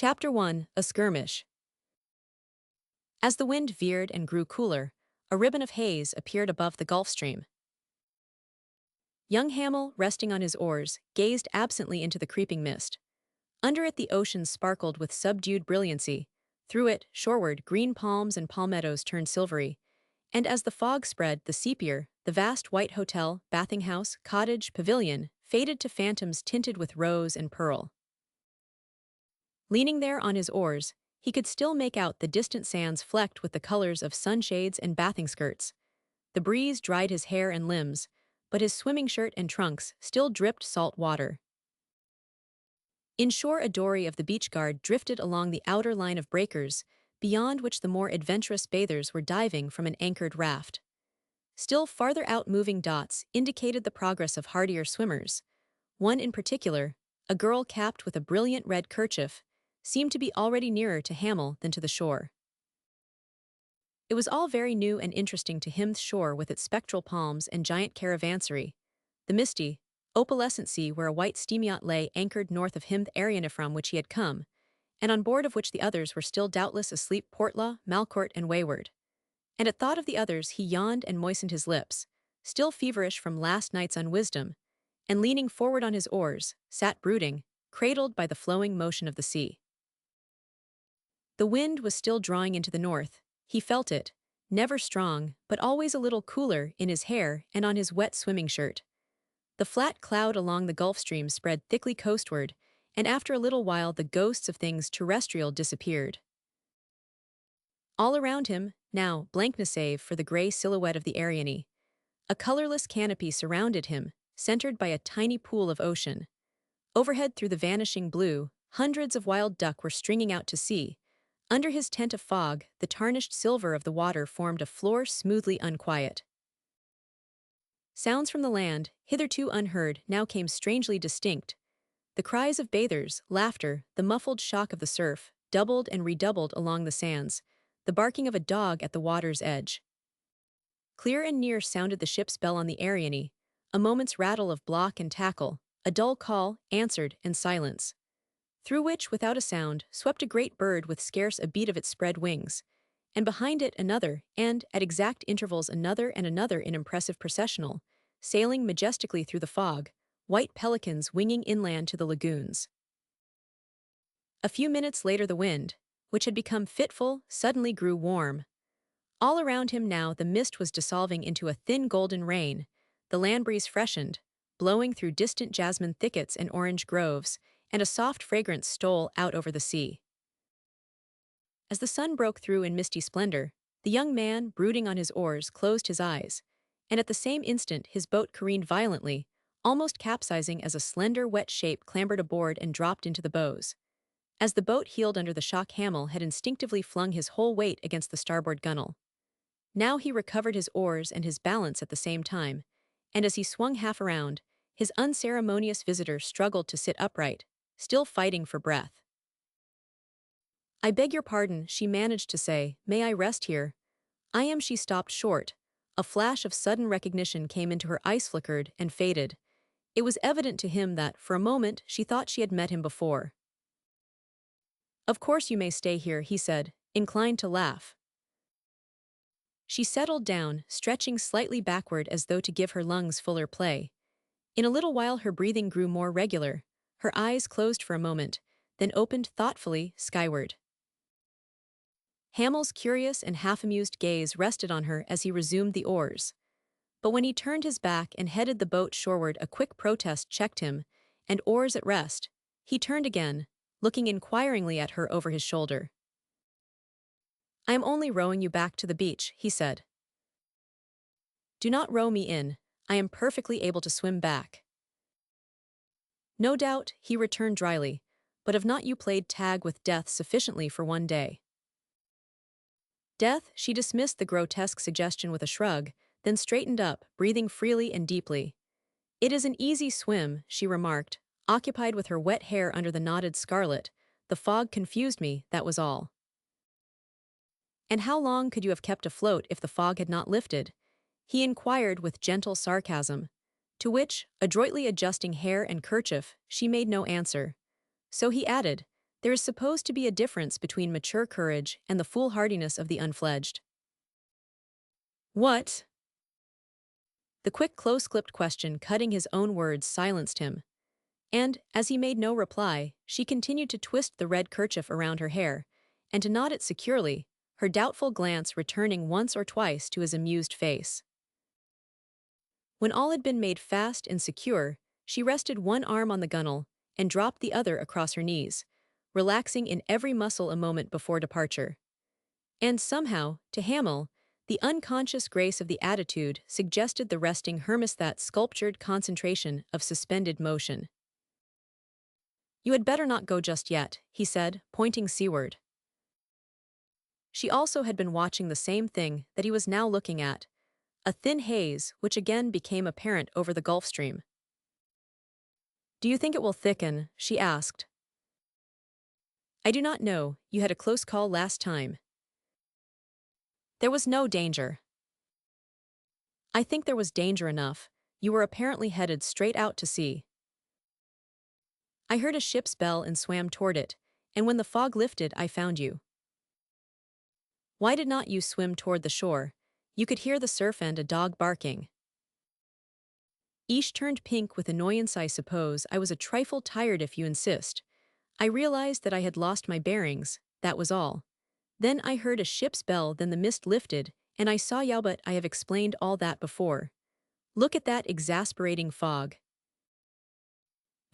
Chapter 1: A Skirmish. As the wind veered and grew cooler, a ribbon of haze appeared above the Gulf Stream. Young Hamel, resting on his oars, gazed absently into the creeping mist. Under it the ocean sparkled with subdued brilliancy. Through it, shoreward, green palms and palmettos turned silvery. And as the fog spread, the seapier, the vast white hotel, bathing house, cottage, pavilion, faded to phantoms tinted with rose and pearl. Leaning there on his oars, he could still make out the distant sands flecked with the colors of sunshades and bathing skirts. The breeze dried his hair and limbs, but his swimming shirt and trunks still dripped salt water. Inshore, a dory of the beach guard drifted along the outer line of breakers, beyond which the more adventurous bathers were diving from an anchored raft. Still farther out, moving dots indicated the progress of hardier swimmers. One in particular, a girl capped with a brilliant red kerchief, seemed to be already nearer to Hamel than to the shore. It was all very new and interesting to him, the shore with its spectral palms and giant caravansary, the misty, opalescent sea where a white steam yacht lay anchored north of him, the Ariana from which he had come, and on board of which the others were still doubtless asleep, Portlaw, Malcourt, and Wayward. And at thought of the others he yawned and moistened his lips, still feverish from last night's unwisdom, and leaning forward on his oars, sat brooding, cradled by the flowing motion of the sea. The wind was still drawing into the north. He felt it, never strong, but always a little cooler, in his hair and on his wet swimming shirt. The flat cloud along the Gulf Stream spread thickly coastward, and after a little while the ghosts of things terrestrial disappeared. All around him, now, blankness save for the gray silhouette of the Ariane. A colorless canopy surrounded him, centered by a tiny pool of ocean. Overhead through the vanishing blue, hundreds of wild duck were stringing out to sea. Under his tent of fog, the tarnished silver of the water formed a floor smoothly unquiet. Sounds from the land, hitherto unheard, now came strangely distinct. The cries of bathers, laughter, the muffled shock of the surf, doubled and redoubled along the sands, the barking of a dog at the water's edge. Clear and near sounded the ship's bell on the Ariane, a moment's rattle of block and tackle, a dull call, answered, and silence. Through which, without a sound, swept a great bird with scarce a beat of its spread wings, and behind it another, and, at exact intervals, another and another in impressive processional, sailing majestically through the fog, white pelicans winging inland to the lagoons. A few minutes later the wind, which had become fitful, suddenly grew warm. All around him now the mist was dissolving into a thin golden rain, the land breeze freshened, blowing through distant jasmine thickets and orange groves, and a soft fragrance stole out over the sea. As the sun broke through in misty splendor, the young man, brooding on his oars, closed his eyes, and at the same instant his boat careened violently, almost capsizing as a slender wet shape clambered aboard and dropped into the bows. As the boat heeled under the shock, Hamel had instinctively flung his whole weight against the starboard gunwale. Now he recovered his oars and his balance at the same time, and as he swung half around, his unceremonious visitor struggled to sit upright, still fighting for breath. "I beg your pardon," she managed to say. "May I rest here?" "I am." She stopped short. A flash of sudden recognition came into her eyes, flickered and faded. It was evident to him that, for a moment, she thought she had met him before. "Of course you may stay here," he said, inclined to laugh. She settled down, stretching slightly backward as though to give her lungs fuller play. In a little while her breathing grew more regular. Her eyes closed for a moment, then opened thoughtfully, skyward. Hamel's curious and half-amused gaze rested on her as he resumed the oars. But when he turned his back and headed the boat shoreward, a quick protest checked him, and oars at rest, he turned again, looking inquiringly at her over his shoulder. "I am only rowing you back to the beach," he said. "Do not row me in. I am perfectly able to swim back." "No doubt," he returned dryly, "but have not you played tag with death sufficiently for one day?" "Death?" She dismissed the grotesque suggestion with a shrug, then straightened up, breathing freely and deeply. "It is an easy swim," she remarked, occupied with her wet hair under the knotted scarlet. "The fog confused me, that was all." "And how long could you have kept afloat if the fog had not lifted?" he inquired with gentle sarcasm, to which, adroitly adjusting hair and kerchief, she made no answer. So he added, There is supposed to be a difference between mature courage and the foolhardiness of the unfledged. What? The quick, close-clipped question cutting his own words silenced him, and, as he made no reply, she continued to twist the red kerchief around her hair, and to knot it securely, her doubtful glance returning once or twice to his amused face. When all had been made fast and secure, she rested one arm on the gunwale and dropped the other across her knees, relaxing in every muscle a moment before departure. And somehow, to Hamel, the unconscious grace of the attitude suggested the resting hermisthat sculptured concentration of suspended motion. "You had better not go just yet," he said, pointing seaward. She also had been watching the same thing that he was now looking at, a thin haze which again became apparent over the Gulf Stream. "Do you think it will thicken?" she asked. "I do not know, you had a close call last time." "There was no danger." "I think there was danger enough. You were apparently headed straight out to sea." "I heard a ship's bell and swam toward it, and when the fog lifted I found you." "Why did not you swim toward the shore? You could hear the surf and a dog barking." Ish turned pink with annoyance. "I suppose I was a trifle tired if you insist. I realized that I had lost my bearings, that was all. Then I heard a ship's bell, then the mist lifted, and I saw you, but I have explained all that before. Look at that exasperating fog."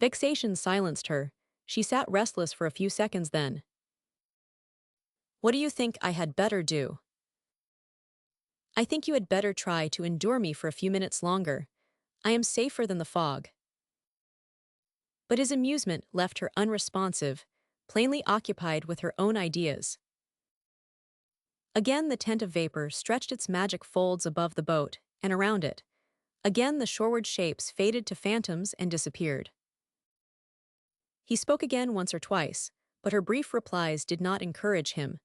Vexation silenced her. She sat restless for a few seconds then. "What do you think I had better do?" "I think you had better try to endure me for a few minutes longer. I am safer than the fog." But his amusement left her unresponsive, plainly occupied with her own ideas. Again the tent of vapor stretched its magic folds above the boat, and around it. Again the shoreward shapes faded to phantoms and disappeared. He spoke again once or twice, but her brief replies did not encourage him.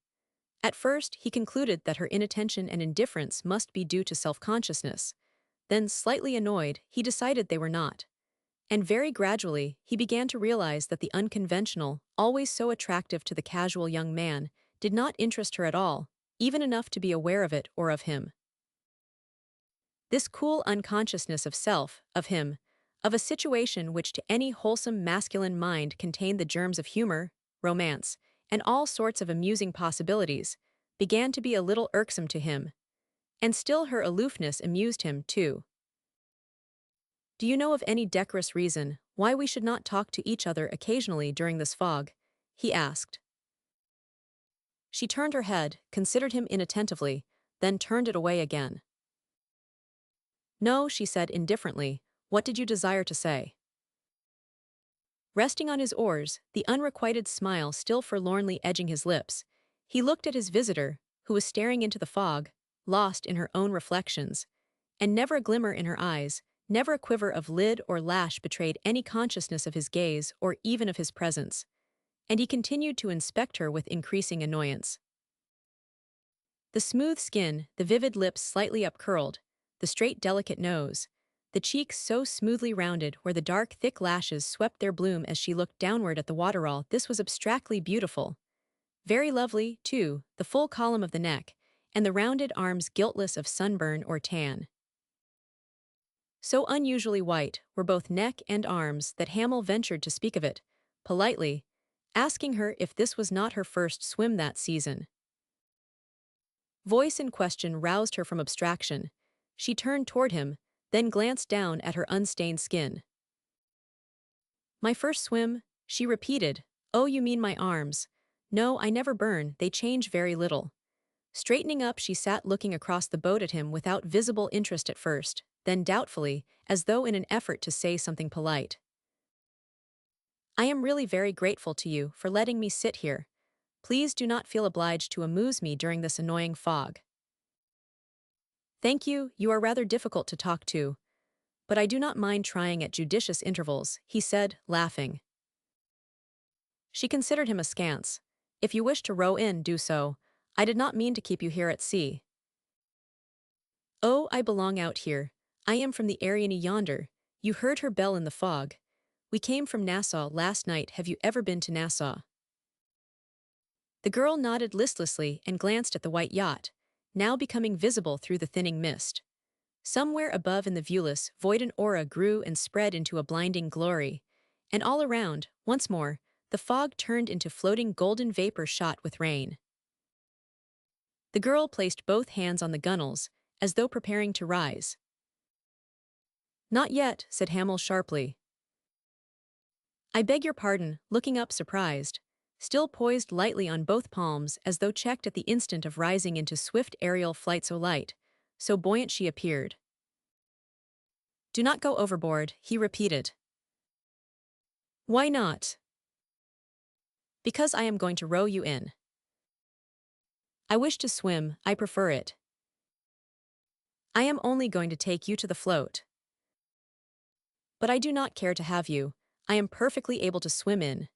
At first, he concluded that her inattention and indifference must be due to self-consciousness. Then, slightly annoyed, he decided they were not. And very gradually, he began to realize that the unconventional, always so attractive to the casual young man, did not interest her at all, even enough to be aware of it or of him. This cool unconsciousness of self, of him, of a situation which to any wholesome masculine mind contained the germs of humor, romance, and all sorts of amusing possibilities, began to be a little irksome to him. And still her aloofness amused him, too. "Do you know of any decorous reason why we should not talk to each other occasionally during this fog?" he asked. She turned her head, considered him inattentively, then turned it away again. "No," she said indifferently. "What did you desire to say?" Resting on his oars, the unrequited smile still forlornly edging his lips, he looked at his visitor, who was staring into the fog, lost in her own reflections, and never a glimmer in her eyes, never a quiver of lid or lash betrayed any consciousness of his gaze or even of his presence. And he continued to inspect her with increasing annoyance. The smooth skin, the vivid lips slightly upcurled, the straight delicate nose, the cheeks so smoothly rounded where the dark thick lashes swept their bloom as she looked downward at the waterall, this was abstractly beautiful. Very lovely, too, the full column of the neck, and the rounded arms guiltless of sunburn or tan. So unusually white were both neck and arms that Hamel ventured to speak of it, politely, asking her if this was not her first swim that season. Voice in question roused her from abstraction. She turned toward him, then glanced down at her unstained skin. "My first swim," she repeated. "Oh, you mean my arms. No, I never burn, they change very little." Straightening up, she sat looking across the boat at him without visible interest at first, then doubtfully, as though in an effort to say something polite. "I am really very grateful to you for letting me sit here. Please do not feel obliged to amuse me during this annoying fog." "Thank you, you are rather difficult to talk to. But I do not mind trying at judicious intervals," he said, laughing. She considered him askance. "If you wish to row in, do so. I did not mean to keep you here at sea." "Oh, I belong out here. I am from the Ariane yonder. You heard her bell in the fog. We came from Nassau last night. Have you ever been to Nassau?" The girl nodded listlessly and glanced at the white yacht, now becoming visible through the thinning mist. Somewhere above in the viewless, void an aura grew and spread into a blinding glory, and all around, once more, the fog turned into floating golden vapor shot with rain. The girl placed both hands on the gunwales, as though preparing to rise. "Not yet," said Hamel sharply. "I beg your pardon," looking up surprised, still poised lightly on both palms as though checked at the instant of rising into swift aerial flight, so light, so buoyant she appeared. "Do not go overboard," he repeated. "Why not?" "Because I am going to row you in." "I wish to swim, I prefer it." "I am only going to take you to the float." "But I do not care to have you. I am perfectly able to swim in."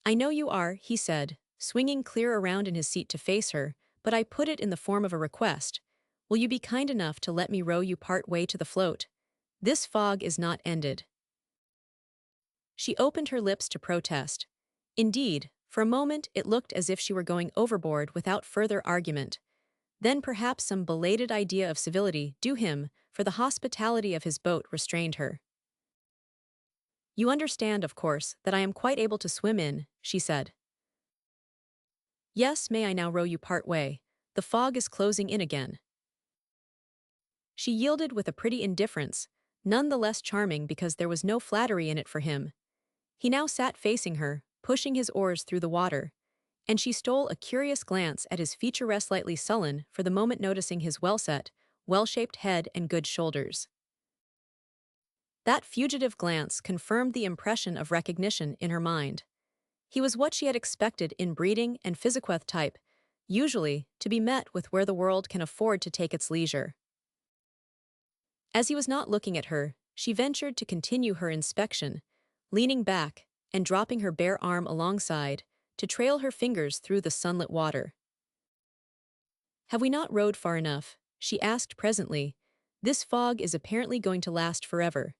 "I know you are," he said, swinging clear around in his seat to face her, "but I put it in the form of a request. Will you be kind enough to let me row you part way to the float? This fog is not ended." She opened her lips to protest. Indeed, for a moment it looked as if she were going overboard without further argument. Then perhaps some belated idea of civility due him for the hospitality of his boat restrained her. "You understand, of course, that I am quite able to swim in," she said. "Yes, may I now row you part way? The fog is closing in again." She yielded with a pretty indifference, none the less charming because there was no flattery in it for him. He now sat facing her, pushing his oars through the water, and she stole a curious glance at his feature slightly sullen, for the moment noticing his well-set, well-shaped head and good shoulders. That fugitive glance confirmed the impression of recognition in her mind. He was what she had expected in breeding and physiqueth type, usually to be met with where the world can afford to take its leisure. As he was not looking at her, she ventured to continue her inspection, leaning back and dropping her bare arm alongside to trail her fingers through the sunlit water. "Have we not rowed far enough?" she asked presently. "This fog is apparently going to last forever."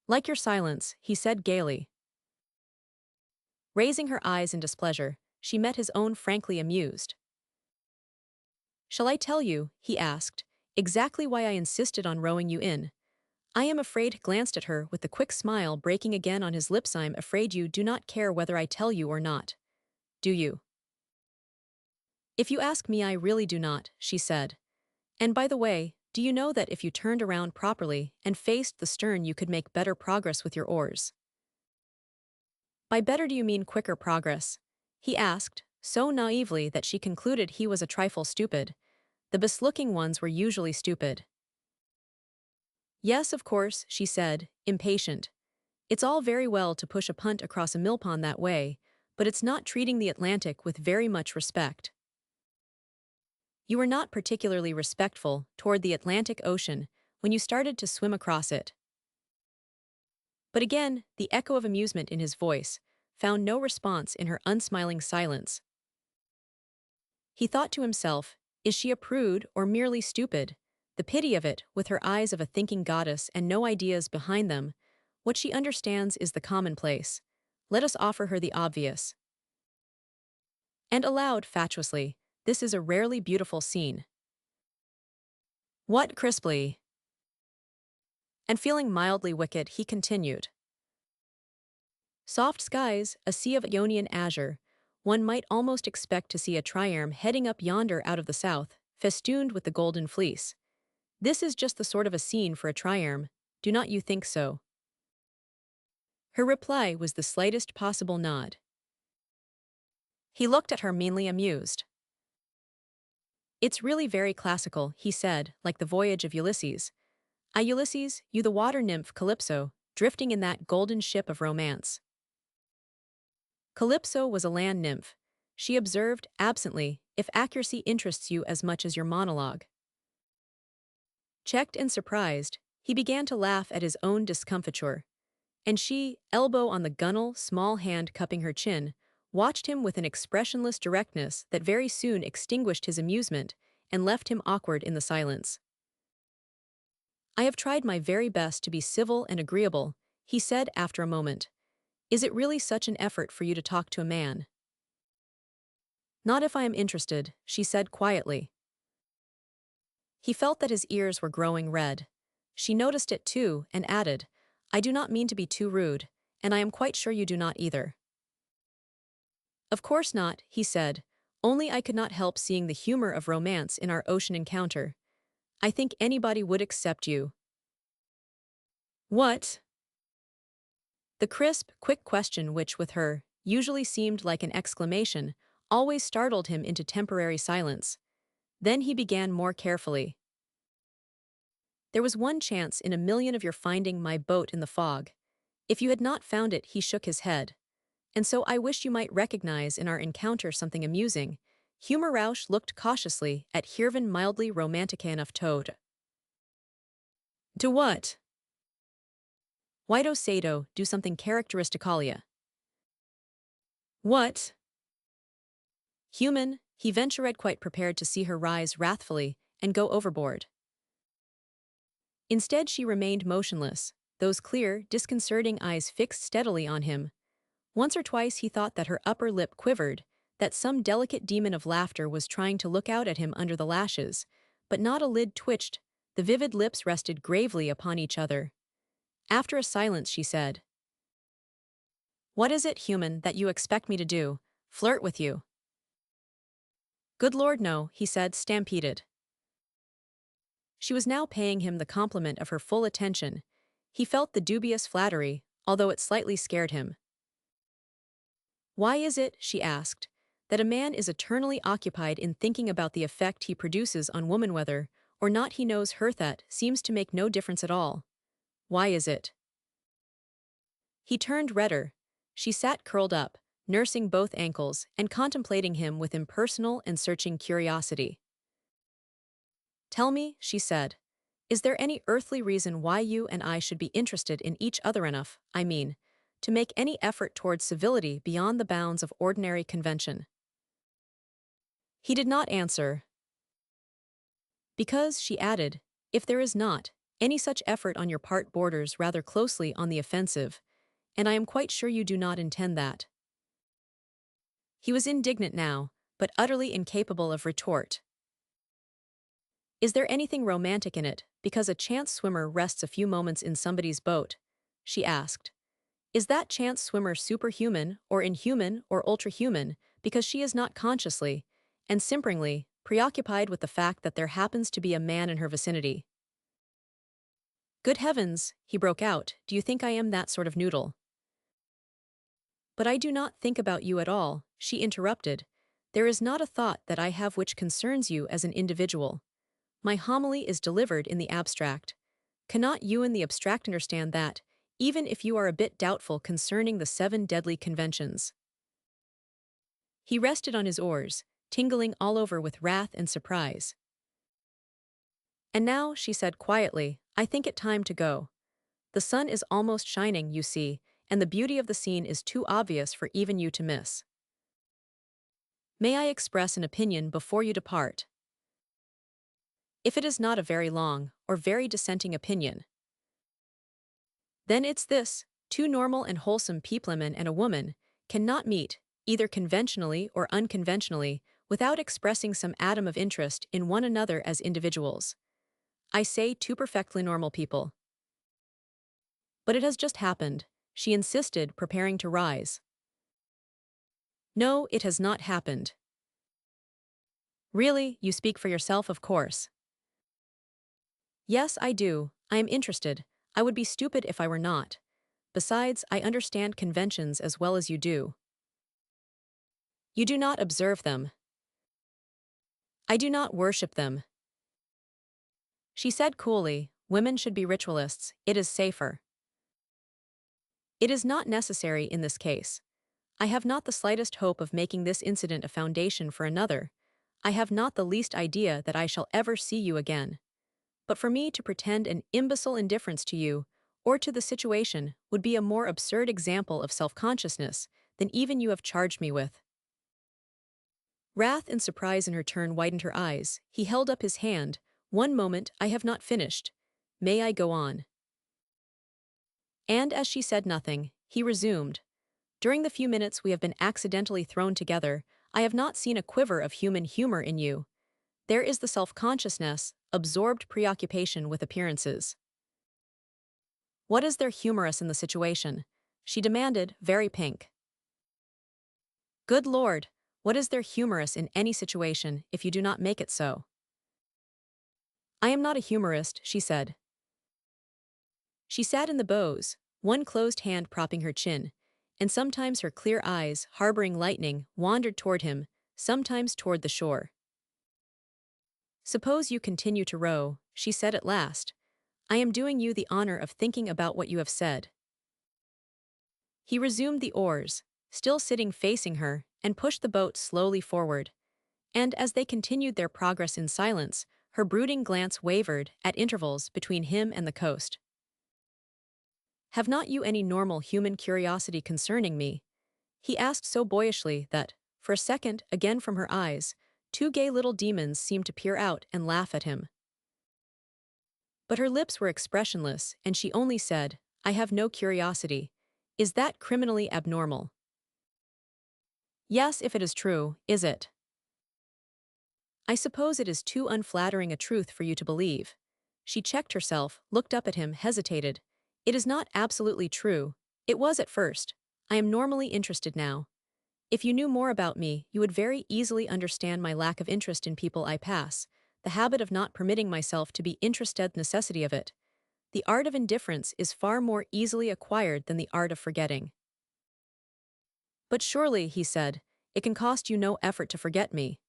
"Like your silence," he said gaily. Raising her eyes in displeasure, she met his own frankly amused. "Shall I tell you," he asked, "exactly why I insisted on rowing you in?" I am afraid, he glanced at her with the quick smile breaking again on his lips. "I'm afraid you do not care whether I tell you or not. Do you?" "If you ask me, I really do not," she said. "And by the way, do you know that if you turned around properly and faced the stern you could make better progress with your oars?" "By better do you mean quicker progress?" he asked, so naively that she concluded he was a trifle stupid. The best-looking ones were usually stupid. "Yes, of course," she said, impatient. "It's all very well to push a punt across a millpond that way, but it's not treating the Atlantic with very much respect." "You were not particularly respectful toward the Atlantic Ocean when you started to swim across it." But again, the echo of amusement in his voice found no response in her unsmiling silence. He thought to himself, is she a prude or merely stupid? The pity of it, with her eyes of a thinking goddess and no ideas behind them. What she understands is the commonplace. Let us offer her the obvious. And aloud, fatuously, this is a rarely beautiful scene. What crisply? And feeling mildly wicked, he continued. Soft skies, a sea of Ionian azure. One might almost expect to see a trireme heading up yonder out of the south, festooned with the golden fleece. This is just the sort of a scene for a trireme, do not you think so? Her reply was the slightest possible nod. He looked at her meanly amused. It's really very classical, he said, like the voyage of Ulysses. Ulysses, you the water nymph Calypso, drifting in that golden ship of romance. Calypso was a land nymph, she observed absently, if accuracy interests you as much as your monologue. Checked and surprised, he began to laugh at his own discomfiture. And she, elbow on the gunwale, small hand cupping her chin, watched him with an expressionless directness that very soon extinguished his amusement and left him awkward in the silence. I have tried my very best to be civil and agreeable, he said after a moment. Is it really such an effort for you to talk to a man? Not if I am interested, she said quietly. He felt that his ears were growing red. She noticed it too, and added, I do not mean to be too rude, and I am quite sure you do not either. Of course not, he said, only I could not help seeing the humor of romance in our ocean encounter. I think anybody would accept you. What? The crisp, quick question which, with her, usually seemed like an exclamation, always startled him into temporary silence. Then he began more carefully. There was one chance in a million of your finding my boat in the fog. If you had not found it, he shook his head. And so I wish you might recognize in our encounter something amusing. Humor Rausch looked cautiously at Hirvan mildly romantic-enough toad. Do what? Why do Sado do something characteristicalia? What? Human, he ventured quite prepared to see her rise wrathfully and go overboard. Instead she remained motionless, those clear, disconcerting eyes fixed steadily on him. Once or twice he thought that her upper lip quivered, that some delicate demon of laughter was trying to look out at him under the lashes, but not a lid twitched, the vivid lips rested gravely upon each other. After a silence she said, What is it, human, that you expect me to do? Flirt with you? Good Lord, no, he said, stampeded. She was now paying him the compliment of her full attention. He felt the dubious flattery, although it slightly scared him. Why is it, she asked, that a man is eternally occupied in thinking about the effect he produces on woman, whether or not he knows her? That seems to make no difference at all. Why is it? He turned redder. She sat curled up, nursing both ankles and contemplating him with impersonal and searching curiosity. Tell me, she said, is there any earthly reason why you and I should be interested in each other enough, I mean, to make any effort towards civility beyond the bounds of ordinary convention? He did not answer. Because, she added, if there is not, any such effort on your part borders rather closely on the offensive, and I am quite sure you do not intend that. He was indignant now, but utterly incapable of retort. Is there anything romantic in it, because a chance swimmer rests a few moments in somebody's boat? She asked. Is that chance swimmer superhuman, or inhuman, or ultrahuman, because she is not consciously, and simperingly, preoccupied with the fact that there happens to be a man in her vicinity? Good heavens, he broke out, do you think I am that sort of noodle? But I do not think about you at all, she interrupted. There is not a thought that I have which concerns you as an individual. My homily is delivered in the abstract. Cannot you in the abstract understand that, even if you are a bit doubtful concerning the 7 deadly conventions? He rested on his oars, tingling all over with wrath and surprise. And now, she said quietly, I think it time to go. The sun is almost shining, you see, and the beauty of the scene is too obvious for even you to miss. May I express an opinion before you depart? If it is not a very long or very dissenting opinion, then it's this: 2 normal and wholesome peoplemen and a woman cannot meet, either conventionally or unconventionally, without expressing some atom of interest in one another as individuals. I say 2 perfectly normal people. But it has just happened, she insisted, preparing to rise. No, it has not happened. Really, you speak for yourself, of course. Yes, I do. I am interested. I would be stupid if I were not. Besides, I understand conventions as well as you do. You do not observe them. I do not worship them. She said coolly, women should be ritualists, it is safer. It is not necessary in this case. I have not the slightest hope of making this incident a foundation for another. I have not the least idea that I shall ever see you again. But for me to pretend an imbecile indifference to you, or to the situation, would be a more absurd example of self-consciousness than even you have charged me with. Wrath and surprise in her turn widened her eyes. He held up his hand. One moment, I have not finished. May I go on? And as she said nothing, he resumed. During the few minutes we have been accidentally thrown together, I have not seen a quiver of human humor in you. There is the self-consciousness, absorbed preoccupation with appearances. What is there humorous in the situation? She demanded, very pink. Good Lord, what is there humorous in any situation if you do not make it so? I am not a humorist, she said. She sat in the bows, one closed hand propping her chin, and sometimes her clear eyes, harboring lightning, wandered toward him, sometimes toward the shore. Suppose you continue to row, she said at last. I am doing you the honor of thinking about what you have said. He resumed the oars, still sitting facing her, and pushed the boat slowly forward. And as they continued their progress in silence, her brooding glance wavered, at intervals, between him and the coast. Have not you any normal human curiosity concerning me? He asked so boyishly that, for a second, again from her eyes, two gay little demons seemed to peer out and laugh at him. But her lips were expressionless, and she only said, I have no curiosity. Is that criminally abnormal? Yes, if it is true, is it? I suppose it is too unflattering a truth for you to believe. She checked herself, looked up at him, hesitated. It is not absolutely true. It was at first. I am normally interested now. If you knew more about me, you would very easily understand my lack of interest in people I pass, the habit of not permitting myself to be interested, necessity of it. The art of indifference is far more easily acquired than the art of forgetting. But surely, he said, it can cost you no effort to forget me.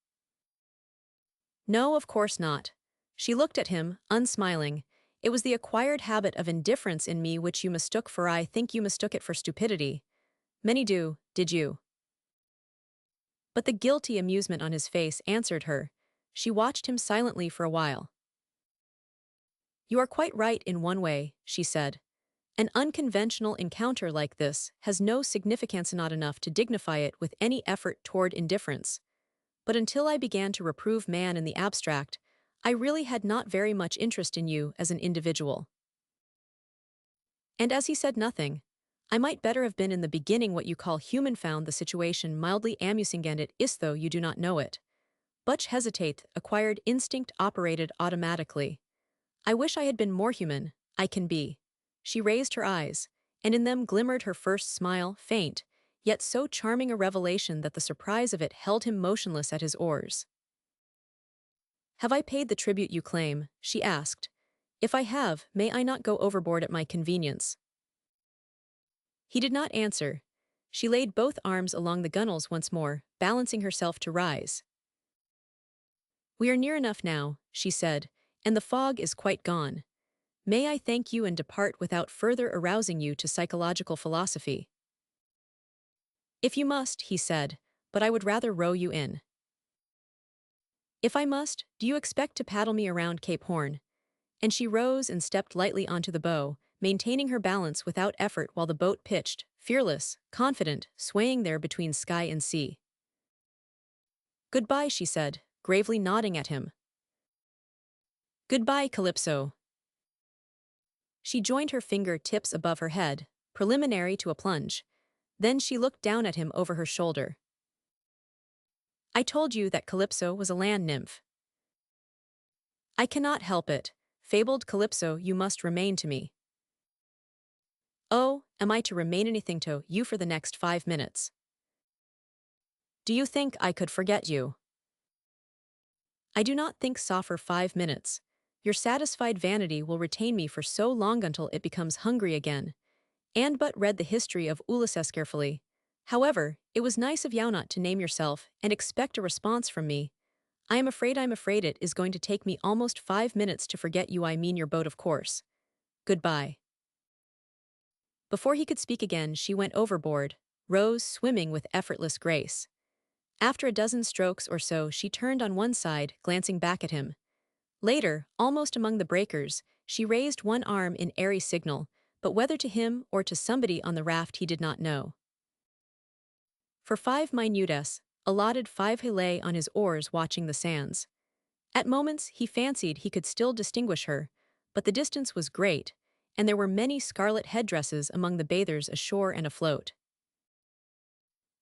No, of course not. She looked at him, unsmiling. It was the acquired habit of indifference in me which you mistook for I think you mistook it for stupidity. Many do, did you? But the guilty amusement on his face answered her. She watched him silently for a while. You are quite right in one way, she said. An unconventional encounter like this has no significance, not enough to dignify it with any effort toward indifference. But until I began to reprove man in the abstract, I really had not very much interest in you as an individual. And as he said nothing, I might better have been in the beginning what you call human, found the situation mildly amusing, and it is though you do not know it. Butch hesitate, acquired instinct operated automatically. I wish I had been more human, I can be. She raised her eyes, and in them glimmered her first smile, faint, yet so charming a revelation that the surprise of it held him motionless at his oars. Have I paid the tribute you claim? She asked. If I have, may I not go overboard at my convenience? He did not answer. She laid both arms along the gunwales once more, balancing herself to rise. We are near enough now, she said, and the fog is quite gone. May I thank you and depart without further arousing you to psychological philosophy? If you must, he said, but I would rather row you in. If I must, do you expect to paddle me around Cape Horn? And she rose and stepped lightly onto the bow, maintaining her balance without effort while the boat pitched, fearless, confident, swaying there between sky and sea. Goodbye, she said, gravely nodding at him. Goodbye, Calypso. She joined her finger tips above her head, preliminary to a plunge. Then she looked down at him over her shoulder. I told you that Calypso was a land nymph. I cannot help it, fabled Calypso, you must remain to me. Oh, am I to remain anything to you for the next 5 minutes? Do you think I could forget you? I do not think so for 5 minutes. Your satisfied vanity will retain me for so long until it becomes hungry again. And but read the history of Ulysses carefully. However, it was nice of you not to name yourself and expect a response from me. I'm afraid it is going to take me almost 5 minutes to forget you. I mean your boat, of course. Goodbye. Before he could speak again, she went overboard, rose swimming with effortless grace. After a dozen strokes or so, she turned on one side, glancing back at him. Later, almost among the breakers, she raised one arm in airy signal, but whether to him or to somebody on the raft he did not know. For 5 minutes, allotted 5, he lay on his oars watching the sands. At moments he fancied he could still distinguish her, but the distance was great, and there were many scarlet headdresses among the bathers ashore and afloat.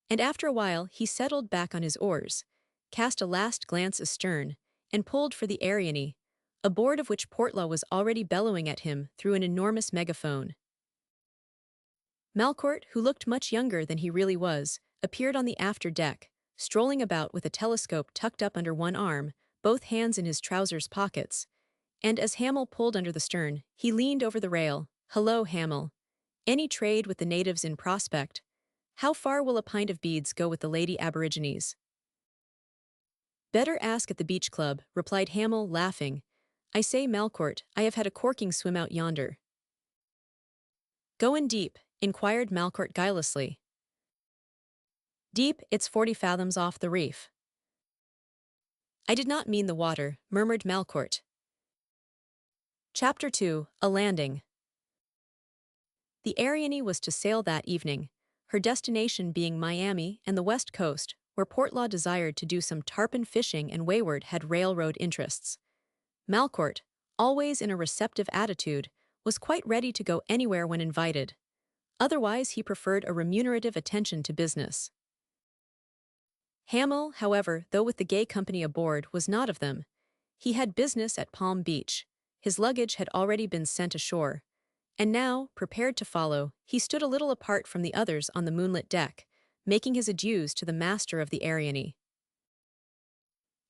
And after a while he settled back on his oars, cast a last glance astern, and pulled for the Ariane, aboard of which Portlaw was already bellowing at him through an enormous megaphone. Malcourt, who looked much younger than he really was, appeared on the after deck, strolling about with a telescope tucked up under one arm, both hands in his trousers pockets, and as Hamel pulled under the stern, he leaned over the rail. "Hello, Hamel. Any trade with the natives in prospect? How far will a pint of beads go with the lady aborigines?" "Better ask at the beach club," replied Hamel, laughing. "I say, Malcourt, I have had a corking swim out yonder." "Goin' deep?" inquired Malcourt guilelessly. "Deep, it's 40 fathoms off the reef." "I did not mean the water," murmured Malcourt. Chapter 2: A Landing. The Ariane was to sail that evening, her destination being Miami and the West Coast, where Portlaw desired to do some tarpon fishing and Wayward had railroad interests. Malcourt, always in a receptive attitude, was quite ready to go anywhere when invited. Otherwise, he preferred a remunerative attention to business. Hamel, however, though with the gay company aboard, was not of them. He had business at Palm Beach. His luggage had already been sent ashore. And now, prepared to follow, he stood a little apart from the others on the moonlit deck, making his adieus to the master of the Ariane.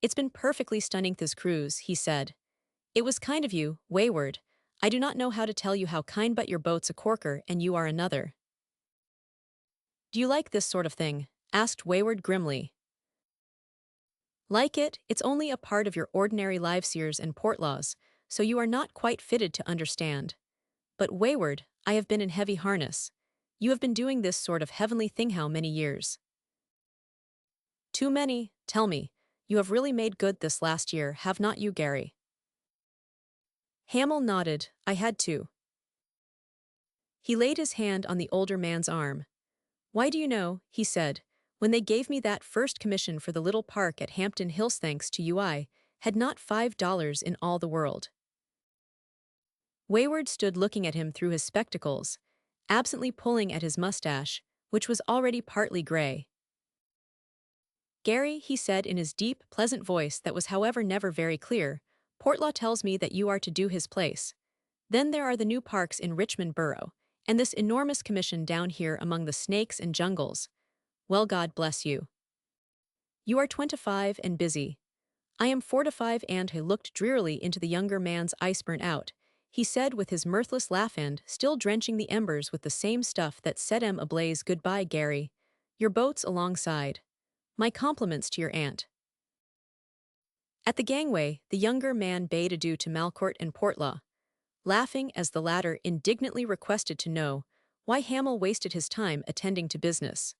"It's been perfectly stunning this cruise," he said. "It was kind of you, Wayward. I do not know how to tell you how kind, but your boat's a corker and you are another." "Do you like this sort of thing?" asked Wayward grimly. "Like it? It's only a part of your ordinary liveseers and Portlaws, so you are not quite fitted to understand. But Wayward, I have been in heavy harness. You have been doing this sort of heavenly thing how many years?" "Too many. Tell me, you have really made good this last year, have not you, Gary?" Hamel nodded. "I had to." He laid his hand on the older man's arm. "Why do you know," he said, "when they gave me that first commission for the little park at Hampton Hills, thanks to you, I had not $5 in all the world." Wayward stood looking at him through his spectacles, absently pulling at his mustache, which was already partly gray. "Gary," he said in his deep, pleasant voice that was however never very clear, "Portlaw tells me that you are to do his place. Then there are the new parks in Richmond Borough, and this enormous commission down here among the snakes and jungles. Well, God bless you. You are 25 and busy. I am 45 and he looked drearily into the younger man's eyes. Burnt out, he said with his mirthless laugh and still drenching the embers with the same stuff that set 'em ablaze. Goodbye, Gary. Your boat's alongside. My compliments to your aunt." At the gangway, the younger man bade adieu to Malcourt and Portlaw, laughing as the latter indignantly requested to know why Hamel wasted his time attending to business.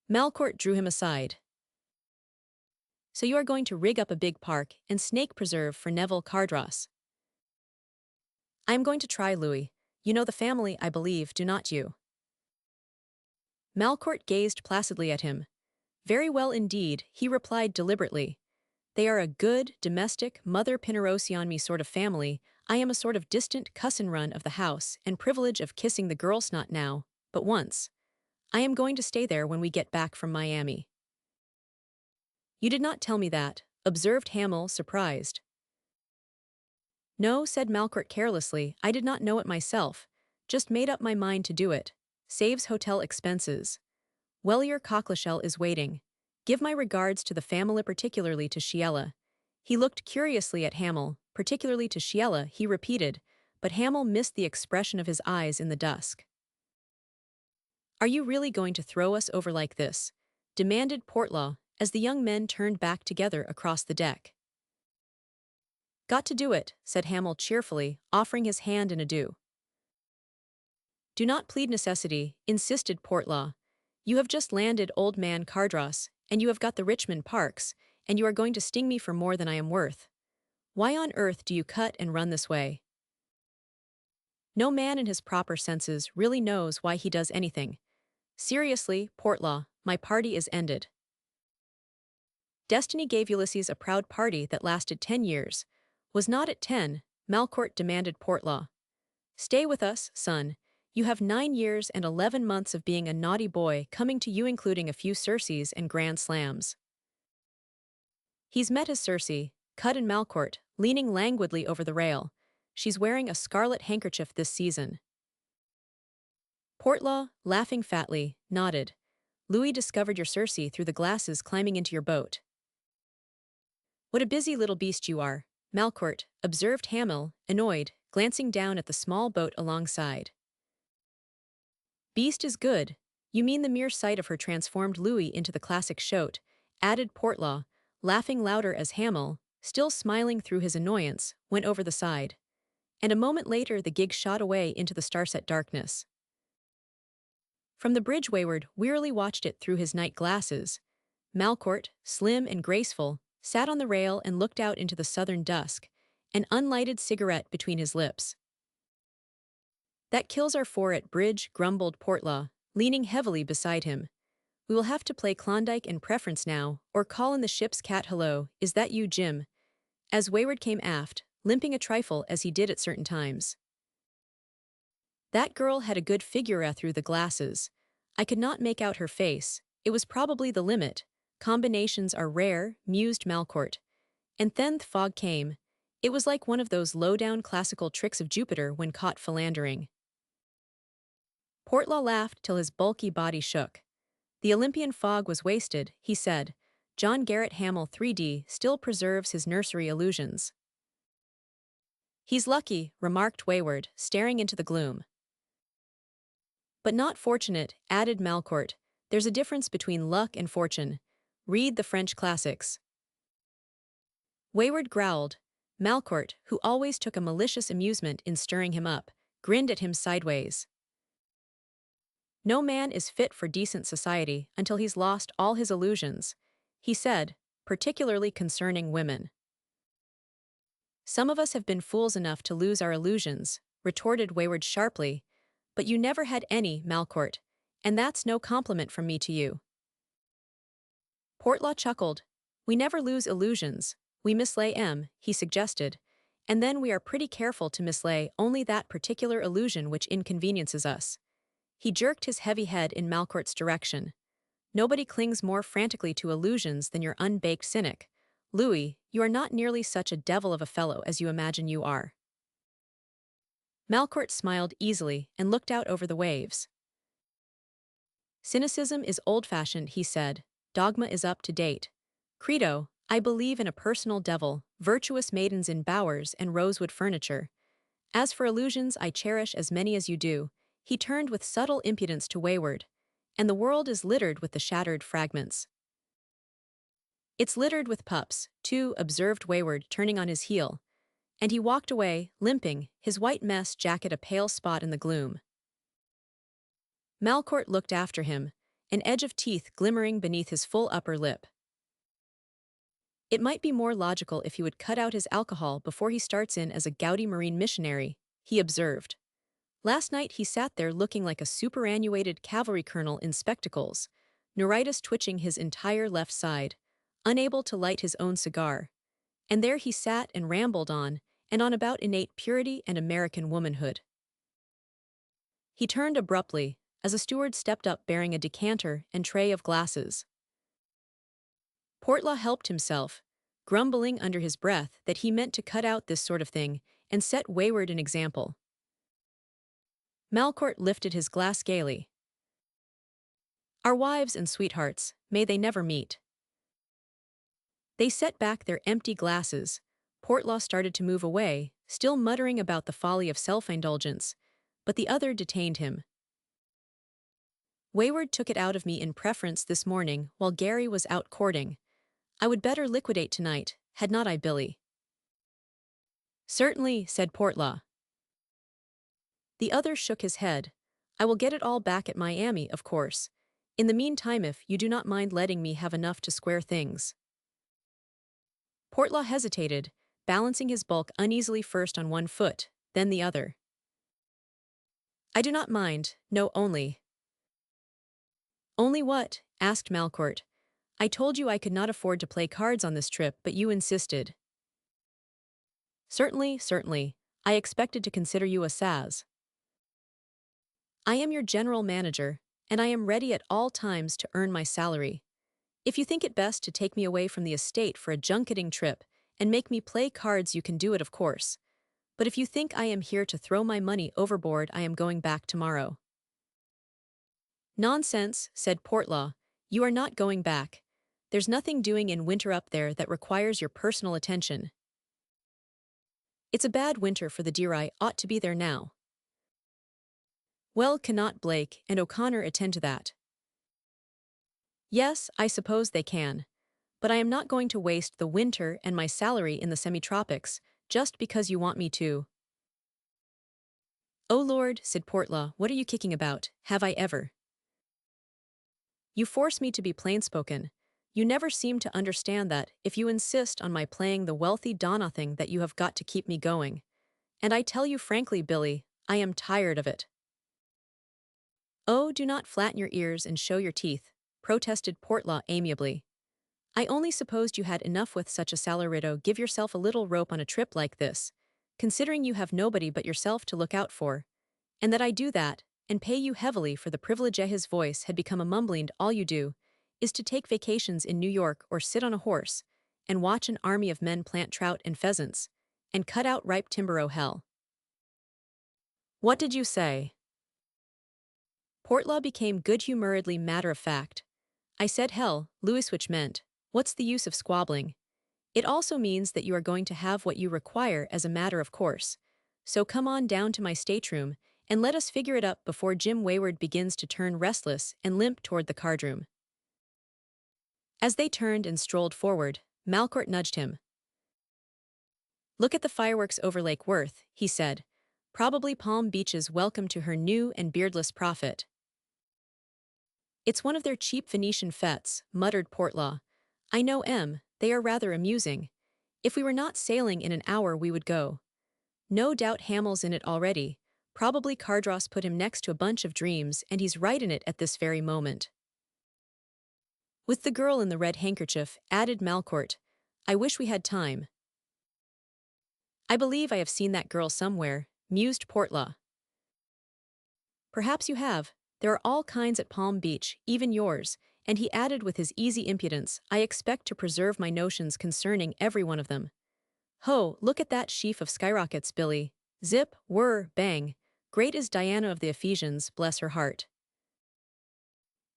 Malcourt drew him aside. "So you are going to rig up a big park and snake preserve for Neville Cardross?" "I am going to try, Louis. You know the family, I believe, do not you?" Malcourt gazed placidly at him. "Very well indeed," he replied deliberately. "They are a good, domestic, Mother Pinerosi on me sort of family. I am a sort of distant cousin run of the house and privilege of kissing the girls not now, but once. I am going to stay there when we get back from Miami." "You did not tell me that," observed Hamel, surprised. "No," said Malcourt carelessly, "I did not know it myself. Just made up my mind to do it. Saves hotel expenses. Well, your cockleshell is waiting. Give my regards to the family, particularly to Sheila." He looked curiously at Hamel. "Particularly to Sheila," he repeated, but Hamel missed the expression of his eyes in the dusk. "Are you really going to throw us over like this?" demanded Portlaw, as the young men turned back together across the deck. "Got to do it," said Hamel cheerfully, offering his hand in adieu. "Do not plead necessity," insisted Portlaw. "You have just landed old man Cardross, and you have got the Richmond Parks, and you are going to sting me for more than I am worth. Why on earth do you cut and run this way? No man in his proper senses really knows why he does anything. Seriously, Portlaw, my party is ended." Destiny gave Ulysses a proud party that lasted 10 years. Was not it 10? Malcourt demanded Portlaw. "Stay with us, son. You have 9 years and 11 months of being a naughty boy coming to you, including a few Circes and grand slams. He's met his Circe, cut in Malcourt, leaning languidly over the rail. She's wearing a scarlet handkerchief this season. Portlaw, laughing fatly, nodded. Louis discovered your Circe through the glasses climbing into your boat. What a busy little beast you are, Malcourt, observed Hamel, annoyed, glancing down at the small boat alongside. Beast is good. You mean the mere sight of her transformed Louis into the classic shote, added Portlaw, laughing louder as Hamel, still smiling through his annoyance, went over the side. And a moment later the gig shot away into the starset darkness. From the bridge Wayward wearily watched it through his night glasses. Malcourt, slim and graceful, sat on the rail and looked out into the southern dusk, an unlighted cigarette between his lips. That kills our four at bridge, grumbled Portlaw, leaning heavily beside him. We will have to play Klondike and Preference now, or call in the ship's cat. Hello, is that you, Jim? As Wayward came aft, limping a trifle as he did at certain times. That girl had a good figure through the glasses. I could not make out her face. It was probably the limit. Combinations are rare, mused Malcourt. And then the fog came. It was like one of those low-down classical tricks of Jupiter when caught philandering. Portlaw laughed till his bulky body shook. The Olympian fog was wasted, he said. John Garrett Hamel 3D still preserves his nursery illusions. He's lucky, remarked Wayward, staring into the gloom. But not fortunate, added Malcourt. There's a difference between luck and fortune. Read the French classics. Wayward growled. Malcourt, who always took a malicious amusement in stirring him up, grinned at him sideways. No man is fit for decent society until he's lost all his illusions, he said, particularly concerning women. Some of us have been fools enough to lose our illusions, retorted Wayward sharply, but you never had any, Malcourt, and that's no compliment from me to you. Portlaw chuckled. We never lose illusions, we mislay he suggested, and then we are pretty careful to mislay only that particular illusion which inconveniences us. He jerked his heavy head in Malcourt's direction. Nobody clings more frantically to illusions than your unbaked cynic. Louis, you are not nearly such a devil of a fellow as you imagine you are. Malcourt smiled easily and looked out over the waves. Cynicism is old-fashioned, he said. Dogma is up to date. Credo, I believe in a personal devil, virtuous maidens in bowers and rosewood furniture. As for illusions, I cherish as many as you do. He turned with subtle impudence to Wayward. And the world is littered with the shattered fragments. It's littered with pups, too, observed Wayward, turning on his heel. And he walked away, limping, his white mess jacket a pale spot in the gloom. Malcourt looked after him, an edge of teeth glimmering beneath his full upper lip. It might be more logical if he would cut out his alcohol before he starts in as a gouty marine missionary, he observed. Last night he sat there looking like a superannuated cavalry colonel in spectacles, neuritis twitching his entire left side, unable to light his own cigar. And there he sat and rambled on, and on about innate purity and American womanhood. He turned abruptly, as a steward stepped up bearing a decanter and tray of glasses. Portlaw helped himself, grumbling under his breath that he meant to cut out this sort of thing and set Wayward an example. Malcourt lifted his glass gaily. Our wives and sweethearts, may they never meet. They set back their empty glasses. Portlaw started to move away, still muttering about the folly of self-indulgence, but the other detained him. Wayward took it out of me in Preference this morning while Gary was out courting. I would better liquidate tonight, had not I, Billy? Certainly, said Portlaw. The other shook his head. I will get it all back at Miami, of course. In the meantime, if you do not mind letting me have enough to square things. Portlaw hesitated, balancing his bulk uneasily first on one foot, then the other. I do not mind, no, only. Only what? Asked Malcourt. I told you I could not afford to play cards on this trip, but you insisted. Certainly, certainly. I expected to consider you a saz. I am your general manager, and I am ready at all times to earn my salary. If you think it best to take me away from the estate for a junketing trip and make me play cards, you can do it, of course. But if you think I am here to throw my money overboard, I am going back tomorrow." "Nonsense," said Portlaw. "You are not going back. There's nothing doing in winter up there that requires your personal attention. It's a bad winter for the deer. I ought to be there now." "Well, cannot Blake and O'Connor attend to that?" "Yes, I suppose they can. But I am not going to waste the winter and my salary in the semi-tropics just because you want me to." "Oh Lord," said Portlaw, "what are you kicking about? Have I ever?" "You force me to be plain-spoken. You never seem to understand that, if you insist on my playing the wealthy Donothing, that you have got to keep me going. And I tell you frankly, Billy, I am tired of it." "Oh, do not flatten your ears and show your teeth," protested Portlaw amiably. "I only supposed you had enough with such a salarido. Give yourself a little rope on a trip like this, considering you have nobody but yourself to look out for. And that I do that, and pay you heavily for the privilege." His voice had become a mumbling. "All you do is to take vacations in New York or sit on a horse and watch an army of men plant trout and pheasants and cut out ripe timber. Oh hell." "What did you say?" Portlaw became good-humoredly matter-of-fact. "I said hell, Louis, which meant, what's the use of squabbling? It also means that you are going to have what you require as a matter of course. So come on down to my stateroom and let us figure it up before Jim Wayward begins to turn restless and limp toward the cardroom." As they turned and strolled forward, Malcourt nudged him. "Look at the fireworks over Lake Worth," he said. "Probably Palm Beach's welcome to her new and beardless prophet." "It's one of their cheap Venetian fetes," muttered Portlaw. "I know, they are rather amusing. If we were not sailing in an hour we would go. No doubt Hamill's in it already. Probably Cardross put him next to a bunch of dreams and he's right in it at this very moment." "With the girl in the red handkerchief," added Malcourt. "I wish we had time." "I believe I have seen that girl somewhere," mused Portlaw. "Perhaps you have. There are all kinds at Palm Beach, even yours," and he added with his easy impudence, "I expect to preserve my notions concerning every one of them. Ho, look at that sheaf of skyrockets, Billy. Zip, whir, bang. Great is Diana of the Ephesians, bless her heart."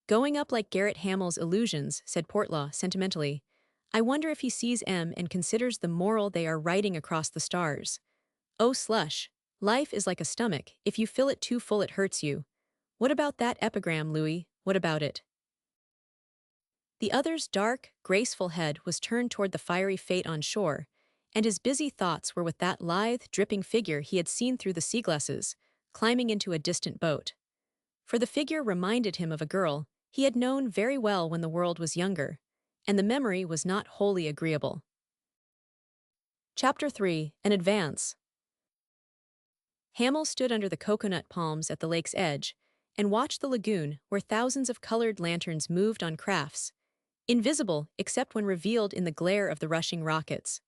"Going up like Garrett Hamill's illusions," said Portlaw sentimentally. "I wonder if he sees and considers the moral they are writing across the stars. Oh slush, life is like a stomach, if you fill it too full it hurts you. What about that epigram, Louis? What about it?" The other's dark, graceful head was turned toward the fiery fate on shore, and his busy thoughts were with that lithe, dripping figure he had seen through the sea-glasses, climbing into a distant boat. For the figure reminded him of a girl he had known very well when the world was younger, and the memory was not wholly agreeable. Chapter 3: An Advance. Hamill stood under the coconut palms at the lake's edge and watched the lagoon where thousands of colored lanterns moved on crafts, invisible except when revealed in the glare of the rushing rockets.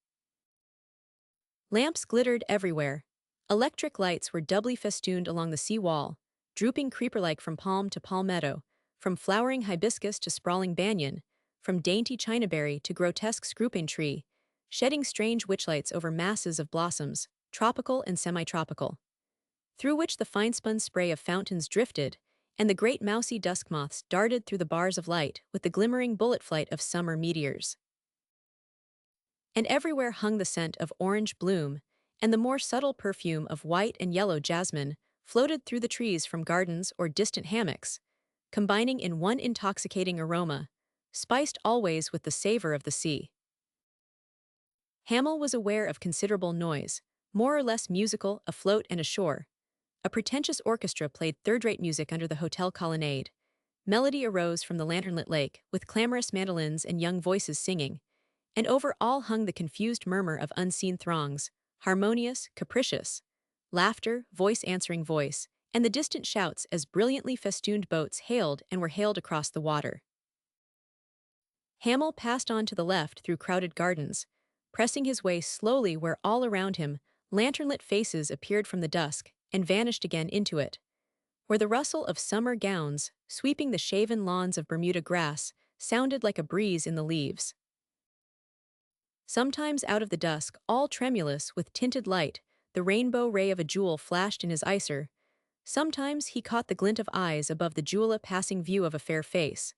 Lamps glittered everywhere. Electric lights were doubly festooned along the sea wall, drooping creeper-like from palm to palmetto, from flowering hibiscus to sprawling banyan, from dainty chinaberry to grotesque screwpine tree, shedding strange witchlights over masses of blossoms, tropical and semi-tropical, through which the fine-spun spray of fountains drifted, and the great mousy dusk moths darted through the bars of light with the glimmering bullet flight of summer meteors. And everywhere hung the scent of orange bloom, and the more subtle perfume of white and yellow jasmine floated through the trees from gardens or distant hammocks, combining in one intoxicating aroma, spiced always with the savor of the sea. Hamill was aware of considerable noise, more or less musical, afloat and ashore. A pretentious orchestra played third-rate music under the hotel colonnade. Melody arose from the lantern-lit lake, with clamorous mandolins and young voices singing, and over all hung the confused murmur of unseen throngs, harmonious, capricious, laughter, voice answering voice, and the distant shouts as brilliantly festooned boats hailed and were hailed across the water. Hamill passed on to the left through crowded gardens, pressing his way slowly where all around him lantern-lit faces appeared from the dusk and vanished again into it, where the rustle of summer gowns, sweeping the shaven lawns of Bermuda grass, sounded like a breeze in the leaves. Sometimes out of the dusk, all tremulous with tinted light, the rainbow ray of a jewel flashed in his icer. Sometimes he caught the glint of eyes above the jewel passing view of a fair face,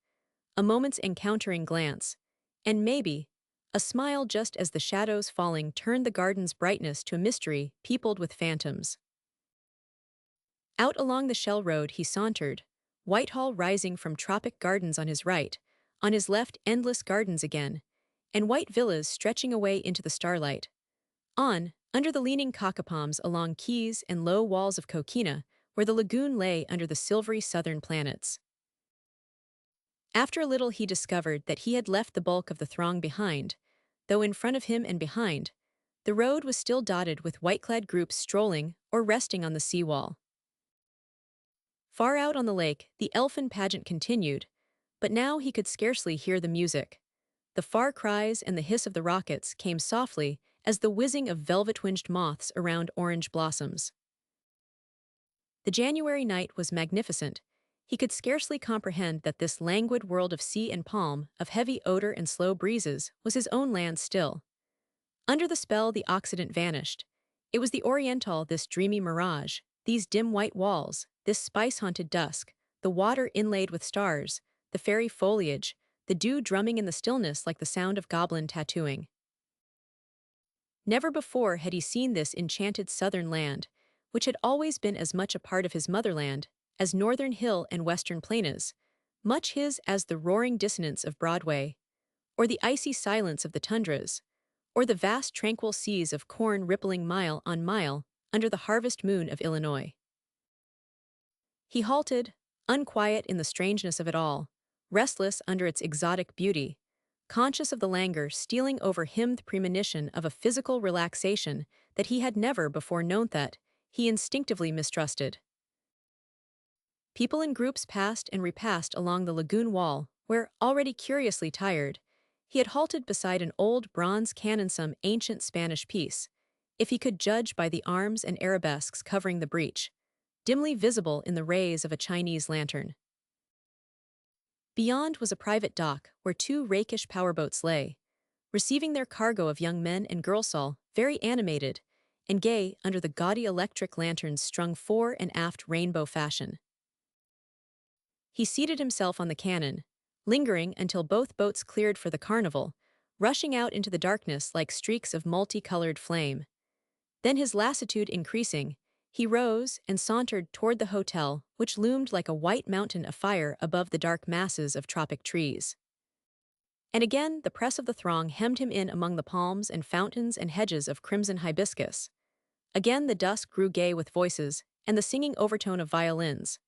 a moment's encountering glance, and maybe a smile just as the shadows falling turned the garden's brightness to a mystery peopled with phantoms. Out along the Shell Road he sauntered, Whitehall rising from tropic gardens on his right, on his left endless gardens again, and white villas stretching away into the starlight. On, under the leaning cockapalms along quays and low walls of Coquina, where the lagoon lay under the silvery southern planets. After a little he discovered that he had left the bulk of the throng behind, though in front of him and behind, the road was still dotted with white-clad groups strolling or resting on the seawall. Far out on the lake, the elfin pageant continued, but now he could scarcely hear the music. The far cries and the hiss of the rockets came softly as the whizzing of velvet-winged moths around orange blossoms. The January night was magnificent. He could scarcely comprehend that this languid world of sea and palm, of heavy odor and slow breezes, was his own land still. Under the spell the Occident vanished. It was the Oriental, this dreamy mirage, these dim white walls, this spice-haunted dusk, the water inlaid with stars, the fairy foliage, the dew drumming in the stillness like the sound of goblin tattooing. Never before had he seen this enchanted southern land, which had always been as much a part of his motherland as northern hill and western plains, much his as the roaring dissonance of Broadway, or the icy silence of the tundras, or the vast tranquil seas of corn rippling mile on mile under the harvest moon of Illinois. He halted, unquiet in the strangeness of it all, restless under its exotic beauty, conscious of the languor stealing over him, the premonition of a physical relaxation that he had never before known, that he instinctively mistrusted. People in groups passed and repassed along the lagoon wall, where, already curiously tired, he had halted beside an old bronze cannon, some ancient Spanish piece, if he could judge by the arms and arabesques covering the breach, dimly visible in the rays of a Chinese lantern. Beyond was a private dock where two rakish powerboats lay, receiving their cargo of young men and girls, all very animated and gay under the gaudy electric lanterns strung fore and aft rainbow fashion. He seated himself on the cannon, lingering until both boats cleared for the carnival, rushing out into the darkness like streaks of multicolored flame. Then, his lassitude increasing, he rose and sauntered toward the hotel, which loomed like a white mountain afire above the dark masses of tropic trees. And again the press of the throng hemmed him in among the palms and fountains and hedges of crimson hibiscus. Again the dusk grew gay with voices and the singing overtone of violins.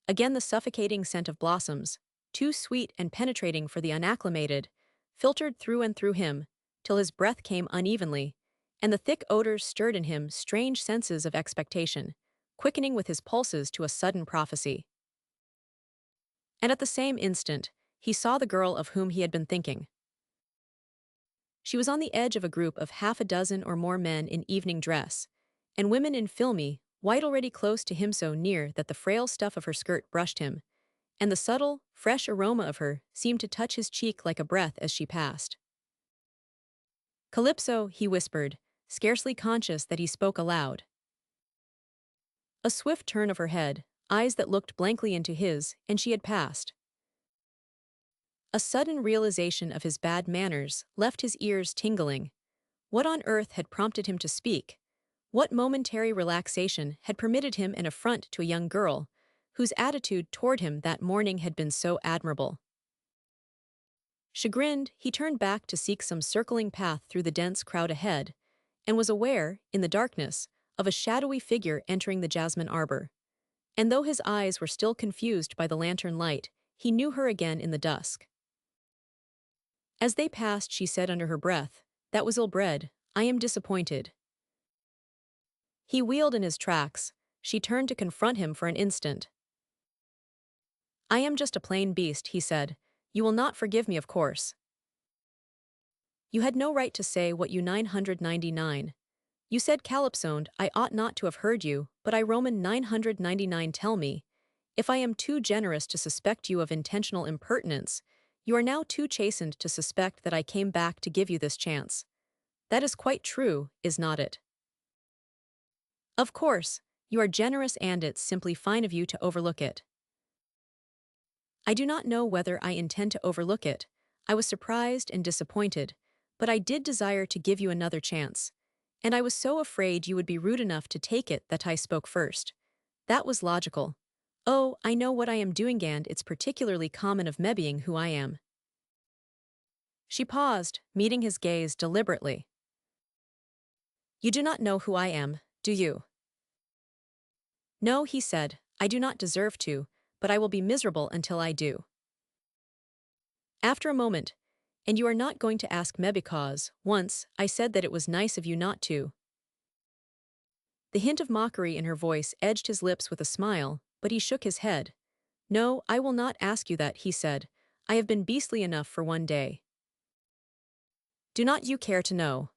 Again the suffocating scent of blossoms, too sweet and penetrating for the unacclimated, filtered through and through him, till his breath came unevenly, and the thick odors stirred in him strange senses of expectation, quickening with his pulses to a sudden prophecy. And at the same instant, he saw the girl of whom he had been thinking. She was on the edge of a group of half a dozen or more men in evening dress, and women in filmy, white, already close to him, so near that the frail stuff of her skirt brushed him, and the subtle, fresh aroma of her seemed to touch his cheek like a breath as she passed. "Calypso," he whispered, scarcely conscious that he spoke aloud. A swift turn of her head, eyes that looked blankly into his, and she had passed. A sudden realization of his bad manners left his ears tingling. What on earth had prompted him to speak? What momentary relaxation had permitted him an affront to a young girl, whose attitude toward him that morning had been so admirable? Chagrined, he turned back to seek some circling path through the dense crowd ahead, and was aware, in the darkness, of a shadowy figure entering the jasmine arbor. And though his eyes were still confused by the lantern light, he knew her again in the dusk. As they passed, she said under her breath, "That was ill-bred. I am disappointed." He wheeled in his tracks. She turned to confront him for an instant. "I am just a plain beast," he said. "You will not forgive me, of course. You had no right to say what you 999. You said calypsoned, I ought not to have heard you, but I Roman 999 tell me, If I am too generous to suspect you of intentional impertinence, you are now too chastened to suspect that I came back to give you this chance. That is quite true, is not it? Of course, you are generous and it's simply fine of you to overlook it. I do not know whether I intend to overlook it. I was surprised and disappointed, but I did desire to give you another chance. And I was so afraid you would be rude enough to take it that I spoke first. That was logical. Oh, I know what I am doing and it's particularly common of me being who I am. She paused, meeting his gaze deliberately. You do not know who I am, do you? No, he said, I do not deserve to, but I will be miserable until I do. After a moment, and you are not going to ask me because, once, I said that it was nice of you not to. The hint of mockery in her voice edged his lips with a smile, but he shook his head. No, I will not ask you that, he said. I have been beastly enough for one day. Do not you care to know?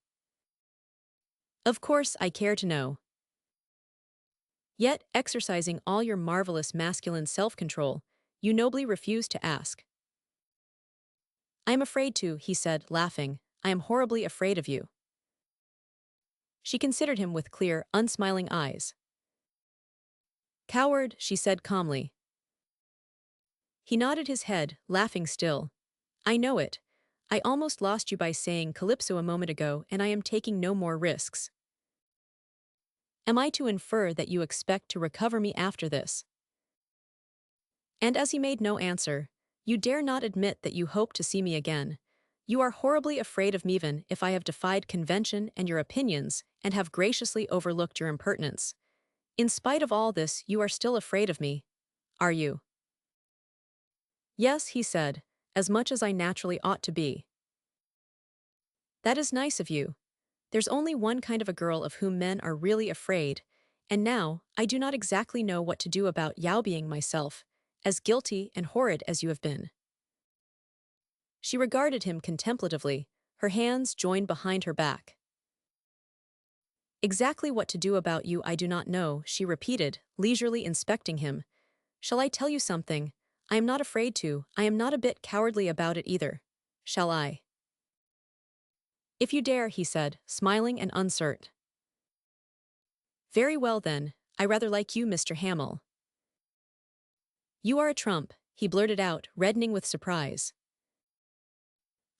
Of course I care to know. Yet, exercising all your marvelous masculine self-control, you nobly refuse to ask. I am afraid to, he said, laughing. I am horribly afraid of you. She considered him with clear, unsmiling eyes. Coward, she said calmly. He nodded his head, laughing still. I know it. I almost lost you by saying Calypso a moment ago, and I am taking no more risks. Am I to infer that you expect to recover me after this? And as he made no answer, you dare not admit that you hope to see me again. You are horribly afraid of me even if I have defied convention and your opinions and have graciously overlooked your impertinence. In spite of all this, you are still afraid of me. Are you? Yes, he said, as much as I naturally ought to be. That is nice of you. There's only one kind of a girl of whom men are really afraid, and now I do not exactly know what to do about being myself, as guilty and horrid as you have been. She regarded him contemplatively, her hands joined behind her back. Exactly what to do about you I do not know, she repeated, leisurely inspecting him. Shall I tell you something? I am not afraid to, I am not a bit cowardly about it either. Shall I? If you dare, he said, smiling and uncertain. Very well then, I rather like you, Mr. Hamill. You are a trump, he blurted out, reddening with surprise.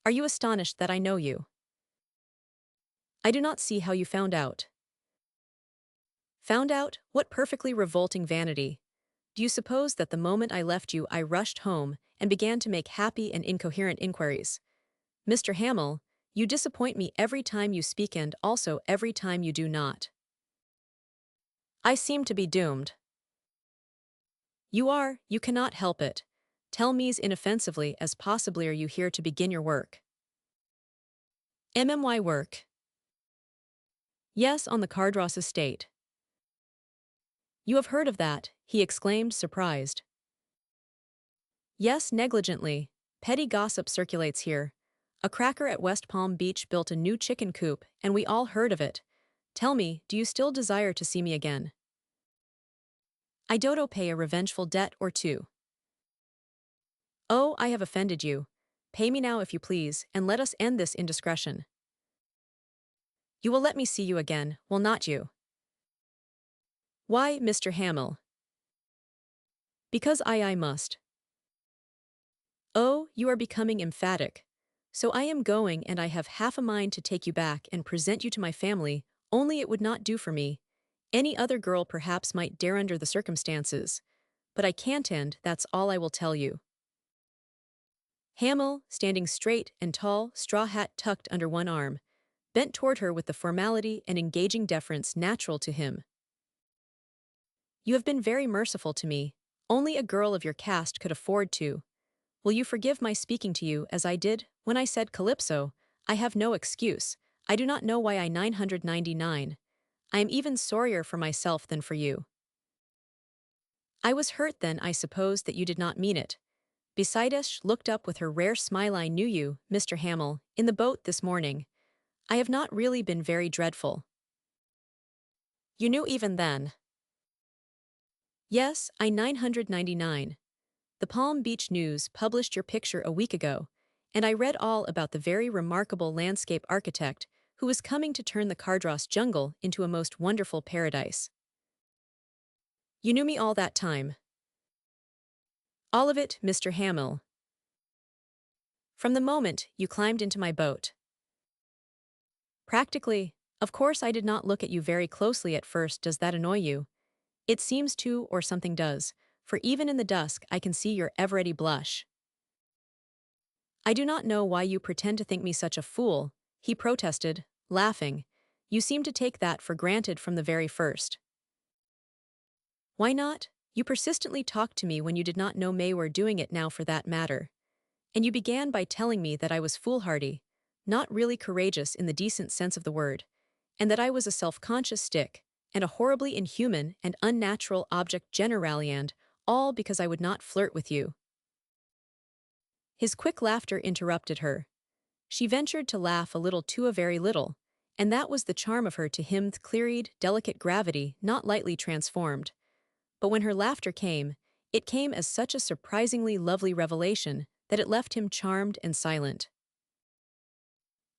Are you astonished that I know you? I do not see how you found out. Found out? What perfectly revolting vanity. Do you suppose that the moment I left you I rushed home and began to make happy and incoherent inquiries? Mr. Hamill, you disappoint me every time you speak and also every time you do not. I seem to be doomed. You are, you cannot help it. Tell me as inoffensively as possibly are you here to begin your work. MMY work. Yes, on the Cardross estate. You have heard of that, he exclaimed, surprised. Yes, negligently. Petty gossip circulates here. A cracker at West Palm Beach built a new chicken coop, and we all heard of it. Tell me, do you still desire to see me again? I dodo pay a revengeful debt or two. Oh, I have offended you. Pay me now if you please, and let us end this indiscretion. You will let me see you again, will not you? Why, Mr. Hamill? Because I must. Oh, you are becoming emphatic. So I am going and I have half a mind to take you back and present you to my family, only it would not do for me. Any other girl perhaps might dare under the circumstances. But I can't and that's all I will tell you. Hamill, standing straight and tall, straw hat tucked under one arm, bent toward her with the formality and engaging deference natural to him. You have been very merciful to me. Only a girl of your caste could afford to. Will you forgive my speaking to you as I did when I said Calypso? I have no excuse. I do not know why I 999. I am even sorrier for myself than for you. I was hurt then, I suppose, that you did not mean it. Besides, looked up with her rare smile. I knew you, Mr. Hamill, in the boat this morning. I have not really been very dreadful. You knew even then. Yes, I 999. The Palm Beach News published your picture a week ago, and I read all about the very remarkable landscape architect who was coming to turn the Cardross jungle into a most wonderful paradise. You knew me all that time. All of it, Mr. Hamill. From the moment you climbed into my boat. Practically. Of course I did not look at you very closely at first. Does that annoy you? It seems to, or something does, for even in the dusk I can see your ever-ready blush. I do not know why you pretend to think me such a fool, he protested, laughing. You seem to take that for granted from the very first. Why not? You persistently talked to me when you did not know May were doing it now for that matter. And you began by telling me that I was foolhardy, not really courageous in the decent sense of the word, and that I was a self-conscious stick, and a horribly inhuman and unnatural object generaliand, all because I would not flirt with you. His quick laughter interrupted her. She ventured to laugh a little too a very little, and that was the charm of her to him, the clear-eyed, delicate gravity not lightly transformed. But when her laughter came, it came as such a surprisingly lovely revelation that it left him charmed and silent.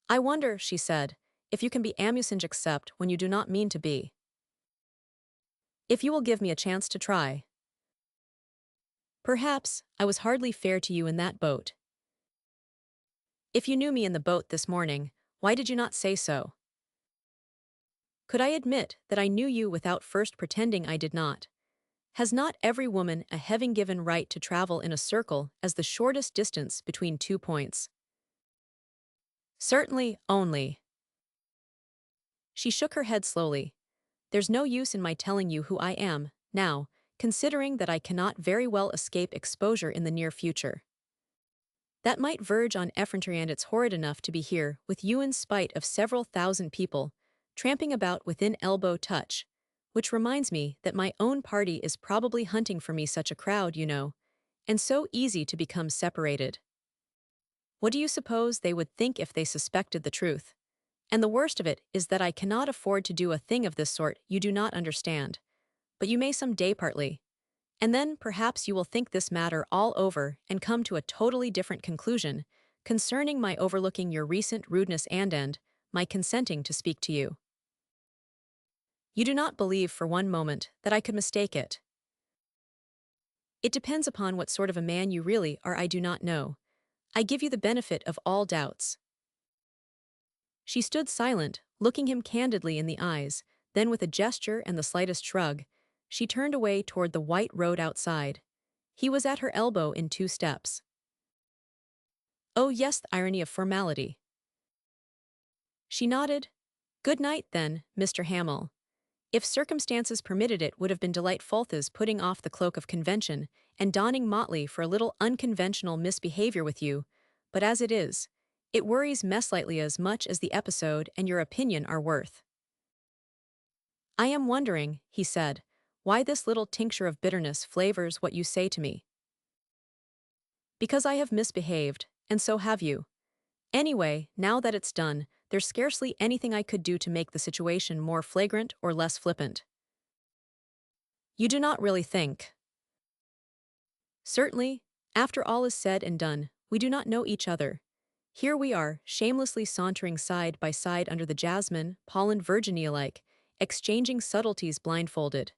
I wonder, she said, if you can be amusing except when you do not mean to be. If you will give me a chance to try. Perhaps I was hardly fair to you in that boat. If you knew me in the boat this morning, why did you not say so? Could I admit that I knew you without first pretending I did not? Has not every woman a heaven given right to travel in a circle as the shortest distance between 2 points? Certainly, only. She shook her head slowly. There's no use in my telling you who I am, now, considering that I cannot very well escape exposure in the near future. That might verge on effrontery, and it's horrid enough to be here with you in spite of several thousand people, tramping about within elbow touch, which reminds me that my own party is probably hunting for me, such a crowd, you know, and so easy to become separated. What do you suppose they would think if they suspected the truth? And the worst of it is that I cannot afford to do a thing of this sort. You do not understand. But you may some day, partly. And then perhaps you will think this matter all over and come to a totally different conclusion concerning my overlooking your recent rudeness and my consenting to speak to you. You do not believe for one moment that I could mistake it. It depends upon what sort of a man you really are. I do not know. I give you the benefit of all doubts. She stood silent, looking him candidly in the eyes, then with a gesture and the slightest shrug, she turned away toward the white road outside. He was at her elbow in 2 steps. Oh yes, the irony of formality. She nodded. Good night then, Mr. Hamill. If circumstances permitted, it would have been delightful as putting off the cloak of convention and donning motley for a little unconventional misbehavior with you, but as it is, it worries me slightly as much as the episode and your opinion are worth. I am wondering, he said, why this little tincture of bitterness flavors what you say to me. Because I have misbehaved, and so have you. Anyway, now that it's done, there's scarcely anything I could do to make the situation more flagrant or less flippant. You do not really think. Certainly, after all is said and done, we do not know each other. Here we are, shamelessly sauntering side by side under the jasmine, pollen Virginia-like, exchanging subtleties blindfolded.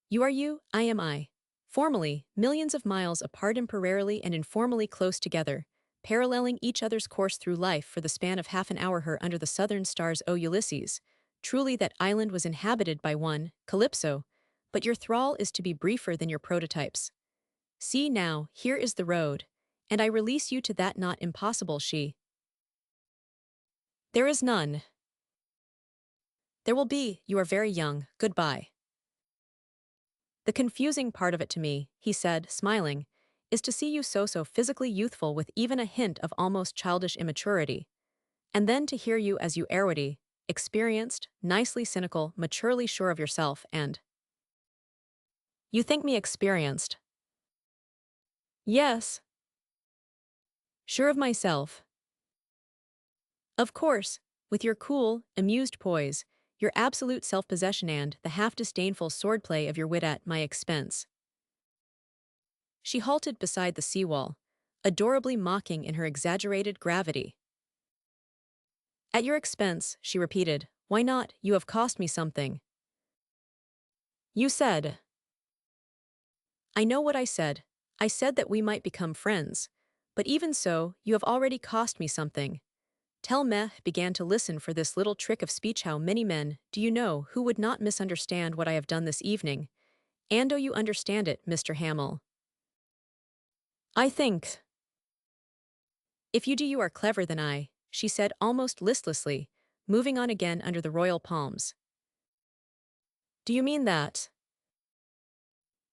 You are you, I am I. Formally, millions of miles apart, temporarily and informally close together, paralleling each other's course through life for the span of half an hour. Her under the southern stars, O Ulysses. Truly that island was inhabited by one, Calypso, but your thrall is to be briefer than your prototypes. See now, here is the road, and I release you to that not impossible she. There is none. There will be, you are very young, goodbye. The confusing part of it to me, he said, smiling, is to see you so physically youthful with even a hint of almost childish immaturity, and then to hear you as you erudite, experienced, nicely cynical, maturely sure of yourself, and you think me experienced. Yes. Sure of myself. Of course, with your cool, amused poise, your absolute self-possession and the half-disdainful swordplay of your wit at my expense. She halted beside the seawall, adorably mocking in her exaggerated gravity. At your expense, she repeated. Why not? You have cost me something. You said. I know what I said. I said that we might become friends. But even so, you have already cost me something. Telmeh began to listen for this little trick of speech. How many men, do you know, who would not misunderstand what I have done this evening? And do you understand it, Mr. Hamill? I think. If you do, you are clever than I, she said almost listlessly, moving on again under the royal palms. Do you mean that?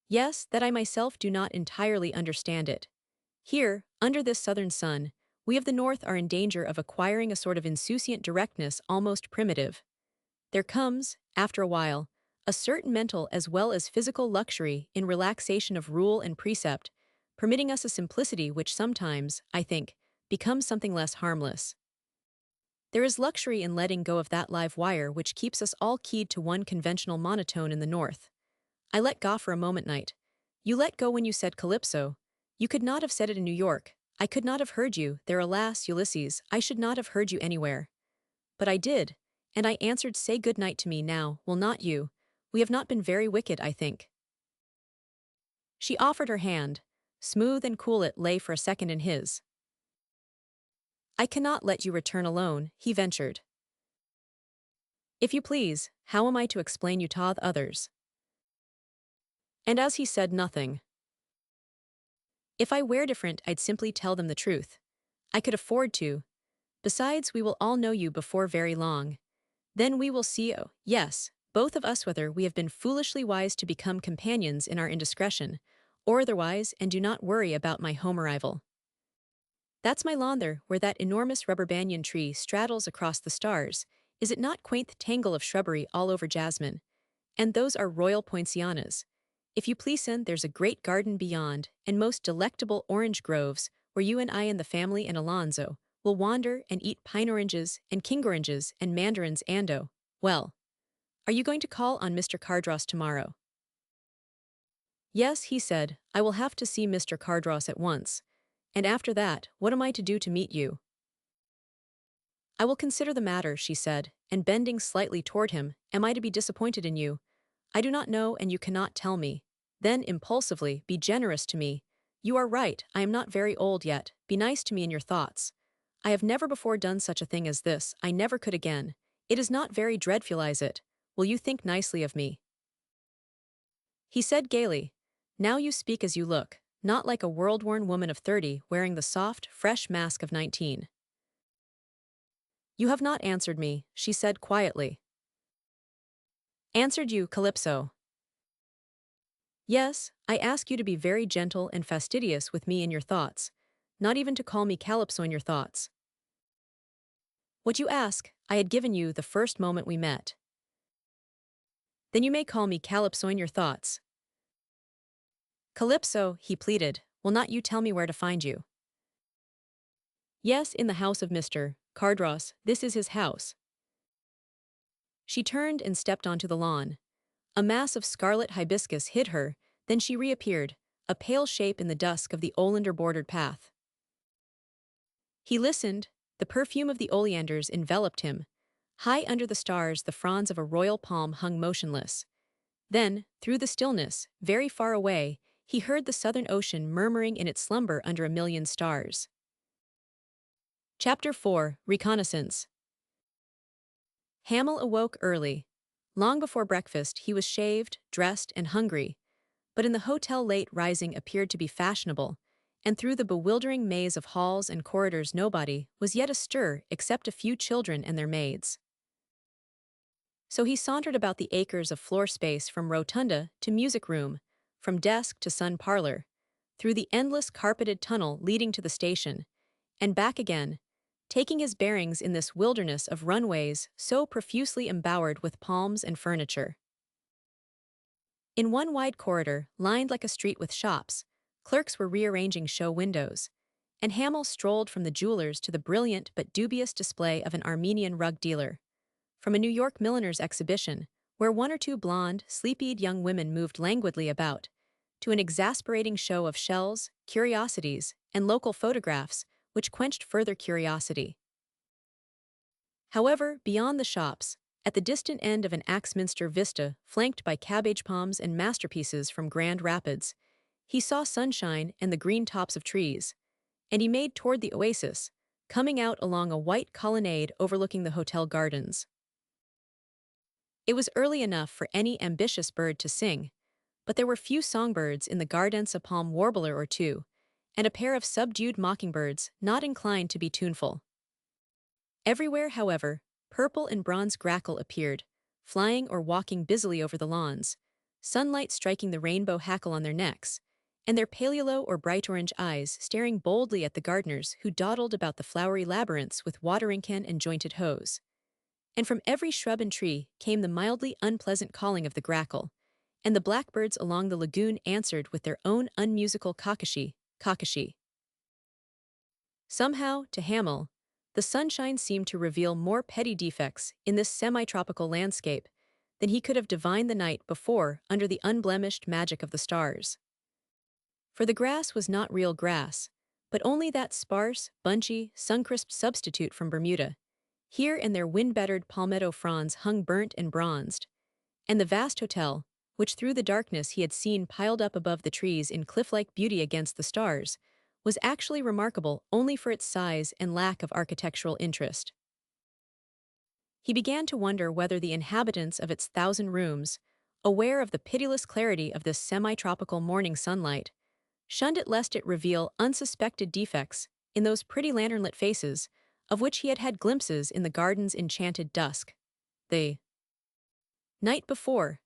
Yes, that I myself do not entirely understand it. Here, under this southern sun, we of the north are in danger of acquiring a sort of insouciant directness almost primitive. There comes, after a while, a certain mental as well as physical luxury in relaxation of rule and precept, permitting us a simplicity which sometimes, I think, becomes something less harmless. There is luxury in letting go of that live wire which keeps us all keyed to one conventional monotone in the north. I let go for a moment night. You let go when you said calypso. You could not have said it in New York. I could not have heard you there, alas, Ulysses, I should not have heard you anywhere. But I did, and I answered, say good night to me now, will not you? We have not been very wicked, I think. She offered her hand. Smooth and cool it lay for a second in his. I cannot let you return alone, he ventured. If you please, how am I to explain you to others? And as he said nothing. If I were different, I'd simply tell them the truth. I could afford to. Besides, we will all know you before very long. Then we will see, oh, yes, both of us, whether we have been foolishly wise to become companions in our indiscretion, or otherwise, and do not worry about my home arrival. That's my lawn there, where that enormous rubber banyan tree straddles across the stars. Is it not quaint, the tangle of shrubbery all over jasmine? And those are royal poincianas. If you please, in there's a great garden beyond, and most delectable orange groves, where you and I and the family and Alonzo will wander and eat pine oranges and king oranges and mandarins and oh, well. Are you going to call on Mr. Cardross tomorrow? Yes, he said, I will have to see Mr. Cardross at once. And after that, what am I to do to meet you? I will consider the matter, she said, and bending slightly toward him, am I to be disappointed in you? I do not know, and you cannot tell me. Then, impulsively, be generous to me. You are right, I am not very old yet, be nice to me in your thoughts. I have never before done such a thing as this, I never could again. It is not very dreadful, is it? Will you think nicely of me? He said gaily, now you speak as you look, not like a world-worn woman of 30 wearing the soft, fresh mask of 19. You have not answered me, she said quietly. Answered you, Calypso. Yes, I ask you to be very gentle and fastidious with me in your thoughts, not even to call me Calypso in your thoughts. What you ask, I had given you the first moment we met. Then you may call me Calypso in your thoughts. Calypso, he pleaded, will not you tell me where to find you? Yes, in the house of Mr. Cardross, this is his house. She turned and stepped onto the lawn. A mass of scarlet hibiscus hid her, then she reappeared, a pale shape in the dusk of the oleander-bordered path. He listened, the perfume of the oleanders enveloped him. High under the stars the fronds of a royal palm hung motionless. Then, through the stillness, very far away, he heard the southern ocean murmuring in its slumber under a million stars. Chapter 4, Reconnaissance. Hamill awoke early. Long before breakfast he was shaved, dressed, and hungry, but in the hotel late rising appeared to be fashionable, and through the bewildering maze of halls and corridors nobody was yet astir except a few children and their maids. So he sauntered about the acres of floor space from rotunda to music room, from desk to sun parlor, through the endless carpeted tunnel leading to the station, and back again, taking his bearings in this wilderness of runways so profusely embowered with palms and furniture. In one wide corridor, lined like a street with shops, clerks were rearranging show windows, and Hamill strolled from the jeweler's to the brilliant but dubious display of an Armenian rug dealer. from a New York milliner's exhibition, where one or two blonde, sleepy-eyed young women moved languidly about, to an exasperating show of shells, curiosities, and local photographs, which quenched further curiosity. However, beyond the shops, at the distant end of an Axminster vista flanked by cabbage palms and masterpieces from Grand Rapids, he saw sunshine and the green tops of trees, and he made toward the oasis, coming out along a white colonnade overlooking the hotel gardens. It was early enough for any ambitious bird to sing, but there were few songbirds in the gardens, a palm warbler or two, and a pair of subdued mockingbirds not inclined to be tuneful. Everywhere, however, purple and bronze grackle appeared, flying or walking busily over the lawns, sunlight striking the rainbow hackle on their necks, and their pale yellow or bright orange eyes staring boldly at the gardeners who dawdled about the flowery labyrinths with watering can and jointed hose. And from every shrub and tree came the mildly unpleasant calling of the grackle, and the blackbirds along the lagoon answered with their own unmusical cockashi. Somehow, to Hamel, the sunshine seemed to reveal more petty defects in this semi-tropical landscape than he could have divined the night before under the unblemished magic of the stars. For the grass was not real grass, but only that sparse, bunchy, sun-crisped substitute from Bermuda. Here and there wind-battered palmetto fronds hung burnt and bronzed, and the vast hotel, which through the darkness he had seen piled up above the trees in cliff-like beauty against the stars, was actually remarkable only for its size and lack of architectural interest. He began to wonder whether the inhabitants of its 1,000 rooms, aware of the pitiless clarity of this semi-tropical morning sunlight, shunned it lest it reveal unsuspected defects in those pretty lantern-lit faces of which he had had glimpses in the garden's enchanted dusk. The night before,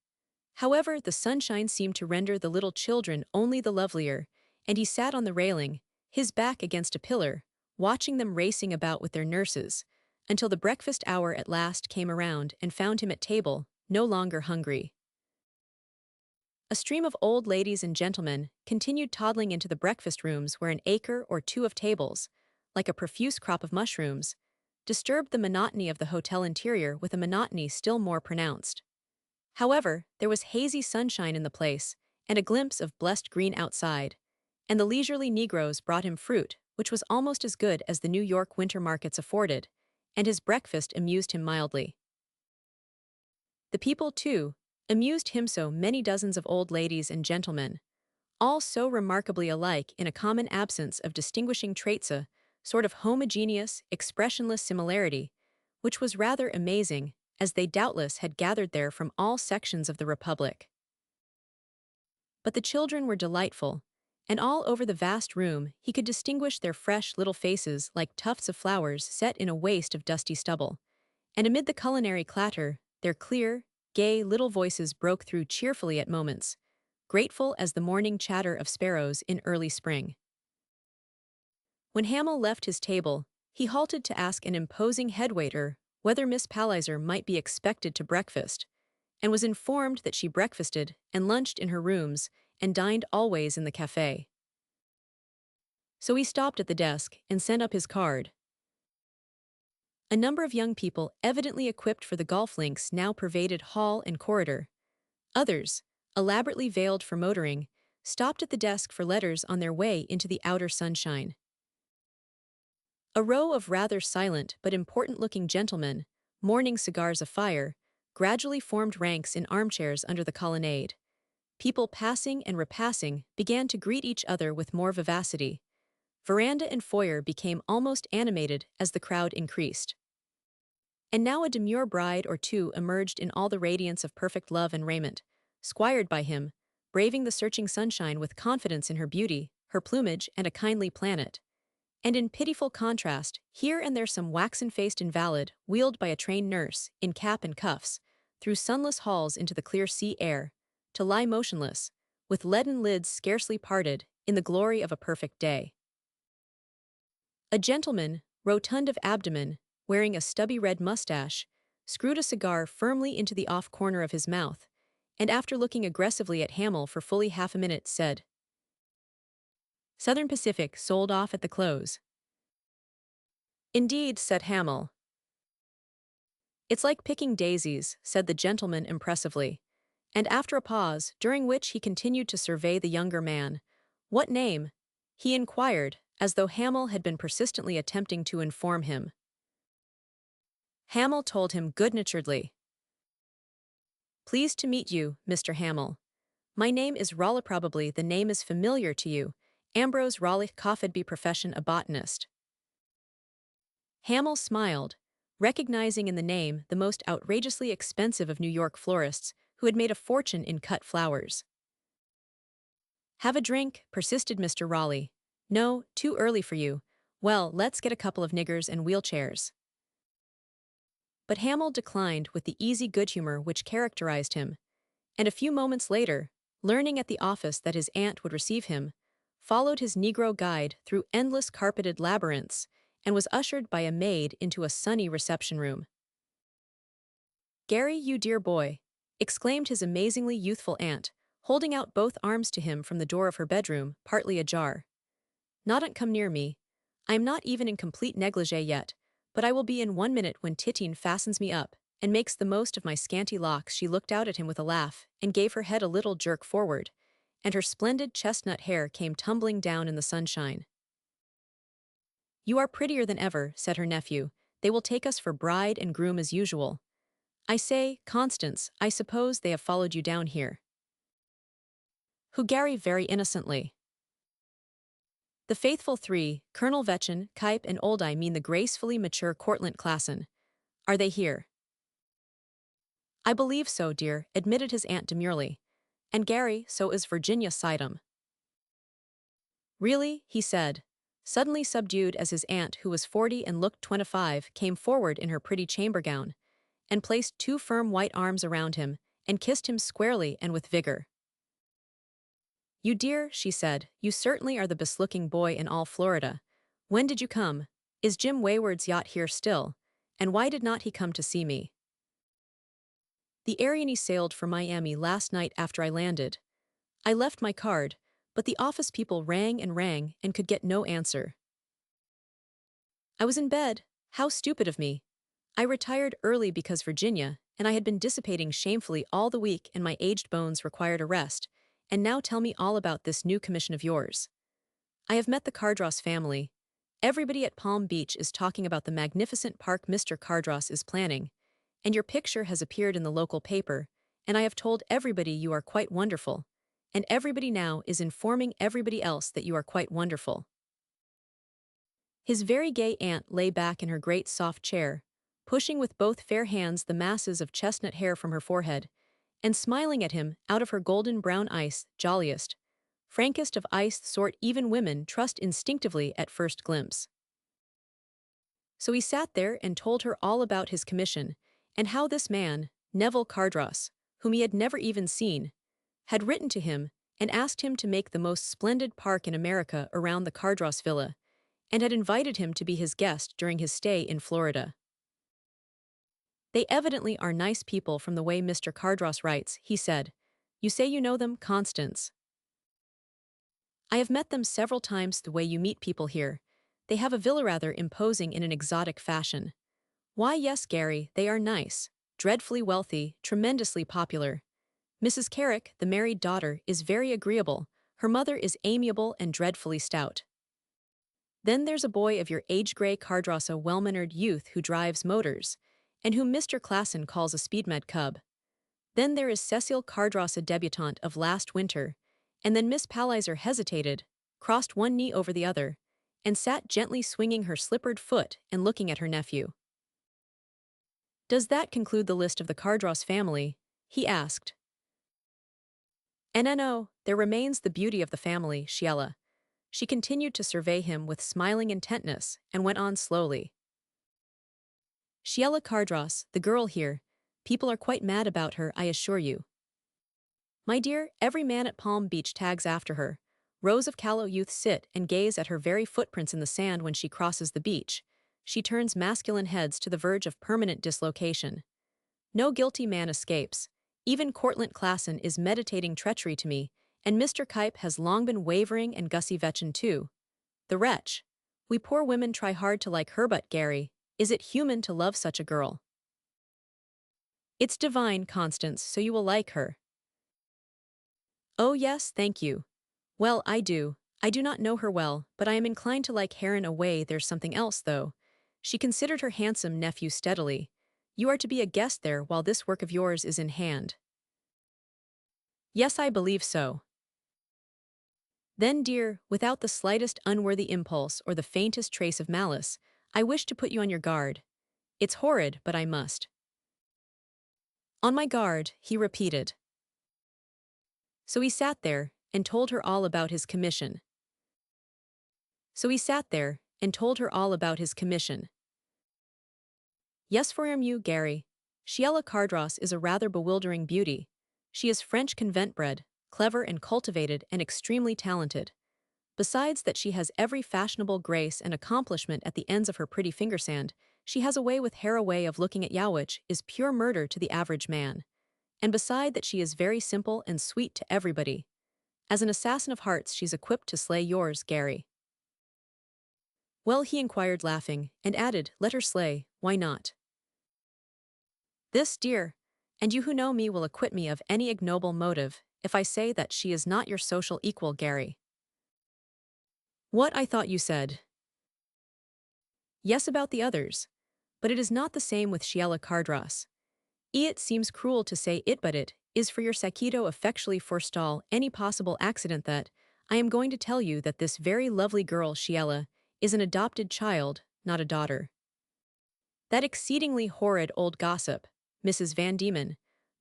however, the sunshine seemed to render the little children only the lovelier, and he sat on the railing, his back against a pillar, watching them racing about with their nurses, until the breakfast hour at last came around and found him at table, no longer hungry. A stream of old ladies and gentlemen continued toddling into the breakfast rooms where an acre or two of tables, like a profuse crop of mushrooms, disturbed the monotony of the hotel interior with a monotony still more pronounced. However, there was hazy sunshine in the place, and a glimpse of blessed green outside, and the leisurely Negroes brought him fruit, which was almost as good as the New York winter markets afforded, and his breakfast amused him mildly. The people, too, amused him, so many dozens of old ladies and gentlemen, all so remarkably alike in a common absence of distinguishing traits, a sort of homogeneous, expressionless similarity, which was rather amazing, as they doubtless had gathered there from all sections of the Republic. But the children were delightful, and all over the vast room he could distinguish their fresh little faces like tufts of flowers set in a waste of dusty stubble, and amid the culinary clatter, their clear, gay little voices broke through cheerfully at moments, grateful as the morning chatter of sparrows in early spring. When Hamel left his table, he halted to ask an imposing headwaiter whether Miss Palliser might be expected to breakfast, and was informed that she breakfasted and lunched in her rooms and dined always in the café. So he stopped at the desk and sent up his card. A number of young people evidently equipped for the golf links now pervaded hall and corridor. Others, elaborately veiled for motoring, stopped at the desk for letters on their way into the outer sunshine. A row of rather silent but important-looking gentlemen, morning cigars afire, gradually formed ranks in armchairs under the colonnade. People passing and repassing began to greet each other with more vivacity. Veranda and foyer became almost animated as the crowd increased. And now a demure bride or two emerged in all the radiance of perfect love and raiment, squired by him, braving the searching sunshine with confidence in her beauty, her plumage, and a kindly planet. And in pitiful contrast, here and there some waxen-faced invalid, wheeled by a trained nurse, in cap and cuffs, through sunless halls into the clear sea air, to lie motionless, with leaden lids scarcely parted, in the glory of a perfect day. A gentleman, rotund of abdomen, wearing a stubby red mustache, screwed a cigar firmly into the off corner of his mouth, and after looking aggressively at Hamel for fully half a minute said, "Southern Pacific sold off at the close." "Indeed," said Hamel. It's like picking daisies, said the gentleman impressively. And after a pause, during which he continued to survey the younger man, "What name?" he inquired, as though Hamel had been persistently attempting to inform him. Hamel told him good-naturedly. "Pleased to meet you, Mr. Hamel. My name is Raleigh. Probably the name is familiar to you. Ambrose Raleigh, Coffidby, profession a botanist." Hamel smiled, recognizing in the name the most outrageously expensive of New York florists who had made a fortune in cut flowers. "Have a drink," persisted Mr. Raleigh. "No, too early for you. Well, let's get a couple of niggers and wheelchairs." But Hamel declined with the easy good humor which characterized him, and a few moments later, learning at the office that his aunt would receive him, followed his Negro guide through endless carpeted labyrinths and was ushered by a maid into a sunny reception room. "Gary, you dear boy," exclaimed his amazingly youthful aunt, holding out both arms to him from the door of her bedroom, partly ajar. "Not come near me. I am not even in complete negligee yet, but I will be in 1 minute when Titine fastens me up and makes the most of my scanty locks." She looked out at him with a laugh and gave her head a little jerk forward, and her splendid chestnut hair came tumbling down in the sunshine. "You are prettier than ever," said her nephew. "They will take us for bride and groom as usual. I say, Constance, I suppose they have followed you down here." "Who?" Gary very innocently. "The faithful three, Colonel Vetchin, Kuyp and Oldeye, mean the gracefully mature Cortlandt Klassen. Are they here?" "I believe so, dear," admitted his aunt demurely. "And Gary, so is Virginia Sidham." "Really?" he said, suddenly subdued as his aunt, who was 40 and looked 25, came forward in her pretty chamber gown, and placed two firm white arms around him, and kissed him squarely and with vigor. "You dear," she said, "you certainly are the best-looking boy in all Florida. When did you come? Is Jim Wayward's yacht here still? And why did not he come to see me?" "The Ariane sailed for Miami last night after I landed. I left my card, but the office people rang and could get no answer. I was in bed. How stupid of me. I retired early because Virginia and I had been dissipating shamefully all the week and my aged bones required a rest, and now tell me all about this new commission of yours. I have met the Cardross family. Everybody at Palm Beach is talking about the magnificent park Mr. Cardross is planning, and your picture has appeared in the local paper, and I have told everybody you are quite wonderful, and everybody now is informing everybody else that you are quite wonderful." His very gay aunt lay back in her great soft chair, pushing with both fair hands the masses of chestnut hair from her forehead, and smiling at him out of her golden brown eyes, jolliest, frankest of eyes sort even women trust instinctively at first glimpse. So he sat there and told her all about his commission, and how this man, Neville Cardross, whom he had never even seen, had written to him and asked him to make the most splendid park in America around the Cardross villa, and had invited him to be his guest during his stay in Florida. "They evidently are nice people from the way Mr. Cardross writes," he said. "You say you know them, Constance?" "I have met them several times the way you meet people here. They have a villa rather imposing in an exotic fashion." "Why, yes, Gary, they are nice, dreadfully wealthy, tremendously popular. Mrs. Carrick, the married daughter, is very agreeable. Her mother is amiable and dreadfully stout. Then there's a boy of your age, Grey Cardross, a well-mannered youth who drives motors, and whom Mr. Klassen calls a speedmed cub. Then there is Cecile Cardross, a debutante of last winter, and then Miss Palliser hesitated, crossed one knee over the other, and sat gently swinging her slippered foot and looking at her nephew." "Does that conclude the list of the Cardross family?" he asked. "No, there remains the beauty of the family, Sheila." She continued to survey him with smiling intentness and went on slowly. "Sheila Cardross, the girl here. People are quite mad about her, I assure you. My dear, every man at Palm Beach tags after her. Rows of callow youths sit and gaze at her very footprints in the sand when she crosses the beach. She turns masculine heads to the verge of permanent dislocation. No guilty man escapes. Even Cortlandt Klassen is meditating treachery to me, and Mr. Kuyp has long been wavering, and Gussie Vetchin too. The wretch. We poor women try hard to like her, but Gary, is it human to love such a girl?" It's divine, Constance, so you will like her. Oh yes, thank you. Well, I do. I do not know her well, but I am inclined to like Heron away. There's something else, though. She considered her handsome nephew steadily. You are to be a guest there while this work of yours is in hand. Yes, I believe so. Then, dear, without the slightest unworthy impulse or the faintest trace of malice, I wish to put you on your guard. It's horrid, but I must. On my guard, he repeated. So he sat there and told her all about his commission. So he sat there and told her all about his commission. Yes, for you, Gary. Sheila Cardross is a rather bewildering beauty. She is French convent bred, clever and cultivated and extremely talented. Besides that she has every fashionable grace and accomplishment at the ends of her pretty fingersand, she has a way with hair a way of looking at you which is pure murder to the average man. And beside that she is very simple and sweet to everybody. As an assassin of hearts she's equipped to slay yours, Gary. Well, he inquired laughing, and added, let her slay, why not? This, dear, and you who know me will acquit me of any ignoble motive, if I say that she is not your social equal, Gary. What I thought you said. Yes, about the others. But it is not the same with Sheila Cardross. It seems cruel to say it, but it is for your Sakito effectually forestall any possible accident that I am going to tell you that this very lovely girl Sheila is an adopted child, not a daughter. That exceedingly horrid old gossip, Mrs. Van Diemen,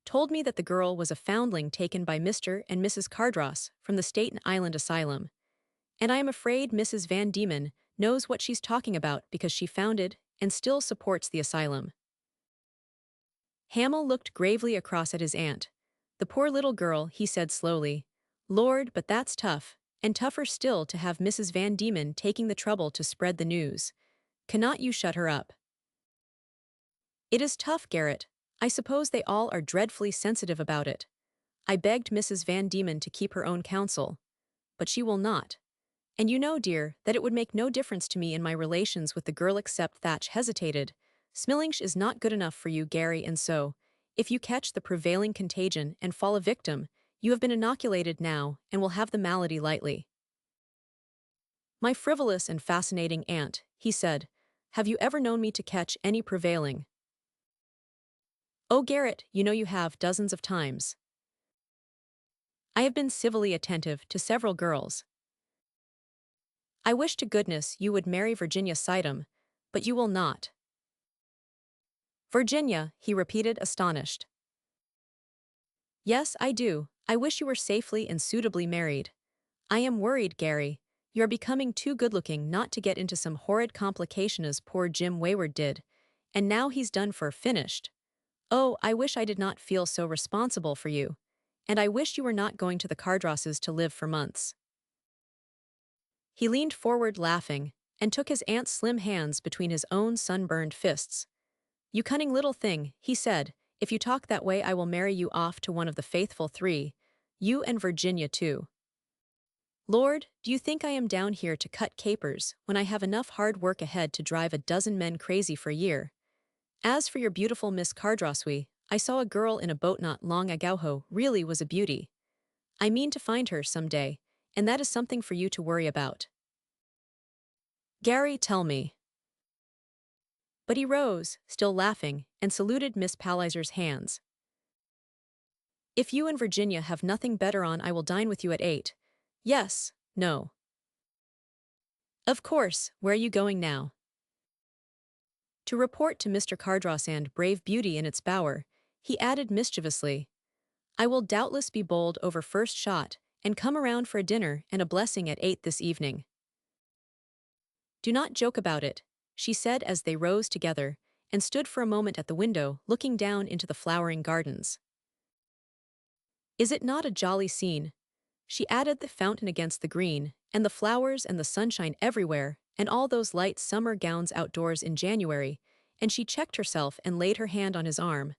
told me that the girl was a foundling taken by Mr. and Mrs. Cardross from the Staten Island Asylum. And I am afraid Mrs. Van Diemen knows what she's talking about because she founded and still supports the asylum. Hamel looked gravely across at his aunt. The poor little girl, he said slowly. Lord, but that's tough, and tougher still to have Mrs. Van Diemen taking the trouble to spread the news. Cannot you shut her up? It is tough, Garrett. I suppose they all are dreadfully sensitive about it. I begged Mrs. Van Diemen to keep her own counsel. But she will not. And you know, dear, that it would make no difference to me in my relations with the girl except Thatch hesitated. Smillingsh is not good enough for you, Gary, and so, if you catch the prevailing contagion and fall a victim, you have been inoculated now and will have the malady lightly. My frivolous and fascinating aunt, he said, have you ever known me to catch any prevailing? Oh, Garrett, you know you have dozens of times. I have been civilly attentive to several girls. I wish to goodness you would marry Virginia Sidham, but you will not. Virginia, he repeated, astonished. Yes, I do. I wish you were safely and suitably married. I am worried, Gary. You're becoming too good-looking not to get into some horrid complication as poor Jim Wayward did. And now he's done for, finished. Oh, I wish I did not feel so responsible for you. And I wish you were not going to the Cardrosses to live for months. He leaned forward laughing, and took his aunt's slim hands between his own sunburned fists. You cunning little thing, he said, if you talk that way I will marry you off to one of the faithful three, you and Virginia too. Lord, do you think I am down here to cut capers when I have enough hard work ahead to drive a dozen men crazy for a year? As for your beautiful Miss Cardrosswe, I saw a girl in a boat not long ago who really was a beauty. I mean to find her some day, and that is something for you to worry about. Gary, tell me. But he rose, still laughing, and saluted Miss Palliser's hands. If you and Virginia have nothing better on, I will dine with you at 8. Yes, no. Of course, where are you going now? To report to Mr. Cardross and brave beauty in its bower, he added mischievously. I will doubtless be bowled over first shot, and come around for a dinner and a blessing at 8 this evening. Do not joke about it, she said as they rose together, and stood for a moment at the window looking down into the flowering gardens. Is it not a jolly scene? She added, the fountain against the green, and the flowers and the sunshine everywhere, and all those light summer gowns outdoors in January, and she checked herself and laid her hand on his arm.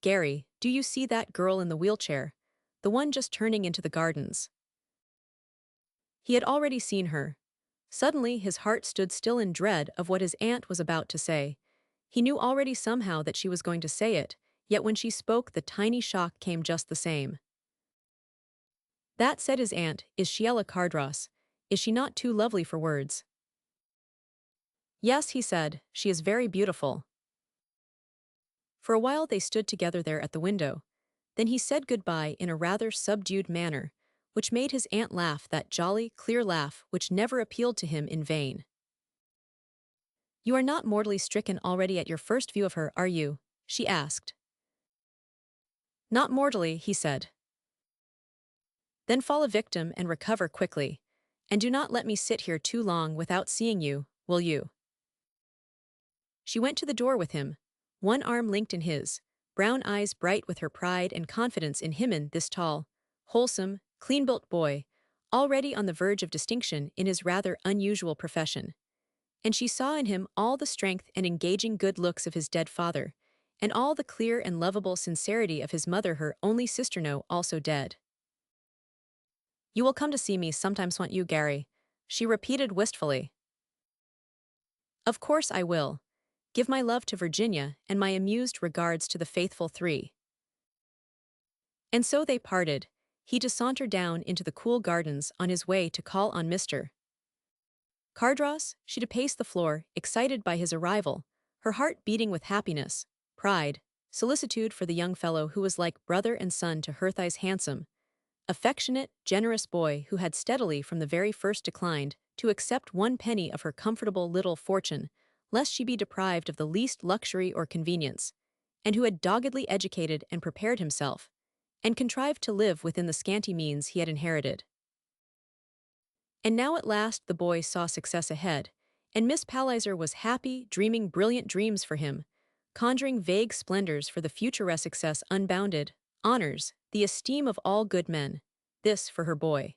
Gary, do you see that girl in the wheelchair? The one just turning into the gardens. He had already seen her. Suddenly his heart stood still in dread of what his aunt was about to say. He knew already somehow that she was going to say it, yet when she spoke the tiny shock came just the same. "That," said his aunt, "is Sheila Cardross. Is she not too lovely for words?" "Yes," he said, "she is very beautiful." For a while they stood together there at the window. Then he said goodbye in a rather subdued manner, which made his aunt laugh, that jolly, clear laugh which never appealed to him in vain. "You are not mortally stricken already at your first view of her, are you?" she asked. "Not mortally," he said. "Then fall a victim and recover quickly. And do not let me sit here too long without seeing you, will you?" She went to the door with him, one arm linked in his, brown eyes bright with her pride and confidence in him, in this tall, wholesome, clean-built boy, already on the verge of distinction in his rather unusual profession. And she saw in him all the strength and engaging good looks of his dead father, and all the clear and lovable sincerity of his mother, her only sister, now also dead. "You will come to see me sometimes, won't you, Gary?" she repeated wistfully. "Of course I will. Give my love to Virginia and my amused regards to the faithful three." And so they parted, he to saunter down into the cool gardens on his way to call on Mr. Cardross, she to pace the floor, excited by his arrival, her heart beating with happiness, pride, solicitude for the young fellow who was like brother and son to her thigh's handsome, affectionate, generous boy who had steadily from the very first declined to accept one penny of her comfortable little fortune, lest she be deprived of the least luxury or convenience, and who had doggedly educated and prepared himself, and contrived to live within the scanty means he had inherited. And now at last the boy saw success ahead, and Miss Palliser was happy, dreaming brilliant dreams for him, conjuring vague splendors for the future success unbounded, honors, the esteem of all good men, this for her boy.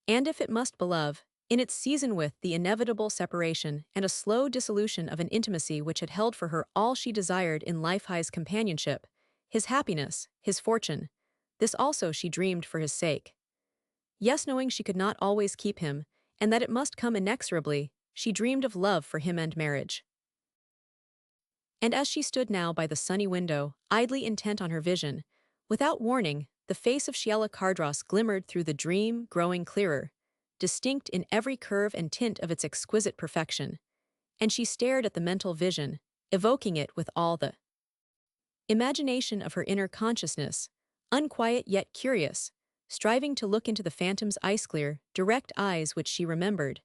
And if it must, beloved, in its season with the inevitable separation and a slow dissolution of an intimacy which had held for her all she desired in life, his companionship, his happiness, his fortune, this also she dreamed for his sake. Yes, knowing she could not always keep him, and that it must come inexorably, she dreamed of love for him and marriage. And as she stood now by the sunny window, idly intent on her vision, without warning, the face of Sheila Cardross glimmered through the dream, growing clearer, distinct in every curve and tint of its exquisite perfection, and she stared at the mental vision, evoking it with all the imagination of her inner consciousness, unquiet yet curious, striving to look into the phantom's ice-clear, direct eyes which she remembered,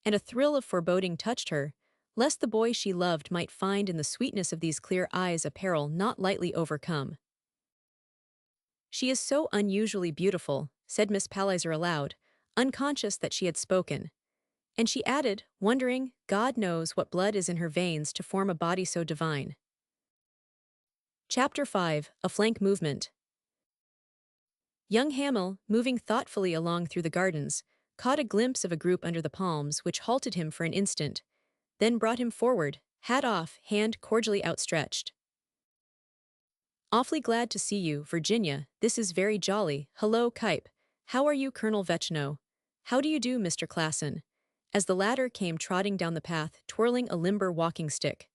and a thrill of foreboding touched her, lest the boy she loved might find in the sweetness of these clear eyes a peril not lightly overcome. "She is so unusually beautiful," said Miss Palliser aloud, unconscious that she had spoken. And she added, wondering, God knows what blood is in her veins to form a body so divine. Chapter 5, A Flank Movement. Young Hamel, moving thoughtfully along through the gardens, caught a glimpse of a group under the palms which halted him for an instant, then brought him forward, hat off, hand cordially outstretched. "Awfully glad to see you, Virginia, this is very jolly. Hello, Kipe. How are you, Colonel Vetchno? How do you do, Mr. Classen?" as the latter came trotting down the path, twirling a limber walking stick.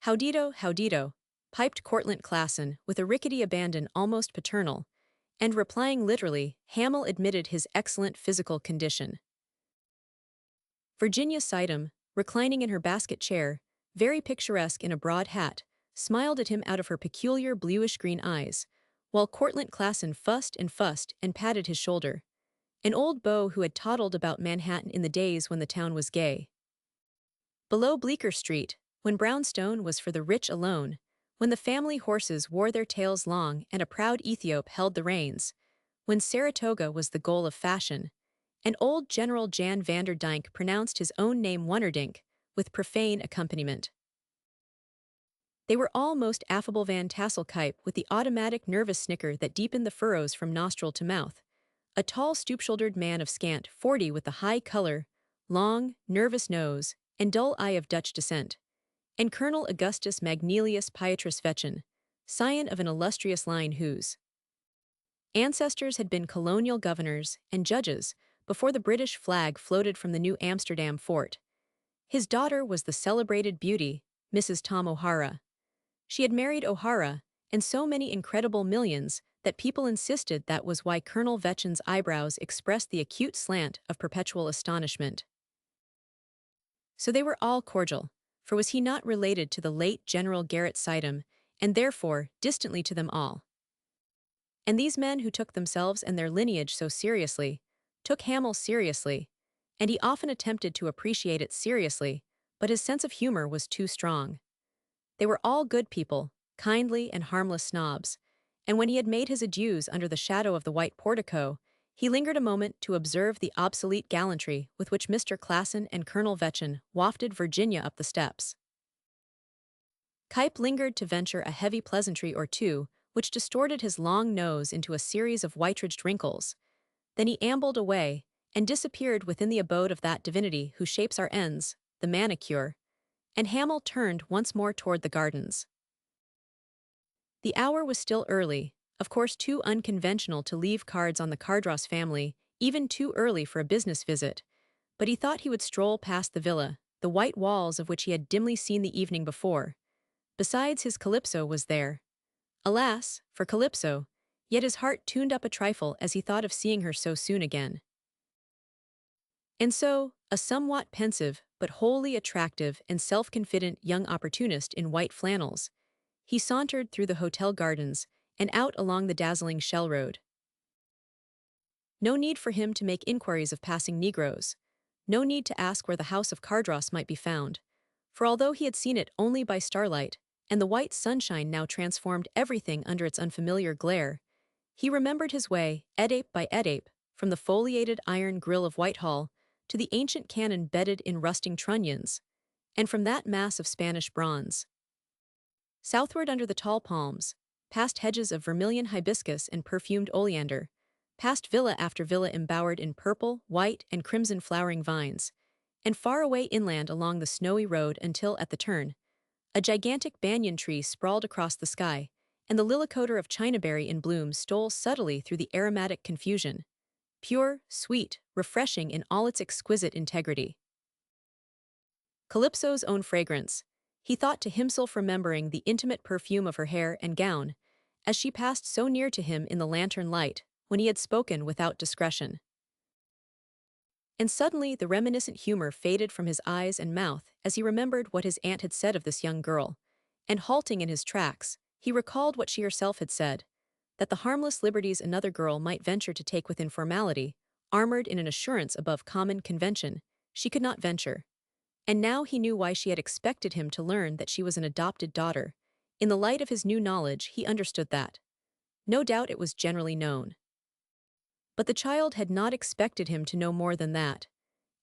"Howdito, howdito," piped Cortlandt Classen with a rickety abandon almost paternal, and replying literally, Hamel admitted his excellent physical condition. Virginia Sidham, reclining in her basket chair, very picturesque in a broad hat, smiled at him out of her peculiar bluish-green eyes, while Cortlandt Classen fussed and patted his shoulder. An old beau who had toddled about Manhattan in the days when the town was gay. Below Bleecker Street, when brownstone was for the rich alone, when the family horses wore their tails long and a proud Ethiop held the reins, when Saratoga was the goal of fashion, and old General Jan Vanderdyke pronounced his own name Wonderdink, with profane accompaniment. They were all most affable. Van Tassel Kipe with the automatic nervous snicker that deepened the furrows from nostril to mouth, a tall stoop-shouldered man of scant 40 with the high color, long, nervous nose, and dull eye of Dutch descent, and Colonel Augustus Magnelius Pietrus Vetchen, scion of an illustrious line whose ancestors had been colonial governors and judges before the British flag floated from the New Amsterdam fort. His daughter was the celebrated beauty, Mrs. Tom O'Hara. She had married O'Hara, and so many incredible millions that people insisted that was why Colonel Vetchin's eyebrows expressed the acute slant of perpetual astonishment. So they were all cordial, for was he not related to the late General Garrett Sidham, and therefore distantly to them all? And these men who took themselves and their lineage so seriously, took Hamel seriously, and he often attempted to appreciate it seriously, but his sense of humor was too strong. They were all good people, kindly and harmless snobs, and when he had made his adieus under the shadow of the white portico, he lingered a moment to observe the obsolete gallantry with which Mr. Klassen and Colonel Vetchin wafted Virginia up the steps. Cuyp lingered to venture a heavy pleasantry or two, which distorted his long nose into a series of white-ridged wrinkles. Then he ambled away and disappeared within the abode of that divinity who shapes our ends, the manicure, and Hamel turned once more toward the gardens. The hour was still early, of course too unconventional to leave cards on the Cardross family, even too early for a business visit, but he thought he would stroll past the villa, the white walls of which he had dimly seen the evening before. Besides, his Calypso was there. Alas, for Calypso, yet his heart tuned up a trifle as he thought of seeing her so soon again. And so, a somewhat pensive but wholly attractive and self-confident young opportunist in white flannels, he sauntered through the hotel gardens and out along the dazzling Shell Road. No need for him to make inquiries of passing Negroes. No need to ask where the house of Cardross might be found, for although he had seen it only by starlight, and the white sunshine now transformed everything under its unfamiliar glare, he remembered his way, edape by edape, from the foliated iron grille of Whitehall to the ancient cannon bedded in rusting trunnions, and from that mass of Spanish bronze. Southward under the tall palms, past hedges of vermilion hibiscus and perfumed oleander, past villa after villa embowered in purple, white, and crimson flowering vines, and far away inland along the snowy road until, at the turn, a gigantic banyan tree sprawled across the sky, and the lilicoder of Chinaberry in bloom stole subtly through the aromatic confusion, pure, sweet, refreshing in all its exquisite integrity. Calypso's own fragrance, he thought to himself, remembering the intimate perfume of her hair and gown, as she passed so near to him in the lantern light, when he had spoken without discretion. And suddenly the reminiscent humor faded from his eyes and mouth as he remembered what his aunt had said of this young girl, and halting in his tracks, he recalled what she herself had said, that the harmless liberties another girl might venture to take within formality, armored in an assurance above common convention, she could not venture. And now he knew why she had expected him to learn that she was an adopted daughter. In the light of his new knowledge, he understood that. No doubt it was generally known. But the child had not expected him to know more than that.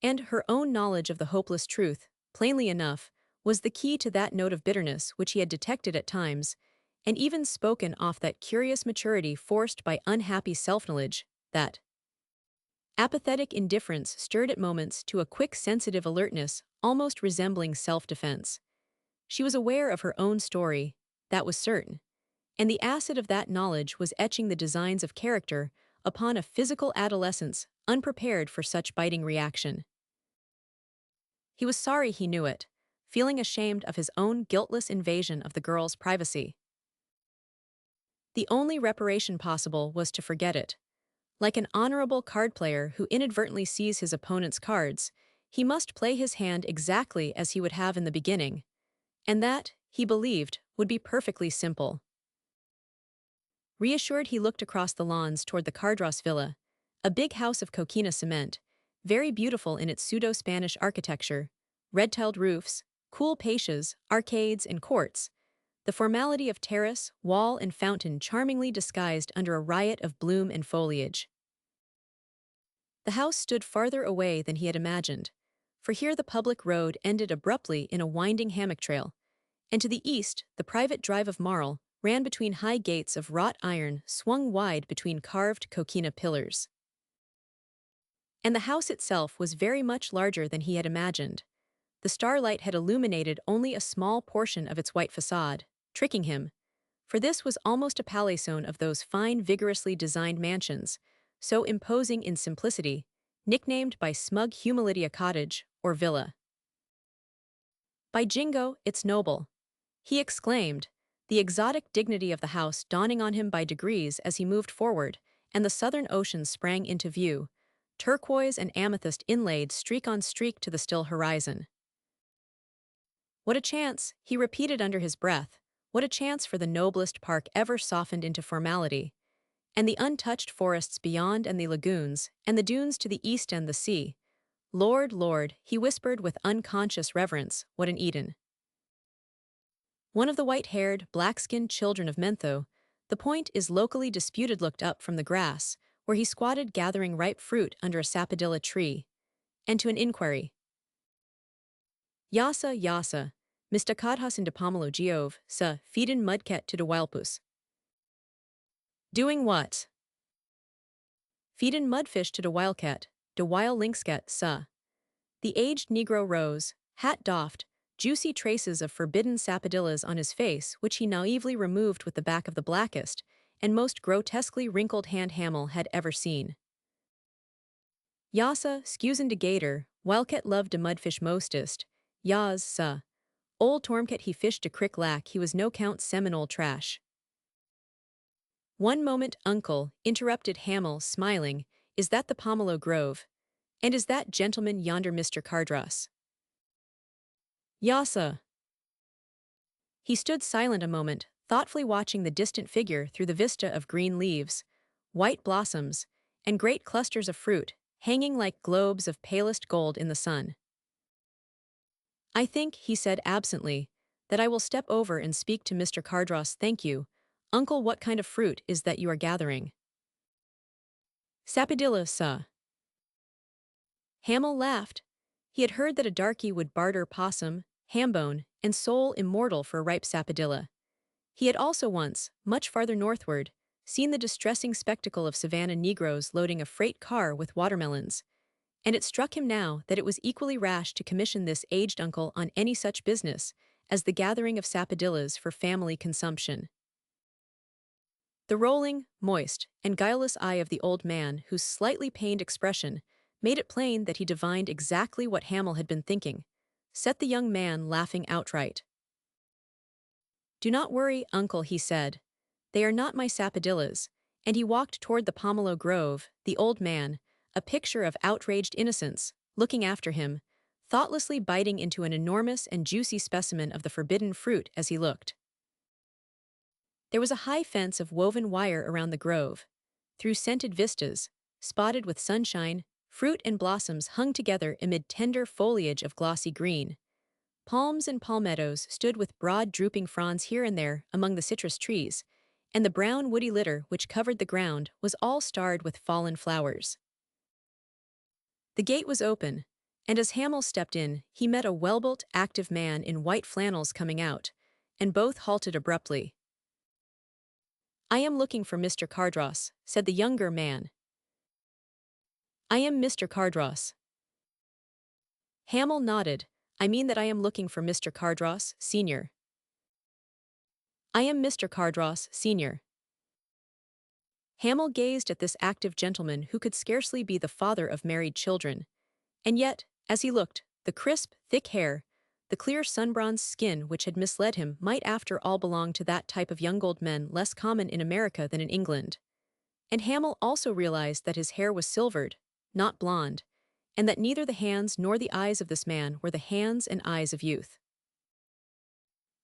And her own knowledge of the hopeless truth, plainly enough, was the key to that note of bitterness which he had detected at times, and even spoken off that curious maturity forced by unhappy self-knowledge, that apathetic indifference stirred at moments to a quick sensitive alertness almost resembling self-defense. She was aware of her own story, that was certain, and the acid of that knowledge was etching the designs of character upon a physical adolescence unprepared for such biting reaction. He was sorry he knew it, feeling ashamed of his own guiltless invasion of the girl's privacy. The only reparation possible was to forget it. Like an honorable card player who inadvertently sees his opponent's cards, he must play his hand exactly as he would have in the beginning, and that, he believed, would be perfectly simple. Reassured, he looked across the lawns toward the Cardross villa, a big house of coquina cement, very beautiful in its pseudo-Spanish architecture, red-tiled roofs, cool paches, arcades, and courts, the formality of terrace, wall, and fountain charmingly disguised under a riot of bloom and foliage. The house stood farther away than he had imagined, for here the public road ended abruptly in a winding hammock trail, and to the east the private drive of marl ran between high gates of wrought iron swung wide between carved coquina pillars. And the house itself was very much larger than he had imagined. The starlight had illuminated only a small portion of its white facade, tricking him, for this was almost a palaison of those fine, vigorously designed mansions, so imposing in simplicity, nicknamed by smug humility a cottage or villa. "By Jingo, it's noble," he exclaimed, the exotic dignity of the house dawning on him by degrees as he moved forward, and the southern ocean sprang into view, turquoise and amethyst inlaid streak on streak to the still horizon. What a chance, he repeated under his breath, what a chance for the noblest park ever softened into formality. And the untouched forests beyond and the lagoons, and the dunes to the east and the sea. Lord, Lord, he whispered with unconscious reverence, what an Eden. One of the white-haired, black-skinned children of Mentho, the point is locally disputed, looked up from the grass, where he squatted gathering ripe fruit under a sapodilla tree, and to an inquiry. Yasa, yasa, mistakadhas in de pomelo giove, sa, feeden mudket to de wilpus. Doing what? Feeden mudfish to de wildcat, de wild lynxcat, sa. The aged Negro rose, hat doffed, juicy traces of forbidden sapodillas on his face which he naively removed with the back of the blackest and most grotesquely wrinkled hand Hamel had ever seen. Yasa, scusin de gator, wildcat loved de mudfish mostest, yas, sa. Old Tormcat he fished de crick lack he was no count Seminole trash. One moment, uncle, interrupted Hamel, smiling, is that the Pomelo Grove? And is that gentleman yonder Mr. Cardross? Yasa. He stood silent a moment, thoughtfully watching the distant figure through the vista of green leaves, white blossoms, and great clusters of fruit, hanging like globes of palest gold in the sun. I think, he said absently, that I will step over and speak to Mr. Cardross. Thank you. Uncle, what kind of fruit is that you are gathering? Sapodilla, sa. Hamel laughed. He had heard that a darky would barter possum, hambone, and sole immortal for a ripe sapodilla. He had also once, much farther northward, seen the distressing spectacle of savannah Negroes loading a freight car with watermelons, and it struck him now that it was equally rash to commission this aged uncle on any such business as the gathering of sapodillas for family consumption. The rolling, moist, and guileless eye of the old man, whose slightly pained expression made it plain that he divined exactly what Hamel had been thinking, set the young man laughing outright. Do not worry, uncle, he said. They are not my sapodillas, and he walked toward the Pomelo Grove, the old man, a picture of outraged innocence, looking after him, thoughtlessly biting into an enormous and juicy specimen of the forbidden fruit as he looked. There was a high fence of woven wire around the grove. Through scented vistas, spotted with sunshine, fruit and blossoms hung together amid tender foliage of glossy green. Palms and palmettos stood with broad drooping fronds here and there among the citrus trees, and the brown woody litter which covered the ground was all starred with fallen flowers. The gate was open, and as Hamel stepped in, he met a well-built, active man in white flannels coming out, and both halted abruptly. I am looking for Mr. Cardross, said the younger man. I am Mr. Cardross. Hamel nodded. I mean that I am looking for Mr. Cardross, Sr. I am Mr. Cardross, Sr. Hamel gazed at this active gentleman who could scarcely be the father of married children, and yet, as he looked, the crisp, thick hair, the clear sun-bronzed skin which had misled him might after all belong to that type of young old men less common in America than in England. And Hamel also realized that his hair was silvered, not blonde, and that neither the hands nor the eyes of this man were the hands and eyes of youth.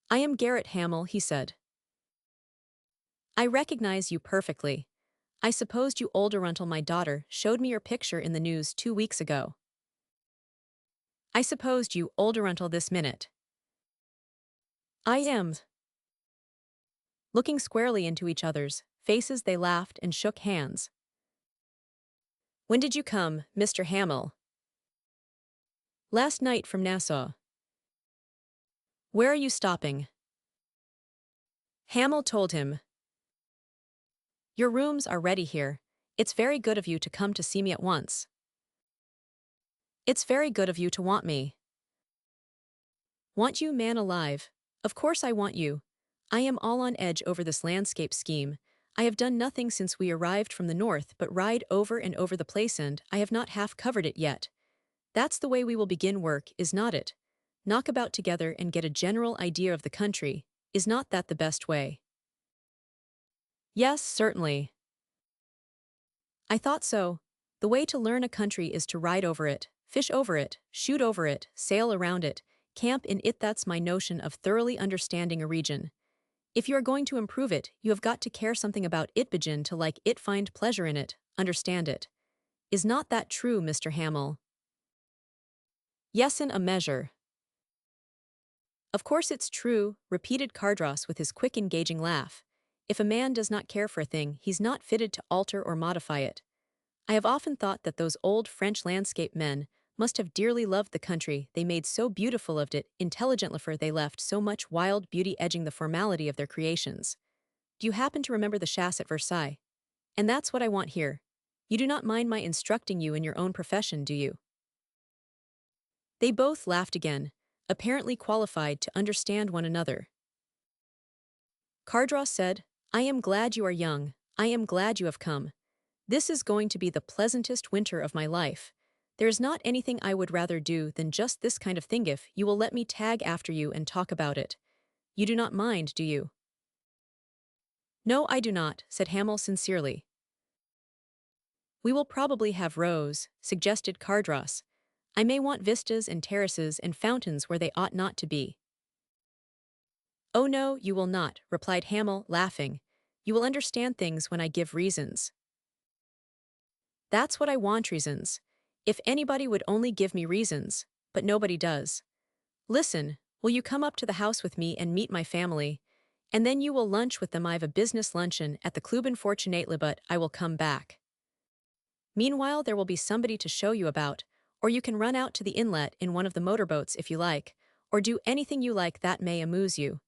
I am Garrett Hamel, he said. I recognize you perfectly. I supposed you older until my daughter showed me your picture in the news 2 weeks ago. I supposed you older until this minute. I am. Looking squarely into each other's faces, they laughed and shook hands. When did you come, Mr. Hamel? Last night from Nassau. Where are you stopping? Hamel told him. Your rooms are ready here. It's very good of you to come to see me at once. It's very good of you to want me. Want you, man alive? Of course I want you. I am all on edge over this landscape scheme. I have done nothing since we arrived from the north but ride over and over the place, and I have not half covered it yet. That's the way we will begin work, is not it? Knock about together and get a general idea of the country. Is not that the best way? Yes, certainly. I thought so. The way to learn a country is to ride over it, fish over it, shoot over it, sail around it, camp in it. That's my notion of thoroughly understanding a region. If you are going to improve it, you have got to care something about it, begin to like it, find pleasure in it, understand it. Is not that true, Mr. Hamill? Yes, in a measure. Of course it's true, repeated Cardross with his quick engaging laugh. If a man does not care for a thing, he's not fitted to alter or modify it. I have often thought that those old French landscape men must have dearly loved the country they made so beautiful of it, intelligently, for they left so much wild beauty edging the formality of their creations. Do you happen to remember the chasse at Versailles? And that's what I want here. You do not mind my instructing you in your own profession, do you? They both laughed again, apparently qualified to understand one another. Cardross said, I am glad you are young, I am glad you have come. This is going to be the pleasantest winter of my life. There is not anything I would rather do than just this kind of thing, if you will let me tag after you and talk about it. You do not mind, do you? No, I do not, said Hamill sincerely. We will probably have rows, suggested Cardross. I may want vistas and terraces and fountains where they ought not to be. Oh no, you will not, replied Hamill, laughing. You will understand things when I give reasons. That's what I want, reasons. If anybody would only give me reasons, but nobody does. Listen, will you come up to the house with me and meet my family? And then you will lunch with them. I have a business luncheon at the Club Fortunately, but I will come back. Meanwhile, there will be somebody to show you about, or you can run out to the inlet in one of the motorboats if you like, or do anything you like that may amuse you.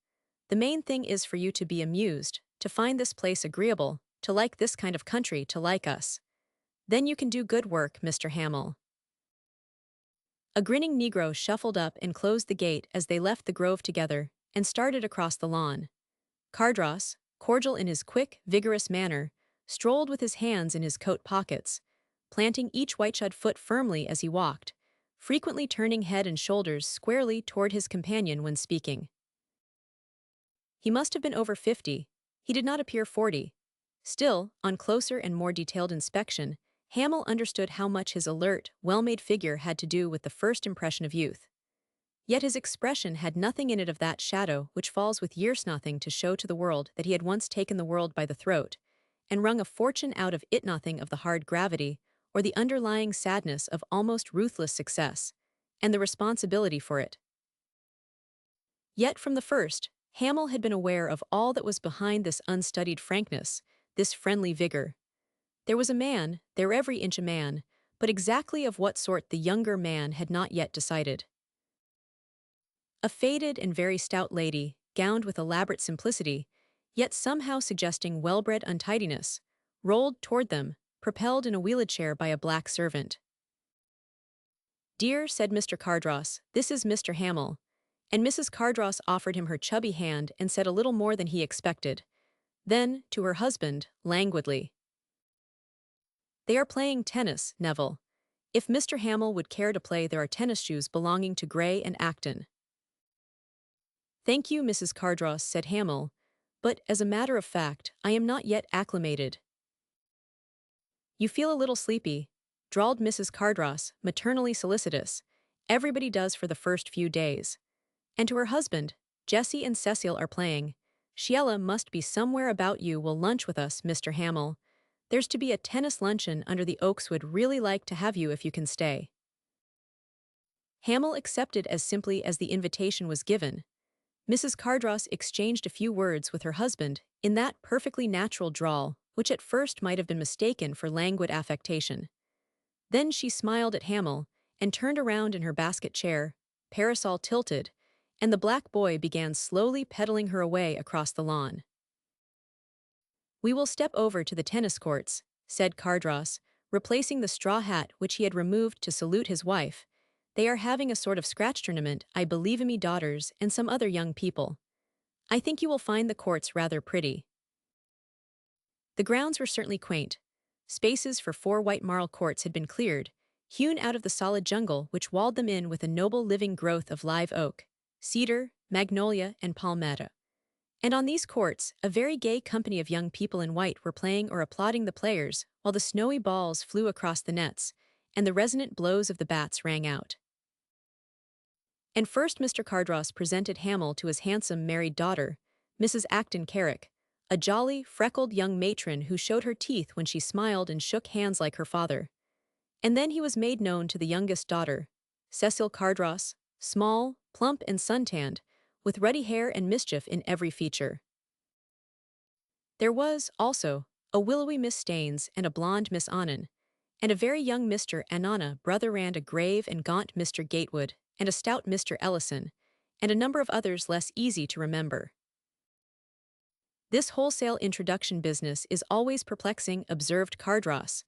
The main thing is for you to be amused, to find this place agreeable, to like this kind of country, to like us. Then you can do good work, Mr. Hamill. A grinning Negro shuffled up and closed the gate as they left the grove together and started across the lawn. Cardross, cordial in his quick, vigorous manner, strolled with his hands in his coat pockets, planting each white-shod foot firmly as he walked, frequently turning head and shoulders squarely toward his companion when speaking. He must have been over 50. He did not appear 40. Still, on closer and more detailed inspection, Hamill understood how much his alert, well-made figure had to do with the first impression of youth. Yet his expression had nothing in it of that shadow which falls with years, nothing to show to the world that he had once taken the world by the throat, and wrung a fortune out of it, nothing of the hard gravity, or the underlying sadness of almost ruthless success, and the responsibility for it. Yet from the first, Hamill had been aware of all that was behind this unstudied frankness, this friendly vigor. There was a man, there every inch a man, but exactly of what sort the younger man had not yet decided. A faded and very stout lady, gowned with elaborate simplicity, yet somehow suggesting well-bred untidiness, rolled toward them, propelled in a wheelchair by a black servant. Dear, said Mr. Cardross, this is Mr. Hamill. And Mrs. Cardross offered him her chubby hand and said a little more than he expected. Then, to her husband, languidly, They are playing tennis, Neville. If Mr. Hamill would care to play, there are tennis shoes belonging to Gray and Acton. Thank you, Mrs. Cardross, said Hamill, but, as a matter of fact, I am not yet acclimated. You feel a little sleepy, drawled Mrs. Cardross, maternally solicitous. Everybody does for the first few days. And to her husband, Jessie and Cecile are playing. Sheila must be somewhere about. You will lunch with us, Mr. Hamill. There's to be a tennis luncheon under the oaks. Would really like to have you if you can stay. Hamill accepted as simply as the invitation was given. Mrs. Cardross exchanged a few words with her husband in that perfectly natural drawl which at first might have been mistaken for languid affectation. Then she smiled at Hamill and turned around in her basket chair, parasol tilted, and the black boy began slowly pedaling her away across the lawn. We will step over to the tennis courts, said Cardross, replacing the straw hat which he had removed to salute his wife. They are having a sort of scratch tournament, I believe, me daughters and some other young people. I think you will find the courts rather pretty. The grounds were certainly quaint. Spaces for 4 white marl courts had been cleared, hewn out of the solid jungle which walled them in with a noble living growth of live oak, cedar, magnolia, and palmetto. And on these courts, a very gay company of young people in white were playing or applauding the players, while the snowy balls flew across the nets, and the resonant blows of the bats rang out. And first Mr. Cardross presented Hamel to his handsome married daughter, Mrs. Acton Carrick, a jolly, freckled young matron who showed her teeth when she smiled and shook hands like her father. And then he was made known to the youngest daughter, Cecil Cardross, small, plump and suntanned, with ruddy hair and mischief in every feature. There was, also, a willowy Miss Staines and a blonde Miss Annan, and a very young Mr. Anana brother-and a grave and gaunt Mr. Gatewood, and a stout Mr. Ellison, and a number of others less easy to remember. This wholesale introduction business is always perplexing, observed Cardross,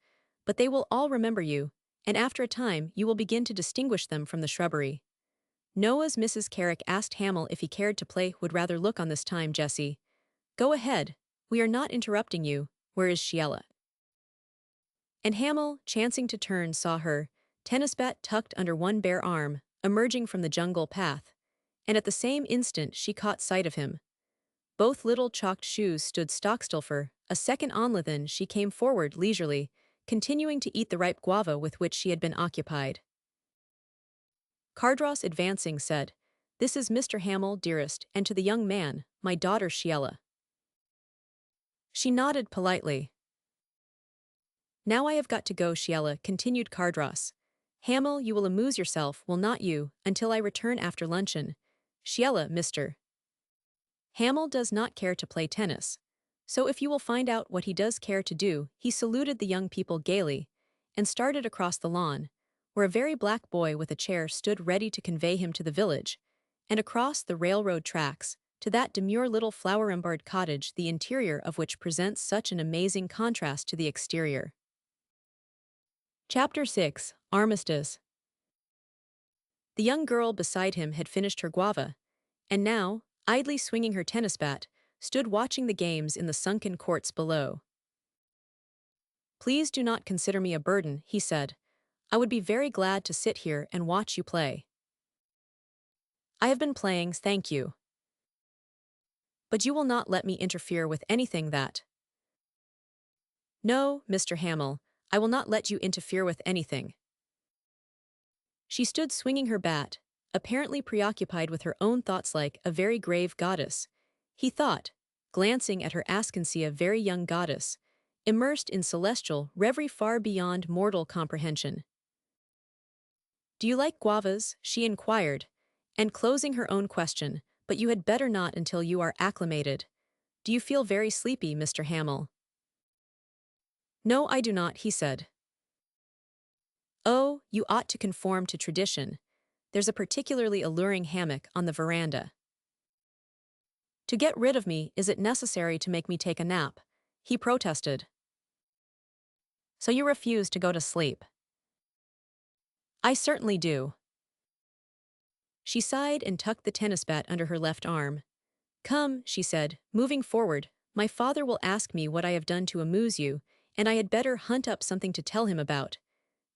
but they will all remember you, and after a time you will begin to distinguish them from the shrubbery. Noah's Mrs. Carrick asked Hamel if he cared to play would rather look on this time, Jessie. Go ahead, we are not interrupting you, where is Sheila? And Hamel, chancing to turn, saw her, tennis bat tucked under one bare arm, emerging from the jungle path, and at the same instant she caught sight of him. Both little chalked shoes stood stock-still for a second only, then she came forward leisurely, continuing to eat the ripe guava with which she had been occupied. Cardross advancing said, "This is Mr. Hamel, dearest, and to the young man, my daughter Sheila." She nodded politely. "Now I have got to go, Sheila," continued Cardross. "Hamel, you will amuse yourself, will not you, until I return after luncheon? Sheila, Mr. Hamel does not care to play tennis, so if you will find out what he does care to do." He saluted the young people gaily, and started across the lawn, where a very black boy with a chair stood ready to convey him to the village, and across the railroad tracks, to that demure little flower-embowered cottage, the interior of which presents such an amazing contrast to the exterior. Chapter 6. Armistice. The young girl beside him had finished her guava, and now, idly swinging her tennis bat, stood watching the games in the sunken courts below. "Please do not consider me a burden," he said. "I would be very glad to sit here and watch you play. I have been playing, thank you. But you will not let me interfere with anything that—" "No, Mr. Hamel, I will not let you interfere with anything." She stood swinging her bat, apparently preoccupied with her own thoughts like a very grave goddess, he thought, glancing at her Askensia, a very young goddess, immersed in celestial reverie far beyond mortal comprehension. "Do you like guavas?" she inquired, and closing her own question, "but you had better not until you are acclimated. Do you feel very sleepy, Mr. Hamel?" "No, I do not," he said. "Oh, you ought to conform to tradition. There's a particularly alluring hammock on the veranda." "To get rid of me, is it necessary to make me take a nap?" he protested. "So you refuse to go to sleep?" "I certainly do." She sighed and tucked the tennis bat under her left arm. "Come," she said, moving forward, "my father will ask me what I have done to amuse you, and I had better hunt up something to tell him about.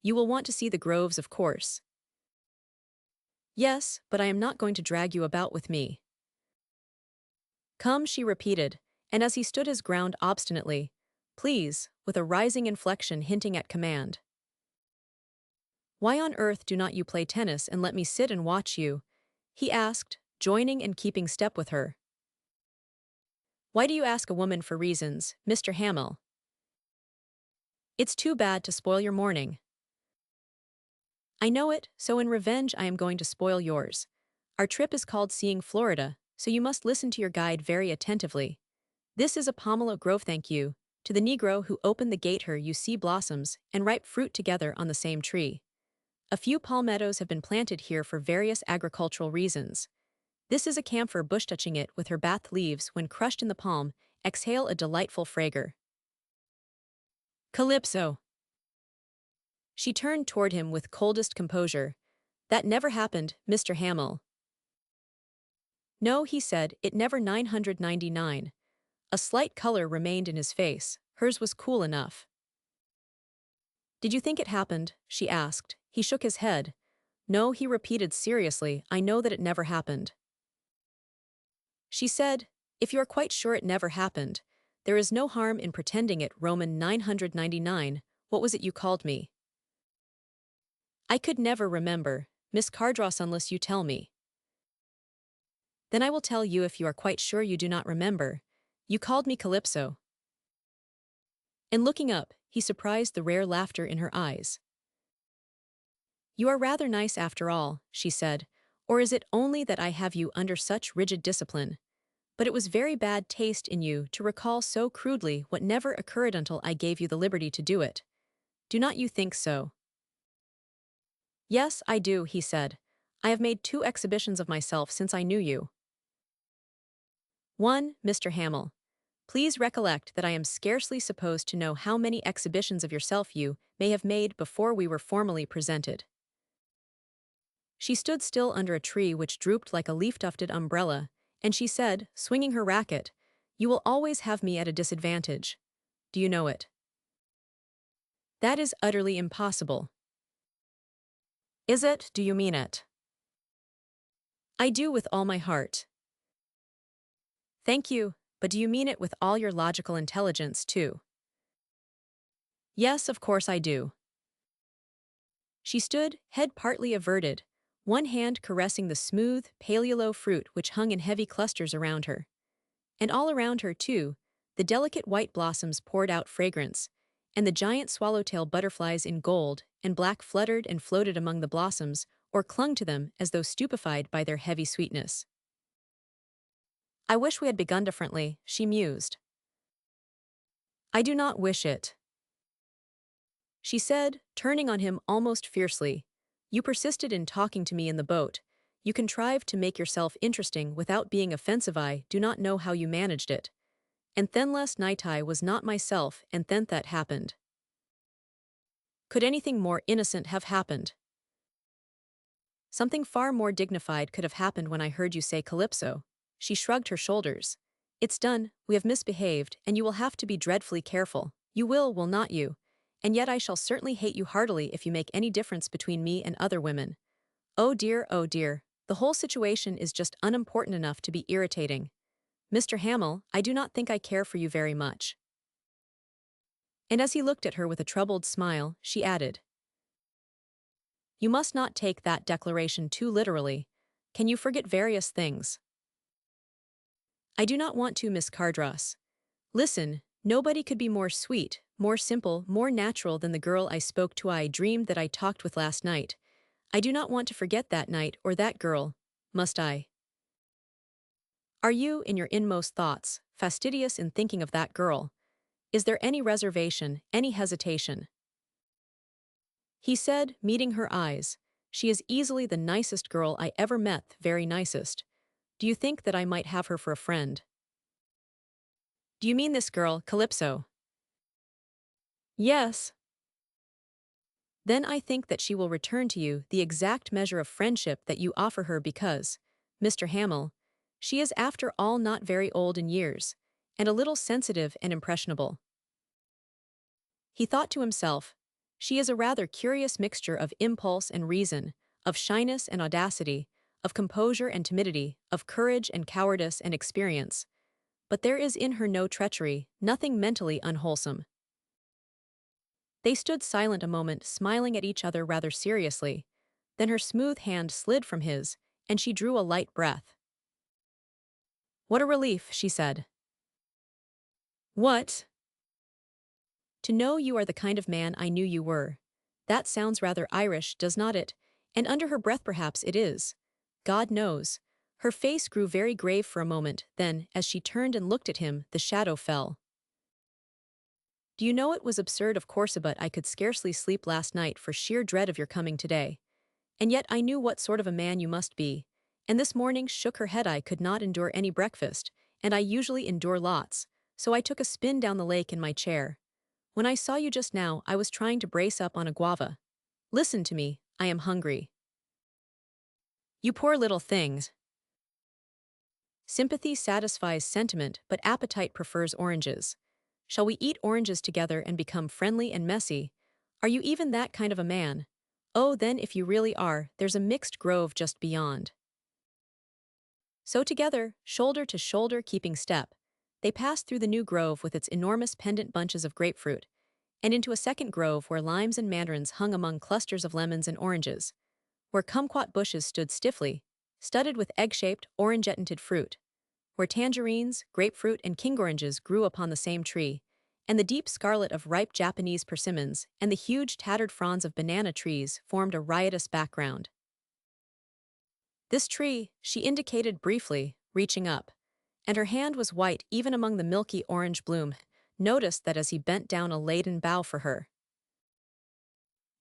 You will want to see the groves, of course." "Yes, but I am not going to drag you about with me." "Come," she repeated, and as he stood his ground obstinately, "Please," with a rising inflection hinting at command. "Why on earth do not you play tennis and let me sit and watch you?" he asked, joining and keeping step with her. "Why do you ask a woman for reasons, Mr. Hamel? It's too bad to spoil your morning." "I know it, so in revenge I am going to spoil yours. Our trip is called Seeing Florida, so you must listen to your guide very attentively. This is a pomelo grove, thank you. To the Negro who opened the gate here you see blossoms and ripe fruit together on the same tree. A few palmettos have been planted here for various agricultural reasons. This is a camphor bush, touching it with her bath leaves when crushed in the palm, exhale a delightful fragrance. Calypso." She turned toward him with coldest composure. "That never happened, Mr. Hamel." "No," he said, "it never. 999. A slight color remained in his face. Hers was cool enough. "Did you think it happened?" she asked. He shook his head. "No," he repeated seriously, "I know that it never happened." She said, If you are quite sure it never happened, there is no harm in pretending it. Roman 999, what was it you called me? I could never remember, Miss Cardross, unless you tell me. Then I will tell you if you are quite sure you do not remember. You called me Calypso. And looking up, he surprised the rare laughter in her eyes. You are rather nice after all, she said, or is it only that I have you under such rigid discipline? But it was very bad taste in you to recall so crudely what never occurred until I gave you the liberty to do it. Do not you think so? Yes, I do, he said. I have made 2 exhibitions of myself since I knew you. 1. Mr. Hamill. Please recollect that I am scarcely supposed to know how many exhibitions of yourself you may have made before we were formally presented. She stood still under a tree which drooped like a leaf-tufted umbrella, and she said, swinging her racket, You will always have me at a disadvantage. Do you know it? That is utterly impossible. Is it? Do you mean it? I do with all my heart. Thank you, but do you mean it with all your logical intelligence, too? Yes, of course I do. She stood, head partly averted, one hand caressing the smooth, pale yellow fruit which hung in heavy clusters around her. And all around her, too, the delicate white blossoms poured out fragrance, and the giant swallowtail butterflies in gold and black fluttered and floated among the blossoms or clung to them as though stupefied by their heavy sweetness. I wish we had begun differently, she mused. I do not wish it, she said, turning on him almost fiercely. You persisted in talking to me in the boat. You contrived to make yourself interesting without being offensive. I do not know how you managed it. And then last night I was not myself, and then that happened. Could anything more innocent have happened? Something far more dignified could have happened when I heard you say Calypso. She shrugged her shoulders. It's done, we have misbehaved, and you will have to be dreadfully careful. You will not you? And yet I shall certainly hate you heartily if you make any difference between me and other women. Oh dear, the whole situation is just unimportant enough to be irritating. Mr. Hamill, I do not think I care for you very much. And as he looked at her with a troubled smile, she added, You must not take that declaration too literally. Can you forget various things? I do not want to, Miss Cardross. Listen, nobody could be more sweet, more simple, more natural than the girl I spoke to. I dreamed that I talked with last night. I do not want to forget that night or that girl, must I? Are you, in your inmost thoughts, fastidious in thinking of that girl? Is there any reservation, any hesitation? He said, meeting her eyes, She is easily the nicest girl I ever met, very nicest. Do you think that I might have her for a friend? Do you mean this girl, Calypso? Yes. Then I think that she will return to you the exact measure of friendship that you offer her because, Mr. Hamill, she is after all not very old in years, and a little sensitive and impressionable. He thought to himself, She is a rather curious mixture of impulse and reason, of shyness and audacity, of composure and timidity, of courage and cowardice and experience. But there is in her no treachery, nothing mentally unwholesome. They stood silent a moment, smiling at each other rather seriously. Then her smooth hand slid from his, and she drew a light breath. What a relief, she said. What? To know you are the kind of man I knew you were. That sounds rather Irish, does not it? And under her breath perhaps it is. God knows. Her face grew very grave for a moment, then, as she turned and looked at him, the shadow fell. Do you know it was absurd, of course, but I could scarcely sleep last night for sheer dread of your coming today. And yet I knew what sort of a man you must be. And this morning shook her head. I could not endure any breakfast, and I usually endure lots, so I took a spin down the lake in my chair. When I saw you just now, I was trying to brace up on a guava. Listen to me, I am hungry. You poor little things. Sympathy satisfies sentiment, but appetite prefers oranges. Shall we eat oranges together and become friendly and messy? Are you even that kind of a man? Oh, then if you really are, there's a mixed grove just beyond. So together, shoulder to shoulder keeping step, they passed through the new grove with its enormous pendant bunches of grapefruit, and into a second grove where limes and mandarins hung among clusters of lemons and oranges, where kumquat bushes stood stiffly, studded with egg-shaped, orange-tinted fruit, where tangerines, grapefruit, and king oranges grew upon the same tree, and the deep scarlet of ripe Japanese persimmons and the huge tattered fronds of banana trees formed a riotous background. This tree, she indicated briefly, reaching up, and her hand was white even among the milky orange bloom, noticed that as he bent down a laden bough for her.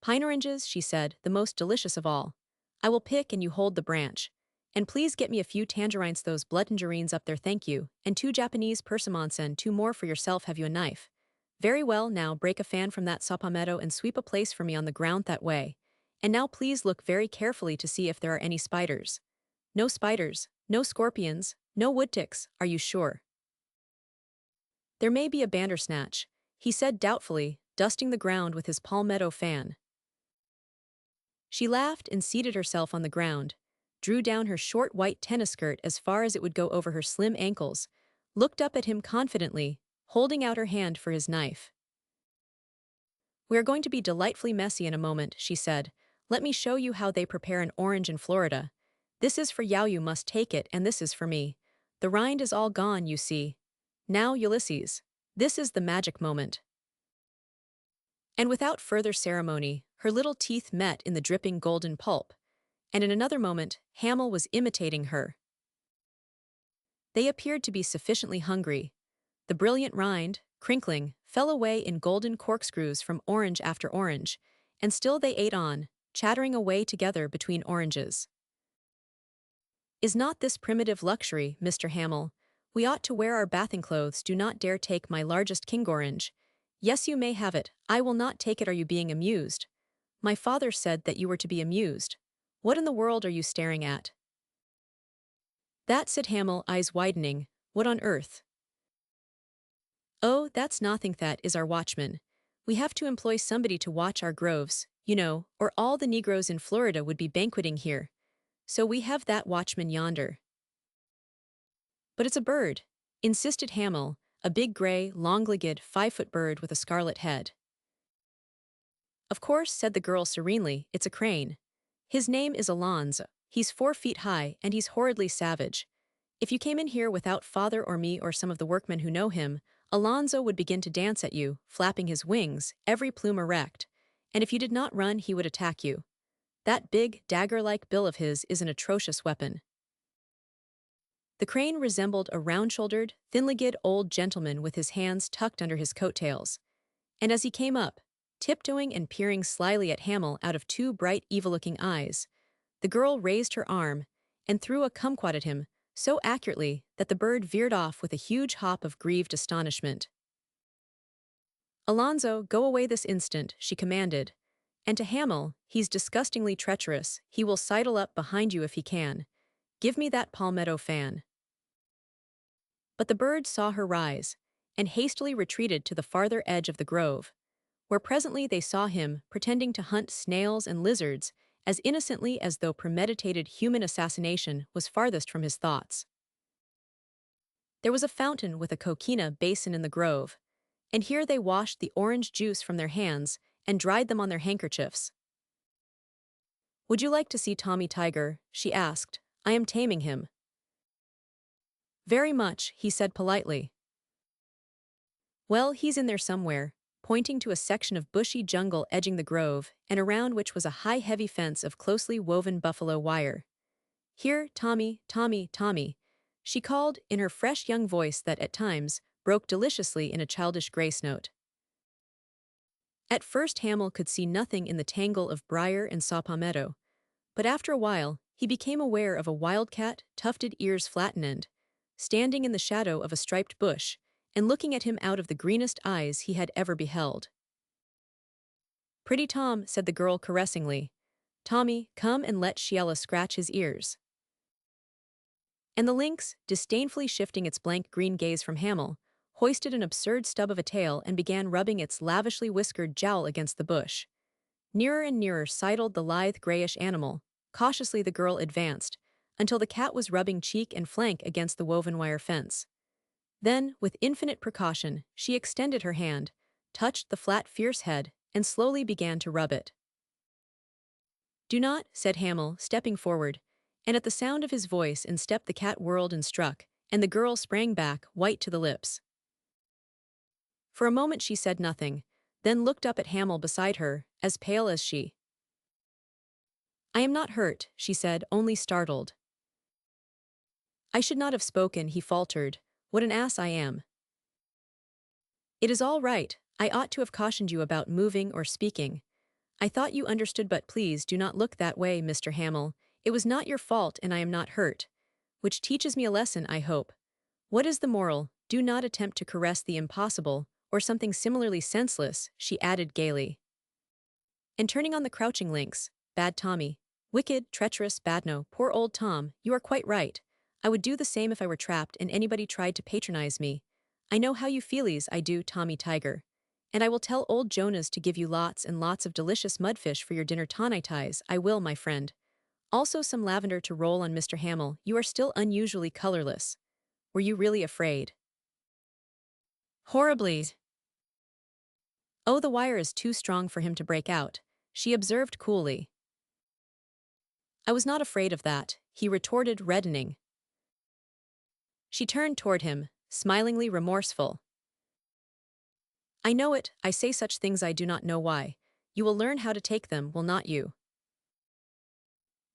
Pine oranges, she said, the most delicious of all. I will pick and you hold the branch. And please get me a few tangerines, those blood tangerines up there, thank you, and 2 Japanese persimmons and 2 more for yourself, have you a knife? Very well, now break a fan from that sapamento and sweep a place for me on the ground that way. And now please look very carefully to see if there are any spiders. No spiders, no scorpions, no wood ticks, are you sure? There may be a bandersnatch, he said doubtfully, dusting the ground with his palmetto fan. She laughed and seated herself on the ground, drew down her short white tennis skirt as far as it would go over her slim ankles, looked up at him confidently, holding out her hand for his knife. We are going to be delightfully messy in a moment, she said. Let me show you how they prepare an orange in Florida. This is for you must take it, and this is for me. The rind is all gone, you see. Now, Ulysses, this is the magic moment. And without further ceremony, her little teeth met in the dripping golden pulp, and in another moment, Hamel was imitating her. They appeared to be sufficiently hungry. The brilliant rind, crinkling, fell away in golden corkscrews from orange after orange, and still they ate on, chattering away together between oranges. Is not this primitive luxury, Mr. Hamel? We ought to wear our bathing clothes. Do not dare take my largest king orange. Yes, you may have it. I will not take it. Are you being amused? My father said that you were to be amused. What in the world are you staring at? That, said Hamel, eyes widening. What on earth? Oh, that's nothing. That is our watchman. We have to employ somebody to watch our groves, you know, or all the Negroes in Florida would be banqueting here. So we have that watchman yonder. But it's a bird, insisted Hamel, a big gray, long-legged, 5-foot bird with a scarlet head. Of course, said the girl serenely, it's a crane. His name is Alonzo. He's 4 feet high, and he's horridly savage. If you came in here without father or me or some of the workmen who know him, Alonzo would begin to dance at you, flapping his wings, every plume erect, and if you did not run he would attack you. That big, dagger-like bill of his is an atrocious weapon. The crane resembled a round-shouldered, thin-legged old gentleman with his hands tucked under his coat-tails, and as he came up, tiptoeing and peering slyly at Hamel out of 2 bright, evil-looking eyes, the girl raised her arm and threw a kumquat at him so accurately that the bird veered off with a huge hop of grieved astonishment. Alonzo, go away this instant, she commanded, and to Hamel, he's disgustingly treacherous, he will sidle up behind you if he can. Give me that palmetto fan. But the bird saw her rise, and hastily retreated to the farther edge of the grove, where presently they saw him pretending to hunt snails and lizards as innocently as though premeditated human assassination was farthest from his thoughts. There was a fountain with a coquina basin in the grove, and here they washed the orange juice from their hands and dried them on their handkerchiefs. Would you like to see Tommy Tiger? She asked. I am taming him. Very much, he said politely. Well, he's in there somewhere, pointing to a section of bushy jungle edging the grove, and around which was a high heavy fence of closely woven buffalo wire. Here, Tommy, Tommy, Tommy, she called in her fresh young voice that at times broke deliciously in a childish grace note. At first Hamel could see nothing in the tangle of briar and saw palmetto, but after a while he became aware of a wildcat, tufted ears flattened, standing in the shadow of a striped bush, and looking at him out of the greenest eyes he had ever beheld. Pretty Tom, said the girl caressingly. Tommy, come and let Sheila scratch his ears. And the lynx, disdainfully shifting its blank green gaze from Hamel, hoisted an absurd stub of a tail and began rubbing its lavishly whiskered jowl against the bush. Nearer and nearer sidled the lithe grayish animal. Cautiously the girl advanced, until the cat was rubbing cheek and flank against the woven wire fence. Then, with infinite precaution, she extended her hand, touched the flat, fierce head, and slowly began to rub it. "Do not," said Hamel, stepping forward, and at the sound of his voice and step the cat whirled and struck, and the girl sprang back, white to the lips. For a moment she said nothing, then looked up at Hamel beside her, as pale as she. "I am not hurt," she said, only startled. "I should not have spoken," he faltered. "What an ass I am. It is all right, I ought to have cautioned you about moving or speaking. I thought you understood, but please do not look that way, Mr. Hamel. It was not your fault and I am not hurt. Which teaches me a lesson, I hope. What is the moral? Do not attempt to caress the impossible, or something similarly senseless," she added gaily. And turning on the crouching lynx, bad Tommy. "Wicked, treacherous, bad. No, poor old Tom, you are quite right. I would do the same if I were trapped and anybody tried to patronize me. I know how you feelies, I do, Tommy Tiger. And I will tell old Jonas to give you lots and lots of delicious mudfish for your dinner tonight. I will, my friend. Also some lavender to roll on. Mr. Hamel, you are still unusually colorless. Were you really afraid?" "Horribly." "Oh, the wire is too strong for him to break out," she observed coolly. "I was not afraid of that," he retorted, reddening. She turned toward him, smilingly remorseful. "I know it, I say such things, I do not know why. You will learn how to take them, will not you?"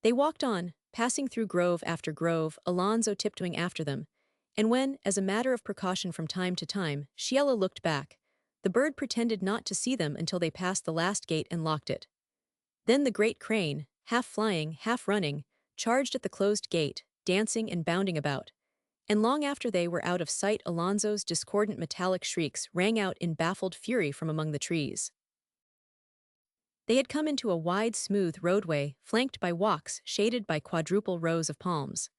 They walked on, passing through grove after grove, Alonso tiptoeing after them, and when, as a matter of precaution from time to time, Sheila looked back, the bird pretended not to see them until they passed the last gate and locked it. Then the great crane, half flying, half running, charged at the closed gate, dancing and bounding about, and long after they were out of sight Alonso's discordant metallic shrieks rang out in baffled fury from among the trees. They had come into a wide, smooth roadway flanked by walks shaded by quadruple rows of palms.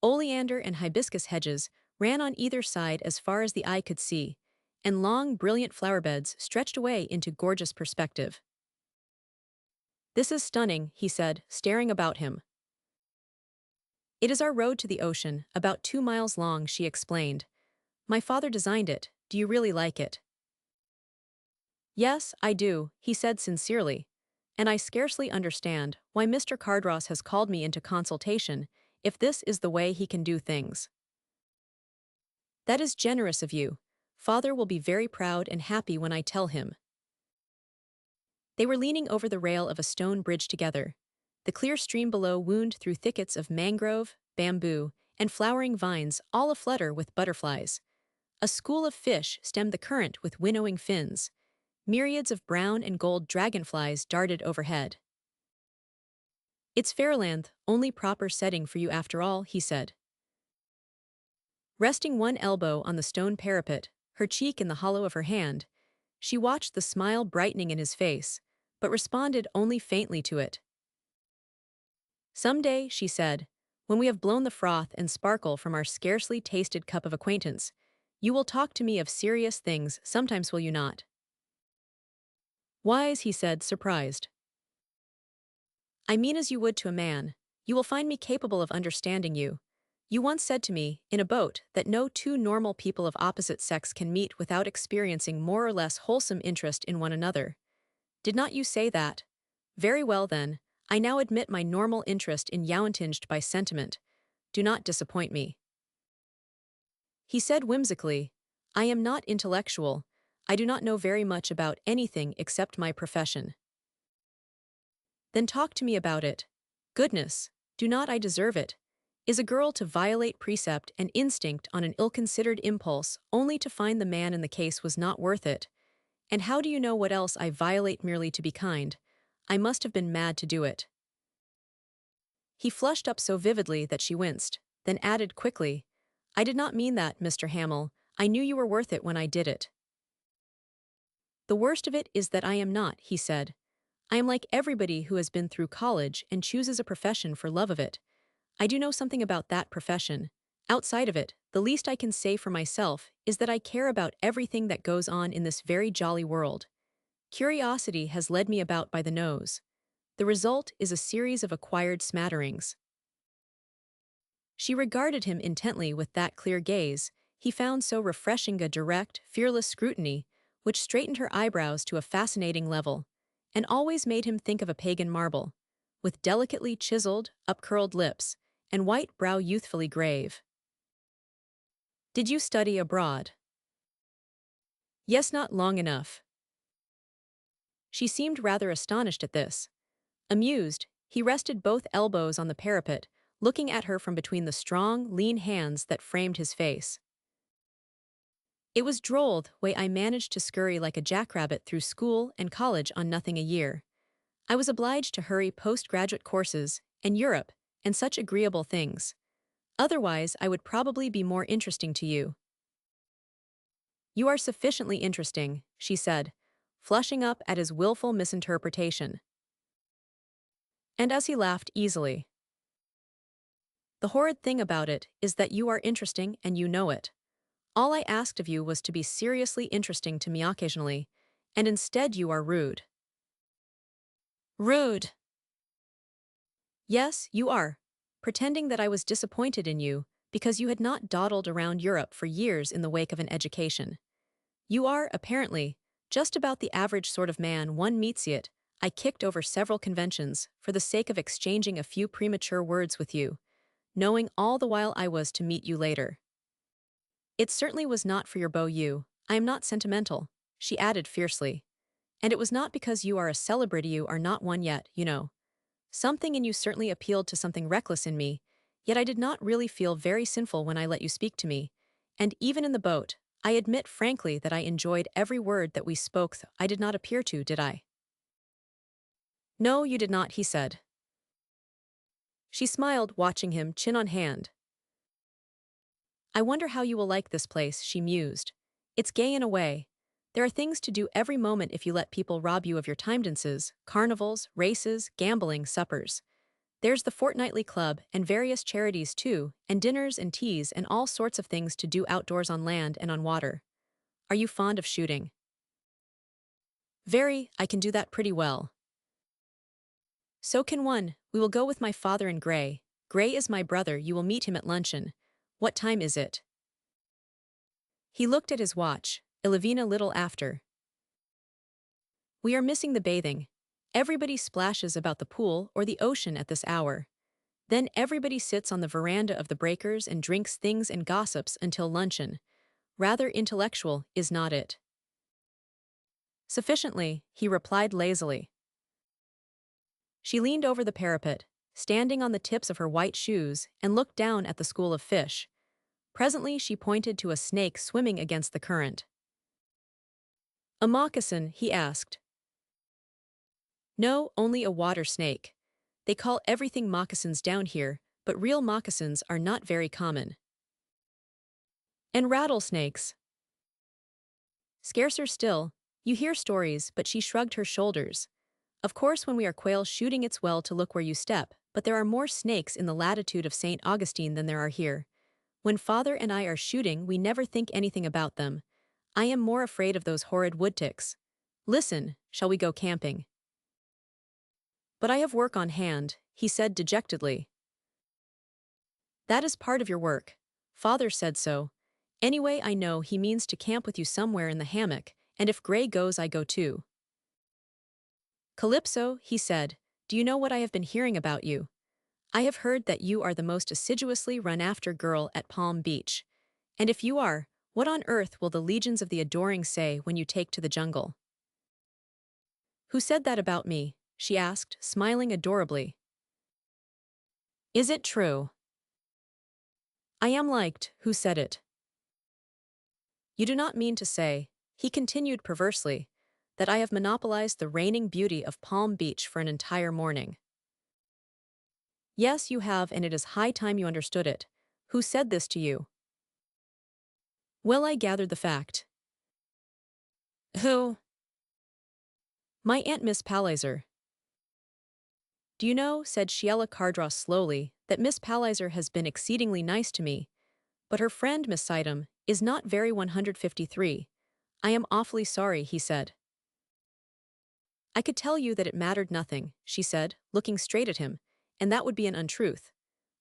Oleander and hibiscus hedges ran on either side as far as the eye could see, and long, brilliant flower beds stretched away into gorgeous perspective. "This is stunning," he said, staring about him. "It is our road to the ocean, about 2 miles long," she explained. "My father designed it. Do you really like it?" "Yes, I do," he said sincerely. "And I scarcely understand why Mr. Cardross has called me into consultation, if this is the way he can do things." "That is generous of you. Father will be very proud and happy when I tell him." They were leaning over the rail of a stone bridge together. The clear stream below wound through thickets of mangrove, bamboo, and flowering vines, all aflutter with butterflies. A school of fish stemmed the current with winnowing fins. Myriads of brown and gold dragonflies darted overhead. "It's fairyland, only proper setting for you after all," he said. Resting one elbow on the stone parapet, her cheek in the hollow of her hand, she watched the smile brightening in his face, but responded only faintly to it. "Some day," she said, "when we have blown the froth and sparkle from our scarcely tasted cup of acquaintance, you will talk to me of serious things sometimes, will you not?" "Wise," he said, surprised. "I mean as you would to a man. You will find me capable of understanding you. You once said to me, in a boat, that no two normal people of opposite sex can meet without experiencing more or less wholesome interest in one another. Did not you say that? Very well then, I now admit my normal interest in you untinged by sentiment. Do not disappoint me." He said whimsically, "I am not intellectual. I do not know very much about anything except my profession." "Then talk to me about it. Goodness, do not I deserve it? Is a girl to violate precept and instinct on an ill-considered impulse only to find the man in the case was not worth it? And how do you know what else I violate merely to be kind? I must have been mad to do it." He flushed up so vividly that she winced, then added quickly, "I did not mean that, Mr. Hamel. I knew you were worth it when I did it." "The worst of it is that I am not," he said. "I am like everybody who has been through college and chooses a profession for love of it. I do know something about that profession. Outside of it, the least I can say for myself is that I care about everything that goes on in this very jolly world. Curiosity has led me about by the nose. The result is a series of acquired smatterings." She regarded him intently with that clear gaze he found so refreshing, a direct, fearless scrutiny, which straightened her eyebrows to a fascinating level, and always made him think of a pagan marble, with delicately chiseled, upcurled lips, and white brow youthfully grave. Did you study abroad? Yes, not long enough. She seemed rather astonished at this. Amused, he rested both elbows on the parapet, looking at her from between the strong, lean hands that framed his face. It was droll the way I managed to scurry like a jackrabbit through school and college on nothing a year. I was obliged to hurry postgraduate courses, and Europe, and such agreeable things. Otherwise, I would probably be more interesting to you. You are sufficiently interesting, she said, flushing up at his willful misinterpretation. And as he laughed easily. The horrid thing about it is that you are interesting and you know it. All I asked of you was to be seriously interesting to me occasionally, and instead you are rude. Rude! Yes, you are. Pretending that I was disappointed in you because you had not dawdled around Europe for years in the wake of an education. You are, apparently, just about the average sort of man one meets, yet I kicked over several conventions for the sake of exchanging a few premature words with you, knowing all the while I was to meet you later. It certainly was not for your beau you. I am not sentimental, she added fiercely. And it was not because you are a celebrity, you are not one yet, you know. Something in you certainly appealed to something reckless in me, yet I did not really feel very sinful when I let you speak to me. And even in the boat, I admit frankly that I enjoyed every word that we spoke. I did not appear to, did I? No, you did not, he said. She smiled, watching him, chin on hand. I wonder how you will like this place, she mused. It's gay in a way. There are things to do every moment if you let people rob you of your time, dances, carnivals, races, gambling, suppers. There's the fortnightly club and various charities too, and dinners and teas and all sorts of things to do outdoors on land and on water. Are you fond of shooting? Very, I can do that pretty well. So can one. We will go with my father and Gray. Gray is my brother, you will meet him at luncheon. What time is it? He looked at his watch, 11 a little after. We are missing the bathing. Everybody splashes about the pool or the ocean at this hour. Then everybody sits on the veranda of the breakers and drinks things and gossips until luncheon. Rather intellectual, is not it? Sufficiently, he replied lazily. She leaned over the parapet, standing on the tips of her white shoes, and looked down at the school of fish. Presently she pointed to a snake swimming against the current. A moccasin, he asked. No, only a water snake. They call everything moccasins down here, but real moccasins are not very common. And rattlesnakes? Scarcer still. You hear stories, but she shrugged her shoulders. Of course, when we are quail shooting, it's well to look where you step, but there are more snakes in the latitude of St. Augustine than there are here. When father and I are shooting, we never think anything about them. I am more afraid of those horrid woodticks. Listen, shall we go camping? But I have work on hand, he said dejectedly. That is part of your work. Father said so. Anyway, I know he means to camp with you somewhere in the hammock, and if Gray goes, I go too. Calypso, he said, do you know what I have been hearing about you? I have heard that you are the most assiduously run-after girl at Palm Beach. And if you are, what on earth will the legions of the adoring say when you take to the jungle? Who said that about me? She asked, smiling adorably. Is it true? I am liked, who said it? You do not mean to say, he continued perversely, that I have monopolized the reigning beauty of Palm Beach for an entire morning. Yes, you have, and it is high time you understood it. Who said this to you? Well, I gathered the fact. Who? My Aunt Miss Palliser. Do you know, said Sheila Cardross slowly, that Miss Palliser has been exceedingly nice to me, but her friend Miss Sidham is not very 153. I am awfully sorry, he said. I could tell you that it mattered nothing, she said, looking straight at him, and that would be an untruth.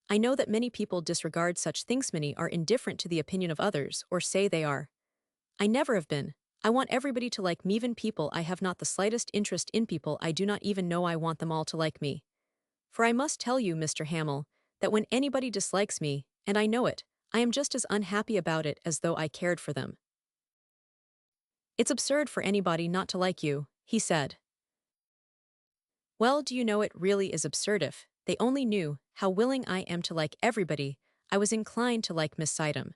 I know that many people disregard such things, many are indifferent to the opinion of others, or say they are. I never have been. I want everybody to like me, even people I have not the slightest interest in, people I do not even know. I want them all to like me. For I must tell you, Mr. Hamill, that when anybody dislikes me, and I know it, I am just as unhappy about it as though I cared for them. It's absurd for anybody not to like you, he said. Well, do you know, it really is absurd. If they only knew how willing I am to like everybody, I was inclined to like Miss Sidham.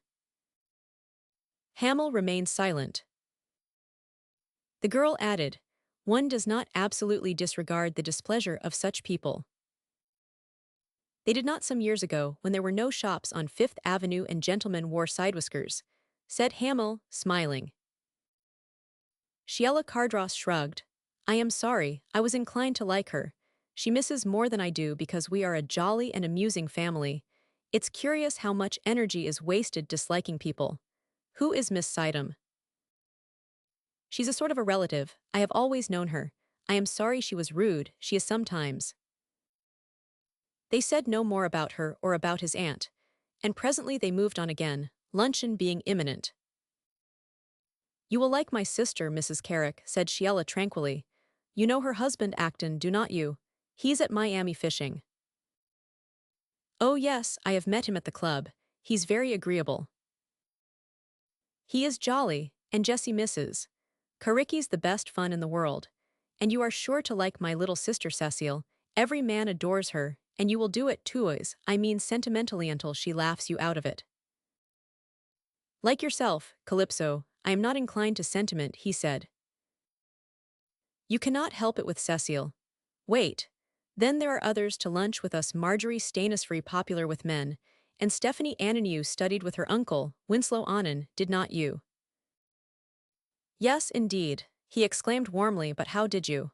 Hamill remained silent. The girl added, one does not absolutely disregard the displeasure of such people. They did not some years ago, when there were no shops on Fifth Avenue and gentlemen wore side whiskers, said Hamill, smiling. Sheila Cardross shrugged. I am sorry, I was inclined to like her. She misses more than I do because we are a jolly and amusing family. It's curious how much energy is wasted disliking people. Who is Miss Sidham? She's a sort of a relative. I have always known her. I am sorry she was rude, she is sometimes. They said no more about her or about his aunt, and presently they moved on again, luncheon being imminent. You will like my sister, Mrs. Carrick, said Sheila tranquilly. You know her husband Acton, do not you? He's at Miami fishing. Oh yes, I have met him at the club. He's very agreeable. He is jolly, and Jessie Mrs. Carricky's the best fun in the world. And you are sure to like my little sister Cecile. Every man adores her, and you will do it too, I mean sentimentally, until she laughs you out of it. Like yourself, Calypso, I am not inclined to sentiment, he said. You cannot help it with Cecile. Wait. Then there are others to lunch with us. Marjorie Stainisfree, popular with men, and Stephanie Annan. You studied with her uncle, Winslow Annan, did not you? Yes, indeed, he exclaimed warmly, but how did you?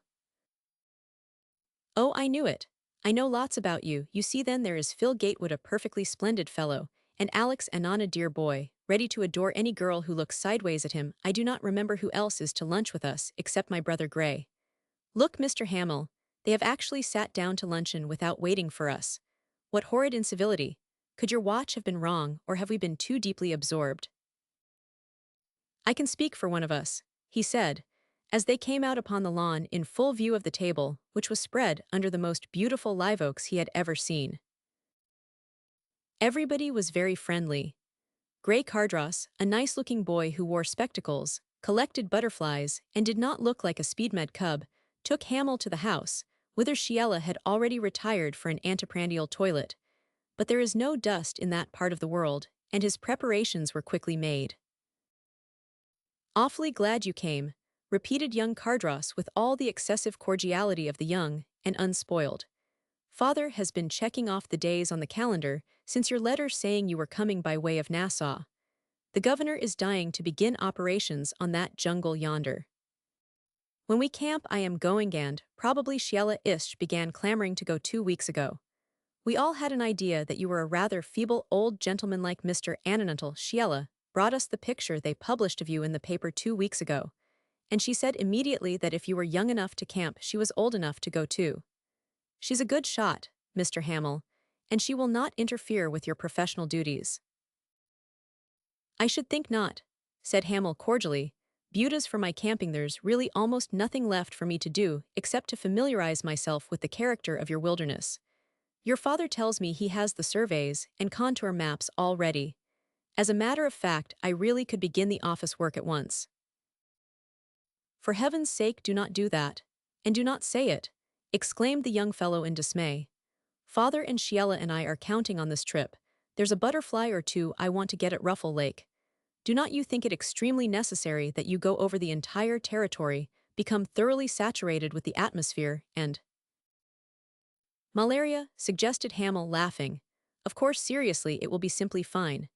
Oh, I knew it. I know lots about you. You see, then there is Phil Gatewood, a perfectly splendid fellow, and Alex Annan, a dear boy, ready to adore any girl who looks sideways at him. I do not remember who else is to lunch with us, except my brother Gray. Look, Mr. Hamill, they have actually sat down to luncheon without waiting for us. What horrid incivility! Could your watch have been wrong, or have we been too deeply absorbed? I can speak for one of us, he said, as they came out upon the lawn in full view of the table, which was spread under the most beautiful live oaks he had ever seen. Everybody was very friendly. Gray Cardross, a nice-looking boy who wore spectacles, collected butterflies, and did not look like a speedmed cub, took Hamill to the house, whither Sheila had already retired for an anteprandial toilet. But there is no dust in that part of the world, and his preparations were quickly made. Awfully glad you came, repeated young Cardross with all the excessive cordiality of the young and unspoiled. Father has been checking off the days on the calendar since your letter saying you were coming by way of Nassau. The governor is dying to begin operations on that jungle yonder. When we camp I am going, and probably Sheila Ish began clamoring to go 2 weeks ago. We all had an idea that you were a rather feeble old gentleman like Mr. Annan until Sheila brought us the picture they published of you in the paper 2 weeks ago, and she said immediately that if you were young enough to camp she was old enough to go too. She's a good shot, Mr. Hamill, and she will not interfere with your professional duties. I should think not, said Hamill cordially. Viewed as for my camping, there's really almost nothing left for me to do except to familiarize myself with the character of your wilderness. Your father tells me he has the surveys and contour maps all ready. As a matter of fact, I really could begin the office work at once. For heaven's sake, do not do that, and do not say it, exclaimed the young fellow in dismay. Father and Sheila and I are counting on this trip. There's a butterfly or two I want to get at Ruffle Lake. Do not you think it extremely necessary that you go over the entire territory, become thoroughly saturated with the atmosphere, and malaria, suggested Hamill, laughing. Of course, seriously, it will be simply fine.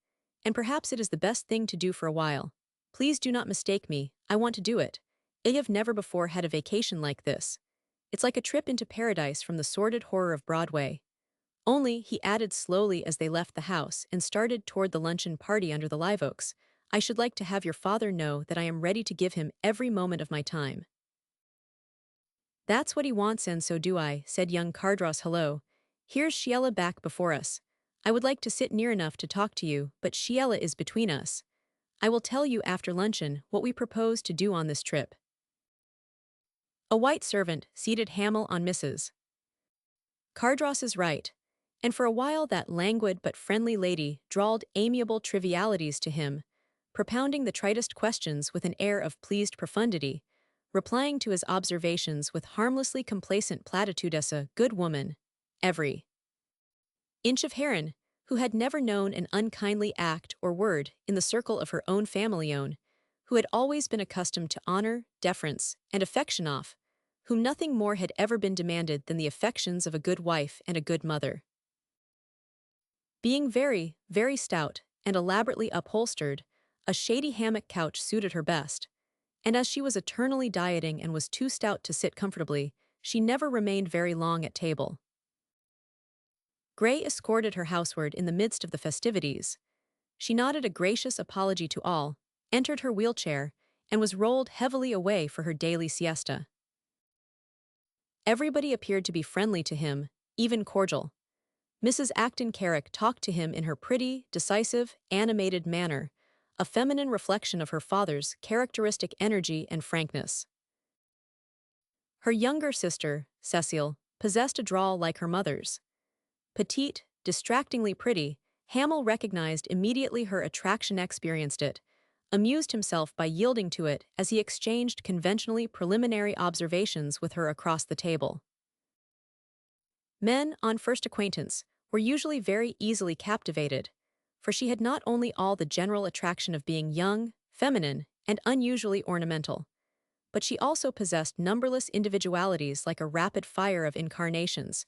And perhaps it is the best thing to do for a while. Please do not mistake me, I want to do it. I have never before had a vacation like this. It's like a trip into paradise from the sordid horror of Broadway. Only, he added slowly as they left the house and started toward the luncheon party under the live oaks, I should like to have your father know that I am ready to give him every moment of my time. That's what he wants, and so do I, said young Cardross. Hello. Here's Sheila back before us. I would like to sit near enough to talk to you, but Sheila is between us. I will tell you after luncheon what we propose to do on this trip. A white servant seated Hamel on Mrs. Cardross's right, and for a while that languid but friendly lady drawled amiable trivialities to him, propounding the tritest questions with an air of pleased profundity, replying to his observations with harmlessly complacent platitudes. A good woman, every inch of Heron, who had never known an unkindly act or word in the circle of her own family own, who had always been accustomed to honor, deference, and affection off, whom nothing more had ever been demanded than the affections of a good wife and a good mother. Being very, very stout and elaborately upholstered, a shady hammock couch suited her best, and as she was eternally dieting and was too stout to sit comfortably, she never remained very long at table. Gray escorted her houseward in the midst of the festivities. She nodded a gracious apology to all, entered her wheelchair, and was rolled heavily away for her daily siesta. Everybody appeared to be friendly to him, even cordial. Mrs. Acton Carrick talked to him in her pretty, decisive, animated manner, a feminine reflection of her father's characteristic energy and frankness. Her younger sister, Cecile, possessed a drawl like her mother's. Petite, distractingly pretty, Hamel recognized immediately her attraction, experienced it, amused himself by yielding to it as he exchanged conventionally preliminary observations with her across the table. Men, on first acquaintance, were usually very easily captivated, for she had not only all the general attraction of being young, feminine, and unusually ornamental, but she also possessed numberless individualities like a rapid fire of incarnations,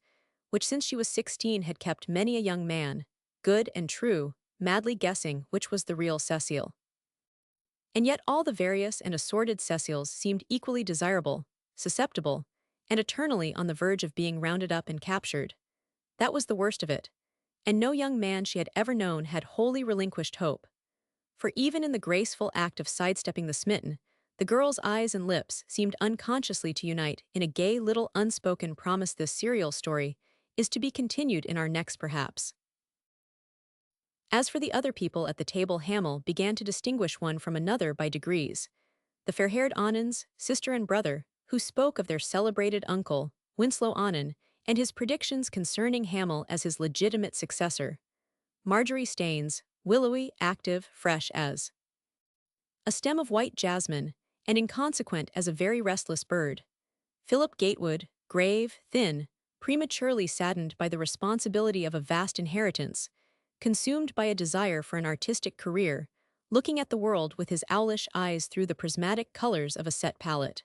which since she was 16 had kept many a young man, good and true, madly guessing which was the real Cecile. And yet all the various and assorted Ceciles seemed equally desirable, susceptible, and eternally on the verge of being rounded up and captured. That was the worst of it, and no young man she had ever known had wholly relinquished hope. For even in the graceful act of sidestepping the smitten, the girl's eyes and lips seemed unconsciously to unite in a gay little unspoken promise. This serial story is to be continued in our next perhaps. As for the other people at the table, Hamel began to distinguish one from another by degrees. The fair-haired Annans, sister and brother, who spoke of their celebrated uncle, Winslow Annan, and his predictions concerning Hamel as his legitimate successor. Marjorie Staines, willowy, active, fresh as a stem of white jasmine, and inconsequent as a very restless bird. Philip Gatewood, grave, thin, prematurely saddened by the responsibility of a vast inheritance, consumed by a desire for an artistic career, looking at the world with his owlish eyes through the prismatic colors of a set palette.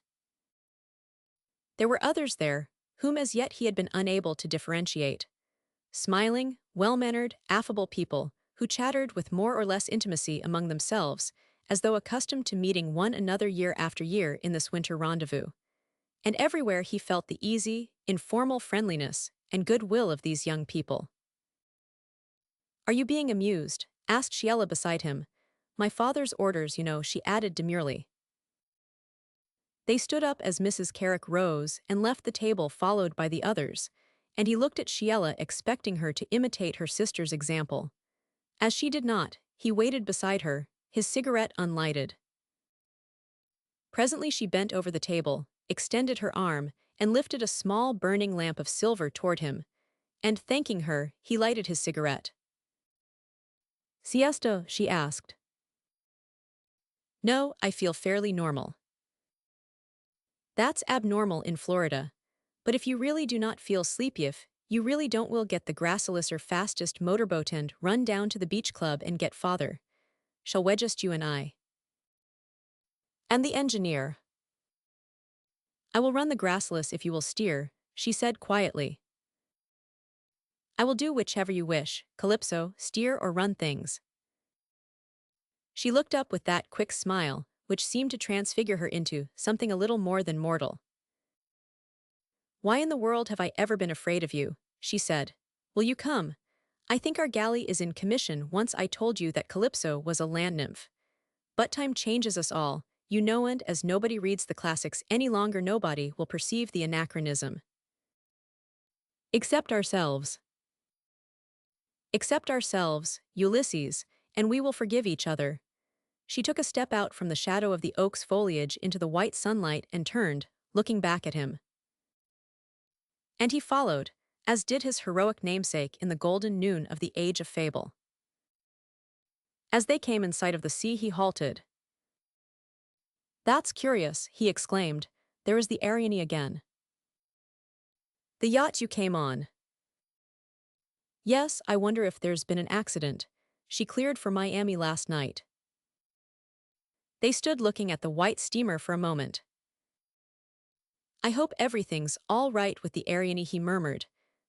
There were others there, whom as yet he had been unable to differentiate. Smiling, well-mannered, affable people, who chattered with more or less intimacy among themselves, as though accustomed to meeting one another year after year in this winter rendezvous. And everywhere he felt the easy, informal friendliness and goodwill of these young people. "Are you being amused?" asked Sheila beside him. "My father's orders, you know," she added demurely. They stood up as Mrs. Carrick rose and left the table followed by the others, and he looked at Sheila expecting her to imitate her sister's example. As she did not, he waited beside her, his cigarette unlighted. Presently she bent over the table, extended her arm, and lifted a small burning lamp of silver toward him, and thanking her, he lighted his cigarette. "Siesta?" she asked. "No, I feel fairly normal." "That's abnormal in Florida. But if you really do not feel sleepy, if you really don't, will get the gracilis or fastest motorboat and run down to the beach club and get father. Shall we just you and I?" "And the engineer." "I will run the gracilis if you will steer," she said quietly. "I will do whichever you wish, Calypso, steer or run things." She looked up with that quick smile, which seemed to transfigure her into something a little more than mortal. "Why in the world have I ever been afraid of you?" she said. "Will you come? I think our galley is in commission. Once I told you that Calypso was a land nymph. But time changes us all, you know, and as nobody reads the classics any longer, nobody will perceive the anachronism. Except ourselves." Accept ourselves, Ulysses, and we will forgive each other. She took a step out from the shadow of the oak's foliage into the white sunlight and turned, looking back at him. And he followed, as did his heroic namesake in the golden noon of the age of fable. As they came in sight of the sea, he halted. "That's curious," he exclaimed. "There is the Ariane again." "The yacht you came on." "Yes, I wonder if there's been an accident. She cleared for Miami last night." They stood looking at the white steamer for a moment. "I hope everything's all right with the Ariane," he murmured,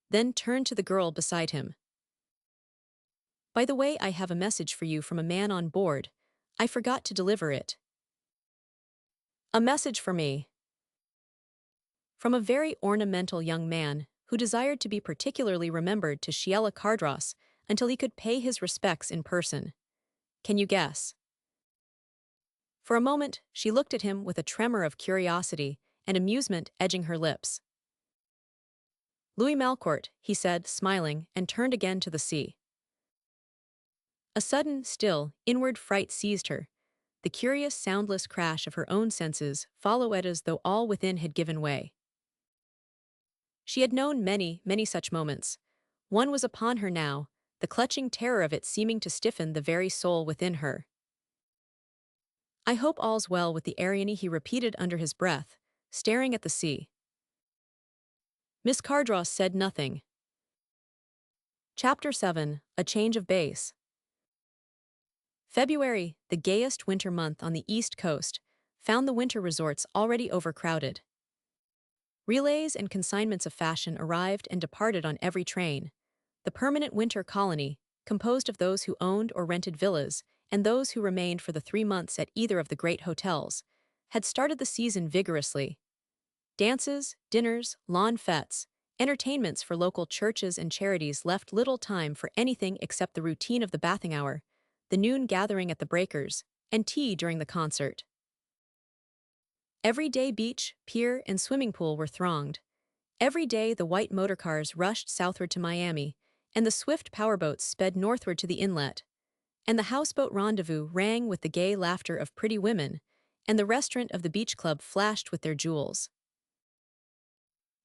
then turned to the girl beside him. "By the way, I have a message for you from a man on board. I forgot to deliver it." "A message for me?" "From a very ornamental young man who desired to be particularly remembered to Sheila Cardross until he could pay his respects in person. Can you guess?" For a moment, she looked at him with a tremor of curiosity and amusement edging her lips. "Louis Malcourt," he said, smiling, and turned again to the sea. A sudden, still, inward fright seized her. The curious, soundless crash of her own senses followed as though all within had given way. She had known many, many such moments. One was upon her now, the clutching terror of it seeming to stiffen the very soul within her. "I hope all's well with the Ariane," he repeated under his breath, staring at the sea. Miss Cardross said nothing. Chapter 7: A Change of Base. February, the gayest winter month on the East Coast, found the winter resorts already overcrowded. Relays and consignments of fashion arrived and departed on every train. The permanent winter colony, composed of those who owned or rented villas and those who remained for the 3 months at either of the great hotels, had started the season vigorously. Dances, dinners, lawn fêtes, entertainments for local churches and charities left little time for anything except the routine of the bathing hour, the noon gathering at the breakers, and tea during the concert. Every day beach, pier, and swimming pool were thronged. Every day the white motorcars rushed southward to Miami, and the swift powerboats sped northward to the inlet. And the houseboat rendezvous rang with the gay laughter of pretty women, and the restaurant of the beach club flashed with their jewels.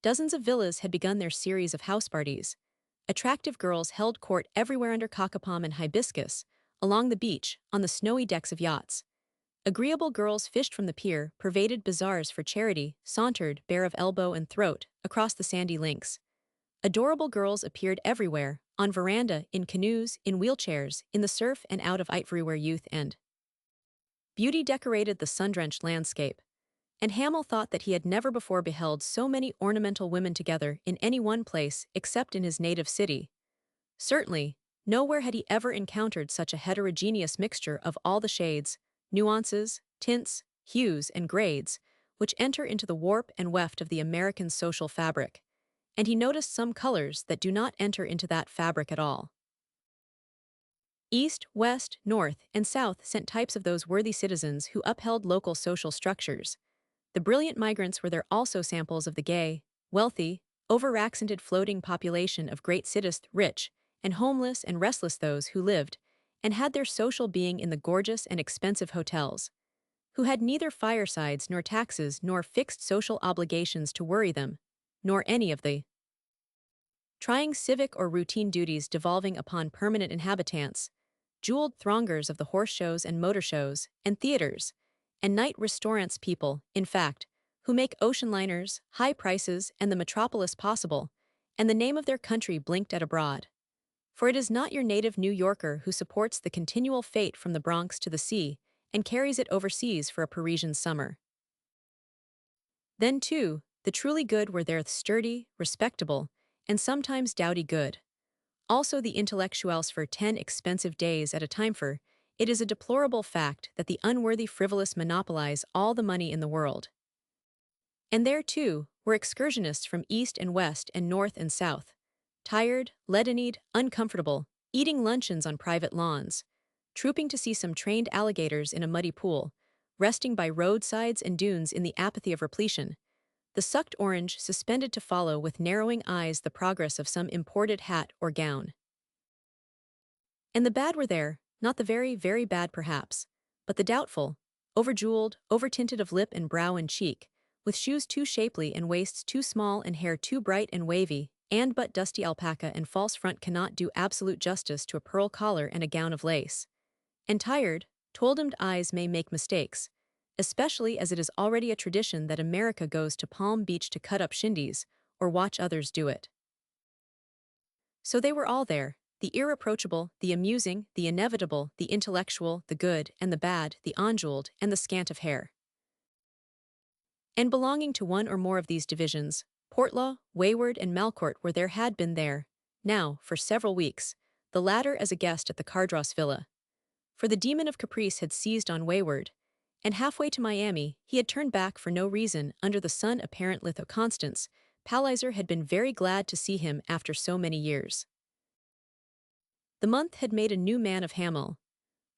Dozens of villas had begun their series of house parties. Attractive girls held court everywhere under cockapalm and hibiscus, along the beach, on the snowy decks of yachts. Agreeable girls fished from the pier, pervaded bazaars for charity, sauntered, bare of elbow and throat, across the sandy links. Adorable girls appeared everywhere, on veranda, in canoes, in wheelchairs, in the surf and out of ivory-ware youth and beauty decorated the sun-drenched landscape. And Hamill thought that he had never before beheld so many ornamental women together in any one place except in his native city. Certainly, nowhere had he ever encountered such a heterogeneous mixture of all the shades, nuances, tints, hues, and grades, which enter into the warp and weft of the American social fabric. And he noticed some colors that do not enter into that fabric at all. East, West, North, and South sent types of those worthy citizens who upheld local social structures. The brilliant migrants were there also samples of the gay, wealthy, over-accented floating population of great cities, rich, and homeless and restless those who lived and had their social being in the gorgeous and expensive hotels, who had neither firesides nor taxes nor fixed social obligations to worry them, nor any of the trying civic or routine duties devolving upon permanent inhabitants, jeweled throngers of the horse shows and motor shows and theaters, and night restaurants people, in fact, who make ocean liners, high prices, and the metropolis possible, and the name of their country blinked at abroad. For it is not your native New Yorker who supports the continual freight from the Bronx to the sea and carries it overseas for a Parisian summer. Then, too, the truly good were there, sturdy, respectable, and sometimes dowdy good. Also the intellectuals for 10 expensive days at a time, for it is a deplorable fact that the unworthy frivolous monopolize all the money in the world. And there, too, were excursionists from east and west and north and south, tired, leaden-eyed, uncomfortable, eating luncheons on private lawns, trooping to see some trained alligators in a muddy pool, resting by roadsides and dunes in the apathy of repletion, the sucked orange suspended to follow with narrowing eyes the progress of some imported hat or gown. And the bad were there, not the very, very bad perhaps, but the doubtful, overjeweled, overtinted of lip and brow and cheek, with shoes too shapely and waists too small and hair too bright and wavy, and but dusty alpaca and false front cannot do absolute justice to a pearl collar and a gown of lace. And tired, toiled-dimmed eyes may make mistakes, especially as it is already a tradition that America goes to Palm Beach to cut up shindies, or watch others do it. So they were all there, the irreproachable, the amusing, the inevitable, the intellectual, the good and the bad, the unjeweled and the scant of hair. And belonging to one or more of these divisions, Portlaw, Wayward and Malcourt were there had been there, now, for several weeks, the latter as a guest at the Cardross villa. For the demon of caprice had seized on Wayward, and halfway to Miami, he had turned back for no reason under the sun apparent litho Constance. Palliser had been very glad to see him after so many years. The month had made a new man of Hamel.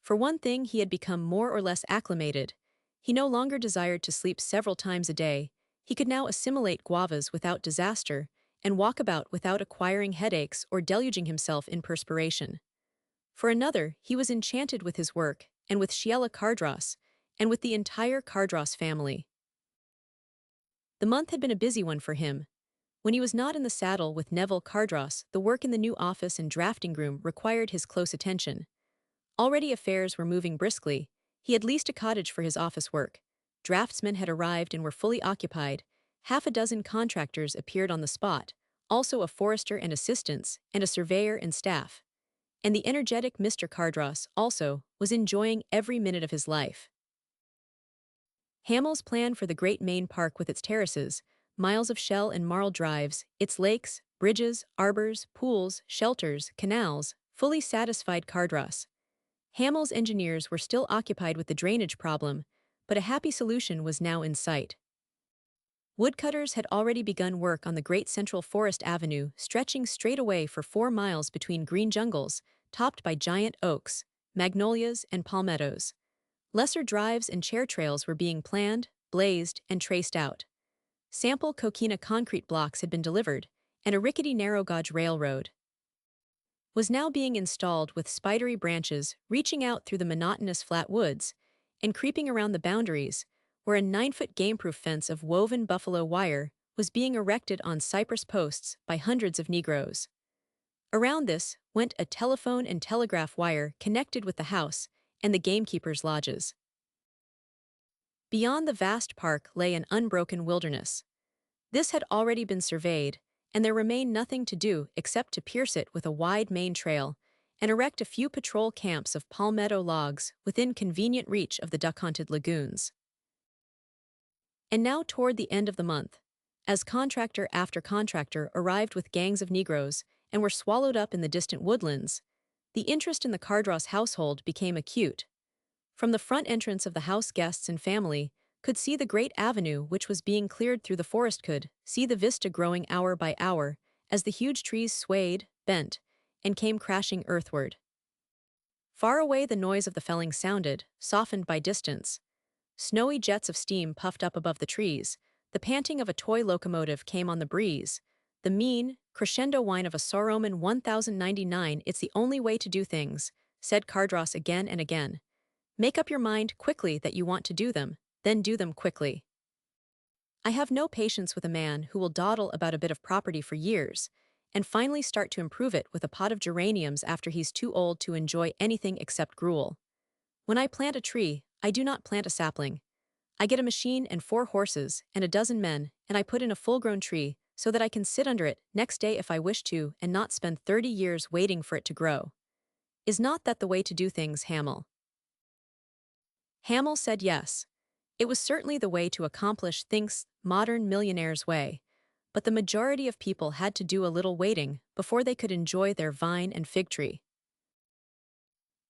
For one thing, he had become more or less acclimated. He no longer desired to sleep several times a day. He could now assimilate guavas without disaster, and walk about without acquiring headaches or deluging himself in perspiration. For another, he was enchanted with his work, and with Sheila Cardross, and with the entire Cardross family. The month had been a busy one for him. When he was not in the saddle with Neville Cardross, the work in the new office and drafting room required his close attention. Already affairs were moving briskly. He had leased a cottage for his office work. Draftsmen had arrived and were fully occupied. Half a dozen contractors appeared on the spot, also a forester and assistants, and a surveyor and staff. And the energetic Mr. Cardross, also, was enjoying every minute of his life. Hamel's plan for the great main park with its terraces, miles of shell and marl drives, its lakes, bridges, arbors, pools, shelters, canals, fully satisfied Cardross. Hamel's engineers were still occupied with the drainage problem, but a happy solution was now in sight. Woodcutters had already begun work on the great central forest avenue stretching straight away for 4 miles between green jungles, topped by giant oaks, magnolias, and palmettos. Lesser drives and chair trails were being planned, blazed, and traced out. Sample coquina concrete blocks had been delivered, and a rickety narrow gauge railroad was now being installed with spidery branches reaching out through the monotonous flat woods and creeping around the boundaries, where a 9-foot game-proof fence of woven buffalo wire was being erected on cypress posts by hundreds of Negroes. Around this went a telephone and telegraph wire connected with the house and the gamekeepers' lodges. Beyond the vast park lay an unbroken wilderness. This had already been surveyed, and there remained nothing to do except to pierce it with a wide main trail and erect a few patrol camps of palmetto logs within convenient reach of the duck-haunted lagoons. And now toward the end of the month, as contractor after contractor arrived with gangs of Negroes and were swallowed up in the distant woodlands, the interest in the Cardross household became acute. From the front entrance of the house, guests and family could see the great avenue which was being cleared through the forest, could see the vista growing hour by hour as the huge trees swayed, bent, and came crashing earthward. Far away the noise of the felling sounded, softened by distance. Snowy jets of steam puffed up above the trees, the panting of a toy locomotive came on the breeze, the mean, crescendo whine of a Soroman 1099. "It's the only way to do things," said Cardross again and again. "Make up your mind quickly that you want to do them, then do them quickly. I have no patience with a man who will dawdle about a bit of property for years, and finally start to improve it with a pot of geraniums after he's too old to enjoy anything except gruel. When I plant a tree, I do not plant a sapling. I get a machine and 4 horses and a dozen men, and I put in a full-grown tree so that I can sit under it next day if I wish to and not spend 30 years waiting for it to grow. Is not that the way to do things, Hamel?" Hamel said yes. It was certainly the way to accomplish things modern millionaires' way, but the majority of people had to do a little waiting before they could enjoy their vine and fig tree.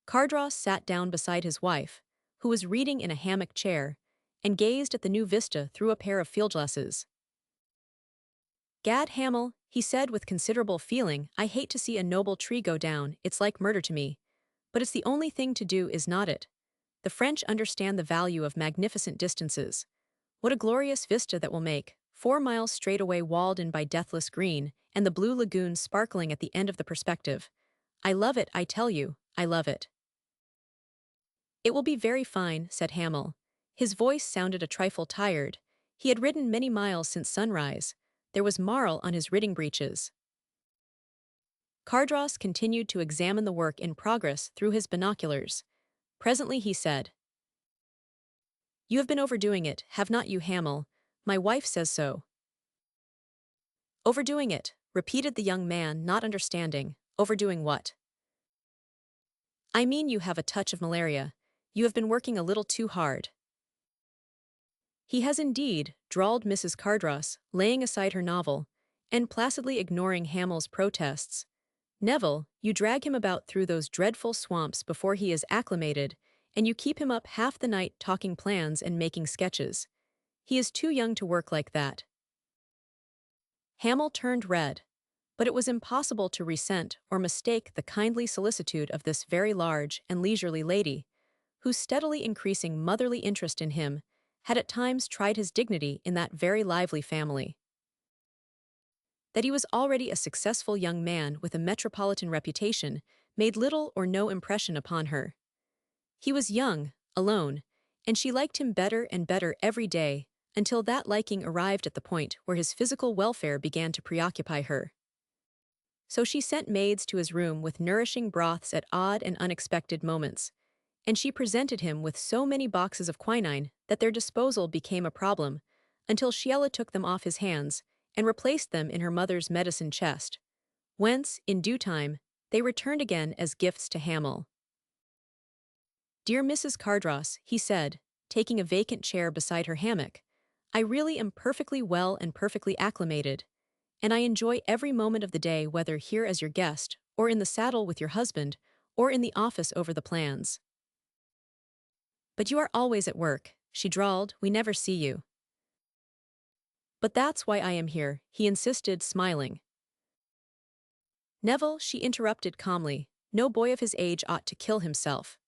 Cardross sat down beside his wife, who was reading in a hammock chair, and gazed at the new vista through a pair of fieldglasses. "Gad, Hamel," he said with considerable feeling, "I hate to see a noble tree go down, it's like murder to me. But it's the only thing to do, is not it? The French understand the value of magnificent distances. What a glorious vista that will make, 4 miles straight away walled in by deathless green, and the blue lagoon sparkling at the end of the perspective. I love it, I tell you, I love it. It will be very fine, said Hamel. His voice sounded a trifle tired. He had ridden many miles since sunrise. There was marl on his riding breeches. Cardross continued to examine the work in progress through his binoculars. Presently he said, "You have been overdoing it, have not you, Hamel? My wife says so." "Overdoing it," repeated the young man, not understanding. "Overdoing what?" "I mean you have a touch of malaria. You have been working a little too hard." "He has indeed," drawled Mrs. Cardross, laying aside her novel, and placidly ignoring Hamel's protests. "Neville, you drag him about through those dreadful swamps before he is acclimated, and you keep him up half the night talking plans and making sketches. He is too young to work like that." Hamel turned red, but it was impossible to resent or mistake the kindly solicitude of this very large and leisurely lady, whose steadily increasing motherly interest in him had at times tried his dignity in that very lively family. That he was already a successful young man with a metropolitan reputation made little or no impression upon her. He was young, alone, and she liked him better and better every day, until that liking arrived at the point where his physical welfare began to preoccupy her. So she sent maids to his room with nourishing broths at odd and unexpected moments, and she presented him with so many boxes of quinine that their disposal became a problem, until Sheila took them off his hands and replaced them in her mother's medicine chest, whence, in due time, they returned again as gifts to Hamel. "Dear Mrs. Cardross," he said, taking a vacant chair beside her hammock, "I really am perfectly well and perfectly acclimated, and I enjoy every moment of the day, whether here as your guest, or in the saddle with your husband, or in the office over the plans." "But you are always at work," she drawled. "We never see you." "But that's why I am here," he insisted, smiling. "Neville," she interrupted calmly, "no boy of his age ought to kill himself.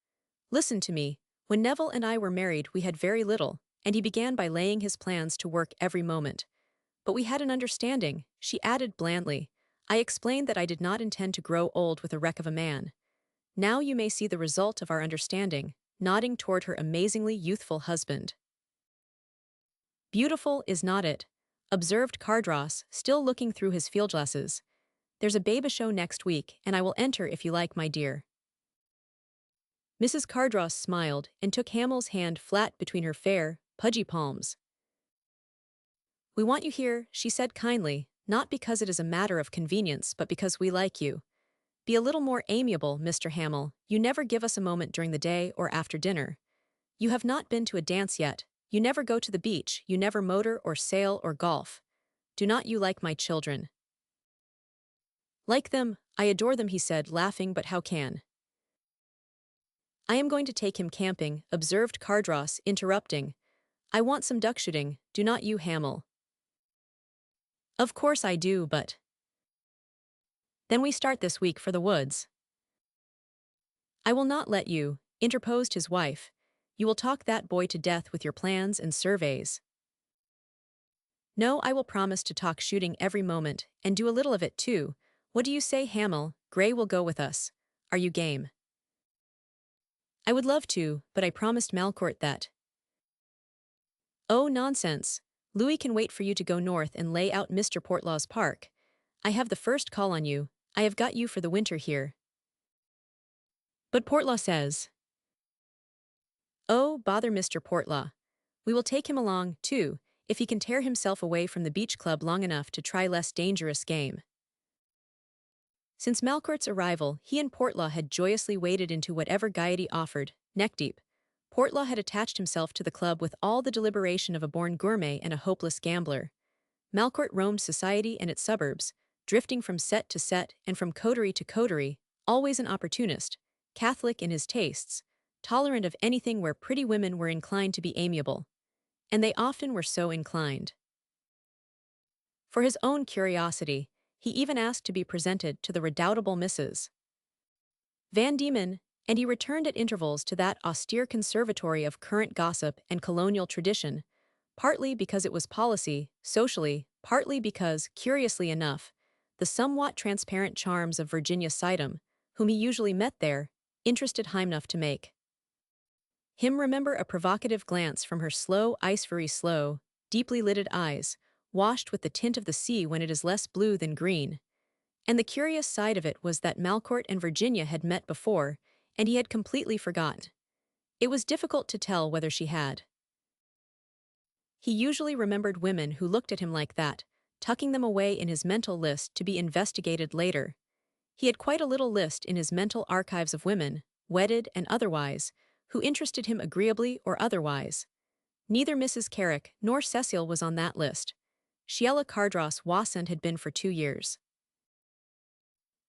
Listen to me. When Neville and I were married, we had very little, and he began by laying his plans to work every moment. But we had an understanding," she added blandly. "I explained that I did not intend to grow old with a wreck of a man. Now you may see the result of our understanding," nodding toward her amazingly youthful husband. "Beautiful, is not it?" observed Cardross, still looking through his fieldglasses. "There's a baby show next week, and I will enter if you like, my dear." Mrs. Cardross smiled and took Hamel's hand flat between her fair, pudgy palms. "We want you here," she said kindly, "not because it is a matter of convenience, but because we like you. Be a little more amiable, Mr. Hamel. You never give us a moment during the day or after dinner. You have not been to a dance yet. You never go to the beach. You never motor or sail or golf. Do not you like my children?" "Like them, I adore them," he said, laughing, "but how can?" "I am going to take him camping," observed Cardross, interrupting. "I want some duck shooting, do not you, Hamel?" "Of course I do, but—" "Then we start this week for the woods." "I will not let you," interposed his wife. "You will talk that boy to death with your plans and surveys." "No, I will promise to talk shooting every moment, and do a little of it too. What do you say, Hamel? Gray will go with us. Are you game?" "I would love to, but I promised Malcourt that—" "Oh, nonsense. Louis can wait for you to go north and lay out Mr. Portlaw's park. I have the first call on you. I have got you for the winter here." "But Portlaw says—" "Oh, bother Mr. Portlaw. We will take him along, too, if he can tear himself away from the beach club long enough to try less dangerous game." Since Malcourt's arrival, he and Portlaw had joyously waded into whatever gaiety offered, neck-deep. Portlaw had attached himself to the club with all the deliberation of a born gourmet and a hopeless gambler. Malcourt roamed society and its suburbs, drifting from set to set and from coterie to coterie, always an opportunist, catholic in his tastes, tolerant of anything where pretty women were inclined to be amiable. And they often were so inclined. For his own curiosity, he even asked to be presented to the redoubtable Mrs. Van Diemen, and he returned at intervals to that austere conservatory of current gossip and colonial tradition, partly because it was policy, socially, partly because, curiously enough, the somewhat transparent charms of Virginia Sidham, whom he usually met there, interested enough to make him remember a provocative glance from her slow, very slow, deeply lidded eyes, washed with the tint of the sea when it is less blue than green. And the curious side of it was that Malcourt and Virginia had met before, and he had completely forgotten. It was difficult to tell whether she had. He usually remembered women who looked at him like that, tucking them away in his mental list to be investigated later. He had quite a little list in his mental archives of women, wedded and otherwise, who interested him agreeably or otherwise. Neither Mrs. Carrick nor Cecile was on that list. Sheila Cardross wasn't had been for 2 years.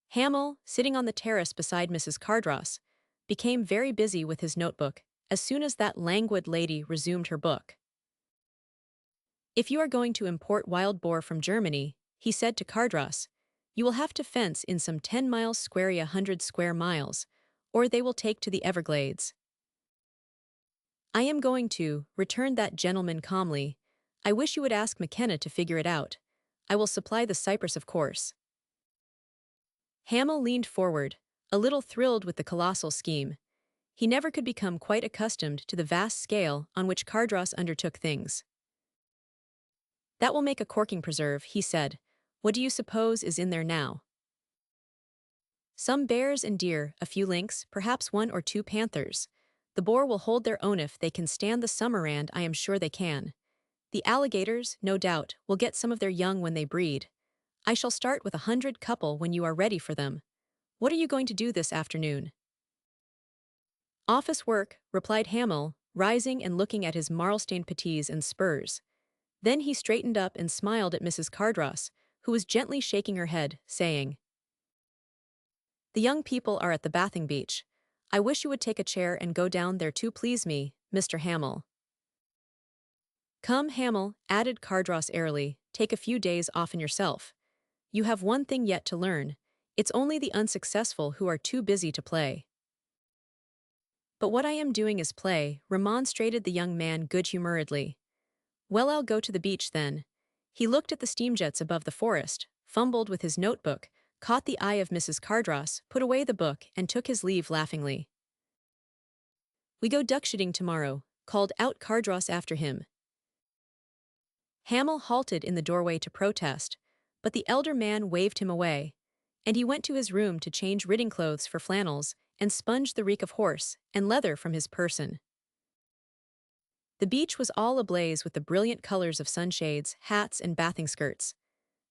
Hamel, sitting on the terrace beside Mrs. Cardross, became very busy with his notebook as soon as that languid lady resumed her book. "If you are going to import wild boar from Germany," he said to Cardross, "you will have to fence in some 10 miles square 100 square miles, or they will take to the Everglades." "I am going to," returned that gentleman calmly. "I wish you would ask McKenna to figure it out. I will supply the cypress, of course." Hamel leaned forward, a little thrilled with the colossal scheme. He never could become quite accustomed to the vast scale on which Cardross undertook things. "That will make a corking preserve," he said. "What do you suppose is in there now?" "Some bears and deer, a few lynx, perhaps 1 or 2 panthers. The boar will hold their own if they can stand the summer, and I am sure they can. The alligators, no doubt, will get some of their young when they breed. I shall start with 100 couple when you are ready for them. What are you going to do this afternoon?" "Office work," replied Hamel, rising and looking at his marl-stained puttees and spurs. Then he straightened up and smiled at Mrs. Cardross, who was gently shaking her head, saying, "The young people are at the bathing beach. I wish you would take a chair and go down there to please me, Mr. Hamel." "Come, Hamel," added Cardross airily, "take a few days off in yourself. You have one thing yet to learn. It's only the unsuccessful who are too busy to play." "But what I am doing is play," remonstrated the young man good-humoredly. "Well, I'll go to the beach then." He looked at the steamjets above the forest, fumbled with his notebook, caught the eye of Mrs. Cardross, put away the book, and took his leave laughingly. "We go duck-shooting tomorrow," called out Cardross after him. Hamel halted in the doorway to protest, but the elder man waved him away, and he went to his room to change riding clothes for flannels and sponge the reek of horse and leather from his person. The beach was all ablaze with the brilliant colors of sunshades, hats, and bathing skirts.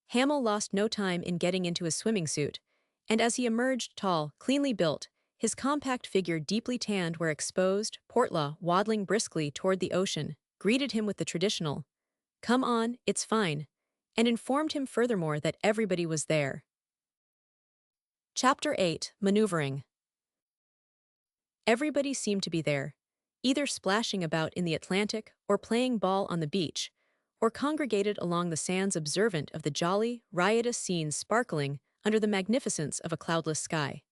Hamel lost no time in getting into his swimming suit, and as he emerged tall, cleanly built, his compact figure deeply tanned where exposed, Portlaw, waddling briskly toward the ocean, greeted him with the traditional, "Come on, it's fine," and informed him furthermore that everybody was there. Chapter 8, Maneuvering. Everybody seemed to be there, either splashing about in the Atlantic or playing ball on the beach, or congregated along the sands observant of the jolly, riotous scenes sparkling under the magnificence of a cloudless sky.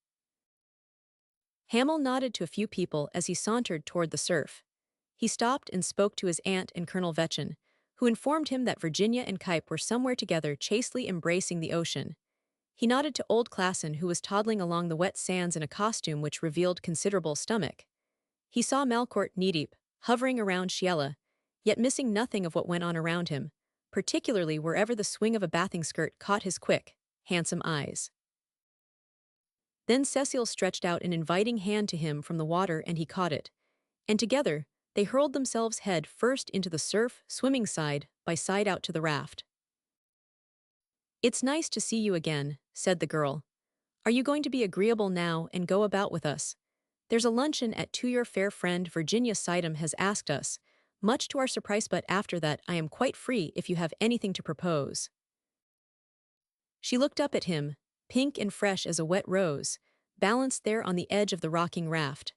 Hamel nodded to a few people as he sauntered toward the surf. He stopped and spoke to his aunt and Colonel Vetchin, who informed him that Virginia and Kype were somewhere together chastely embracing the ocean. He nodded to old Klassen, who was toddling along the wet sands in a costume which revealed considerable stomach. He saw Malcourt knee-deep, hovering around Sheila, yet missing nothing of what went on around him, particularly wherever the swing of a bathing skirt caught his quick, handsome eyes. Then Cecile stretched out an inviting hand to him from the water and he caught it, and together they hurled themselves head first into the surf, swimming side by side out to the raft. "It's nice to see you again," said the girl. "Are you going to be agreeable now and go about with us? There's a luncheon at 2 your fair friend Virginia Sidham has asked us, much to our surprise, but after that I am quite free if you have anything to propose." She looked up at him, pink and fresh as a wet rose, balanced there on the edge of the rocking raft.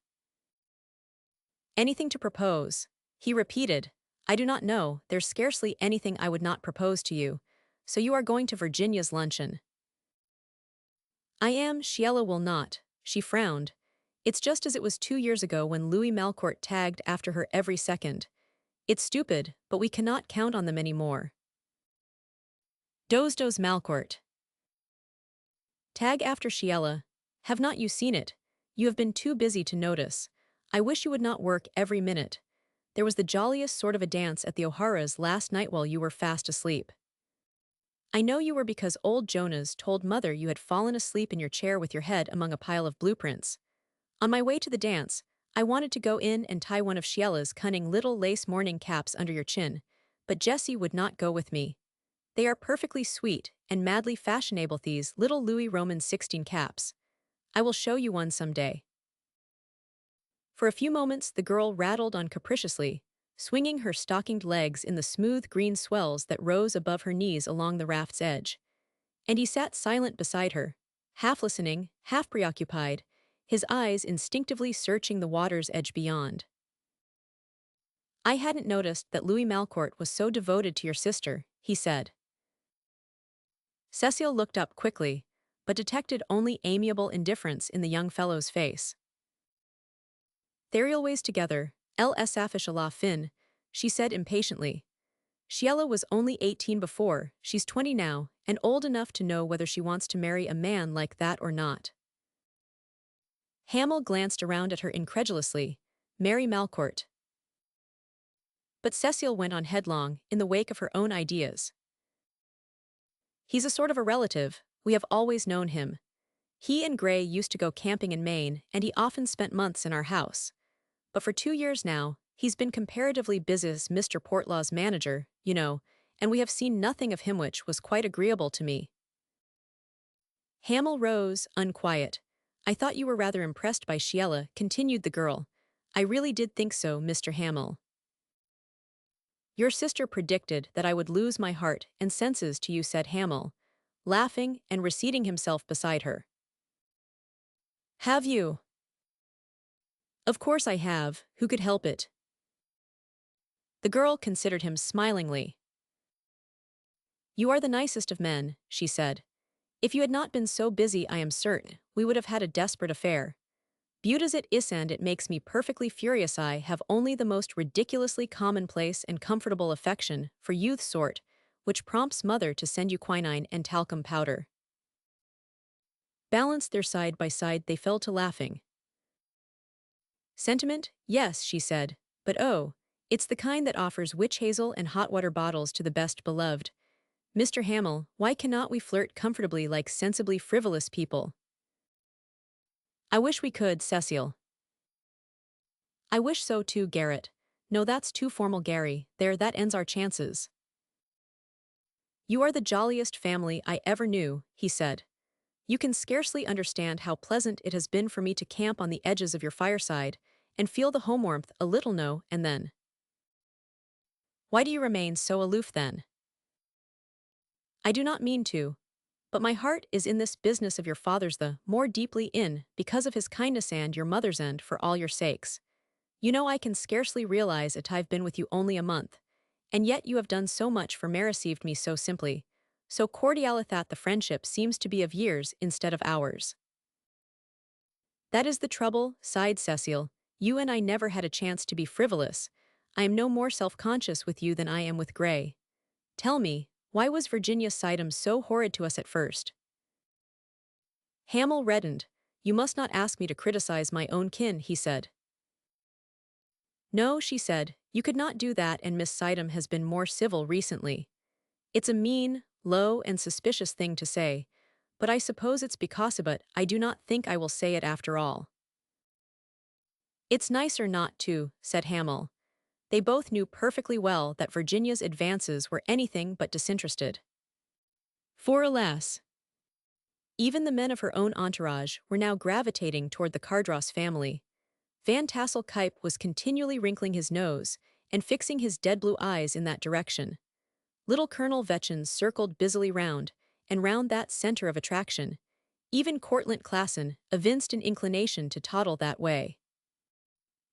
"Anything to propose?" he repeated. "I do not know, there's scarcely anything I would not propose to you. So you are going to Virginia's luncheon?" "I am, Sheila will not," she frowned. "It's just as it was 2 years ago when Louis Malcourt tagged after her every second. It's stupid, but we cannot count on them any more." Doze Malcourt. Tag after Sheila. Have not you seen it? You have been too busy to notice. I wish you would not work every minute. There was the jolliest sort of a dance at the O'Hara's last night while you were fast asleep. I know you were because old Jonas told Mother you had fallen asleep in your chair with your head among a pile of blueprints. On my way to the dance, I wanted to go in and tie one of Sheila's cunning little lace morning caps under your chin, but Jessie would not go with me. They are perfectly sweet and madly fashionable, these little Louis Roman 16 caps. I will show you one some day. For a few moments the girl rattled on capriciously, swinging her stockinged legs in the smooth green swells that rose above her knees along the raft's edge. And he sat silent beside her, half listening, half preoccupied, his eyes instinctively searching the water's edge beyond. I hadn't noticed that Louis Malcourt was so devoted to your sister, he said. Cecile looked up quickly, but detected only amiable indifference in the young fellow's face. They're always together, elle s'affiche à la fin, she said impatiently. Sheila was only 18 before, she's 20 now, and old enough to know whether she wants to marry a man like that or not. Hamel glanced around at her incredulously. Mary Malcourt. But Cecile went on headlong, in the wake of her own ideas. He's a sort of a relative, we have always known him. He and Gray used to go camping in Maine, and he often spent months in our house. But for 2 years now, he's been comparatively busy as Mr. Portlaw's manager, you know, and we have seen nothing of him, which was quite agreeable to me. Hamel rose, unquiet. I thought you were rather impressed by Sheila, continued the girl. I really did think so, Mr. Hamel. Your sister predicted that I would lose my heart and senses to you, said Hamel, laughing and reseating himself beside her. Have you? Of course I have, who could help it? The girl considered him smilingly. You are the nicest of men, she said. If you had not been so busy, I am certain we would have had a desperate affair. Viewed as it is, and it makes me perfectly furious. I have only the most ridiculously commonplace and comfortable affection for youth's sort, which prompts Mother to send you quinine and talcum powder. Balanced there side by side, they fell to laughing. Sentiment, yes, she said, but oh, it's the kind that offers witch hazel and hot water bottles to the best beloved. Mr. Hamel, why cannot we flirt comfortably like sensibly frivolous people? I wish we could, Cecile. I wish so too, Garrett. No, that's too formal, Gary. There, that ends our chances. You are the jolliest family I ever knew, he said. You can scarcely understand how pleasant it has been for me to camp on the edges of your fireside and feel the home warmth a little now and then. Why do you remain so aloof then? I do not mean to, but my heart is in this business of your father's the more deeply in because of his kindness and your mother's, and for all your sakes. You know I can scarcely realize it. I've been with you only a month, and yet you have done so much for me, received me so simply, so cordial that the friendship seems to be of years instead of hours. That is the trouble, sighed Cecile. You and I never had a chance to be frivolous. I am no more self-conscious with you than I am with Gray. Tell me, why was Virginia Sidham so horrid to us at first? Hamel reddened. You must not ask me to criticize my own kin, he said. No, she said, you could not do that, and Miss Sidham has been more civil recently. It's a mean, low, and suspicious thing to say, but I suppose it's because of it. I do not think I will say it after all. It's nicer not to, said Hamel. They both knew perfectly well that Virginia's advances were anything but disinterested. For alas, even the men of her own entourage were now gravitating toward the Cardross family. Van Tassel Cuyp was continually wrinkling his nose and fixing his dead blue eyes in that direction. Little Colonel Vetchins circled busily round that center of attraction. Even Cortlandt Klassen evinced an inclination to toddle that way.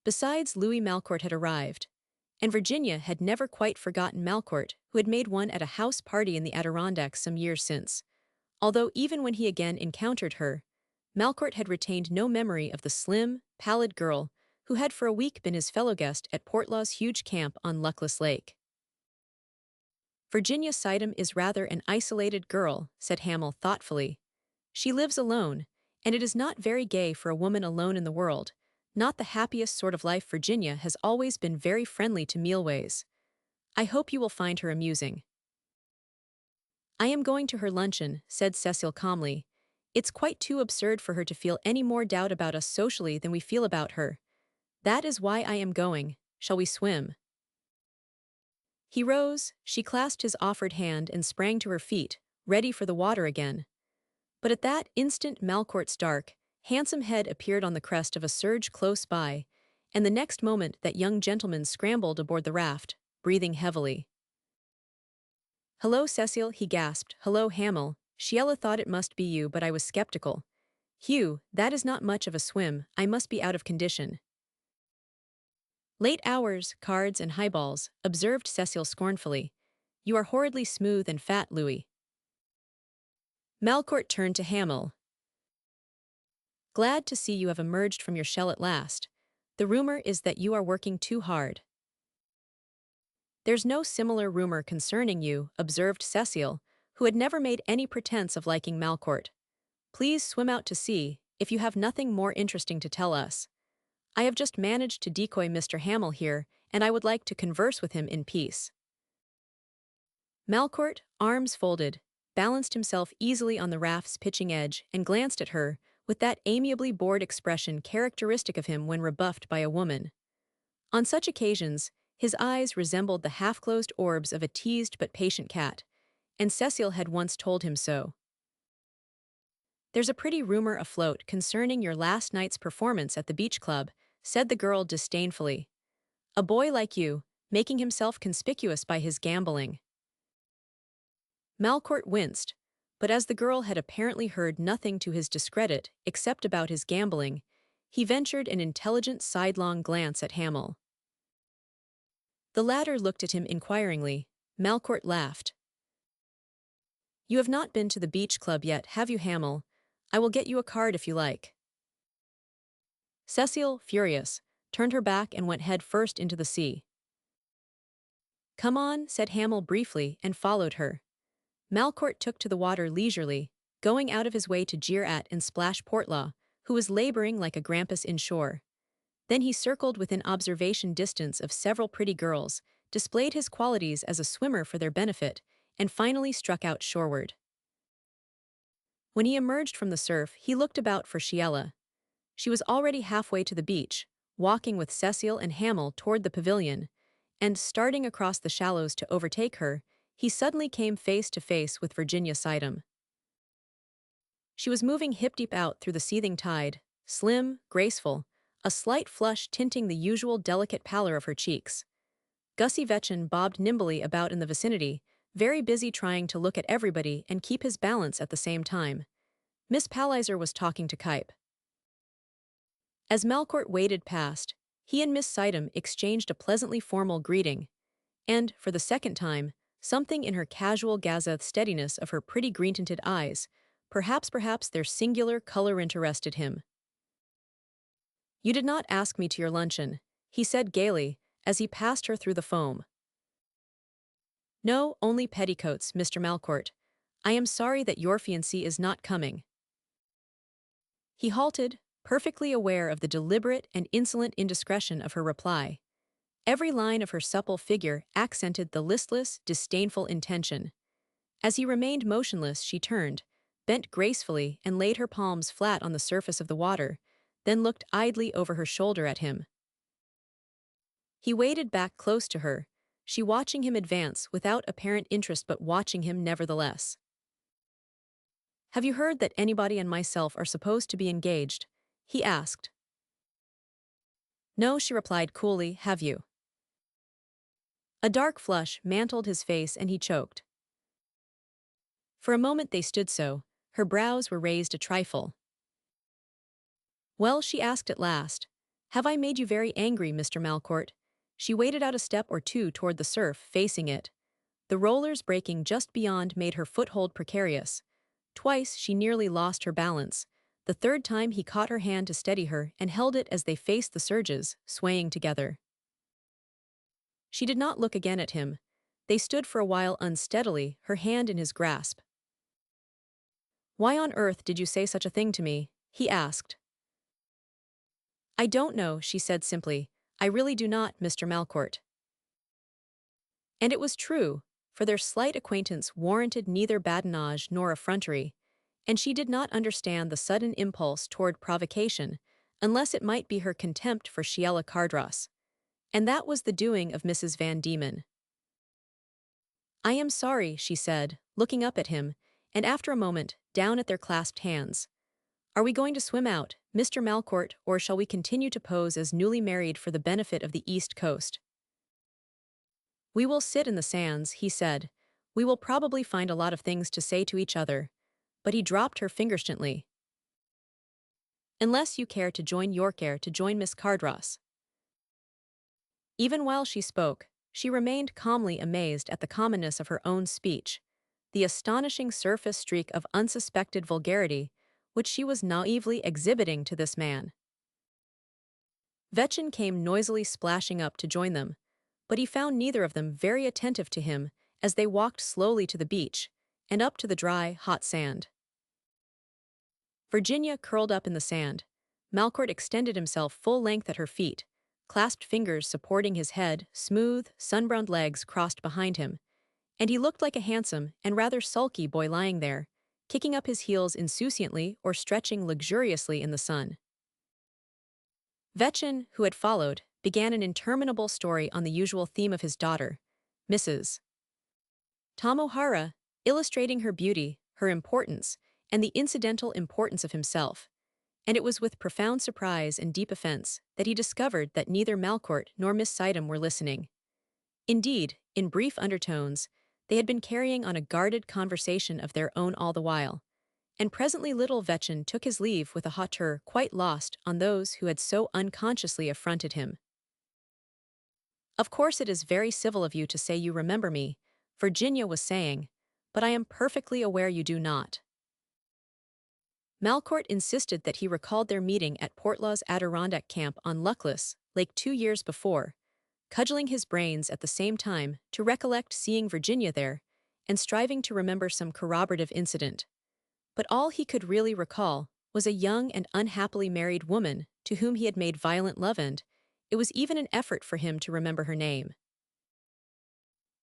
Besides, Louis Malcourt had arrived, and Virginia had never quite forgotten Malcourt, who had made one at a house party in the Adirondacks some years since. Although even when he again encountered her, Malcourt had retained no memory of the slim, pallid girl who had for a week been his fellow guest at Portlaw's huge camp on Luckless Lake. Virginia Sidham is rather an isolated girl, said Hamel thoughtfully. She lives alone, and it is not very gay for a woman alone in the world. Not the happiest sort of life. Virginia has always been very friendly to mealways. I hope you will find her amusing. I am going to her luncheon, said Cecil calmly. It's quite too absurd for her to feel any more doubt about us socially than we feel about her. That is why I am going. Shall we swim? He rose, she clasped his offered hand and sprang to her feet, ready for the water again. But at that instant Malcourt's dark, handsome head appeared on the crest of a surge close by, and the next moment that young gentleman scrambled aboard the raft, breathing heavily. "Hello, Cecil," he gasped. "Hello, Hamel. Sheila thought it must be you, but I was skeptical. Hugh, that is not much of a swim, I must be out of condition." "Late hours, cards and highballs," observed Cecil scornfully. "You are horridly smooth and fat, Louis." Malcourt turned to Hamel. "Glad to see you have emerged from your shell at last. The rumor is that you are working too hard." "There's no similar rumor concerning you," observed Cecile, who had never made any pretense of liking Malcourt. "Please swim out to sea, if you have nothing more interesting to tell us. I have just managed to decoy Mr. Hamel here, and I would like to converse with him in peace." Malcourt, arms folded, balanced himself easily on the raft's pitching edge and glanced at her, with that amiably bored expression characteristic of him when rebuffed by a woman. On such occasions, his eyes resembled the half-closed orbs of a teased but patient cat, and Cecile had once told him so. "There's a pretty rumor afloat concerning your last night's performance at the beach club," said the girl disdainfully. "A boy like you, making himself conspicuous by his gambling." Malcourt winced, but as the girl had apparently heard nothing to his discredit except about his gambling, he ventured an intelligent sidelong glance at Hamel. The latter looked at him inquiringly. Malcourt laughed. "You have not been to the beach club yet, have you, Hamel? I will get you a card if you like." Cecile, furious, turned her back and went head first into the sea. "Come on," said Hamel briefly, and followed her. Malcourt took to the water leisurely, going out of his way to jeer at and splash Portlaw, who was laboring like a grampus inshore. Then he circled within observation distance of several pretty girls, displayed his qualities as a swimmer for their benefit, and finally struck out shoreward. When he emerged from the surf, he looked about for Sheila. She was already halfway to the beach, walking with Cecile and Hamel toward the pavilion, and, starting across the shallows to overtake her, he suddenly came face to face with Virginia Sidham. She was moving hip-deep out through the seething tide, slim, graceful, a slight flush tinting the usual delicate pallor of her cheeks. Gussie Vetchin bobbed nimbly about in the vicinity, very busy trying to look at everybody and keep his balance at the same time. Miss Palliser was talking to Kuyp. As Malcourt waded past, he and Miss Sidham exchanged a pleasantly formal greeting, and, for the second time, something in her casual gazette steadiness of her pretty green-tinted eyes, perhaps their singular color interested him. "You did not ask me to your luncheon," he said gaily, as he passed her through the foam. "No, only petticoats, Mr. Malcourt. I am sorry that your fiancé is not coming." He halted, perfectly aware of the deliberate and insolent indiscretion of her reply. Every line of her supple figure accented the listless, disdainful intention. As he remained motionless, she turned, bent gracefully and laid her palms flat on the surface of the water, then looked idly over her shoulder at him. He waded back close to her, she watching him advance without apparent interest but watching him nevertheless. "Have you heard that anybody and myself are supposed to be engaged?" he asked. "No," she replied coolly, "have you?" A dark flush mantled his face and he choked. For a moment they stood so, her brows were raised a trifle. "Well," she asked at last, "have I made you very angry, Mr. Malcourt?" She waded out a step or two toward the surf, facing it. The rollers breaking just beyond made her foothold precarious. Twice she nearly lost her balance. The third time he caught her hand to steady her and held it as they faced the surges, swaying together. She did not look again at him. They stood for a while unsteadily, her hand in his grasp. "Why on earth did you say such a thing to me?" he asked. I don't know, she said simply. I really do not, Mr. Malcourt. And it was true, for their slight acquaintance warranted neither badinage nor effrontery, and she did not understand the sudden impulse toward provocation, unless it might be her contempt for Sheila Cardross. And that was the doing of Mrs. Van Diemen. I am sorry, she said, looking up at him, and after a moment, down at their clasped hands. Are we going to swim out, Mr. Malcourt, or shall we continue to pose as newly married for the benefit of the East Coast? We will sit in the sands, he said. We will probably find a lot of things to say to each other. But he dropped her fingers gently. Unless you care to join Miss Cardross. Even while she spoke, she remained calmly amazed at the commonness of her own speech, the astonishing surface streak of unsuspected vulgarity which she was naively exhibiting to this man. Vetchin came noisily splashing up to join them, but he found neither of them very attentive to him as they walked slowly to the beach and up to the dry, hot sand. Virginia curled up in the sand. Malcourt extended himself full length at her feet, clasped fingers supporting his head, smooth, sun-browned legs crossed behind him, and he looked like a handsome and rather sulky boy lying there, kicking up his heels insouciantly or stretching luxuriously in the sun. Vetchin, who had followed, began an interminable story on the usual theme of his daughter, Mrs. Tom O'Hara, illustrating her beauty, her importance, and the incidental importance of himself, and it was with profound surprise and deep offense that he discovered that neither Malcourt nor Miss Sidham were listening. Indeed, in brief undertones, they had been carrying on a guarded conversation of their own all the while, and presently little Vetchin took his leave with a hauteur quite lost on those who had so unconsciously affronted him. Of course it is very civil of you to say you remember me, Virginia was saying, but I am perfectly aware you do not. Malcourt insisted that he recalled their meeting at Portlaw's Adirondack camp on Luckless Lake 2 years before, cudgeling his brains at the same time to recollect seeing Virginia there and striving to remember some corroborative incident. But all he could really recall was a young and unhappily married woman to whom he had made violent love, and it was even an effort for him to remember her name.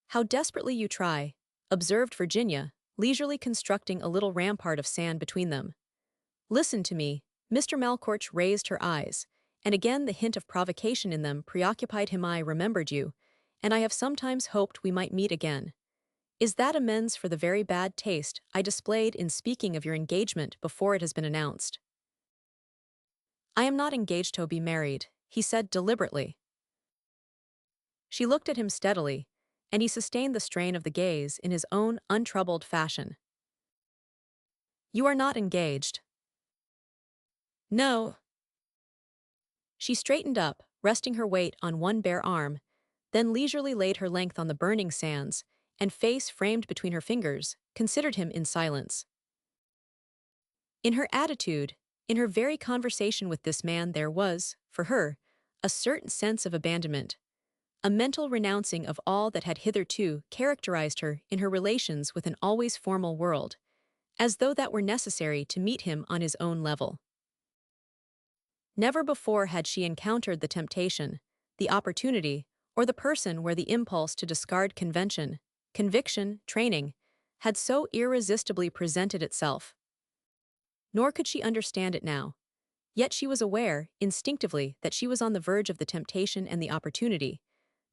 How desperately you try, observed Virginia, leisurely constructing a little rampart of sand between them. Listen to me, Mr. Malcourt raised her eyes, and again the hint of provocation in them preoccupied him. I remembered you, and I have sometimes hoped we might meet again. Is that amends for the very bad taste I displayed in speaking of your engagement before it has been announced? I am not engaged to be married, he said deliberately. She looked at him steadily, and he sustained the strain of the gaze in his own untroubled fashion. You are not engaged. No. She straightened up, resting her weight on one bare arm, then leisurely laid her length on the burning sands, and face framed between her fingers, considered him in silence. In her attitude, in her very conversation with this man there was, for her, a certain sense of abandonment, a mental renouncing of all that had hitherto characterized her in her relations with an always formal world, as though that were necessary to meet him on his own level. Never before had she encountered the temptation, the opportunity, or the person where the impulse to discard convention, conviction, training, had so irresistibly presented itself. Nor could she understand it now. Yet she was aware, instinctively, that she was on the verge of the temptation and the opportunity,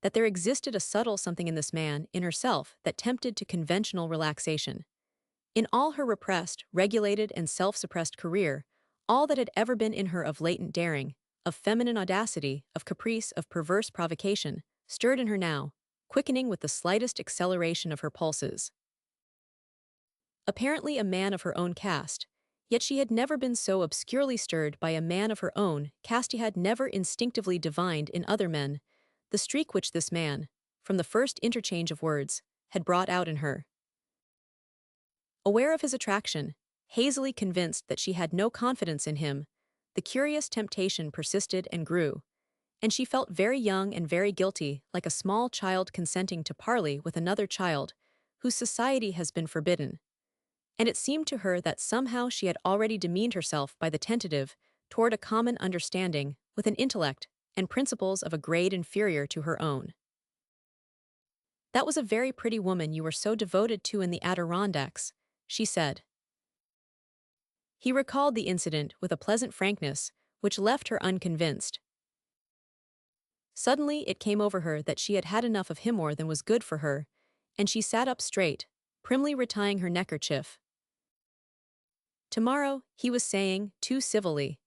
that there existed a subtle something in this man, in herself, that tempted to conventional relaxation. In all her repressed, regulated, and self-suppressed career, all that had ever been in her of latent daring, of feminine audacity, of caprice, of perverse provocation, stirred in her now, quickening with the slightest acceleration of her pulses. Apparently a man of her own caste, yet she had never been so obscurely stirred by a man of her own caste. He had never instinctively divined in other men the streak which this man, from the first interchange of words, had brought out in her. Aware of his attraction, hazily convinced that she had no confidence in him, the curious temptation persisted and grew, and she felt very young and very guilty, like a small child consenting to parley with another child whose society has been forbidden. and it seemed to her that somehow she had already demeaned herself by the tentative toward a common understanding with an intellect and principles of a grade inferior to her own. "That was a very pretty woman you were so devoted to in the Adirondacks," she said. He recalled the incident with a pleasant frankness, which left her unconvinced. Suddenly it came over her that she had had enough of him more than was good for her, and she sat up straight, primly retying her neckerchief. "Tomorrow," he was saying, too civilly,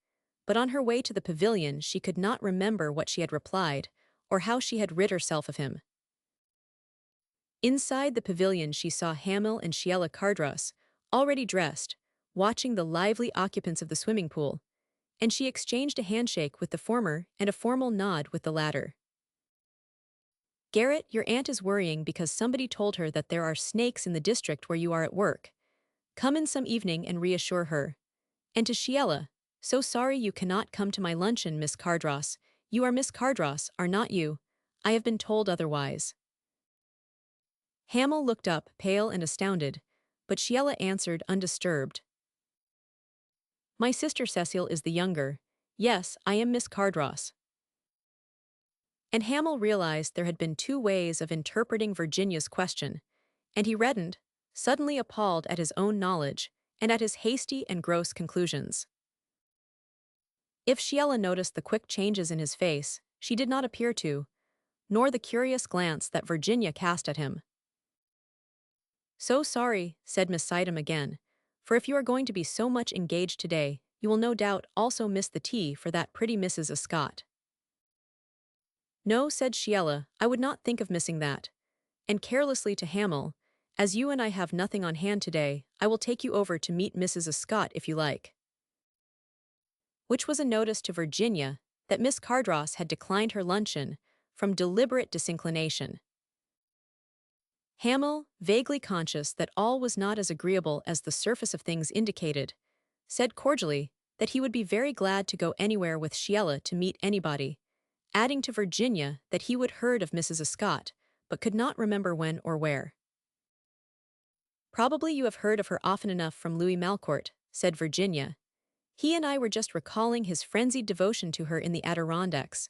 but on her way to the pavilion she could not remember what she had replied, or how she had rid herself of him. Inside the pavilion she saw Hamil and Sheila Cardross, already dressed, watching the lively occupants of the swimming pool, and she exchanged a handshake with the former and a formal nod with the latter. "Garrett, your aunt is worrying because somebody told her that there are snakes in the district where you are at work. Come in some evening and reassure her." And to Sheila, "So sorry you cannot come to my luncheon, Miss Cardross. You are Miss Cardross, are not you? I have been told otherwise." Hamil looked up, pale and astounded, but Sheila answered undisturbed. "My sister Cecile is the younger. Yes, I am Miss Cardross." And Hamil realized there had been two ways of interpreting Virginia's question, and he reddened, suddenly appalled at his own knowledge and at his hasty and gross conclusions. If Sheila noticed the quick changes in his face, she did not appear to, nor the curious glance that Virginia cast at him. "So sorry," said Miss Sidham again, "for if you are going to be so much engaged today, you will no doubt also miss the tea for that pretty Mrs. Ascott." "No," said Sheila, "I would not think of missing that." And carelessly to Hamil, "As you and I have nothing on hand today, I will take you over to meet Mrs. Ascott if you like." Which was a notice to Virginia that Miss Cardross had declined her luncheon from deliberate disinclination. Hamil, vaguely conscious that all was not as agreeable as the surface of things indicated, said cordially that he would be very glad to go anywhere with Sheila to meet anybody, adding to Virginia that he would heard of Mrs. Ascott, but could not remember when or where. "Probably you have heard of her often enough from Louis Malcourt," said Virginia. "He and I were just recalling his frenzied devotion to her in the Adirondacks.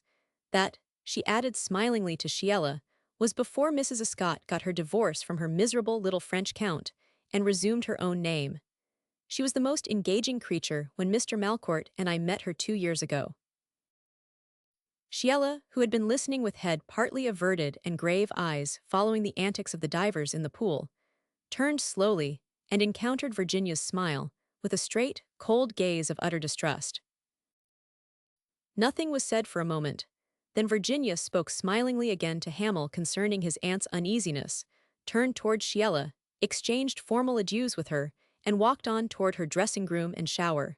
That," she added smilingly to Sheila, "was before Mrs. Ascott got her divorce from her miserable little French count and resumed her own name. She was the most engaging creature when Mr. Malcourt and I met her 2 years ago." Sheila, who had been listening with head partly averted and grave eyes following the antics of the divers in the pool, turned slowly and encountered Virginia's smile with a straight, cold gaze of utter distrust. Nothing was said for a moment. Then Virginia spoke smilingly again to Hamil concerning his aunt's uneasiness, turned toward Sheila, exchanged formal adieus with her, and walked on toward her dressing-room and shower.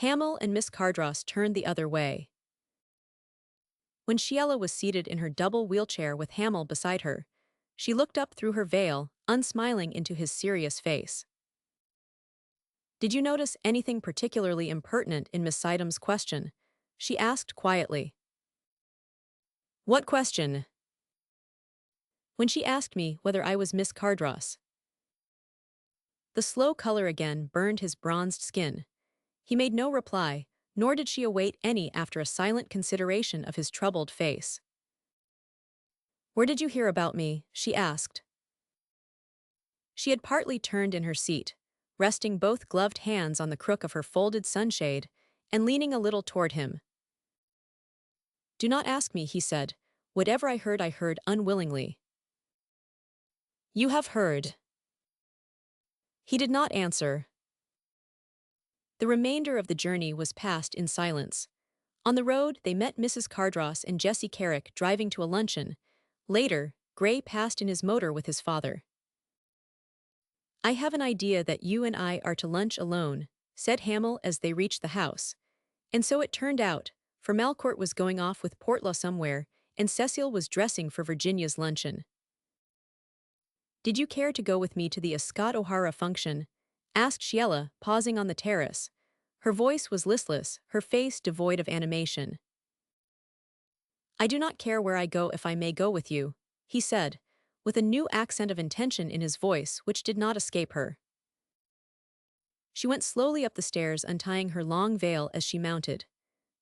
Hamil and Miss Cardross turned the other way. When Sheila was seated in her double wheelchair with Hamil beside her, she looked up through her veil, unsmiling into his serious face. "Did you notice anything particularly impertinent in Miss Sidham's question?" she asked quietly. "What question?" "When she asked me whether I was Miss Cardross." The slow color again burned his bronzed skin. He made no reply, nor did she await any after a silent consideration of his troubled face. "Where did you hear about me?" she asked. She had partly turned in her seat, resting both gloved hands on the crook of her folded sunshade and leaning a little toward him. "Do not ask me," he said. "Whatever I heard unwillingly." "You have heard." He did not answer. The remainder of the journey was passed in silence. On the road, they met Mrs. Cardross and Jessie Carrick driving to a luncheon. Later, Gray passed in his motor with his father. "I have an idea that you and I are to lunch alone," said Hamil as they reached the house. And so it turned out, for Malcourt was going off with Portlaw somewhere, and Cecile was dressing for Virginia's luncheon. "Did you care to go with me to the Ascott O'Hara function?" asked Sheila, pausing on the terrace. Her voice was listless, her face devoid of animation. "I do not care where I go if I may go with you," he said, with a new accent of intention in his voice which did not escape her. She went slowly up the stairs, untying her long veil as she mounted.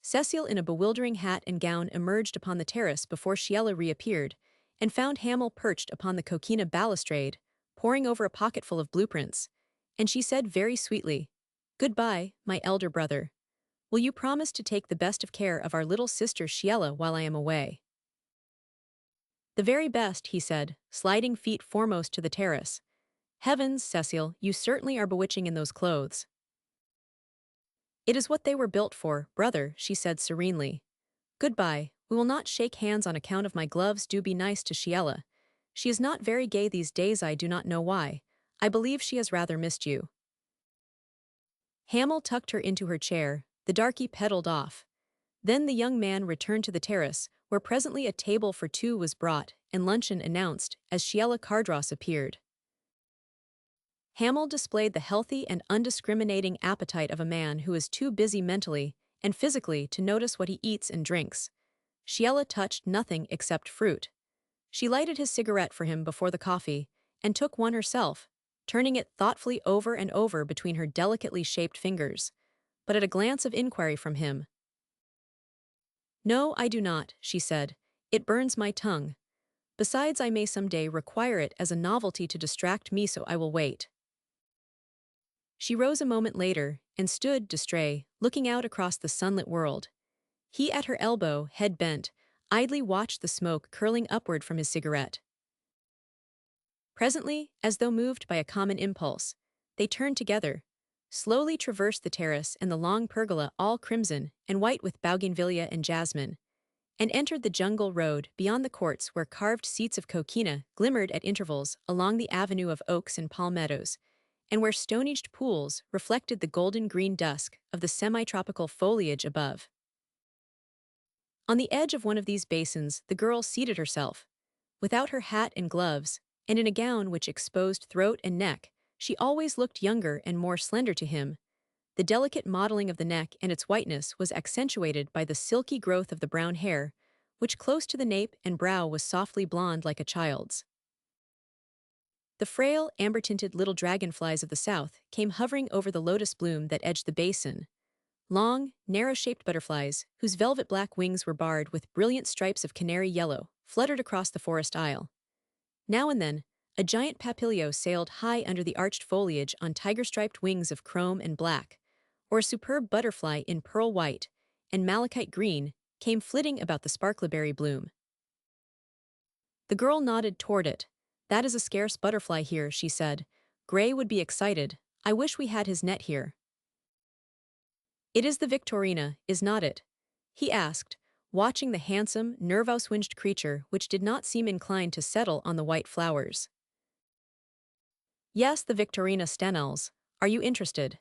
Cecile in a bewildering hat and gown emerged upon the terrace before Sheila reappeared, and found Hamel perched upon the coquina balustrade, poring over a pocketful of blueprints, and she said very sweetly, "Goodbye, my elder brother. Will you promise to take the best of care of our little sister Sheila while I am away?" "The very best," he said, sliding feet foremost to the terrace. "Heavens, Cecile, you certainly are bewitching in those clothes." "It is what they were built for, brother," she said serenely. "Goodbye, we will not shake hands on account of my gloves. Do be nice to Sheila. She is not very gay these days, I do not know why. I believe she has rather missed you." Hamel tucked her into her chair, the darky pedaled off. Then the young man returned to the terrace, where presently a table for two was brought, and luncheon announced, as Sheila Cardross appeared. Hamel displayed the healthy and undiscriminating appetite of a man who is too busy mentally and physically to notice what he eats and drinks. Sheila touched nothing except fruit. She lighted his cigarette for him before the coffee, and took one herself, turning it thoughtfully over and over between her delicately shaped fingers. But at a glance of inquiry from him, "No, I do not," she said. "It burns my tongue. Besides, I may some day require it as a novelty to distract me, so I will wait." She rose a moment later and stood, distrait, looking out across the sunlit world. He at her elbow, head bent, idly watched the smoke curling upward from his cigarette. Presently, as though moved by a common impulse, they turned together, slowly traversed the terrace and the long pergola all crimson and white with bougainvillea and jasmine, and entered the jungle road beyond the courts where carved seats of coquina glimmered at intervals along the avenue of oaks and palmettos, and where stone-edged pools reflected the golden-green dusk of the semi-tropical foliage above. On the edge of one of these basins the girl seated herself. Without her hat and gloves, and in a gown which exposed throat and neck, she always looked younger and more slender to him. The delicate modeling of the neck and its whiteness was accentuated by the silky growth of the brown hair, which close to the nape and brow was softly blonde like a child's. The frail, amber-tinted little dragonflies of the south came hovering over the lotus bloom that edged the basin. Long, narrow-shaped butterflies, whose velvet black wings were barred with brilliant stripes of canary yellow, fluttered across the forest aisle. Now and then, a giant papilio sailed high under the arched foliage on tiger-striped wings of chrome and black, or a superb butterfly in pearl white and malachite green came flitting about the sparkleberry bloom. The girl nodded toward it. "That is a scarce butterfly here," she said. "Gray would be excited. I wish we had his net here." "It is the Victorina, is not it?" he asked, watching the handsome, nervous-winged creature which did not seem inclined to settle on the white flowers. "Yes, the Victorina Stenels. Are you interested?"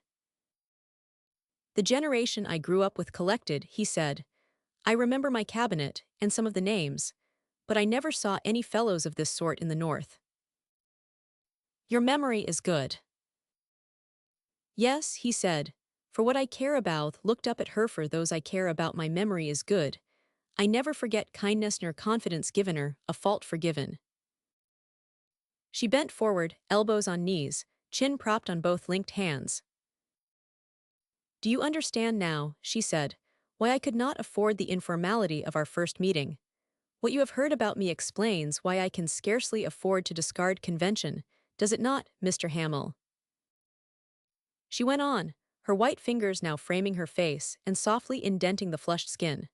"The generation I grew up with collected," he said. "I remember my cabinet and some of the names, but I never saw any fellows of this sort in the north." "Your memory is good." "Yes," he said, "for what I care about, looked up at her for those I care about, my memory is good. I never forget kindness nor confidence given her, a fault forgiven." She bent forward, elbows on knees, chin propped on both linked hands. "Do you understand now," she said, "why I could not afford the informality of our first meeting? What you have heard about me explains why I can scarcely afford to discard convention, does it not, Mr. Hamel?" She went on, her white fingers now framing her face and softly indenting the flushed skin.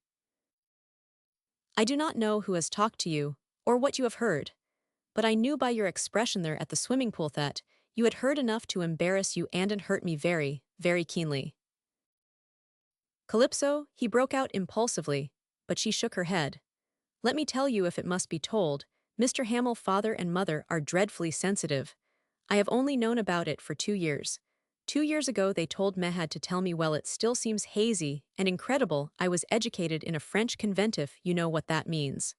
"I do not know who has talked to you, or what you have heard, but I knew by your expression there at the swimming pool that you had heard enough to embarrass you and hurt me very, very keenly." "Calypso," he broke out impulsively, but she shook her head. "Let me tell you, if it must be told, Mr. Hamel, father and mother are dreadfully sensitive. I have only known about it for 2 years. 2 years ago they told Mehad to tell me. Well, it still seems hazy and incredible. I was educated in a French convent, if you know what that means.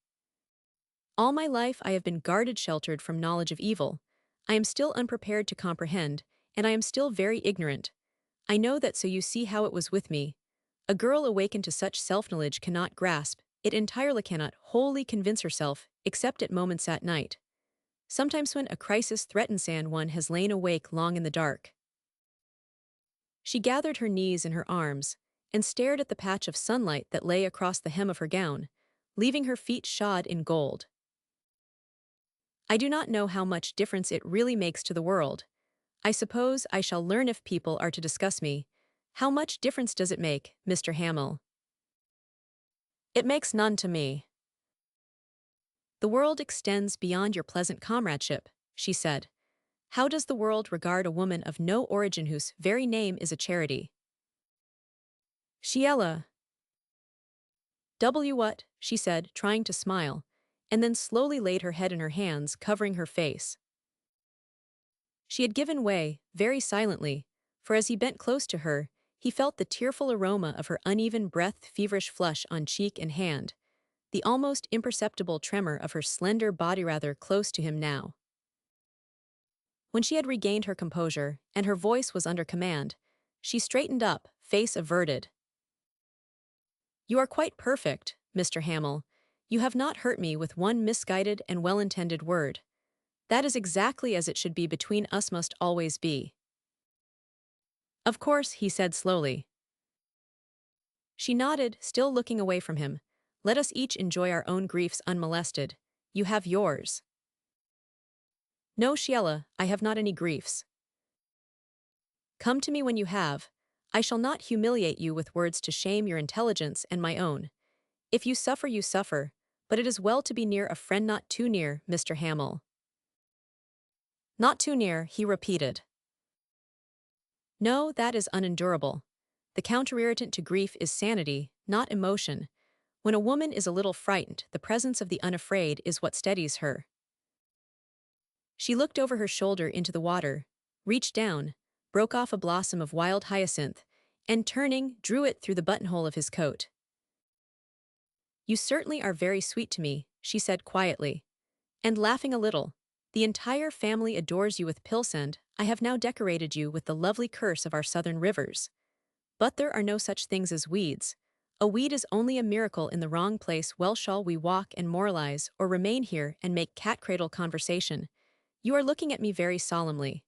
All my life I have been guarded, sheltered from knowledge of evil. I am still unprepared to comprehend, and I am still very ignorant. I know that, so you see how it was with me. A girl awakened to such self-knowledge cannot grasp it entirely, cannot wholly convince herself, except at moments at night. Sometimes when a crisis threatens and one has lain awake long in the dark. She gathered her knees in her arms and stared at the patch of sunlight that lay across the hem of her gown, leaving her feet shod in gold. I do not know how much difference it really makes to the world. I suppose I shall learn if people are to discuss me. How much difference does it make, Mr. Hamill? It makes none to me. The world extends beyond your pleasant comradeship, she said. How does the world regard a woman of no origin whose very name is a charity? Sheila. What? She said, trying to smile, and then slowly laid her head in her hands, covering her face. She had given way, very silently, for as he bent close to her, he felt the tearful aroma of her uneven breath, feverish flush on cheek and hand, the almost imperceptible tremor of her slender body rather close to him now. When she had regained her composure, and her voice was under command, she straightened up, face averted. You are quite perfect, Mr. Hamill. You have not hurt me with one misguided and well-intended word. That is exactly as it should be between us must always be. Of course, he said slowly. She nodded, still looking away from him. Let us each enjoy our own griefs unmolested. You have yours. No, Sheila, I have not any griefs. Come to me when you have. I shall not humiliate you with words to shame your intelligence and my own. If you suffer, but it is well to be near a friend, not too near, Mr. Hamill. Not too near, he repeated. No, that is unendurable. The counterirritant to grief is sanity, not emotion. When a woman is a little frightened, the presence of the unafraid is what steadies her. She looked over her shoulder into the water, reached down, broke off a blossom of wild hyacinth, and turning, drew it through the buttonhole of his coat. You certainly are very sweet to me, she said quietly. And laughing a little, the entire family adores you with Pilsend. I have now decorated you with the lovely curse of our southern rivers. But there are no such things as weeds. A weed is only a miracle in the wrong place. Well, shall we walk and moralize, or remain here and make cat-cradle conversation? You are looking at me very solemnly.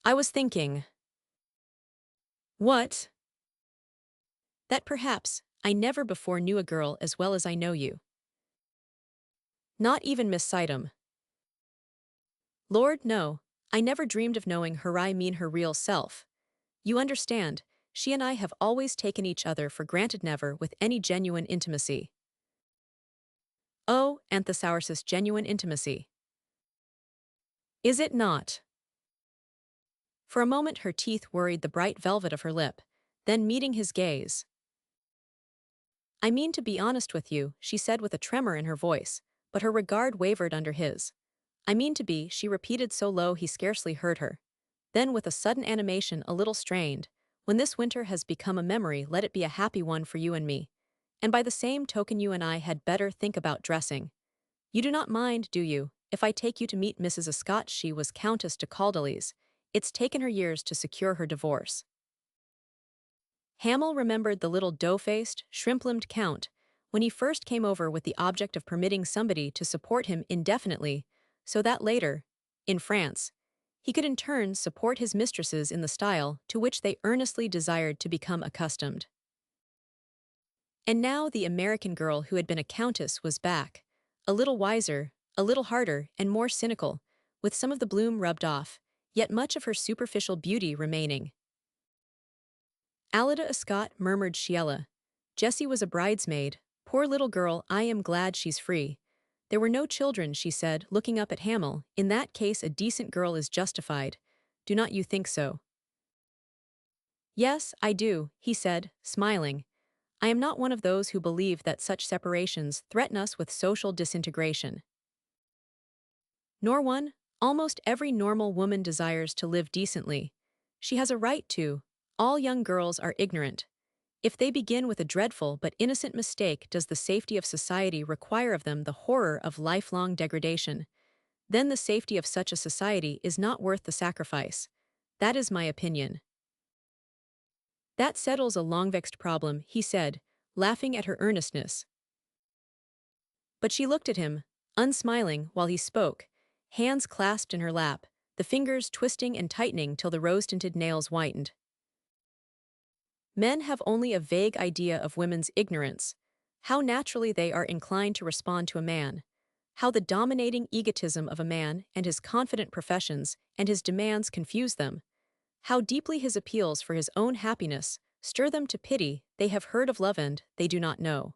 I was thinking. What? That perhaps I never before knew a girl as well as I know you. Not even Miss Sidham. Lord, no, I never dreamed of knowing her. I mean her real self. You understand, she and I have always taken each other for granted, never with any genuine intimacy. Oh, anthesaurusis, genuine intimacy. Is it not? For a moment her teeth worried the bright velvet of her lip, then meeting his gaze. I mean to be honest with you, she said with a tremor in her voice, but her regard wavered under his. I mean to be, she repeated so low he scarcely heard her. Then with a sudden animation a little strained, when this winter has become a memory, let it be a happy one for you and me. And by the same token you and I had better think about dressing. You do not mind, do you, if I take you to meet Mrs. Ascot? She was Countess de Caldeles. It's taken her years to secure her divorce. Hamill remembered the little dough-faced, shrimp-limbed Count, when he first came over with the object of permitting somebody to support him indefinitely, so that later, in France, he could in turn support his mistresses in the style to which they earnestly desired to become accustomed. And now the American girl who had been a countess was back, a little wiser, a little harder, and more cynical, with some of the bloom rubbed off, yet much of her superficial beauty remaining. Alida Ascot, murmured Sheila. Jessie was a bridesmaid. Poor little girl, I am glad she's free. There were no children, she said, looking up at Hamill. In that case a decent girl is justified. Do not you think so? Yes, I do, he said, smiling. I am not one of those who believe that such separations threaten us with social disintegration. Nor one. Almost every normal woman desires to live decently. She has a right to. All young girls are ignorant. If they begin with a dreadful but innocent mistake, does the safety of society require of them the horror of lifelong degradation? Then the safety of such a society is not worth the sacrifice. That is my opinion. That settles a long-vexed problem, he said, laughing at her earnestness. But she looked at him, unsmiling, while he spoke, hands clasped in her lap, the fingers twisting and tightening till the rose-tinted nails whitened. Men have only a vague idea of women's ignorance, how naturally they are inclined to respond to a man, how the dominating egotism of a man and his confident professions and his demands confuse them, how deeply his appeals for his own happiness stir them to pity. They have heard of love and they do not know.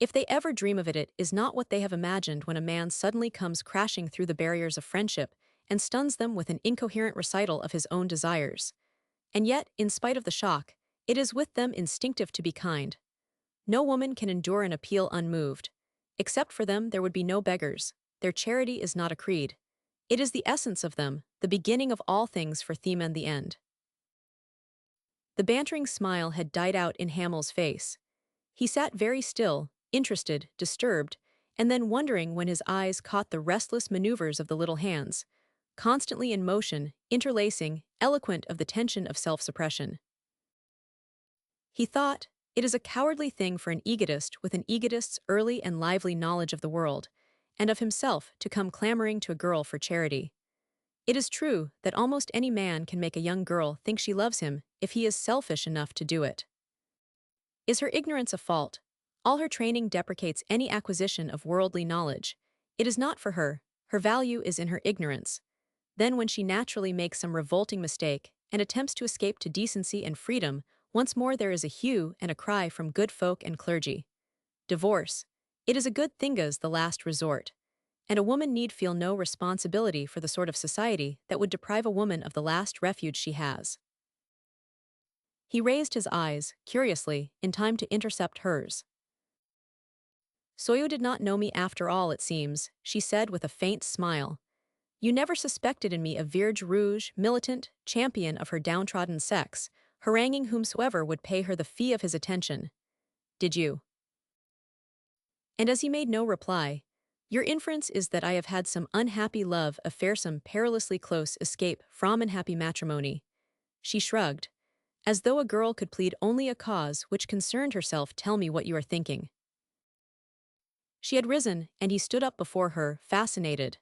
If they ever dream of it, it is not what they have imagined when a man suddenly comes crashing through the barriers of friendship and stuns them with an incoherent recital of his own desires. And yet, in spite of the shock, it is with them instinctive to be kind. No woman can endure an appeal unmoved. Except for them, there would be no beggars. Their charity is not a creed. It is the essence of them, the beginning of all things for them and the end. The bantering smile had died out in Hamel's face. He sat very still, interested, disturbed, and then wondering when his eyes caught the restless maneuvers of the little hands, constantly in motion, interlacing, eloquent of the tension of self-suppression. He thought, it is a cowardly thing for an egotist with an egotist's early and lively knowledge of the world, and of himself, to come clamoring to a girl for charity. It is true that almost any man can make a young girl think she loves him if he is selfish enough to do it. Is her ignorance a fault? All her training deprecates any acquisition of worldly knowledge. It is not for her. Her value is in her ignorance. Then when she naturally makes some revolting mistake and attempts to escape to decency and freedom, once more there is a hue and a cry from good folk and clergy. Divorce. It is a good thing as the last resort. And a woman need feel no responsibility for the sort of society that would deprive a woman of the last refuge she has. He raised his eyes, curiously, in time to intercept hers. "So you did not know me after all, it seems," she said with a faint smile. "You never suspected in me a Vierge Rouge, militant, champion of her downtrodden sex, haranguing whomsoever would pay her the fee of his attention. Did you?" And as he made no reply, "Your inference is that I have had some unhappy love affair, some perilously close escape from unhappy matrimony." She shrugged. "As though a girl could plead only a cause which concerned herself. Tell me what you are thinking." She had risen, and he stood up before her, fascinated.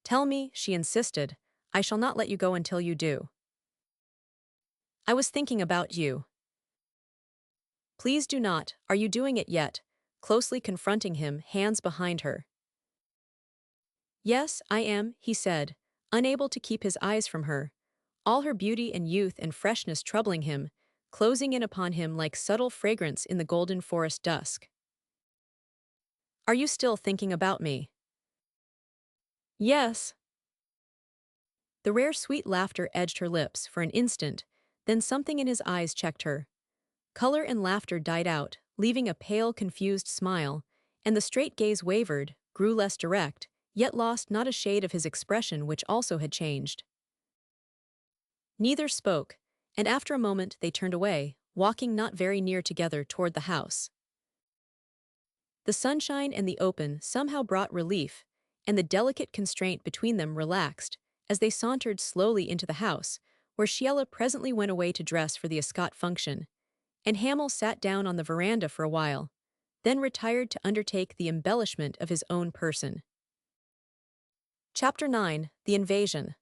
"Tell me," she insisted. "I shall not let you go until you do." "I was thinking about you." "Please do not. Are you doing it yet?" Closely confronting him, hands behind her. "Yes, I am," he said, unable to keep his eyes from her. All her beauty and youth and freshness troubling him, closing in upon him like subtle fragrance in the golden forest dusk. "Are you still thinking about me?" "Yes." The rare sweet laughter edged her lips for an instant, then something in his eyes checked her. Color and laughter died out, leaving a pale, confused smile, and the straight gaze wavered, grew less direct, yet lost not a shade of his expression, which also had changed. Neither spoke, and after a moment they turned away, walking not very near together toward the house. The sunshine and the open somehow brought relief, and the delicate constraint between them relaxed, as they sauntered slowly into the house, where Sheila presently went away to dress for the Escott function, and Hamel sat down on the veranda for a while, then retired to undertake the embellishment of his own person. Chapter 9. The Invasion.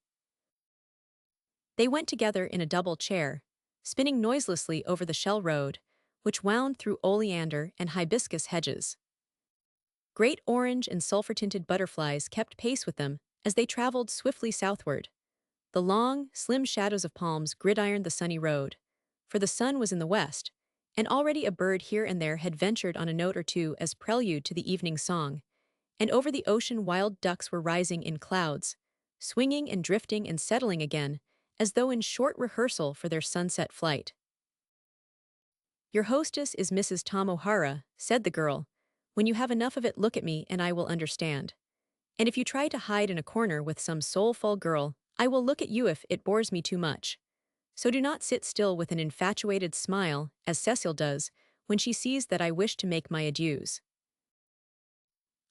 They went together in a double chair, spinning noiselessly over the shell road, which wound through oleander and hibiscus hedges. Great orange and sulphur-tinted butterflies kept pace with them as they traveled swiftly southward. The long, slim shadows of palms gridironed the sunny road, for the sun was in the west, and already a bird here and there had ventured on a note or two as prelude to the evening song, and over the ocean wild ducks were rising in clouds, swinging and drifting and settling again, as though in short rehearsal for their sunset flight. "Your hostess is Mrs. Tom O'Hara," said the girl. "When you have enough of it, look at me and I will understand. And if you try to hide in a corner with some soulful girl, I will look at you if it bores me too much. So do not sit still with an infatuated smile, as Cecile does, when she sees that I wish to make my adieus."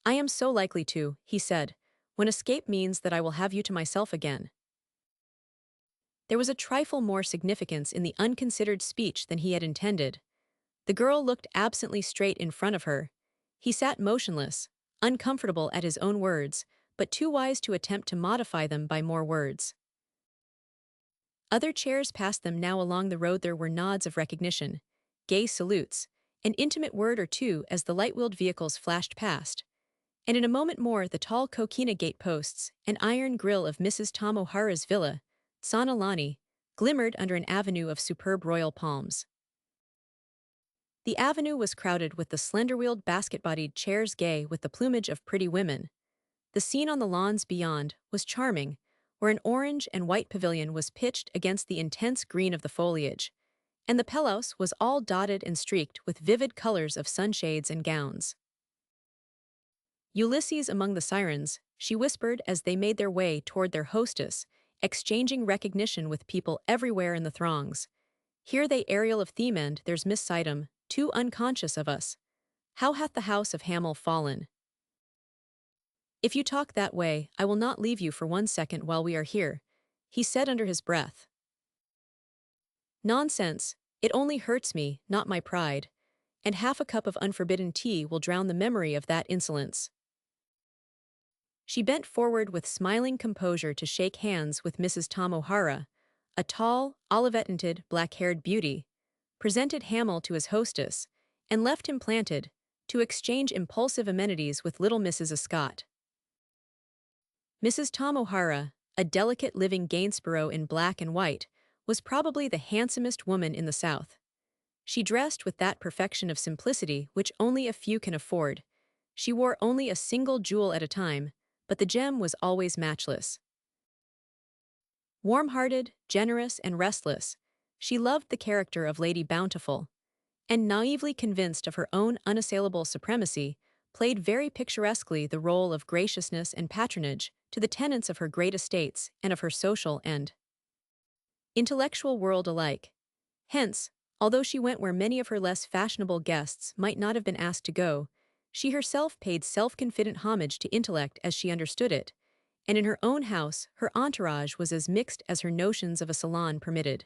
"I am so likely to," he said, "when escape means that I will have you to myself again." There was a trifle more significance in the unconsidered speech than he had intended. The girl looked absently straight in front of her. He sat motionless, uncomfortable at his own words, but too wise to attempt to modify them by more words. Other chairs passed them now along the road. There were nods of recognition, gay salutes, an intimate word or two as the light-wheeled vehicles flashed past, and in a moment more the tall coquina gate posts and iron grille of Mrs. Tom O'Hara's villa, Sanalani, glimmered under an avenue of superb royal palms. The avenue was crowded with the slender-wheeled basket-bodied chairs gay with the plumage of pretty women. The scene on the lawns beyond was charming, where an orange and white pavilion was pitched against the intense green of the foliage, and the pelouse was all dotted and streaked with vivid colors of sunshades and gowns. Ulysses among the sirens, she whispered as they made their way toward their hostess, exchanging recognition with people everywhere in the throngs. Here they Ariel of theme and there's Miss Sidum, too unconscious of us. How hath the house of Hamel fallen? If you talk that way, I will not leave you for 1 second while we are here, he said under his breath. Nonsense, it only hurts me, not my pride, and half a cup of unforbidden tea will drown the memory of that insolence. She bent forward with smiling composure to shake hands with Mrs. Tom O'Hara, a tall, olive-tinted, black-haired beauty, presented Hamel to his hostess, and left him planted, to exchange impulsive amenities with little Mrs. Ascott. Mrs. Tom O'Hara, a delicate living Gainsborough in black and white, was probably the handsomest woman in the South. She dressed with that perfection of simplicity which only a few can afford. She wore only a single jewel at a time, but the gem was always matchless. Warm-hearted, generous, and restless, she loved the character of Lady Bountiful, and naively convinced of her own unassailable supremacy, played very picturesquely the role of graciousness and patronage to the tenants of her great estates and of her social and intellectual world alike. Hence, although she went where many of her less fashionable guests might not have been asked to go, she herself paid self-confident homage to intellect as she understood it, and in her own house her entourage was as mixed as her notions of a salon permitted.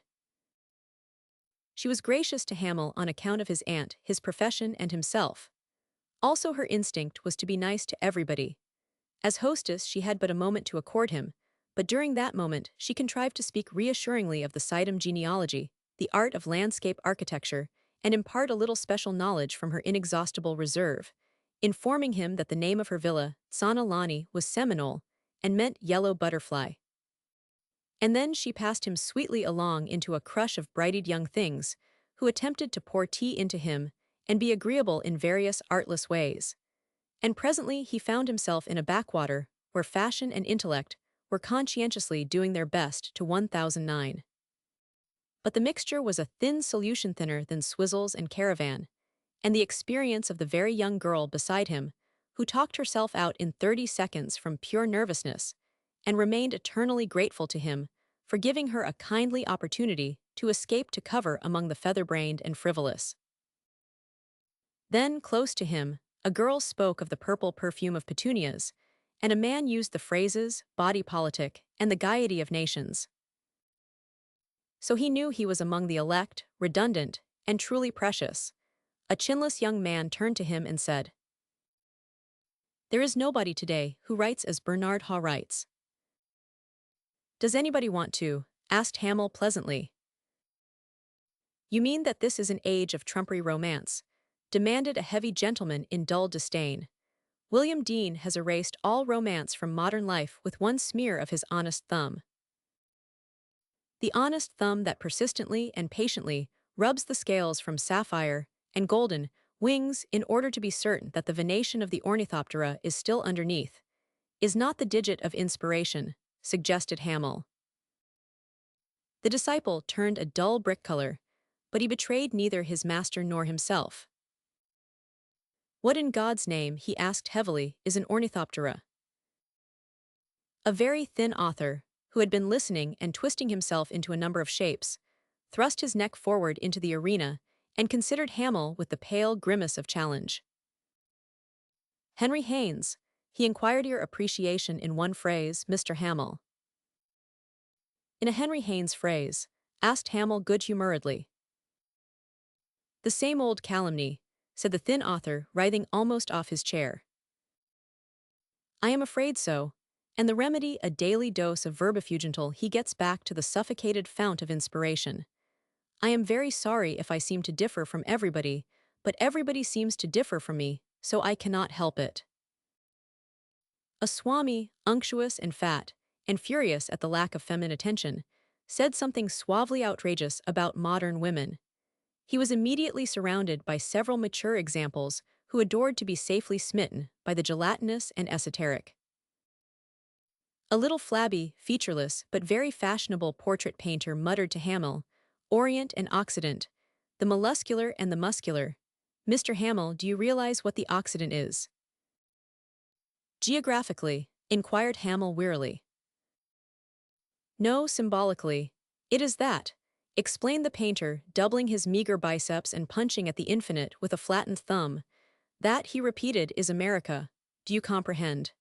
She was gracious to Hamel on account of his aunt, his profession, and himself. Also her instinct was to be nice to everybody. As hostess she had but a moment to accord him, but during that moment she contrived to speak reassuringly of the Sidum genealogy, the art of landscape architecture, and impart a little special knowledge from her inexhaustible reserve, informing him that the name of her villa, Sanalani, was Seminole, and meant yellow butterfly. And then she passed him sweetly along into a crush of brighted young things, who attempted to pour tea into him and be agreeable in various artless ways. And presently he found himself in a backwater, where fashion and intellect were conscientiously doing their best to 1009. But the mixture was a thin solution thinner than Swizzles and Caravan, and the experience of the very young girl beside him, who talked herself out in 30 seconds from pure nervousness, and remained eternally grateful to him for giving her a kindly opportunity to escape to cover among the feather-brained and frivolous. Then, close to him, a girl spoke of the purple perfume of petunias, and a man used the phrases, body politic, and the gaiety of nations. So he knew he was among the elect, redundant, and truly precious. A chinless young man turned to him and said, "There is nobody today who writes as Bernard Shaw writes." "Does anybody want to?" asked Hamel pleasantly. "You mean that this is an age of trumpery romance?" demanded a heavy gentleman in dull disdain. "William Dean has erased all romance from modern life with one smear of his honest thumb. The honest thumb that persistently and patiently rubs the scales from sapphire and golden wings in order to be certain that the venation of the ornithoptera is still underneath, is not the digit of inspiration," suggested Hamel. The disciple turned a dull brick color, but he betrayed neither his master nor himself. "What in God's name," he asked heavily, "is an ornithoptera?" A very thin author, who had been listening and twisting himself into a number of shapes, thrust his neck forward into the arena and considered Hamel with the pale grimace of challenge. "Henry Haynes," he inquired your appreciation in one phrase, Mr. Hamel. "In a Henry Haynes phrase," asked Hamel good-humoredly. "The same old calumny," said the thin author, writhing almost off his chair. "I am afraid so, and the remedy a daily dose of verbifuge until he gets back to the suffocated fount of inspiration. I am very sorry if I seem to differ from everybody, but everybody seems to differ from me, so I cannot help it. A Swami, unctuous and fat, and furious at the lack of feminine attention, said something suavely outrageous about modern women. He was immediately surrounded by several mature examples who adored to be safely smitten by the gelatinous and esoteric. A little flabby, featureless, but very fashionable portrait painter muttered to Hamel, Orient and Occident, the molluscular and the muscular. Mr. Hamel, do you realize what the Occident is? Geographically, inquired Hamel wearily. No, symbolically. It is that, explained the painter, doubling his meager biceps and punching at the infinite with a flattened thumb. That, he repeated, is America. Do you comprehend?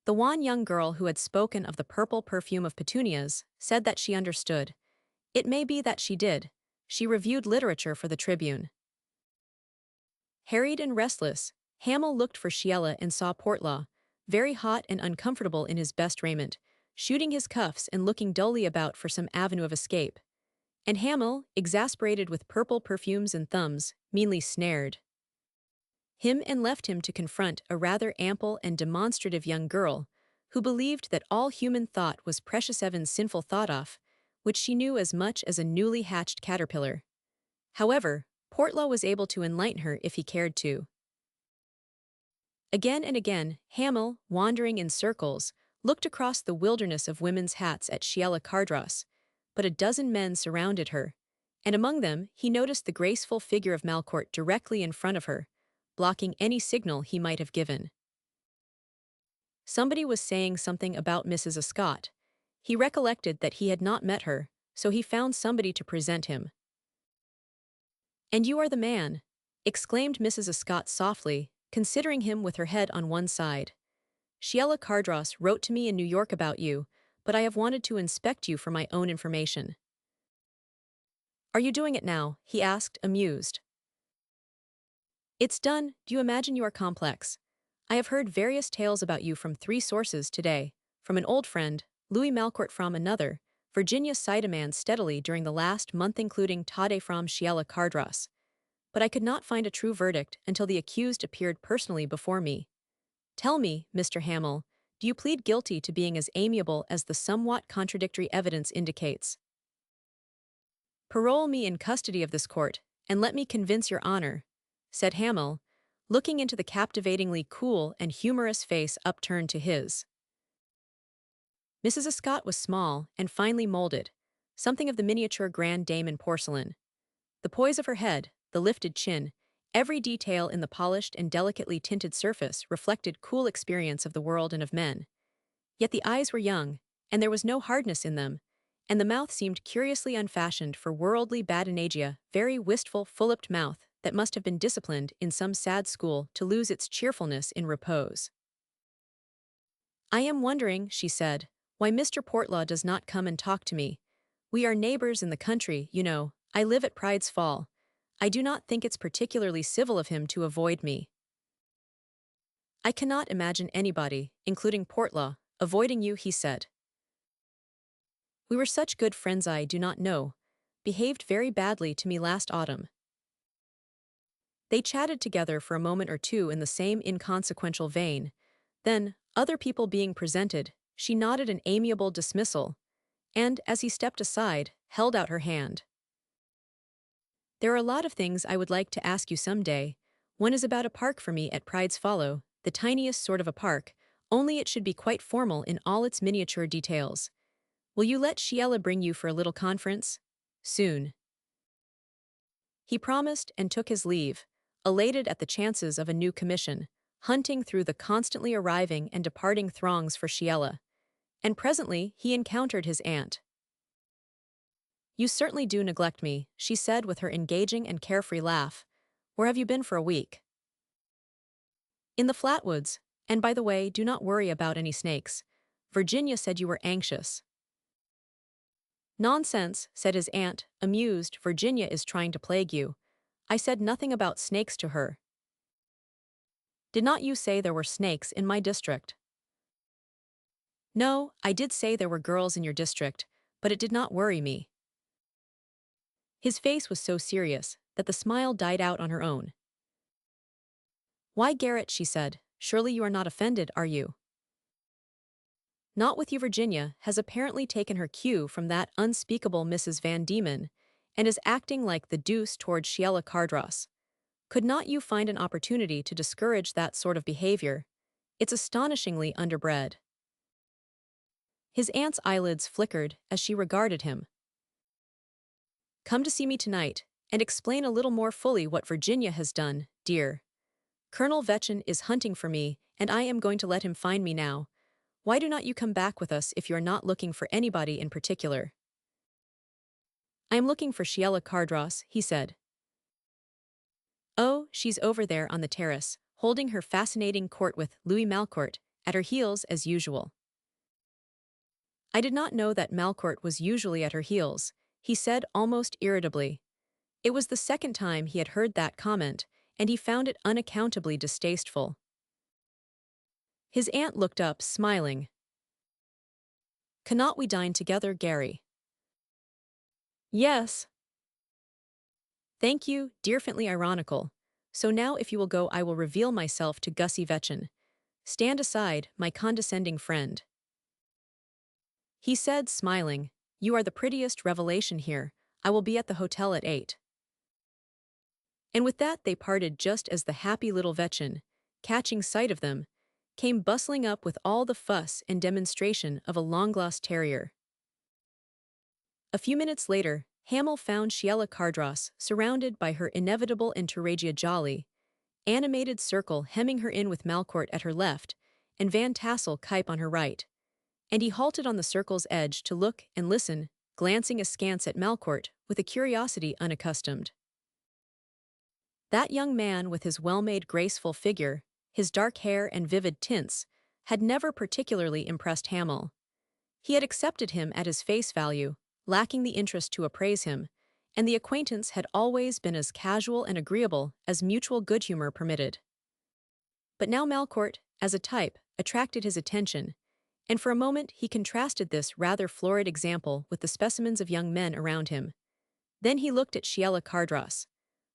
The wan young girl who had spoken of the purple perfume of petunias said that she understood. It may be that she did. She reviewed literature for the Tribune. Harried and restless, Hamel looked for Sheila and saw Portlaw, very hot and uncomfortable in his best raiment, shooting his cuffs and looking dully about for some avenue of escape. And Hamel, exasperated with purple perfumes and thumbs, meanly snared him and left him to confront a rather ample and demonstrative young girl who believed that all human thought was precious Evan's sinful thought off, which she knew as much as a newly hatched caterpillar. However, Portlaw was able to enlighten her if he cared to. Again and again, Hamel, wandering in circles, looked across the wilderness of women's hats at Sheila Cardross, but a dozen men surrounded her, and among them he noticed the graceful figure of Malcourt directly in front of her, blocking any signal he might have given. Somebody was saying something about Mrs. Ascott. He recollected that he had not met her, so he found somebody to present him. "And you are the man," exclaimed Mrs. Ascott softly, considering him with her head on one side. "Sheila Cardross wrote to me in New York about you, but I have wanted to inspect you for my own information." "Are you doing it now?" he asked, amused. "It's done. Do you imagine you are complex? I have heard various tales about you from 3 sources today, from an old friend, Louis Malcourt from another, Virginia cited a man steadily during the last month including Tade from Sheila Cardross. But I could not find a true verdict until the accused appeared personally before me. Tell me, Mr. Hamel, do you plead guilty to being as amiable as the somewhat contradictory evidence indicates? Parole me in custody of this court, and let me convince your honor," said Hamel, looking into the captivatingly cool and humorous face upturned to his. Mrs. Ascott was small and finely molded, something of the miniature grande dame in porcelain. The poise of her head, the lifted chin, every detail in the polished and delicately tinted surface reflected cool experience of the world and of men. Yet the eyes were young, and there was no hardness in them, and the mouth seemed curiously unfashioned for worldly badinagia, very wistful, full-lipped mouth that must have been disciplined in some sad school to lose its cheerfulness in repose. "I am wondering," she said, "why Mr. Portlaw does not come and talk to me. We are neighbors in the country, you know. I live at Pride's Fall. I do not think it's particularly civil of him to avoid me." "I cannot imagine anybody, including Portlaw, avoiding you," he said. "We were such good friends. I do not know. Behaved very badly to me last autumn." They chatted together for a moment or two in the same inconsequential vein. Then, other people being presented, she nodded an amiable dismissal, and, as he stepped aside, held out her hand. "There are a lot of things I would like to ask you someday. One is about a park for me at Pride's Follow, the tiniest sort of a park, only it should be quite formal in all its miniature details. Will you let Sheila bring you for a little conference? Soon." He promised and took his leave, elated at the chances of a new commission, hunting through the constantly arriving and departing throngs for Sheila. And presently he encountered his aunt. "You certainly do neglect me," she said with her engaging and carefree laugh. "Where have you been for a week?" "In the Flatwoods, and by the way, do not worry about any snakes. Virginia said you were anxious." "Nonsense," said his aunt, amused. "Virginia is trying to plague you. I said nothing about snakes to her." "Did not you say there were snakes in my district?" No, I did say there were girls in your district, but it did not worry me. His face was so serious that the smile died out on her own. Why, Garrett, she said, surely you are not offended, are you? Not with you. Virginia has apparently taken her cue from that unspeakable Mrs. Van Diemen and is acting like the deuce toward Sheila Cardross. Could not you find an opportunity to discourage that sort of behavior? It's astonishingly underbred. His aunt's eyelids flickered as she regarded him. Come to see me tonight and explain a little more fully what Virginia has done, dear. Colonel Vetchin is hunting for me, and I am going to let him find me now. Why do not you come back with us if you are not looking for anybody in particular? I am looking for Sheila Cardross, he said. Oh, she's over there on the terrace, holding her fascinating court with Louis Malcourt at her heels as usual. I did not know that Malcourt was usually at her heels, he said almost irritably. It was the second time he had heard that comment, and he found it unaccountably distasteful. His aunt looked up, smiling. Cannot we dine together, Gary? Yes. Thank you, dear, faintly ironical. So now if you will go I will reveal myself to Gussie Vetchin. Stand aside, my condescending friend. He said, smiling, you are the prettiest revelation here. I will be at the hotel at 8. And with that they parted just as the happy little Vetchin, catching sight of them, came bustling up with all the fuss and demonstration of a long-lost terrier. A few minutes later, Hamel found Sheila Cardross surrounded by her inevitable entourage, jolly, animated circle hemming her in with Malcourt at her left and Van Tassel Cuyp on her right. And he halted on the circle's edge to look and listen, glancing askance at Malcourt with a curiosity unaccustomed. That young man with his well-made graceful figure, his dark hair and vivid tints, had never particularly impressed Hamel. He had accepted him at his face value, lacking the interest to appraise him, and the acquaintance had always been as casual and agreeable as mutual good humor permitted. But now Malcourt, as a type, attracted his attention, and for a moment he contrasted this rather florid example with the specimens of young men around him. Then he looked at Sheila Cardross.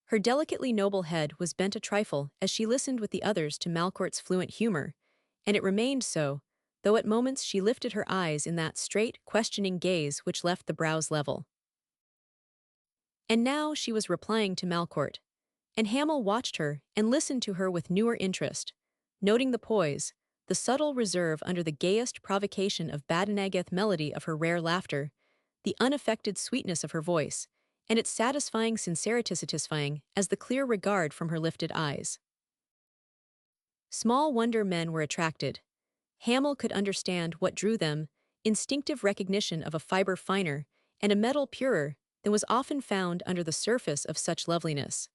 Her delicately noble head was bent a trifle as she listened with the others to Malcourt's fluent humor, and it remained so, though at moments she lifted her eyes in that straight, questioning gaze which left the brows level. And now she was replying to Malcourt, and Hamel watched her and listened to her with newer interest, noting the poise, the subtle reserve under the gayest provocation of badinageth melody of her rare laughter, the unaffected sweetness of her voice, and its satisfying sincerity satisfying as the clear regard from her lifted eyes. Small wonder men were attracted. Hamel could understand what drew them, instinctive recognition of a fiber finer and a metal purer than was often found under the surface of such loveliness.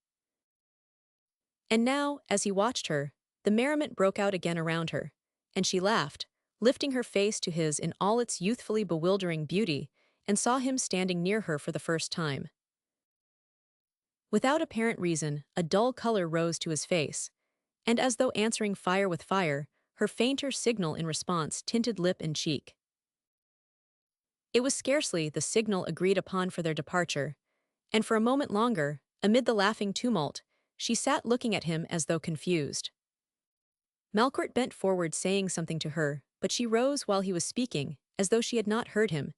And now, as he watched her, the merriment broke out again around her, and she laughed, lifting her face to his in all its youthfully bewildering beauty, and saw him standing near her for the first time. Without apparent reason, a dull color rose to his face, and as though answering fire with fire, her fainter signal in response tinted lip and cheek. It was scarcely the signal agreed upon for their departure, and for a moment longer, amid the laughing tumult, she sat looking at him as though confused. Malcourt bent forward saying something to her, but she rose while he was speaking, as though she had not heard him,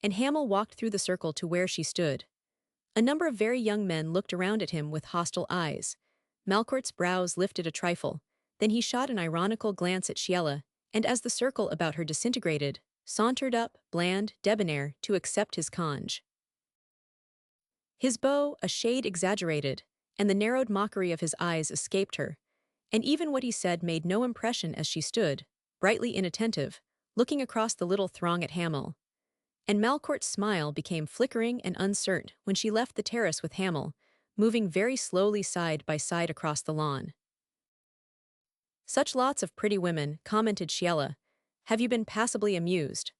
and Hamel walked through the circle to where she stood. A number of very young men looked around at him with hostile eyes. Malcourt's brows lifted a trifle, then he shot an ironical glance at Sheila, and as the circle about her disintegrated, sauntered up, bland, debonair, to accept his conge. His bow, a shade exaggerated, and the narrowed mockery of his eyes escaped her, and even what he said made no impression as she stood, brightly inattentive, looking across the little throng at Hamel. And Malcourt's smile became flickering and uncertain when she left the terrace with Hamel, moving very slowly side by side across the lawn. Such lots of pretty women, commented Sheila. Have you been passably amused?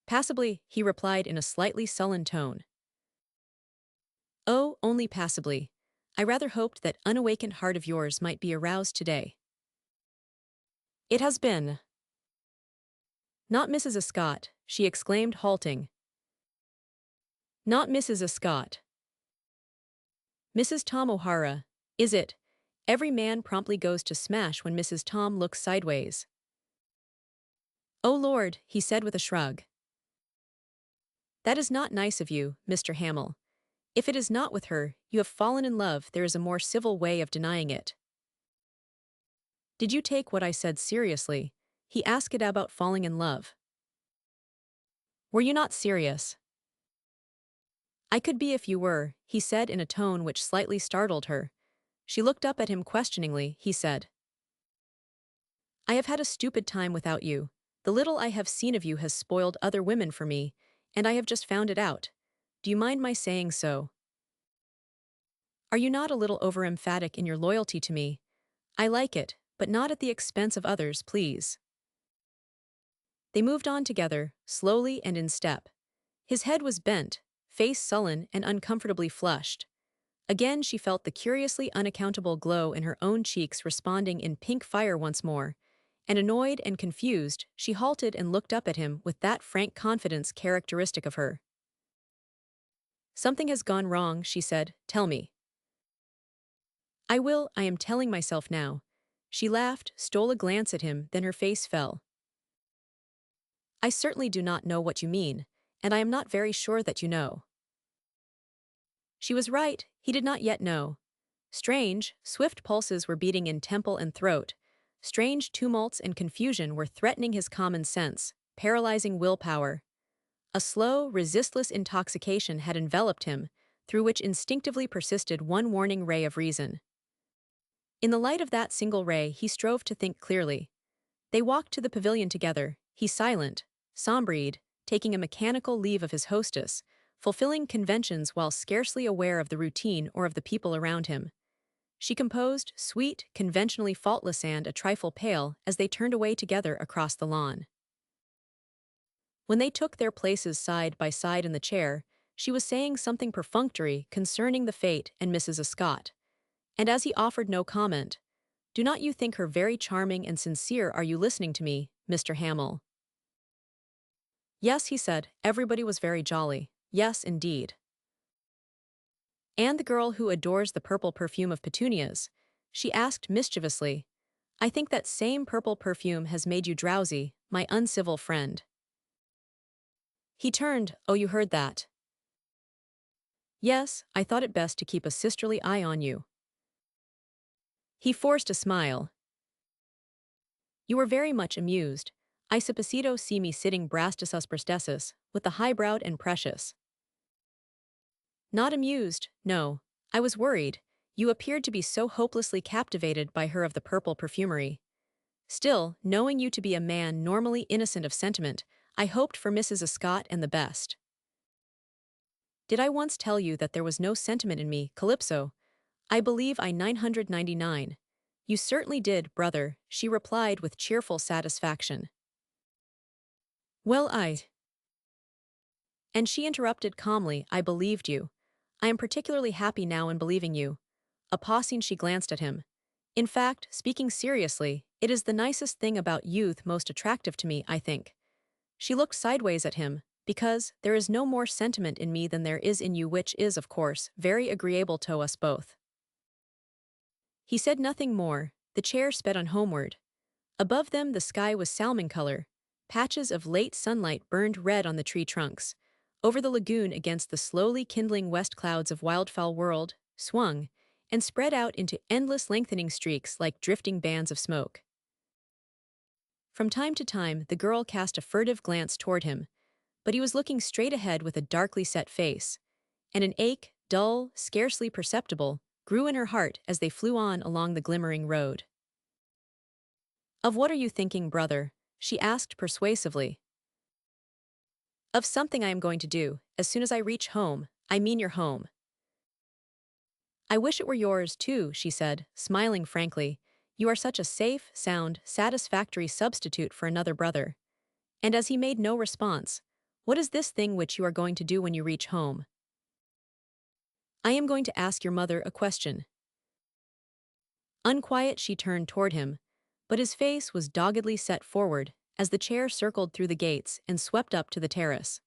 Passably, he replied in a slightly sullen tone. Oh, only passably. I rather hoped that unawakened heart of yours might be aroused today. It has been. Not Mrs. Scott, she exclaimed, halting. Not Mrs. Scott. Mrs. Tom O'Hara, is it? Every man promptly goes to smash when Mrs. Tom looks sideways. Oh Lord, he said with a shrug. That is not nice of you, Mr. Hamill. If it is not with her, you have fallen in love, there is a more civil way of denying it. Did you take what I said seriously? He asked it about falling in love. Were you not serious? I could be if you were, he said in a tone which slightly startled her. She looked up at him questioningly, he said. I have had a stupid time without you. The little I have seen of you has spoiled other women for me, and I have just found it out. Do you mind my saying so? Are you not a little over-emphatic in your loyalty to me? I like it, but not at the expense of others, please. They moved on together, slowly and in step. His head was bent, face sullen and uncomfortably flushed. Again she felt the curiously unaccountable glow in her own cheeks responding in pink fire once more, and annoyed and confused, she halted and looked up at him with that frank confidence characteristic of her. Something has gone wrong, she said, tell me. I am telling myself now. She laughed, stole a glance at him, then her face fell. I certainly do not know what you mean, and I am not very sure that you know. She was right, he did not yet know. Strange, swift pulses were beating in temple and throat. Strange tumults and confusion were threatening his common sense, paralyzing willpower. A slow, resistless intoxication had enveloped him, through which instinctively persisted one warning ray of reason. In the light of that single ray, he strove to think clearly. They walked to the pavilion together, he silent, sombre-eyed, taking a mechanical leave of his hostess, fulfilling conventions while scarcely aware of the routine or of the people around him. She composed, sweet, conventionally faultless and a trifle pale as they turned away together across the lawn. When they took their places side by side in the chair, she was saying something perfunctory concerning the fate and Mrs. Scott. And as he offered no comment, do not you think her very charming and sincere? Are you listening to me, Mr. Hamill? Yes, he said, everybody was very jolly. Yes, indeed. And the girl who adores the purple perfume of petunias? She asked mischievously. I think that same purple perfume has made you drowsy, my uncivil friend. He turned, oh, you heard that? Yes, I thought it best to keep a sisterly eye on you. He forced a smile. You were very much amused. I supposito see me sitting brastus prestesis, with the high-browed and precious. Not amused, no. I was worried. You appeared to be so hopelessly captivated by her of the purple perfumery. Still, knowing you to be a man normally innocent of sentiment, I hoped for Mrs. Scott and the best. Did I once tell you that there was no sentiment in me, Calypso? I believe I 999. You certainly did, brother, she replied with cheerful satisfaction. Well, And she interrupted calmly, I believed you. I am particularly happy now in believing you. Pausing, she glanced at him. In fact, speaking seriously, it is the nicest thing about youth most attractive to me, I think. She looked sideways at him, because there is no more sentiment in me than there is in you, which is, of course, very agreeable to us both. He said nothing more. The chair sped on homeward. Above them the sky was salmon color. Patches of late sunlight burned red on the tree trunks. Over the lagoon against the slowly kindling west clouds of wildfowl whirled, swung, and spread out into endless lengthening streaks like drifting bands of smoke. From time to time the girl cast a furtive glance toward him, but he was looking straight ahead with a darkly set face, and an ache, dull, scarcely perceptible, grew in her heart as they flew on along the glimmering road. Of what are you thinking, brother? She asked persuasively. Of something I am going to do, as soon as I reach home, I mean your home. I wish it were yours, too, she said, smiling frankly. You are such a safe, sound, satisfactory substitute for another brother. And as he made no response, what is this thing which you are going to do when you reach home? I am going to ask your mother a question. Unquiet, she turned toward him, but his face was doggedly set forward, as the chair circled through the gates and swept up to the terrace.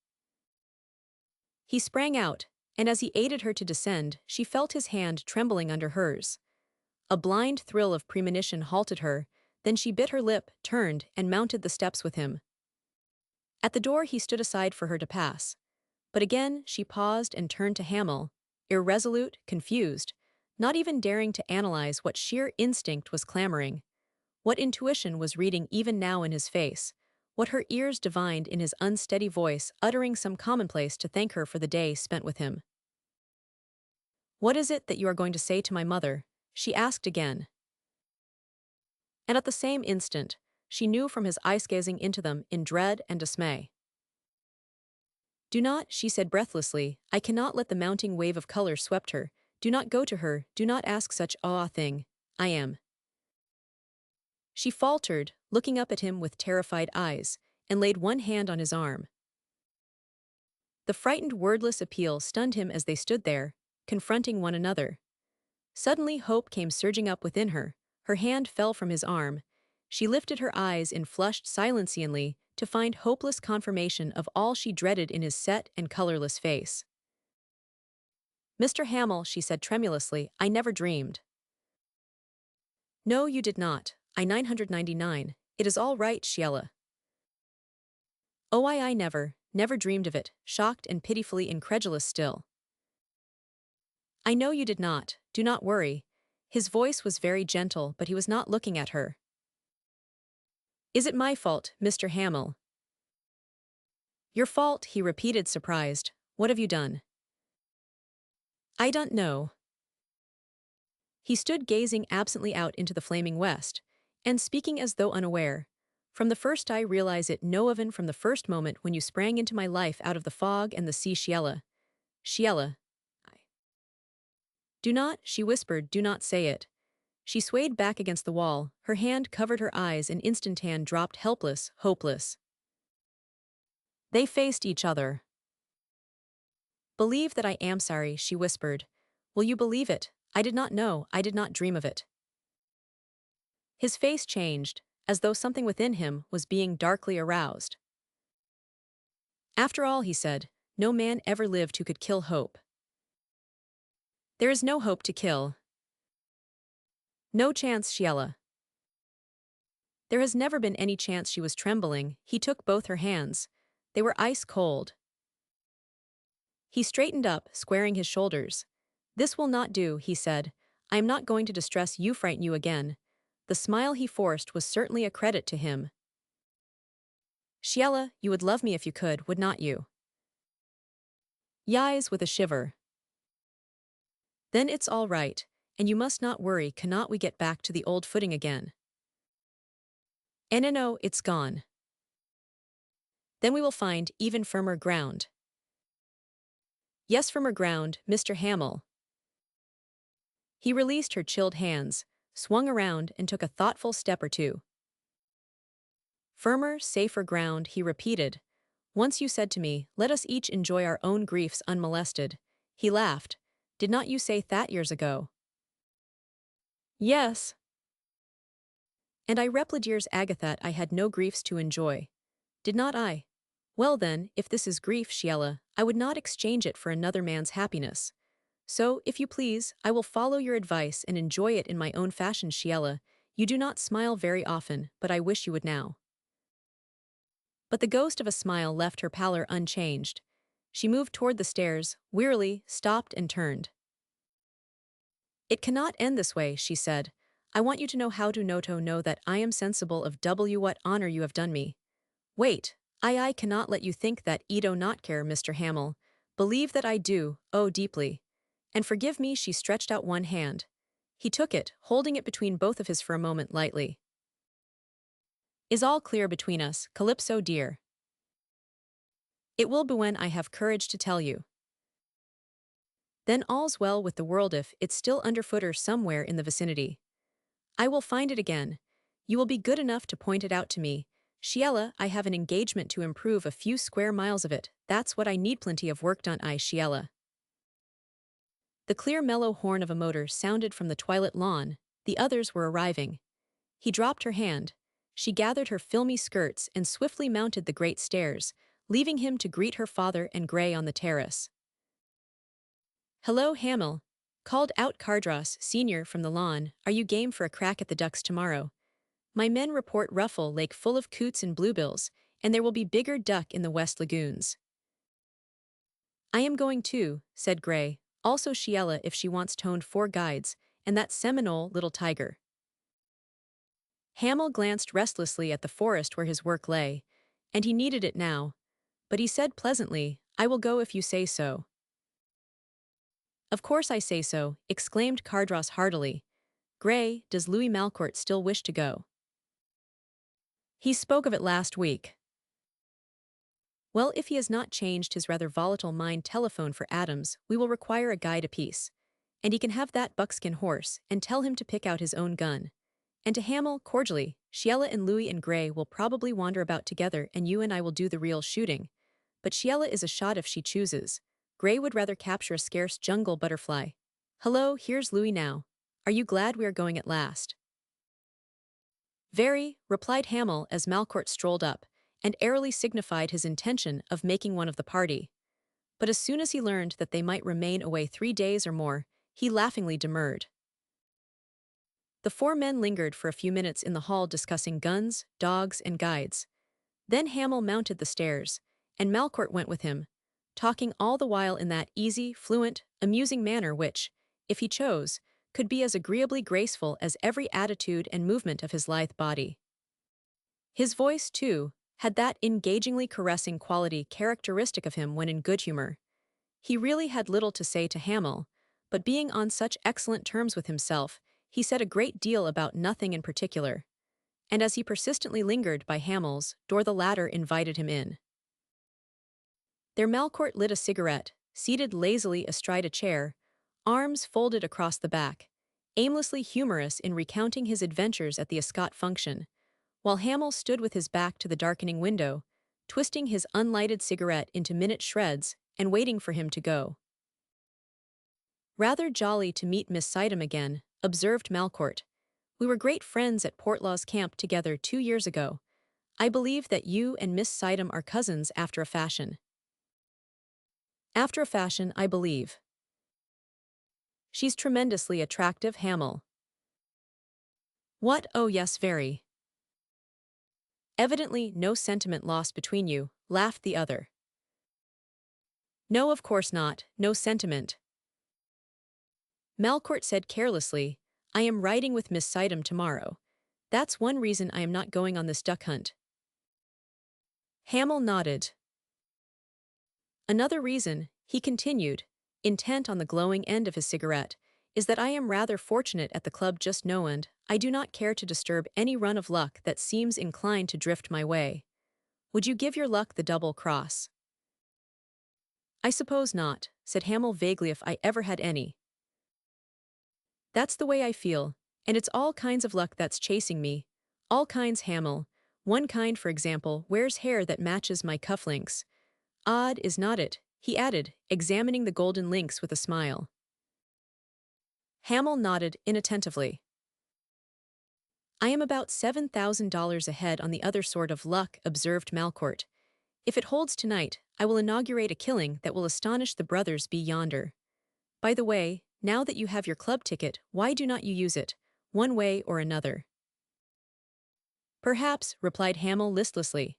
He sprang out, and as he aided her to descend, she felt his hand trembling under hers. A blind thrill of premonition halted her, then she bit her lip, turned, and mounted the steps with him. At the door he stood aside for her to pass. But again she paused and turned to Hamel, irresolute, confused, not even daring to analyze what sheer instinct was clamoring, what intuition was reading even now in his face, what her ears divined in his unsteady voice uttering some commonplace to thank her for the day spent with him. "What is it that you are going to say to my mother?" she asked again. And at the same instant, she knew from his eyes gazing into them in dread and dismay. "Do not," she said breathlessly, "I cannot let the mounting wave of color swept her. Do not go to her, do not ask such a thing. I am." She faltered, looking up at him with terrified eyes, and laid one hand on his arm. The frightened wordless appeal stunned him as they stood there, confronting one another. Suddenly hope came surging up within her, her hand fell from his arm. She lifted her eyes in flushed silencianly to find hopeless confirmation of all she dreaded in his set and colorless face. "Mr. Hamel," she said tremulously, "I never dreamed." "No, you did not. I 999. It is all right, Sheila." "Oh, I never dreamed of it," shocked and pitifully incredulous still. "I know you did not, do not worry." His voice was very gentle, but he was not looking at her. "Is it my fault, Mr. Hamel?" "Your fault," he repeated surprised. "What have you done?" "I don't know." He stood gazing absently out into the flaming west, and speaking as though unaware. "From the first I realize it no even from the first moment when you sprang into my life out of the fog and the sea Sheila. Sheila. Do not," she whispered, "do not say it." She swayed back against the wall, her hand covered her eyes and instant dropped helpless, hopeless. They faced each other. "Believe that I am sorry," she whispered. "Will you believe it? I did not know, I did not dream of it." His face changed, as though something within him was being darkly aroused. "After all," he said, "no man ever lived who could kill hope. There is no hope to kill. No chance, Sheila." There has never been any chance. She was trembling. He took both her hands. They were ice cold. He straightened up, squaring his shoulders. "This will not do," he said. "I am not going to distress you, frighten you again." The smile he forced was certainly a credit to him. "Sheila, you would love me if you could, would not you?" Yais with a shiver. "Then it's all right, and you must not worry. Cannot we get back to the old footing again?" "And no, it's gone. Then we will find even firmer ground." "Yes, firmer ground, Mr. Hamel." He released her chilled hands, swung around and took a thoughtful step or two. "Firmer, safer ground," he repeated. "Once you said to me, 'Let us each enjoy our own griefs unmolested.'" He laughed. "Did not you say that years ago?" "Yes." "And I replied years ago that I had no griefs to enjoy. Did not I? Well then, if this is grief, Sheila, I would not exchange it for another man's happiness. So, if you please, I will follow your advice and enjoy it in my own fashion, Sheila. You do not smile very often, but I wish you would now." But the ghost of a smile left her pallor unchanged. She moved toward the stairs, wearily, stopped and turned. "It cannot end this way," she said. "I want you to know how to know that I am sensible of what honor you have done me. Wait, I cannot let you think that I do not care, Mr. Hamel. Believe that I do, oh deeply. And forgive me." She stretched out one hand. He took it, holding it between both of his for a moment lightly. "Is all clear between us, Calypso dear?" "It will be when I have courage to tell you." "Then all's well with the world if it's still underfoot or somewhere in the vicinity. I will find it again. You will be good enough to point it out to me. Sheila, I have an engagement to improve a few square miles of it. That's what I need. Plenty of work done, Sheila." The clear mellow horn of a motor sounded from the twilit lawn. The others were arriving. He dropped her hand. She gathered her filmy skirts and swiftly mounted the great stairs, leaving him to greet her father and Gray on the terrace. "Hello, Hamil," called out Cardross Sr. from the lawn. "Are you game for a crack at the ducks tomorrow? My men report Ruffle Lake full of coots and bluebills, and there will be bigger duck in the West Lagoons." "I am going too," said Gray, "also Shiela if she wants toned 4 guides, and that Seminole little tiger." Hamil glanced restlessly at the forest where his work lay, and he needed it now, but he said pleasantly, "I will go if you say so." "Of course I say so," exclaimed Cardross heartily. "Gray, does Louis Malcourt still wish to go?" "He spoke of it last week." "Well, if he has not changed his rather volatile mind, telephone for Adams. We will require a guide apiece. And he can have that buckskin horse, and tell him to pick out his own gun. And to Hamil, cordially, Shiela and Louis and Gray will probably wander about together and you and I will do the real shooting. But Shiela is a shot if she chooses. Gray would rather capture a scarce jungle butterfly. Hello, here's Louis now. Are you glad we are going at last?" "Very," replied Hamil as Malcourt strolled up, and airily signified his intention of making one of the party. But as soon as he learned that they might remain away 3 days or more, he laughingly demurred. The 4 men lingered for a few minutes in the hall discussing guns, dogs, and guides. Then Hamil mounted the stairs, and Malcourt went with him, talking all the while in that easy, fluent, amusing manner which, if he chose, could be as agreeably graceful as every attitude and movement of his lithe body. His voice, too, had that engagingly caressing quality characteristic of him when in good humor. He really had little to say to Hamil, but being on such excellent terms with himself, he said a great deal about nothing in particular. And as he persistently lingered by Hamil's door, the latter invited him in. There Malcourt lit a cigarette, seated lazily astride a chair, arms folded across the back, aimlessly humorous in recounting his adventures at the Ascot function, while Hamil stood with his back to the darkening window, twisting his unlighted cigarette into minute shreds and waiting for him to go. "Rather jolly to meet Miss Sidham again," observed Malcourt. "We were great friends at Portlaw's camp together 2 years ago. I believe that you and Miss Sidham are cousins after a fashion." "After a fashion, I believe." "She's tremendously attractive, Hamil." "What? Oh yes, very." "Evidently no sentiment lost between you," laughed the other. "No, of course not, no sentiment." Malcourt said carelessly, "I am riding with Miss Sidham tomorrow. That's one reason I am not going on this duck hunt." Hamil nodded. "Another reason," he continued, intent on the glowing end of his cigarette, "is that I am rather fortunate at the club just now and I do not care to disturb any run of luck that seems inclined to drift my way. Would you give your luck the double cross?" "I suppose not," said Hamil vaguely, "if I ever had any. That's the way I feel, and it's all kinds of luck that's chasing me. All kinds, Hamil. One kind, for example, wears hair that matches my cufflinks. Odd, is not it?" he added, examining the golden links with a smile. Hamil nodded inattentively. "I am about $7,000 ahead on the other sort of luck," observed Malcourt. "If it holds tonight, I will inaugurate a killing that will astonish the brothers be yonder. By the way, now that you have your club ticket, why do not you use it, one way or another?" "Perhaps," replied Hamil listlessly.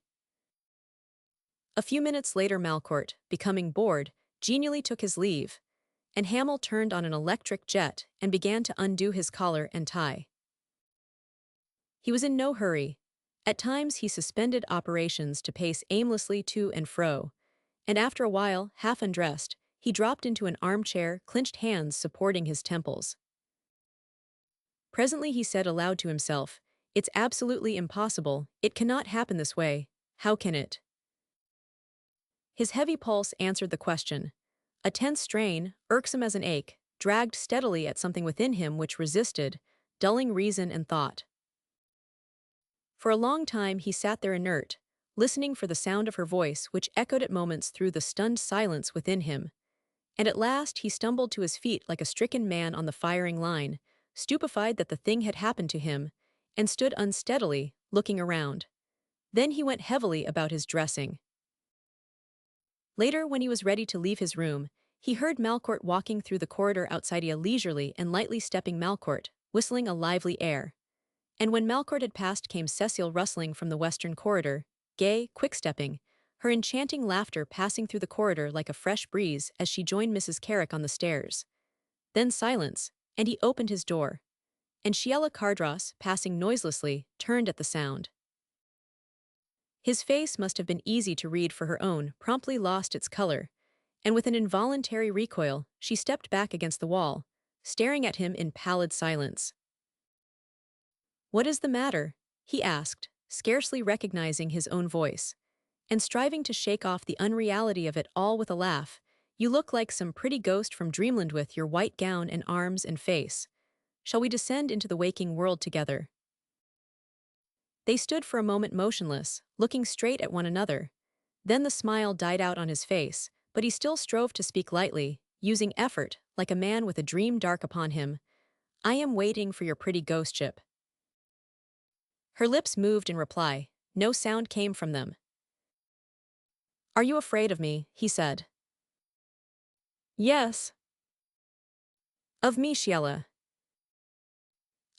A few minutes later Malcourt, becoming bored, genially took his leave, and Hamil turned on an electric jet and began to undo his collar and tie. He was in no hurry. At times he suspended operations to pace aimlessly to and fro, and after a while, half undressed, he dropped into an armchair, clinched hands supporting his temples. Presently he said aloud to himself, "It's absolutely impossible, it cannot happen this way, how can it?" His heavy pulse answered the question. A tense strain, irksome as an ache, dragged steadily at something within him which resisted, dulling reason and thought. For a long time he sat there inert, listening for the sound of her voice which echoed at moments through the stunned silence within him. And at last he stumbled to his feet like a stricken man on the firing line, stupefied that the thing had happened to him, and stood unsteadily, looking around. Then he went heavily about his dressing. Later, when he was ready to leave his room, he heard Malcourt walking through the corridor outside leisurely and lightly stepping Malcourt, whistling a lively air. And when Malcourt had passed came Cecile rustling from the western corridor, gay, quick-stepping, her enchanting laughter passing through the corridor like a fresh breeze as she joined Mrs. Carrick on the stairs. Then silence, and he opened his door. And Sheila Cardross, passing noiselessly, turned at the sound. His face must have been easy to read, for her own promptly lost its color, and with an involuntary recoil, she stepped back against the wall, staring at him in pallid silence. "What is the matter?" he asked, scarcely recognizing his own voice, and striving to shake off the unreality of it all with a laugh. "You look like some pretty ghost from dreamland with your white gown and arms and face. Shall we descend into the waking world together?" They stood for a moment motionless, looking straight at one another. Then the smile died out on his face, but he still strove to speak lightly, using effort, like a man with a dream dark upon him. "I am waiting for your pretty ghostship." Her lips moved in reply. No sound came from them. "Are you afraid of me?" he said. "Yes." "Of me, Sheila?"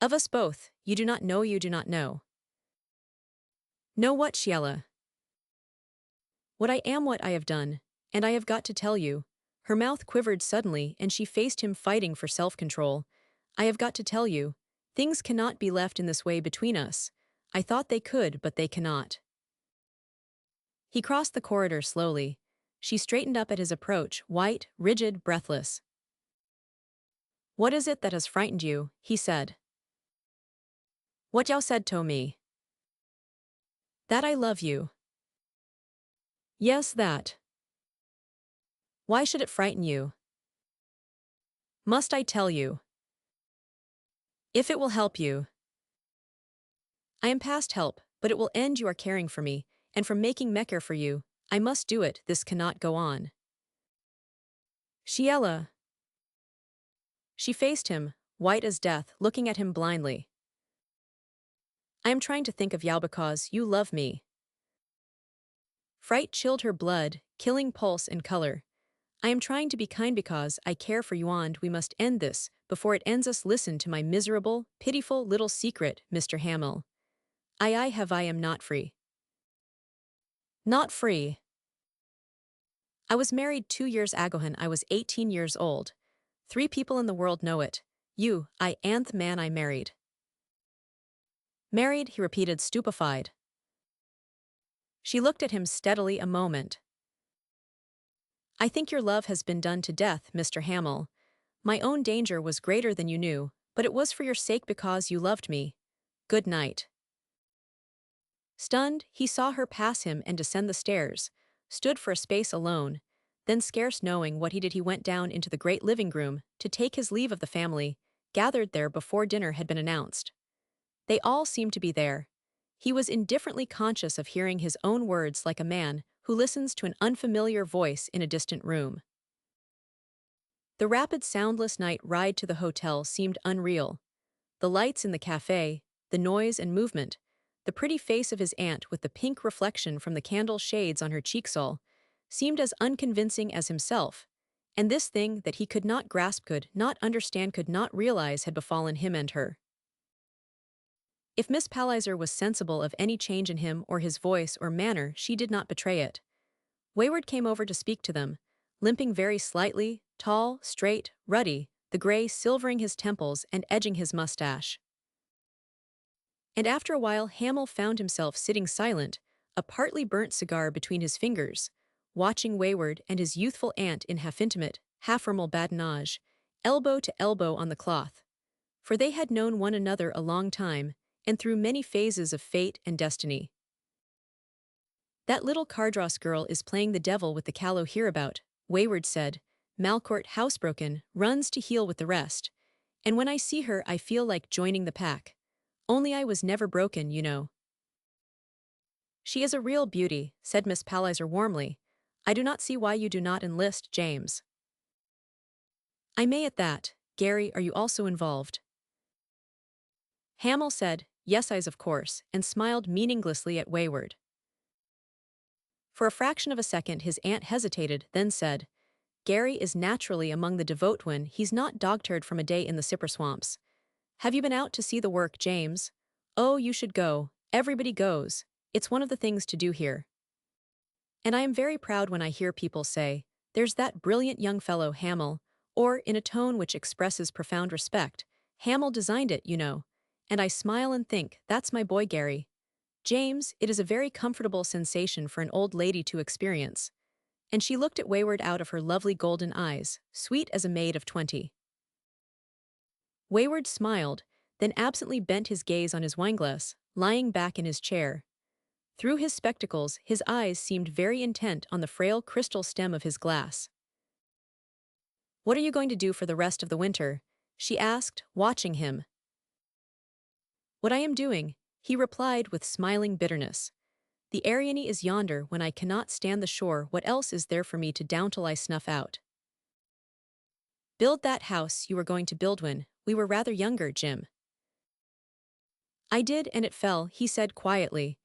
"Of us both. You do not know, you do not know." "Know what, Sheila?" "What I am, what I have done, and I have got to tell you." Her mouth quivered suddenly and she faced him, fighting for self-control. "I have got to tell you. Things cannot be left in this way between us. I thought they could, but they cannot." He crossed the corridor slowly. She straightened up at his approach, white, rigid, breathless. "What is it that has frightened you?" he said. "What you said to me." "That I love you." "Yes, that." "Why should it frighten you?" "Must I tell you?" "If it will help you." "I am past help, but it will end. You are caring for me, and from making me care for you. I must do it. This cannot go on." "Sheila." She faced him, white as death, looking at him blindly. "I am trying to think of you because you love me." Fright chilled her blood, killing pulse and color. "I am trying to be kind because I care for you, and we must end this before it ends us. Listen to my miserable, pitiful little secret, Mr. Hamill. I am not free." "Not free." "I was married 2 years ago when I was 18 years old. 3 people in the world know it. You, I, and the man I married." "Married," he repeated, stupefied. She looked at him steadily a moment. "I think your love has been done to death, Mr. Hamill. My own danger was greater than you knew, but it was for your sake because you loved me. Good night." Stunned, he saw her pass him and descend the stairs, stood for a space alone, then scarce knowing what he did he went down into the great living room to take his leave of the family, gathered there before dinner had been announced. They all seemed to be there. He was indifferently conscious of hearing his own words like a man who listens to an unfamiliar voice in a distant room. The rapid soundless night ride to the hotel seemed unreal. The lights in the cafe, the noise and movement, the pretty face of his aunt with the pink reflection from the candle shades on her cheeksole, seemed as unconvincing as himself, and this thing that he could not grasp, could not understand, could not realize had befallen him and her. If Miss Palliser was sensible of any change in him or his voice or manner, she did not betray it. Wayward came over to speak to them, limping very slightly, tall, straight, ruddy, the gray silvering his temples and edging his mustache. And after a while Hamill found himself sitting silent, a partly burnt cigar between his fingers, watching Wayward and his youthful aunt in half-intimate, half-formal badinage, elbow to elbow on the cloth. For they had known one another a long time, and through many phases of fate and destiny. "That little Cardross girl is playing the devil with the callow hereabout," Wayward said. "Malcourt, housebroken, runs to heel with the rest, and when I see her I feel like joining the pack. Only I was never broken, you know." "She is a real beauty," said Miss Palliser warmly. "I do not see why you do not enlist James." "I may at that. Gary, are you also involved?" Hamill said, yes eyes of course, and smiled meaninglessly at Wayward. For a fraction of a second his aunt hesitated, then said, Gary is naturally among the devout when he's not dog-tired from a day in the Cypher swamps. Have you been out to see the work, James? Oh, you should go. Everybody goes. It's one of the things to do here. And I am very proud when I hear people say, there's that brilliant young fellow, Hamill, or, in a tone which expresses profound respect, Hamill designed it, you know. And I smile and think, that's my boy Gary. James, it is a very comfortable sensation for an old lady to experience. And she looked at Wayward out of her lovely golden eyes, sweet as a maid of 20. Wayward smiled, then absently bent his gaze on his wineglass, lying back in his chair. Through his spectacles, his eyes seemed very intent on the frail crystal stem of his glass. What are you going to do for the rest of the winter? She asked, watching him. What I am doing, he replied with smiling bitterness. The Ariany is yonder when I cannot stand the shore. What else is there for me to down till I snuff out? Build that house you were going to build when we were rather younger, Jim. I did, and it fell, he said quietly,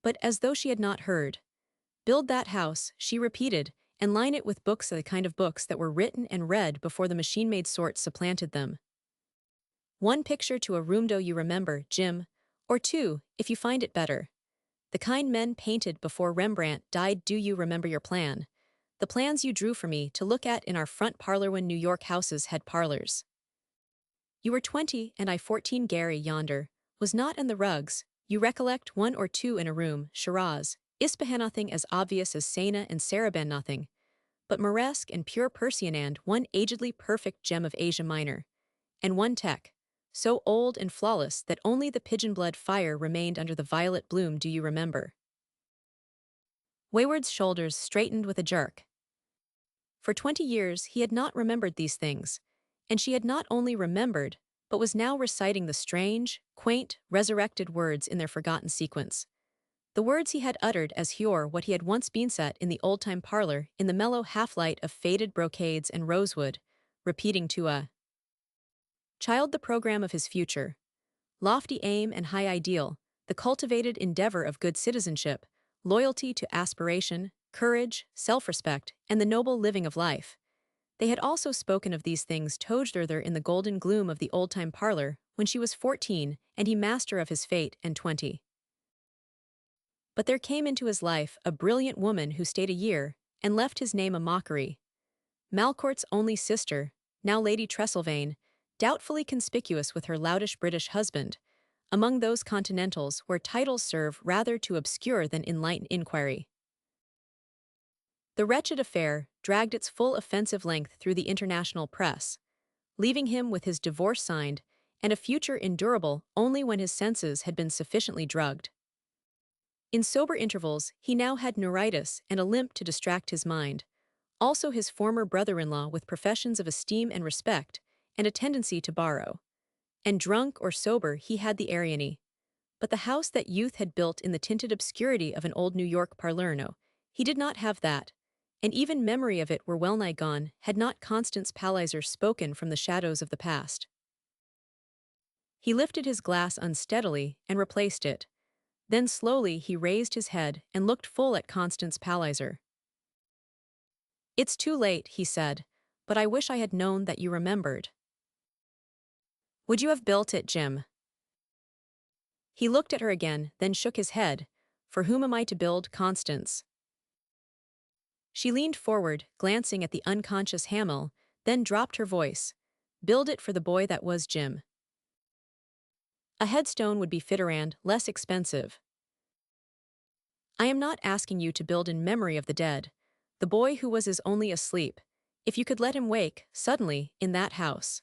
but as though she had not heard. Build that house, she repeated, and line it with books, the kind of books that were written and read before the machine-made sort supplanted them. One picture to a room, do you remember, Jim? Or two, if you find it better. The kind men painted before Rembrandt died. Do you remember your plan? The plans you drew for me to look at in our front parlor when New York houses had parlors. You were 20 and I 14. Gary yonder was not in the rugs. You recollect, one or two in a room, Shiraz, Ispahan, nothing as obvious as Sena and Saraban, nothing but Moresque and pure Persian, and one agedly perfect gem of Asia Minor, and one Tech, so old and flawless that only the pigeon-blood fire remained under the violet bloom. Do you remember? Wayward's shoulders straightened with a jerk. For 20 years he had not remembered these things, and she had not only remembered, but was now reciting the strange, quaint, resurrected words in their forgotten sequence. The words he had uttered as Hior, what he had once been set in the old-time parlor in the mellow half-light of faded brocades and rosewood, repeating to a child the program of his future, lofty aim and high ideal, the cultivated endeavor of good citizenship, loyalty to aspiration, courage, self-respect, and the noble living of life. They had also spoken of these things together in the golden gloom of the old-time parlor when she was 14 and he master of his fate and 20. But there came into his life a brilliant woman who stayed a year and left his name a mockery. Malcourt's only sister, now Lady Trestlevane, doubtfully conspicuous with her loutish British husband, among those continentals where titles serve rather to obscure than enlighten inquiry. The wretched affair dragged its full offensive length through the international press, leaving him with his divorce signed and a future endurable only when his senses had been sufficiently drugged. In sober intervals, he now had neuritis and a limp to distract his mind, also his former brother-in-law with professions of esteem and respect, and a tendency to borrow. And drunk or sober he had the Ariany. But the house that youth had built in the tinted obscurity of an old New York parlor, no, he did not have that, and even memory of it were well-nigh gone had not Constance Palliser spoken from the shadows of the past. He lifted his glass unsteadily and replaced it. Then slowly he raised his head and looked full at Constance Palliser. It's too late, he said, but I wish I had known that you remembered. Would you have built it, Jim? He looked at her again, then shook his head. For whom am I to build, Constance? She leaned forward, glancing at the unconscious Hamill, then dropped her voice. Build it for the boy that was Jim. A headstone would be fitter and less expensive. I am not asking you to build in memory of the dead, the boy who was only asleep, if you could let him wake, suddenly, in that house.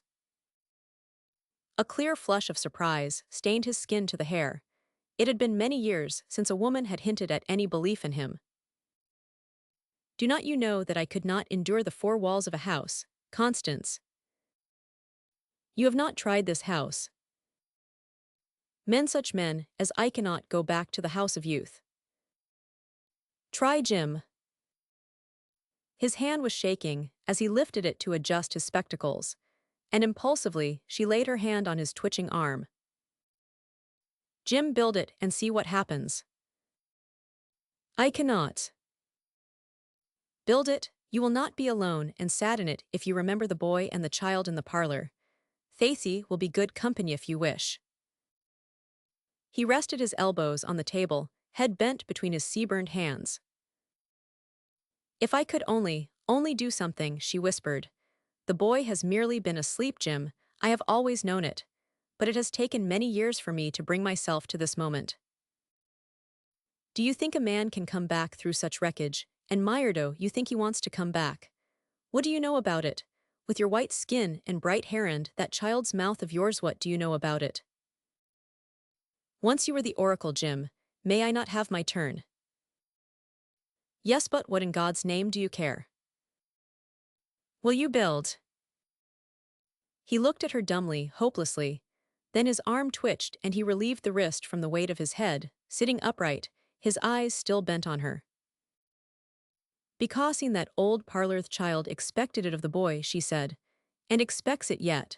A clear flush of surprise stained his skin to the hair. It had been many years since a woman had hinted at any belief in him. Do not you know that I could not endure the four walls of a house, Constance? You have not tried this house. Men such men as I cannot go back to the house of youth. Try Jim. His hand was shaking as he lifted it to adjust his spectacles, and impulsively she laid her hand on his twitching arm. Jim, build it and see what happens. I cannot. Build it, you will not be alone and sad in it if you remember the boy and the child in the parlor. Thacy will be good company if you wish. He rested his elbows on the table, head bent between his sea-burned hands. If I could only do something, she whispered. The boy has merely been asleep, Jim. I have always known it. But it has taken many years for me to bring myself to this moment. Do you think a man can come back through such wreckage? And Myrdo, you think he wants to come back? What do you know about it? With your white skin and bright hair and that child's mouth of yours, what do you know about it? Once you were the oracle, Jim. May I not have my turn? Yes, but what in God's name do you care? Will you build? He looked at her dumbly, hopelessly. Then his arm twitched and he relieved the wrist from the weight of his head, sitting upright, his eyes still bent on her. Because that old parlor child expected it of the boy, she said, and expects it yet.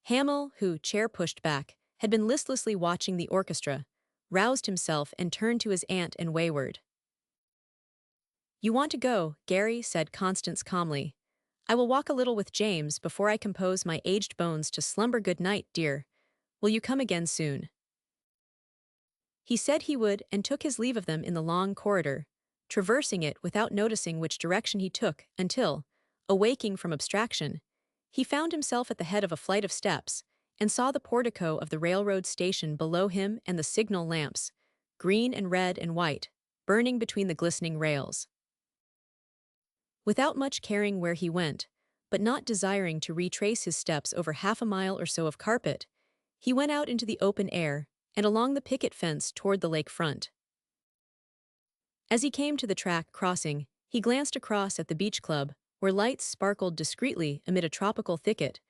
Hamel, who, chair pushed back, had been listlessly watching the orchestra, roused himself and turned to his aunt and wayward. You want to go, Gary, said Constance calmly. I will walk a little with James before I compose my aged bones to slumber. Good night, dear. Will you come again soon? He said he would and took his leave of them in the long corridor, traversing it without noticing which direction he took until, awaking from abstraction, he found himself at the head of a flight of steps and saw the portico of the railroad station below him and the signal lamps, green and red and white, burning between the glistening rails. Without much caring where he went, but not desiring to retrace his steps over half a mile or so of carpet, he went out into the open air and along the picket fence toward the lake front. As he came to the track crossing, he glanced across at the beach club, where lights sparkled discreetly amid a tropical thicket,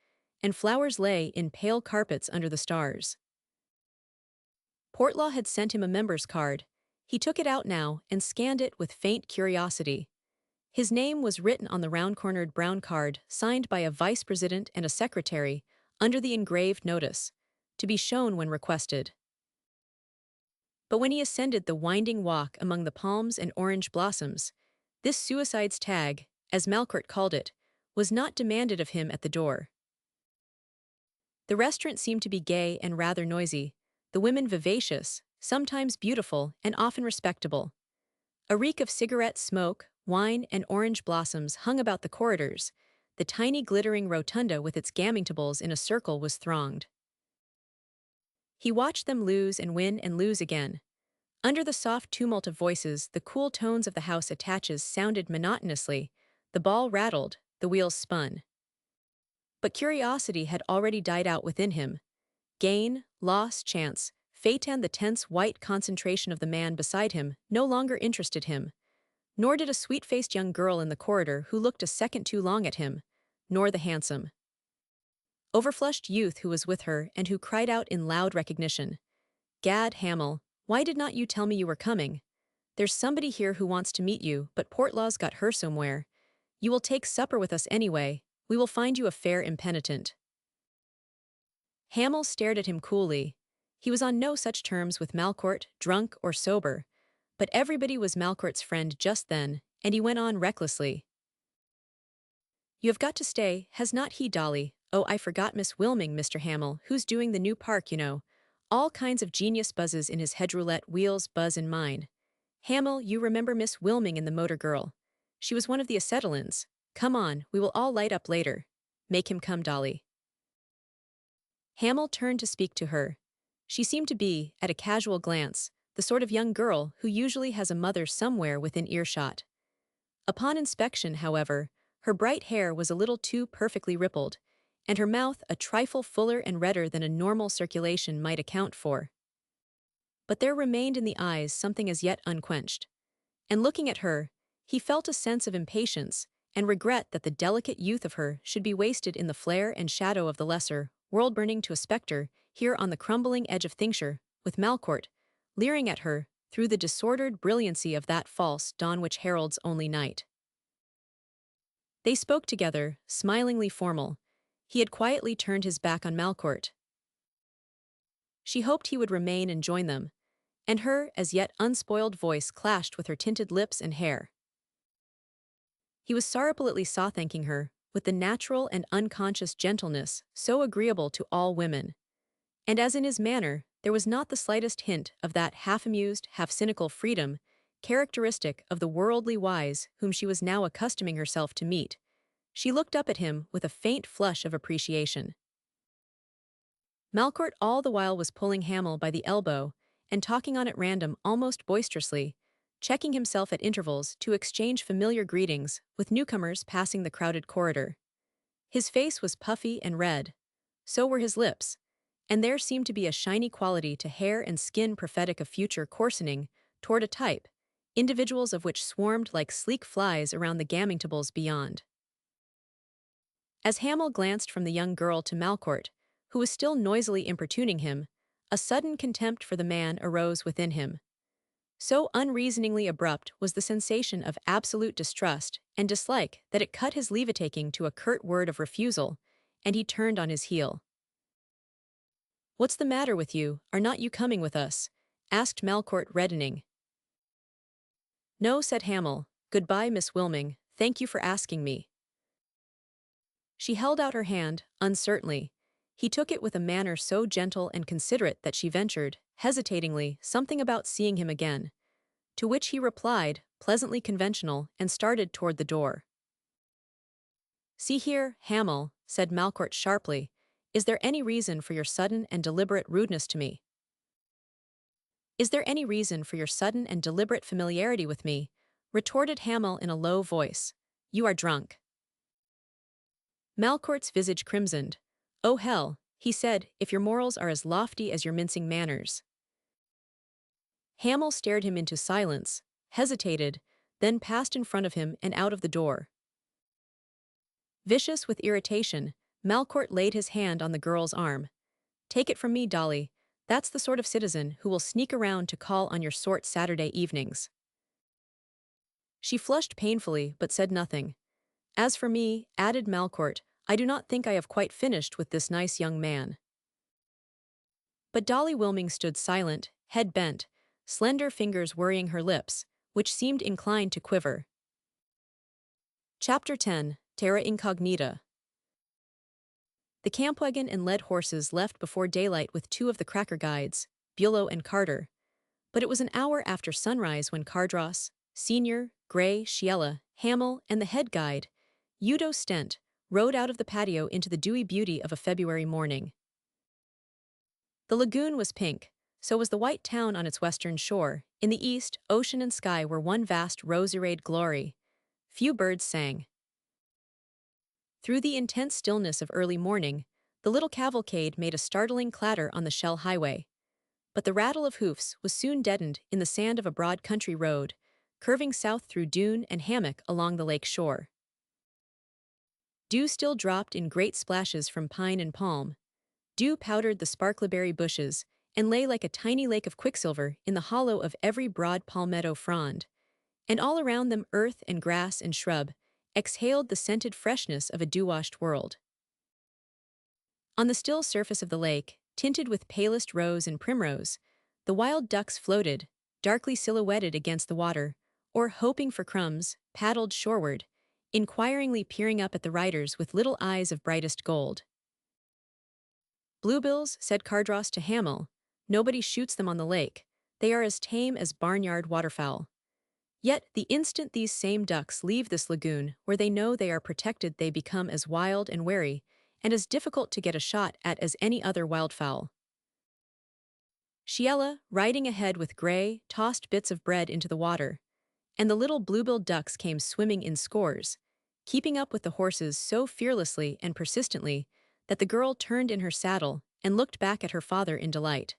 and flowers lay in pale carpets under the stars. Portlaw had sent him a member's card. He took it out now and scanned it with faint curiosity. His name was written on the round-cornered brown card, signed by a vice president and a secretary, under the engraved notice, to be shown when requested. But when he ascended the winding walk among the palms and orange blossoms, this suicide's tag, as Malcourt called it, was not demanded of him at the door. The restaurant seemed to be gay and rather noisy, the women vivacious, sometimes beautiful and often respectable. A reek of cigarette smoke, wine, and orange blossoms hung about the corridors. The tiny glittering rotunda with its gaming-tables in a circle was thronged. He watched them lose and win and lose again. Under the soft tumult of voices, the cool tones of the house attaches sounded monotonously, the ball rattled, the wheels spun. But curiosity had already died out within him. Gain, loss, chance, fate and the tense white concentration of the man beside him no longer interested him. Nor did a sweet-faced young girl in the corridor who looked a second too long at him, nor the handsome, overflushed youth who was with her and who cried out in loud recognition. Gad, Hamel, why did not you tell me you were coming? There's somebody here who wants to meet you, but Portlaw's got her somewhere. You will take supper with us anyway. We will find you a fair impenitent. Hamel stared at him coolly. He was on no such terms with Malcourt, drunk or sober, but everybody was Malcourt's friend just then, and he went on recklessly. You have got to stay, has not he, Dolly? Oh, I forgot Miss Wilming, Mr. Hamel, who's doing the new park, you know. All kinds of genius buzzes in his hedge roulette wheels buzz in mine. Hamel, you remember Miss Wilming in The Motor Girl. She was one of the acetylens. Come on, we will all light up later. Make him come, Dolly. Hamel turned to speak to her. She seemed to be, at a casual glance, the sort of young girl who usually has a mother somewhere within earshot. Upon inspection, however, her bright hair was a little too perfectly rippled, and her mouth a trifle fuller and redder than a normal circulation might account for. But there remained in the eyes something as yet unquenched. And looking at her, he felt a sense of impatience and regret that the delicate youth of her should be wasted in the flare and shadow of the lesser, world-burning to a spectre, here on the crumbling edge of Thinkshire, with Malcourt, leering at her, through the disordered brilliancy of that false dawn which heralds only night. They spoke together, smilingly formal. He had quietly turned his back on Malcourt. She hoped he would remain and join them, and her as yet unspoiled voice clashed with her tinted lips and hair. He was sorrowfully saw-thanking her, with the natural and unconscious gentleness so agreeable to all women. And as in his manner, there was not the slightest hint of that half-amused, half-cynical freedom characteristic of the worldly wise whom she was now accustoming herself to meet. She looked up at him with a faint flush of appreciation. Malcourt all the while was pulling Hamel by the elbow and talking on at random almost boisterously, checking himself at intervals to exchange familiar greetings with newcomers passing the crowded corridor. His face was puffy and red. So were his lips, and there seemed to be a shiny quality to hair and skin prophetic of future coarsening toward a type, individuals of which swarmed like sleek flies around the gaming tables beyond. As Hamel glanced from the young girl to Malcourt, who was still noisily importuning him, a sudden contempt for the man arose within him. So unreasoningly abrupt was the sensation of absolute distrust and dislike that it cut his leave-taking to a curt word of refusal, and he turned on his heel. "What's the matter with you? Are not you coming with us?" asked Malcourt, reddening. "No," said Hamel. "Goodbye, Miss Wilming, thank you for asking me." She held out her hand, uncertainly. He took it with a manner so gentle and considerate that she ventured, hesitatingly, something about seeing him again. To which he replied, pleasantly conventional, and started toward the door. "See here, Hamel," said Malcourt sharply, "is there any reason for your sudden and deliberate rudeness to me? Is there any reason for your sudden and deliberate familiarity with me?" retorted Hamel in a low voice. "You are drunk." Malcourt's visage crimsoned. "Oh hell," he said, "if your morals are as lofty as your mincing manners." Hamel stared him into silence, hesitated, then passed in front of him and out of the door. Vicious with irritation, Malcourt laid his hand on the girl's arm. "Take it from me, Dolly, that's the sort of citizen who will sneak around to call on your sort Saturday evenings." She flushed painfully but said nothing. "As for me," added Malcourt, "I do not think I have quite finished with this nice young man." But Dolly Wilming stood silent, head bent, slender fingers worrying her lips, which seemed inclined to quiver. Chapter 10, Terra Incognita. The campwagon and led horses left before daylight with two of the cracker guides, Bulow and Carter. But it was an hour after sunrise when Cardross, Senior, Gray, Sciella, Hamel, and the head guide, Udo Stent, rode out of the patio into the dewy beauty of a February morning. The lagoon was pink, so was the white town on its western shore. In the east, ocean and sky were one vast rose-arrayed glory. Few birds sang. Through the intense stillness of early morning, the little cavalcade made a startling clatter on the Shell Highway. But the rattle of hoofs was soon deadened in the sand of a broad country road, curving south through dune and hammock along the lake shore. Dew still dropped in great splashes from pine and palm. Dew powdered the sparkleberry bushes and lay like a tiny lake of quicksilver in the hollow of every broad palmetto frond, and all around them earth and grass and shrub exhaled the scented freshness of a dew-washed world. On the still surface of the lake, tinted with palest rose and primrose, the wild ducks floated, darkly silhouetted against the water, or, hoping for crumbs, paddled shoreward, inquiringly peering up at the riders with little eyes of brightest gold. "Bluebills," said Cardross to Hamel, "nobody shoots them on the lake. They are as tame as barnyard waterfowl. Yet the instant these same ducks leave this lagoon where they know they are protected, they become as wild and wary, and as difficult to get a shot at as any other wildfowl." Sciella, riding ahead with Gray, tossed bits of bread into the water, and the little blue-billed ducks came swimming in scores, keeping up with the horses so fearlessly and persistently that the girl turned in her saddle and looked back at her father in delight.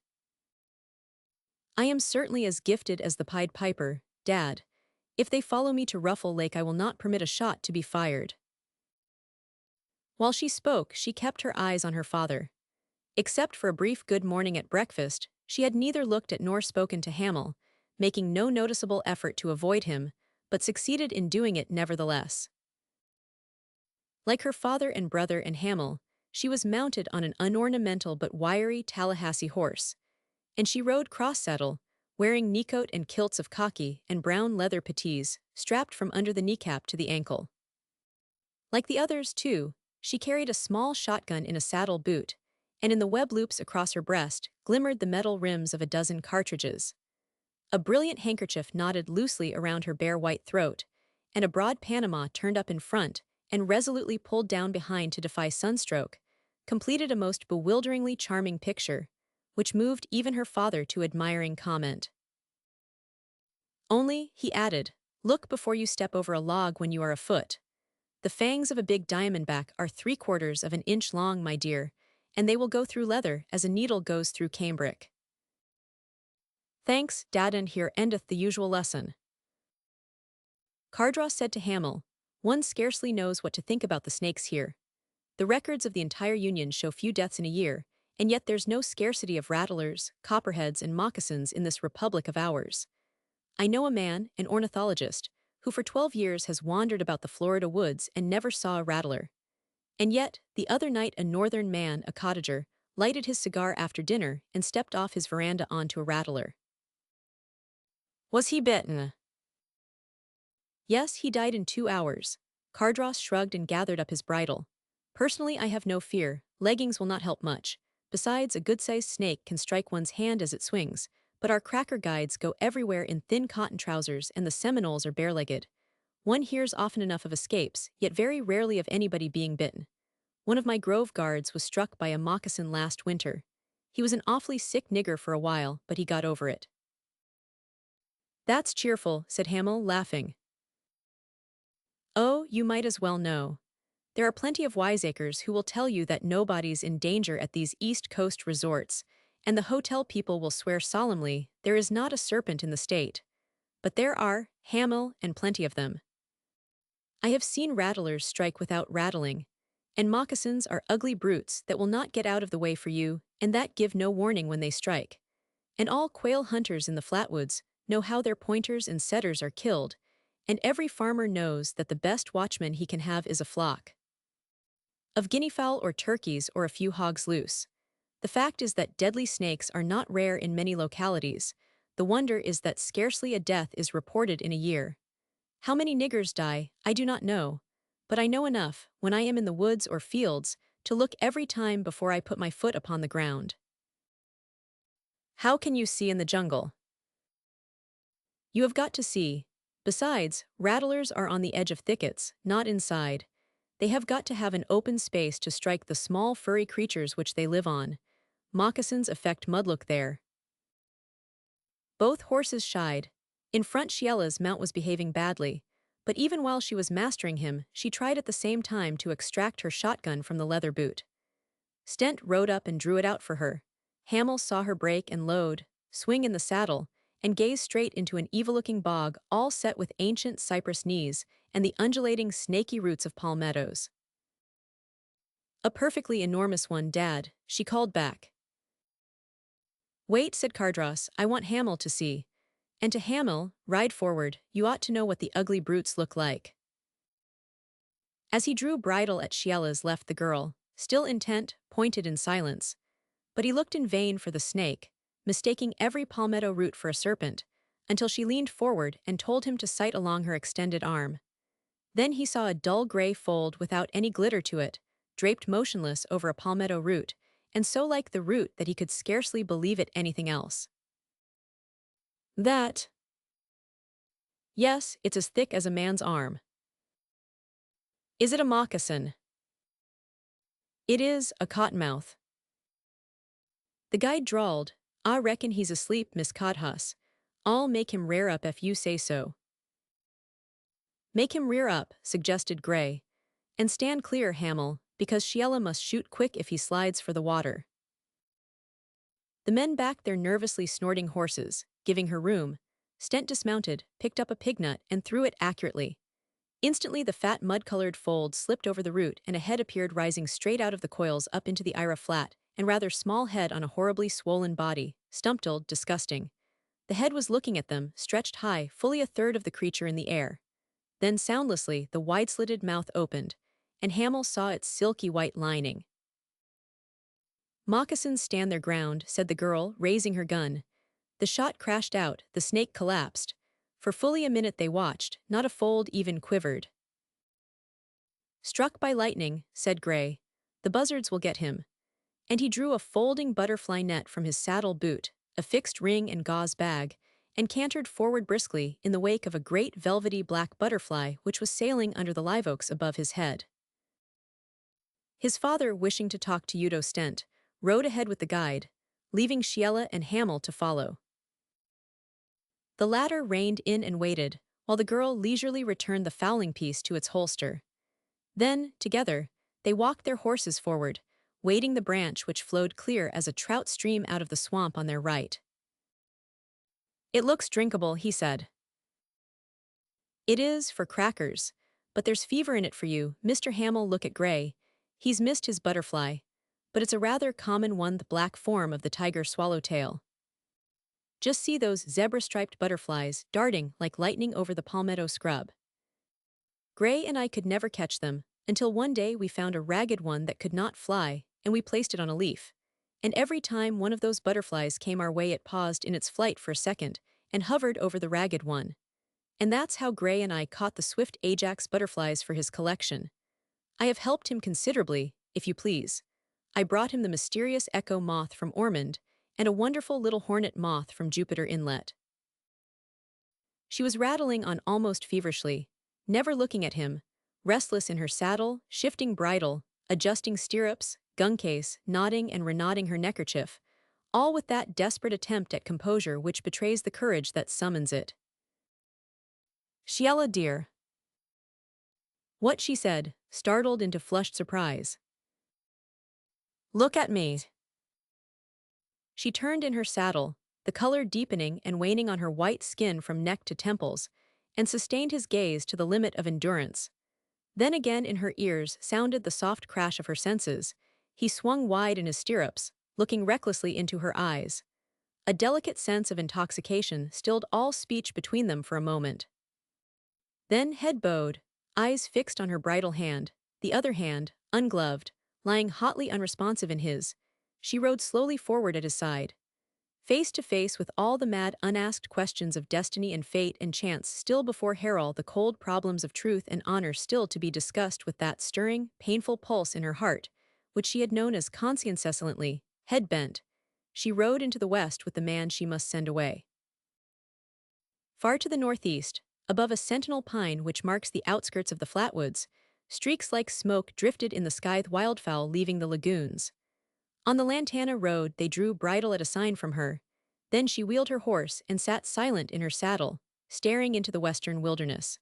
"I am certainly as gifted as the Pied Piper, Dad. If they follow me to Ruffle Lake, I will not permit a shot to be fired." While she spoke, she kept her eyes on her father. Except for a brief good morning at breakfast, she had neither looked at nor spoken to Hamel, making no noticeable effort to avoid him, but succeeded in doing it nevertheless. Like her father and brother and Hamel, She was mounted on an unornamental but wiry Tallahassee horse, and she rode cross-saddle, wearing kneecoat and kilts of khaki and brown leather puttees strapped from under the kneecap to the ankle. Like the others, too, she carried a small shotgun in a saddle boot, and in the web loops across her breast glimmered the metal rims of a dozen cartridges. A brilliant handkerchief knotted loosely around her bare white throat, and a broad Panama turned up in front and resolutely pulled down behind to defy sunstroke, completed a most bewilderingly charming picture, which moved even her father to admiring comment. Only, he added, look before you step over a log when you are afoot. The fangs of a big diamondback are 3/4 of an inch long, my dear, and they will go through leather as a needle goes through cambric. Thanks, Dad, and here endeth the usual lesson. Cardross said to Hamel, one scarcely knows what to think about the snakes here. The records of the entire Union show few deaths in a year, and yet there's no scarcity of rattlers, copperheads, and moccasins in this republic of ours. I know a man, an ornithologist, who for 12 years has wandered about the Florida woods and never saw a rattler. And yet, the other night a northern man, a cottager, lighted his cigar after dinner and stepped off his veranda onto a rattler. Was he bitten? Yes, he died in 2 hours. Cardross shrugged and gathered up his bridle. Personally, I have no fear. Leggings will not help much. Besides, a good-sized snake can strike one's hand as it swings, but our cracker guides go everywhere in thin cotton trousers and the Seminoles are bare-legged. One hears often enough of escapes, yet very rarely of anybody being bitten. One of my Grove guards was struck by a moccasin last winter. He was an awfully sick nigger for a while, but he got over it. That's cheerful, said Hamel, laughing. Oh, you might as well know. There are plenty of wiseacres who will tell you that nobody's in danger at these East Coast resorts, and the hotel people will swear solemnly there is not a serpent in the state. But there are, Hamel, and plenty of them. I have seen rattlers strike without rattling, and moccasins are ugly brutes that will not get out of the way for you, and that give no warning when they strike. And all quail hunters in the flatwoods know how their pointers and setters are killed, and every farmer knows that the best watchman he can have is a flock of guinea fowl or turkeys or a few hogs loose. The fact is that deadly snakes are not rare in many localities. The wonder is that scarcely a death is reported in a year. How many niggers die, I do not know, but I know enough, when I am in the woods or fields, to look every time before I put my foot upon the ground. How can you see in the jungle? You have got to see. Besides, rattlers are on the edge of thickets, not inside. They have got to have an open space to strike the small furry creatures which they live on. Moccasins affect mudlook there. Both horses shied. In front Shiella's mount was behaving badly, but even while she was mastering him, she tried at the same time to extract her shotgun from the leather boot. Stent rode up and drew it out for her. Hamel saw her break and load, swing in the saddle, and gaze straight into an evil-looking bog all set with ancient cypress knees and the undulating snaky roots of palmettos. A perfectly enormous one, Dad, she called back. Wait, said Cardross, I want Hamel to see. And to Hamel, ride forward, you ought to know what the ugly brutes look like. As he drew bridle at Shiella's left the girl, still intent, pointed in silence. But he looked in vain for the snake, mistaking every palmetto root for a serpent, until she leaned forward and told him to sight along her extended arm. Then he saw a dull gray fold without any glitter to it, draped motionless over a palmetto root, and so like the root that he could scarcely believe it anything else. That. Yes, it's as thick as a man's arm. Is it a moccasin? It is, a cottonmouth. The guide drawled, I reckon he's asleep, Miss Codhus. I'll make him rear up if you say so. Make him rear up, suggested Gray. And stand clear, Hamel, because Shiella must shoot quick if he slides for the water. The men backed their nervously snorting horses, giving her room. Stent dismounted, picked up a pignut, and threw it accurately. Instantly the fat mud-colored fold slipped over the root and a head appeared rising straight out of the coils up into the Ira flat, and rather small head on a horribly swollen body, stumpled, disgusting. The head was looking at them, stretched high, fully a third of the creature in the air. Then soundlessly the wide-slitted mouth opened, and Hamel saw its silky white lining. Moccasins stand their ground, said the girl, raising her gun. The shot crashed out, the snake collapsed. For fully a minute they watched, not a fold even quivered. Struck by lightning, said Gray. The buzzards will get him. And he drew a folding butterfly net from his saddle boot, a fixed ring and gauze bag, and cantered forward briskly in the wake of a great velvety black butterfly which was sailing under the live oaks above his head. His father, wishing to talk to Udo Stent, rode ahead with the guide, leaving Sheila and Hamel to follow. The latter reined in and waited, while the girl leisurely returned the fowling piece to its holster. Then, together, they walked their horses forward, wading the branch which flowed clear as a trout stream out of the swamp on their right. It looks drinkable, he said. It is, for crackers. But there's fever in it for you, Mr. Hamel. Look at Gray. He's missed his butterfly. But it's a rather common one, the black form of the tiger swallowtail. Just see those zebra-striped butterflies darting like lightning over the palmetto scrub. Gray and I could never catch them, until one day we found a ragged one that could not fly, and we placed it on a leaf. And every time one of those butterflies came our way it paused in its flight for a second, and hovered over the ragged one. And that's how Gray and I caught the swift Ajax butterflies for his collection. I have helped him considerably, if you please. I brought him the mysterious echo moth from Ormond, and a wonderful little hornet moth from Jupiter Inlet. She was rattling on almost feverishly, never looking at him, restless in her saddle, shifting bridle, adjusting stirrups, gun case, nodding and renodding her neckerchief, all with that desperate attempt at composure which betrays the courage that summons it. Sheila, dear. What, she said, startled into flushed surprise. Look at me. She turned in her saddle, the color deepening and waning on her white skin from neck to temples, and sustained his gaze to the limit of endurance. Then again in her ears sounded the soft crash of her senses. He swung wide in his stirrups, looking recklessly into her eyes. A delicate sense of intoxication stilled all speech between them for a moment. Then, head bowed, eyes fixed on her bridle hand, the other hand, ungloved, lying hotly unresponsive in his, she rode slowly forward at his side. Face to face with all the mad unasked questions of destiny and fate and chance still before Harold, the cold problems of truth and honor still to be discussed with that stirring, painful pulse in her heart, which she had known as conscientiously, head bent, she rode into the west with the man she must send away. Far to the northeast, above a sentinel pine which marks the outskirts of the flatwoods, streaks like smoke drifted in the sky, wildfowl leaving the lagoons. On the Lantana road they drew bridle at a sign from her. Then she wheeled her horse and sat silent in her saddle, staring into the western wilderness.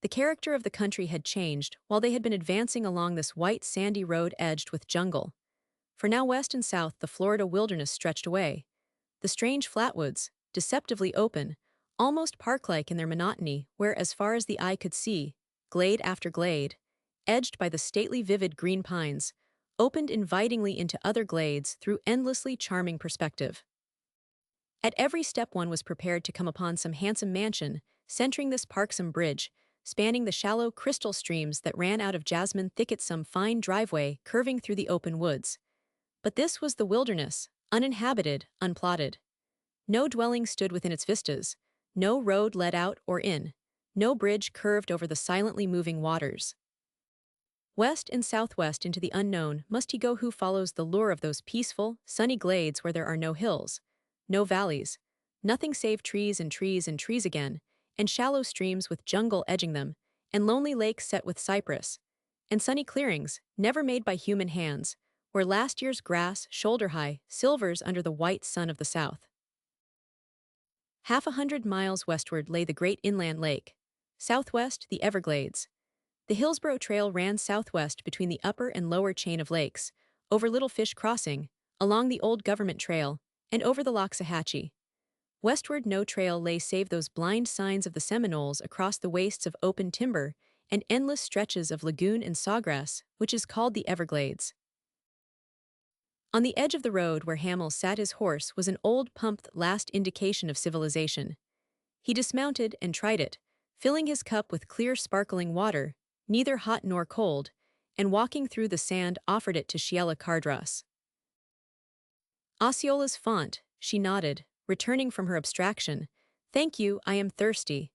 The character of the country had changed while they had been advancing along this white sandy road edged with jungle. For now west and south the Florida wilderness stretched away. The strange flatwoods, deceptively open, almost park-like in their monotony, where as far as the eye could see, glade after glade, edged by the stately vivid green pines, opened invitingly into other glades through endlessly charming perspective. At every step one was prepared to come upon some handsome mansion, centering this parksome bridge, spanning the shallow crystal streams that ran out of jasmine thickets, some fine driveway curving through the open woods. But this was the wilderness, uninhabited, unplotted. No dwelling stood within its vistas, no road led out or in, no bridge curved over the silently moving waters. West and southwest into the unknown must he go who follows the lure of those peaceful, sunny glades where there are no hills, no valleys, nothing save trees and trees and trees again, and shallow streams with jungle edging them, and lonely lakes set with cypress, and sunny clearings, never made by human hands, where last year's grass, shoulder-high, silvers under the white sun of the south. 100 miles westward lay the great inland lake, southwest the Everglades. The Hillsborough Trail ran southwest between the upper and lower chain of lakes, over Little Fish Crossing, along the old government trail, and over the Loxahatchee. Westward no trail lay save those blind signs of the Seminoles across the wastes of open timber and endless stretches of lagoon and sawgrass, which is called the Everglades. On the edge of the road where Hamel sat his horse was an old pump, the last indication of civilization. He dismounted and tried it, filling his cup with clear sparkling water, neither hot nor cold, and walking through the sand offered it to Sheila Cardross. Osceola's font, she nodded, returning from her abstraction. Thank you, I am thirsty.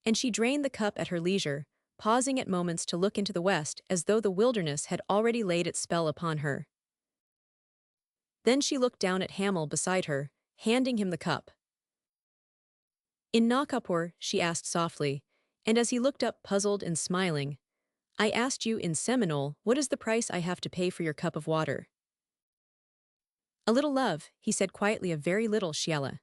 And she drained the cup at her leisure, pausing at moments to look into the west as though the wilderness had already laid its spell upon her. Then she looked down at Hamel beside her, handing him the cup. In Nakapur, she asked softly, and as he looked up puzzled and smiling, I asked you in Seminole, what is the price I have to pay for your cup of water? A little love, he said quietly, a very little, Sheila.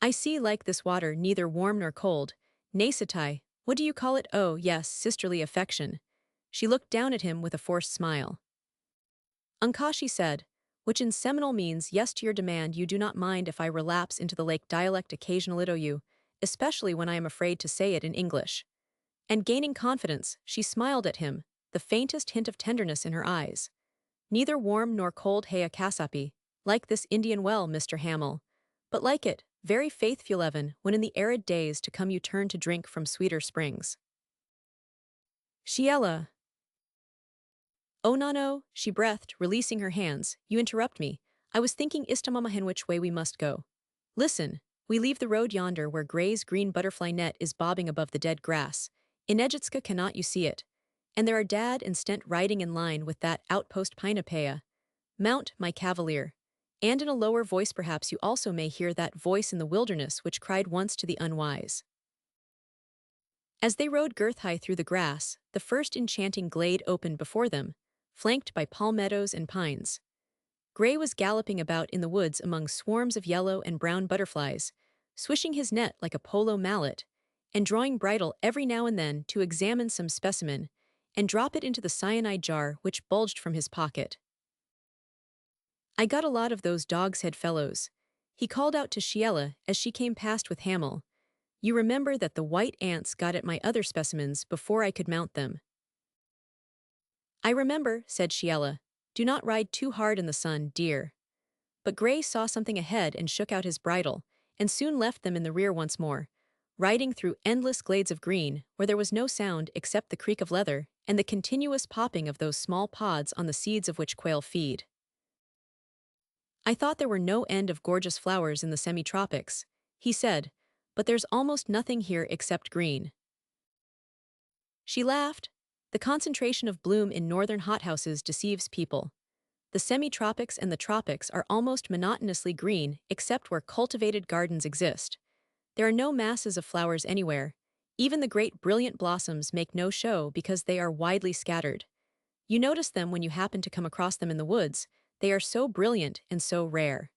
I see like this water neither warm nor cold, nacetai, what do you call it? Oh, yes, sisterly affection. She looked down at him with a forced smile. Unka, she said, which in Seminole means yes to your demand, you do not mind if I relapse into the lake dialect occasionally to you, especially when I am afraid to say it in English. And gaining confidence, she smiled at him, the faintest hint of tenderness in her eyes. Neither warm nor cold hea kasapi, like this Indian well, Mr. Hamel, but like it, very faithful Evan, when in the arid days to come you turn to drink from sweeter springs. Sheila. Oh no, she breathed, releasing her hands, you interrupt me. I was thinking istamamahen which way we must go. Listen, we leave the road yonder where Gray's green butterfly net is bobbing above the dead grass. In Ejitska cannot you see it? And there are Dad and Stent riding in line with that outpost Pinapea. Mount, my cavalier. And in a lower voice perhaps you also may hear that voice in the wilderness which cried once to the unwise. As they rode girth-high through the grass, the first enchanting glade opened before them, flanked by palmettos and pines. Gray was galloping about in the woods among swarms of yellow and brown butterflies, swishing his net like a polo mallet, and drawing bridle every now and then to examine some specimen, and drop it into the cyanide jar which bulged from his pocket. I got a lot of those dog's head fellows, he called out to Sheila as she came past with Hamel. You remember that the white ants got at my other specimens before I could mount them. I remember, said Sheila. Do not ride too hard in the sun, dear. But Gray saw something ahead and shook out his bridle, and soon left them in the rear once more, riding through endless glades of green where there was no sound except the creak of leather and the continuous popping of those small pods on the seeds of which quail feed. I thought there were no end of gorgeous flowers in the semi-tropics, he said, but there's almost nothing here except green. She laughed. The concentration of bloom in northern hothouses deceives people. The semi-tropics and the tropics are almost monotonously green except where cultivated gardens exist. There are no masses of flowers anywhere. Even the great brilliant blossoms make no show because they are widely scattered. You notice them when you happen to come across them in the woods. They are so brilliant and so rare.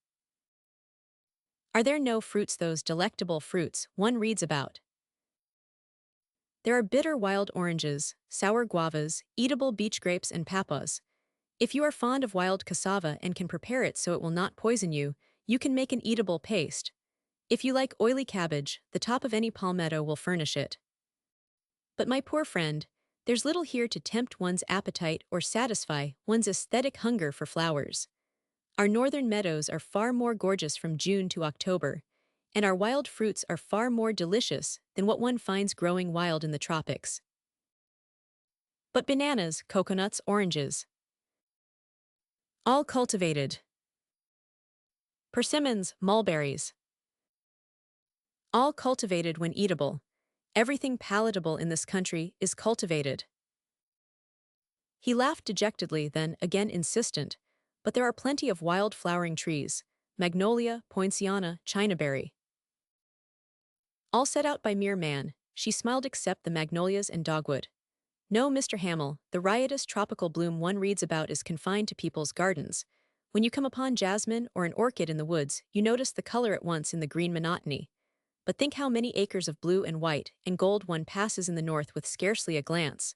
Are there no fruits, those delectable fruits one reads about? There are bitter wild oranges, sour guavas, eatable beach grapes and papas. If you are fond of wild cassava and can prepare it so it will not poison you, you can make an eatable paste. If you like oily cabbage, the top of any palmetto will furnish it. But my poor friend, there's little here to tempt one's appetite or satisfy one's aesthetic hunger for flowers. Our northern meadows are far more gorgeous from June to October, and our wild fruits are far more delicious than what one finds growing wild in the tropics. But bananas, coconuts, oranges, all cultivated. Persimmons, mulberries, all cultivated when eatable. Everything palatable in this country is cultivated. He laughed dejectedly, then, again insistent, but there are plenty of wild flowering trees, magnolia, poinciana, chinaberry. All set out by mere man, she smiled, except the magnolias and dogwood. No, Mr. Hamel, the riotous tropical bloom one reads about is confined to people's gardens. When you come upon jasmine or an orchid in the woods, you notice the color at once in the green monotony. But think how many acres of blue and white and gold one passes in the north with scarcely a glance.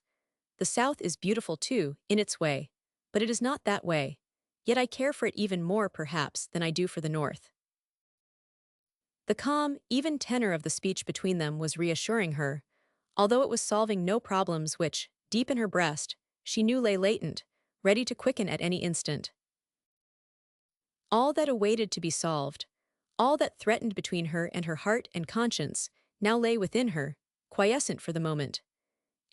The south is beautiful too, in its way, but it is not that way. Yet I care for it even more, perhaps, than I do for the north. The calm, even tenor of the speech between them was reassuring her, although it was solving no problems which, deep in her breast, she knew lay latent, ready to quicken at any instant. All that awaited to be solved, all that threatened between her and her heart and conscience, now lay within her, quiescent for the moment.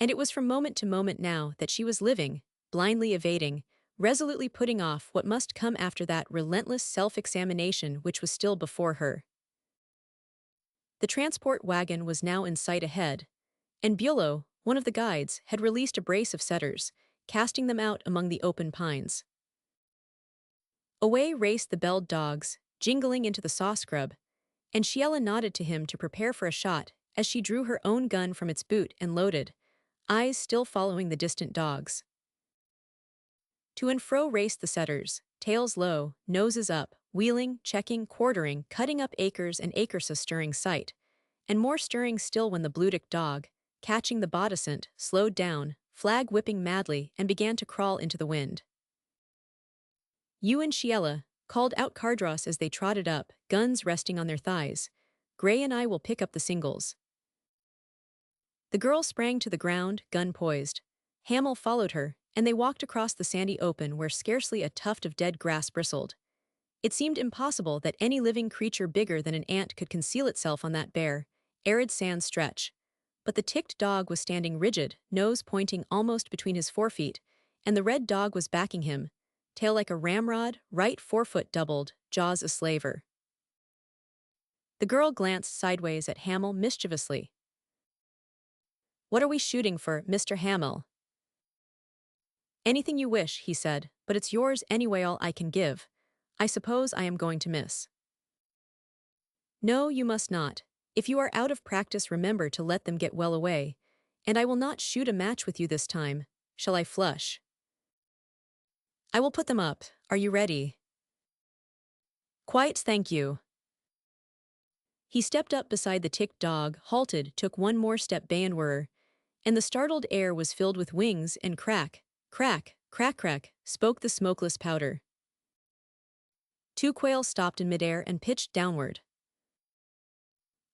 And it was from moment to moment now that she was living, blindly evading, resolutely putting off what must come after that relentless self-examination which was still before her. The transport wagon was now in sight ahead, and Bulow, one of the guides, had released a brace of setters, casting them out among the open pines. Away raced the belled dogs, jingling into the saw scrub, and Sheila nodded to him to prepare for a shot as she drew her own gun from its boot and loaded, eyes still following the distant dogs. To and fro raced the setters, tails low, noses up, wheeling, checking, quartering, cutting up acres and acres of stirring sight, and more stirring still when the Bluetick dog, catching the bodicent, slowed down, flag whipping madly, and began to crawl into the wind. "You and Sheila," called out Cardross as they trotted up, guns resting on their thighs. "Gray and I will pick up the singles." The girl sprang to the ground, gun poised. Hamel followed her, and they walked across the sandy open where scarcely a tuft of dead grass bristled. It seemed impossible that any living creature bigger than an ant could conceal itself on that bare, arid sand stretch. But the ticked dog was standing rigid, nose pointing almost between his forefeet, and the red dog was backing him, tail like a ramrod, right forefoot doubled, jaws a slaver. The girl glanced sideways at Hamel mischievously. "What are we shooting for, Mr. Hamel?" "Anything you wish," he said, "but it's yours anyway, all I can give. I suppose I am going to miss." "No, you must not. If you are out of practice, remember to let them get well away. And I will not shoot a match with you this time. Shall I flush?" "I will put them up. Are you ready?" "Quite, thank you." He stepped up beside the ticked dog, halted, took one more step bayonerer, and the startled air was filled with wings and crack, crack, crack, crack, spoke the smokeless powder. Two quails stopped in midair and pitched downward.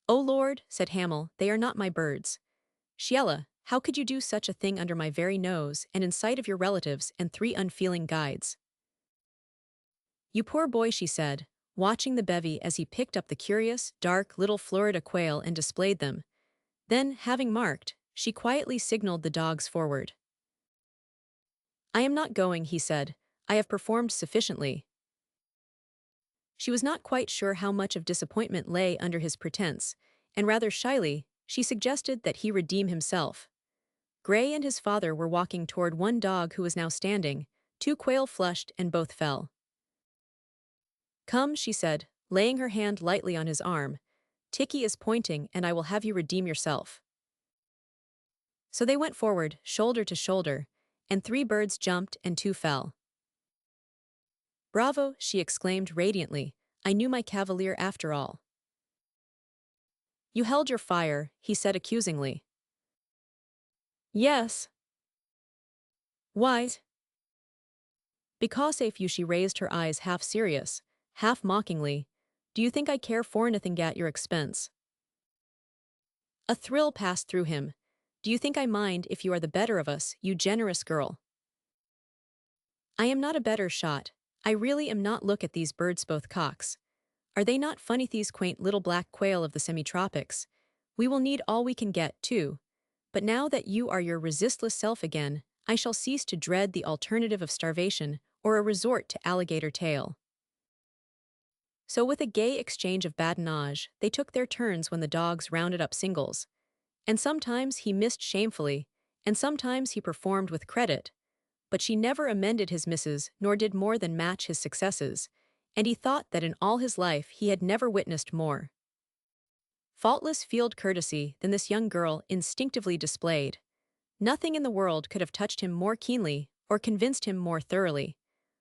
"Oh Lord," said Hamel, "they are not my birds. Sheila, how could you do such a thing under my very nose and in sight of your relatives and 3 unfeeling guides?" "You poor boy," she said, watching the bevy as he picked up the curious, dark little Florida quail and displayed them. Then, having marked, she quietly signaled the dogs forward. "I am not going," he said. "I have performed sufficiently." She was not quite sure how much of disappointment lay under his pretense, and rather shyly, she suggested that he redeem himself. Gray and his father were walking toward one dog who was now standing, 2 quail flushed and both fell. "Come," she said, laying her hand lightly on his arm. "Ticky is pointing and I will have you redeem yourself." So they went forward, shoulder to shoulder, and 3 birds jumped and 2 fell. "Bravo," she exclaimed radiantly. "I knew my cavalier after all." "You held your fire," he said accusingly. "Yes." "Why?" "Because if you," she raised her eyes half serious, half mockingly. "Do you think I care for nothing at your expense?" A thrill passed through him. "Do you think I mind if you are the better of us, you generous girl?" "I am not a better shot. I really am not. Look at these birds, both cocks. Are they not funny, these quaint little black quail of the semi-tropics? We will need all we can get, too. But now that you are your resistless self again, I shall cease to dread the alternative of starvation or a resort to alligator tail." So with a gay exchange of badinage, they took their turns when the dogs rounded up singles. And sometimes he missed shamefully, and sometimes he performed with credit. But she never amended his misses nor did more than match his successes, and he thought that in all his life he had never witnessed more faultless field courtesy than this young girl instinctively displayed. Nothing in the world could have touched him more keenly or convinced him more thoroughly.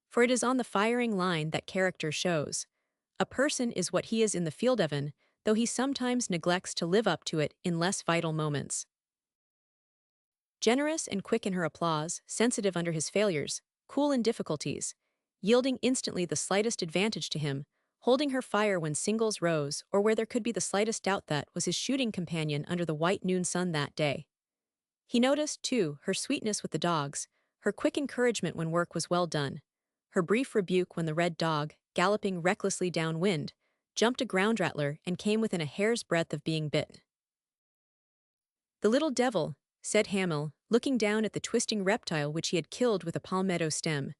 For it is on the firing line that character shows. A person is what he is in the field even, though he sometimes neglects to live up to it in less vital moments. Generous and quick in her applause, sensitive under his failures, cool in difficulties, yielding instantly the slightest advantage to him, holding her fire when singles rose or where there could be the slightest doubt that was his shooting companion under the white noon sun that day. He noticed, too, her sweetness with the dogs, her quick encouragement when work was well done, her brief rebuke when the red dog, galloping recklessly downwind, jumped a ground rattler and came within a hair's breadth of being bit. "The little devil," said Hamel, looking down at the twisting reptile which he had killed with a palmetto stem.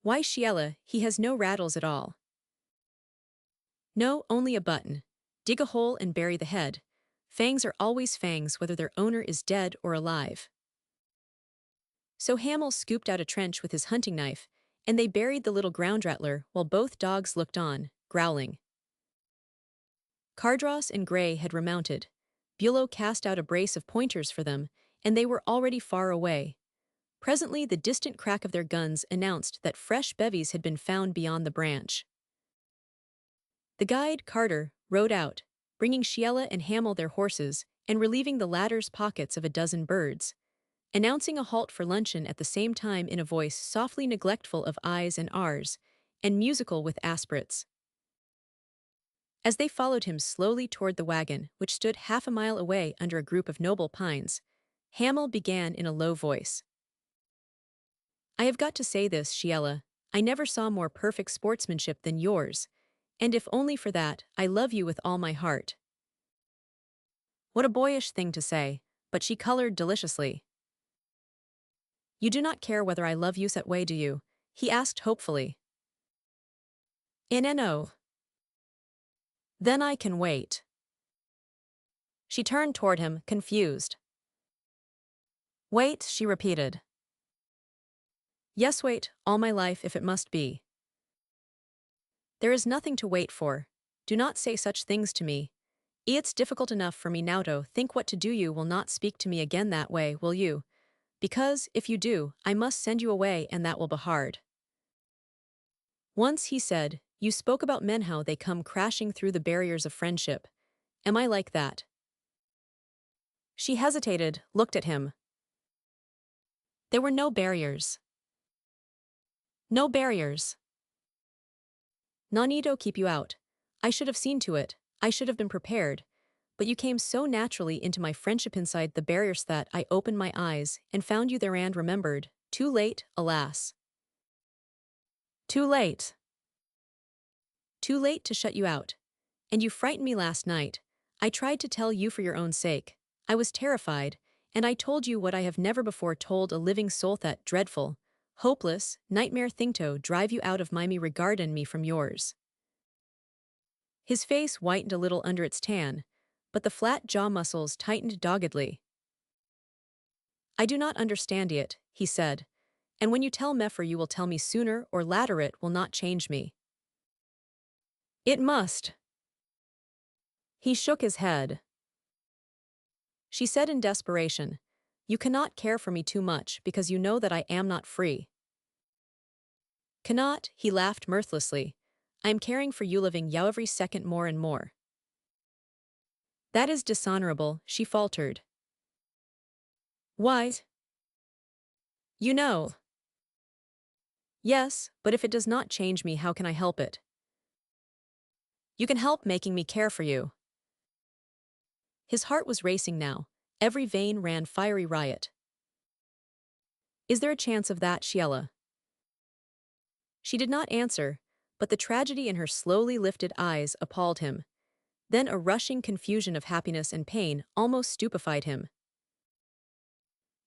Why, Sheila, he has no rattles at all. No, only a button. Dig a hole and bury the head. Fangs are always fangs whether their owner is dead or alive. So Hamel scooped out a trench with his hunting knife, and they buried the little ground rattler while both dogs looked on, growling. Cardross and Gray had remounted. Bulow cast out a brace of pointers for them, and they were already far away. Presently the distant crack of their guns announced that fresh bevies had been found beyond the branch. The guide, Carter, rode out, bringing Sheila and Hamel their horses and relieving the latter's pockets of a dozen birds, announcing a halt for luncheon at the same time in a voice softly neglectful of I's and R's, and musical with aspirates. As they followed him slowly toward the wagon, which stood half a mile away under a group of noble pines, Hamel began in a low voice. I have got to say this, Sheila, I never saw more perfect sportsmanship than yours, and if only for that, I love you with all my heart. What a boyish thing to say, but she colored deliciously. You do not care whether I love you that way, do you? He asked hopefully. No. Then I can wait. She turned toward him, confused. Wait, she repeated. Yes, wait, all my life if it must be. There is nothing to wait for. Do not say such things to me. It's difficult enough for me now to think what to do. You will not speak to me again that way, will you? Because, if you do, I must send you away and that will be hard. Once, he said, you spoke about men how they come crashing through the barriers of friendship. Am I like that? She hesitated, looked at him. There were no barriers. No barriers. Nonito keep you out. I should have seen to it, I should have been prepared. But you came so naturally into my friendship inside the barriers that I opened my eyes and found you there and remembered. Too late, alas. Too late. Too late to shut you out. And you frightened me last night. I tried to tell you for your own sake. I was terrified, and I told you what I have never before told a living soul, that dreadful, hopeless, nightmare thing to drive you out of my me regard and me from yours. His face whitened a little under its tan, but the flat jaw muscles tightened doggedly. I do not understand it, he said, and when you tell Meffer you will tell me sooner or later, it will not change me. It must. He shook his head. She said in desperation, you cannot care for me too much because you know that I am not free. Cannot, he laughed mirthlessly. I am caring for you, living you every second more and more. That is dishonorable, she faltered. Why? You know. Yes, but if it does not change me, how can I help it? You can help making me care for you. His heart was racing now. Every vein ran fiery riot. Is there a chance of that, Sheila? She did not answer, but the tragedy in her slowly lifted eyes appalled him. Then a rushing confusion of happiness and pain almost stupefied him.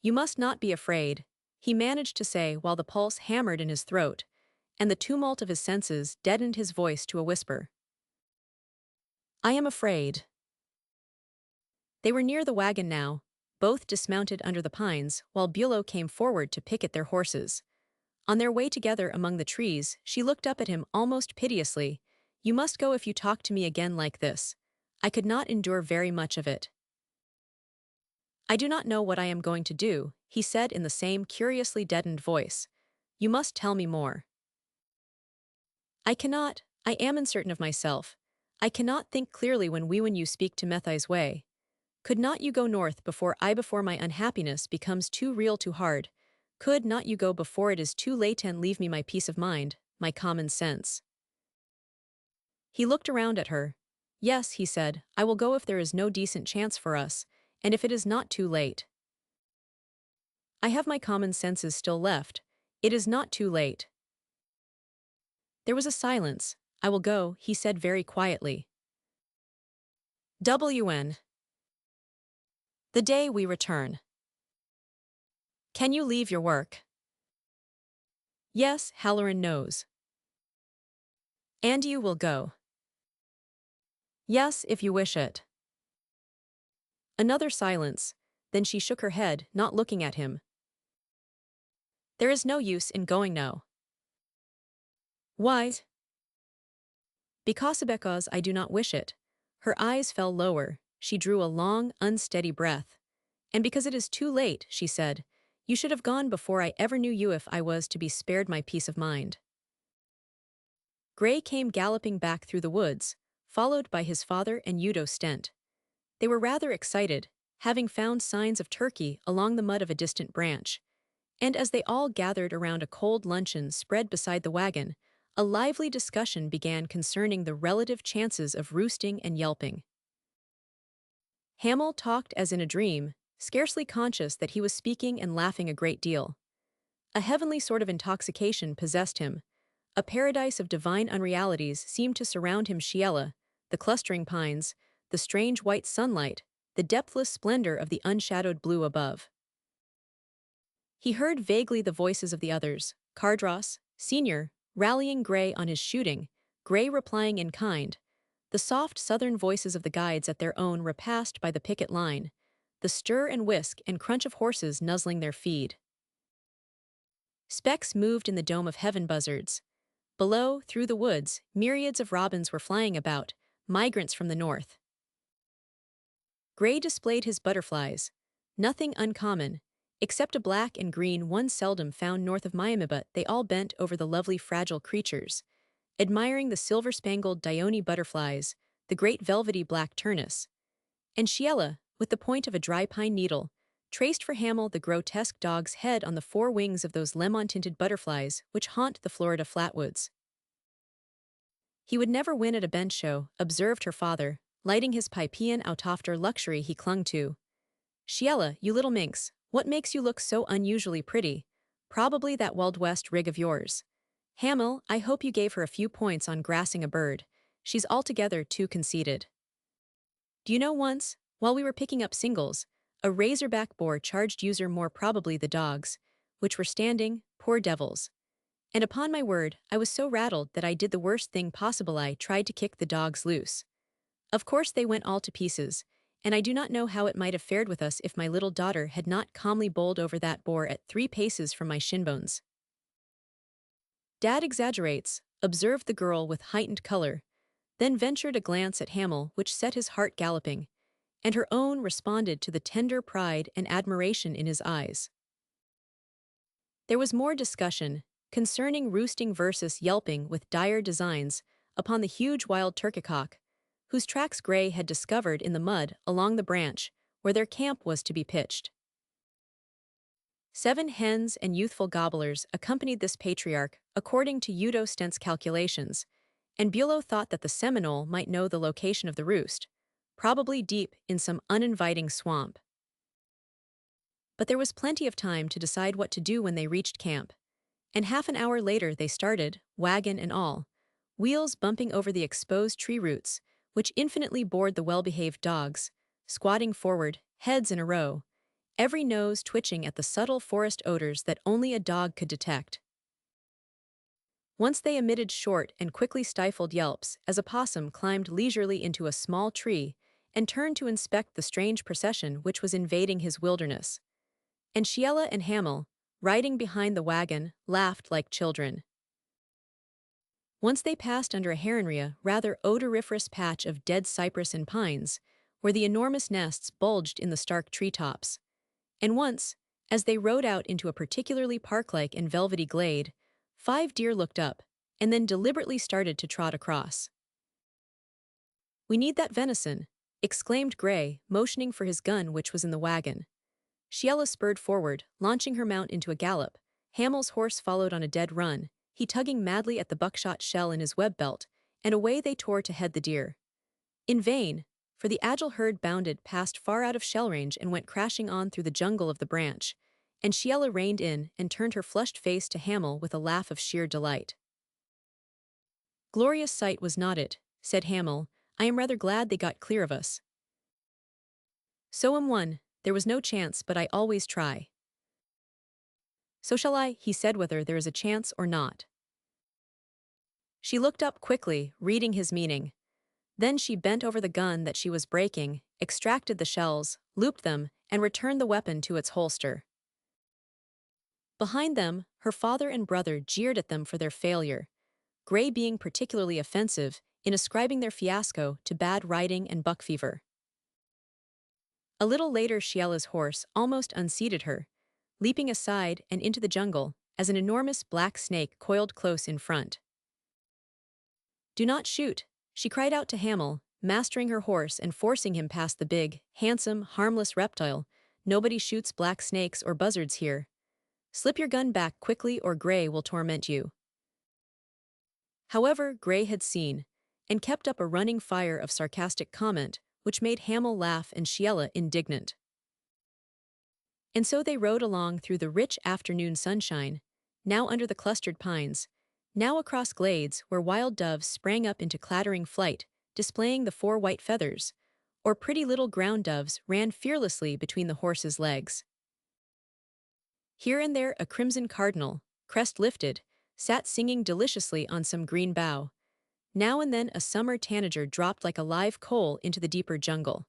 You must not be afraid, he managed to say while the pulse hammered in his throat, and the tumult of his senses deadened his voice to a whisper. I am afraid. They were near the wagon now, both dismounted under the pines, while Bulow came forward to picket their horses. On their way together among the trees, she looked up at him almost piteously. You must go if you talk to me again like this. I could not endure very much of it. I do not know what I am going to do, he said in the same curiously deadened voice. You must tell me more. I cannot, I am uncertain of myself. I cannot think clearly when you speak to Methai's way. Could not you go north before my unhappiness becomes too real, too hard? Could not you go before it is too late and leave me my peace of mind, my common sense? He looked around at her. Yes, he said, I will go if there is no decent chance for us, and if it is not too late. I have my common senses still left. It is not too late. There was a silence. I will go, he said very quietly. WN. The day we return. Can you leave your work? Yes, Halloran knows. And you will go. Yes, if you wish it. Another silence, then she shook her head, not looking at him. There is no use in going now. Why? Because I do not wish it. Her eyes fell lower, she drew a long, unsteady breath. And because it is too late, she said, you should have gone before I ever knew you if I was to be spared my peace of mind. Gray came galloping back through the woods, followed by his father and Udo Stent. They were rather excited, having found signs of turkey along the mud of a distant branch. And as they all gathered around a cold luncheon spread beside the wagon, a lively discussion began concerning the relative chances of roosting and yelping. Hamel talked as in a dream, scarcely conscious that he was speaking and laughing a great deal. A heavenly sort of intoxication possessed him. A paradise of divine unrealities seemed to surround him. Sheila, the clustering pines, the strange white sunlight, the depthless splendor of the unshadowed blue above. He heard vaguely the voices of the others, Cardross, Senior, rallying Gray on his shooting, Gray replying in kind, the soft southern voices of the guides at their own repast by the picket line, the stir and whisk and crunch of horses nuzzling their feed. Specks moved in the dome of heaven buzzards. Below, through the woods, myriads of robins were flying about, migrants from the north. Gray displayed his butterflies, nothing uncommon, except a black and green one seldom found north of Miamibut. They all bent over the lovely fragile creatures, admiring the silver-spangled Dione butterflies, the great velvety black turnus. And Sheila, with the point of a dry pine needle, traced for Hamel the grotesque dog's head on the four wings of those lemon-tinted butterflies which haunt the Florida flatwoods. He would never win at a bench show, observed her father, lighting his pipean out after luxury he clung to. Sheila, you little minx, what makes you look so unusually pretty? Probably that Wild West rig of yours. Hamel, I hope you gave her a few points on grassing a bird. She's altogether too conceited. Do you know once, while we were picking up singles, a razorback boar charged user more probably the dogs, which were standing, poor devils. And upon my word, I was so rattled that I did the worst thing possible. I tried to kick the dogs loose. Of course they went all to pieces, and I do not know how it might have fared with us if my little daughter had not calmly bowled over that boar at 3 paces from my shinbones. Dad exaggerates, observed the girl with heightened color, then ventured a glance at Hamel which set his heart galloping, and her own responded to the tender pride and admiration in his eyes. There was more discussion, concerning roosting versus yelping with dire designs, upon the huge wild turkeycock, whose tracks Gray had discovered in the mud along the branch where their camp was to be pitched. 7 hens and youthful gobblers accompanied this patriarch, according to Udo Stent's calculations, and Bulow thought that the Seminole might know the location of the roost, probably deep in some uninviting swamp. But there was plenty of time to decide what to do when they reached camp, and half an hour later they started, wagon and all, wheels bumping over the exposed tree roots, which infinitely bored the well-behaved dogs, squatting forward, heads in a row, every nose twitching at the subtle forest odors that only a dog could detect. Once they emitted short and quickly stifled yelps as a possum climbed leisurely into a small tree and turned to inspect the strange procession which was invading his wilderness. And Sheila and Hamel, riding behind the wagon, laughed like children. Once they passed under a heronria rather odoriferous patch of dead cypress and pines, where the enormous nests bulged in the stark treetops. And once, as they rode out into a particularly park-like and velvety glade, 5 deer looked up, and then deliberately started to trot across. "We need that venison," exclaimed Gray, motioning for his gun which was in the wagon. Sheila spurred forward, launching her mount into a gallop. Hamel's horse followed on a dead run, he tugging madly at the buckshot shell in his web belt, and away they tore to head the deer. In vain, for the agile herd bounded past far out of shell range and went crashing on through the jungle of the branch, and Sheila reined in and turned her flushed face to Hamel with a laugh of sheer delight. "Glorious sight was not it," said Hamel. "I am rather glad they got clear of us." "So am one, there was no chance, but I always try." "So shall I," he said, "whether there is a chance or not." She looked up quickly, reading his meaning. Then she bent over the gun that she was breaking, extracted the shells, looped them, and returned the weapon to its holster. Behind them, her father and brother jeered at them for their failure, Gray being particularly offensive in ascribing their fiasco to bad riding and buck fever. A little later, Shiella's horse almost unseated her, leaping aside and into the jungle as an enormous black snake coiled close in front. "Do not shoot," she cried out to Hamel, mastering her horse and forcing him past the big, handsome, harmless reptile. "Nobody shoots black snakes or buzzards here. Slip your gun back quickly or Gray will torment you." However, Gray had seen, and kept up a running fire of sarcastic comment, which made Hamel laugh and Shiella indignant. And so they rode along through the rich afternoon sunshine, now under the clustered pines, now across glades where wild doves sprang up into clattering flight, displaying the 4 white feathers, or pretty little ground doves ran fearlessly between the horses' legs. Here and there a crimson cardinal, crest lifted, sat singing deliciously on some green bough. Now and then a summer tanager dropped like a live coal into the deeper jungle.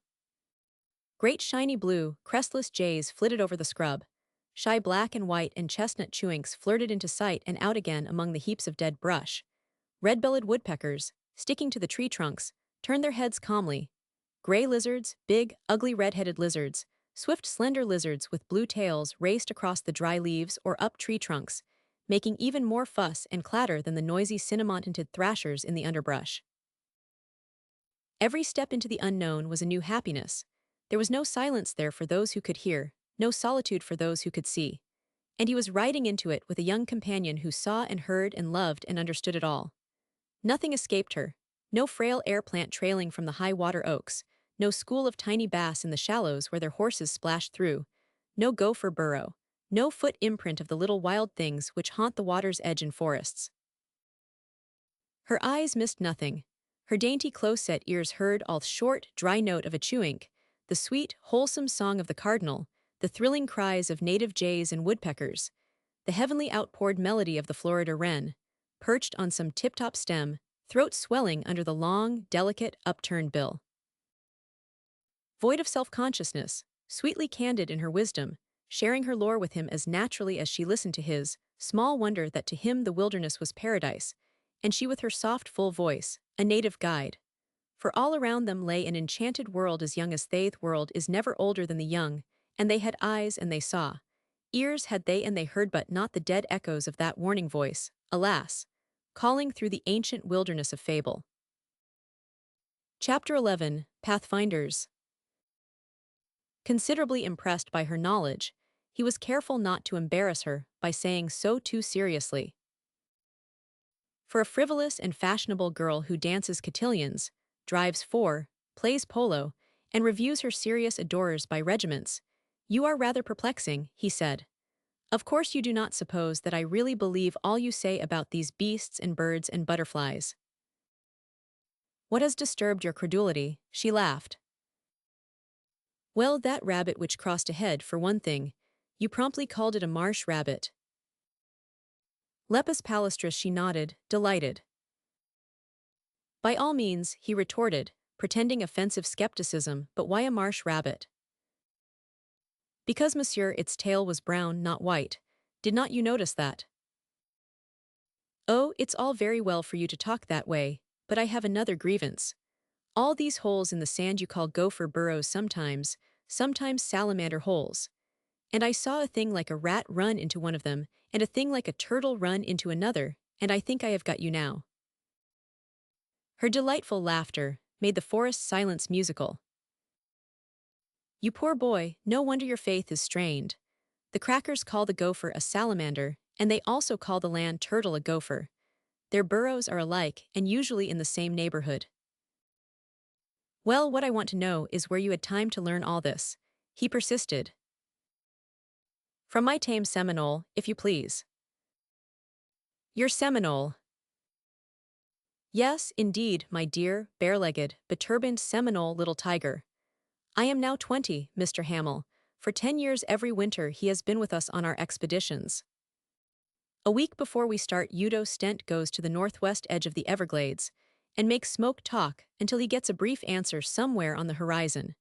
Great shiny blue, crestless jays flitted over the scrub. Shy black and white and chestnut chewinks flirted into sight and out again among the heaps of dead brush. Red-bellied woodpeckers, sticking to the tree trunks, turned their heads calmly. Gray lizards, big, ugly red-headed lizards, swift slender lizards with blue tails raced across the dry leaves or up tree trunks, making even more fuss and clatter than the noisy cinnamon-tinted thrashers in the underbrush. Every step into the unknown was a new happiness. There was no silence there for those who could hear, no solitude for those who could see. And he was riding into it with a young companion who saw and heard and loved and understood it all. Nothing escaped her. No frail air plant trailing from the high water oaks, no school of tiny bass in the shallows where their horses splashed through, no gopher burrow, no foot imprint of the little wild things which haunt the water's edge in forests. Her eyes missed nothing. Her dainty close-set ears heard all the short, dry note of a chewink, the sweet, wholesome song of the cardinal, the thrilling cries of native jays and woodpeckers, the heavenly outpoured melody of the Florida wren, perched on some tip-top stem, throat swelling under the long, delicate, upturned bill. Void of self-consciousness, sweetly candid in her wisdom, sharing her lore with him as naturally as she listened to his, small wonder that to him the wilderness was paradise, and she with her soft, full voice, a native guide. For all around them lay an enchanted world as young as they. The world is never older than the young, and they had eyes and they saw. Ears had they and they heard, but not the dead echoes of that warning voice, alas, calling through the ancient wilderness of fable. Chapter 11, Pathfinders. Considerably impressed by her knowledge, he was careful not to embarrass her by saying so too seriously. For a frivolous and fashionable girl who dances cotillions, drives 4, plays polo, and reviews her serious adorers by regiments, you are rather perplexing, he said. Of course you do not suppose that I really believe all you say about these beasts and birds and butterflies. What has disturbed your credulity? She laughed. Well, that rabbit which crossed ahead, for one thing. You promptly called it a marsh rabbit. Lepus palustris, she nodded, delighted. By all means, he retorted, pretending offensive skepticism, but why a marsh rabbit? Because, monsieur, its tail was brown, not white. Did not you notice that? Oh, it's all very well for you to talk that way, but I have another grievance. All these holes in the sand you call gopher burrows sometimes salamander holes. And I saw a thing like a rat run into one of them, and a thing like a turtle run into another, and I think I have got you now. Her delightful laughter made the forest silence musical. You poor boy, no wonder your faith is strained. The crackers call the gopher a salamander, and they also call the land turtle a gopher. Their burrows are alike and usually in the same neighborhood. Well, what I want to know is where you had time to learn all this, he persisted. From my tame Seminole, if you please. Your Seminole. Yes, indeed, my dear, bare-legged, beturbaned Seminole little tiger. I am now 20, Mr. Hamel. For 10 years every winter he has been with us on our expeditions. A week before we start, Udo Stent goes to the northwest edge of the Everglades and makes Smoke talk until he gets a brief answer somewhere on the horizon.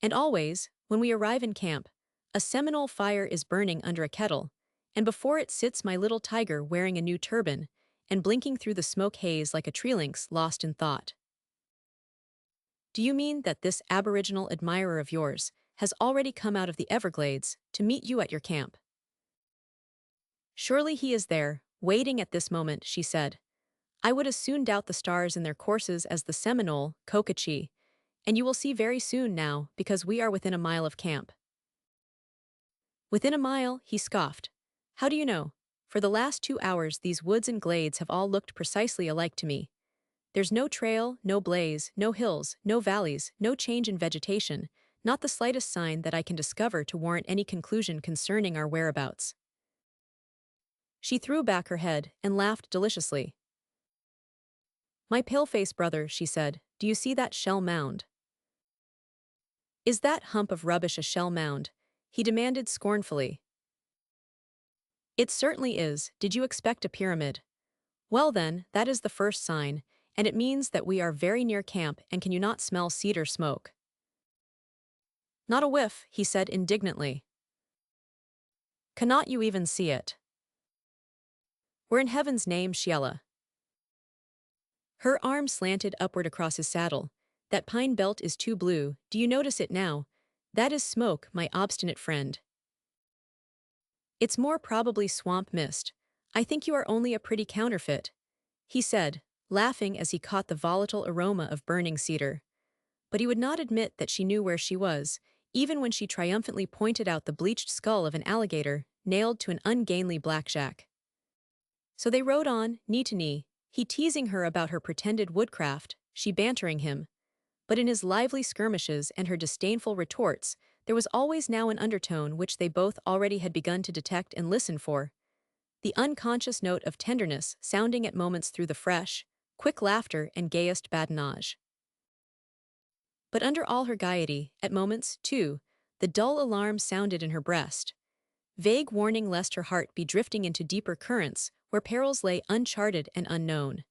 And always, when we arrive in camp, a Seminole fire is burning under a kettle, and before it sits my little tiger wearing a new turban and blinking through the smoke haze like a tree lynx lost in thought. Do you mean that this aboriginal admirer of yours has already come out of the Everglades to meet you at your camp? Surely he is there, waiting at this moment, she said. I would as soon doubt the stars in their courses as the Seminole, Cocochi, and you will see very soon now because we are within a mile of camp. Within a mile, he scoffed. How do you know? For the last 2 hours these woods and glades have all looked precisely alike to me. There's no trail, no blaze, no hills, no valleys, no change in vegetation, not the slightest sign that I can discover to warrant any conclusion concerning our whereabouts. She threw back her head and laughed deliciously. My pale-faced brother, she said, do you see that shell mound? Is that hump of rubbish a shell mound? He demanded scornfully. It certainly is. Did you expect a pyramid? Well then, that is the first sign, and it means that we are very near camp, and can you not smell cedar smoke? Not a whiff, he said indignantly. Cannot you even see it? Where in heaven's name, Sheila? Her arm slanted upward across his saddle. That pine belt is too blue, do you notice it now? That is smoke, my obstinate friend. It's more probably swamp mist. I think you are only a pretty counterfeit, he said, laughing as he caught the volatile aroma of burning cedar. But he would not admit that she knew where she was, even when she triumphantly pointed out the bleached skull of an alligator nailed to an ungainly blackjack. So they rode on, knee to knee, he teasing her about her pretended woodcraft, she bantering him. But in his lively skirmishes and her disdainful retorts, there was always now an undertone which they both already had begun to detect and listen for. The unconscious note of tenderness sounding at moments through the fresh, quick laughter and gayest badinage. But under all her gaiety, at moments, too, the dull alarm sounded in her breast. Vague warning lest her heart be drifting into deeper currents where perils lay uncharted and unknown.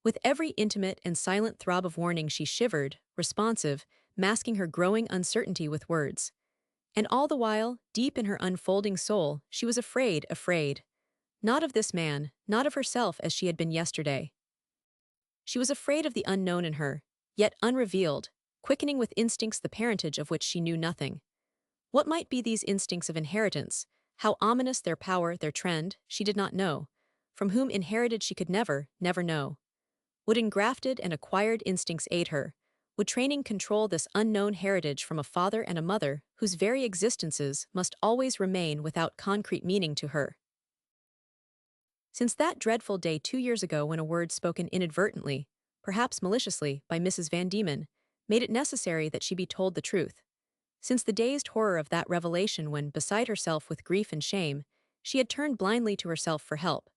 With every intimate and silent throb of warning she shivered, responsive, masking her growing uncertainty with words. And all the while, deep in her unfolding soul, she was afraid. Not of this man, not of herself as she had been yesterday. She was afraid of the unknown in her, yet unrevealed, quickening with instincts the parentage of which she knew nothing. What might be these instincts of inheritance, how ominous their power, their trend, she did not know. From whom inherited she could never know. Would engrafted and acquired instincts aid her? Would training control this unknown heritage from a father and a mother whose very existences must always remain without concrete meaning to her? Since that dreadful day 2 years ago when a word spoken inadvertently, perhaps maliciously, by Mrs. Van Diemen, made it necessary that she be told the truth. Since the dazed horror of that revelation when, beside herself with grief and shame, she had turned blindly to herself for help,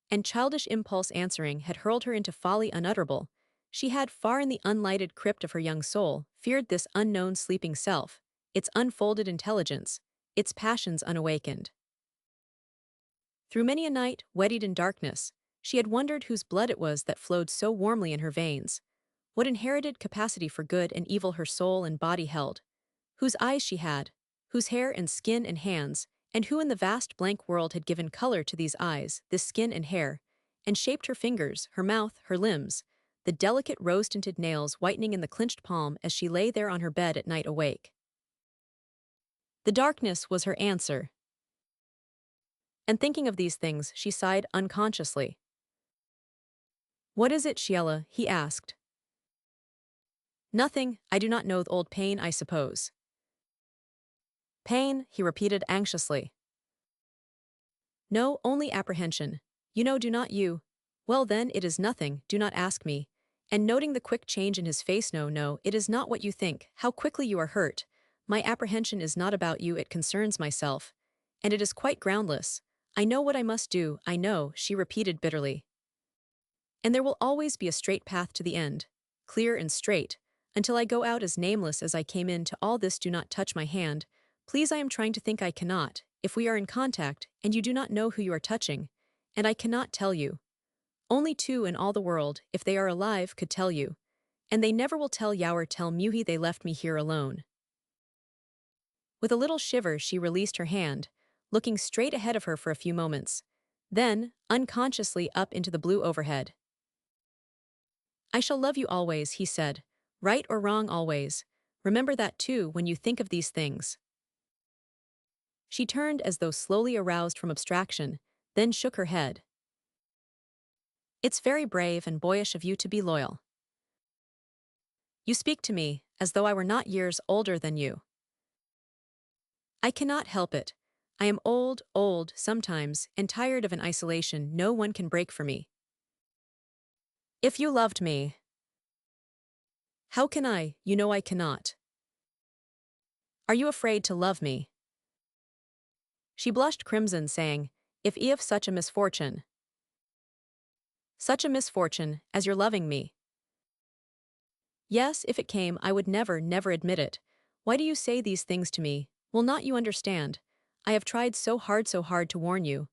and childish impulse answering had hurled her into folly unutterable, she had, far in the unlighted crypt of her young soul, feared this unknown sleeping self, its unfolded intelligence, its passions unawakened. Through many a night, wedded in darkness, she had wondered whose blood it was that flowed so warmly in her veins, what inherited capacity for good and evil her soul and body held, whose eyes she had, whose hair and skin and hands, and who in the vast blank world had given color to these eyes, this skin and hair, and shaped her fingers, her mouth, her limbs, the delicate rose-tinted nails whitening in the clenched palm as she lay there on her bed at night awake. The darkness was her answer. And thinking of these things, she sighed unconsciously. What is it, Sheila? He asked. Nothing, I do not know the old pain, I suppose. Pain, he repeated anxiously. No, only apprehension. You know, do not you? Well then, it is nothing, do not ask me. And noting the quick change in his face, no, it is not what you think, how quickly you are hurt. My apprehension is not about you, it concerns myself. And it is quite groundless. I know what I must do, I know, she repeated bitterly. And there will always be a straight path to the end, clear and straight, until I go out as nameless as I came in. To all this do not touch my hand. Please, I am trying to think, I cannot. if we are in contact and you do not know who you are touching, and I cannot tell you. Only two in all the world, if they are alive, could tell you. And they never will tell Yower tell Muhi they left me here alone. With a little shiver she released her hand, looking straight ahead of her for a few moments. Then, unconsciously up into the blue overhead. I shall love you always, he said. Right or wrong always. Remember that too when you think of these things. She turned as though slowly aroused from abstraction, then shook her head. It's very brave and boyish of you to be loyal. You speak to me, as though I were not years older than you. I cannot help it. I am old, sometimes, and tired of an isolation no one can break for me. If you loved me. How can I? You know I cannot. Are you afraid to love me? She blushed crimson, saying, if such a misfortune. Such a misfortune, as your loving me. Yes, if it came, I would never admit it. Why do you say these things to me? Will not you understand? I have tried so hard to warn you.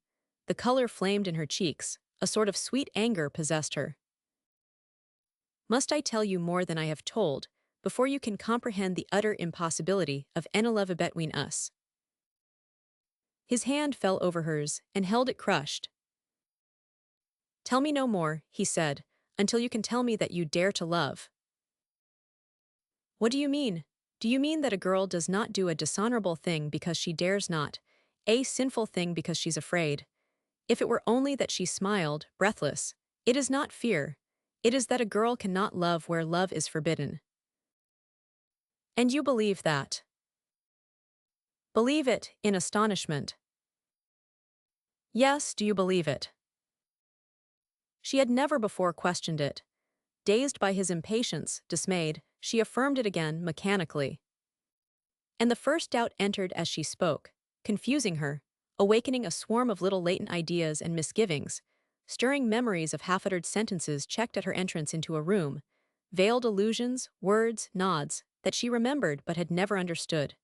The color flamed in her cheeks, a sort of sweet anger possessed her. Must I tell you more than I have told, before you can comprehend the utter impossibility of any love between us? His hand fell over hers, and held it crushed. Tell me no more, he said, until you can tell me that you dare to love. What do you mean? Do you mean that a girl does not do a dishonorable thing because she dares not, a sinful thing because she's afraid? If it were only that she smiled, breathless, it is not fear. It is that a girl cannot love where love is forbidden. And you believe that? Believe it, in astonishment. Yes, do you believe it? She had never before questioned it. Dazed by his impatience, dismayed, she affirmed it again, mechanically. And the first doubt entered as she spoke, confusing her, awakening a swarm of little latent ideas and misgivings, stirring memories of half-uttered sentences checked at her entrance into a room, veiled allusions, words, nods, that she remembered but had never understood.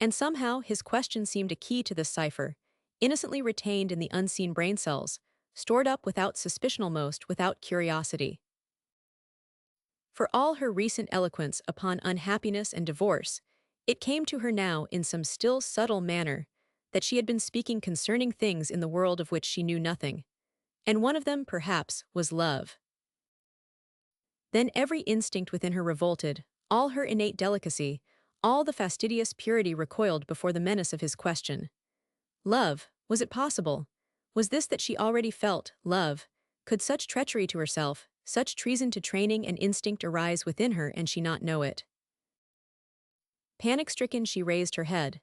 And somehow his question seemed a key to this cipher, innocently retained in the unseen brain cells, stored up without suspicion, almost without curiosity. For all her recent eloquence upon unhappiness and divorce, it came to her now in some still subtle manner that she had been speaking concerning things in the world of which she knew nothing, and one of them, perhaps, was love. Then every instinct within her revolted, all her innate delicacy, all the fastidious purity recoiled before the menace of his question. Love, was it possible? Was this that she already felt, love? Could such treachery to herself, such treason to training and instinct arise within her and she not know it? Panic-stricken she raised her head,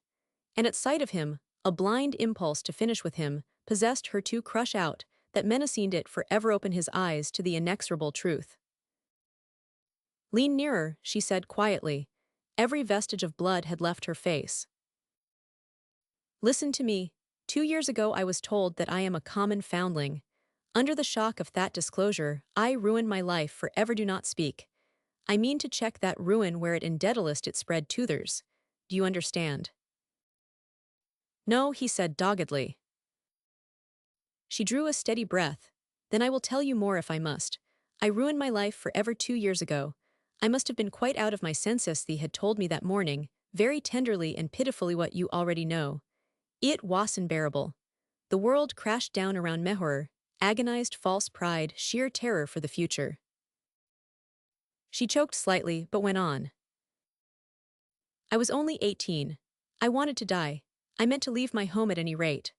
and at sight of him, a blind impulse to finish with him possessed her to crush out, that menacing it forever open his eyes to the inexorable truth. Lean nearer, she said quietly. Every vestige of blood had left her face. Listen to me. 2 years ago I was told that I am a common foundling. Under the shock of that disclosure, I ruined my life forever. Do not speak. I mean to check that ruin where it indeedest it spread to others. Do you understand? No, he said doggedly. She drew a steady breath. Then I will tell you more if I must. I ruined my life forever 2 years ago. I must have been quite out of my senses. Thee had told me that morning, very tenderly and pitifully, what you already know. It was unbearable. The world crashed down around me, horror, agonized false pride, sheer terror for the future. She choked slightly, but went on. I was only 18. I wanted to die. I meant to leave my home at any rate.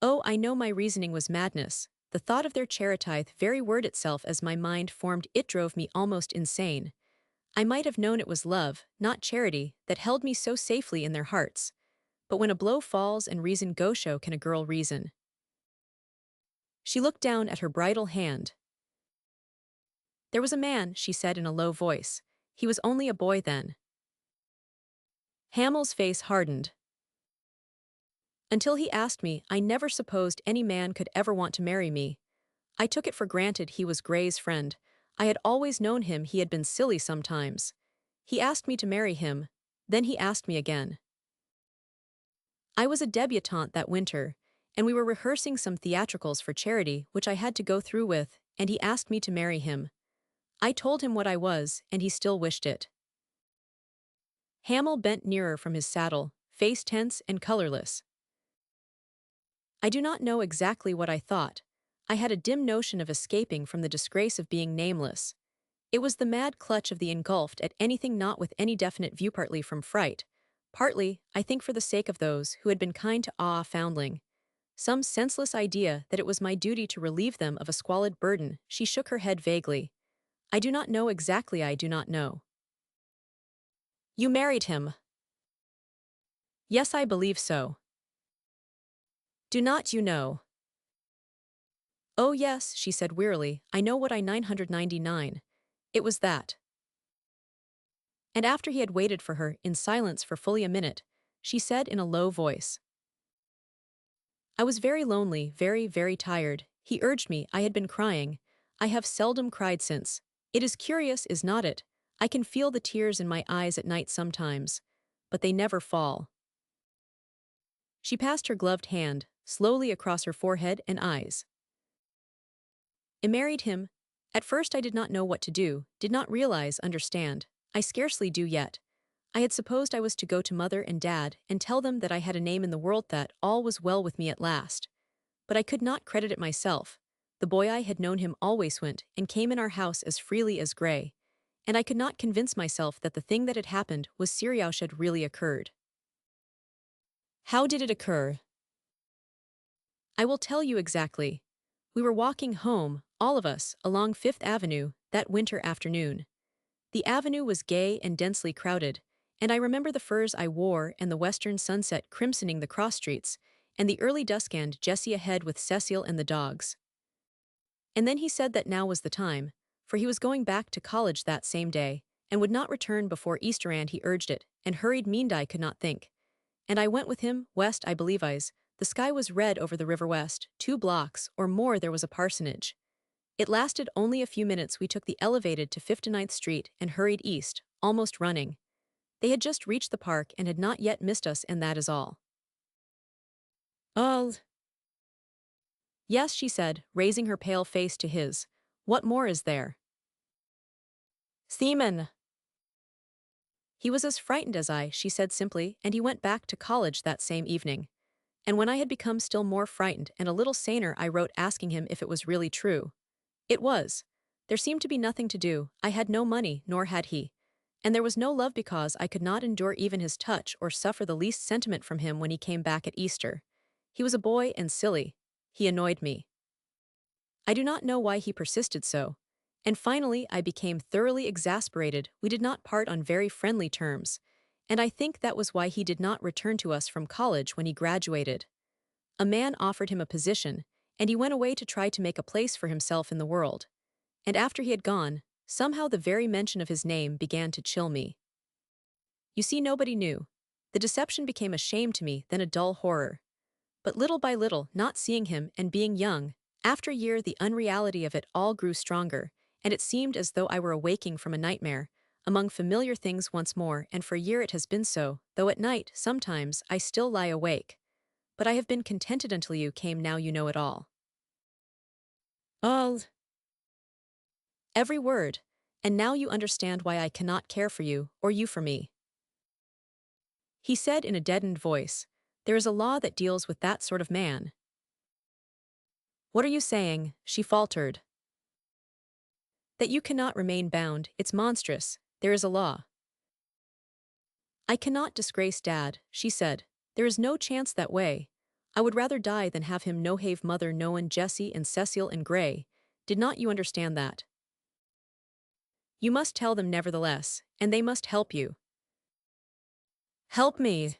Oh, I know my reasoning was madness. The thought of their charity, very word itself as my mind formed it, drove me almost insane. I might have known it was love, not charity, that held me so safely in their hearts. But when a blow falls and reason goes, show can a girl reason? She looked down at her bridle hand. There was a man, she said in a low voice. He was only a boy then. Hamel's face hardened. Until he asked me, I never supposed any man could ever want to marry me. I took it for granted he was Gray's friend. I had always known him. He had been silly sometimes. He asked me to marry him. Then he asked me again. I was a debutante that winter, and we were rehearsing some theatricals for charity which I had to go through with, and he asked me to marry him. I told him what I was, and he still wished it. Hamel bent nearer from his saddle, face tense and colorless. I do not know exactly what I thought. I had a dim notion of escaping from the disgrace of being nameless. It was the mad clutch of the engulfed at anything not with any definite view, partly from fright, partly, I think, for the sake of those who had been kind to foundling. Some senseless idea that it was my duty to relieve them of a squalid burden. She shook her head vaguely. I do not know exactly, I do not know. You married him. Yes, I believe so. Do not you know? Oh yes, she said wearily, I know what I 999. It was that. And after he had waited for her in silence for fully a minute, she said in a low voice. I was very lonely, very, very tired. He urged me, I had been crying. I have seldom cried since. It is curious, is not it? I can feel the tears in my eyes at night sometimes. But they never fall. She passed her gloved hand, slowly across her forehead and eyes. I married him. At first I did not know what to do, did not realize, understand. I scarcely do yet. I had supposed I was to go to mother and dad and tell them that I had a name in the world, that all was well with me at last. But I could not credit it myself. The boy I had known him always went and came in our house as freely as Gray. And I could not convince myself that the thing that had happened was serious, had really occurred. How did it occur? I will tell you exactly. We were walking home, all of us, along Fifth Avenue, that winter afternoon. The avenue was gay and densely crowded, and I remember the furs I wore and the western sunset crimsoning the cross streets, and the early dusk and Jessie ahead with Cecile and the dogs. And then he said that now was the time, for he was going back to college that same day, and would not return before Easter, and he urged it, and hurried meaned I could not think. And I went with him, west I believe I's. The sky was red over the river west, 2 blocks or more there was a parsonage. It lasted only a few minutes. We took the elevated to 59th Street and hurried east, almost running. They had just reached the park and had not yet missed us, and that is all. Oh. Yes, she said, raising her pale face to his. What more is there? Seaman. He was as frightened as I, she said simply, and he went back to college that same evening. And when I had become still more frightened and a little saner, I wrote asking him if it was really true. It was. There seemed to be nothing to do. I had no money, nor had he. And there was no love, because I could not endure even his touch or suffer the least sentiment from him when he came back at Easter. He was a boy and silly. He annoyed me. I do not know why he persisted so. And finally I became thoroughly exasperated. We did not part on very friendly terms. And I think that was why he did not return to us from college when he graduated. A man offered him a position, and he went away to try to make a place for himself in the world. And after he had gone, somehow the very mention of his name began to chill me. You see, nobody knew. The deception became a shame to me, then a dull horror. But little by little, not seeing him and being young, after a year the unreality of it all grew stronger, and it seemed as though I were awaking from a nightmare, among familiar things once more, and for a year it has been so, though at night, sometimes, I still lie awake. But I have been contented until you came. Now you know it all. All. Every word. And now you understand why I cannot care for you, or you for me. He said in a deadened voice, there is a law that deals with that sort of man. What are you saying? She faltered. That you cannot remain bound. It's monstrous. There is a law. I cannot disgrace Dad, she said. There is no chance that way. I would rather die than have him no have mother known Jessie and Cecile and Gray. Did not you understand that? You must tell them nevertheless, and they must help you. Help me.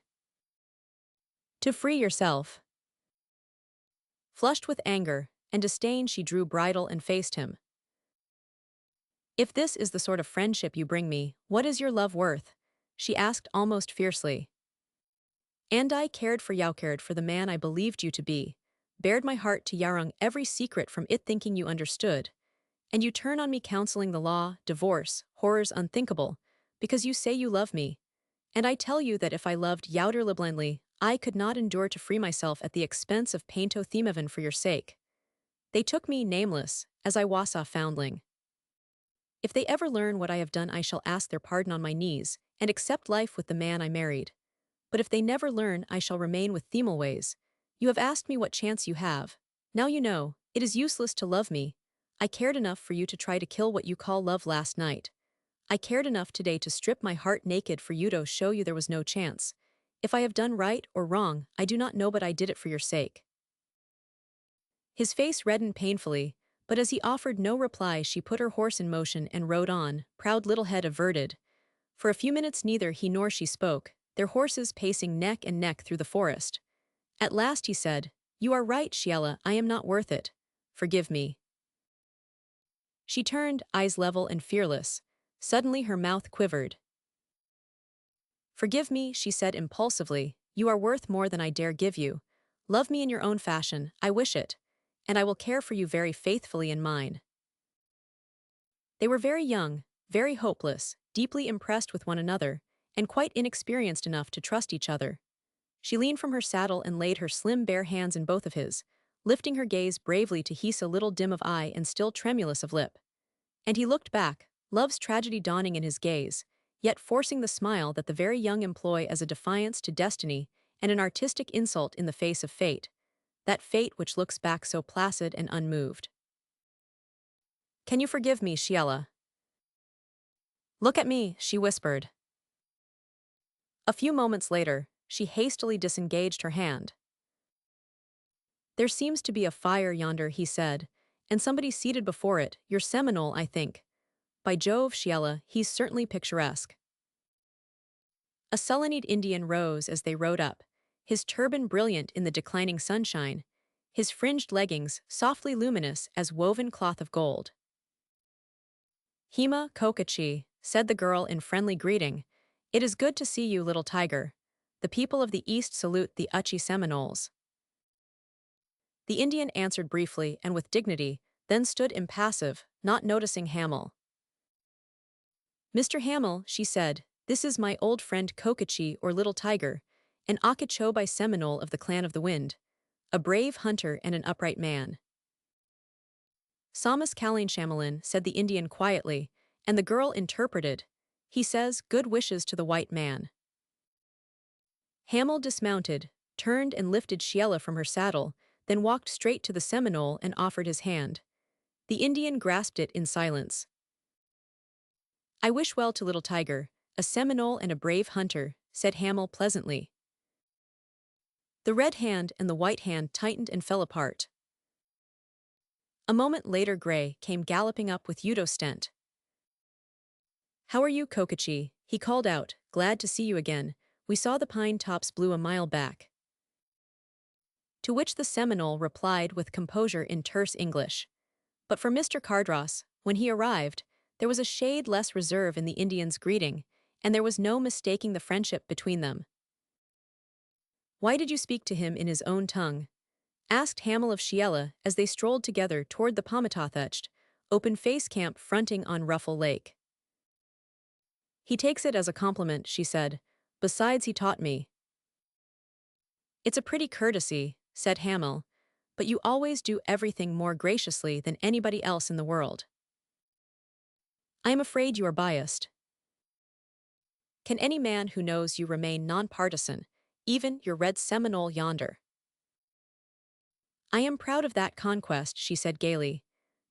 To free yourself. Flushed with anger and disdain, she drew bridle and faced him. If this is the sort of friendship you bring me, what is your love worth? She asked almost fiercely. And I cared for you, cared for the man I believed you to be, bared my heart to Yarung every secret from it, thinking you understood. And you turn on me counseling the law, divorce, horrors unthinkable, because you say you love me. And I tell you that if I loved Youder blindly, I could not endure to free myself at the expense of painto themaven for your sake. They took me nameless, as I was a foundling. If they ever learn what I have done, I shall ask their pardon on my knees, and accept life with the man I married. But if they never learn, I shall remain with Themalways. You have asked me what chance you have. Now you know, it is useless to love me. I cared enough for you to try to kill what you call love last night. I cared enough today to strip my heart naked for you to show you there was no chance. If I have done right or wrong, I do not know, but I did it for your sake. His face reddened painfully, but as he offered no reply, she put her horse in motion and rode on, proud little head averted. For a few minutes neither he nor she spoke, their horses pacing neck and neck through the forest. At last he said, "You are right, Sheila, I am not worth it. Forgive me." She turned, eyes level and fearless. Suddenly her mouth quivered. "Forgive me," she said impulsively, "you are worth more than I dare give you. Love me in your own fashion, I wish it. And I will care for you very faithfully in mine." They were very young, very hopeless, deeply impressed with one another, and quite inexperienced enough to trust each other. She leaned from her saddle and laid her slim bare hands in both of his, lifting her gaze bravely to his a little dim of eye and still tremulous of lip. And he looked back, love's tragedy dawning in his gaze, yet forcing the smile that the very young employ as a defiance to destiny and an artistic insult in the face of fate, that fate which looks back so placid and unmoved. "Can you forgive me, Sheila?" "Look at me," she whispered. A few moments later, she hastily disengaged her hand. "There seems to be a fire yonder," he said, "and somebody seated before it, your Seminole, I think. By Jove, Sheila, he's certainly picturesque." A sullen-eyed Indian rose as they rode up, his turban brilliant in the declining sunshine, his fringed leggings softly luminous as woven cloth of gold. "Hema Kokachi," said the girl in friendly greeting, "it is good to see you, little tiger. The people of the East salute the Uchi Seminoles." The Indian answered briefly and with dignity, then stood impassive, not noticing Hamel. "Mr. Hamel," she said, "this is my old friend Kokachi or Little Tiger, an Okeechobee Seminole of the Clan of the Wind, a brave hunter and an upright man." "Samas Kaline Shamalin," said the Indian quietly, and the girl interpreted, "He says good wishes to the white man." Hamel dismounted, turned and lifted Sheila from her saddle, then walked straight to the Seminole and offered his hand. The Indian grasped it in silence. "I wish well to Little Tiger, a Seminole and a brave hunter," said Hamel pleasantly. The red hand and the white hand tightened and fell apart. A moment later Gray came galloping up with Udo Stent. "How are you, Kokachi?" he called out, "glad to see you again. We saw the pine tops blue a mile back." To which the Seminole replied with composure in terse English. But for Mr. Cardross, when he arrived, there was a shade less reserve in the Indian's greeting, and there was no mistaking the friendship between them. "Why did you speak to him in his own tongue?" asked Hamel of Sheila as they strolled together toward the Pomatothetched, open face camp fronting on Ruffle Lake. "He takes it as a compliment," she said. "Besides, he taught me." "It's a pretty courtesy," said Hamel, "but you always do everything more graciously than anybody else in the world. I am afraid you are biased. Can any man who knows you remain nonpartisan, even your red Seminole yonder?" "I am proud of that conquest," she said gaily.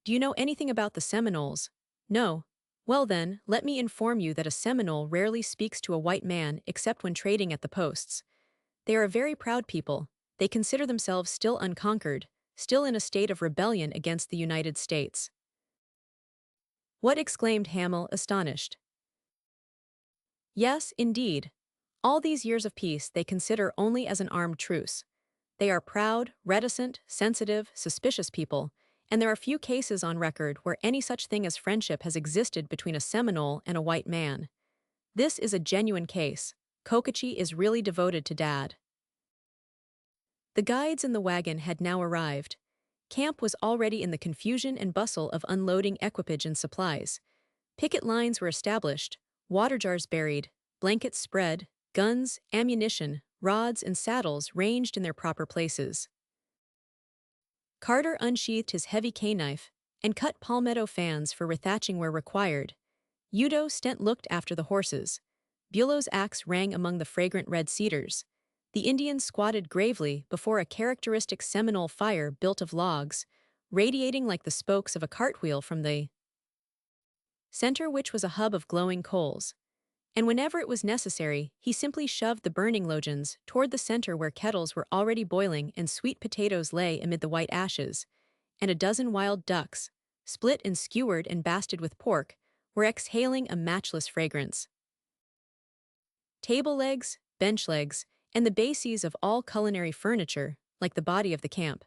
"Do you know anything about the Seminoles? No? Well then, let me inform you that a Seminole rarely speaks to a white man except when trading at the posts. They are a very proud people. They consider themselves still unconquered, still in a state of rebellion against the United States." "What?" exclaimed Hamel, astonished. "Yes, indeed. All these years of peace they consider only as an armed truce. They are proud, reticent, sensitive, suspicious people, and there are few cases on record where any such thing as friendship has existed between a Seminole and a white man. This is a genuine case. Kokachi is really devoted to Dad." The guides in the wagon had now arrived. Camp was already in the confusion and bustle of unloading equipage and supplies. Picket lines were established, water jars buried, blankets spread, guns, ammunition, rods, and saddles ranged in their proper places. Carter unsheathed his heavy cane-knife and cut palmetto fans for rethatching where required. Udo Stent looked after the horses. Bulow's axe rang among the fragrant red cedars. The Indians squatted gravely before a characteristic Seminole fire built of logs, radiating like the spokes of a cartwheel from the center, which was a hub of glowing coals. And whenever it was necessary, he simply shoved the burning logins toward the center where kettles were already boiling and sweet potatoes lay amid the white ashes, and a dozen wild ducks, split and skewered and basted with pork, were exhaling a matchless fragrance. Table legs, bench legs, and the bases of all culinary furniture, like the body of the camp,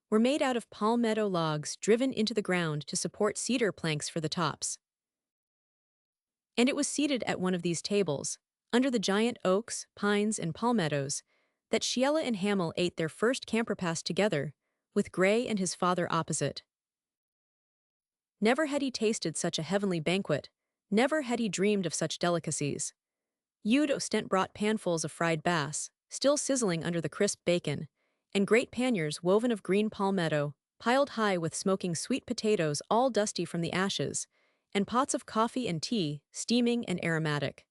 were made out of palmetto logs driven into the ground to support cedar planks for the tops. And it was seated at one of these tables, under the giant oaks, pines, and palmettos, that Sheila and Hamel ate their first camp repast together, with Gray and his father opposite. Never had he tasted such a heavenly banquet, never had he dreamed of such delicacies. Udo Stent brought panfuls of fried bass, still sizzling under the crisp bacon, and great panniers woven of green palmetto, piled high with smoking sweet potatoes all dusty from the ashes, and pots of coffee and tea, steaming and aromatic.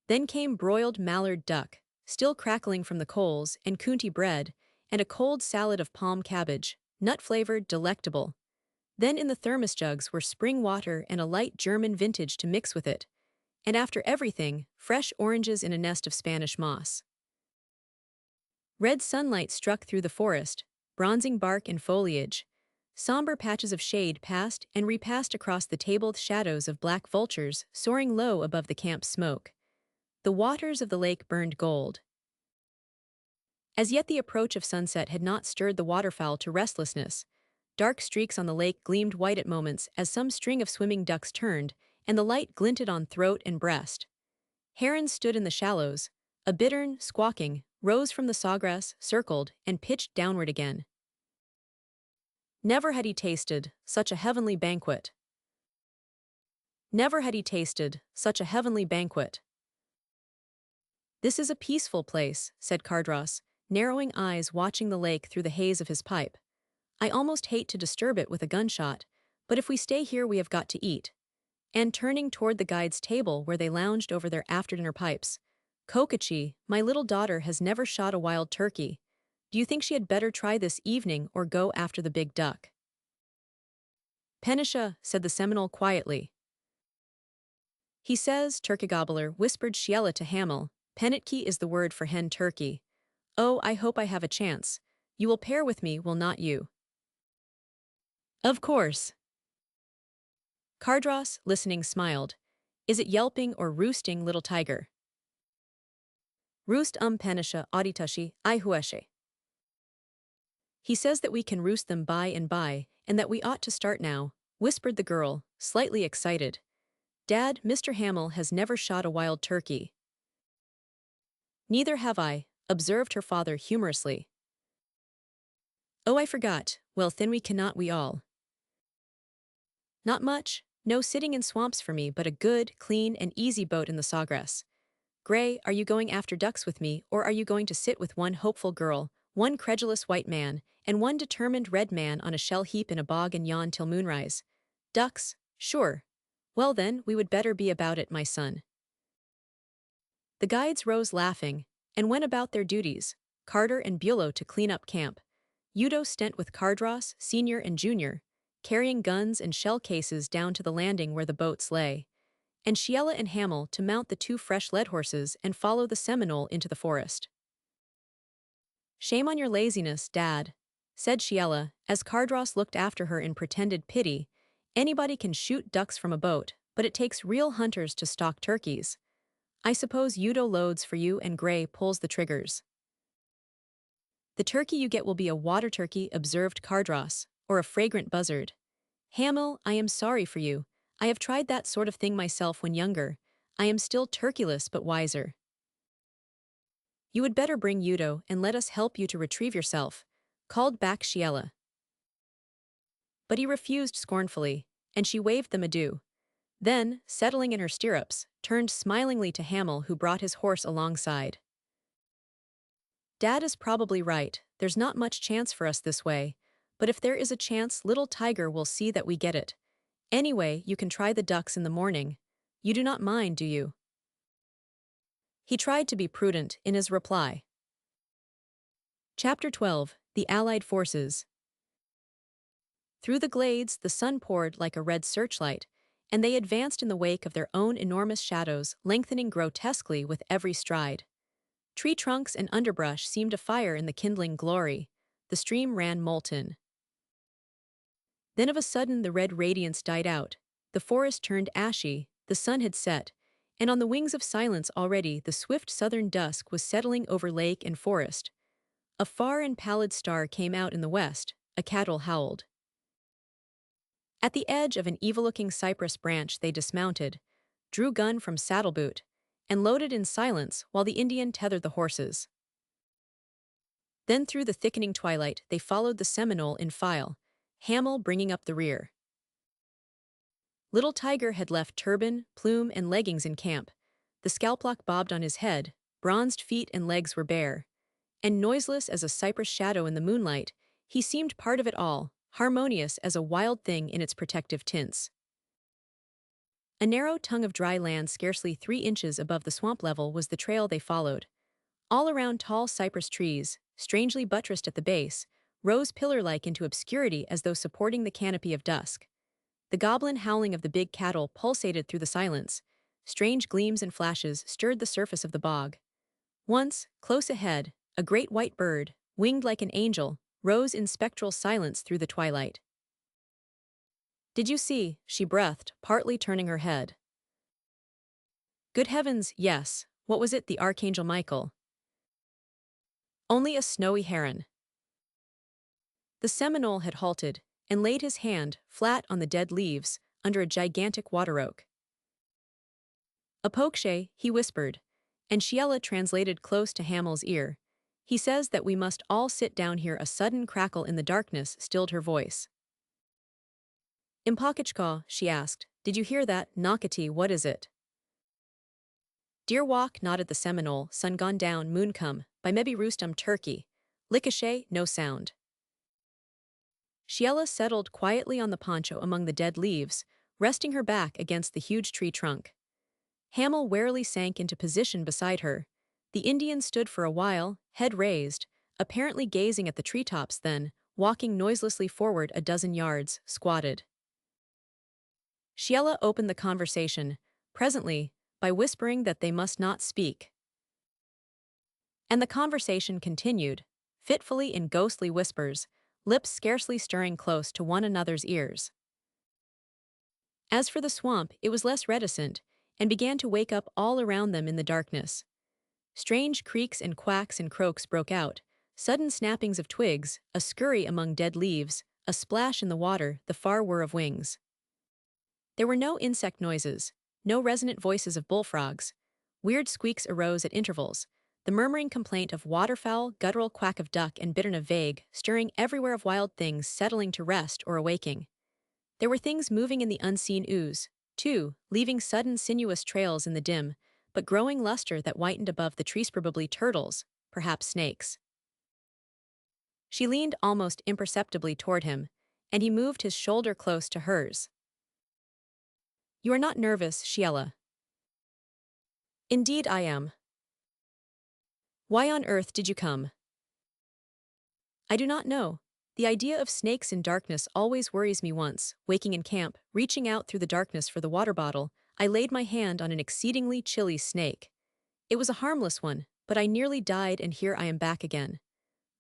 Then came broiled mallard duck, still crackling from the coals, and coontie bread, and a cold salad of palm cabbage, nut-flavored, delectable. Then in the thermos jugs were spring water and a light German vintage to mix with it, and after everything, fresh oranges in a nest of Spanish moss. Red sunlight struck through the forest, bronzing bark and foliage. Somber patches of shade passed and repassed across the tabled shadows of black vultures soaring low above the camp's smoke. The waters of the lake burned gold. As yet the approach of sunset had not stirred the waterfowl to restlessness. Dark streaks on the lake gleamed white at moments as some string of swimming ducks turned, and the light glinted on throat and breast. Herons stood in the shallows. A bittern, squawking, rose from the sawgrass, circled, and pitched downward again. Never had he tasted such a heavenly banquet. Never had he tasted such a heavenly banquet. This is a peaceful place, said Cardross, narrowing eyes watching the lake through the haze of his pipe. I almost hate to disturb it with a gunshot, but if we stay here we have got to eat. And turning toward the guide's table where they lounged over their after-dinner pipes, Kokachi, my little daughter has never shot a wild turkey. Do you think she had better try this evening or go after the big duck? Penisha, said the Seminole quietly. He says, Turkey Gobbler, whispered Sheila to Hamel, Penitki is the word for hen turkey. Oh, I hope I have a chance. You will pair with me, will not you? Of course. Cardross, listening, smiled. Is it yelping or roosting, little tiger? Roost Penisha auditashi ihueshe. He says that we can roost them by and by, and that we ought to start now, whispered the girl, slightly excited. Dad, Mr. Hamel has never shot a wild turkey. Neither have I, observed her father humorously. Oh, I forgot. Well, then we cannot we all. Not much, no sitting in swamps for me, but a good, clean, and easy boat in the sawgrass. Gray, are you going after ducks with me, or are you going to sit with one hopeful girl, one credulous white man, and one determined red man on a shell heap in a bog and yawn till moonrise? Ducks, sure. Well then, we would better be about it, my son. The guides rose laughing, and went about their duties, Carter and Bulow to clean up camp, Udo Stent with Cardross, Senior and Junior, carrying guns and shell cases down to the landing where the boats lay, and Sheila and Hamel to mount the two fresh led horses and follow the Seminole into the forest. Shame on your laziness, Dad, said Sheila, as Cardross looked after her in pretended pity. Anybody can shoot ducks from a boat, but it takes real hunters to stalk turkeys. I suppose Udo loads for you and Gray pulls the triggers. The turkey you get will be a water turkey, observed Cardross, or a fragrant buzzard. Hamel, I am sorry for you. I have tried that sort of thing myself when younger. I am still turkeyless but wiser. You would better bring Udo and let us help you to retrieve yourself, called back Sheila. But he refused scornfully, and she waved them adieu. Then, settling in her stirrups, turned smilingly to Hamel, who brought his horse alongside. Dad is probably right, there's not much chance for us this way. But if there is a chance, little tiger will see that we get it. Anyway, you can try the ducks in the morning. You do not mind, do you? He tried to be prudent in his reply. Chapter 12. The Allied Forces. Through the glades the sun poured like a red searchlight, and they advanced in the wake of their own enormous shadows, lengthening grotesquely with every stride. Tree trunks and underbrush seemed afire in the kindling glory. The stream ran molten. Then of a sudden the red radiance died out, the forest turned ashy, the sun had set, and on the wings of silence already the swift southern dusk was settling over lake and forest. A far and pallid star came out in the west, a cattle howled. At the edge of an evil-looking cypress branch they dismounted, drew gun from saddle boot, and loaded in silence while the Indian tethered the horses. Then through the thickening twilight they followed the Seminole in file, Hamel bringing up the rear. Little Tiger had left turban, plume, and leggings in camp. The scalplock bobbed on his head, bronzed feet and legs were bare. And noiseless as a cypress shadow in the moonlight, he seemed part of it all, harmonious as a wild thing in its protective tints. A narrow tongue of dry land scarcely 3 inches above the swamp level was the trail they followed. All around tall cypress trees, strangely buttressed at the base, rose pillar-like into obscurity as though supporting the canopy of dusk. The goblin howling of the big cattle pulsated through the silence. Strange gleams and flashes stirred the surface of the bog. Once, close ahead, a great white bird, winged like an angel, rose in spectral silence through the twilight. "Did you see?" she breathed, partly turning her head. "Good heavens, yes. What was it, the Archangel Michael?" "Only a snowy heron." The Seminole had halted, and laid his hand, flat on the dead leaves, under a gigantic water oak. "A pokshay," he whispered, and Sheila translated close to Hamel's ear. "He says that we must all sit down here." A sudden crackle in the darkness stilled her voice. "Impakachka," she asked, "did you hear that? Nakati, what is it?" "Deer walk," nodded the Seminole, "sun gone down, moon come, by maybe roostum turkey. Likashay, no sound." Sheila settled quietly on the poncho among the dead leaves, resting her back against the huge tree trunk. Hamel warily sank into position beside her. The Indian stood for a while, head raised, apparently gazing at the treetops, then, walking noiselessly forward a dozen yards, squatted. Sheila opened the conversation, presently, by whispering that they must not speak. And the conversation continued, fitfully in ghostly whispers, lips scarcely stirring close to one another's ears. As for the swamp, it was less reticent, and began to wake up all around them in the darkness. Strange creaks and quacks and croaks broke out, sudden snappings of twigs, a scurry among dead leaves, a splash in the water, the far whir of wings. There were no insect noises, no resonant voices of bullfrogs. Weird squeaks arose at intervals, the murmuring complaint of waterfowl, guttural quack of duck, and bittern of vague, stirring everywhere of wild things settling to rest or awaking. There were things moving in the unseen ooze, too, leaving sudden sinuous trails in the dim, but growing luster that whitened above the trees, probably turtles, perhaps snakes. She leaned almost imperceptibly toward him, and he moved his shoulder close to hers. "You are not nervous, Sheila." "Indeed I am." "Why on earth did you come?" "I do not know. The idea of snakes in darkness always worries me. Once, waking in camp, reaching out through the darkness for the water bottle, I laid my hand on an exceedingly chilly snake. It was a harmless one, but I nearly died, and here I am back again.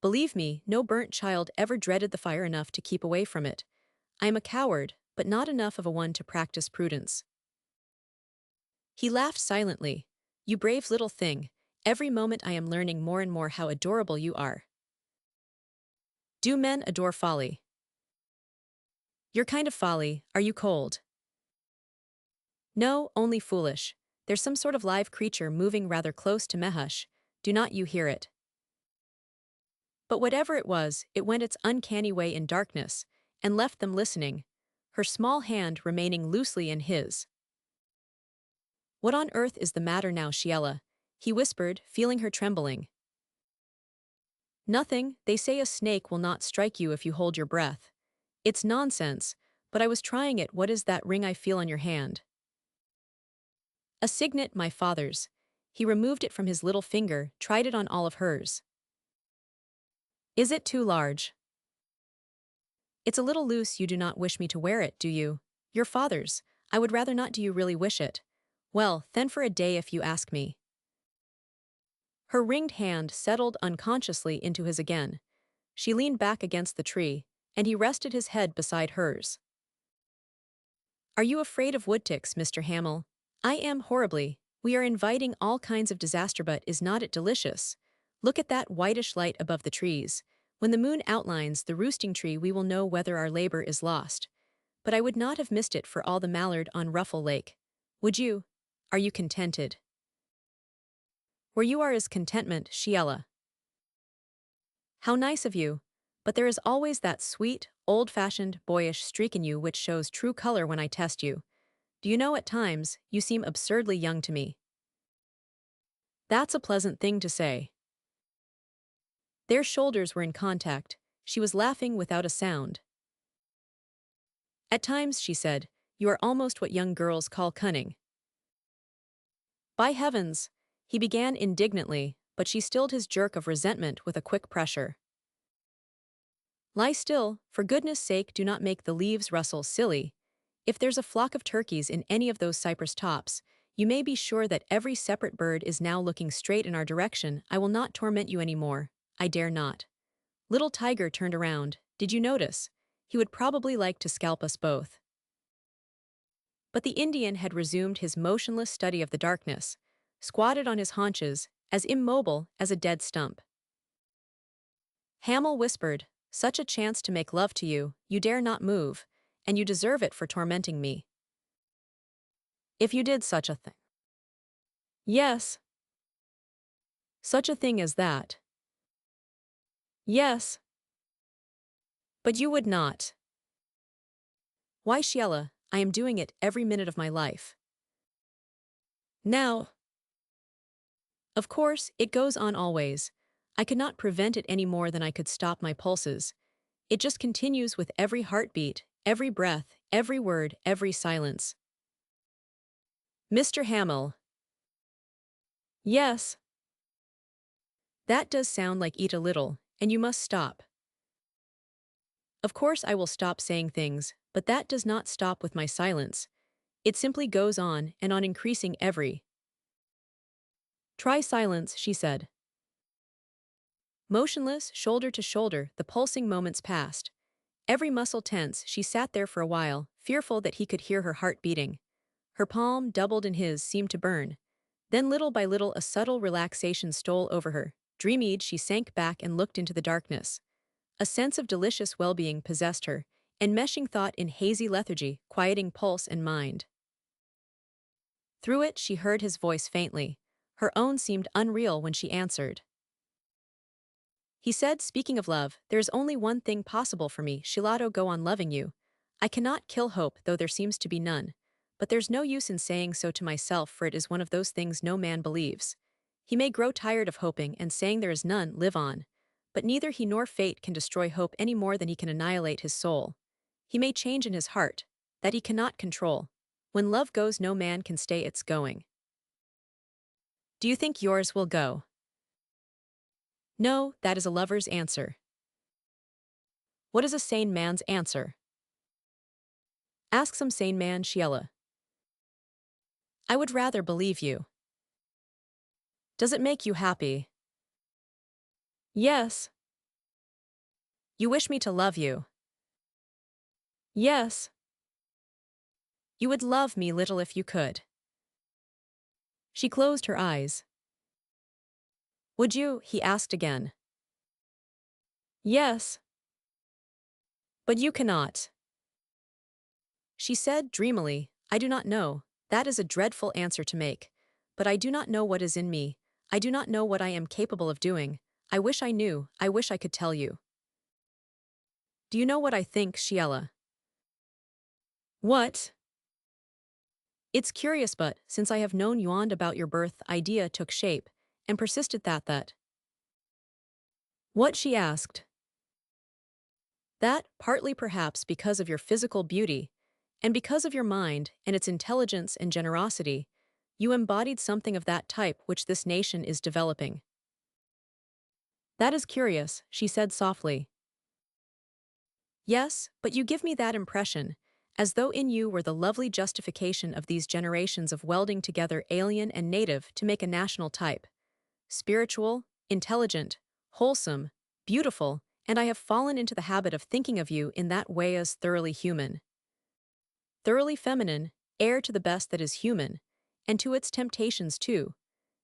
Believe me, no burnt child ever dreaded the fire enough to keep away from it. I am a coward, but not enough of a one to practice prudence." He laughed silently. "You brave little thing. Every moment I am learning more and more how adorable you are." "Do men adore folly?" "Your kind of folly. Are you cold?" "No, only foolish. There's some sort of live creature moving rather close to Mehush. Do not you hear it?" But whatever it was, it went its uncanny way in darkness, and left them listening, her small hand remaining loosely in his. "What on earth is the matter now, Sheila?" he whispered, feeling her trembling. Nothing, they say a snake will not strike you if you hold your breath. It's nonsense, but I was trying it. What is that ring I feel on your hand? A signet, my father's. He removed it from his little finger, tried it on all of hers. Is it too large? It's a little loose. You do not wish me to wear it, do you? Your father's. I would rather not. Do you really wish it? Well, then for a day if you ask me. Her ringed hand settled unconsciously into his again. She leaned back against the tree, and he rested his head beside hers. Are you afraid of woodticks, Mr. Hamill? I am horribly. We are inviting all kinds of disaster, but is not it delicious? Look at that whitish light above the trees. When the moon outlines the roosting tree, we will know whether our labor is lost. But I would not have missed it for all the mallard on Ruffle Lake. Would you? Are you contented? Where you are is contentment, Sheila. How nice of you. But there is always that sweet, old-fashioned, boyish streak in you which shows true color when I test you. Do you know, at times, you seem absurdly young to me. That's a pleasant thing to say. Their shoulders were in contact. She was laughing without a sound. At times, she said, you are almost what young girls call cunning. By heavens! He began indignantly, but she stilled his jerk of resentment with a quick pressure. Lie still, for goodness sake, do not make the leaves rustle, silly. If there's a flock of turkeys in any of those cypress tops, you may be sure that every separate bird is now looking straight in our direction. I will not torment you any more. I dare not. Little Tiger turned around. Did you notice? He would probably like to scalp us both. But the Indian had resumed his motionless study of the darkness, squatted on his haunches, as immobile as a dead stump. Hamill whispered, such a chance to make love to you, you dare not move, and you deserve it for tormenting me. If you did such a thing. Yes. Such a thing as that. Yes. But you would not. Why, Sheila, I am doing it every minute of my life. Now. Of course, it goes on always. I could not prevent it any more than I could stop my pulses. It just continues with every heartbeat, every breath, every word, every silence. Mr. Hamill. Yes. That does sound like eat a little, and you must stop. Of course I will stop saying things, but that does not stop with my silence. It simply goes on and on, increasing every. Try silence, she said. Motionless, shoulder to shoulder, the pulsing moments passed. Every muscle tense, she sat there for a while, fearful that he could hear her heart beating. Her palm, doubled in his, seemed to burn. Then little by little a subtle relaxation stole over her. Dream-eyed, she sank back and looked into the darkness. A sense of delicious well-being possessed her, enmeshing thought in hazy lethargy, quieting pulse and mind. Through it she heard his voice faintly. Her own seemed unreal when she answered. He said, speaking of love, there is only one thing possible for me, Shilato, go on loving you. I cannot kill hope, though there seems to be none. But there's no use in saying so to myself, for it is one of those things no man believes. He may grow tired of hoping and saying there is none, live on. But neither he nor fate can destroy hope any more than he can annihilate his soul. He may change in his heart, that he cannot control. When love goes, no man can stay its going. Do you think yours will go? No, that is a lover's answer. What is a sane man's answer? Ask some sane man, Sheila. I would rather believe you. Does it make you happy? Yes. You wish me to love you? Yes. You would love me little if you could. She closed her eyes. Would you? He asked again. Yes. But you cannot. She said dreamily, I do not know. That is a dreadful answer to make. But I do not know what is in me. I do not know what I am capable of doing. I wish I knew. I wish I could tell you. Do you know what I think, Sheila? What? It's curious, but since I have known Yuan about your birth, idea took shape, and persisted that. What, she asked. That, partly perhaps because of your physical beauty, and because of your mind and its intelligence and generosity, you embodied something of that type which this nation is developing. That is curious, she said softly. Yes, but you give me that impression, as though in you were the lovely justification of these generations of welding together alien and native to make a national type. Spiritual, intelligent, wholesome, beautiful, and I have fallen into the habit of thinking of you in that way as thoroughly human. Thoroughly feminine, heir to the best that is human, and to its temptations too,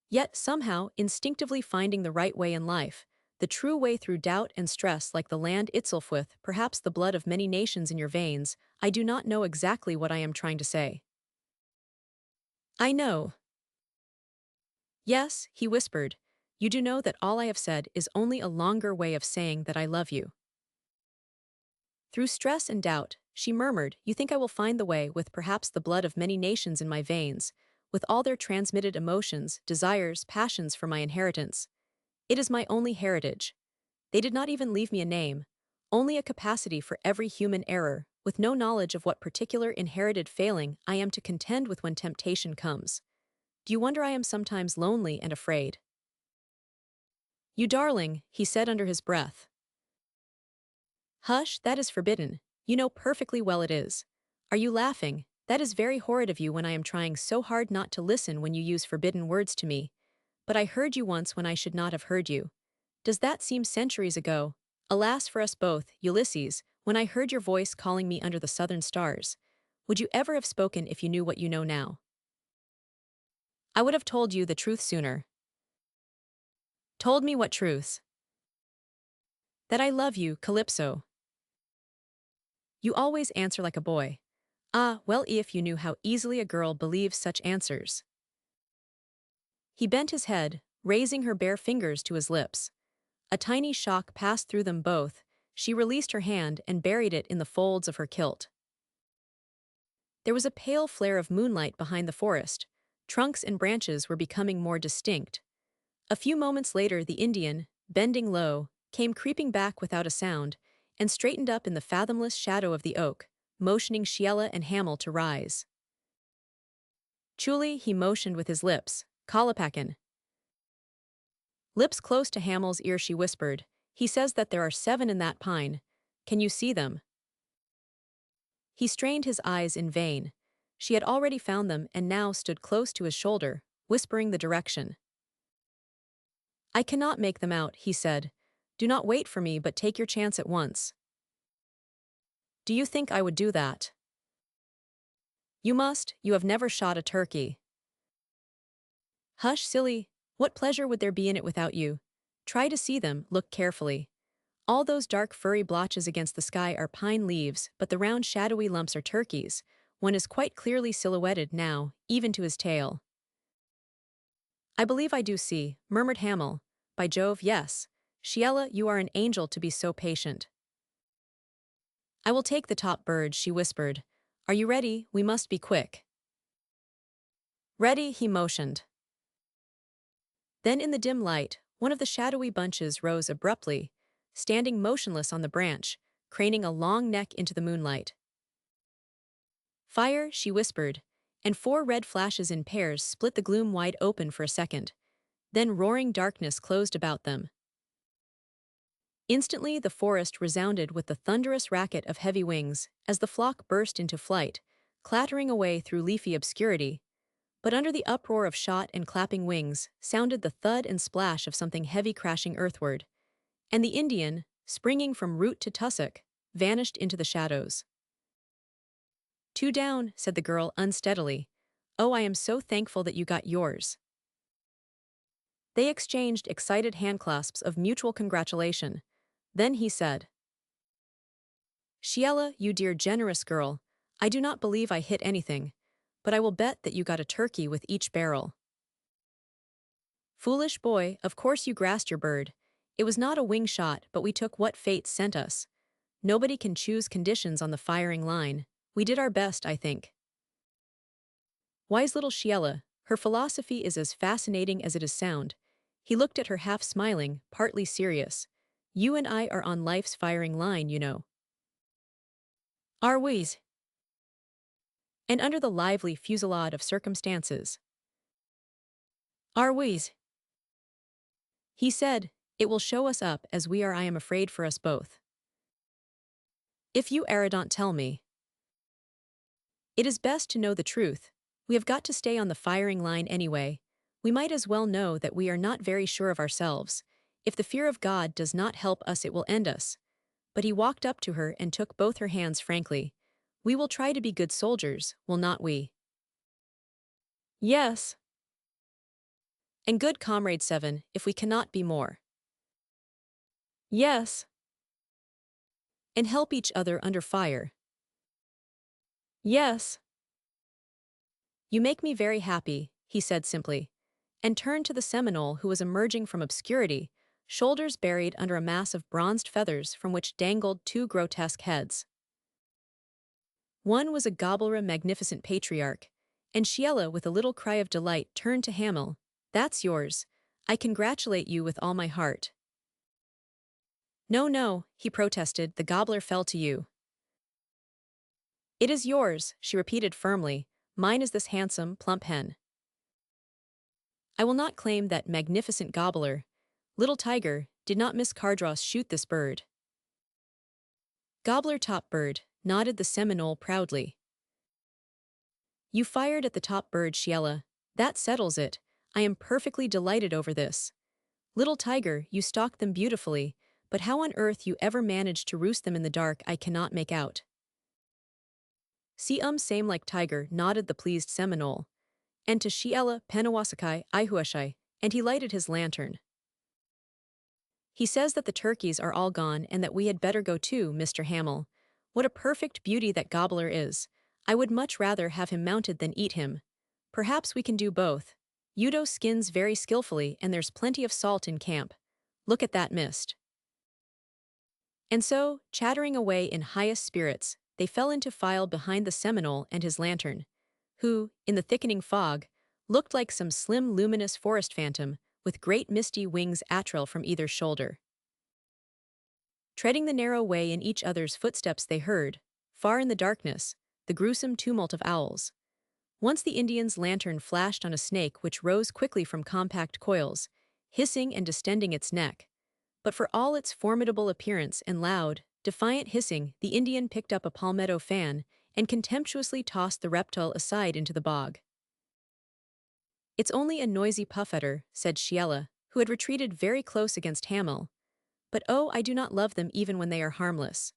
yet somehow instinctively finding the right way in life, the true way through doubt and stress like the land itself with perhaps the blood of many nations in your veins. I do not know exactly what I am trying to say. I know. Yes, he whispered. You do know that all I have said is only a longer way of saying that I love you. Through stress and doubt, she murmured, you think I will find the way with perhaps the blood of many nations in my veins, with all their transmitted emotions, desires, passions for my inheritance. It is my only heritage. They did not even leave me a name, only a capacity for every human error, with no knowledge of what particular inherited failing I am to contend with when temptation comes. Do you wonder I am sometimes lonely and afraid? You darling, he said under his breath. Hush, that is forbidden. You know perfectly well it is. Are you laughing? That is very horrid of you when I am trying so hard not to listen when you use forbidden words to me. But I heard you once when I should not have heard you. Does that seem centuries ago? Alas for us both, Ulysses, when I heard your voice calling me under the southern stars. Would you ever have spoken if you knew what you know now? I would have told you the truth sooner. Told me what truths? That I love you, Calypso. You always answer like a boy. Ah, well, if you knew how easily a girl believes such answers. He bent his head, raising her bare fingers to his lips. A tiny shock passed through them both. She released her hand and buried it in the folds of her kilt. There was a pale flare of moonlight behind the forest. Trunks and branches were becoming more distinct. A few moments later the Indian, bending low, came creeping back without a sound, and straightened up in the fathomless shadow of the oak, motioning Sheila and Hamel to rise. Chuli, he motioned with his lips. Kalapakan. Lips close to Hamel's ear she whispered, he says that there are 7 in that pine. Can you see them? He strained his eyes in vain. She had already found them and now stood close to his shoulder, whispering the direction. I cannot make them out, he said. Do not wait for me but take your chance at once. Do you think I would do that? You must, you have never shot a turkey. Hush, silly, what pleasure would there be in it without you? Try to see them, look carefully. All those dark furry blotches against the sky are pine leaves, but the round shadowy lumps are turkeys. One is quite clearly silhouetted now, even to his tail. I believe I do see, murmured Hamel. By Jove, yes. Sheila, you are an angel to be so patient. I will take the top bird, she whispered. Are you ready? We must be quick. Ready, he motioned. Then in the dim light, one of the shadowy bunches rose abruptly, standing motionless on the branch, craning a long neck into the moonlight. Fire, she whispered, and 4 red flashes in pairs split the gloom wide open for a second. Then roaring darkness closed about them. Instantly the forest resounded with the thunderous racket of heavy wings as the flock burst into flight, clattering away through leafy obscurity. But under the uproar of shot and clapping wings sounded the thud and splash of something heavy crashing earthward, and the Indian, springing from root to tussock, vanished into the shadows. 2 down, said the girl unsteadily. Oh, I am so thankful that you got yours. They exchanged excited handclasps of mutual congratulation. Then he said, Sheila, you dear generous girl, I do not believe I hit anything, but I will bet that you got a turkey with each barrel. Foolish boy, of course you grasped your bird. It was not a wing shot, but we took what fate sent us. Nobody can choose conditions on the firing line. We did our best, I think. Wise little Sheila, her philosophy is as fascinating as it is sound. He looked at her half smiling, partly serious. You and I are on life's firing line, you know. Are we? And under the lively fusillade of circumstances. Are we? He said, it will show us up as we are. I am afraid for us both. If you erudite tell me. It is best to know the truth. We have got to stay on the firing line anyway. We might as well know that we are not very sure of ourselves. If the fear of God does not help us, it will end us. But he walked up to her and took both her hands frankly. We will try to be good soldiers, will not we? Yes. And good comrades, Seven, if we cannot be more. Yes. And help each other under fire. Yes. You make me very happy, he said simply, and turned to the Seminole who was emerging from obscurity, shoulders buried under a mass of bronzed feathers from which dangled two grotesque heads. One was a gobbler magnificent patriarch, and Sheila with a little cry of delight turned to Hamel. That's yours. I congratulate you with all my heart. No, no, he protested, the gobbler fell to you. It is yours, she repeated firmly. Mine is this handsome, plump hen. I will not claim that magnificent gobbler. Little tiger, did not Miss Cardross shoot this bird? Gobbler top bird, nodded the Seminole proudly. You fired at the top bird, Sheila. That settles it. I am perfectly delighted over this. Little tiger, you stalked them beautifully, but how on earth you ever managed to roost them in the dark I cannot make out. See same like tiger, nodded the pleased Seminole. And to Sheila, Penawasakai, Ihuashai, and he lighted his lantern. He says that the turkeys are all gone and that we had better go too, Mr. Hamel. What a perfect beauty that gobbler is. I would much rather have him mounted than eat him. Perhaps we can do both. Udo skins very skillfully and there's plenty of salt in camp. Look at that mist. And so, chattering away in highest spirits, they fell into file behind the Seminole and his lantern, who, in the thickening fog, looked like some slim luminous forest phantom with great misty wings atrail from either shoulder. Treading the narrow way in each other's footsteps they heard, far in the darkness, the gruesome tumult of owls. Once the Indian's lantern flashed on a snake which rose quickly from compact coils, hissing and distending its neck. But for all its formidable appearance and loud, defiant hissing, the Indian picked up a palmetto fan and contemptuously tossed the reptile aside into the bog. It's only a noisy puffetter, said Sheila, who had retreated very close against Hamel. But oh, I do not love them even when they are harmless.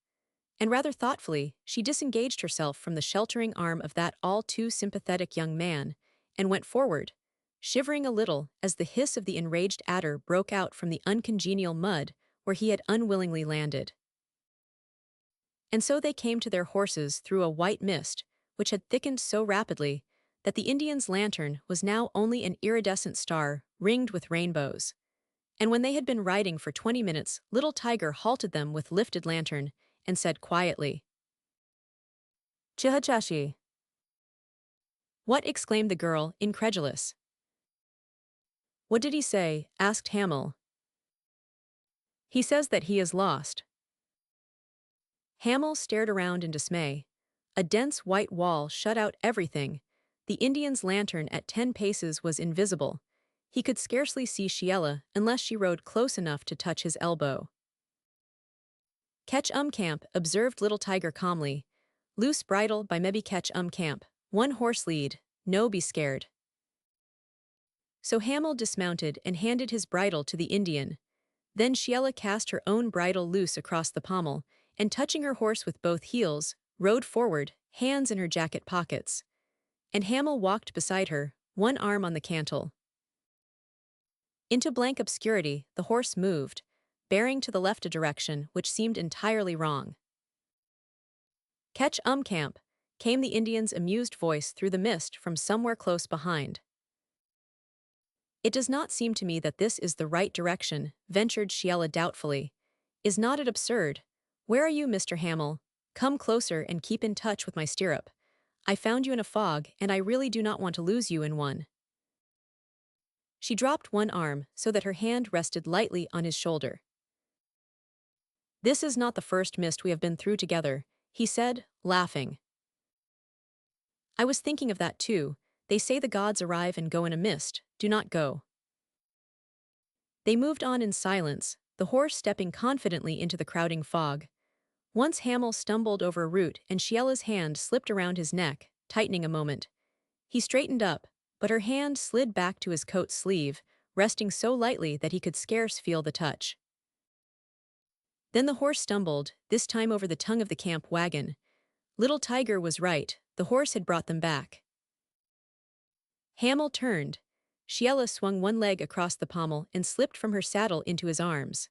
And rather thoughtfully, she disengaged herself from the sheltering arm of that all too sympathetic young man, and went forward, shivering a little as the hiss of the enraged adder broke out from the uncongenial mud where he had unwillingly landed. And so they came to their horses through a white mist, which had thickened so rapidly that the Indian's lantern was now only an iridescent star ringed with rainbows. And when they had been riding for 20 minutes, Little Tiger halted them with lifted lantern and said quietly, Chihachashi. What? Exclaimed the girl, incredulous. What did he say? Asked Hamel. He says that he is lost. Hamel stared around in dismay. A dense white wall shut out everything. The Indian's lantern at 10 paces was invisible. He could scarcely see Sheila unless she rode close enough to touch his elbow. Catch camp, observed Little Tiger calmly. Loose bridle by maybe catch camp. One horse lead, no be scared. So Hamel dismounted and handed his bridle to the Indian. Then Sheila cast her own bridle loose across the pommel, and touching her horse with both heels, rode forward, hands in her jacket pockets. And Hamel walked beside her, one arm on the cantle. Into blank obscurity, the horse moved, bearing to the left a direction which seemed entirely wrong. Catch camp, came the Indian's amused voice through the mist from somewhere close behind. It does not seem to me that this is the right direction, ventured Sheila doubtfully. Is not it absurd? Where are you, Mr. Hamel? Come closer and keep in touch with my stirrup. I found you in a fog, and I really do not want to lose you in one. She dropped one arm so that her hand rested lightly on his shoulder. This is not the first mist we have been through together, he said, laughing. I was thinking of that too. They say the gods arrive and go in a mist, do not go. They moved on in silence, the horse stepping confidently into the crowding fog. Once Hamel stumbled over a root and Shiella's hand slipped around his neck, tightening a moment. He straightened up, but her hand slid back to his coat sleeve, resting so lightly that he could scarce feel the touch. Then the horse stumbled, this time over the tongue of the camp wagon. Little Tiger was right, the horse had brought them back. Hamel turned. Shiella swung one leg across the pommel and slipped from her saddle into his arms.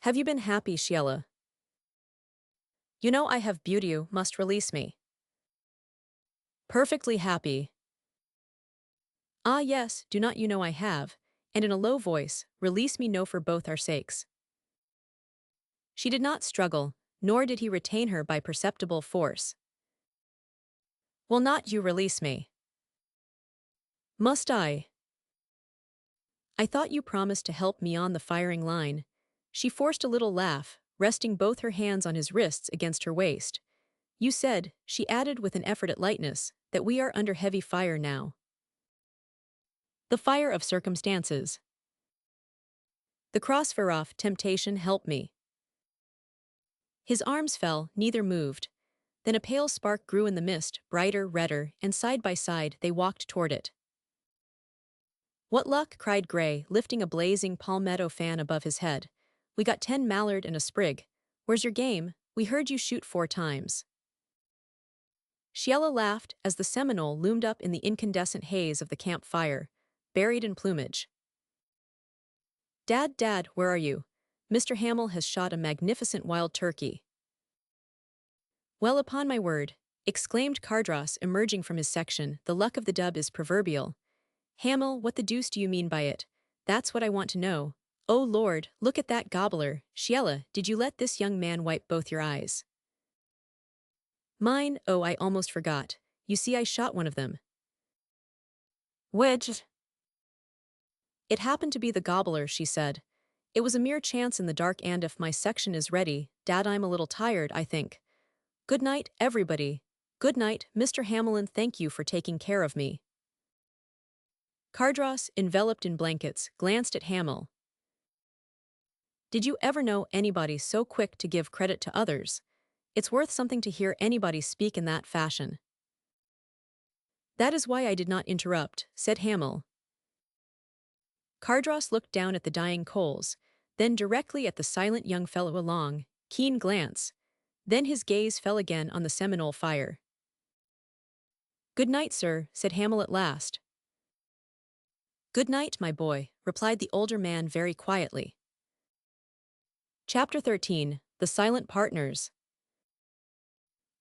Have you been happy, Shiella? You know I have beauty, you must release me. Perfectly happy. Ah yes, do not you know I have, and in a low voice, release me no for both our sakes. She did not struggle, nor did he retain her by perceptible force. Will not you release me? Must I? I thought you promised to help me on the firing line. She forced a little laugh, resting both her hands on his wrists against her waist. You said, she added with an effort at lightness, that we are under heavy fire now. The fire of circumstances. The cross-ferof temptation help me. His arms fell, neither moved. Then a pale spark grew in the mist, brighter, redder, and side by side they walked toward it. What luck, cried Gray, lifting a blazing palmetto fan above his head. We got 10 mallard and a sprig. Where's your game? We heard you shoot 4 times. Shiella laughed as the Seminole loomed up in the incandescent haze of the campfire, buried in plumage. Dad, where are you? Mr. Hamel has shot a magnificent wild turkey. Well, upon my word, exclaimed Cardross, emerging from his section, the luck of the dub is proverbial. Hamel, what the deuce do you mean by it? That's what I want to know. Oh Lord, look at that gobbler. Shiella, did you let this young man wipe both your eyes? Mine, oh, I almost forgot. You see, I shot one of them. Which? It happened to be the gobbler, she said. It was a mere chance in the dark, and if my section is ready, Dad, I'm a little tired, I think. Good night, everybody. Good night, Mr. Hamelin, thank you for taking care of me. Cardross, enveloped in blankets, glanced at Hamel. Did you ever know anybody so quick to give credit to others? It's worth something to hear anybody speak in that fashion. That is why I did not interrupt, said Hamel. Cardross looked down at the dying coals, then directly at the silent young fellow, a long, keen glance. Then his gaze fell again on the Seminole fire. Good night, sir, said Hamel at last. Good night, my boy, replied the older man very quietly. Chapter 13. The Silent Partners.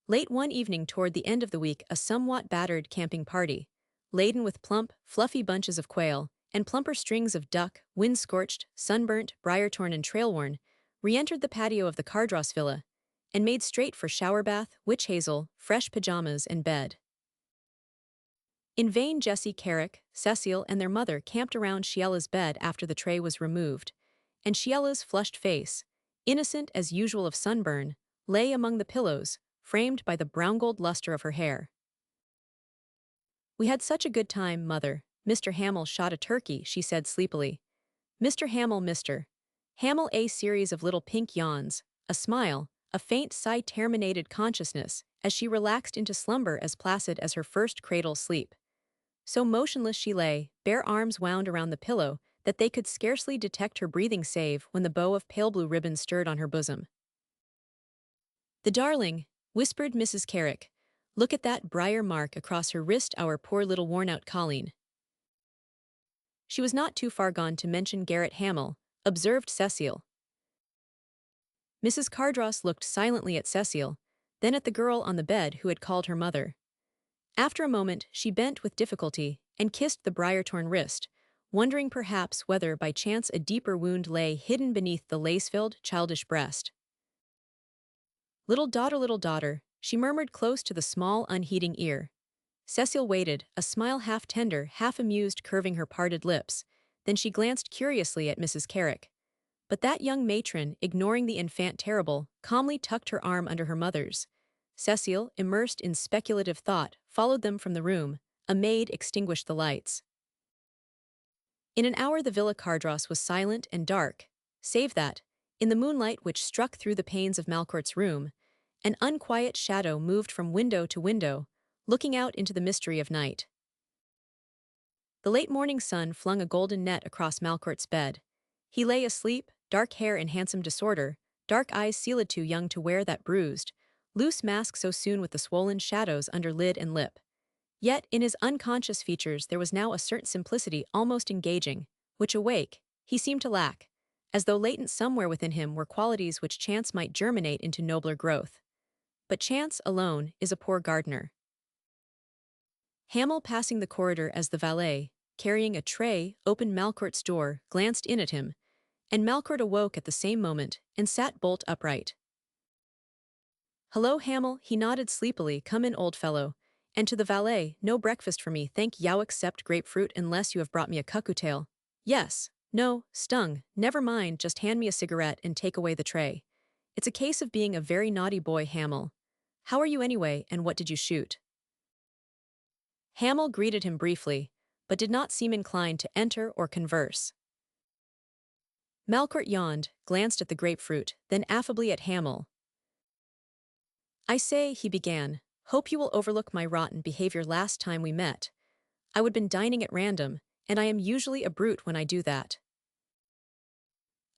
Late one evening toward the end of the week, a somewhat battered camping party, laden with plump, fluffy bunches of quail, and plumper strings of duck, wind-scorched, sunburnt, briar-torn and trail-worn, re-entered the patio of the Cardross villa, and made straight for shower bath, witch hazel, fresh pajamas, and bed. In vain Jessie, Carrick, Cecile, and their mother camped around Shiella's bed after the tray was removed, and Shiella's flushed face, innocent as usual of sunburn, lay among the pillows, framed by the brown-gold luster of her hair. We had such a good time, Mother. Mr. Hamel shot a turkey, she said sleepily. Mr. Hamel, a series of little pink yawns, a smile, a faint sigh-terminated consciousness, as she relaxed into slumber as placid as her first cradle sleep. So motionless she lay, bare arms wound around the pillow, that they could scarcely detect her breathing save when the bow of pale blue ribbon stirred on her bosom. The darling, whispered Mrs. Carrick. Look at that briar mark across her wrist, our poor little worn-out Colleen. She was not too far gone to mention Garrett Hamel, observed Cecile. Mrs. Cardross looked silently at Cecile, then at the girl on the bed who had called her mother. After a moment, she bent with difficulty and kissed the briar-torn wrist, wondering perhaps whether by chance a deeper wound lay hidden beneath the lace-filled, childish breast. Little daughter, she murmured close to the small, unheeding ear. Cecile waited, a smile half tender, half amused curving her parted lips, then she glanced curiously at Mrs. Carrick. But that young matron, ignoring the enfant terrible, calmly tucked her arm under her mother's. Cecile, immersed in speculative thought, followed them from the room. A maid extinguished the lights. In an hour the Villa Cardross was silent and dark, save that, in the moonlight which struck through the panes of Malcourt's room, an unquiet shadow moved from window to window, looking out into the mystery of night. The late morning sun flung a golden net across Malcourt's bed. He lay asleep, dark hair in handsome disorder, dark eyes sealed too young to wear that bruised, loose mask so soon with the swollen shadows under lid and lip. Yet, in his unconscious features there was now a certain simplicity almost engaging, which awake, he seemed to lack, as though latent somewhere within him were qualities which chance might germinate into nobler growth. But chance, alone, is a poor gardener. Hamel, passing the corridor as the valet, carrying a tray, opened Malcourt's door, glanced in at him, and Malcourt awoke at the same moment and sat bolt upright. "Hello, Hamel," he nodded sleepily, "come in, old fellow." And to the valet, "No breakfast for me, thank you except grapefruit unless you have brought me a cuckoo tail." "Yes, no, stung, never mind, just hand me a cigarette and take away the tray. It's a case of being a very naughty boy, Hamel. How are you anyway, and what did you shoot?" Hamel greeted him briefly, but did not seem inclined to enter or converse. Malcourt yawned, glanced at the grapefruit, then affably at Hamel. "I say," he began, "hope you will overlook my rotten behavior last time we met. I would been dining at random, and I am usually a brute when I do that."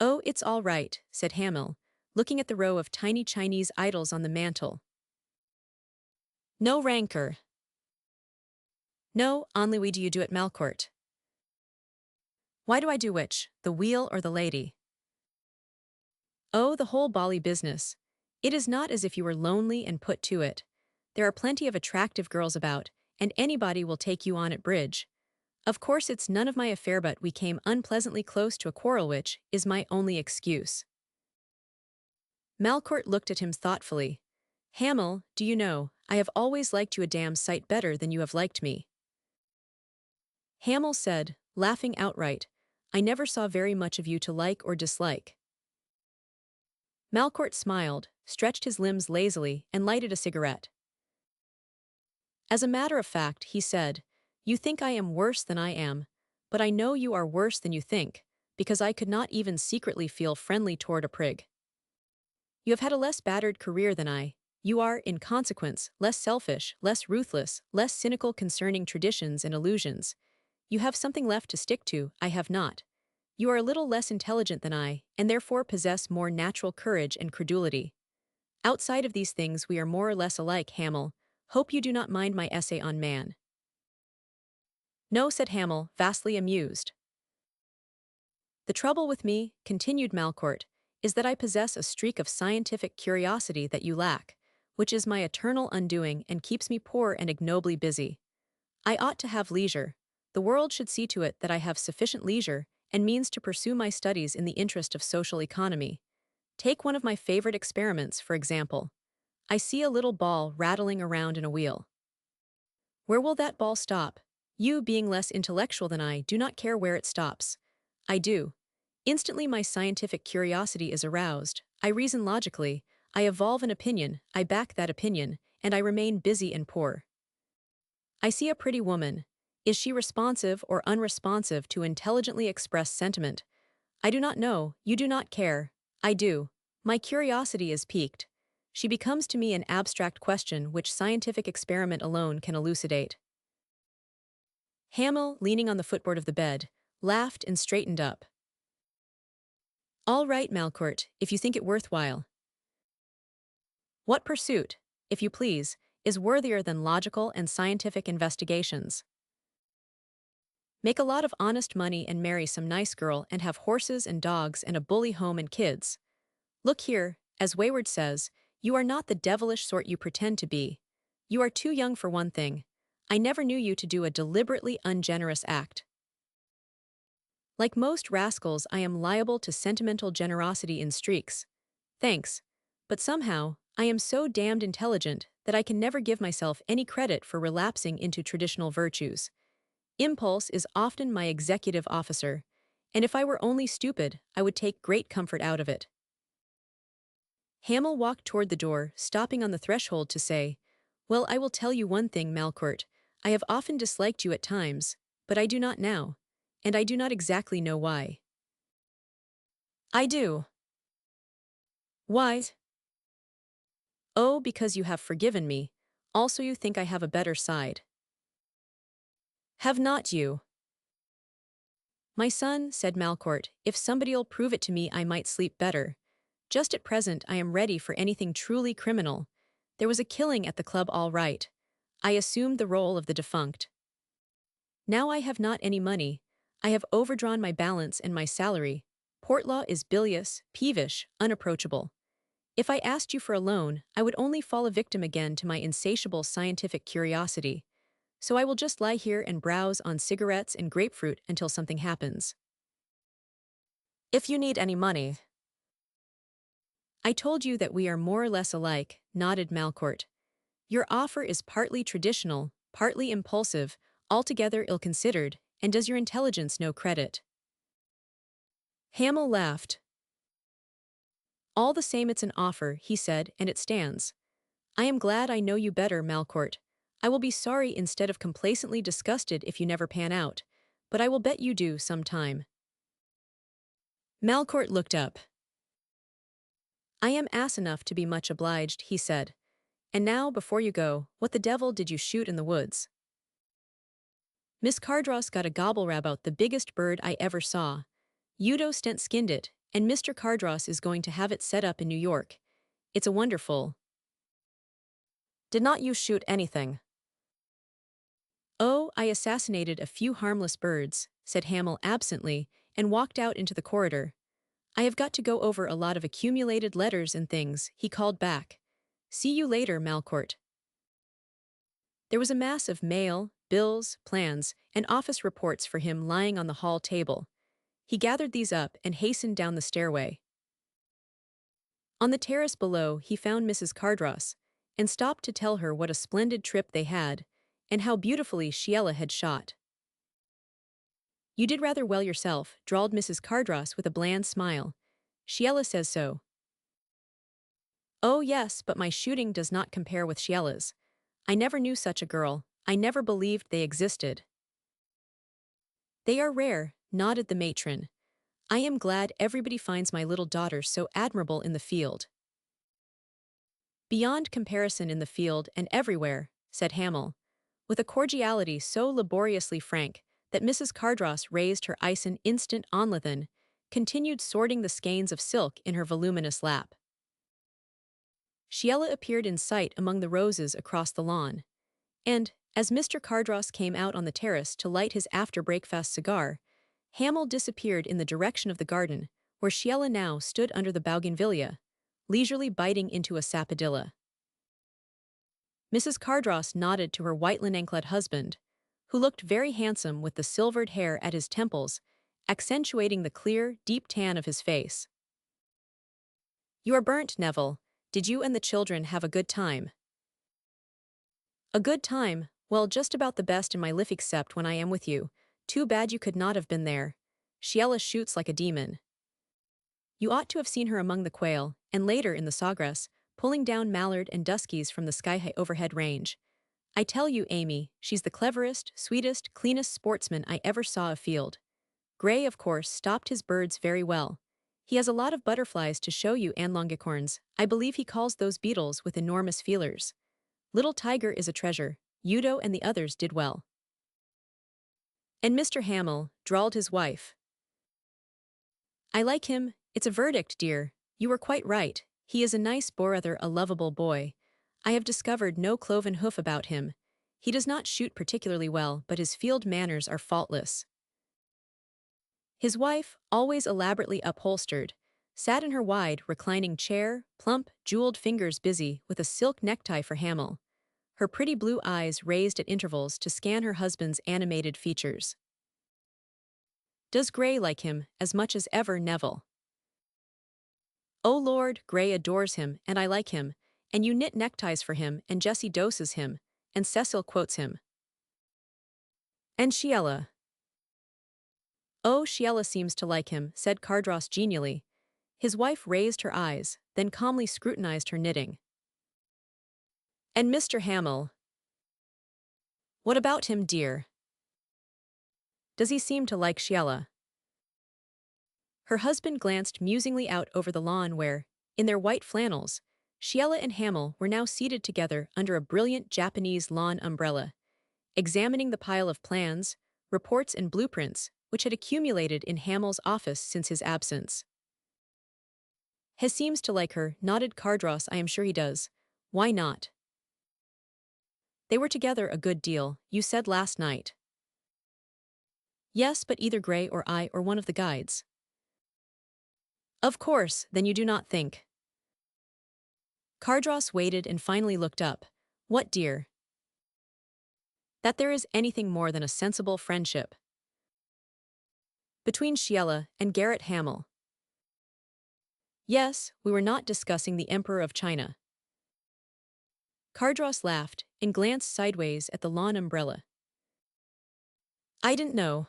"Oh, it's all right," said Hamel, looking at the row of tiny Chinese idols on the mantel. "No rancor." "No, ennui do you do at Malcourt?" "Why do I do which, the wheel or the lady?" "Oh, the whole bally business. It is not as if you were lonely and put to it. There are plenty of attractive girls about, and anybody will take you on at bridge. Of course it's none of my affair, but we came unpleasantly close to a quarrel, which is my only excuse." Malcourt looked at him thoughtfully. "Hamel, do you know, I have always liked you a damn sight better than you have liked me." Hamel said, laughing outright, "I never saw very much of you to like or dislike." Malcourt smiled, stretched his limbs lazily, and lighted a cigarette. "As a matter of fact," he said, "you think I am worse than I am, but I know you are worse than you think, because I could not even secretly feel friendly toward a prig. You have had a less battered career than I. You are, in consequence, less selfish, less ruthless, less cynical concerning traditions and illusions. You have something left to stick to, I have not. You are a little less intelligent than I, and therefore possess more natural courage and credulity. Outside of these things we are more or less alike, Hamel. Hope you do not mind my essay on man." "No," said Hamel, vastly amused. "The trouble with me," continued Malcourt, "is that I possess a streak of scientific curiosity that you lack, which is my eternal undoing and keeps me poor and ignobly busy. I ought to have leisure. The world should see to it that I have sufficient leisure and means to pursue my studies in the interest of social economy. Take one of my favorite experiments, for example. I see a little ball rattling around in a wheel. Where will that ball stop? You, being less intellectual than I, do not care where it stops. I do. Instantly my scientific curiosity is aroused. I reason logically. I evolve an opinion. I back that opinion, and I remain busy and poor. I see a pretty woman. Is she responsive or unresponsive to intelligently expressed sentiment? I do not know. You do not care. I do. My curiosity is piqued. She becomes to me an abstract question which scientific experiment alone can elucidate." Hamel, leaning on the footboard of the bed, laughed and straightened up. "All right, Malcourt, if you think it worthwhile. What pursuit, if you please, is worthier than logical and scientific investigations? Make a lot of honest money and marry some nice girl and have horses and dogs and a bully home and kids. Look here, as Wayward says, you are not the devilish sort you pretend to be. You are too young for one thing. I never knew you to do a deliberately ungenerous act. Like most rascals, I am liable to sentimental generosity in streaks. Thanks. But somehow, I am so damned intelligent that I can never give myself any credit for relapsing into traditional virtues. Impulse is often my executive officer, And if I were only stupid, I would take great comfort out of it. Hamel walked toward the door, stopping on the threshold to say, "Well, I will tell you one thing, Malcourt. I have often disliked you at times, but I do not now. And I do not exactly know why." "I do." "Why?" "Oh, because you have forgiven me. Also you think I have a better side." "Have not you?" "My son," said Malcourt, "if somebody'll prove it to me I might sleep better. Just at present I am ready for anything truly criminal. There was a killing at the club all right. I assumed the role of the defunct. Now I have not any money. I have overdrawn my balance and my salary. Portlaw is bilious, peevish, unapproachable. If I asked you for a loan, I would only fall a victim again to my insatiable scientific curiosity. So I will just lie here and browse on cigarettes and grapefruit until something happens." "If you need any money—" "I told you that we are more or less alike," nodded Malcourt. "Your offer is partly traditional, partly impulsive, altogether ill-considered, and does your intelligence no credit." Hamel laughed. "All the same it's an offer," he said, "and it stands. I am glad I know you better, Malcourt. I will be sorry instead of complacently disgusted if you never pan out, but I will bet you do some time." Malcourt looked up. "I am ass enough to be much obliged," he said. "And now, before you go, what the devil did you shoot in the woods?" "Miss Cardross got a gobble-rabout, the biggest bird I ever saw. Udo Stent skinned it, and Mr. Cardross is going to have it set up in New York. It's a wonderful—" "Did not you shoot anything?" "Oh, I assassinated a few harmless birds," said Hamel absently, and walked out into the corridor. "I have got to go over a lot of accumulated letters and things," he called back. "See you later, Malcourt." There was a mass of mail, bills, plans, and office reports for him lying on the hall table. He gathered these up and hastened down the stairway. On the terrace below, he found Mrs. Cardross, and stopped to tell her what a splendid trip they had, and how beautifully Sheila had shot. "You did rather well yourself," drawled Mrs. Cardross with a bland smile. "Sheila says so." "Oh yes, but my shooting does not compare with Sheila's. I never knew such a girl. I never believed they existed." "They are rare," nodded the matron. "I am glad everybody finds my little daughter so admirable in the field." "Beyond comparison in the field and everywhere," said Hamel, with a cordiality so laboriously frank that Mrs. Cardross raised her Eisen instant onlethen, continued sorting the skeins of silk in her voluminous lap. Sheila appeared in sight among the roses across the lawn, and, as Mr. Cardross came out on the terrace to light his after-breakfast cigar, Hamel disappeared in the direction of the garden, where Sheila now stood under the bougainvillea, leisurely biting into a sapodilla. Mrs. Cardross nodded to her white linen-clad husband, who looked very handsome with the silvered hair at his temples, accentuating the clear, deep tan of his face. "You are burnt, Neville. Did you and the children have a good time?" "A good time? Well, just about the best in my life except when I am with you. Too bad you could not have been there. Sheila shoots like a demon. You ought to have seen her among the quail, and later in the sawgrass, pulling down mallard and duskies from the sky-high overhead range. I tell you, Amy, she's the cleverest, sweetest, cleanest sportsman I ever saw afield. Gray, of course, stopped his birds very well. He has a lot of butterflies to show you and longicorns. I believe he calls those beetles with enormous feelers. Little Tiger is a treasure. Udo and the others did well." "And Mr. Hamel," drawled his wife. "I like him. It's a verdict, dear. You were quite right. He is a nice brother, a lovable boy. I have discovered no cloven hoof about him. He does not shoot particularly well, but his field manners are faultless." His wife, always elaborately upholstered, sat in her wide, reclining chair, plump, jeweled fingers busy with a silk necktie for Hamel, her pretty blue eyes raised at intervals to scan her husband's animated features. "Does Gray like him as much as ever, Neville?" "Oh Lord, Gray adores him, and I like him, and you knit neckties for him, and Jessie doses him, and Cecil quotes him." "And Sheila?" Oh, Sheila seems to like him, said Cardross genially. His wife raised her eyes, then calmly scrutinized her knitting. And Mr. Hamill? What about him, dear? Does he seem to like Sheila? Her husband glanced musingly out over the lawn where, in their white flannels, Sheila and Hamill were now seated together under a brilliant Japanese lawn umbrella, examining the pile of plans, reports and blueprints which had accumulated in Hamill's office since his absence. He seems to like her, nodded Cardross. I am sure he does. Why not? They were together a good deal, you said last night. Yes, but either Gray or I or one of the guides. Of course, then you do not think. Cardross waited and finally looked up. What, dear? That there is anything more than a sensible friendship between Sheila and Garrett Hamill. Yes, we were not discussing the Emperor of China. Cardross laughed and glanced sideways at the lawn umbrella. I didn't know.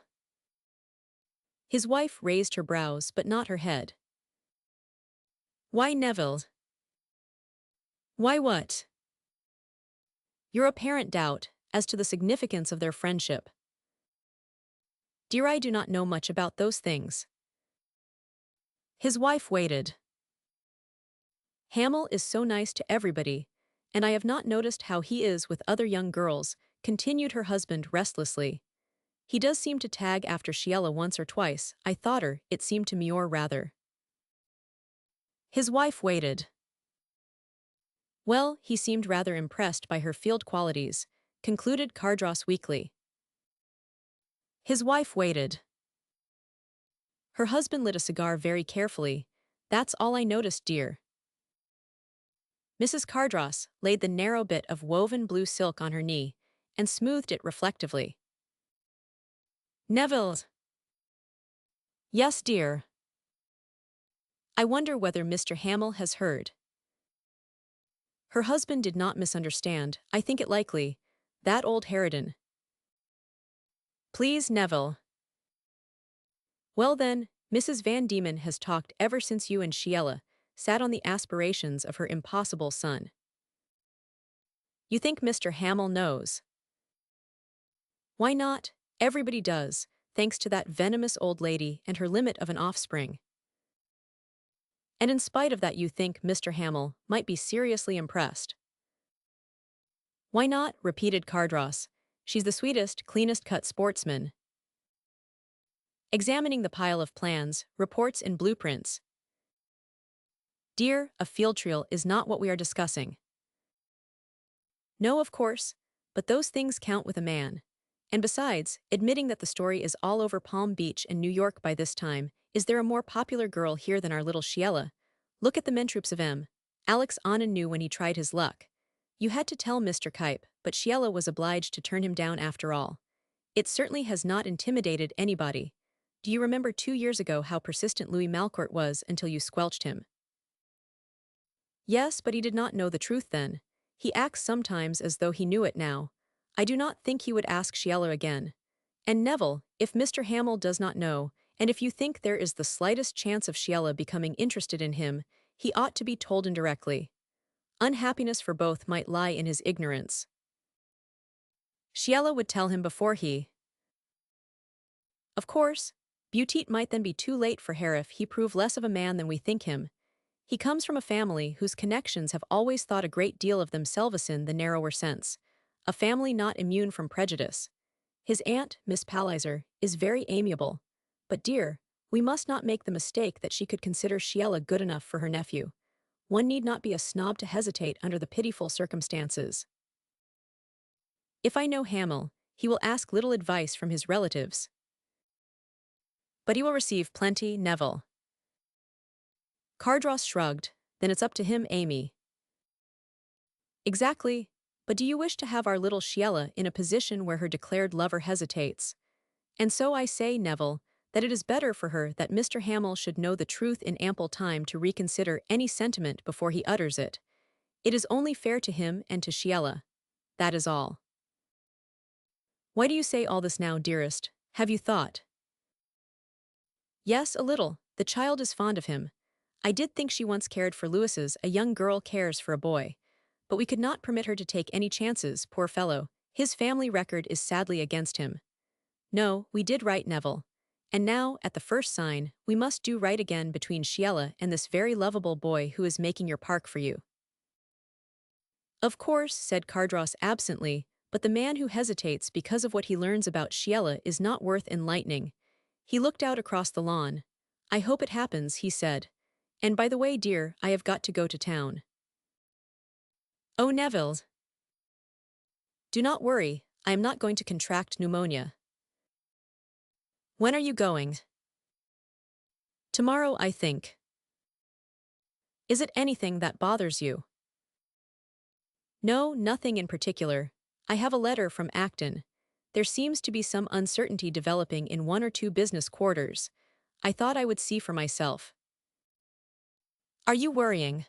His wife raised her brows but not her head. Why, Neville? Why what? Your apparent doubt as to the significance of their friendship. Dear, I do not know much about those things. His wife waited. Hamill is so nice to everybody, and I have not noticed how he is with other young girls, continued her husband restlessly. He does seem to tag after Sheila once or twice, I thought her, it seemed to me, or rather. His wife waited. Well, he seemed rather impressed by her field qualities, concluded Cardross weakly. His wife waited. Her husband lit a cigar very carefully. That's all I noticed, dear. Mrs. Cardross laid the narrow bit of woven blue silk on her knee and smoothed it reflectively. Neville. Yes, dear. I wonder whether Mr. Hamill has heard. Her husband did not misunderstand. I think it likely. That old harridan. Please, Neville. Well then, Mrs. Van Diemen has talked ever since you and Sheila sat on the aspirations of her impossible son. You think Mr. Hamill knows? Why not? Everybody does, thanks to that venomous old lady and her limit of an offspring. And in spite of that you think Mr. Hamill might be seriously impressed. Why not? Repeated Cardross. She's the sweetest, cleanest-cut sportsman. Examining the pile of plans, reports and blueprints. Dear, a field trail is not what we are discussing. No, of course, but those things count with a man. And besides, admitting that the story is all over Palm Beach and New York by this time, is there a more popular girl here than our little Sheila? Look at the men troops of M. Alex Annan knew when he tried his luck. You had to tell Mr. Kipe, but Sheila was obliged to turn him down after all. It certainly has not intimidated anybody. Do you remember 2 years ago how persistent Louis Malcourt was until you squelched him? Yes, but he did not know the truth then. He acts sometimes as though he knew it now. I do not think he would ask Sheila again. And Neville, if Mr. Hamill does not know, and if you think there is the slightest chance of Sheila becoming interested in him, he ought to be told indirectly. Unhappiness for both might lie in his ignorance. Sheila would tell him before he. Of course, Beautit might then be too late for her if he prove less of a man than we think him. He comes from a family whose connections have always thought a great deal of themselves in the narrower sense, a family not immune from prejudice. His aunt, Miss Palliser, is very amiable, but dear, we must not make the mistake that she could consider Sheila good enough for her nephew. One need not be a snob to hesitate under the pitiful circumstances. If I know Hamill, he will ask little advice from his relatives. But he will receive plenty, Neville. Cardross shrugged. Then it's up to him, Amy. Exactly, but do you wish to have our little Sheila in a position where her declared lover hesitates? And so I say, Neville, that it is better for her that Mr. Hamill should know the truth in ample time to reconsider any sentiment before he utters it. It is only fair to him and to Sheila. That is all. Why do you say all this now, dearest? Have you thought? Yes, a little. The child is fond of him. I did think she once cared for Louis as a young girl cares for a boy. But we could not permit her to take any chances, poor fellow. His family record is sadly against him. No, we did right, Neville. And now, at the first sign, we must do right again between Sheila and this very lovable boy who is making your park for you. Of course, said Cardross absently, but the man who hesitates because of what he learns about Sheila is not worth enlightening. He looked out across the lawn. I hope it happens, he said. And by the way, dear, I have got to go to town. Oh, Neville. Do not worry, I am not going to contract pneumonia. When are you going? Tomorrow, I think. Is it anything that bothers you? No, nothing in particular. I have a letter from Acton. There seems to be some uncertainty developing in one or two business quarters. I thought I would see for myself. Are you worrying?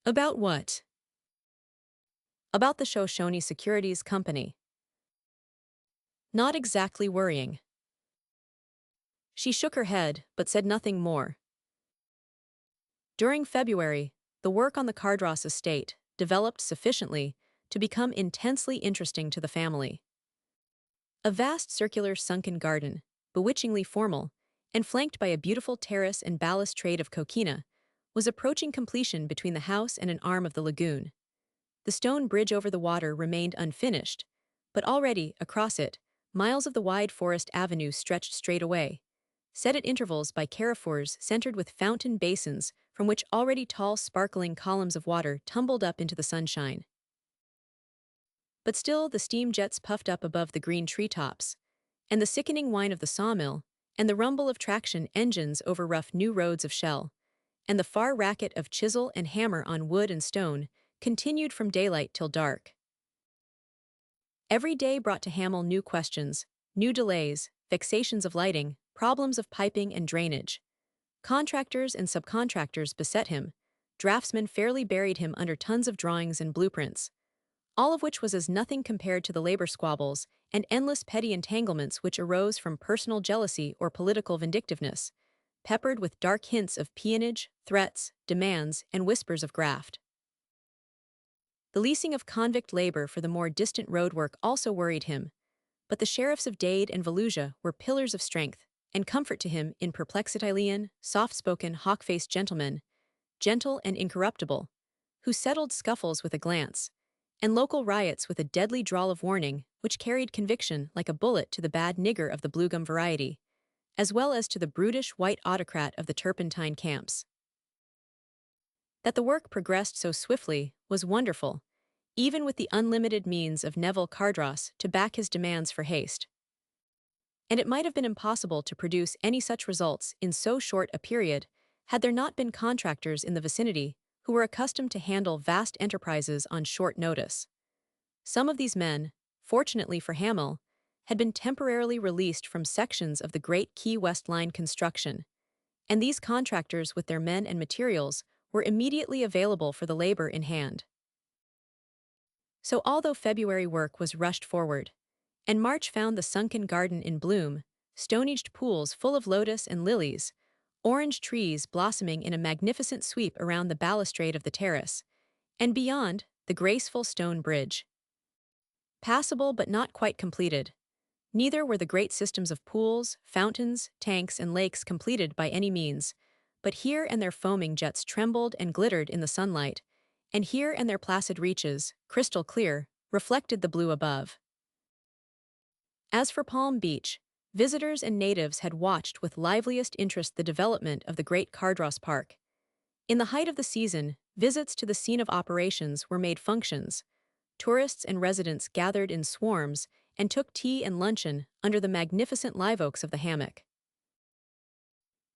About what? About the Shoshone Securities Company. Not exactly worrying. She shook her head, but said nothing more. During February, the work on the Cardross estate developed sufficiently to become intensely interesting to the family. A vast circular sunken garden, bewitchingly formal, and flanked by a beautiful terrace and balustrade of coquina, was approaching completion between the house and an arm of the lagoon. The stone bridge over the water remained unfinished, but already, across it, miles of the wide forest avenue stretched straight away, set at intervals by carrefours centered with fountain basins from which already tall sparkling columns of water tumbled up into the sunshine. But still the steam jets puffed up above the green treetops, and the sickening whine of the sawmill, and the rumble of traction engines over rough new roads of shell, and the far racket of chisel and hammer on wood and stone continued from daylight till dark. Every day brought to Hamel new questions, new delays, vexations of lighting, problems of piping and drainage. Contractors and subcontractors beset him, draftsmen fairly buried him under tons of drawings and blueprints, all of which was as nothing compared to the labor squabbles and endless petty entanglements which arose from personal jealousy or political vindictiveness, peppered with dark hints of peonage, threats, demands, and whispers of graft. The leasing of convict labor for the more distant roadwork also worried him, but the sheriffs of Dade and Volusia were pillars of strength and comfort to him in perplexitalian, soft-spoken, hawk-faced gentlemen, gentle and incorruptible, who settled scuffles with a glance, and local riots with a deadly drawl of warning which carried conviction like a bullet to the bad nigger of the bluegum variety, as well as to the brutish white autocrat of the turpentine camps. That the work progressed so swiftly was wonderful, even with the unlimited means of Neville Cardross to back his demands for haste. And it might have been impossible to produce any such results in so short a period had there not been contractors in the vicinity who were accustomed to handle vast enterprises on short notice. Some of these men, fortunately for Hamel, had been temporarily released from sections of the great Key West Line construction, and these contractors with their men and materials were immediately available for the labor in hand. So although February work was rushed forward, and March found the sunken garden in bloom, stone-edged pools full of lotus and lilies, orange trees blossoming in a magnificent sweep around the balustrade of the terrace, and beyond, the graceful stone bridge. Passable but not quite completed. Neither were the great systems of pools, fountains, tanks, and lakes completed by any means, but here and there foaming jets trembled and glittered in the sunlight, and here and there placid reaches, crystal clear, reflected the blue above. As for Palm Beach, visitors and natives had watched with liveliest interest the development of the great Cardross Park. In the height of the season, visits to the scene of operations were made functions. Tourists and residents gathered in swarms and took tea and luncheon under the magnificent live oaks of the hammock.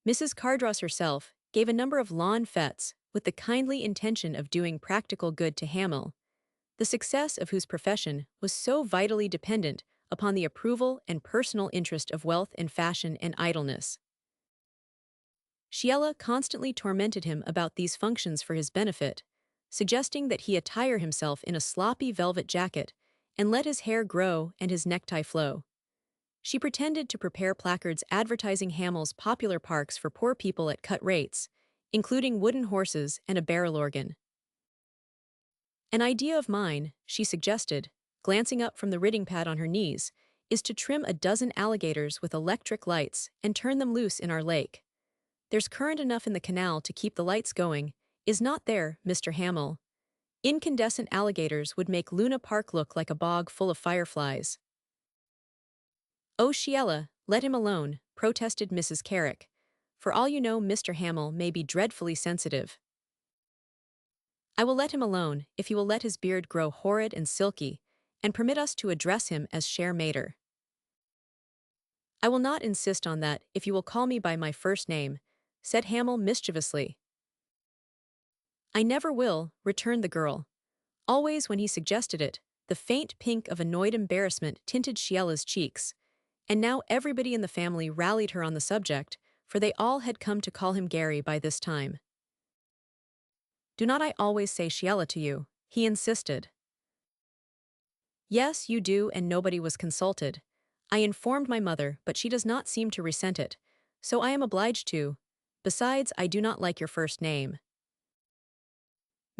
Mrs. Cardross herself gave a number of lawn fêtes with the kindly intention of doing practical good to Hamel, the success of whose profession was so vitally dependent upon the approval and personal interest of wealth and fashion and idleness. Sheila constantly tormented him about these functions for his benefit, suggesting that he attire himself in a sloppy velvet jacket and let his hair grow and his necktie flow. She pretended to prepare placards advertising Hamill's popular parks for poor people at cut rates, including wooden horses and a barrel organ. An idea of mine, she suggested, glancing up from the writing pad on her knees, is to trim a dozen alligators with electric lights and turn them loose in our lake. There's current enough in the canal to keep the lights going, is not there, Mr. Hamill? Incandescent alligators would make Luna Park look like a bog full of fireflies. Oh, Sheila, let him alone, protested Mrs. Carrick. For all you know, Mr. Hamill may be dreadfully sensitive. I will let him alone if he will let his beard grow horrid and silky, and permit us to address him as Cher Mater. I will not insist on that if you will call me by my first name, said Hamill mischievously. I never will, returned the girl. Always when he suggested it, the faint pink of annoyed embarrassment tinted Sheila's cheeks, and now everybody in the family rallied her on the subject, for they all had come to call him Gary by this time. Do not I always say Sheila to you? He insisted. Yes, you do, and nobody was consulted. I informed my mother, but she does not seem to resent it, so I am obliged to. Besides, I do not like your first name.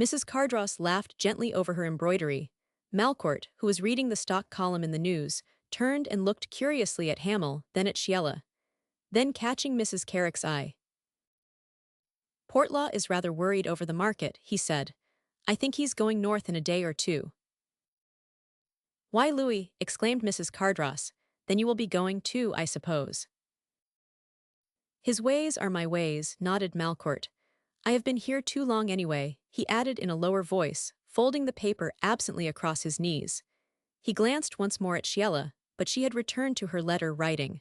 Mrs. Cardross laughed gently over her embroidery. Malcourt, who was reading the stock column in the news, turned and looked curiously at Hamill, then at Sheila. Then catching Mrs. Carrick's eye. Portlaw is rather worried over the market, he said. I think he's going north in a day or two. Why, Louis, exclaimed Mrs. Cardross, then you will be going too, I suppose. His ways are my ways, nodded Malcourt. I have been here too long anyway, he added in a lower voice, folding the paper absently across his knees. He glanced once more at Sheila, but she had returned to her letter writing.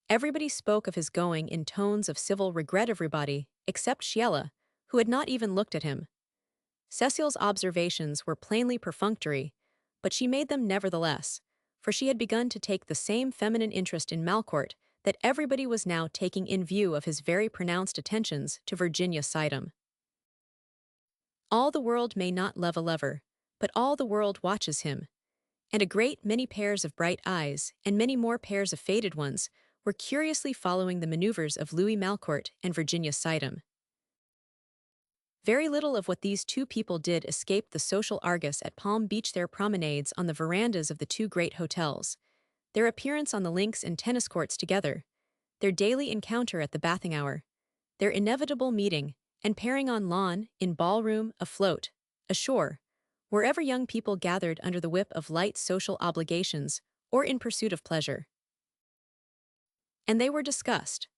Everybody spoke of his going in tones of civil regret, everybody, except Sheila, who had not even looked at him. Cecile's observations were plainly perfunctory, but she made them nevertheless, for she had begun to take the same feminine interest in Malcourt that everybody was now taking in view of his very pronounced attentions to Virginia Sidham. All the world may not love a lover, but all the world watches him, and a great many pairs of bright eyes and many more pairs of faded ones were curiously following the maneuvers of Louis Malcourt and Virginia Sidham. Very little of what these two people did escaped the social Argus at Palm Beach, their promenades on the verandas of the two great hotels, their appearance on the links and tennis courts together, their daily encounter at the bathing hour, their inevitable meeting and pairing on lawn, in ballroom, afloat, ashore, wherever young people gathered under the whip of light social obligations or in pursuit of pleasure. And they were discussed.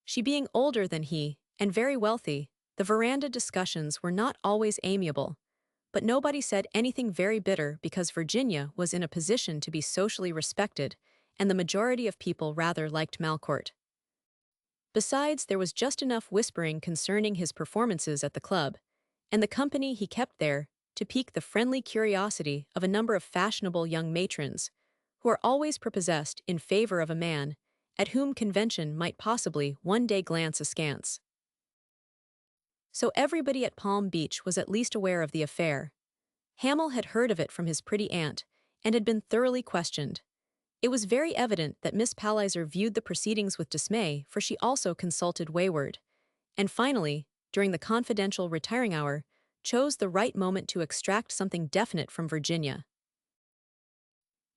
She being older than he, and very wealthy, the veranda discussions were not always amiable, but nobody said anything very bitter because Virginia was in a position to be socially respected, and the majority of people rather liked Malcourt. Besides, there was just enough whispering concerning his performances at the club, and the company he kept there, to pique the friendly curiosity of a number of fashionable young matrons, who are always prepossessed in favor of a man at whom convention might possibly one day glance askance. So everybody at Palm Beach was at least aware of the affair. Hamill had heard of it from his pretty aunt, and had been thoroughly questioned. It was very evident that Miss Palliser viewed the proceedings with dismay, for she also consulted Wayward, and finally, during the confidential retiring hour, chose the right moment to extract something definite from Virginia.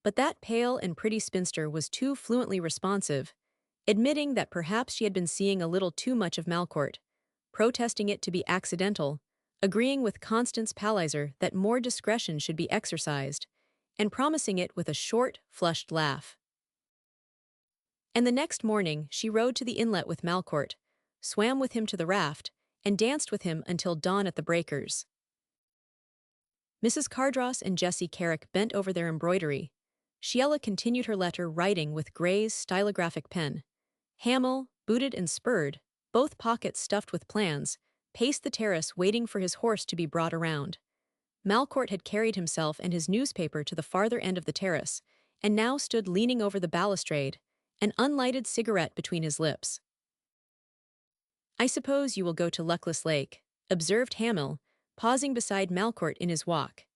But that pale and pretty spinster was too fluently responsive, admitting that perhaps she had been seeing a little too much of Malcourt, protesting it to be accidental, agreeing with Constance Palliser that more discretion should be exercised, and promising it with a short, flushed laugh. And the next morning she rode to the inlet with Malcourt, swam with him to the raft, and danced with him until dawn at the breakers. Mrs. Cardross and Jessie Carrick bent over their embroidery. Sheila continued her letter writing with Gray's stylographic pen. Hamill, booted and spurred, both pockets stuffed with plans, paced the terrace waiting for his horse to be brought around. Malcourt had carried himself and his newspaper to the farther end of the terrace, and now stood leaning over the balustrade, an unlighted cigarette between his lips. I suppose you will go to Luckless Lake, observed Hamill, pausing beside Malcourt in his walk.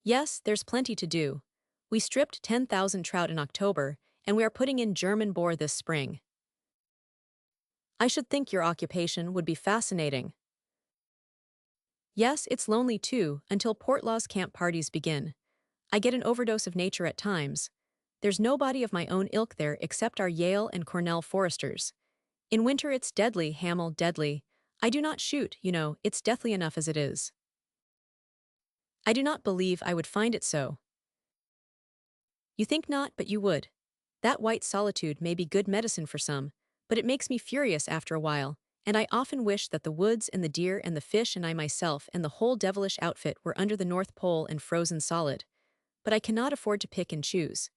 Yes, there's plenty to do. We stripped 10,000 trout in October, and we are putting in German boar this spring. I should think your occupation would be fascinating. Yes, it's lonely too, until Portlaw's camp parties begin. I get an overdose of nature at times. There's nobody of my own ilk there except our Yale and Cornell foresters. In winter it's deadly, Hamel, deadly. I do not shoot, it's deathly enough as it is. I do not believe I would find it so. You think not, but you would. That white solitude may be good medicine for some, but it makes me furious after a while, and I often wish that the woods and the deer and the fish and I myself and the whole devilish outfit were under the North Pole and frozen solid. But I cannot afford to pick and choose.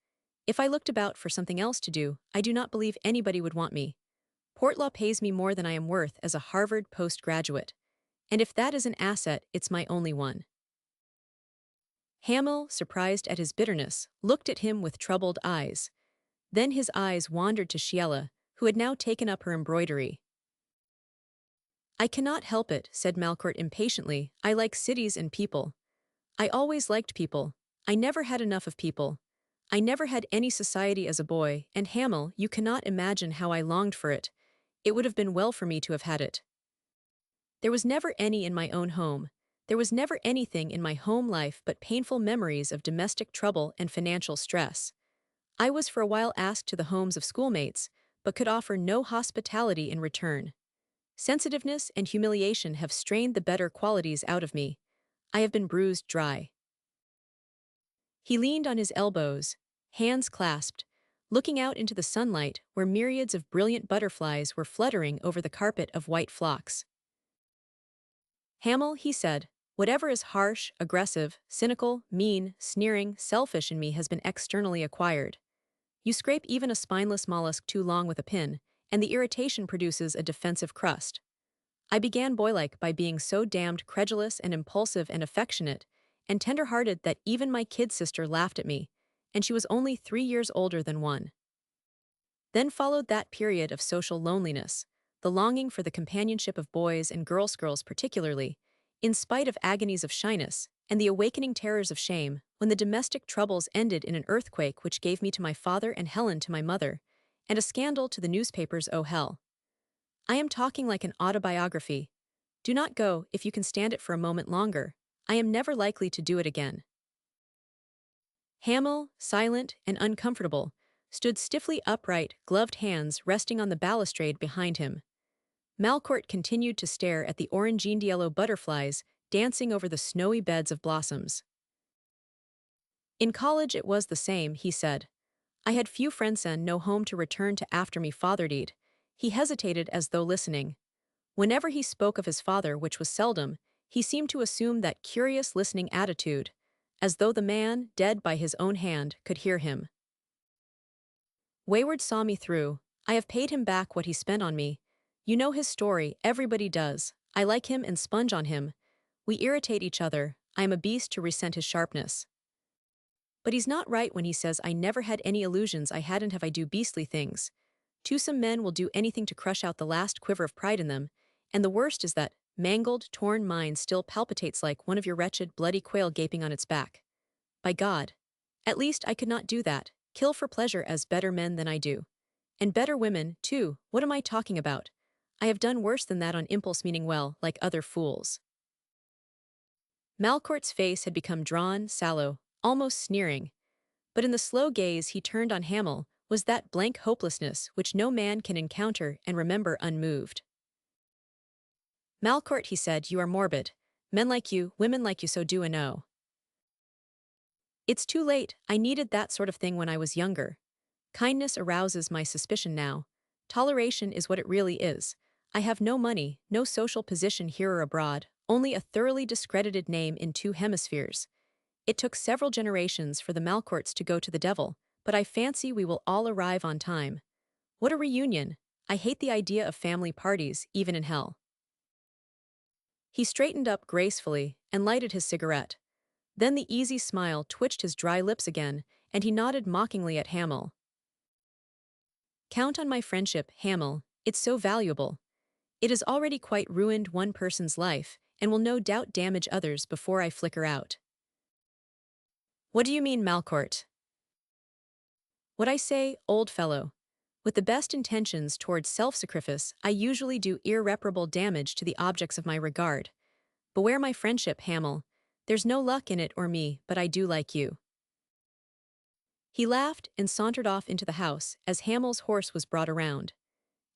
If I looked about for something else to do, I do not believe anybody would want me. Portlaw pays me more than I am worth as a Harvard postgraduate, and if that is an asset, it's my only one. Hamel, surprised at his bitterness, looked at him with troubled eyes. Then his eyes wandered to Sheila, who had now taken up her embroidery. I cannot help it, said Malcourt impatiently. I like cities and people. I always liked people. I never had enough of people. I never had any society as a boy, and Hamel, you cannot imagine how I longed for it. It would have been well for me to have had it. There was never any in my own home. There was never anything in my home life but painful memories of domestic trouble and financial stress. I was for a while asked to the homes of schoolmates, but could offer no hospitality in return. Sensitiveness and humiliation have strained the better qualities out of me. I have been bruised dry. He leaned on his elbows, hands clasped, looking out into the sunlight where myriads of brilliant butterflies were fluttering over the carpet of white phlox. Hamel, he said, whatever is harsh, aggressive, cynical, mean, sneering, selfish in me has been externally acquired. You scrape even a spineless mollusk too long with a pin, and the irritation produces a defensive crust. I began boylike by being so damned credulous and impulsive and affectionate and tender-hearted that even my kid sister laughed at me, and she was only 3 years older than one. Then followed that period of social loneliness, the longing for the companionship of boys and girls particularly, in spite of agonies of shyness, and the awakening terrors of shame, when the domestic troubles ended in an earthquake which gave me to my father and Helen to my mother, and a scandal to the newspapers, oh hell. I am talking like an autobiography. Do not go if you can stand it for a moment longer. I am never likely to do it again. Hamel, silent and uncomfortable, stood stiffly upright, gloved hands resting on the balustrade behind him. Malcourt continued to stare at the orangine-yellow butterflies dancing over the snowy beds of blossoms. In college it was the same, he said. I had few friends and no home to return to after me father'd. He hesitated as though listening. Whenever he spoke of his father, which was seldom, he seemed to assume that curious listening attitude, as though the man, dead by his own hand, could hear him. Wayward saw me through. I have paid him back what he spent on me. You know his story, everybody does. I like him and sponge on him. We irritate each other. I am a beast to resent his sharpness. But he's not right when he says I never had any illusions I hadn't have I do beastly things. Twosome men will do anything to crush out the last quiver of pride in them, and the worst is that mangled, torn mind still palpitates like one of your wretched, bloody quail gaping on its back. By God! At least I could not do that, kill for pleasure as better men than I do. And better women, too, what am I talking about? I have done worse than that on impulse meaning well, like other fools. Malcourt's face had become drawn, sallow, almost sneering. But in the slow gaze he turned on Hamel was that blank hopelessness which no man can encounter and remember unmoved. Malcourt, he said, you are morbid. Men like you, women like you so do and know. It's too late, I needed that sort of thing when I was younger. Kindness arouses my suspicion now. Toleration is what it really is. I have no money, no social position here or abroad, only a thoroughly discredited name in 2 hemispheres. It took several generations for the Malcourts to go to the devil, but I fancy we will all arrive on time. What a reunion! I hate the idea of family parties, even in hell. He straightened up gracefully and lighted his cigarette. Then the easy smile twitched his dry lips again, and he nodded mockingly at Hamel. Count on my friendship, Hamel, it's so valuable. It has already quite ruined one person's life, and will no doubt damage others before I flicker out. What do you mean, Malcourt? What I say, old fellow. With the best intentions towards self-sacrifice, I usually do irreparable damage to the objects of my regard. Beware my friendship, Hamel. There's no luck in it or me, but I do like you. He laughed and sauntered off into the house as Hamel's horse was brought around.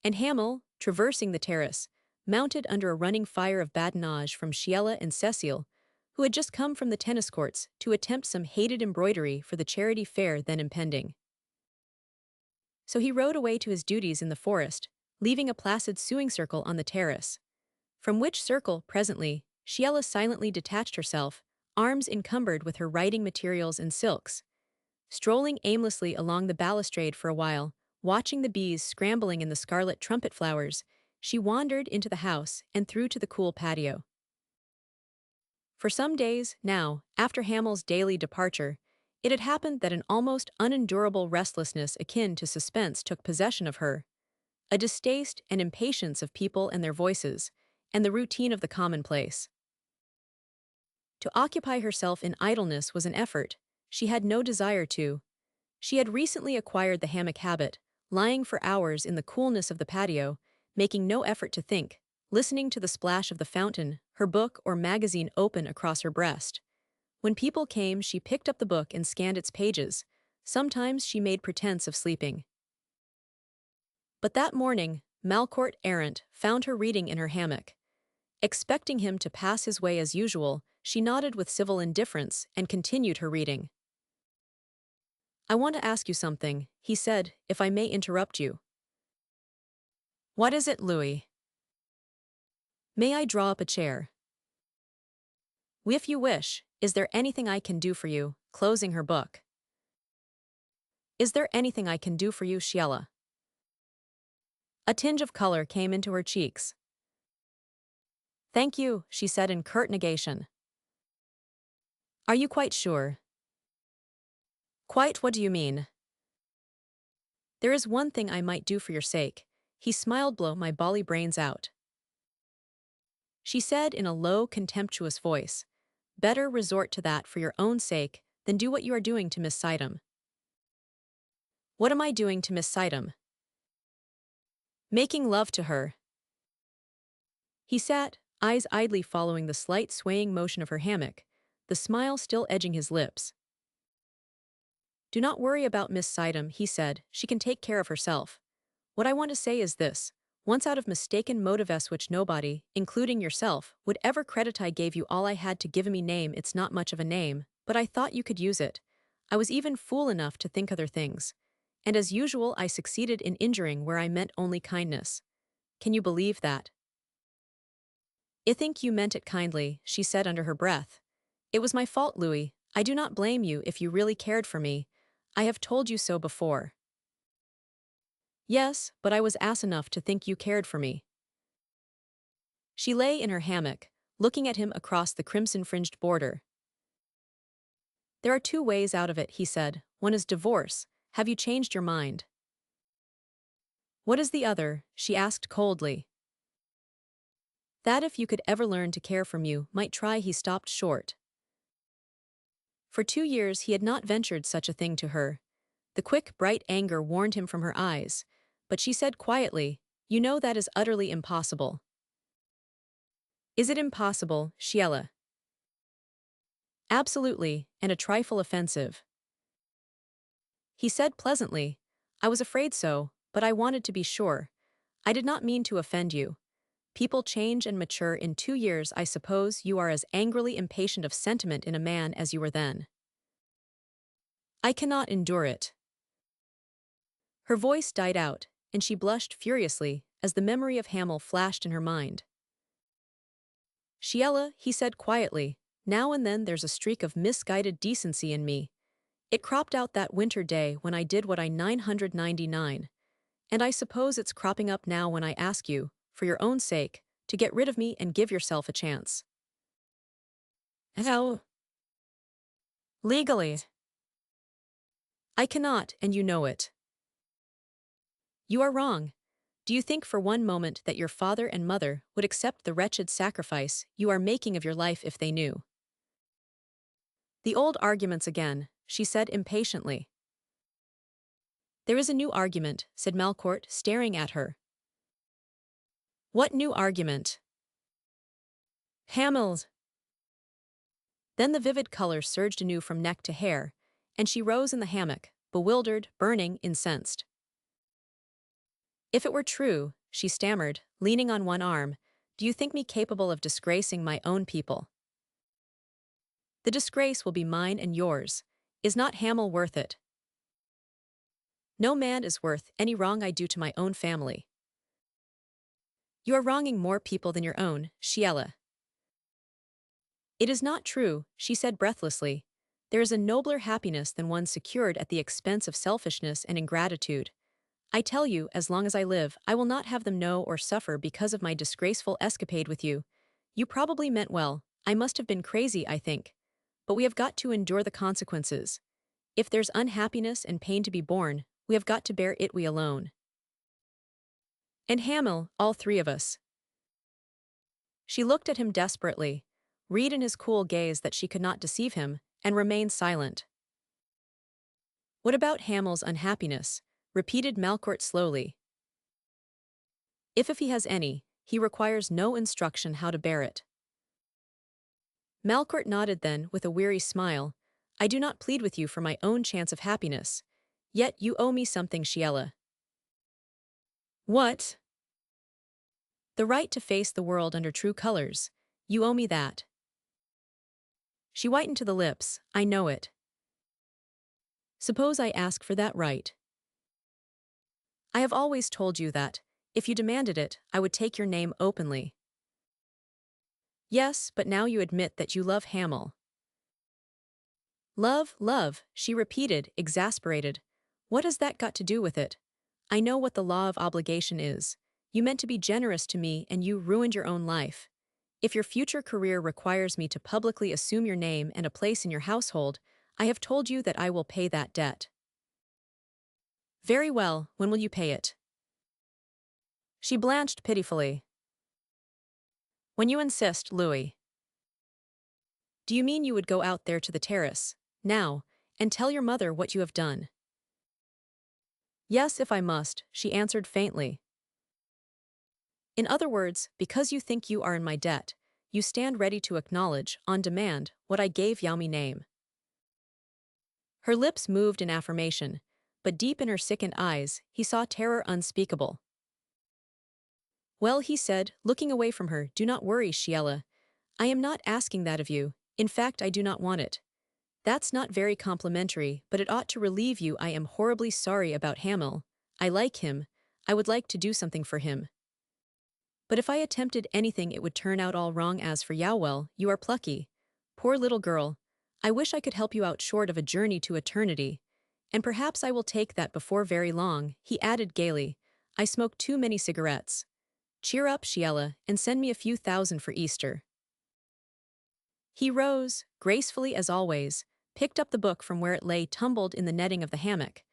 And Hamel, traversing the terrace, mounted under a running fire of badinage from Sheila and Cecile, who had just come from the tennis courts to attempt some hated embroidery for the charity fair then impending. So he rode away to his duties in the forest, leaving a placid sewing circle on the terrace. From which circle, presently, Sheila silently detached herself, arms encumbered with her writing materials and silks. Strolling aimlessly along the balustrade for a while, watching the bees scrambling in the scarlet trumpet flowers, she wandered into the house and through to the cool patio. For some days, now, after Hamel's daily departure, it had happened that an almost unendurable restlessness akin to suspense took possession of her, a distaste and impatience of people and their voices, and the routine of the commonplace. To occupy herself in idleness was an effort she had no desire to. She had recently acquired the hammock habit, lying for hours in the coolness of the patio, making no effort to think, listening to the splash of the fountain, her book or magazine open across her breast. When people came, she picked up the book and scanned its pages. Sometimes she made pretense of sleeping. But that morning, Malcourt errant found her reading in her hammock. Expecting him to pass his way as usual, she nodded with civil indifference and continued her reading. "I want to ask you something," he said, "if I may interrupt you." "What is it, Louis?" "May I draw up a chair?" "If you wish. Is there anything I can do for you?" Closing her book. "Is there anything I can do for you, Sheila?" A tinge of color came into her cheeks. "Thank you," she said in curt negation. "Are you quite sure?" "Quite, what do you mean?" "There is one thing I might do for your sake." He smiled, "blow my bally brains out." She said in a low, contemptuous voice, "Better resort to that for your own sake than do what you are doing to Miss Sidham." "What am I doing to Miss Sidham?" "Making love to her." He sat, eyes idly following the slight swaying motion of her hammock, the smile still edging his lips. "Do not worry about Miss Sidham," he said, "she can take care of herself. What I want to say is this. Once out of mistaken motives which nobody, including yourself, would ever credit, I gave you all I had to give me name. It's not much of a name, but I thought you could use it. I was even fool enough to think other things. And as usual I succeeded in injuring where I meant only kindness. Can you believe that?" "I think you meant it kindly," she said under her breath. "It was my fault, Louis. I do not blame you if you really cared for me. I have told you so before." "Yes, but I was ass enough to think you cared for me." She lay in her hammock, looking at him across the crimson-fringed border. "There are two ways out of it," he said. "One is divorce. Have you changed your mind?" "What is the other?" she asked coldly. "That if you could ever learn to care for me, might try." He stopped short. For 2 years he had not ventured such a thing to her. The quick, bright anger warned him from her eyes, but she said quietly, "You know that is utterly impossible." "Is it impossible, Sheila?" "Absolutely, and a trifle offensive." He said pleasantly, "I was afraid so, but I wanted to be sure. I did not mean to offend you. People change and mature in 2 years. I suppose you are as angrily impatient of sentiment in a man as you were then." "I cannot endure it." Her voice died out, and she blushed furiously as the memory of Hamel flashed in her mind. "Sheila," he said quietly, "now and then there's a streak of misguided decency in me. It cropped out that winter day when I did what I 999, and I suppose it's cropping up now when I ask you, for your own sake, to get rid of me and give yourself a chance." "How?" "Legally." "I cannot, and you know it." "You are wrong. Do you think for one moment that your father and mother would accept the wretched sacrifice you are making of your life if they knew?" "The old arguments again," she said impatiently. There is a new argument, said Melcourt, staring at her. What new argument? Hamill's. Then the vivid color surged anew from neck to hair, and she rose in the hammock, bewildered, burning, incensed. If it were true, she stammered, leaning on one arm, do you think me capable of disgracing my own people? The disgrace will be mine and yours. Is not Hamill worth it? No man is worth any wrong I do to my own family. You are wronging more people than your own, Sheila. It is not true, she said breathlessly. There is a nobler happiness than one secured at the expense of selfishness and ingratitude. I tell you, as long as I live, I will not have them know or suffer because of my disgraceful escapade with you. You probably meant well, I must have been crazy, I think. But we have got to endure the consequences. If there's unhappiness and pain to be borne, we have got to bear it we alone. And Hamill, all three of us. She looked at him desperately, read in his cool gaze that she could not deceive him, and remained silent. What about Hamill's unhappiness? Repeated Melcourt slowly. If he has any, he requires no instruction how to bear it. Melcourt nodded then, with a weary smile. I do not plead with you for my own chance of happiness. Yet you owe me something, Sheila. What? The right to face the world under true colors. You owe me that. She whitened to the lips. I know it. Suppose I ask for that right. I have always told you that, if you demanded it, I would take your name openly. Yes, but now you admit that you love Hamill. Love, love, she repeated, exasperated. What has that got to do with it? I know what the law of obligation is. You meant to be generous to me and you ruined your own life. If your future career requires me to publicly assume your name and a place in your household, I have told you that I will pay that debt. Very well, when will you pay it? She blanched pitifully. When you insist, Louis. Do you mean you would go out there to the terrace, now, and tell your mother what you have done? Yes, if I must, she answered faintly. In other words, because you think you are in my debt, you stand ready to acknowledge, on demand, what I gave Yaomi name. Her lips moved in affirmation, but deep in her sickened eyes, he saw terror unspeakable. Well, he said, looking away from her, do not worry, Sheila. I am not asking that of you, in fact I do not want it. That's not very complimentary, but it ought to relieve you. I am horribly sorry about Hamill. I like him. I would like to do something for him. But if I attempted anything it would turn out all wrong. As for Yowell, you are plucky. Poor little girl. I wish I could help you out short of a journey to eternity. And perhaps I will take that before very long, he added gaily. I smoke too many cigarettes. Cheer up, Sheila, and send me a few thousand for Easter. He rose, gracefully as always, picked up the book from where it lay tumbled in the netting of the hammock,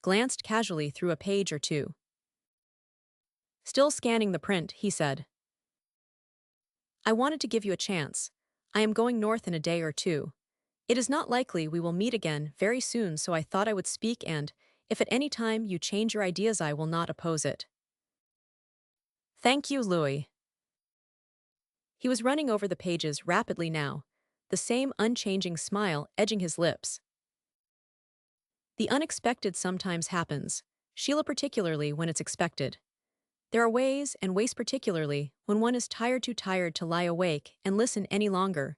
glanced casually through a page or two. Still scanning the print, he said. I wanted to give you a chance. I am going north in a day or two. It is not likely we will meet again very soon, so I thought I would speak and, if at any time you change your ideas, I will not oppose it. Thank you, Louis. He was running over the pages rapidly now, the same unchanging smile edging his lips. The unexpected sometimes happens, Sheila, particularly when it's expected. There are ways and ways, particularly when one is too tired to lie awake and listen any longer,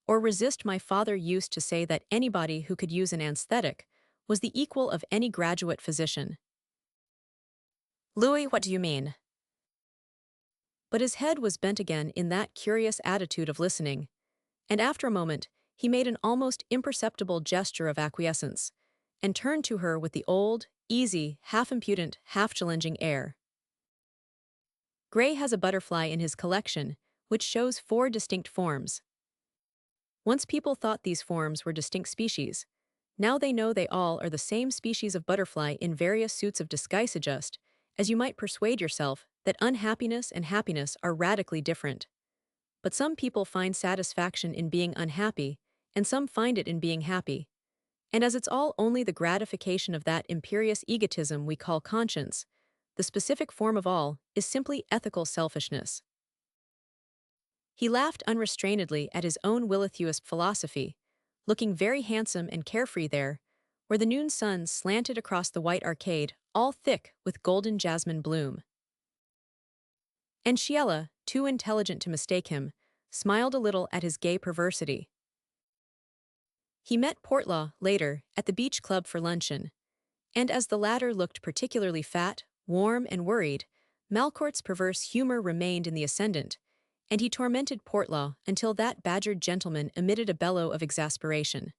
or resist. My father used to say that anybody who could use an anesthetic was the equal of any graduate physician. Louis, what do you mean? But his head was bent again in that curious attitude of listening, and after a moment, he made an almost imperceptible gesture of acquiescence, and turned to her with the old, easy, half-impudent, half-challenging air. Gray has a butterfly in his collection, which shows 4 distinct forms. Once people thought these forms were distinct species. Now they know they all are the same species of butterfly in various suits of disguise, just as you might persuade yourself that unhappiness and happiness are radically different. But some people find satisfaction in being unhappy, and some find it in being happy. And as it's all only the gratification of that imperious egotism we call conscience, the specific form of all is simply ethical selfishness. He laughed unrestrainedly at his own willithuous philosophy, looking very handsome and carefree there, where the noon sun slanted across the white arcade, all thick with golden jasmine bloom. And Sheila, too intelligent to mistake him, smiled a little at his gay perversity. He met Portlaw, later, at the beach club for luncheon, and as the latter looked particularly fat, warm, and worried, Malcourt's perverse humor remained in the ascendant, and he tormented Portlaw until that badgered gentleman emitted a bellow of exasperation.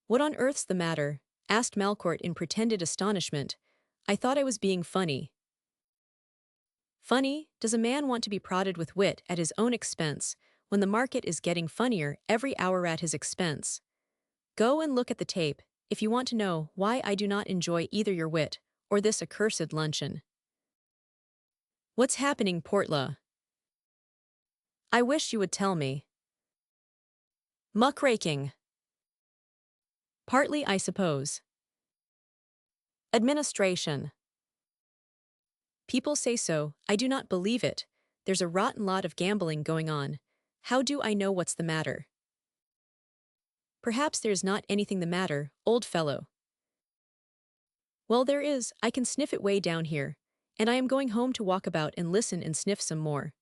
"What on earth's the matter?" asked Malcourt in pretended astonishment. "I thought I was being funny." "Funny? Does a man want to be prodded with wit at his own expense when the market is getting funnier every hour at his expense? Go and look at the tape if you want to know why I do not enjoy either your wit or this accursed luncheon." "What's happening, Portlaw?" "I wish you would tell me." "Muckraking." "Partly, I suppose." "Administration." "People say so, I do not believe it. There's a rotten lot of gambling going on. How do I know what's the matter?" "Perhaps there's not anything the matter, old fellow." "Well, there is, I can sniff it way down here. And I am going home to walk about and listen and sniff some more.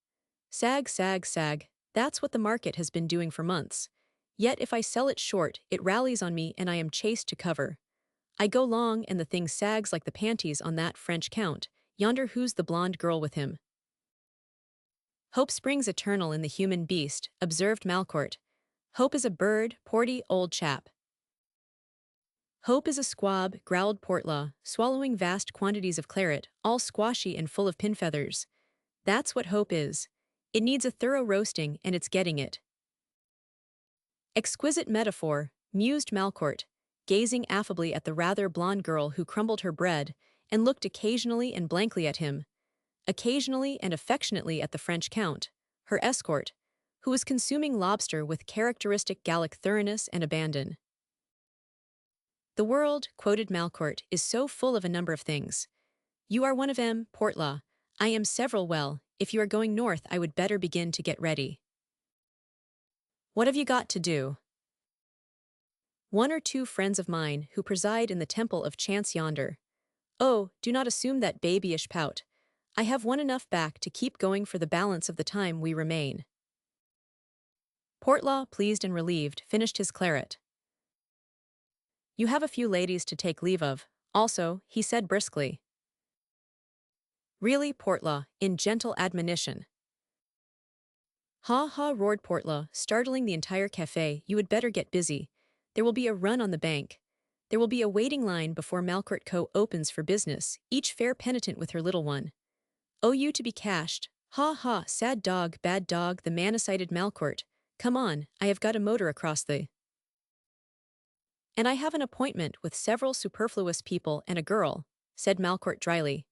Sag, sag, sag, that's what the market has been doing for months. Yet if I sell it short, it rallies on me and I am chased to cover. I go long and the thing sags like the panties on that French count. Yonder, who's the blonde girl with him?" "Hope springs eternal in the human beast," observed Malcourt. "Hope is a bird, porty old chap." "Hope is a squab," growled Portlaw, swallowing vast quantities of claret, all squashy and full of pin feathers. "That's what hope is. It needs a thorough roasting and it's getting it." "Exquisite metaphor," mused Malcourt, gazing affably at the rather blonde girl who crumbled her bread and looked occasionally and blankly at him, occasionally and affectionately at the French count, her escort, who was consuming lobster with characteristic Gallic thoroughness and abandon. "The world," quoted Malcourt, "is so full of a number of things. You are one of them, Portlaw. I am several. Well, if you are going north I would better begin to get ready." "What have you got to do?" "One or two friends of mine who preside in the temple of chance yonder. Oh, do not assume that babyish pout. I have won enough back to keep going for the balance of the time we remain." Portlaw, pleased and relieved, finished his claret. "You have a few ladies to take leave of, also," he said briskly. "Really, Portlaw," in gentle admonition. "Ha ha," roared Portlaw, startling the entire café, "you would better get busy. There will be a run on the bank. There will be a waiting line before Malcourt Co. opens for business, each fair penitent with her little one. Owe you to be cashed. Ha ha, sad dog, bad dog," the man-cited Malcourt. "Come on, I have got a motor across the—" "And I have an appointment with several superfluous people and a girl," said Malcourt dryly.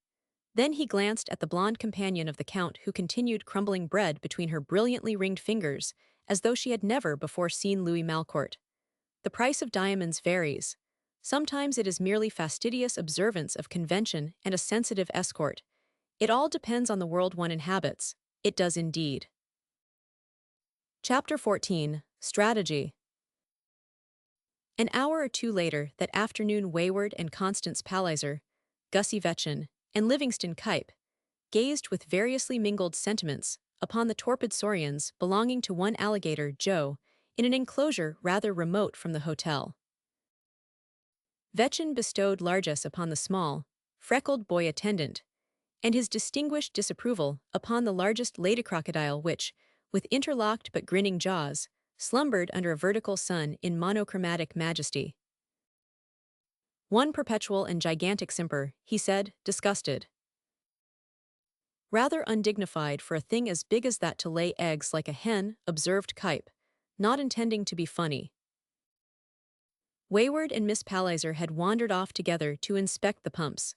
Then he glanced at the blonde companion of the Count who continued crumbling bread between her brilliantly ringed fingers, as though she had never before seen Louis Malcourt. "The price of diamonds varies. Sometimes it is merely fastidious observance of convention and a sensitive escort. It all depends on the world one inhabits. It does indeed." Chapter 14. Strategy. An hour or two later, that afternoon, Wayward and Constance Palliser, Gussie Vetchin, and Livingston Cuyp gazed with variously mingled sentiments upon the torpid saurians belonging to one alligator, Joe, in an enclosure rather remote from the hotel. Vetchin bestowed largesse upon the small, freckled boy attendant, and his distinguished disapproval upon the largest lady crocodile which, with interlocked but grinning jaws, slumbered under a vertical sun in monochromatic majesty. "One perpetual and gigantic simper," he said, disgusted. "Rather undignified for a thing as big as that to lay eggs like a hen," observed Cuyp, not intending to be funny. Wayward and Miss Palliser had wandered off together to inspect the pumps.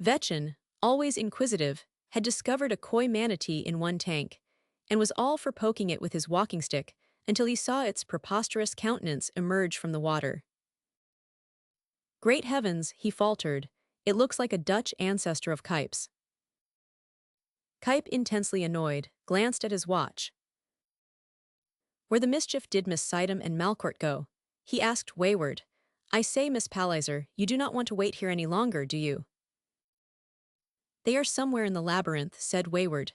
Vetchin, always inquisitive, had discovered a koi manatee in one tank, and was all for poking it with his walking stick until he saw its preposterous countenance emerge from the water. Great heavens, he faltered, it looks like a Dutch ancestor of Cuyp's. Cuyp, intensely annoyed, glanced at his watch. Where the mischief did Miss Sidham and Malcourt go? He asked wayward. I say, Miss Palliser, you do not want to wait here any longer, do you? They are somewhere in the labyrinth, said Wayward.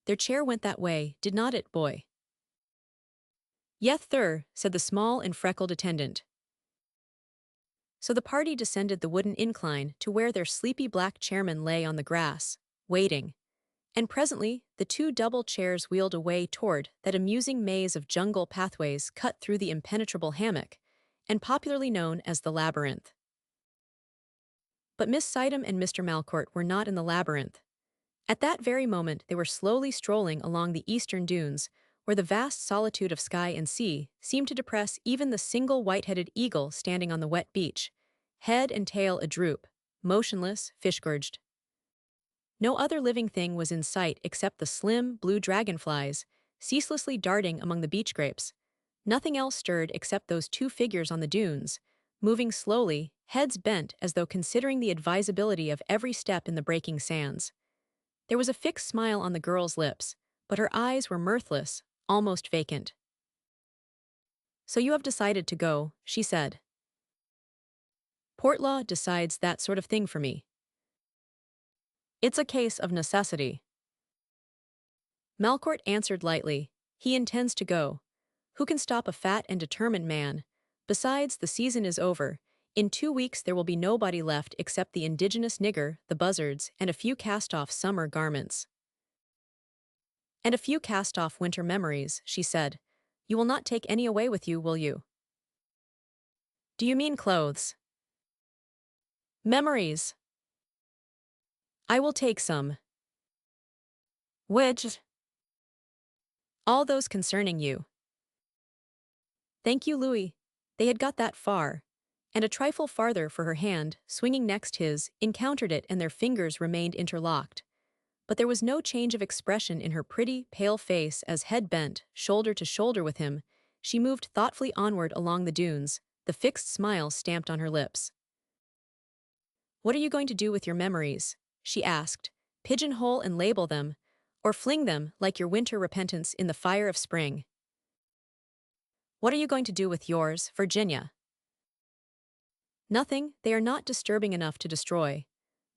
Their chair went that way, did not it, boy? Yeth, thir, said the small and freckled attendant. So the party descended the wooden incline to where their sleepy black chairman lay on the grass, waiting. And presently, the two double chairs wheeled away toward that amusing maze of jungle pathways cut through the impenetrable hammock, and popularly known as the labyrinth. But Miss Sidham and Mr. Malcourt were not in the labyrinth. At that very moment they were slowly strolling along the eastern dunes, where the vast solitude of sky and sea seemed to depress even the single white-headed eagle standing on the wet beach, head and tail adroop, motionless, fish-gorged. No other living thing was in sight except the slim, blue dragonflies, ceaselessly darting among the beach grapes. Nothing else stirred except those two figures on the dunes, moving slowly, heads bent as though considering the advisability of every step in the breaking sands. There was a fixed smile on the girl's lips, but her eyes were mirthless, almost vacant. So you have decided to go, she said. Portlaw decides that sort of thing for me. It's a case of necessity. Malcourt answered lightly. He intends to go. Who can stop a fat and determined man? Besides, the season is over. In 2 weeks there will be nobody left except the indigenous nigger, the buzzards, and a few cast-off summer garments. And a few cast-off winter memories, she said. You will not take any away with you, will you? Do you mean clothes? Memories. I will take some. Which? All those concerning you. Thank you, Louis. They had got that far. And a trifle farther, for her hand, swinging next his, encountered it and their fingers remained interlocked. But there was no change of expression in her pretty, pale face as, head bent, shoulder to shoulder with him, she moved thoughtfully onward along the dunes, the fixed smile stamped on her lips. What are you going to do with your memories? She asked. Pigeonhole and label them, or fling them, like your winter repentance, in the fire of spring. What are you going to do with yours, Virginia? Nothing, they are not disturbing enough to destroy.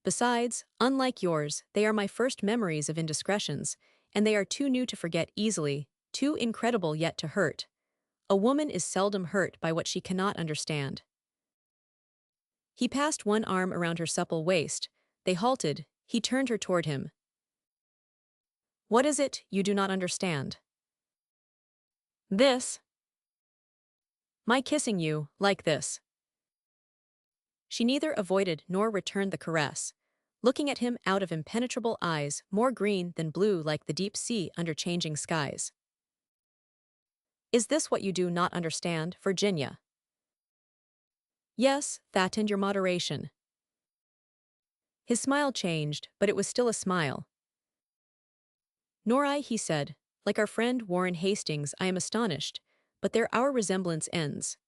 Besides, unlike yours, they are my first memories of indiscretions, and they are too new to forget easily, too incredible yet to hurt. A woman is seldom hurt by what she cannot understand. He passed one arm around her supple waist. They halted. He turned her toward him. What is it you do not understand? This. My kissing you, like this. She neither avoided nor returned the caress, looking at him out of impenetrable eyes more green than blue like the deep sea under changing skies. Is this what you do not understand, Virginia? Yes, that and your moderation. His smile changed, but it was still a smile. Nor I, he said. Like our friend Warren Hastings, I am astonished, but there our resemblance ends.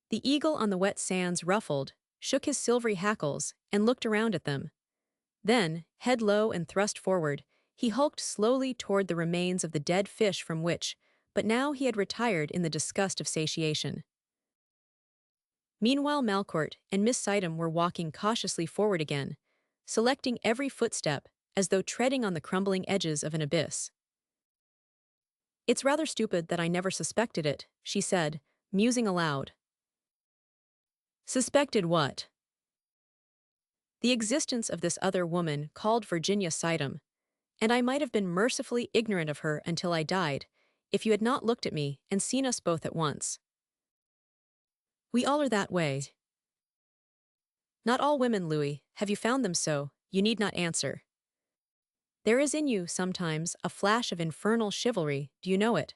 The eagle on the wet sands ruffled, shook his silvery hackles, and looked around at them. Then, head low and thrust forward, he hulked slowly toward the remains of the dead fish from which, but now he had retired in the disgust of satiation. Meanwhile Malcourt and Miss Sidham were walking cautiously forward again, selecting every footstep, as though treading on the crumbling edges of an abyss. It's rather stupid that I never suspected it, she said, musing aloud. Suspected what? The existence of this other woman called Virginia Sidham, and I might have been mercifully ignorant of her until I died, if you had not looked at me and seen us both at once. We all are that way. Not all women, Louis. Have you found them so? You need not answer. There is in you, sometimes, a flash of infernal chivalry, do you know it?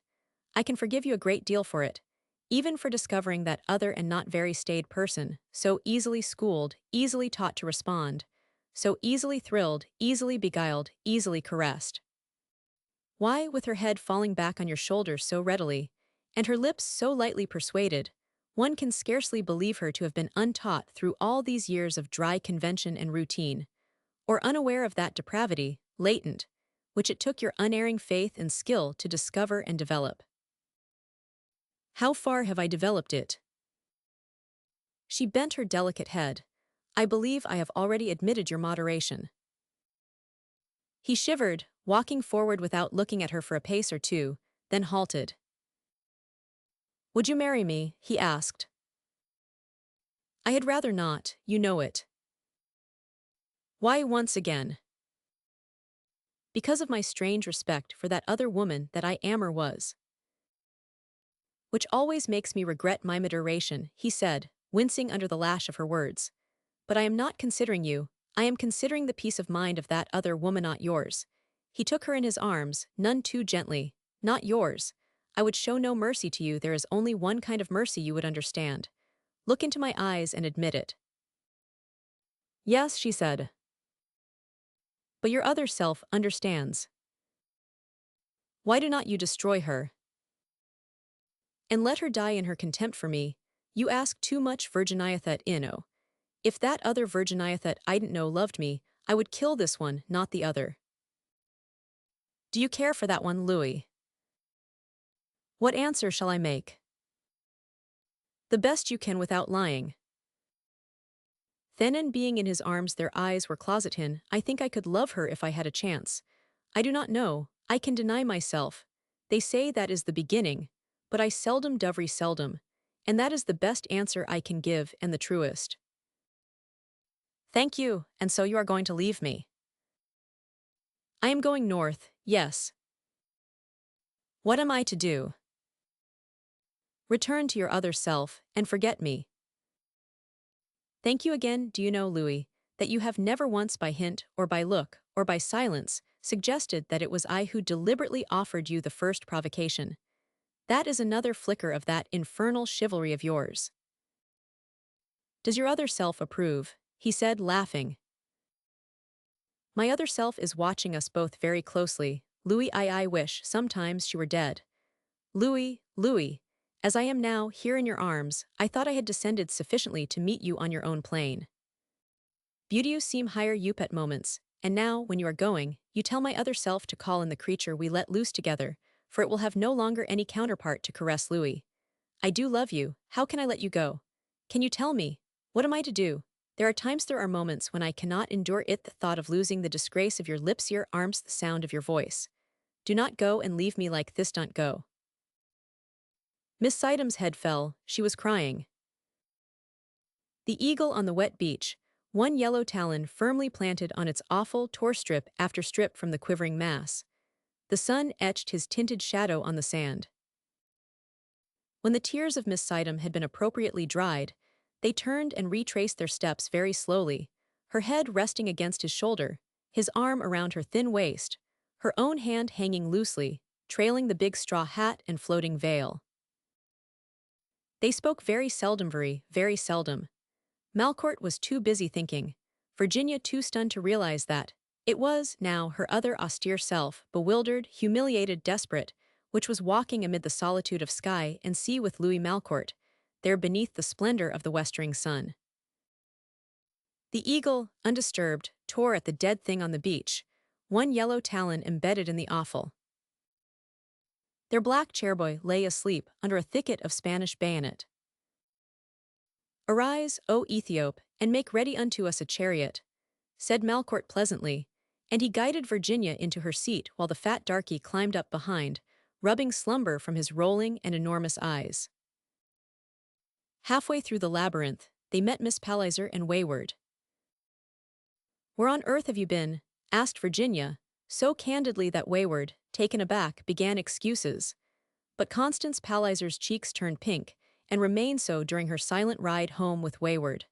I can forgive you a great deal for it, even for discovering that other and not very staid person, so easily schooled, easily taught to respond, so easily thrilled, easily beguiled, easily caressed. Why, with her head falling back on your shoulder so readily, and her lips so lightly persuaded, one can scarcely believe her to have been untaught through all these years of dry convention and routine, or unaware of that depravity, latent, which it took your unerring faith and skill to discover and develop. How far have I developed it? She bent her delicate head. I believe I have already admitted your moderation. He shivered, walking forward without looking at her for a pace or two, then halted. Would you marry me? He asked. I had rather not, you know it. Why once again? Because of my strange respect for that other woman that I am or was. Which always makes me regret my moderation, he said, wincing under the lash of her words. But I am not considering you, I am considering the peace of mind of that other woman, not yours. He took her in his arms, none too gently. Not yours. I would show no mercy to you. There is only one kind of mercy you would understand. Look into my eyes and admit it. Yes, she said. But your other self understands. Why do not you destroy her? And let her die in her contempt for me. You ask too much, virginiathet inno. If that other virginiathet I didn't know loved me, I would kill this one, not the other. Do you care for that one, Louis? What answer shall I make? The best you can without lying. Then and being in his arms, their eyes were closeted. I think I could love her if I had a chance. I do not know, I can deny myself. They say that is the beginning, but I seldom dovery seldom, and that is the best answer I can give and the truest. Thank you, and so you are going to leave me. I am going north, yes. What am I to do? Return to your other self, and forget me. Thank you again. Do you know, Louis, that you have never once by hint, or by look, or by silence, suggested that it was I who deliberately offered you the first provocation. That is another flicker of that infernal chivalry of yours. Does your other self approve? He said, laughing. My other self is watching us both very closely, Louis. I wish sometimes she were dead. Louis, Louis, as I am now here in your arms, I thought I had descended sufficiently to meet you on your own plane. Beauty you seem higher you at moments, and now, when you are going, you tell my other self to call in the creature we let loose together, for it will have no longer any counterpart to caress Louis. I do love you, how can I let you go? Can you tell me? What am I to do? There are moments when I cannot endure it, the thought of losing the disgrace of your lips, your arms, the sound of your voice. Do not go and leave me like this, don't go. Miss Siddam's head fell, she was crying. The eagle on the wet beach, one yellow talon firmly planted on its awful, tore strip after strip from the quivering mass. The sun etched his tinted shadow on the sand. When the tears of Miss Siddam had been appropriately dried, they turned and retraced their steps very slowly, her head resting against his shoulder, his arm around her thin waist, her own hand hanging loosely, trailing the big straw hat and floating veil. They spoke very seldom, very seldom. Malcourt was too busy thinking, Virginia too stunned to realize that it was, now, her other austere self, bewildered, humiliated, desperate, which was walking amid the solitude of sky and sea with Louis Malcourt, there beneath the splendor of the westering sun. The eagle, undisturbed, tore at the dead thing on the beach, one yellow talon embedded in the offal. Their black chairboy lay asleep under a thicket of Spanish bayonet. Arise, O Ethiop, and make ready unto us a chariot, said Malcourt pleasantly, and he guided Virginia into her seat while the fat darky climbed up behind, rubbing slumber from his rolling and enormous eyes. Halfway through the labyrinth, they met Miss Palliser and Wayward. Where on earth have you been? Asked Virginia, so candidly that Wayward, taken aback, began excuses. But Constance Palliser's cheeks turned pink, and remained so during her silent ride home with Wayward.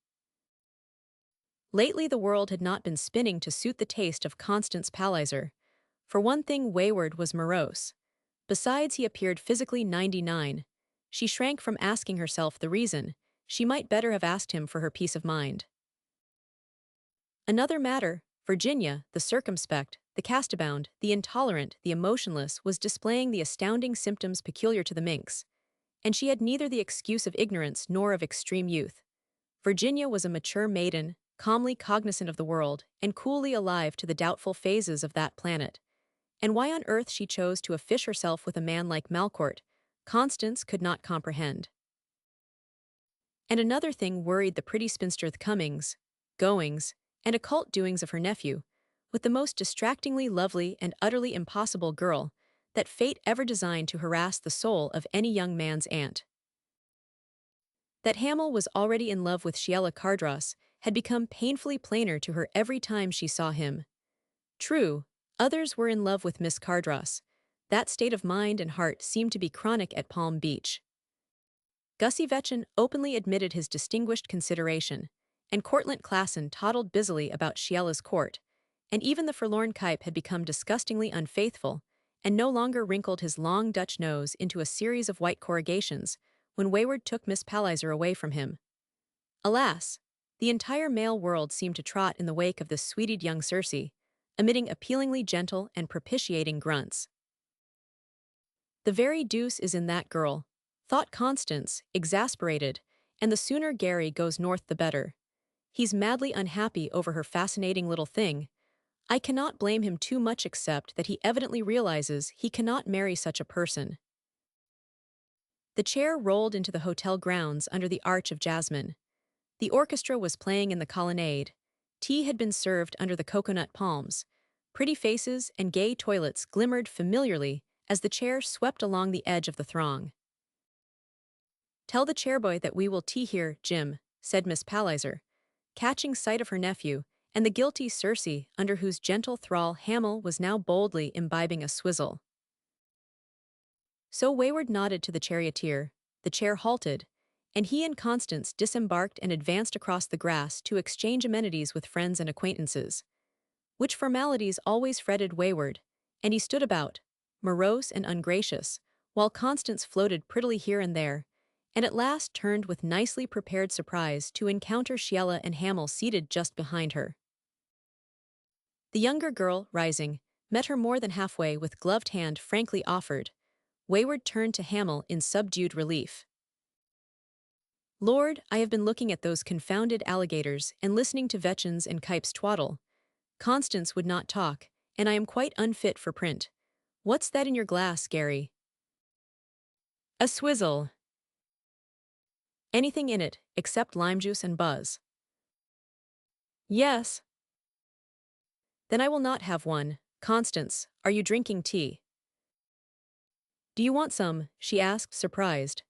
Lately the world had not been spinning to suit the taste of Constance Palliser. For one thing, Wayward was morose. Besides, he appeared physically 99. She shrank from asking herself the reason. She might better have asked him for her peace of mind. Another matter, Virginia, the circumspect, the castabound, the intolerant, the emotionless, was displaying the astounding symptoms peculiar to the minx, and she had neither the excuse of ignorance nor of extreme youth. Virginia was a mature maiden, calmly cognizant of the world, and coolly alive to the doubtful phases of that planet. And why on earth she chose to affish herself with a man like Malcourt, Constance could not comprehend. And another thing worried the pretty spinster comings, goings, and occult doings of her nephew, with the most distractingly lovely and utterly impossible girl that fate ever designed to harass the soul of any young man's aunt. That Hamel was already in love with Sheila Cardross had become painfully plainer to her every time she saw him. True, others were in love with Miss Cardross. That state of mind and heart seemed to be chronic at Palm Beach. Gussie Vetchin openly admitted his distinguished consideration, and Cortlandt Klassen toddled busily about Sheila's court, and even the forlorn Cuyp had become disgustingly unfaithful, and no longer wrinkled his long Dutch nose into a series of white corrugations when Wayward took Miss Palliser away from him. Alas, the entire male world seemed to trot in the wake of this sweeted young Circe, emitting appealingly gentle and propitiating grunts. The very deuce is in that girl, thought Constance, exasperated, and the sooner Gary goes north the better. He's madly unhappy over her fascinating little thing. I cannot blame him too much except that he evidently realizes he cannot marry such a person. The chair rolled into the hotel grounds under the arch of jasmine. The orchestra was playing in the colonnade. Tea had been served under the coconut palms. Pretty faces and gay toilets glimmered familiarly as the chair swept along the edge of the throng. "Tell the chairboy that we will tea here, Jim," said Miss Palliser, catching sight of her nephew and the guilty Circe under whose gentle thrall Hamel was now boldly imbibing a swizzle. So Wayward nodded to the charioteer, the chair halted, and he and Constance disembarked and advanced across the grass to exchange amenities with friends and acquaintances. Which formalities always fretted Wayward, and he stood about, morose and ungracious, while Constance floated prettily here and there, and at last turned with nicely prepared surprise to encounter Sheila and Hamel seated just behind her. The younger girl, rising, met her more than halfway with gloved hand frankly offered. Wayward turned to Hamel in subdued relief. "Lord, I have been looking at those confounded alligators and listening to Vetchin's and Cuyp's twaddle. Constance would not talk, and I am quite unfit for print. What's that in your glass, Gary?" "A swizzle. Anything in it, except lime juice and buzz." "Yes." "Then I will not have one. Constance, are you drinking tea?" "Do you want some?" she asked, surprised.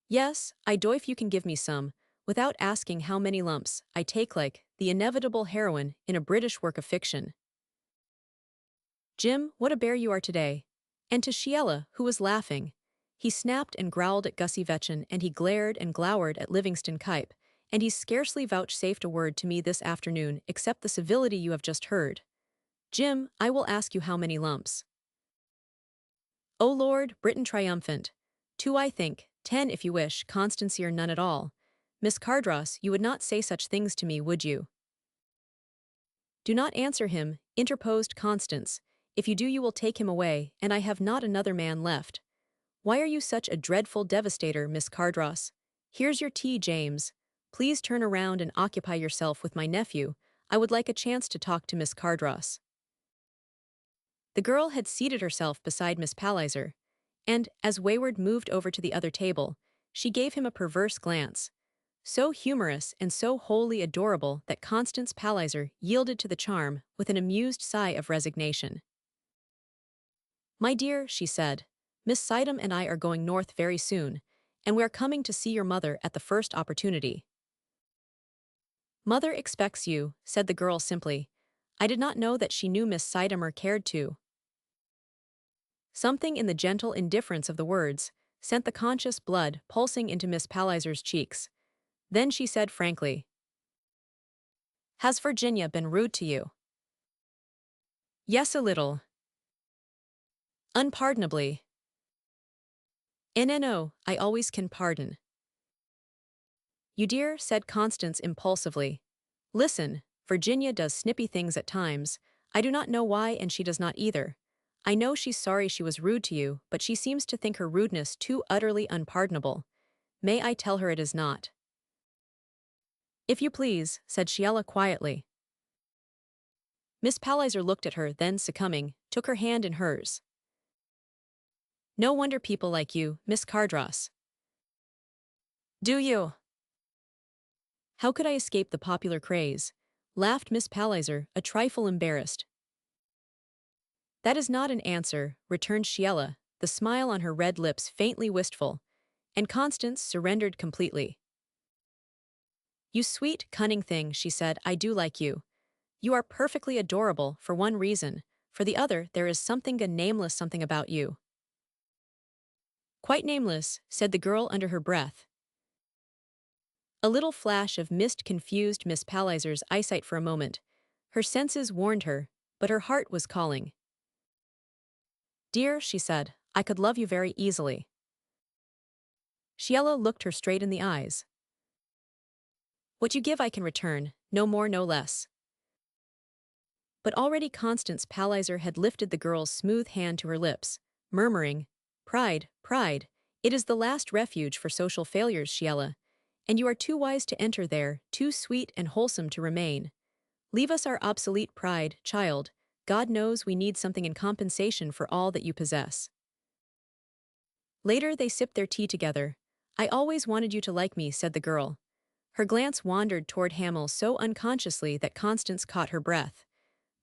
"Yes, I do if you can give me some, without asking how many lumps. I take like the inevitable heroine in a British work of fiction." "Jim, what a bear you are today." And to Sheila, who was laughing, he snapped and growled at Gussie Vetchin, and he glared and glowered at Livingston Cuyp, and he's scarcely vouchsafed a word to me this afternoon except the civility you have just heard. Jim, I will ask you how many lumps. "O Lord, Britain triumphant. 2 I think, 10 if you wish, Constancy or none at all. Miss Cardross, you would not say such things to me, would you?" "Do not answer him," interposed Constance. "If you do you will take him away, and I have not another man left. Why are you such a dreadful devastator, Miss Cardross? Here's your tea, James. Please turn around and occupy yourself with my nephew. I would like a chance to talk to Miss Cardross." The girl had seated herself beside Miss Palliser, and, as Wayward moved over to the other table, she gave him a perverse glance, so humorous and so wholly adorable that Constance Palliser yielded to the charm with an amused sigh of resignation. "My dear," she said, "Miss Sidham and I are going north very soon, and we are coming to see your mother at the first opportunity." "Mother expects you," said the girl simply. I did not know that she knew Miss Sidham or cared to. Something in the gentle indifference of the words sent the conscious blood pulsing into Miss Palliser's cheeks. Then she said frankly, "Has Virginia been rude to you?" "Yes, a little. Unpardonably." "No, I always can pardon." "You dear," said Constance impulsively. "Listen, Virginia does snippy things at times. I do not know why, and she does not either. I know she's sorry she was rude to you, but she seems to think her rudeness too utterly unpardonable. May I tell her it is not? If you please, said Sheila quietly. Miss Palliser looked at her, then succumbing, took her hand in hers. No wonder people like you, Miss Cardross. Do you? How could I escape the popular craze? Laughed Miss Palliser, a trifle embarrassed. That is not an answer, returned Sheila, the smile on her red lips faintly wistful, and Constance surrendered completely. You sweet, cunning thing, she said, I do like you. You are perfectly adorable, for one reason. For the other, there is something a nameless something about you. Quite nameless, said the girl under her breath. A little flash of mist confused Miss Palliser's eyesight for a moment. Her senses warned her, but her heart was calling. Dear, she said, I could love you very easily. Sheila looked her straight in the eyes. What you give I can return, no more no less. But already Constance Palliser had lifted the girl's smooth hand to her lips, murmuring, Pride, pride, it is the last refuge for social failures, Sheila, and you are too wise to enter there, too sweet and wholesome to remain. Leave us our obsolete pride, child. God knows we need something in compensation for all that you possess. Later they sipped their tea together. I always wanted you to like me, said the girl. Her glance wandered toward Hamel so unconsciously that Constance caught her breath.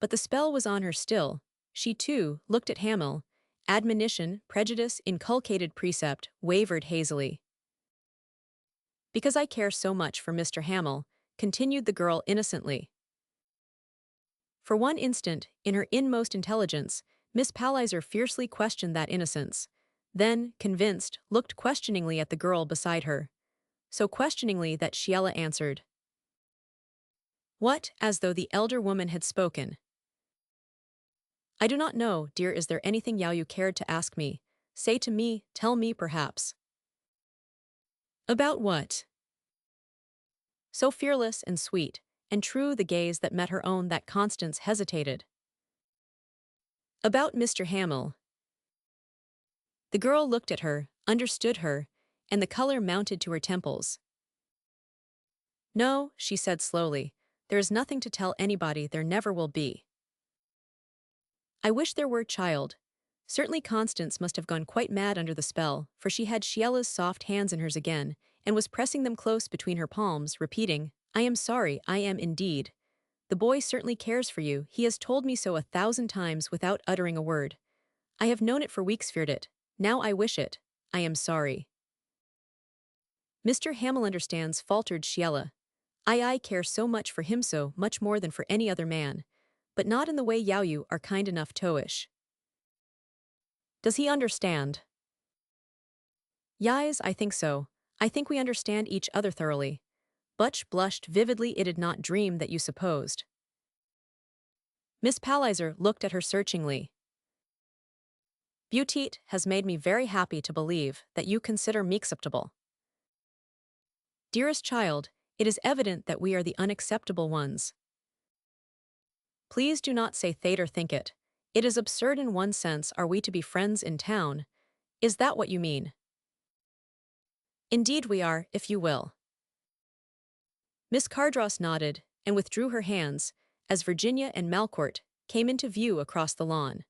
But the spell was on her still. She, too, looked at Hamel. Admonition, prejudice, inculcated precept, wavered hazily. Because I care so much for Mr. Hamel, continued the girl innocently. For one instant, in her inmost intelligence, Miss Palliser fiercely questioned that innocence. Then, convinced, looked questioningly at the girl beside her. So questioningly that Sheila answered. What, as though the elder woman had spoken. I do not know, dear, is there anything you cared to ask me? Say to me, tell me perhaps. About what? So fearless and sweet, and true the gaze that met her own that Constance hesitated. About Mr. Hamel. The girl looked at her, understood her, and the color mounted to her temples. No, she said slowly, there is nothing to tell anybody, there never will be. I wish there were, child. Certainly Constance must have gone quite mad under the spell, for she had Sheila's soft hands in hers again, and was pressing them close between her palms, repeating, I am sorry, I am indeed. The boy certainly cares for you, he has told me so 1,000 times without uttering a word. I have known it for weeks, feared it. Now I wish it. I am sorry. Mr. Hamel understands, faltered Sheila. I care so much for him, so much more than for any other man. But not in the way you are kind enough toish. Does he understand? Yis, I think so. I think we understand each other thoroughly. Butch blushed vividly. It did not dream that you supposed. Miss Palliser looked at her searchingly. Beauteet has made me very happy to believe that you consider me acceptable. Dearest child, it is evident that we are the unacceptable ones. Please do not say thate or think it. It is absurd in one sense. Are we to be friends in town? Is that what you mean? Indeed we are, if you will. Miss Cardross nodded and withdrew her hands as Virginia and Malcourt came into view across the lawn.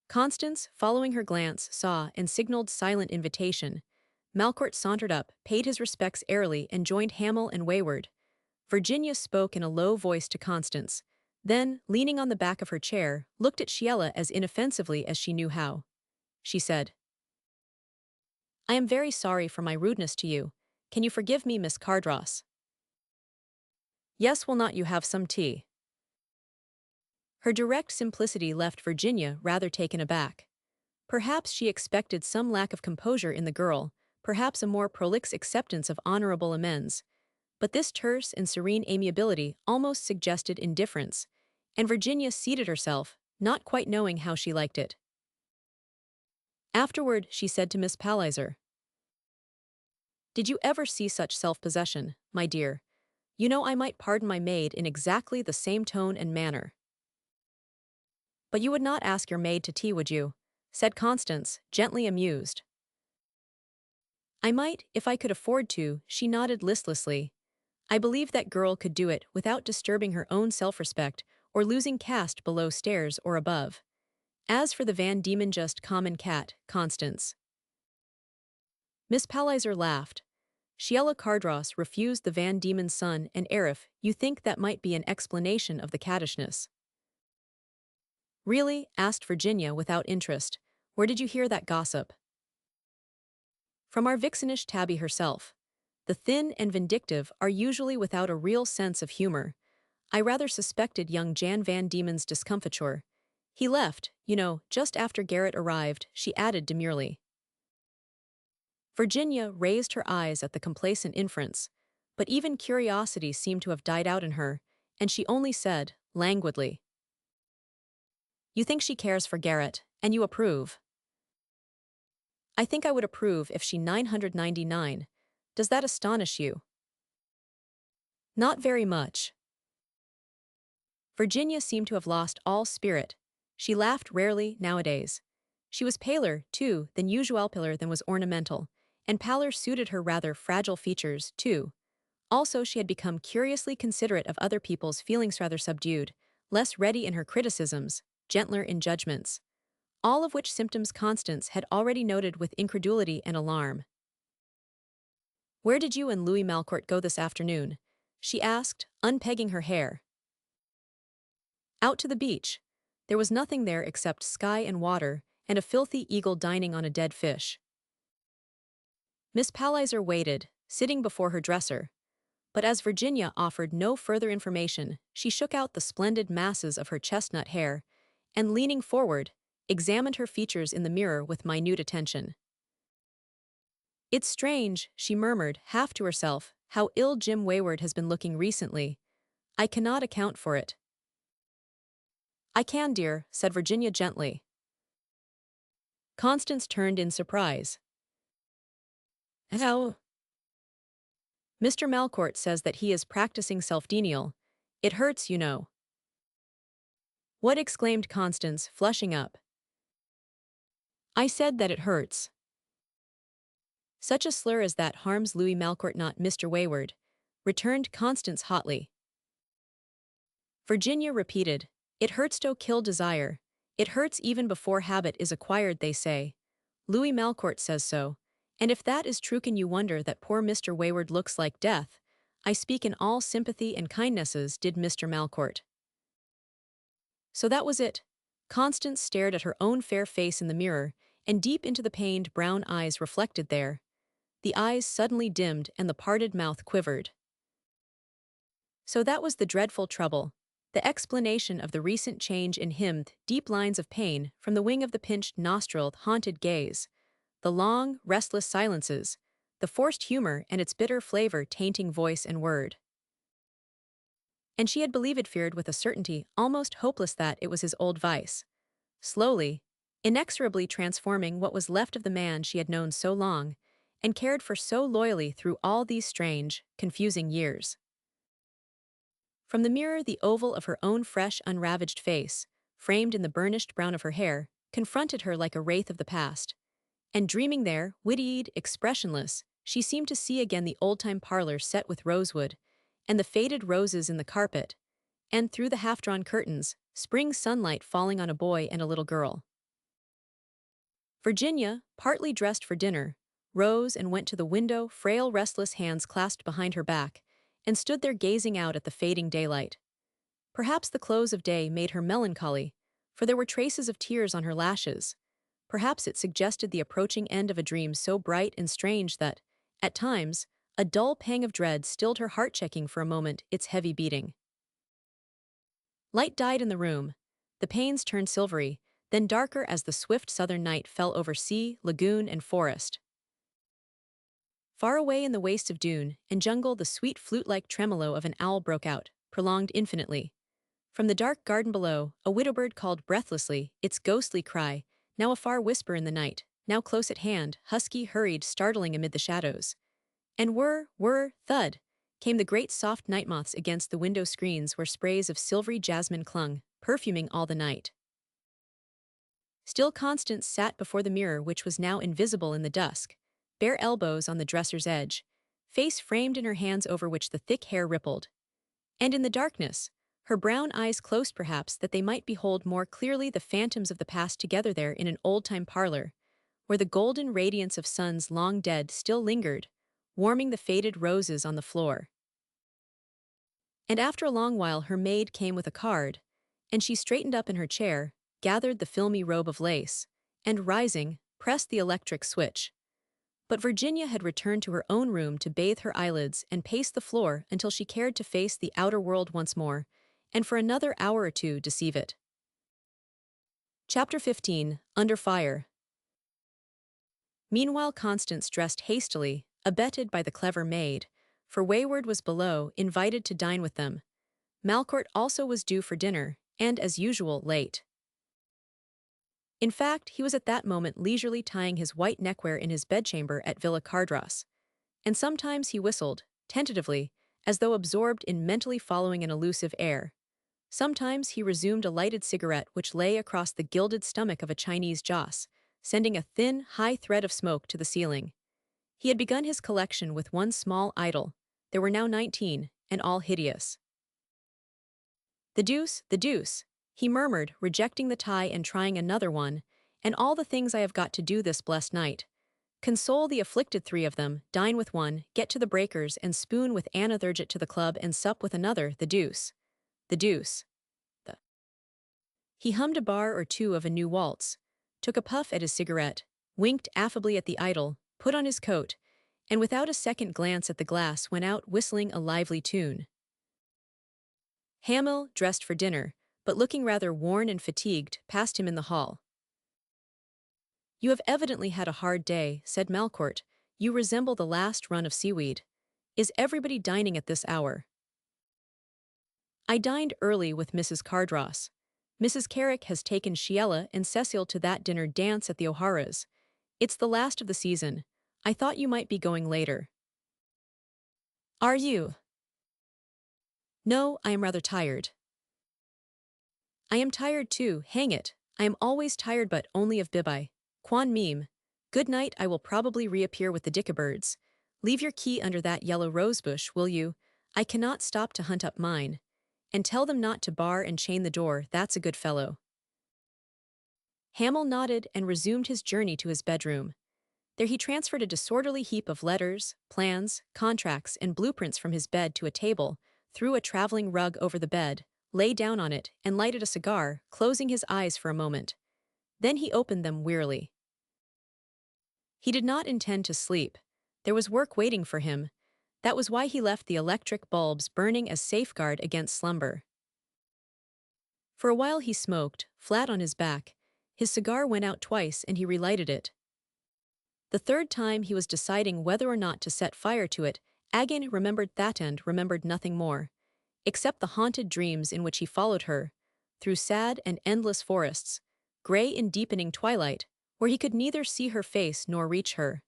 Constance, following her glance, saw and signaled silent invitation. Malcourt sauntered up, paid his respects airily, and joined Hamel and Wayward. Virginia spoke in a low voice to Constance, then, leaning on the back of her chair, looked at Sheila as inoffensively as she knew how. She said, I am very sorry for my rudeness to you. Can you forgive me, Miss Cardross? Yes, will not you have some tea? Her direct simplicity left Virginia rather taken aback. Perhaps she expected some lack of composure in the girl, perhaps a more prolix acceptance of honorable amends. But this terse and serene amiability almost suggested indifference, and Virginia seated herself, not quite knowing how she liked it. Afterward, she said to Miss Palliser, Did you ever see such self-possession, my dear? You know I might pardon my maid in exactly the same tone and manner. But you would not ask your maid to tea, would you? Said Constance, gently amused. I might, if I could afford to, she nodded listlessly. I believe that girl could do it without disturbing her own self-respect or losing caste below stairs or above. As for the Van Diemen just common cat, Constance. Miss Palliser laughed. Sheila Cardross refused the Van Diemen's son and heiress. You think that might be an explanation of the cattishness. Really? Asked Virginia without interest. Where did you hear that gossip? From our vixenish Tabby herself. The thin and vindictive are usually without a real sense of humor. I rather suspected young Jan Van Diemen's discomfiture. He left, just after Garrett arrived, she added demurely. Virginia raised her eyes at the complacent inference, but even curiosity seemed to have died out in her, and she only said, languidly, You think she cares for Garrett, and you approve? I think I would approve if she 999. Does that astonish you? Not very much. Virginia seemed to have lost all spirit. She laughed rarely nowadays. She was paler, too, than usual, paler than was ornamental, and pallor suited her rather fragile features, too. Also, she had become curiously considerate of other people's feelings, rather subdued, less ready in her criticisms, gentler in judgments. All of which symptoms Constance had already noted with incredulity and alarm. Where did you and Louis Malcourt go this afternoon? She asked, unpegging her hair. Out to the beach. There was nothing there except sky and water, and a filthy eagle dining on a dead fish. Miss Palliser waited, sitting before her dresser. But as Virginia offered no further information, she shook out the splendid masses of her chestnut hair, and leaning forward, examined her features in the mirror with minute attention. It's strange, she murmured, half to herself, how ill Jim Wayward has been looking recently. I cannot account for it. I can, dear, said Virginia gently. Constance turned in surprise. How? Mr. Malcourt says that he is practicing self-denial. It hurts, you know. What? Exclaimed Constance, flushing up. I said that it hurts. Such a slur as that harms Louis Malcourt, not Mr. Wayward, returned Constance hotly. Virginia repeated, It hurts to kill desire. It hurts even before habit is acquired, they say. Louis Malcourt says so. And if that is true, can you wonder that poor Mr. Wayward looks like death? I speak in all sympathy and kindnesses, did Mr. Malcourt. So that was it. Constance stared at her own fair face in the mirror, and deep into the pained brown eyes reflected there. The eyes suddenly dimmed and the parted mouth quivered. So that was the dreadful trouble. The explanation of the recent change in him, deep lines of pain from the wing of the pinched nostril, haunted gaze, the long, restless silences, the forced humor and its bitter flavor tainting voice and word. And she had believed, feared with a certainty almost hopeless, that it was his old vice, slowly, inexorably transforming what was left of the man she had known so long and cared for so loyally through all these strange, confusing years. From the mirror, the oval of her own fresh, unravaged face, framed in the burnished brown of her hair, confronted her like a wraith of the past. And dreaming there, witty-eyed, expressionless, she seemed to see again the old-time parlor set with rosewood, and the faded roses in the carpet, and through the half-drawn curtains, spring sunlight falling on a boy and a little girl. Virginia, partly dressed for dinner, rose and went to the window, frail, restless hands clasped behind her back, and stood there gazing out at the fading daylight. Perhaps the close of day made her melancholy, for there were traces of tears on her lashes. Perhaps it suggested the approaching end of a dream so bright and strange that, at times, a dull pang of dread stilled her heart, checking for a moment its heavy beating. Light died in the room. The panes turned silvery, then darker as the swift southern night fell over sea, lagoon, and forest. Far away in the waste of dune and jungle, the sweet flute-like tremolo of an owl broke out, prolonged infinitely. From the dark garden below, a widowbird called breathlessly, its ghostly cry, now a far whisper in the night, now close at hand, husky, hurried, startling amid the shadows. And whir, thud, came the great soft night moths against the window screens where sprays of silvery jasmine clung, perfuming all the night. Still Constance sat before the mirror which was now invisible in the dusk, bare elbows on the dresser's edge, face framed in her hands over which the thick hair rippled. And in the darkness, her brown eyes closed perhaps that they might behold more clearly the phantoms of the past together there in an old-time parlor, where the golden radiance of suns long dead still lingered, warming the faded roses on the floor. And after a long while her maid came with a card, and she straightened up in her chair, gathered the filmy robe of lace, and rising, pressed the electric switch. But Virginia had returned to her own room to bathe her eyelids and pace the floor until she cared to face the outer world once more, and for another hour or two deceive it. Chapter 15, Under Fire. Meanwhile Constance dressed hastily, abetted by the clever maid, for Wayward was below, invited to dine with them. Malcourt also was due for dinner, and as usual late. In fact, he was at that moment leisurely tying his white neckwear in his bedchamber at Villa Cardross, and sometimes he whistled, tentatively, as though absorbed in mentally following an elusive air. Sometimes he resumed a lighted cigarette which lay across the gilded stomach of a Chinese joss, sending a thin, high thread of smoke to the ceiling. He had begun his collection with one small idol. There were now 19, and all hideous. The deuce, he murmured, rejecting the tie and trying another one, and all the things I have got to do this blessed night. Console the afflicted 3 of them, dine with one, get to the breakers and spoon with Anna Thurgett to the club and sup with another, the deuce. He hummed a bar or two of a new waltz, took a puff at his cigarette, winked affably at the idol, put on his coat, and without a second glance at the glass went out whistling a lively tune. Hamel, dressed for dinner, but looking rather worn and fatigued, passed him in the hall. "You have evidently had a hard day," said Malcourt. "You resemble the last run of seaweed. Is everybody dining at this hour?" "I dined early with Mrs. Cardross. Mrs. Carrick has taken Sheila and Cecil to that dinner dance at the O'Hara's. It's the last of the season. I thought you might be going later." "Are you?" "No, I am rather tired." "I am tired too, hang it. I am always tired but only of Bibi. Quan meme. Good night, I will probably reappear with the Dickabirds. Leave your key under that yellow rosebush, will you? I cannot stop to hunt up mine. And tell them not to bar and chain the door, that's a good fellow." Hamel nodded and resumed his journey to his bedroom. There he transferred a disorderly heap of letters, plans, contracts, and blueprints from his bed to a table, threw a traveling rug over the bed, lay down on it, and lighted a cigar, closing his eyes for a moment. Then he opened them wearily. He did not intend to sleep. There was work waiting for him. That was why he left the electric bulbs burning as safeguard against slumber. For a while he smoked, flat on his back. His cigar went out twice and he relighted it. The third time he was deciding whether or not to set fire to it, Agin remembered that and remembered nothing more, except the haunted dreams in which he followed her, through sad and endless forests, gray in deepening twilight, where he could neither see her face nor reach her.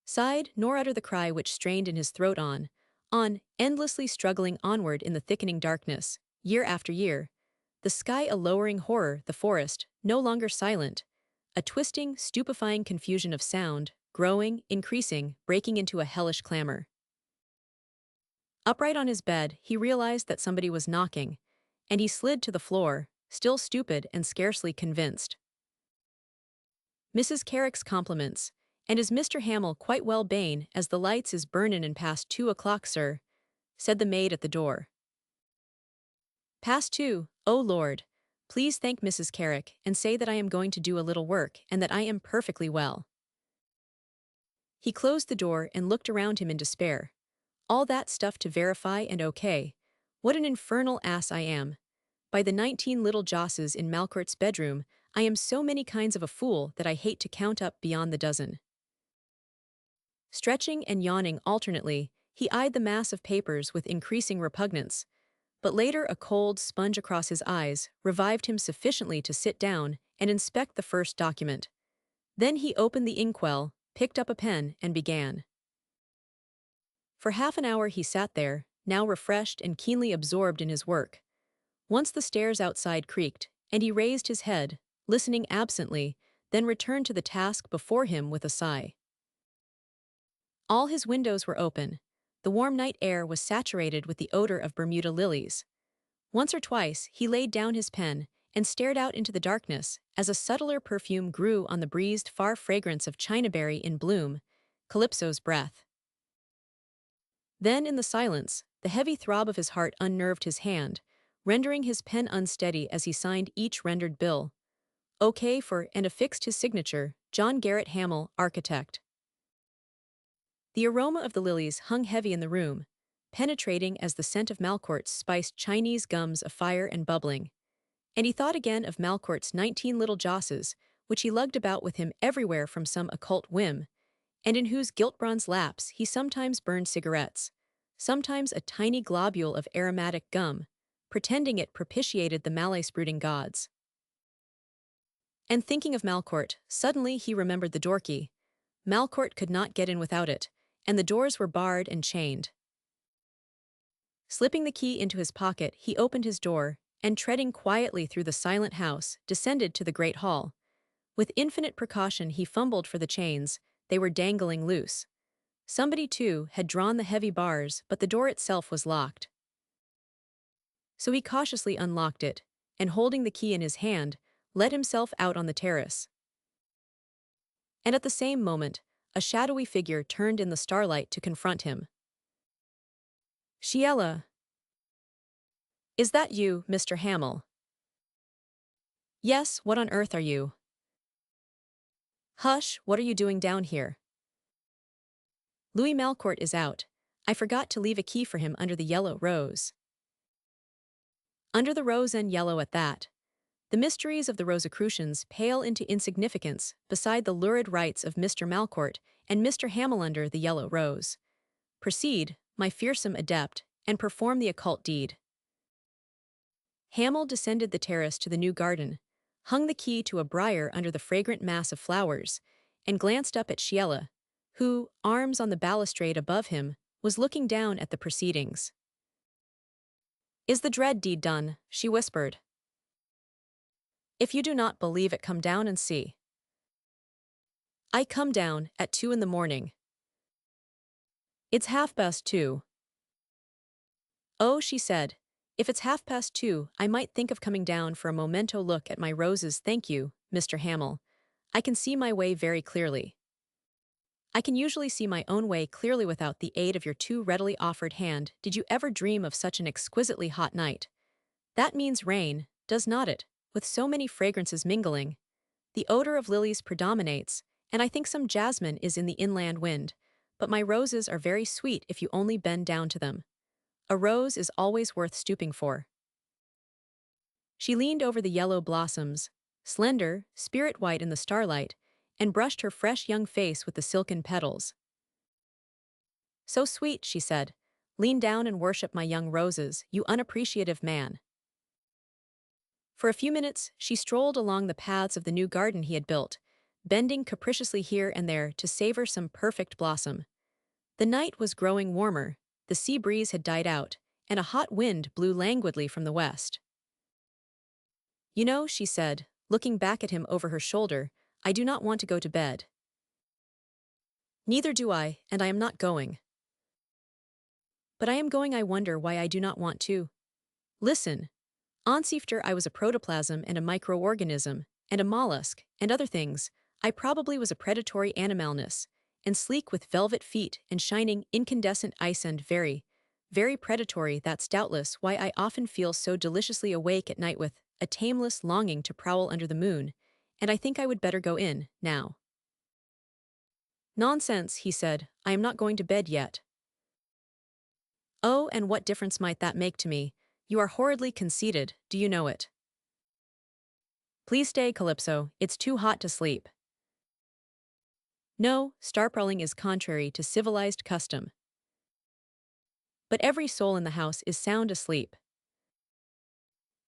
Sighed, nor utter the cry which strained in his throat on, endlessly struggling onward in the thickening darkness, year after year, the sky a lowering horror, the forest, no longer silent, a twisting, stupefying confusion of sound, growing, increasing, breaking into a hellish clamor. Upright on his bed, he realized that somebody was knocking, and he slid to the floor, still stupid and scarcely convinced. "Mrs. Carrick's compliments, and is Mr. Hamel quite well bane as the lights is burnin' and past 2 o'clock, sir?" said the maid at the door. "Past 2, oh Lord. Please thank Mrs. Carrick and say that I am going to do a little work and that I am perfectly well." He closed the door and looked around him in despair. All that stuff to verify and okay. What an infernal ass I am. By the 19 little josses in Malcourt's bedroom, I am so many kinds of a fool that I hate to count up beyond the dozen. Stretching and yawning alternately, he eyed the mass of papers with increasing repugnance, but later a cold sponge across his eyes revived him sufficiently to sit down and inspect the first document. Then he opened the inkwell, picked up a pen, and began. For half an hour he sat there, now refreshed and keenly absorbed in his work. Once the stairs outside creaked, and he raised his head, listening absently, then returned to the task before him with a sigh. All his windows were open. The warm night air was saturated with the odor of Bermuda lilies. Once or twice he laid down his pen and stared out into the darkness as a subtler perfume grew on the breezed far fragrance of chinaberry in bloom, Calypso's breath. Then in the silence, the heavy throb of his heart unnerved his hand, rendering his pen unsteady as he signed each rendered bill. OK for and affixed his signature, John Garrett Hamill, architect. The aroma of the lilies hung heavy in the room, penetrating as the scent of Malcourt's spiced Chinese gums afire and bubbling. And he thought again of Malcourt's 19 little josses, which he lugged about with him everywhere from some occult whim, and in whose gilt-bronze laps he sometimes burned cigarettes, sometimes a tiny globule of aromatic gum, pretending it propitiated the Malay-brooding gods. And thinking of Malcourt, suddenly he remembered the door key. Malcourt could not get in without it, and the doors were barred and chained. Slipping the key into his pocket, he opened his door, and treading quietly through the silent house, descended to the great hall. With infinite precaution he fumbled for the chains. They were dangling loose. Somebody, too, had drawn the heavy bars, but the door itself was locked. So he cautiously unlocked it, and holding the key in his hand, let himself out on the terrace. And at the same moment, a shadowy figure turned in the starlight to confront him. "Sheila. Is that you, Mr. Hamill?" "Yes, what on earth are you?" "Hush, what are you doing down here?" "Louis Malcourt is out. I forgot to leave a key for him under the yellow rose." Under the rose and yellow at that. The mysteries of the Rosicrucians pale into insignificance beside the lurid rites of Mr. Malcourt and Mr. Hamill under the yellow rose. Proceed, my fearsome adept, and perform the occult deed. Hamill descended the terrace to the new garden, hung the key to a briar under the fragrant mass of flowers, and glanced up at Sheila, who, arms on the balustrade above him, was looking down at the proceedings. "Is the dread deed done?" she whispered. "If you do not believe it, come down and see." "I come down at 2 in the morning. It's 2:30. "Oh," she said, "if it's 2:30, I might think of coming down for a memento look at my roses. Thank you, Mr. Hamill. I can see my way very clearly. I can usually see my own way clearly without the aid of your too readily offered hand. Did you ever dream of such an exquisitely hot night? That means rain, does not it, with so many fragrances mingling? The odor of lilies predominates, and I think some jasmine is in the inland wind, but my roses are very sweet if you only bend down to them. A rose is always worth stooping for." She leaned over the yellow blossoms, slender, spirit-white in the starlight, and brushed her fresh young face with the silken petals. "So sweet," she said. "Lean down and worship my young roses, you unappreciative man." For a few minutes, she strolled along the paths of the new garden he had built, bending capriciously here and there to savor some perfect blossom. The night was growing warmer, the sea breeze had died out, and a hot wind blew languidly from the west. "You know," she said, looking back at him over her shoulder, "I do not want to go to bed." "Neither do I, and I am not going." "But I am going. I wonder why I do not want to." "Listen. Ancifter I was a protoplasm and a microorganism, and a mollusk, and other things. I probably was a predatory animalness, and sleek with velvet feet and shining incandescent ice and very, very predatory. That's doubtless why I often feel so deliciously awake at night with a tameless longing to prowl under the moon, and I think I would better go in, now." "Nonsense," he said, "I am not going to bed yet." "Oh, and what difference might that make to me? You are horridly conceited, do you know it?" "Please stay, Calypso, it's too hot to sleep." "No, star-prowling is contrary to civilized custom. But every soul in the house is sound asleep."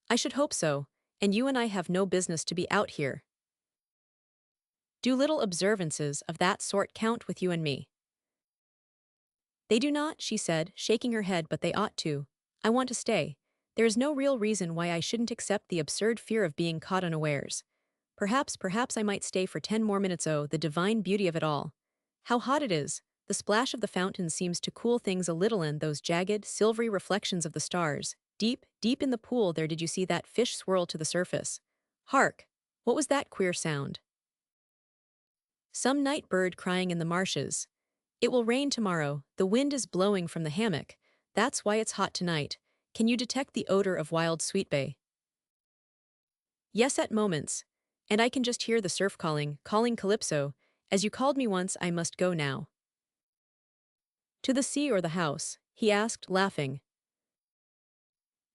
"I should hope so, and you and I have no business to be out here. Do little observances of that sort count with you and me?" "They do not," she said, shaking her head, "but they ought to. I want to stay. There is no real reason why I shouldn't accept the absurd fear of being caught unawares. Perhaps I might stay for 10 more minutes. Oh, the divine beauty of it all. How hot it is. The splash of the fountain seems to cool things a little, and those jagged, silvery reflections of the stars. Deep in the pool there, did you see that fish swirl to the surface? Hark! What was that queer sound? Some night bird crying in the marshes. It will rain tomorrow. The wind is blowing from the hammock. That's why it's hot tonight. Can you detect the odor of wild sweetbay? Yes, at moments. And I can just hear the surf calling Calypso. As you called me once, I must go now. To the sea or the house? He asked, laughing.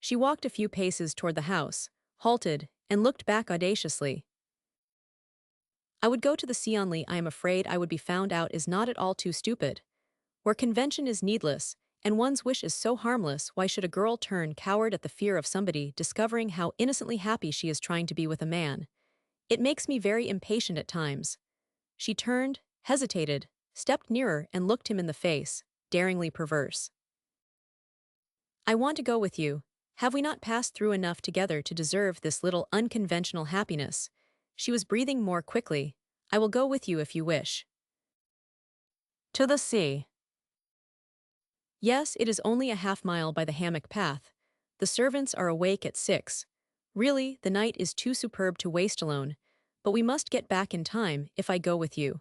She walked a few paces toward the house, halted, and looked back audaciously. I would go to the sea, only I am afraid I would be found out is not at all too stupid. Where convention is needless, and one's wish is so harmless, why should a girl turn coward at the fear of somebody discovering how innocently happy she is trying to be with a man? It makes me very impatient at times. She turned, hesitated, stepped nearer and looked him in the face, daringly perverse. I want to go with you. Have we not passed through enough together to deserve this little unconventional happiness? She was breathing more quickly. I will go with you if you wish. To the sea. Yes, it is only a half-mile by the hammock path. The servants are awake at 6. Really, the night is too superb to waste alone, but we must get back in time if I go with you.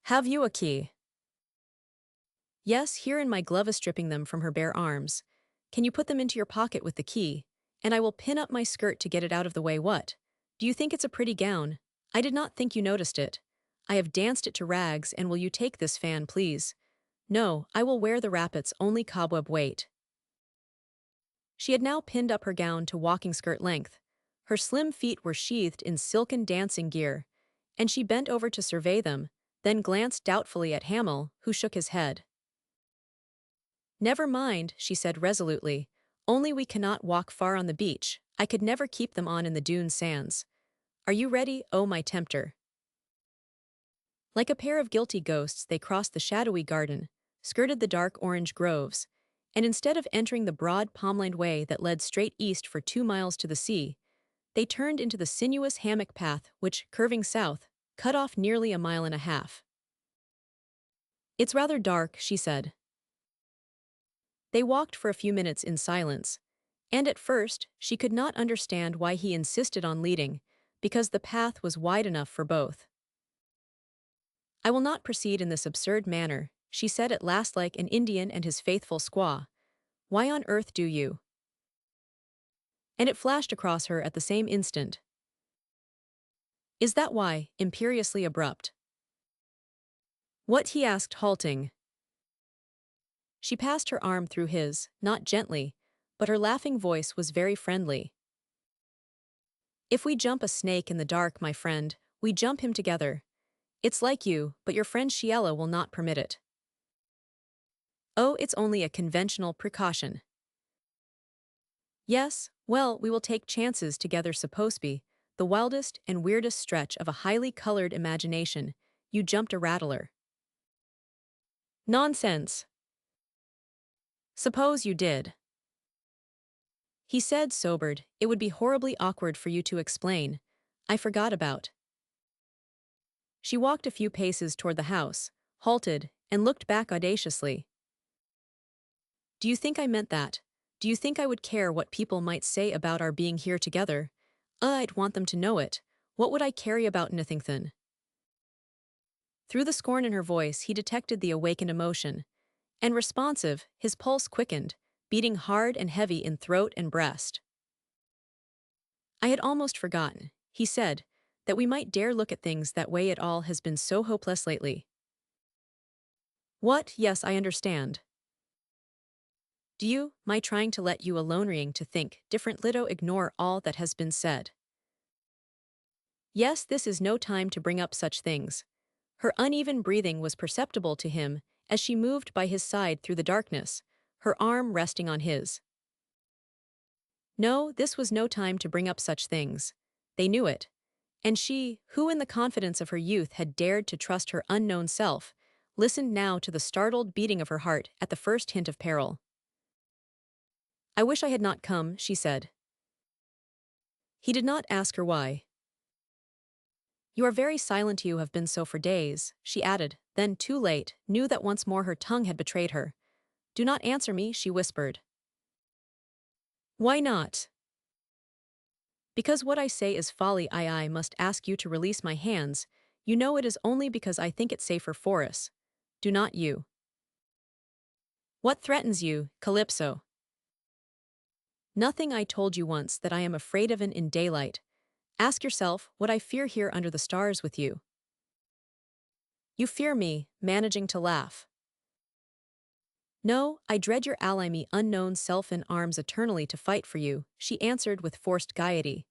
Have you a key? Yes, here in my glove, stripping them from her bare arms. Can you put them into your pocket with the key? And I will pin up my skirt to get it out of the way. What? Do you think it's a pretty gown? I did not think you noticed it. I have danced it to rags, and will you take this fan, please? No, I will wear the wrappets, only cobweb weight. She had now pinned up her gown to walking skirt length. Her slim feet were sheathed in silken dancing gear, and she bent over to survey them, then glanced doubtfully at Hamel, who shook his head. Never mind, she said resolutely, only we cannot walk far on the beach. I could never keep them on in the dune sands. Are you ready, oh my tempter? Like a pair of guilty ghosts they crossed the shadowy garden, skirted the dark orange groves, and instead of entering the broad palm-lined way that led straight east for 2 miles to the sea, they turned into the sinuous hammock path which, curving south, cut off nearly a mile and a half. It's rather dark, she said. They walked for a few minutes in silence, and at first she could not understand why he insisted on leading, because the path was wide enough for both. I will not proceed in this absurd manner, she said at last, like an Indian and his faithful squaw. Why on earth do you? And it flashed across her at the same instant. Is that why, imperiously abrupt? What, he asked, halting. She passed her arm through his, not gently, but her laughing voice was very friendly. If we jump a snake in the dark, my friend, we jump him together. It's like you, but your friend Shiela will not permit it. Oh, it's only a conventional precaution. Yes, well, we will take chances together. Suppose be the wildest and weirdest stretch of a highly colored imagination. You jumped a rattler. Nonsense. Suppose you did. He said, sobered. It would be horribly awkward for you to explain. I forgot about. She walked a few paces toward the house, halted, and looked back audaciously. Do you think I meant that? Do you think I would care what people might say about our being here together? I'd want them to know it. What would I carry about anything? Through the scorn in her voice he detected the awakened emotion, and responsive, his pulse quickened, beating hard and heavy in throat and breast. I had almost forgotten, he said, that we might dare look at things that way. It all has been so hopeless lately. What? Yes, I understand. Do you, my trying to let you alone to think different little ignore all that has been said? Yes, this is no time to bring up such things. Her uneven breathing was perceptible to him as she moved by his side through the darkness, her arm resting on his. No, this was no time to bring up such things. They knew it. And she, who in the confidence of her youth had dared to trust her unknown self, listened now to the startled beating of her heart at the first hint of peril. I wish I had not come, she said. He did not ask her why. You are very silent, you have been so for days, she added, then too late, knew that once more her tongue had betrayed her. Do not answer me, she whispered. Why not? Because what I say is folly. I must ask you to release my hands. You know it is only because I think it safer for us. Do not you? What threatens you, Calypso? Nothing. I told you once that I am afraid of in daylight. Ask yourself what I fear here under the stars with you. You fear me, managing to laugh. No, I dread your ally, me unknown self in arms eternally to fight for you, she answered with forced gaiety.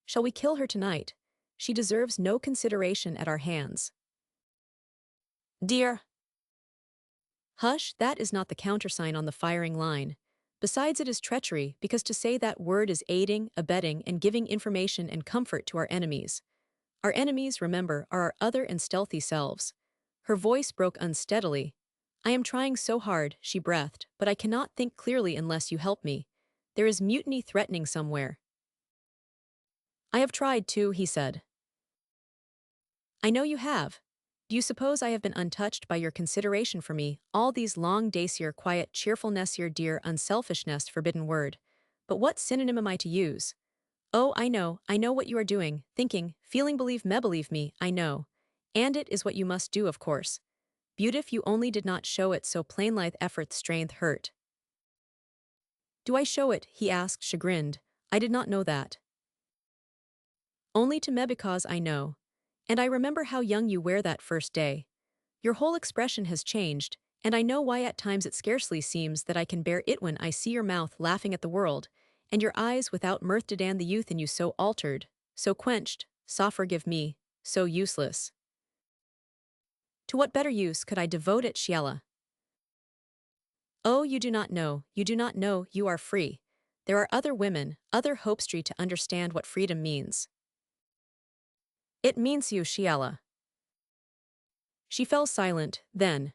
Shall we kill her tonight? She deserves no consideration at our hands. Dear. Hush, that is not the countersign on the firing line. Besides, it is treachery, because to say that word is aiding, abetting, and giving information and comfort to our enemies. Our enemies, remember, are our other and stealthy selves. Her voice broke unsteadily. I am trying so hard, she breathed, but I cannot think clearly unless you help me. There is mutiny threatening somewhere. I have tried too, he said. I know you have. Do you suppose I have been untouched by your consideration for me all these long days, your quiet cheerfulness, your dear unselfishness, forbidden word? But what synonym am I to use? Oh, I know what you are doing, thinking, feeling, believe me, I know. And it is what you must do, of course. Beautif, you only did not show it so plain, lithe effort, strength, hurt. Do I show it? He asked, chagrined. I did not know that. Only to me because I know. And I remember how young you were that first day. Your whole expression has changed, and I know why at times it scarcely seems that I can bear it when I see your mouth laughing at the world, and your eyes without mirth dedan the youth in you so altered, so quenched, so forgive me, so useless. To what better use could I devote it, Sheila? Oh, you do not know, you are free. There are other women, other hopes to understand what freedom means. It means you, Sheila. She fell silent, then.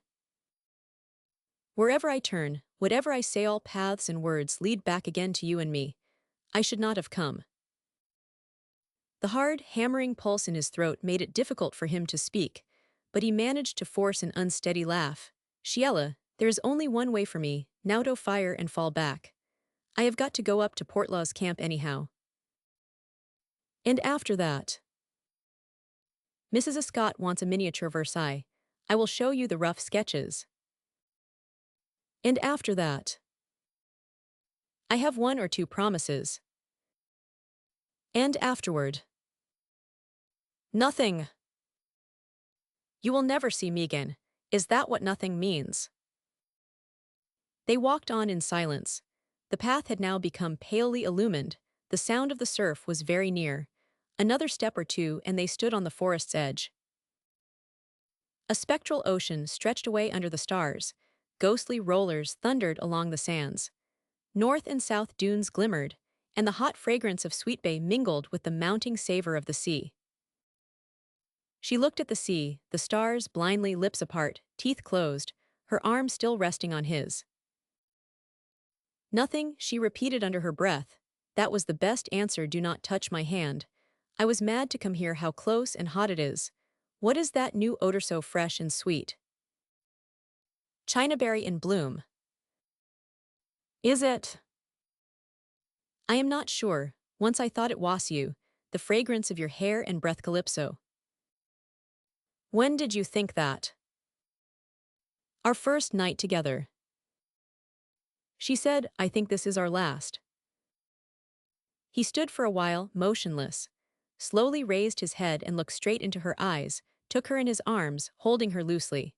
Wherever I turn, whatever I say, all paths and words lead back again to you and me. I should not have come. The hard, hammering pulse in his throat made it difficult for him to speak, but he managed to force an unsteady laugh. Sheila, there is only one way for me, now to fire and fall back. I have got to go up to Portlaw's camp anyhow. And after that? Mrs. Scott wants a miniature Versailles. I will show you the rough sketches. And after that? I have one or two promises. And afterward? Nothing. You will never see Megan. Is that what nothing means? They walked on in silence. The path had now become palely illumined. The sound of the surf was very near. Another step or two and they stood on the forest's edge. A spectral ocean stretched away under the stars. Ghostly rollers thundered along the sands. North and south dunes glimmered, and the hot fragrance of sweet bay mingled with the mounting savor of the sea. She looked at the sea, the stars blindly, lips apart, teeth closed, her arm still resting on his. Nothing, she repeated under her breath. That was the best answer. Do not touch my hand. I was mad to come here. How close and hot it is. What is that new odor so fresh and sweet? Chinaberry in bloom. Is it? I am not sure. Once I thought it was you, the fragrance of your hair and breath, Calypso. When did you think that? Our first night together. She said, I think this is our last. He stood for a while, motionless, slowly raised his head and looked straight into her eyes, took her in his arms, holding her loosely.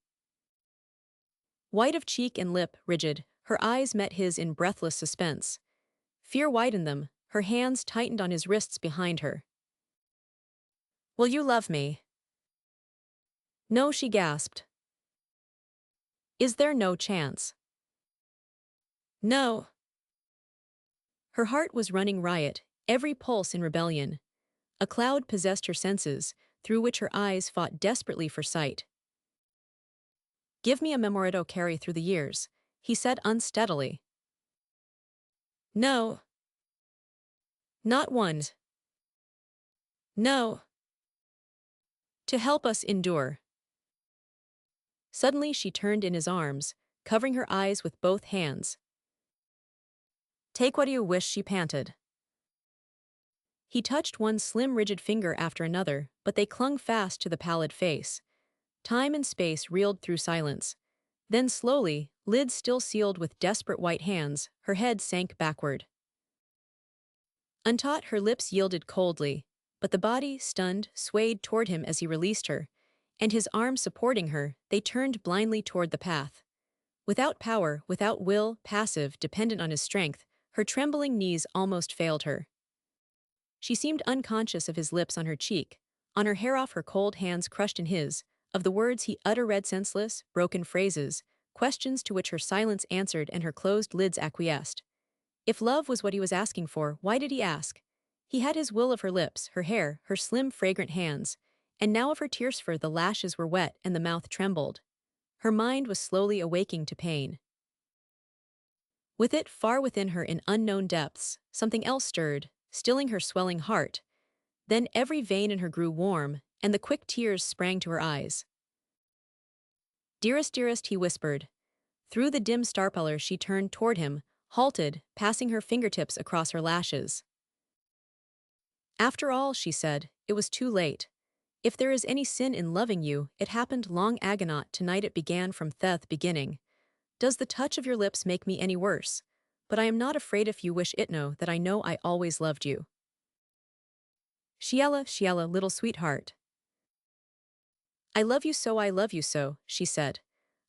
White of cheek and lip, rigid, her eyes met his in breathless suspense. Fear widened them, her hands tightened on his wrists behind her. Will you love me? No, she gasped. Is there no chance? No. Her heart was running riot, every pulse in rebellion. A cloud possessed her senses, through which her eyes fought desperately for sight. Give me a memory to carry through the years, he said unsteadily. No. Not one. No. to help us endure. Suddenly she turned in his arms, covering her eyes with both hands. Take what you wish, she panted. He touched one slim rigid finger after another, but they clung fast to the pallid face. Time and space reeled through silence. Then slowly, lids still sealed with desperate white hands, her head sank backward. Untaught, her lips yielded coldly, but the body, stunned, swayed toward him as he released her, and his arms supporting her, they turned blindly toward the path. Without power, without will, passive, dependent on his strength, her trembling knees almost failed her. She seemed unconscious of his lips on her cheek, on her hair off, her cold hands crushed in his, of the words he uttered, read senseless, broken phrases, questions to which her silence answered and her closed lids acquiesced. If love was what he was asking for, why did he ask? He had his will of her lips, her hair, her slim fragrant hands, and now of her tears, for the lashes were wet and the mouth trembled. Her mind was slowly awaking to pain. With it, far within her in unknown depths, something else stirred, stilling her swelling heart. Then every vein in her grew warm, and the quick tears sprang to her eyes. Dearest, dearest, he whispered. Through the dim star pallor she turned toward him, halted, passing her fingertips across her lashes. After all, she said, it was too late. If there is any sin in loving you, it happened long ago. Tonight it began from the beginning. Does the touch of your lips make me any worse? But I am not afraid if you wish it know that I know I always loved you. Shiela, Shiela, little sweetheart. I love you so, she said.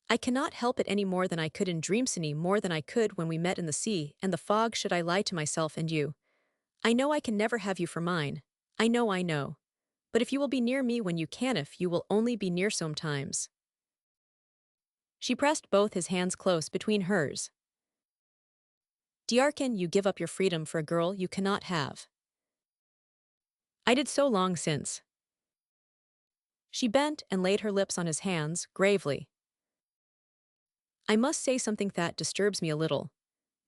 I cannot help it any more than I could in dreams, any more than I could when we met in the sea and the fog. Should I lie to myself and you? I know I can never have you for mine. I know. But if you will be near me when you can, if you will only be near sometimes. She pressed both his hands close between hers. Diarcan, you give up your freedom for a girl you cannot have. I did so long since. She bent and laid her lips on his hands, gravely. I must say something that disturbs me a little.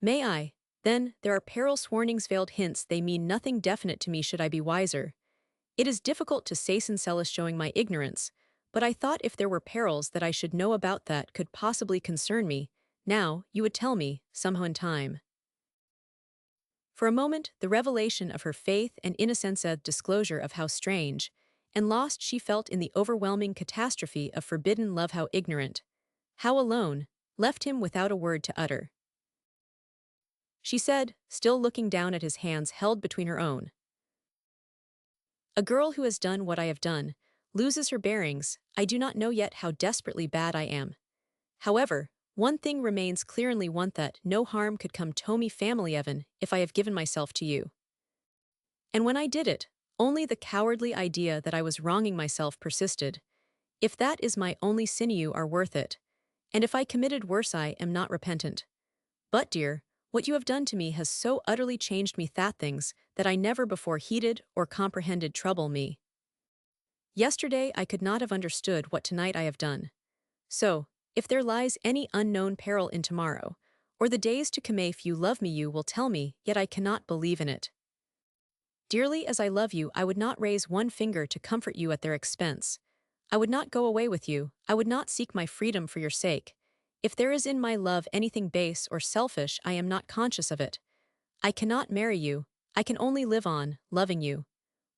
May I? Then, there are perils, warnings, veiled hints, they mean nothing definite to me. Should I be wiser? It is difficult to say, sincerely showing my ignorance, but I thought if there were perils that I should know about that could possibly concern me, now, you would tell me, somehow in time. For a moment, the revelation of her faith and innocence, a disclosure of how strange and lost she felt in the overwhelming catastrophe of forbidden love, how ignorant, how alone, left him without a word to utter. She said, still looking down at his hands held between her own. A girl who has done what I have done loses her bearings. I do not know yet how desperately bad I am. However, one thing remains clear, only one, that no harm could come to me, family Evan, if I have given myself to you. And when I did it, only the cowardly idea that I was wronging myself persisted. If that is my only sin, you are worth it. And if I committed worse, I am not repentant. But dear, what you have done to me has so utterly changed me that things that I never before heeded or comprehended trouble me. Yesterday I could not have understood what tonight I have done. So, if there lies any unknown peril in tomorrow, or the days to come, if you love me you will tell me, yet I cannot believe in it. Dearly as I love you, I would not raise one finger to comfort you at their expense. I would not go away with you, I would not seek my freedom for your sake. If there is in my love anything base or selfish, I am not conscious of it. I cannot marry you, I can only live on, loving you.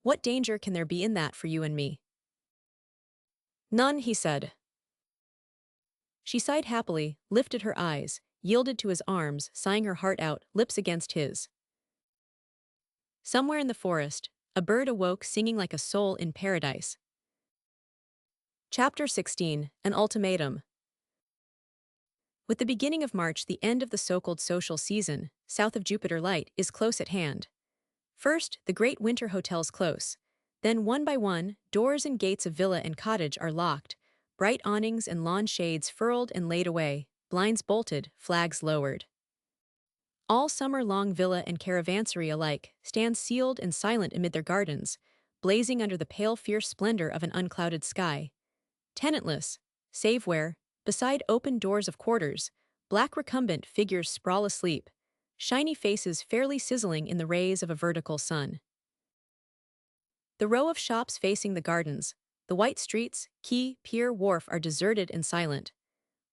What danger can there be in that for you and me? None, he said. She sighed happily, lifted her eyes, yielded to his arms, sighing her heart out, lips against his. Somewhere in the forest, a bird awoke singing like a soul in paradise. Chapter 16, An Ultimatum. With the beginning of March, the end of the so-called social season, south of Jupiter Light, is close at hand. First, the great winter hotels close. Then one by one, doors and gates of villa and cottage are locked, bright awnings and lawn shades furled and laid away, blinds bolted, flags lowered. All summer long villa and caravansary alike stand sealed and silent amid their gardens, blazing under the pale fierce splendor of an unclouded sky. Tenantless, save where, beside open doors of quarters, black recumbent figures sprawl asleep, shiny faces fairly sizzling in the rays of a vertical sun. The row of shops facing the gardens, The white streets, quay, pier, wharf are deserted and silent.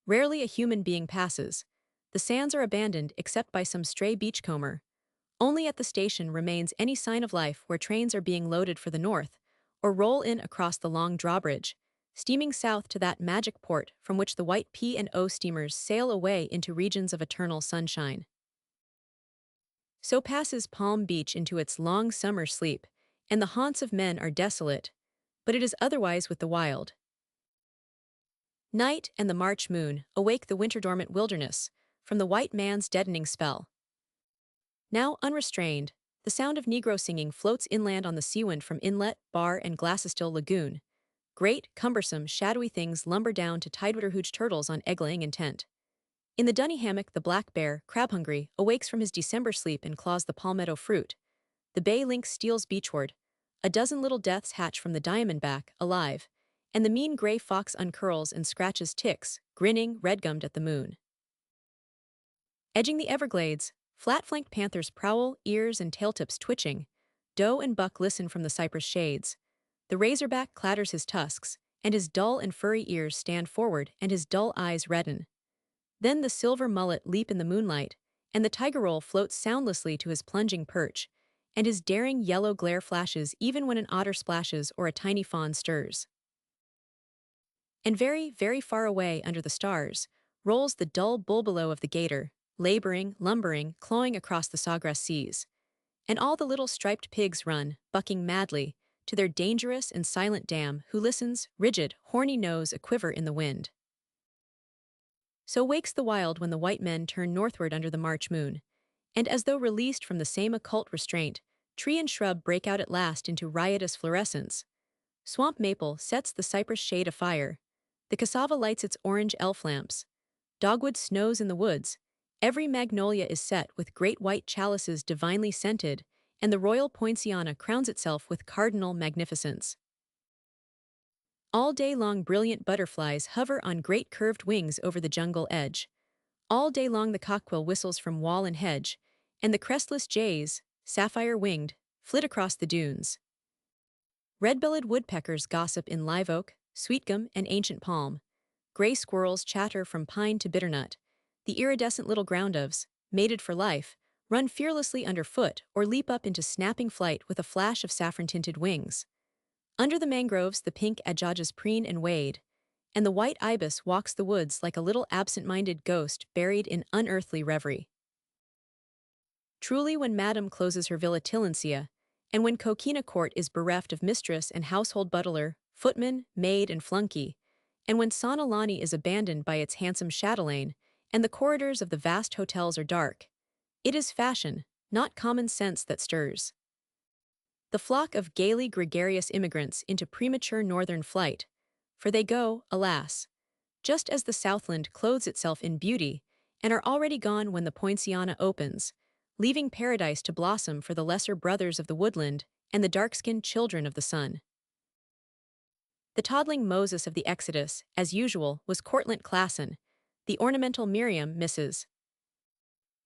Rarely a human being passes. The sands are abandoned except by some stray beachcomber. Only at the station remains any sign of life where trains are being loaded for the north, or roll in across the long drawbridge, steaming south to that magic port from which the white P&O steamers sail away into regions of eternal sunshine. So passes Palm Beach into its long summer sleep, and the haunts of men are desolate, but it is otherwise with the wild. Night and the March moon awake the winter-dormant wilderness from the white man's deadening spell. Now unrestrained, the sound of Negro singing floats inland on the seawind from inlet, bar, and glassestill lagoon. Great, cumbersome, shadowy things lumber down to tidewater-hooch turtles on egg-laying intent. In the dunny hammock the black bear, crab-hungry, awakes from his December sleep and claws the palmetto fruit. The bay lynx steals beachward. A dozen little deaths hatch from the diamondback, alive, and the mean gray fox uncurls and scratches ticks, grinning, red-gummed at the moon. Edging the Everglades, flat-flanked panthers prowl, ears and tail-tips twitching. Doe and buck listen from the cypress shades. The razorback clatters his tusks, and his dull and furry ears stand forward and his dull eyes redden. Then the silver mullet leap in the moonlight, and the tigerroll floats soundlessly to his plunging perch, and his daring yellow glare flashes even when an otter splashes or a tiny fawn stirs. And very, very far away under the stars, rolls the dull bulbilo of the gator, laboring, lumbering, clawing across the sawgrass seas. And all the little striped pigs run, bucking madly, to their dangerous and silent dam who listens, rigid, horny nose a-quiver in the wind. So wakes the wild when the white men turn northward under the March moon, and as though released from the same occult restraint, tree and shrub break out at last into riotous fluorescence. Swamp maple sets the cypress shade afire. The cassava lights its orange elf lamps. Dogwood snows in the woods. Every magnolia is set with great white chalices divinely scented, and the royal poinciana crowns itself with cardinal magnificence. All day long brilliant butterflies hover on great curved wings over the jungle edge. All day long the cockquill whistles from wall and hedge, and the crestless jays, sapphire-winged, flit across the dunes. Red-bellied woodpeckers gossip in live oak, sweetgum, and ancient palm. Gray squirrels chatter from pine to bitternut. The iridescent little ground doves, mated for life, run fearlessly underfoot or leap up into snapping flight with a flash of saffron-tinted wings. Under the mangroves the pink adjajas preen and wade, and the white ibis walks the woods like a little absent-minded ghost buried in unearthly reverie. Truly when Madame closes her Villa Tilencia, and when Coquina Court is bereft of mistress and household butler, footman, maid, and flunky, and when Sonalani is abandoned by its handsome chatelaine, and the corridors of the vast hotels are dark, it is fashion, not common sense that stirs. The flock of gaily gregarious immigrants into premature northern flight, for they go, alas, just as the Southland clothes itself in beauty, and are already gone when the poinciana opens, leaving paradise to blossom for the lesser brothers of the woodland and the dark-skinned children of the sun. The toddling Moses of the Exodus, as usual, was Cortlandt Klassen, the ornamental Miriam, Mrs.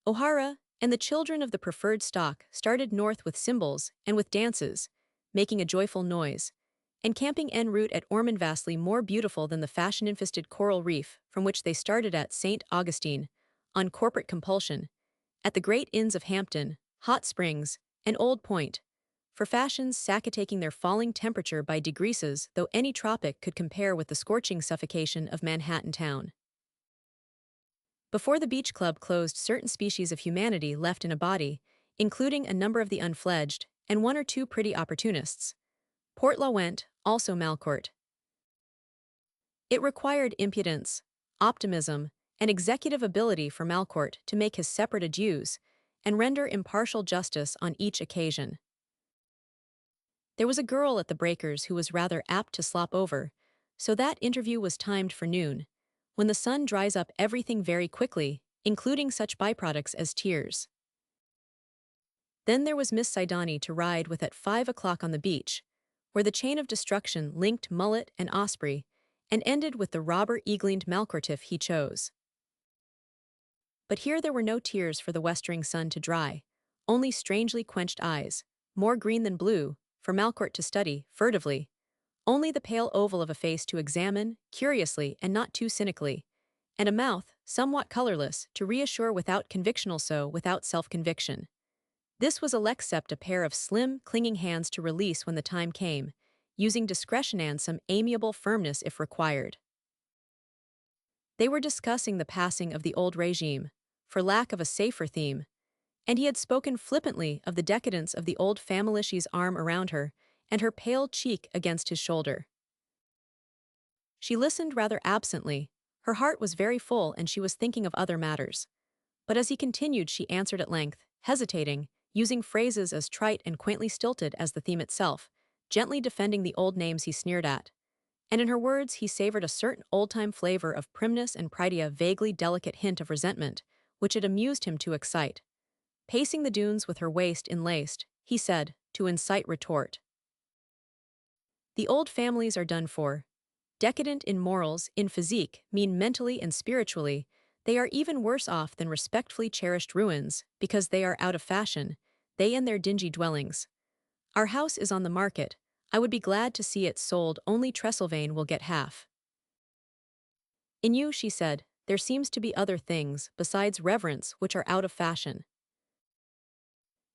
O'Hara, and the children of the preferred stock started north with cymbals and with dances, making a joyful noise, and camping en route at Ormond vastly more beautiful than the fashion-infested coral reef from which they started at St. Augustine, on corporate compulsion, at the great inns of Hampton, Hot Springs, and Old Point, for fashions taking their falling temperature by degrees, though any tropic could compare with the scorching suffocation of Manhattan town. Before the Beach Club closed, certain species of humanity left in a body, including a number of the unfledged, and one or two pretty opportunists. Portlaw went, also Malcourt. It required impudence, optimism, and executive ability for Malcourt to make his separate adieus and render impartial justice on each occasion. There was a girl at the Breakers who was rather apt to slop over, so that interview was timed for noon, when the sun dries up everything very quickly, including such byproducts as tears. Then there was Miss Sidoni to ride with at 5 o'clock on the beach, where the chain of destruction linked Mullet and Osprey, and ended with the robber eaglinged Malcourtiff he chose. But here there were no tears for the westering sun to dry, only strangely quenched eyes, more green than blue, for Malcourt to study, furtively, only the pale oval of a face to examine, curiously and not too cynically, and a mouth, somewhat colorless, to reassure without convictional so without self-conviction. This was except a pair of slim, clinging hands to release when the time came, using discretion and some amiable firmness if required. They were discussing the passing of the old regime, for lack of a safer theme, and he had spoken flippantly of the decadence of the old family's arm around her and her pale cheek against his shoulder. She listened rather absently. Her heart was very full and she was thinking of other matters. But as he continued, she answered at length, hesitating, using phrases as trite and quaintly stilted as the theme itself, gently defending the old names he sneered at. And in her words he savored a certain old-time flavor of primness and pride, a vaguely delicate hint of resentment, which it amused him to excite. Pacing the dunes with her waist enlaced, he said, to incite retort. The old families are done for. Decadent in morals, in physique, mean mentally and spiritually, they are even worse off than respectfully cherished ruins, because they are out of fashion, they and their dingy dwellings. Our house is on the market. I would be glad to see it sold, only Trestlevane will get half. In you, she said, there seems to be other things, besides reverence, which are out of fashion.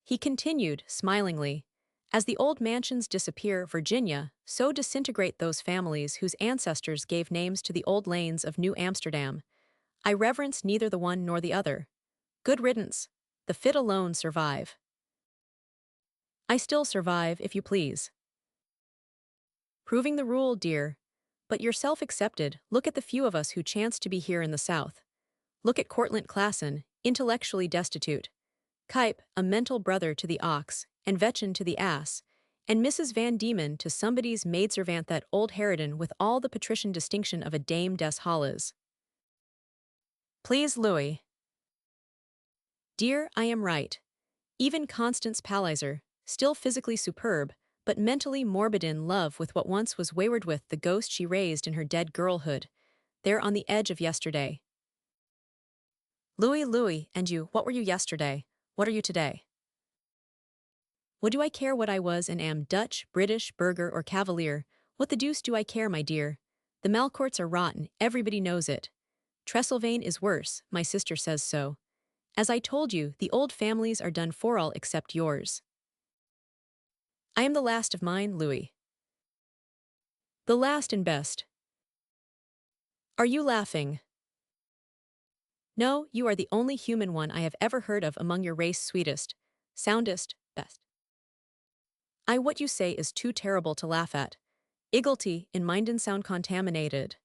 He continued, smilingly, as the old mansions disappear, Virginia, so disintegrate those families whose ancestors gave names to the old lanes of New Amsterdam. I reverence neither the one nor the other. Good riddance. The fit alone survive. I still survive, if you please. Proving the rule, dear. But yourself excepted, look at the few of us who chance to be here in the South. Look at Cortlandt Classen, intellectually destitute. Cuyp, a mental brother to the ox, and Vetchen to the ass, and Mrs. Van Diemen to somebody's maidservant, that old harridan with all the patrician distinction of a Dame des Halles. Please, Louis. Dear, I am right. Even Constance Palliser, still physically superb, but mentally morbid in love with what once was wayward, with the ghost she raised in her dead girlhood, there on the edge of yesterday. Louis, and you, what were you yesterday? What are you today? What do I care what I was and am, Dutch, British, Burgher, or Cavalier? What the deuce do I care, my dear? The Malcourts are rotten, everybody knows it. Trestlevane is worse, my sister says so. As I told you, the old families are done for, all except yours. I am the last of mine, Louis. The last and best. Are you laughing? No, you are the only human one I have ever heard of among your race, sweetest, soundest, best. What you say is too terrible to laugh at. Iggulty, in mind and sound contaminated.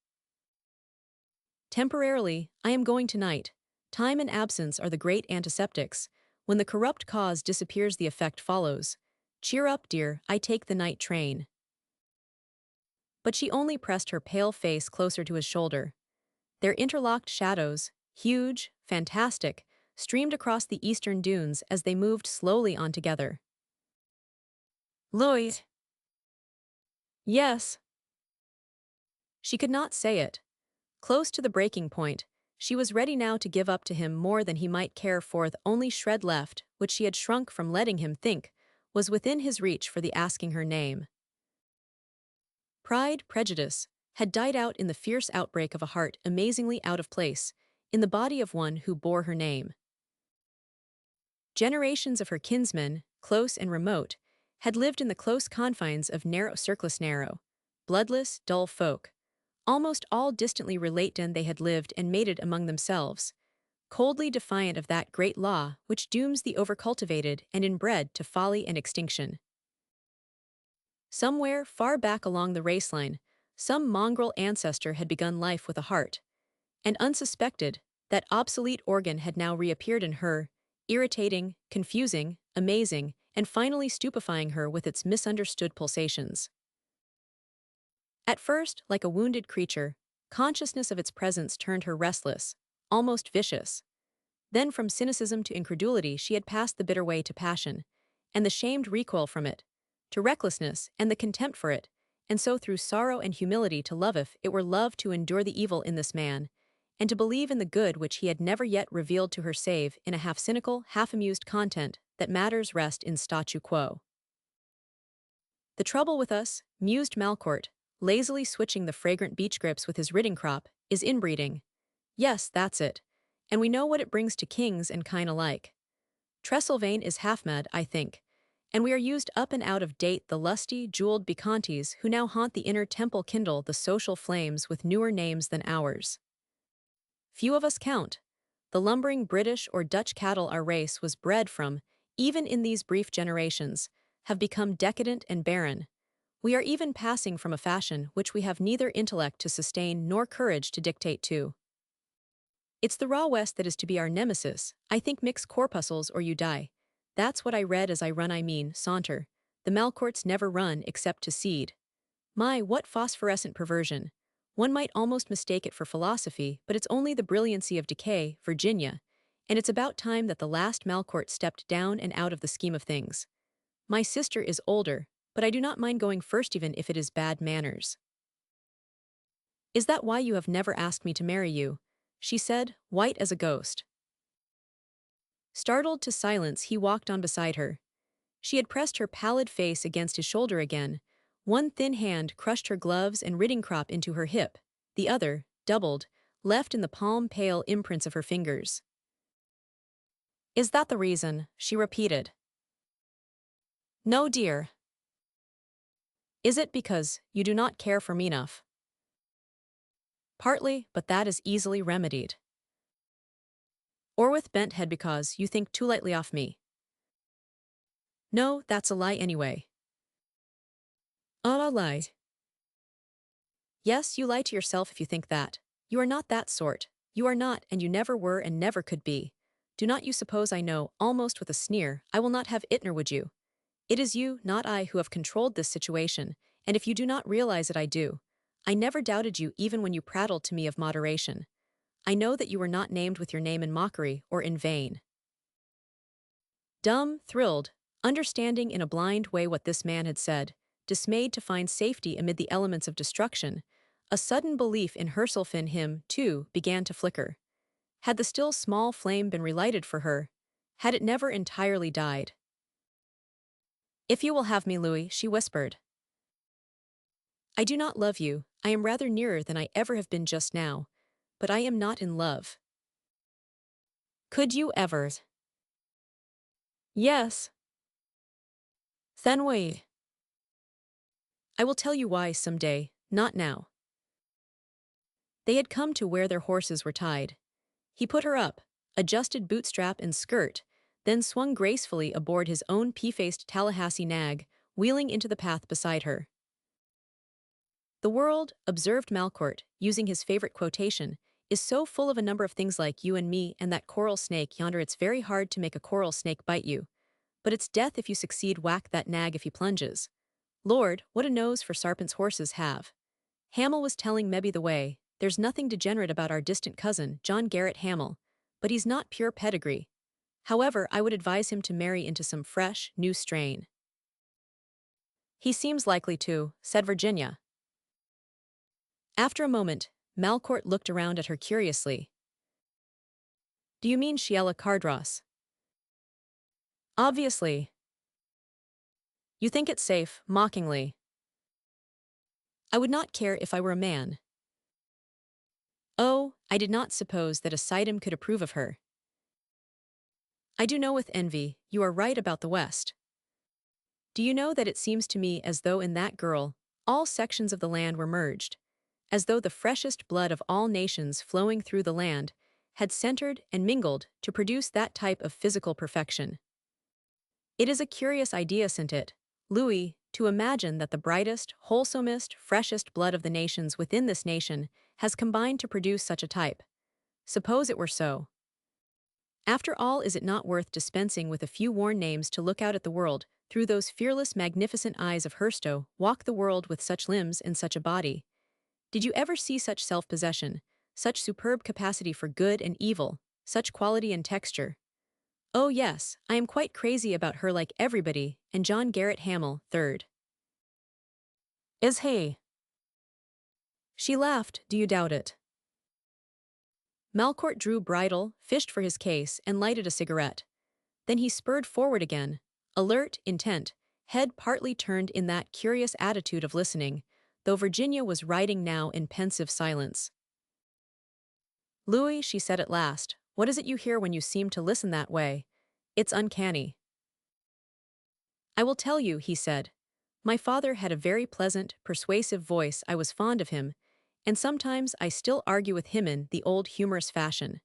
Temporarily, I am going tonight. Time and absence are the great antiseptics. When the corrupt cause disappears, the effect follows. Cheer up, dear, I take the night train. But she only pressed her pale face closer to his shoulder. Their interlocked shadows, huge, fantastic, streamed across the eastern dunes as they moved slowly on together. Louis. Yes. She could not say it. Close to the breaking point, she was ready now to give up to him more than he might care for. The only shred left, which she had shrunk from letting him think, was within his reach for the asking her name. Pride, prejudice, had died out in the fierce outbreak of a heart amazingly out of place, in the body of one who bore her name. Generations of her kinsmen, close and remote, had lived in the close confines of narrow, bloodless, dull folk. Almost all distantly related, they had lived and mated among themselves, coldly defiant of that great law which dooms the overcultivated and inbred to folly and extinction. Somewhere far back along the raceline, some mongrel ancestor had begun life with a heart, and unsuspected, that obsolete organ had now reappeared in her, irritating, confusing, amazing, and finally stupefying her with its misunderstood pulsations. At first, like a wounded creature, consciousness of its presence turned her restless, almost vicious. Then from cynicism to incredulity she had passed the bitter way to passion, and the shamed recoil from it, to recklessness and the contempt for it, and so through sorrow and humility to love, if it were love, to endure the evil in this man, and to believe in the good which he had never yet revealed to her, save in a half-cynical, half-amused content that matters rest in statu quo. The trouble with us, mused Malcourt, lazily switching the fragrant beech grips with his ridding crop, is inbreeding. Yes, that's it. And we know what it brings to kings and kine alike. Trestlevane is half mad, I think. And we are used up and out of date the lusty, jeweled bacchantes who now haunt the inner temple kindle the social flames with newer names than ours. Few of us count. The lumbering British or Dutch cattle our race was bred from, even in these brief generations, have become decadent and barren. We are even passing from a fashion which we have neither intellect to sustain nor courage to dictate to. It's the raw West that is to be our nemesis. I think mix corpuscles or you die. That's what I read as I run I mean, saunter. The Malcourts never run except to seed. My, what phosphorescent perversion. One might almost mistake it for philosophy, but it's only the brilliancy of decay, Virginia, and it's about time that the last Malcourt stepped down and out of the scheme of things. My sister is older, but I do not mind going first even if it is bad manners. Is that why you have never asked me to marry you? She said, white as a ghost. Startled to silence, he walked on beside her. She had pressed her pallid face against his shoulder again. One thin hand crushed her gloves and ridding crop into her hip, the other, doubled, left in the palm pale imprints of her fingers. Is that the reason? She repeated. No, dear. Is it because you do not care for me enough? Partly, but that is easily remedied. Or with bent head because you think too lightly off me. No, that's a lie anyway. A lie. Yes, you lie to yourself if you think that. You are not that sort. You are not, and you never were and never could be. Do not you suppose I know, almost with a sneer, I will not have it nor would you. It is you, not I, who have controlled this situation, and if you do not realize it I do. I never doubted you even when you prattled to me of moderation. I know that you were not named with your name in mockery or in vain. Dumb, thrilled, understanding in a blind way what this man had said, dismayed to find safety amid the elements of destruction, a sudden belief in herself in him, too, began to flicker. Had the still small flame been relighted for her? Had it never entirely died? If you will have me, Louis, she whispered. I do not love you, I am rather nearer than I ever have been just now, but I am not in love. Could you ever? Yes. Then wait. I will tell you why some day, not now. They had come to where their horses were tied. He put her up, adjusted bootstrap and skirt, then swung gracefully aboard his own pea-faced Tallahassee nag, wheeling into the path beside her. The world, observed Malcourt, using his favorite quotation, is so full of a number of things like you and me and that coral snake yonder it's very hard to make a coral snake bite you. But it's death if you succeed whack that nag if he plunges. Lord, what a nose for Sarpent's horses have. Hamel was telling Mebby the way, there's nothing degenerate about our distant cousin, John Garrett Hamel, but he's not pure pedigree. However, I would advise him to marry into some fresh, new strain. He seems likely to, said Virginia. After a moment, Malcourt looked around at her curiously. Do you mean Sheila Cardross? Obviously. You think it safe, mockingly. I would not care if I were a man. Oh, I did not suppose that a Sidon could approve of her. I do know with envy, you are right about the West. Do you know that it seems to me as though in that girl, all sections of the land were merged, as though the freshest blood of all nations flowing through the land had centered and mingled to produce that type of physical perfection. It is a curious idea, isn't it, Louis, to imagine that the brightest, wholesomest, freshest blood of the nations within this nation has combined to produce such a type. Suppose it were so. After all, is it not worth dispensing with a few worn names to look out at the world, through those fearless, magnificent eyes of Herstow, walk the world with such limbs and such a body? Did you ever see such self-possession, such superb capacity for good and evil, such quality and texture? Oh yes, I am quite crazy about her like everybody, and John Garrett Hamel, third. Is he? She laughed, do you doubt it? Malcourt drew bridle, fished for his case, and lighted a cigarette. Then he spurred forward again, alert, intent, head partly turned in that curious attitude of listening, though Virginia was writing now in pensive silence. "Louis," she said at last, "what is it you hear when you seem to listen that way? It's uncanny." "I will tell you," he said. "My father had a very pleasant, persuasive voice. I was fond of him, and sometimes I still argue with him in the old humorous fashion."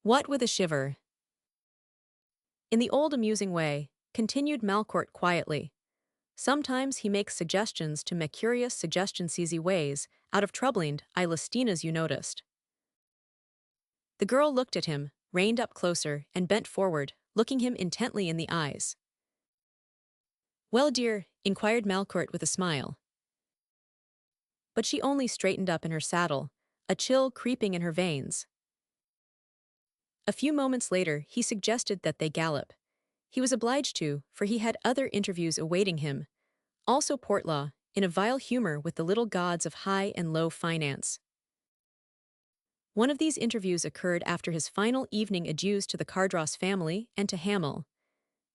"What?" with a shiver. "In the old amusing way," continued Malcourt quietly. "Sometimes he makes suggestions to make curious suggestions-easy ways, out of troubling Ilastinas you noticed." The girl looked at him, reined up closer, and bent forward, looking him intently in the eyes. "Well, dear?" inquired Malcourt with a smile. But she only straightened up in her saddle, a chill creeping in her veins. A few moments later, he suggested that they gallop. He was obliged to, for he had other interviews awaiting him, also Portlaw, in a vile humor with the little gods of high and low finance. One of these interviews occurred after his final evening adieus to the Cardross family and to Hamel.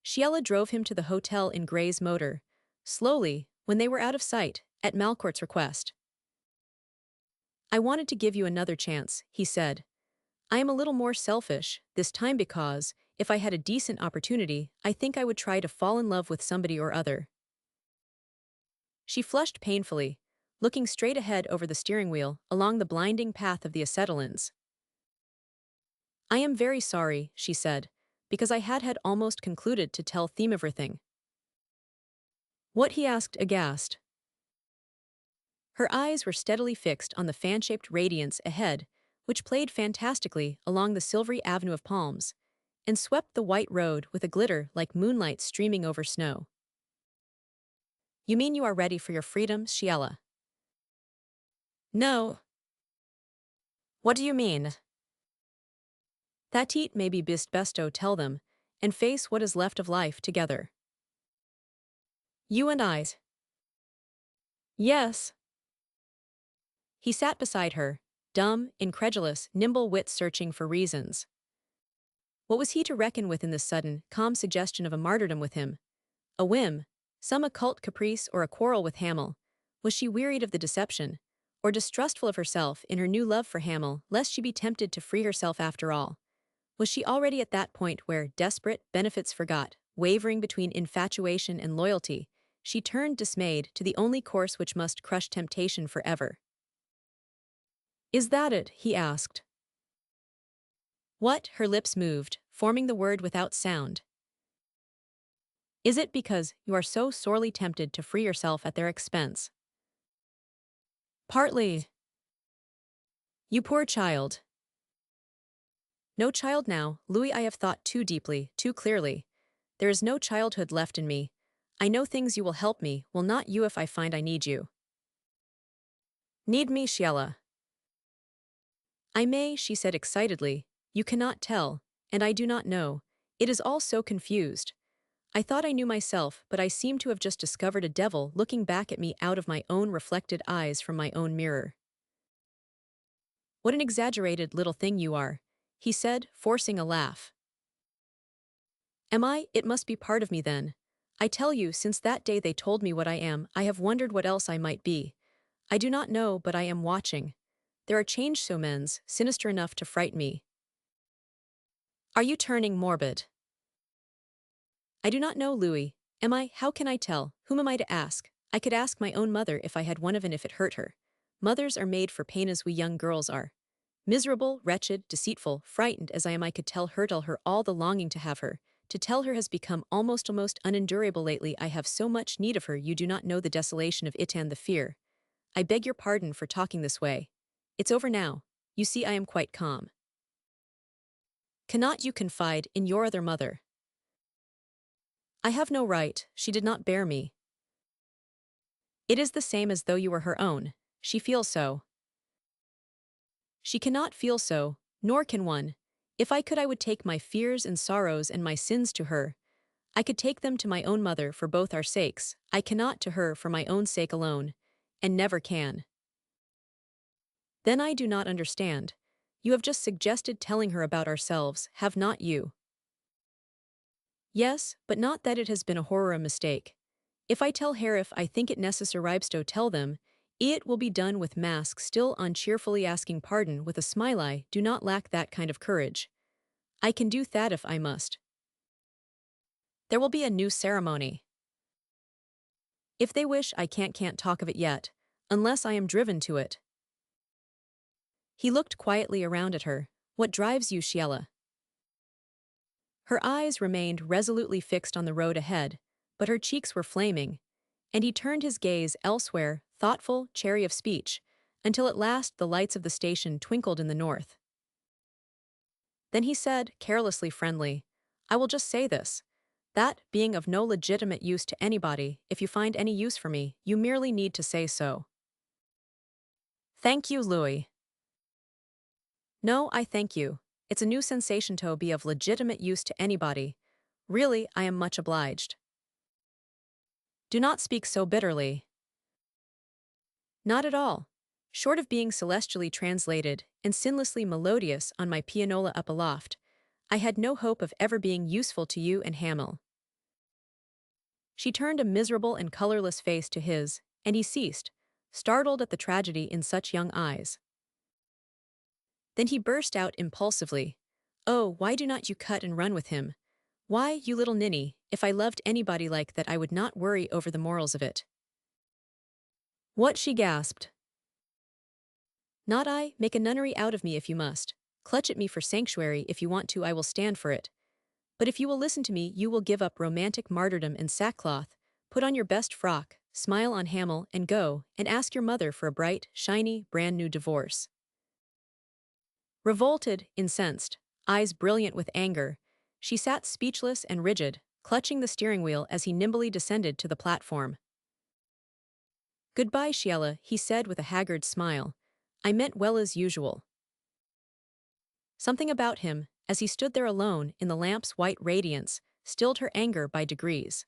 Sheila drove him to the hotel in Gray's motor, slowly, when they were out of sight, at Malcourt's request. "I wanted to give you another chance," he said. "I am a little more selfish, this time because, if I had a decent opportunity, I think I would try to fall in love with somebody or other." She flushed painfully, looking straight ahead over the steering wheel, along the blinding path of the acetylens. "I am very sorry," she said, "because I had almost concluded to tell Theme everything." "What?" he asked aghast. Her eyes were steadily fixed on the fan-shaped radiance ahead, which played fantastically along the silvery avenue of palms, and swept the white road with a glitter like moonlight streaming over snow. "You mean you are ready for your freedom, Sheila?" "No." "What do you mean?" "That it may be besto tell them, and face what is left of life together. You and I." "Yes." He sat beside her, dumb, incredulous, nimble wit searching for reasons. What was he to reckon with in this sudden, calm suggestion of a martyrdom with him? A whim, some occult caprice or a quarrel with Hamel? Was she wearied of the deception, or distrustful of herself in her new love for Hamel, lest she be tempted to free herself after all? Was she already at that point where, desperate, benefits forgot, wavering between infatuation and loyalty, she turned dismayed to the only course which must crush temptation forever? "Is that it?" he asked. "What?" Her lips moved, forming the word without sound. "Is it because you are so sorely tempted to free yourself at their expense?" "Partly." "You poor child." "No child now, Louis. I have thought too deeply, too clearly. There is no childhood left in me. I know things. You will help me, will not you, if I find I need you?" "Need me, Sheila?" "I may," she said excitedly. "You cannot tell, and I do not know. It is all so confused. I thought I knew myself, but I seem to have just discovered a devil looking back at me out of my own reflected eyes from my own mirror." "What an exaggerated little thing you are," he said, forcing a laugh. "Am I? It must be part of me then. I tell you, since that day they told me what I am, I have wondered what else I might be. I do not know, but I am watching. There are changed so men's, sinister enough to fright me." "Are you turning morbid?" "I do not know, Louis. Am I? How can I tell? Whom am I to ask? I could ask my own mother if I had one of and if it hurt her. Mothers are made for pain as we young girls are. Miserable, wretched, deceitful, frightened as I am, I could tell her all the longing to have her. To tell her has become almost unendurable lately. I have so much need of her. You do not know the desolation of it and the fear. I beg your pardon for talking this way. It's over now. You see I am quite calm." "Cannot you confide in your other mother?" "I have no right. She did not bear me." "It is the same as though you were her own. She feels so." "She cannot feel so, nor can one. If I could, I would take my fears and sorrows and my sins to her. I could take them to my own mother for both our sakes. I cannot to her for my own sake alone, and never can." "Then I do not understand. You have just suggested telling her about ourselves, have not you?" "Yes, but not that it has been a horror, a mistake. If I tell Harif I think it necessary to tell them, it will be done with mask still on cheerfully asking pardon with a smile. I do not lack that kind of courage. I can do that if I must. There will be a new ceremony. If they wish I can't talk of it yet, unless I am driven to it. He looked quietly around at her. What drives you, Sheila? Her eyes remained resolutely fixed on the road ahead, but her cheeks were flaming, and he turned his gaze elsewhere, thoughtful, chary of speech, until at last the lights of the station twinkled in the north. Then he said, carelessly friendly, I will just say this. That, being of no legitimate use to anybody, if you find any use for me, you merely need to say so. Thank you, Louis. No, I thank you. It's a new sensation to be of legitimate use to anybody. Really, I am much obliged. Do not speak so bitterly. Not at all. Short of being celestially translated and sinlessly melodious on my pianola up aloft, I had no hope of ever being useful to you and Hamel. She turned a miserable and colorless face to his, and he ceased, startled at the tragedy in such young eyes. Then he burst out impulsively, Oh, why do not you cut and run with him? Why, you little ninny, if I loved anybody like that I would not worry over the morals of it. What, she gasped. Not I, make a nunnery out of me if you must. Clutch at me for sanctuary if you want to, I will stand for it. But if you will listen to me, you will give up romantic martyrdom and sackcloth, put on your best frock, smile on Hamel, and go, and ask your mother for a bright, shiny, brand-new divorce. Revolted, incensed, eyes brilliant with anger, she sat speechless and rigid, clutching the steering wheel as he nimbly descended to the platform. Goodbye, Sheila, he said with a haggard smile. I meant well as usual. Something about him, as he stood there alone in the lamp's white radiance, stilled her anger by degrees.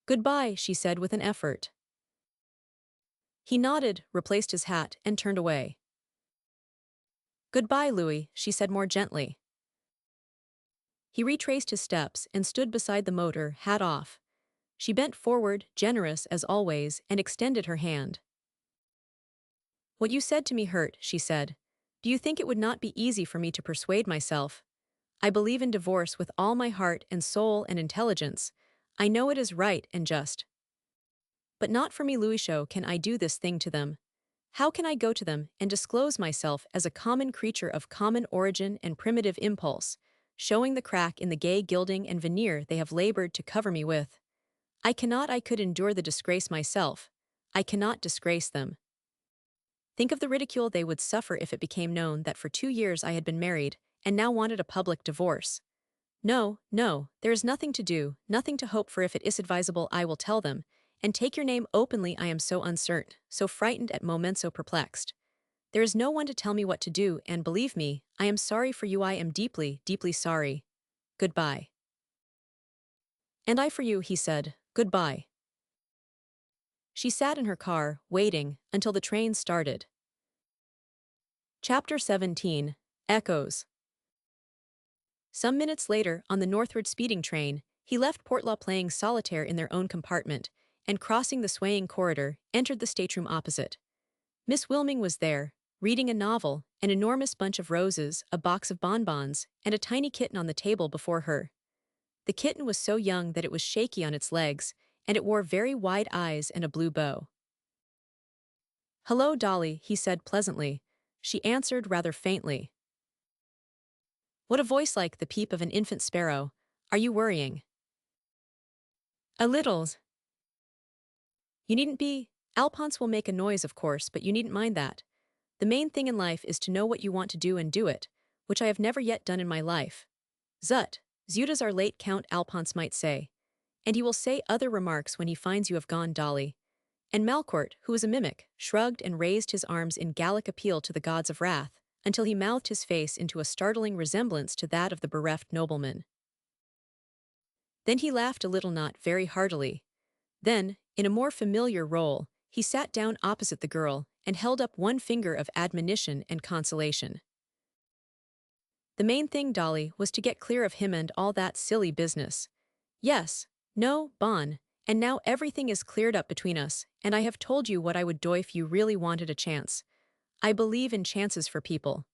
Goodbye, she said with an effort. He nodded, replaced his hat, and turned away. Goodbye, Louis, she said more gently. He retraced his steps and stood beside the motor, hat off. She bent forward, generous as always, and extended her hand. What you said to me hurt, she said. Do you think it would not be easy for me to persuade myself? I believe in divorce with all my heart and soul and intelligence. I know it is right and just. But not for me, Louis. Can I do this thing to them? How can I go to them and disclose myself as a common creature of common origin and primitive impulse, showing the crack in the gay gilding and veneer they have labored to cover me with? I could endure the disgrace myself. I cannot disgrace them. Think of the ridicule they would suffer if it became known that for 2 years I had been married, and now wanted a public divorce. No, no, there is nothing to do, nothing to hope for if it is advisable I will tell them, and take your name openly I am so uncertain, so frightened at moments so perplexed. There is no one to tell me what to do, and believe me, I am sorry for you I am deeply, deeply sorry. Goodbye. And I for you, he said, goodbye. She sat in her car, waiting, until the train started. Chapter 17. Echoes. Some minutes later, on the northward speeding train, he left Portlaw playing solitaire in their own compartment, and crossing the swaying corridor, entered the stateroom opposite. Miss Wilming was there, reading a novel, an enormous bunch of roses, a box of bonbons, and a tiny kitten on the table before her. The kitten was so young that it was shaky on its legs, and it wore very wide eyes and a blue bow. Hello, Dolly, he said pleasantly. She answered rather faintly. What a voice, like the peep of an infant sparrow. Are you worrying? A little. You needn't be. Alphonse will make a noise, of course, but you needn't mind that. The main thing in life is to know what you want to do and do it, which I have never yet done in my life. Zut, zut as our late Count Alphonse might say. And he will say other remarks when he finds you have gone, Dolly. And Malcourt, who was a mimic, shrugged and raised his arms in Gallic appeal to the gods of wrath, until he mouthed his face into a startling resemblance to that of the bereft nobleman. Then he laughed a little, not very heartily. Then, in a more familiar role, he sat down opposite the girl and held up one finger of admonition and consolation. The main thing, Dolly, was to get clear of him and all that silly business. Yes, no, bon, And now everything is cleared up between us, and I have told you what I would do if you really wanted a chance. I believe in chances for people.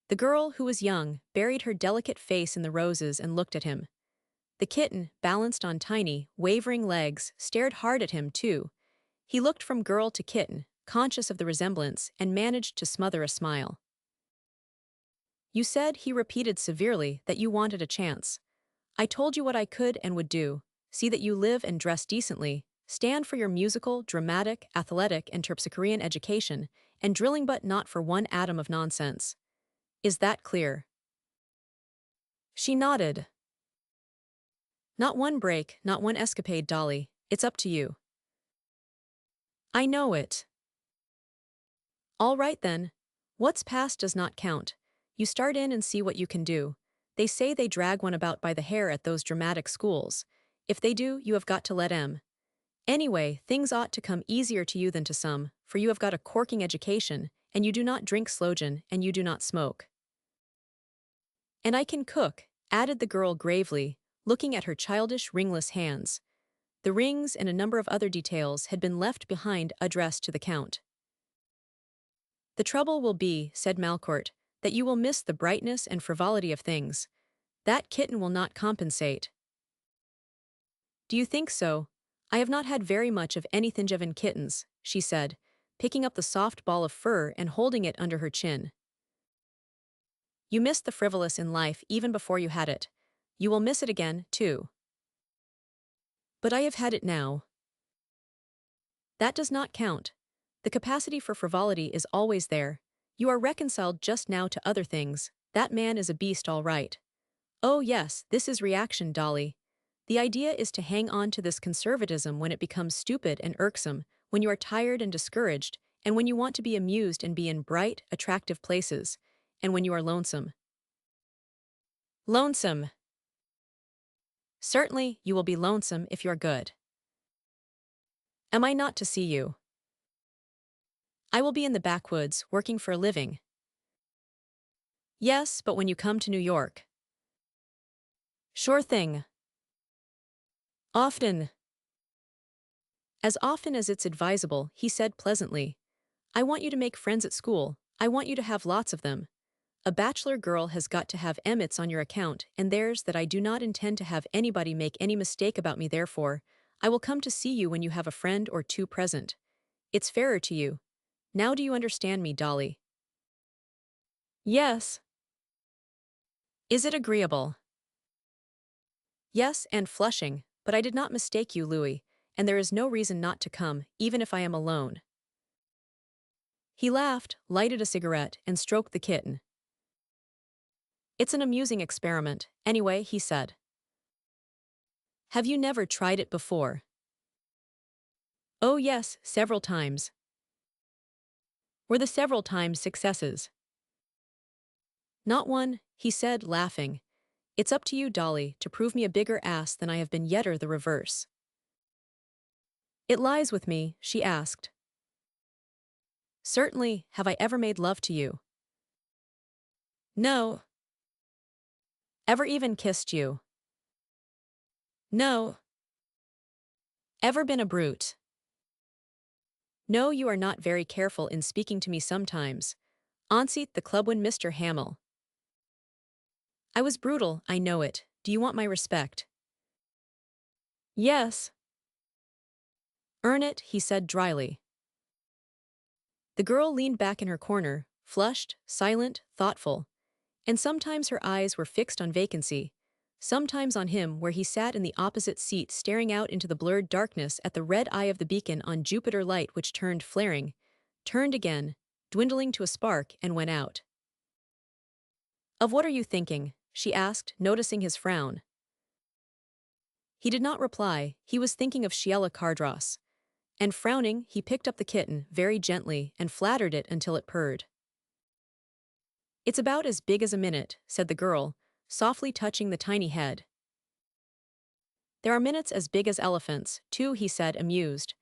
The girl, who was young, buried her delicate face in the roses and looked at him. The kitten, balanced on tiny, wavering legs, stared hard at him, too. He looked from girl to kitten, conscious of the resemblance, and managed to smother a smile. You said, he repeated severely, that you wanted a chance. I told you what I could and would do. See that you live and dress decently, stand for your musical, dramatic, athletic, and terpsichorean education, and drilling but not for one atom of nonsense. Is that clear? She nodded. Not one break, not one escapade, Dolly. It's up to you. I know it. All right then. What's past does not count. You start in and see what you can do. They say they drag one about by the hair at those dramatic schools. If they do, you have got to let 'em. Anyway, things ought to come easier to you than to some, for you have got a corking education, and you do not drink slogan, and you do not smoke. And I can cook, added the girl gravely, looking at her childish ringless hands. The rings and a number of other details had been left behind addressed to the Count. The trouble will be, said Malcourt, that you will miss the brightness and frivolity of things. That kitten will not compensate. Do you think so? I have not had very much of anything of in kittens, she said, picking up the soft ball of fur and holding it under her chin. You missed the frivolous in life even before you had it. You will miss it again, too. But I have had it now. That does not count. The capacity for frivolity is always there. You are reconciled just now to other things. That man is a beast, all right. Oh yes, this is reaction, Dolly. The idea is to hang on to this conservatism when it becomes stupid and irksome, when you are tired and discouraged, and when you want to be amused and be in bright, attractive places, and when you are lonesome. Lonesome. Certainly, you will be lonesome if you are good. Am I not to see you? I will be in the backwoods, working for a living. Yes, but when you come to New York. Sure thing. Often. As often as it's advisable, he said pleasantly. I want you to make friends at school. I want you to have lots of them. A bachelor girl has got to have emmets on your account, and there's that I do not intend to have anybody make any mistake about me, therefore, I will come to see you when you have a friend or two present. It's fairer to you. Now do you understand me, Dolly? Yes. Is it agreeable? Yes, and flushing, but I did not mistake you, Louis, and there is no reason not to come, even if I am alone. He laughed, lighted a cigarette, and stroked the kitten. It's an amusing experiment, anyway, he said. Have you never tried it before? Oh yes, several times. Were the several times successes? Not one, he said, laughing. It's up to you, Dolly, to prove me a bigger ass than I have been yetter the reverse. It lies with me, she asked. Certainly, have I ever made love to you? No. Ever even kissed you? No. Ever been a brute? No, you are not very careful in speaking to me sometimes. Ensuite, the clubman Mr. Hamill. I was brutal, I know it. Do you want my respect? Yes. Earn it, he said dryly. The girl leaned back in her corner, flushed, silent, thoughtful. And sometimes her eyes were fixed on vacancy, sometimes on him where he sat in the opposite seat staring out into the blurred darkness at the red eye of the beacon on Jupiter light which turned flaring, turned again, dwindling to a spark, and went out. Of what are you thinking? She asked, noticing his frown. He did not reply. He was thinking of Sheila Cardross. And frowning, he picked up the kitten very gently and flattered it until it purred. It's about as big as a minute, said the girl, softly touching the tiny head. There are minutes as big as elephants, too, he said, amused.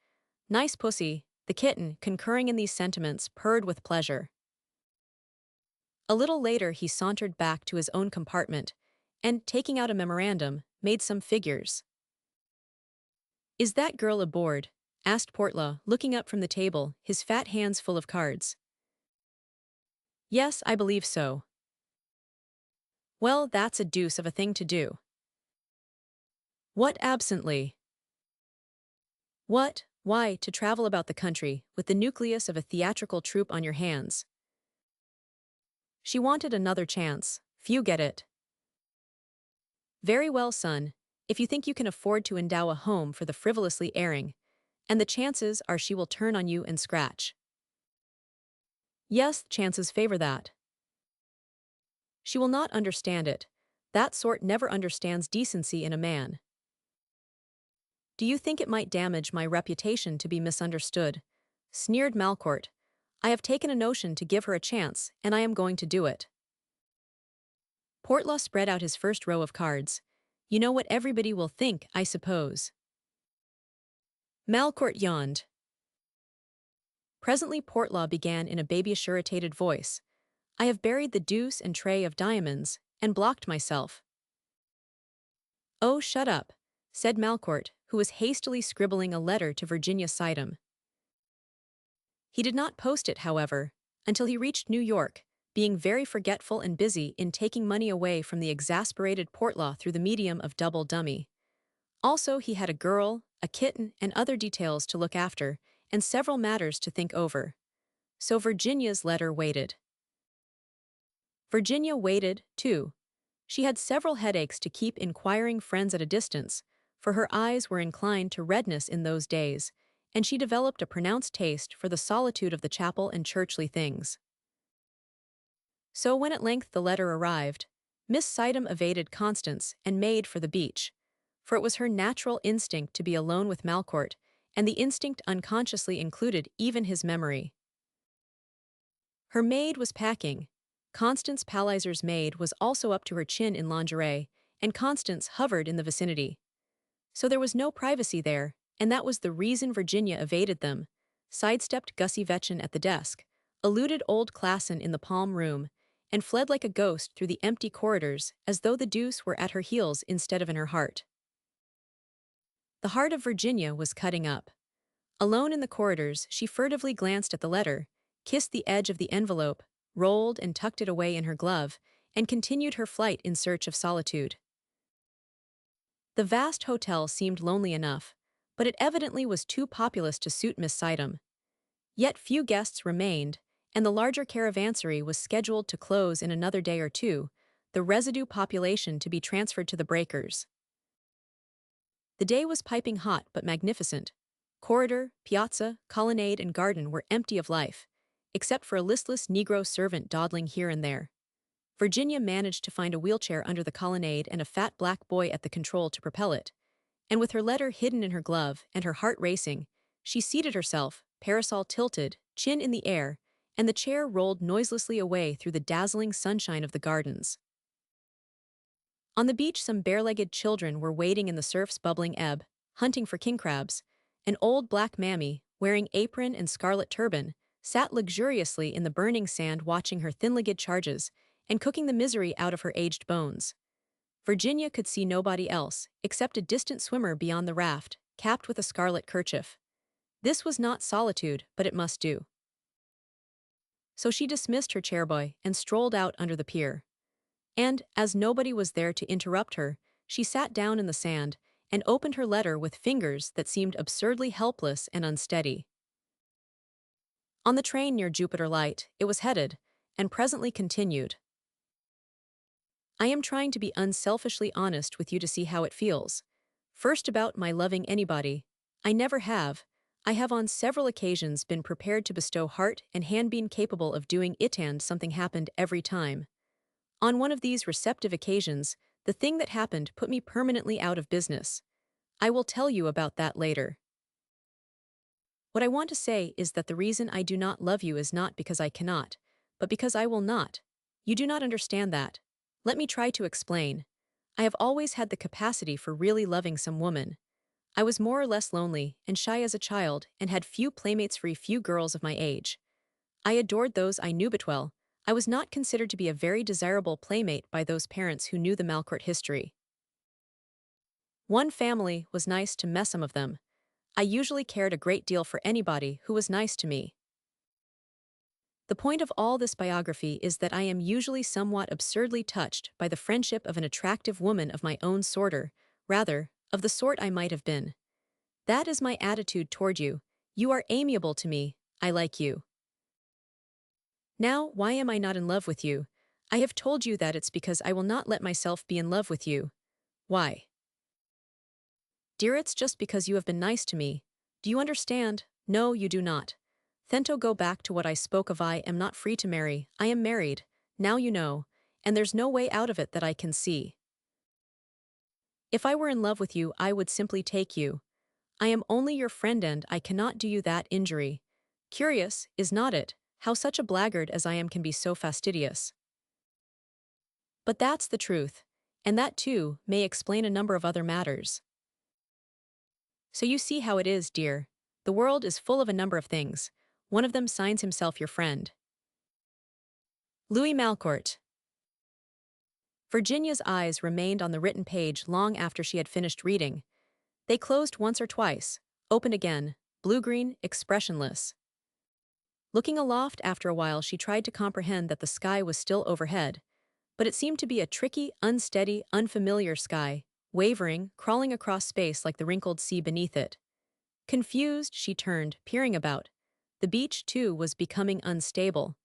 Nice pussy. The kitten, concurring in these sentiments, purred with pleasure. A little later he sauntered back to his own compartment, and, taking out a memorandum, made some figures. Is that girl aboard? Asked Portlaw, looking up from the table, his fat hands full of cards. Yes, I believe so. Well, that's a deuce of a thing to do. What absently? What? Why, to travel about the country, with the nucleus of a theatrical troupe on your hands. She wanted another chance. Few get it. Very well, son, if you think you can afford to endow a home for the frivolously erring, and the chances are she will turn on you and scratch. Yes, chances favor that. She will not understand it. That sort never understands decency in a man. Do you think it might damage my reputation to be misunderstood? Sneered Malcourt. I have taken a notion to give her a chance, and I am going to do it. Portlaw spread out his first row of cards. You know what everybody will think, I suppose. Malcourt yawned. Presently Portlaw began in a babyish irritated voice. I have buried the deuce and tray of diamonds, and blocked myself. Oh, shut up, said Malcourt, who was hastily scribbling a letter to Virginia Sidham. He did not post it, however, until he reached New York, being very forgetful and busy in taking money away from the exasperated Portlaw through the medium of double dummy. Also, he had a girl, a kitten, and other details to look after, and several matters to think over. So Virginia's letter waited. Virginia waited, too. She had several headaches to keep inquiring friends at a distance, for her eyes were inclined to redness in those days, and she developed a pronounced taste for the solitude of the chapel and churchly things. So when at length the letter arrived, Miss Sidham evaded Constance and made for the beach, for it was her natural instinct to be alone with Malcourt, and the instinct unconsciously included even his memory. Her maid was packing. Constance Palliser's maid was also up to her chin in lingerie, and Constance hovered in the vicinity. So there was no privacy there, and that was the reason Virginia evaded them, sidestepped Gussie Vetchin at the desk, eluded old Classen in the palm room, and fled like a ghost through the empty corridors as though the deuce were at her heels instead of in her heart. The heart of Virginia was cutting up. Alone in the corridors, she furtively glanced at the letter, kissed the edge of the envelope, rolled and tucked it away in her glove, and continued her flight in search of solitude. The vast hotel seemed lonely enough, but it evidently was too populous to suit Miss Sidham. Yet few guests remained, and the larger caravansary was scheduled to close in another day or two, the residue population to be transferred to the breakers. The day was piping hot but magnificent. Corridor, piazza, colonnade, and garden were empty of life, except for a listless Negro servant dawdling here and there. Virginia managed to find a wheelchair under the colonnade and a fat black boy at the control to propel it, and with her letter hidden in her glove and her heart racing, she seated herself, parasol tilted, chin in the air, and the chair rolled noiselessly away through the dazzling sunshine of the gardens. On the beach some bare-legged children were wading in the surf's bubbling ebb, hunting for king crabs. An old black mammy, wearing apron and scarlet turban, sat luxuriously in the burning sand watching her thin-legged charges and cooking the misery out of her aged bones. Virginia could see nobody else, except a distant swimmer beyond the raft, capped with a scarlet kerchief. This was not solitude, but it must do. So she dismissed her chairboy and strolled out under the pier. And, as nobody was there to interrupt her, she sat down in the sand and opened her letter with fingers that seemed absurdly helpless and unsteady. On the train near Jupiter Light, it was headed, and presently continued. I am trying to be unselfishly honest with you to see how it feels. First, about my loving anybody. I never have. I have on several occasions been prepared to bestow heart and hand being capable of doing it, and something happened every time. On one of these receptive occasions, the thing that happened put me permanently out of business. I will tell you about that later. What I want to say is that the reason I do not love you is not because I cannot, but because I will not. You do not understand that. Let me try to explain. I have always had the capacity for really loving some woman. I was more or less lonely and shy as a child and had few playmates, few girls of my age. I adored those I knew but well. I was not considered to be a very desirable playmate by those parents who knew the Malcourt history. One family was nice to some of them, I usually cared a great deal for anybody who was nice to me. The point of all this biography is that I am usually somewhat absurdly touched by the friendship of an attractive woman of my own sorter, rather, of the sort I might have been. That is my attitude toward you. You are amiable to me, I like you. Now, why am I not in love with you? I have told you that it's because I will not let myself be in love with you. Why? Dear, it's just because you have been nice to me. Do you understand? No, you do not. Thento, go back to what I spoke of. I am not free to marry. I am married. Now you know. And there's no way out of it that I can see. If I were in love with you, I would simply take you. I am only your friend and I cannot do you that injury. Curious, is not it, how such a blackguard as I am can be so fastidious? But that's the truth. And that, too, may explain a number of other matters. So you see how it is, dear. The world is full of a number of things. One of them signs himself your friend. Louis Malcourt. Virginia's eyes remained on the written page long after she had finished reading. They closed once or twice, opened again, blue-green, expressionless. Looking aloft after a while, she tried to comprehend that the sky was still overhead, but it seemed to be a tricky, unsteady, unfamiliar sky, wavering, crawling across space like the wrinkled sea beneath it. Confused, she turned, peering about. The beach, too, was becoming unstable,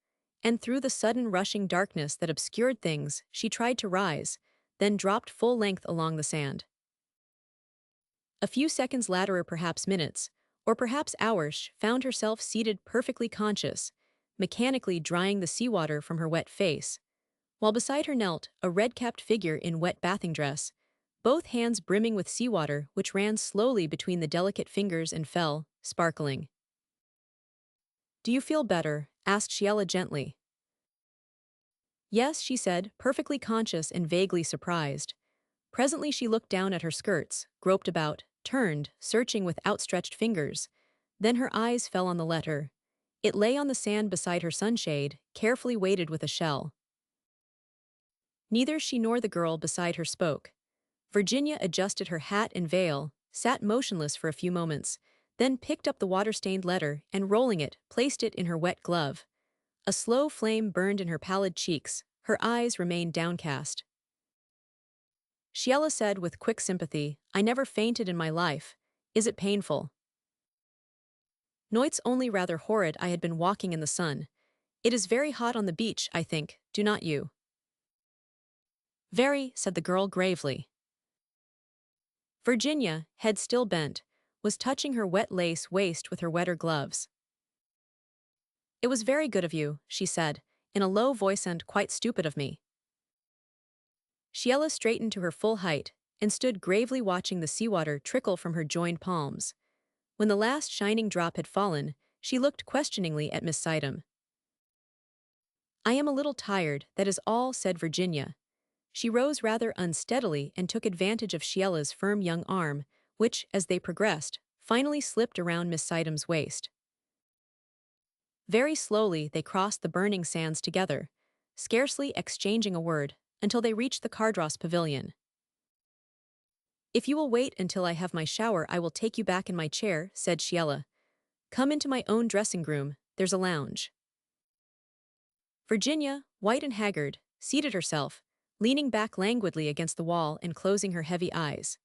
and through the sudden rushing darkness that obscured things, she tried to rise, then dropped full length along the sand. A few seconds later, or perhaps minutes, or perhaps hours, found herself seated perfectly conscious, mechanically drying the seawater from her wet face, while beside her knelt a red-capped figure in wet bathing dress, both hands brimming with seawater which ran slowly between the delicate fingers and fell, sparkling. "Do you feel better?" asked Sheila gently. "Yes," she said, perfectly conscious and vaguely surprised. Presently she looked down at her skirts, groped about, turned, searching with outstretched fingers. Then her eyes fell on the letter. It lay on the sand beside her sunshade, carefully weighted with a shell. Neither she nor the girl beside her spoke. Virginia adjusted her hat and veil, sat motionless for a few moments, then picked up the water-stained letter and, rolling it, placed it in her wet glove. A slow flame burned in her pallid cheeks, her eyes remained downcast. Sheila said with quick sympathy, "I never fainted in my life. Is it painful?" "No, it's only rather horrid. I had been walking in the sun. It is very hot on the beach, I think, do not you?" "Very," said the girl gravely. Virginia, head still bent, was touching her wet lace waist with her wetter gloves. "It was very good of you," she said, in a low voice, "and quite stupid of me." Sheila straightened to her full height and stood gravely watching the seawater trickle from her joined palms. When the last shining drop had fallen, she looked questioningly at Miss Sidham. "I am a little tired, that is all," said Virginia. She rose rather unsteadily and took advantage of Sheila's firm young arm, which, as they progressed, finally slipped around Miss Sidham's waist. Very slowly they crossed the burning sands together, scarcely exchanging a word, until they reached the Cardross pavilion. "If you will wait until I have my shower, I will take you back in my chair," said Sheila. "Come into my own dressing-room, there's a lounge." Virginia, white and haggard, seated herself, leaning back languidly against the wall and closing her heavy eyes.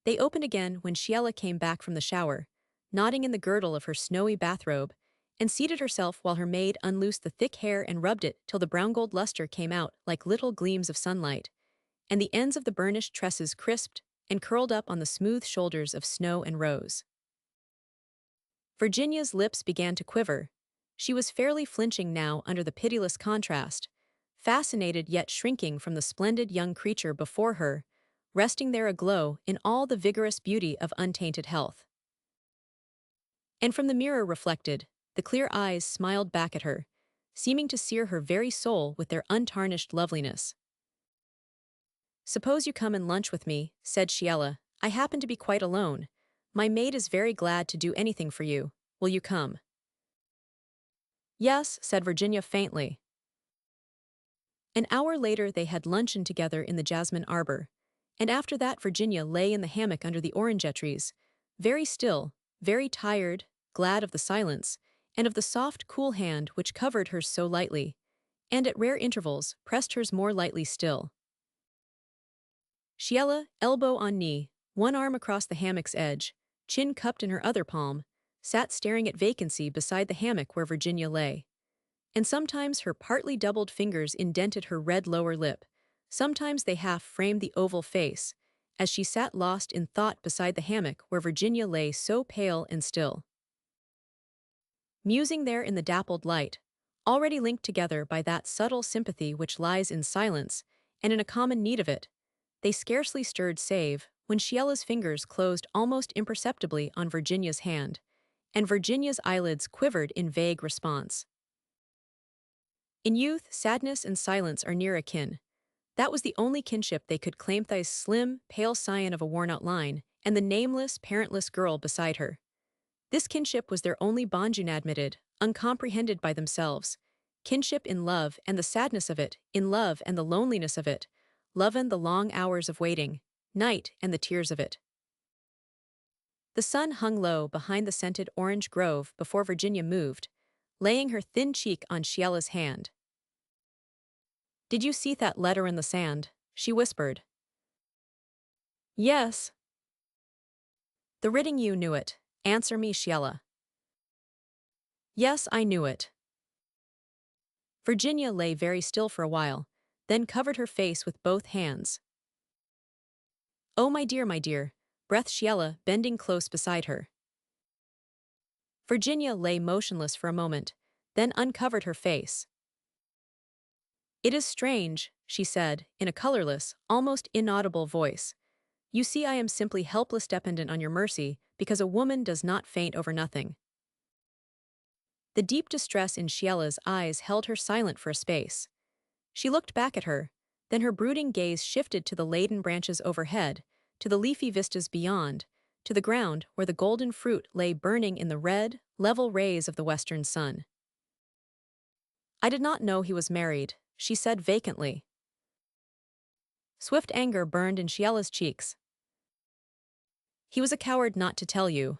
They opened again when Sheila came back from the shower, nodding in the girdle of her snowy bathrobe, and seated herself while her maid unloosed the thick hair and rubbed it till the brown-gold luster came out like little gleams of sunlight, and the ends of the burnished tresses crisped and curled up on the smooth shoulders of Snow and Rose. Virginia's lips began to quiver. She was fairly flinching now under the pitiless contrast, fascinated yet shrinking from the splendid young creature before her, resting there aglow in all the vigorous beauty of untainted health. And from the mirror reflected, the clear eyes smiled back at her, seeming to sear her very soul with their untarnished loveliness. "Suppose you come and lunch with me," said Sheila. "I happen to be quite alone. My maid is very glad to do anything for you. Will you come?" "Yes," said Virginia faintly. An hour later they had luncheon together in the jasmine arbor, and after that Virginia lay in the hammock under the orange trees, very still, very tired, glad of the silence, and of the soft, cool hand which covered hers so lightly, and at rare intervals pressed hers more lightly still. Sheila, elbow on knee, one arm across the hammock's edge, chin cupped in her other palm, sat staring at vacancy beside the hammock where Virginia lay. And sometimes her partly doubled fingers indented her red lower lip, sometimes they half framed the oval face, as she sat lost in thought beside the hammock where Virginia lay so pale and still. Musing there in the dappled light, already linked together by that subtle sympathy which lies in silence, and in a common need of it, they scarcely stirred save when Sheila's fingers closed almost imperceptibly on Virginia's hand, and Virginia's eyelids quivered in vague response. In youth, sadness and silence are near akin. That was the only kinship they could claim. Thy's slim, pale scion of a worn-out line, and the nameless, parentless girl beside her. This kinship was their only bond unadmitted, uncomprehended by themselves. Kinship in love and the sadness of it, in love and the loneliness of it, love and the long hours of waiting, night and the tears of it. The sun hung low behind the scented orange grove before Virginia moved, laying her thin cheek on Sheila's hand. "Did you see that letter in the sand?" she whispered. "Yes." "The writing you knew it. Answer me, Sheila." "Yes, I knew it." Virginia lay very still for a while, then covered her face with both hands. "Oh, my dear," breathed Sheila, bending close beside her. Virginia lay motionless for a moment, then uncovered her face. "It is strange," she said, in a colorless, almost inaudible voice. "You see, I am simply helpless dependent on your mercy, because a woman does not faint over nothing." The deep distress in Sheila's eyes held her silent for a space. She looked back at her, then her brooding gaze shifted to the laden branches overhead, to the leafy vistas beyond, to the ground where the golden fruit lay burning in the red, level rays of the western sun. "I did not know he was married," she said vacantly. Swift anger burned in Sheila's cheeks. "He was a coward not to tell you."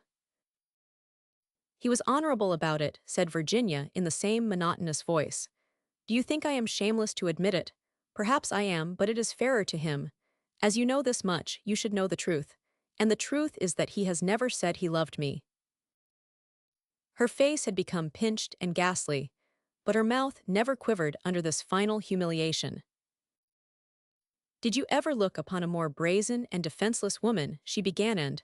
"He was honorable about it," said Virginia in the same monotonous voice. "Do you think I am shameless to admit it? Perhaps I am, but it is fairer to him. As you know this much, you should know the truth. And the truth is that he has never said he loved me." Her face had become pinched and ghastly, but her mouth never quivered under this final humiliation. "Did you ever look upon a more brazen and defenseless woman?" she began, and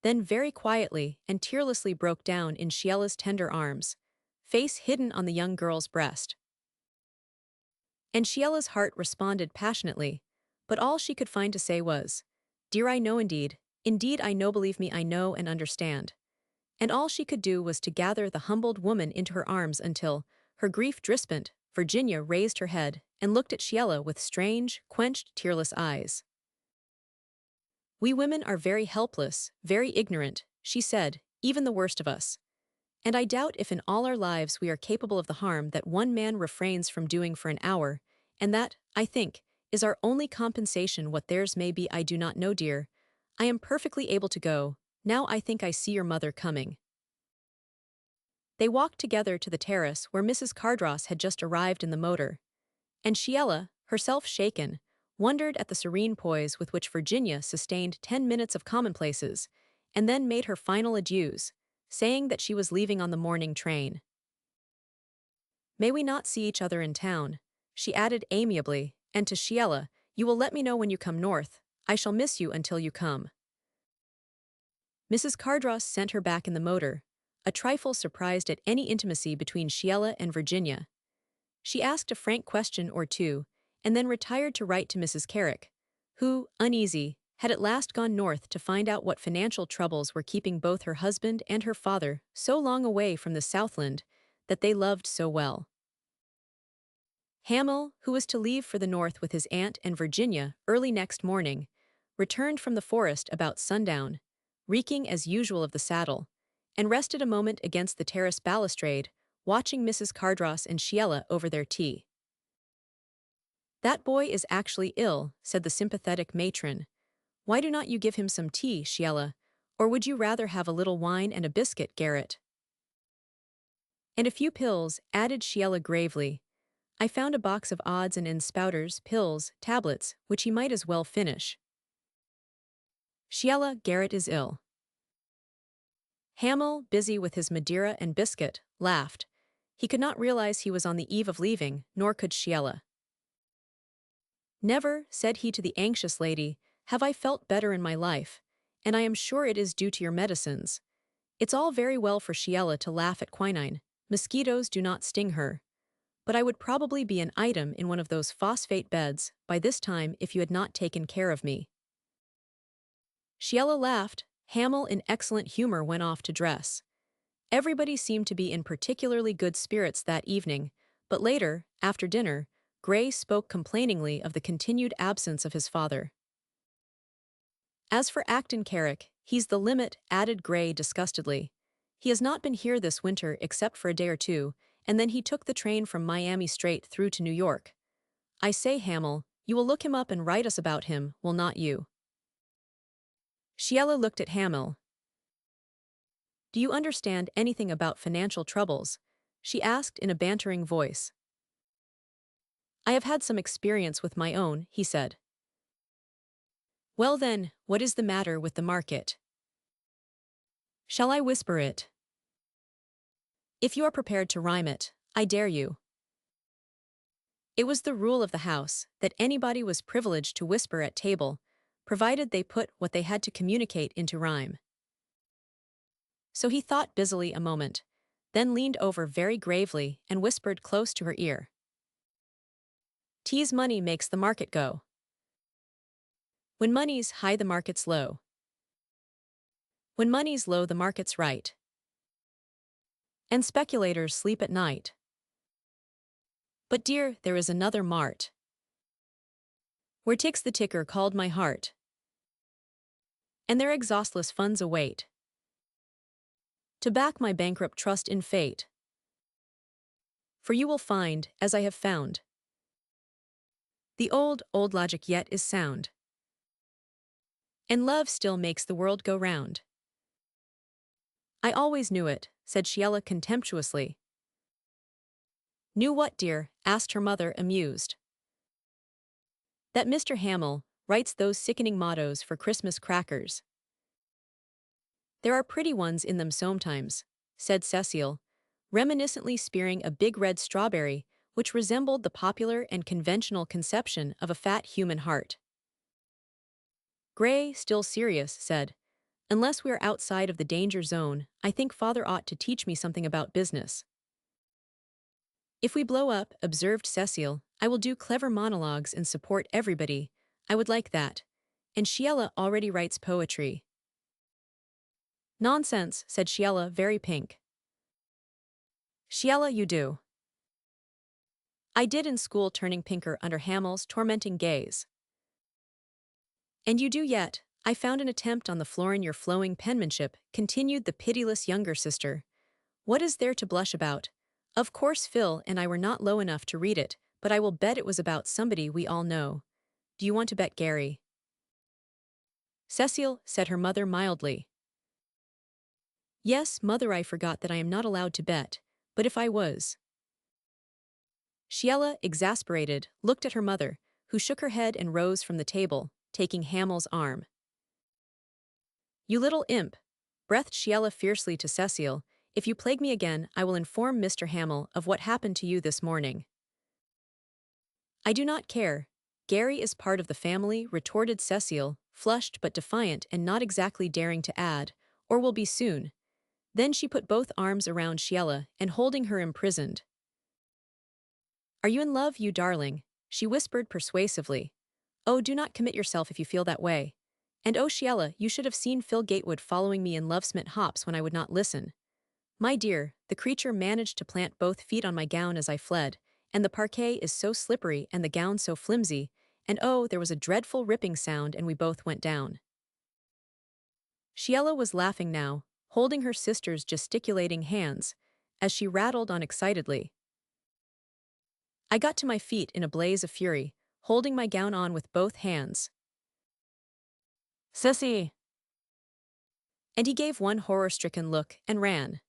then very quietly and tearlessly broke down in Sheila's tender arms, face hidden on the young girl's breast. And Sheila's heart responded passionately, but all she could find to say was, "Dear, I know indeed, indeed I know, believe me, I know and understand." And all she could do was to gather the humbled woman into her arms until, her grief drispent, Virginia raised her head and looked at Sheila with strange, quenched, tearless eyes. "We women are very helpless, very ignorant," she said, "even the worst of us. And I doubt if in all our lives we are capable of the harm that one man refrains from doing for an hour, and that, I think, is our only compensation. What theirs may be I do not know, dear. I am perfectly able to go. Now I think I see your mother coming." They walked together to the terrace where Mrs. Cardross had just arrived in the motor, and Sheila, herself shaken, wondered at the serene poise with which Virginia sustained 10 minutes of commonplaces, and then made her final adieus, saying that she was leaving on the morning train. "May we not see each other in town?" she added amiably, and to Sheila, "You will let me know when you come north. I shall miss you until you come." Mrs. Cardross sent her back in the motor, a trifle surprised at any intimacy between Sheila and Virginia. She asked a frank question or two, and then retired to write to Mrs. Carrick, who, uneasy, had at last gone north to find out what financial troubles were keeping both her husband and her father so long away from the Southland that they loved so well. Hamel, who was to leave for the north with his aunt and Virginia early next morning, returned from the forest about sundown, reeking as usual of the saddle, and rested a moment against the terrace balustrade, watching Mrs. Cardross and Sheila over their tea. "That boy is actually ill," said the sympathetic matron. "Why do not you give him some tea, Sheila? Or would you rather have a little wine and a biscuit, Garrett? And a few pills, added Sheila gravely. I found a box of odds and ends spouters, pills, tablets, which he might as well finish. Sheila, Garrett is ill. Hamel, busy with his Madeira and biscuit, laughed. He could not realize he was on the eve of leaving, nor could Sheila. Never, said he to the anxious lady, have I felt better in my life, and I am sure it is due to your medicines. It's all very well for Sheila to laugh at quinine. Mosquitoes do not sting her. But I would probably be an item in one of those phosphate beds by this time if you had not taken care of me. Sheila laughed. Hamel, in excellent humor, went off to dress. Everybody seemed to be in particularly good spirits that evening, but later, after dinner, Gray spoke complainingly of the continued absence of his father. As for Acton Carrick, he's the limit, added Gray disgustedly. He has not been here this winter except for a day or two, and then he took the train from Miami straight through to New York. I say, Hamel, you will look him up and write us about him, will not you? Sheila looked at Hamel. Do you understand anything about financial troubles? She asked in a bantering voice. I have had some experience with my own, he said. Well then, what is the matter with the market? Shall I whisper it? If you are prepared to rhyme it, I dare you. It was the rule of the house that anybody was privileged to whisper at table, provided they put what they had to communicate into rhyme. So he thought busily a moment, then leaned over very gravely and whispered close to her ear. Tease money makes the market go. When money's high, the market's low. When money's low, the market's right. And speculators sleep at night. But dear, there is another mart, where ticks the ticker called my heart, and their exhaustless funds await to back my bankrupt trust in fate. For you will find, as I have found, the old logic yet is sound, and love still makes the world go round. I always knew it, said Sheila contemptuously. Knew what, dear? Asked her mother, amused. That Mr. Hamel writes those sickening mottos for Christmas crackers. There are pretty ones in them sometimes, said Cecile, reminiscently spearing a big red strawberry which resembled the popular and conventional conception of a fat human heart. Gray, still serious, said, Unless we are outside of the danger zone, I think Father ought to teach me something about business. If we blow up, observed Cecile, I will do clever monologues and support everybody. I would like that. And Sheila already writes poetry. Nonsense, said Sheila, very pink. Sheila, you do. I did in school, turning pinker under Hamel's tormenting gaze. And you do yet. I found an attempt on the floor in your flowing penmanship, continued the pitiless younger sister. What is there to blush about? Of course Phil and I were not low enough to read it, but I will bet it was about somebody we all know. Do you want to bet Gary? Cecile, said her mother mildly. Yes, mother, I forgot that I am not allowed to bet, but if I was. Sheila, exasperated, looked at her mother, who shook her head and rose from the table, taking Hamel's arm. You little imp, breathed Sheila fiercely to Cecile, if you plague me again, I will inform Mr. Hamel of what happened to you this morning. I do not care. Gary is part of the family, retorted Cecile, flushed but defiant and not exactly daring to add, or will be soon. Then she put both arms around Sheila and holding her imprisoned. Are you in love, you darling? She whispered persuasively. Oh, do not commit yourself if you feel that way. And oh, Sheila, you should have seen Phil Gatewood following me in love-smit hops when I would not listen. My dear, the creature managed to plant both feet on my gown as I fled, and the parquet is so slippery and the gown so flimsy, and oh, there was a dreadful ripping sound and we both went down. Sheila was laughing now, holding her sister's gesticulating hands, as she rattled on excitedly. I got to my feet in a blaze of fury, holding my gown on with both hands. Sissy! And he gave one horror-stricken look and ran.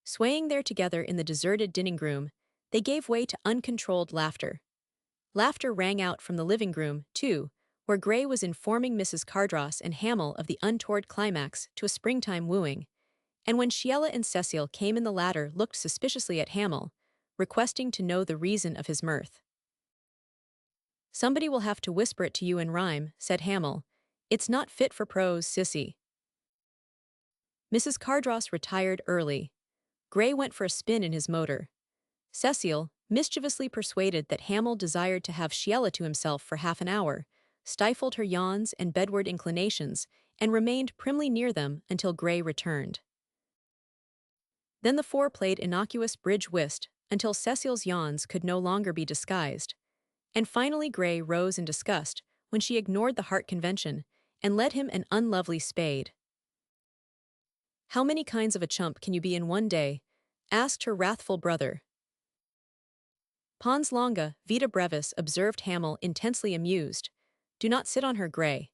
Swaying there together in the deserted dining room, they gave way to uncontrolled laughter. Laughter rang out from the living room, too, where Gray was informing Mrs. Cardross and Hamel of the untoward climax to a springtime wooing, and when Sheila and Cecil came in the latter looked suspiciously at Hamel, requesting to know the reason of his mirth. "Somebody will have to whisper it to you in rhyme," said Hamel. "It's not fit for prose, sissy." Mrs. Cardross retired early. Gray went for a spin in his motor. Cecil, mischievously persuaded that Hamel desired to have Sheila to himself for half an hour, stifled her yawns and bedward inclinations, and remained primly near them until Gray returned. Then the four played innocuous bridge whist until Cecil's yawns could no longer be disguised, and finally Gray rose in disgust when she ignored the heart convention and led him an unlovely spade. "How many kinds of a chump can you be in one day?" asked her wrathful brother. "Pons longa, vita brevis," observed Hamel, intensely amused. "Do not sit on her, Gray."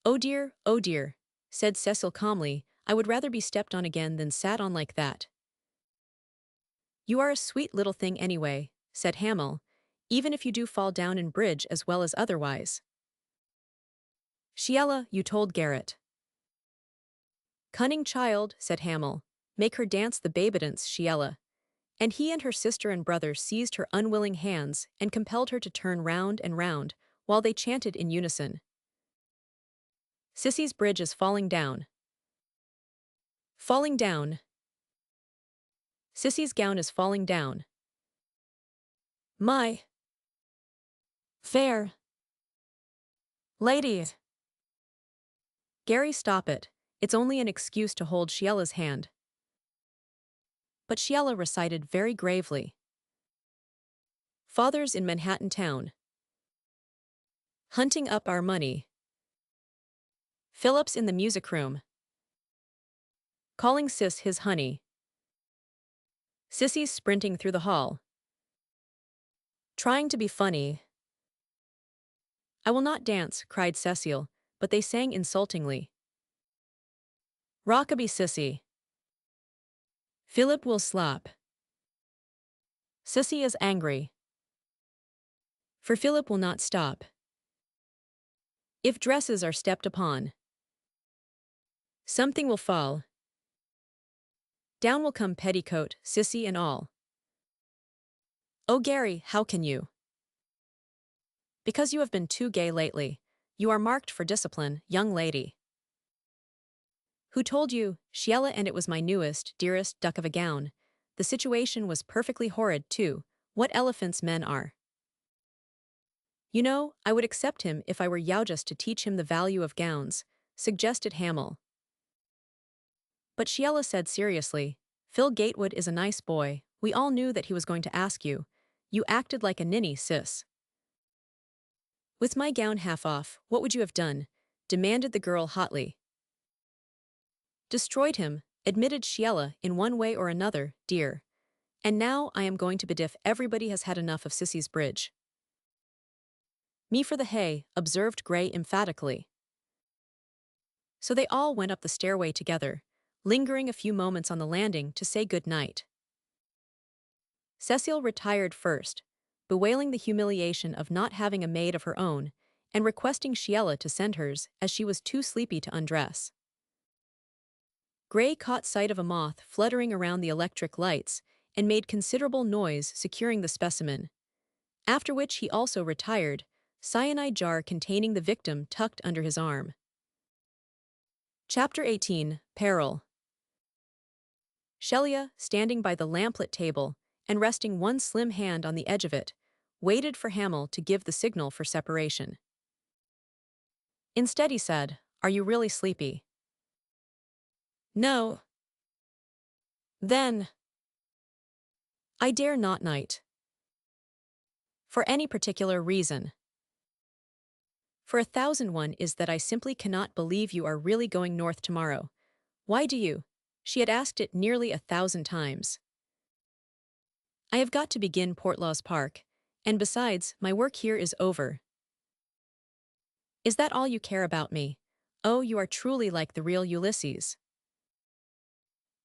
Oh dear," said Cecil calmly. "I would rather be stepped on again than sat on like that." "You are a sweet little thing anyway," said Hamel, "even if you do fall down in bridge as well as otherwise." "Sheila, you told Garrett." "Cunning child," said Hamel. "Make her dance the babadance, Sheila." And he and her sister and brother seized her unwilling hands and compelled her to turn round and round, while they chanted in unison. "Sissy's bridge is falling down. Falling down. Sissy's gown is falling down. My fair lady." "Gary, stop it. It's only an excuse to hold Sheila's hand." But Sheila recited very gravely. "Father's in Manhattan town, hunting up our money. Philip's in the music room, calling Sis his honey. Sissy's sprinting through the hall, trying to be funny." "I will not dance," cried Cecil, but they sang insultingly. "Rockaby, Sissy. Philip will slap. Sissy is angry, for Philip will not stop. If dresses are stepped upon, something will fall. Down will come petticoat, Sissy and all." "Oh Gary, how can you?" "Because you have been too gay lately. You are marked for discipline, young lady." "Who told you, Sheila? And it was my newest, dearest duck of a gown. The situation was perfectly horrid, too. What elephants men are." "You know, I would accept him if I were you just to teach him the value of gowns," suggested Hamel. But Sheila said seriously, "Phil Gatewood is a nice boy. We all knew that he was going to ask you. You acted like a ninny, sis." "With my gown half off, what would you have done?" demanded the girl hotly. "Destroyed him," admitted Sheila, "in one way or another, dear. And now I am going to bediff everybody has had enough of Sissy's bridge." "Me for the hay," observed Gray emphatically. So they all went up the stairway together, lingering a few moments on the landing to say good night. Cecil retired first, bewailing the humiliation of not having a maid of her own, and requesting Sheila to send hers, as she was too sleepy to undress. Gray caught sight of a moth fluttering around the electric lights and made considerable noise securing the specimen, after which he also retired, cyanide jar containing the victim tucked under his arm. Chapter 18, Peril. Sheila, standing by the lamplit table and resting one slim hand on the edge of it, waited for Hamel to give the signal for separation. Instead he said, "Are you really sleepy?" "No." "Then I dare not night." "For any particular reason?" "For 1,001 is that I simply cannot believe you are really going north tomorrow. Why do you?" She had asked it nearly 1,000 times. "I have got to begin Portlaws Park, and besides, my work here is over." "Is that all you care about me?" Oh, you are truly like the real Ulysses.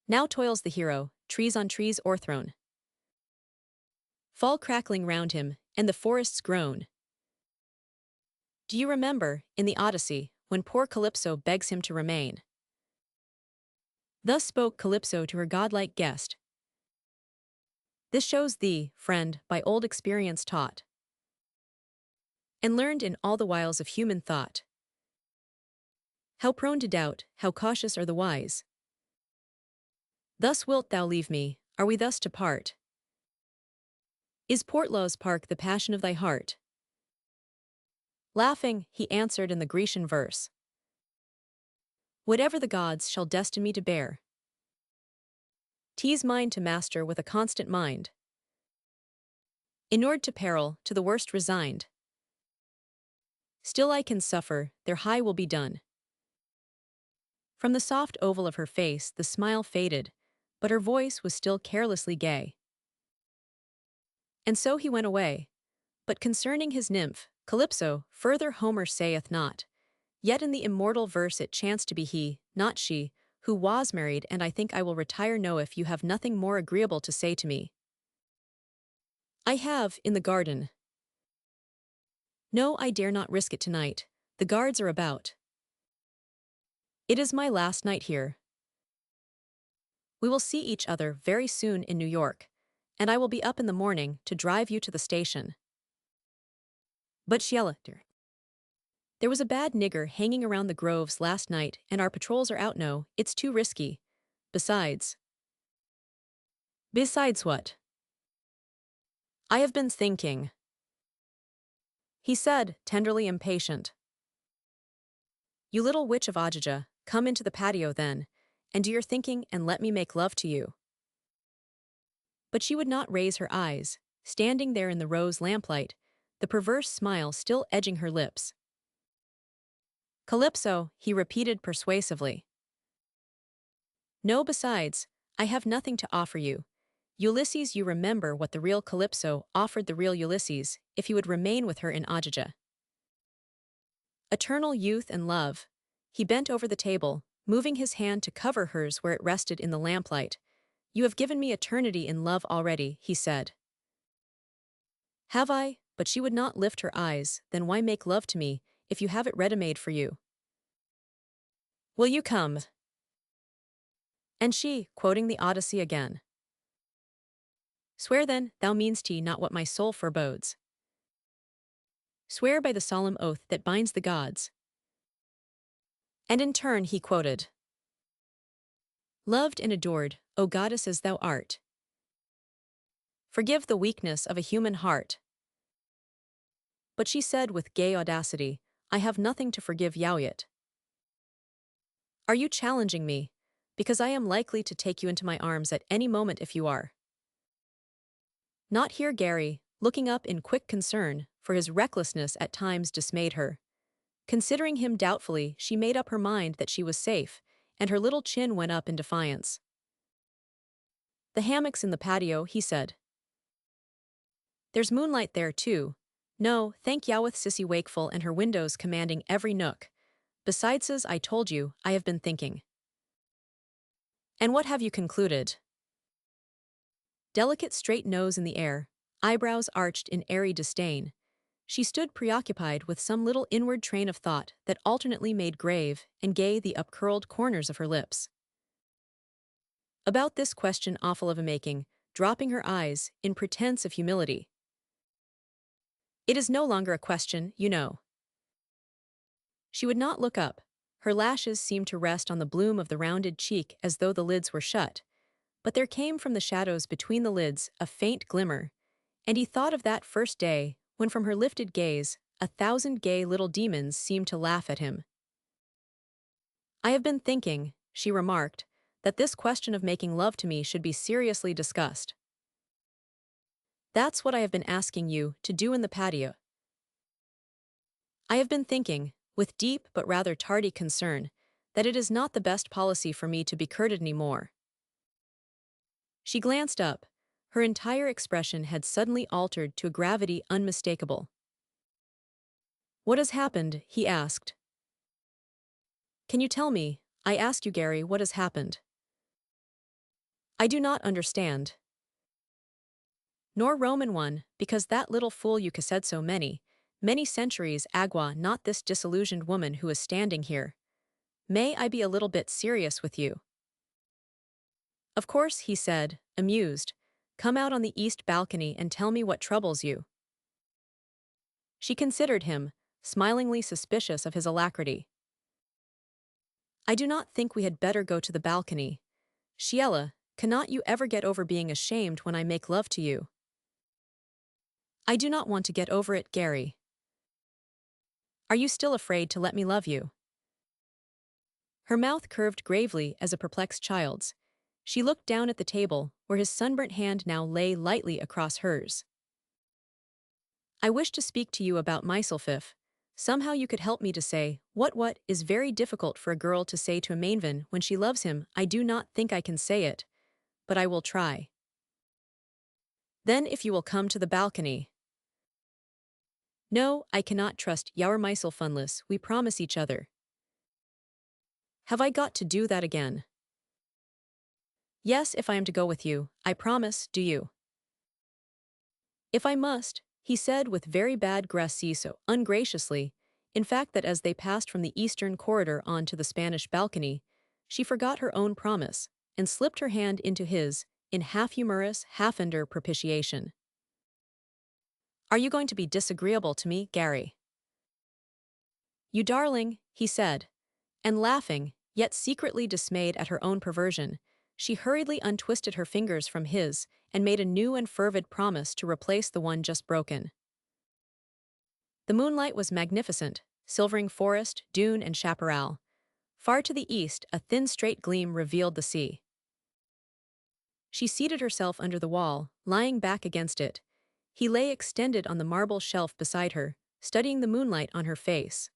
Now toils the hero, trees on trees o'erthrown. Fall crackling round him, and the forests groan. Do you remember, in the Odyssey, when poor Calypso begs him to remain? Thus spoke Calypso to her godlike guest. This shows thee, friend, by old experience taught, and learned in all the wiles of human thought. How prone to doubt, how cautious are the wise. Thus wilt thou leave me, are we thus to part? Is Portlaw's park the passion of thy heart? Laughing, he answered in the Grecian verse. Whatever the gods shall destine me to bear, 'tis mine to master with a constant mind. Inured to peril, to the worst resigned. Still I can suffer, their high will be done. From the soft oval of her face the smile faded, but her voice was still carelessly gay. And so he went away. But concerning his nymph, Calypso, further Homer saith not. Yet in the immortal verse it chanced to be he, not she, who was married, and I think I will retire now if you have nothing more agreeable to say to me. I have, in the garden. No, I dare not risk it tonight. The guards are about. It is my last night here. We will see each other very soon in New York, and I will be up in the morning to drive you to the station. But Sheila, there was a bad nigger hanging around the groves last night, and our patrols are out now. It's too risky. Besides. Besides what? I have been thinking, he said, tenderly impatient. You little witch of Ajija, come into the patio then, and do your thinking and let me make love to you. But she would not raise her eyes, standing there in the rose lamplight, the perverse smile still edging her lips. Calypso, he repeated persuasively. No, besides, I have nothing to offer you. Ulysses, you remember what the real Calypso offered the real Ulysses if he would remain with her in Ajija. Eternal youth and love. He bent over the table, moving his hand to cover hers where it rested in the lamplight. You have given me eternity in love already, he said. Have I? But she would not lift her eyes. Then why make love to me, if you have it ready-made for you? Will you come? And she, quoting the Odyssey again. Swear then, thou meanst not what my soul forebodes. Swear by the solemn oath that binds the gods. And in turn he quoted. Loved and adored, O goddess as thou art. Forgive the weakness of a human heart. But she said with gay audacity, I have nothing to forgive you yet. Are you challenging me? Because I am likely to take you into my arms at any moment if you are. Not here, Gary, looking up in quick concern, for his recklessness at times dismayed her. Considering him doubtfully, she made up her mind that she was safe, and her little chin went up in defiance. The hammock's in the patio, he said. There's moonlight there, too. No, thank Yowith Sissy wakeful and her windows commanding every nook. Besides, as I told you, I have been thinking. And what have you concluded? Delicate straight nose in the air, eyebrows arched in airy disdain. She stood preoccupied with some little inward train of thought that alternately made grave and gay the upcurled corners of her lips. About this question awful of a making, dropping her eyes, in pretense of humility. It is no longer a question, you know. She would not look up. Her lashes seemed to rest on the bloom of the rounded cheek as though the lids were shut. But there came from the shadows between the lids a faint glimmer, and he thought of that first day when from her lifted gaze 1,000 gay little demons seemed to laugh at him. I have been thinking, she remarked, that this question of making love to me should be seriously discussed. That's what I have been asking you to do in the patio. I have been thinking, with deep but rather tardy concern, that it is not the best policy for me to be courted any more. She glanced up. Her entire expression had suddenly altered to a gravity unmistakable. What has happened? He asked. Can you tell me, I ask you, Gary, what has happened? I do not understand. Nor Roman one, because that little fool you said so many centuries agua not this disillusioned woman who is standing here. May I be a little bit serious with you? Of course, he said, amused. Come out on the east balcony and tell me what troubles you. She considered him, smilingly suspicious of his alacrity. I do not think we had better go to the balcony. Sheila, cannot you ever get over being ashamed when I make love to you? I do not want to get over it, Gary. Are you still afraid to let me love you? Her mouth curved gravely as a perplexed child's. She looked down at the table, where his sunburnt hand now lay lightly across hers. I wish to speak to you about myself. Somehow you could help me to say, what is very difficult for a girl to say to a maiden when she loves him. I do not think I can say it, but I will try. Then if you will come to the balcony. No, I cannot trust your myself unless we promise each other. Have I got to do that again? Yes, if I am to go with you, I promise, do you? If I must, he said with very bad grace so ungraciously, in fact that as they passed from the eastern corridor on to the Spanish balcony, she forgot her own promise, and slipped her hand into his, in half-humorous, half-under propitiation. Are you going to be disagreeable to me, Gary? You darling, he said, and laughing, yet secretly dismayed at her own perversion, she hurriedly untwisted her fingers from his and made a new and fervid promise to replace the one just broken. The moonlight was magnificent, silvering forest, dune, and chaparral. Far to the east, a thin straight gleam revealed the sea. She seated herself under the wall, lying back against it. He lay extended on the marble shelf beside her, studying the moonlight on her face.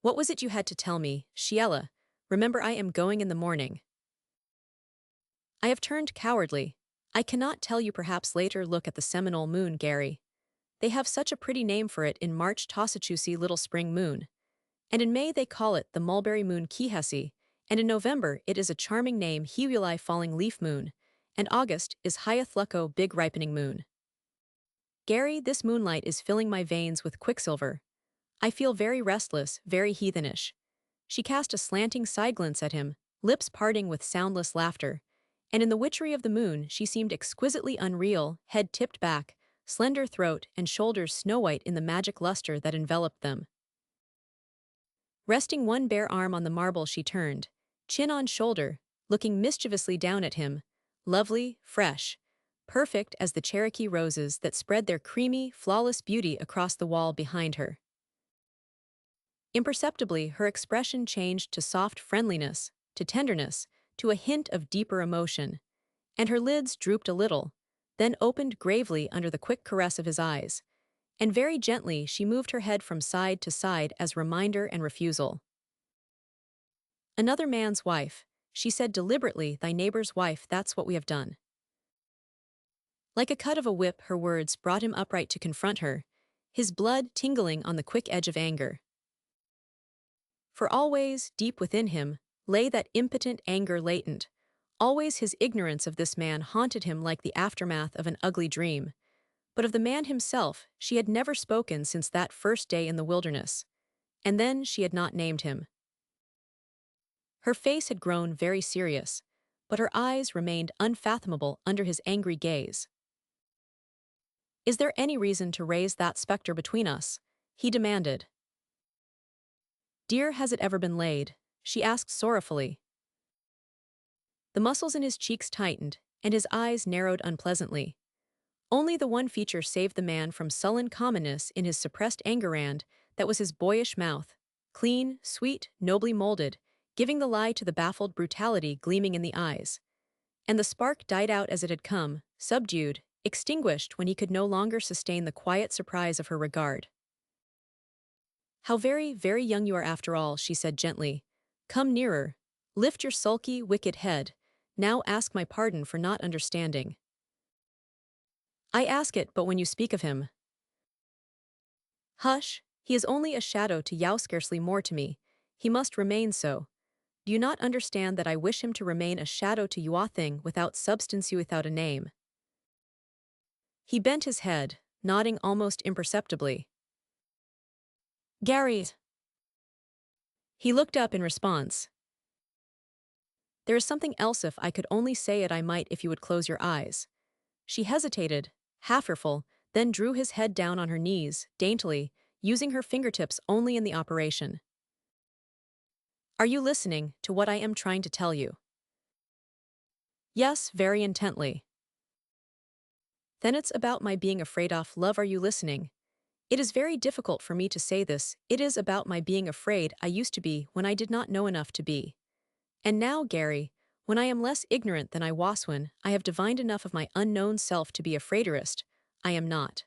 What was it you had to tell me, Sheila? Remember, I am going in the morning. I have turned cowardly. I cannot tell you, perhaps later. Look at the Seminole moon, Gary. They have such a pretty name for it. In March, Tossachusetts little spring moon. And in May they call it the mulberry moon Kihesi, and in November it is a charming name Hiuli falling leaf moon, and August is Hyathlukko big ripening moon. Gary, this moonlight is filling my veins with quicksilver. I feel very restless, very heathenish. She cast a slanting side glance at him, lips parting with soundless laughter, and in the witchery of the moon she seemed exquisitely unreal, head tipped back, slender throat and shoulders snow-white in the magic luster that enveloped them. Resting one bare arm on the marble, she turned, chin on shoulder, looking mischievously down at him, lovely, fresh, perfect as the Cherokee roses that spread their creamy, flawless beauty across the wall behind her. Imperceptibly, her expression changed to soft friendliness, to tenderness, to a hint of deeper emotion, and her lids drooped a little, then opened gravely under the quick caress of his eyes, and very gently she moved her head from side to side as reminder and refusal. Another man's wife, she said deliberately, thy neighbor's wife, that's what we have done. Like a cut of a whip, her words brought him upright to confront her, his blood tingling on the quick edge of anger. For always, deep within him, lay that impotent anger latent. Always his ignorance of this man haunted him like the aftermath of an ugly dream. But of the man himself she had never spoken since that first day in the wilderness. And then she had not named him. Her face had grown very serious, but her eyes remained unfathomable under his angry gaze. Is there any reason to raise that specter between us? He demanded. Dear, has it ever been laid? She asked sorrowfully. The muscles in his cheeks tightened, and his eyes narrowed unpleasantly. Only the one feature saved the man from sullen commonness in his suppressed anger, and that was his boyish mouth, clean, sweet, nobly molded, giving the lie to the baffled brutality gleaming in the eyes. And the spark died out as it had come, subdued, extinguished when he could no longer sustain the quiet surprise of her regard. How very, very young you are after all, she said gently. Come nearer. Lift your sulky, wicked head. Now ask my pardon for not understanding. I ask it but when you speak of him. Hush, he is only a shadow to you, scarcely more to me. He must remain so. Do you not understand that I wish him to remain a shadow to you, a thing without substance, you without a name? He bent his head, nodding almost imperceptibly. Gary. He looked up in response. There is something else. If I could only say it, I might if you would close your eyes. She hesitated, half fearful, then drew his head down on her knees, daintily, using her fingertips only in the operation. Are you listening to what I am trying to tell you? Yes, very intently. Then it's about my being afraid of love. Are you listening? It is very difficult for me to say this. It is about my being afraid I used to be when I did not know enough to be. And now, Gary, when I am less ignorant than I was when I have divined enough of my unknown self to be a fraiderist, I am not.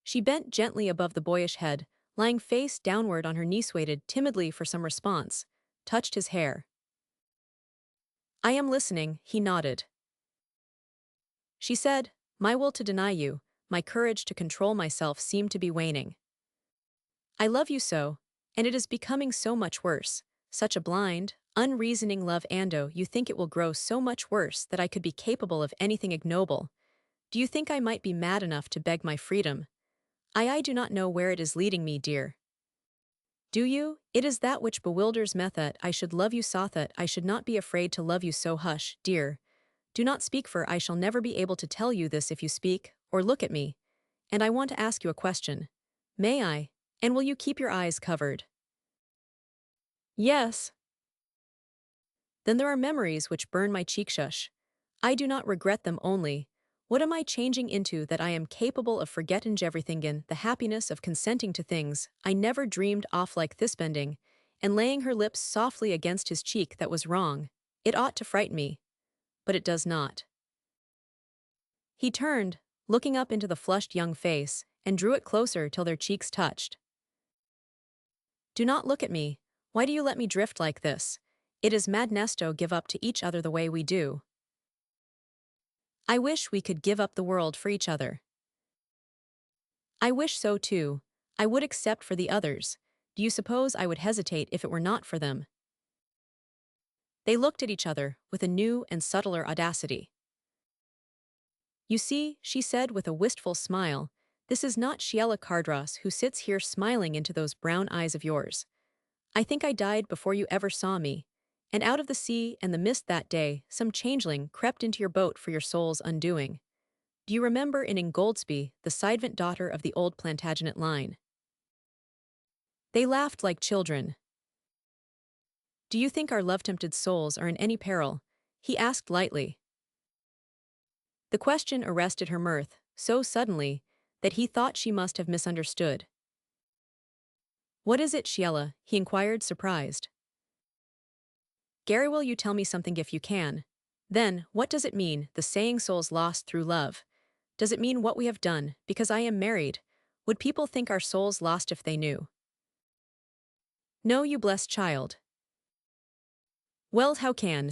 She bent gently above the boyish head, lying face downward on her knees, waited timidly for some response, touched his hair. I am listening, he nodded. She said, my will to deny you, my courage to control myself seemed to be waning. I love you so, and it is becoming so much worse, such a blind, unreasoning love, and oh, you think it will grow so much worse that I could be capable of anything ignoble. Do you think I might be mad enough to beg my freedom? I do not know where it is leading me, dear. Do you? It is that which bewilders me, that I should love you so, that I should not be afraid to love you so. Hush, dear. Do not speak, for I shall never be able to tell you this if you speak, or look at me. And I want to ask you a question. May I? And will you keep your eyes covered? Yes. Then there are memories which burn my cheek. Shush. I do not regret them only. What am I changing into that I am capable of forgetting everything in the happiness of consenting to things I never dreamed of, like this, bending and laying her lips softly against his cheek? That was wrong. It ought to frighten me. But it does not. He turned, looking up into the flushed young face, and drew it closer till their cheeks touched. Do not look at me. Why do you let me drift like this? It is madness to give up to each other the way we do. I wish we could give up the world for each other. I wish so too. I would accept for the others. Do you suppose I would hesitate if it were not for them? They looked at each other with a new and subtler audacity. You see, she said with a wistful smile, this is not Sheila Cardross who sits here smiling into those brown eyes of yours. I think I died before you ever saw me, and out of the sea and the mist that day some changeling crept into your boat for your soul's undoing. Do you remember in Ingoldsby, the Sidevant daughter of the old Plantagenet line? They laughed like children. Do you think our love-tempted souls are in any peril? He asked lightly. The question arrested her mirth so suddenly that he thought she must have misunderstood. What is it, Sheila? He inquired, surprised. Gary, will you tell me something if you can? Then, what does it mean, the saying souls lost through love? Does it mean what we have done, because I am married? Would people think our souls lost if they knew? No, you blessed child. Well, how can?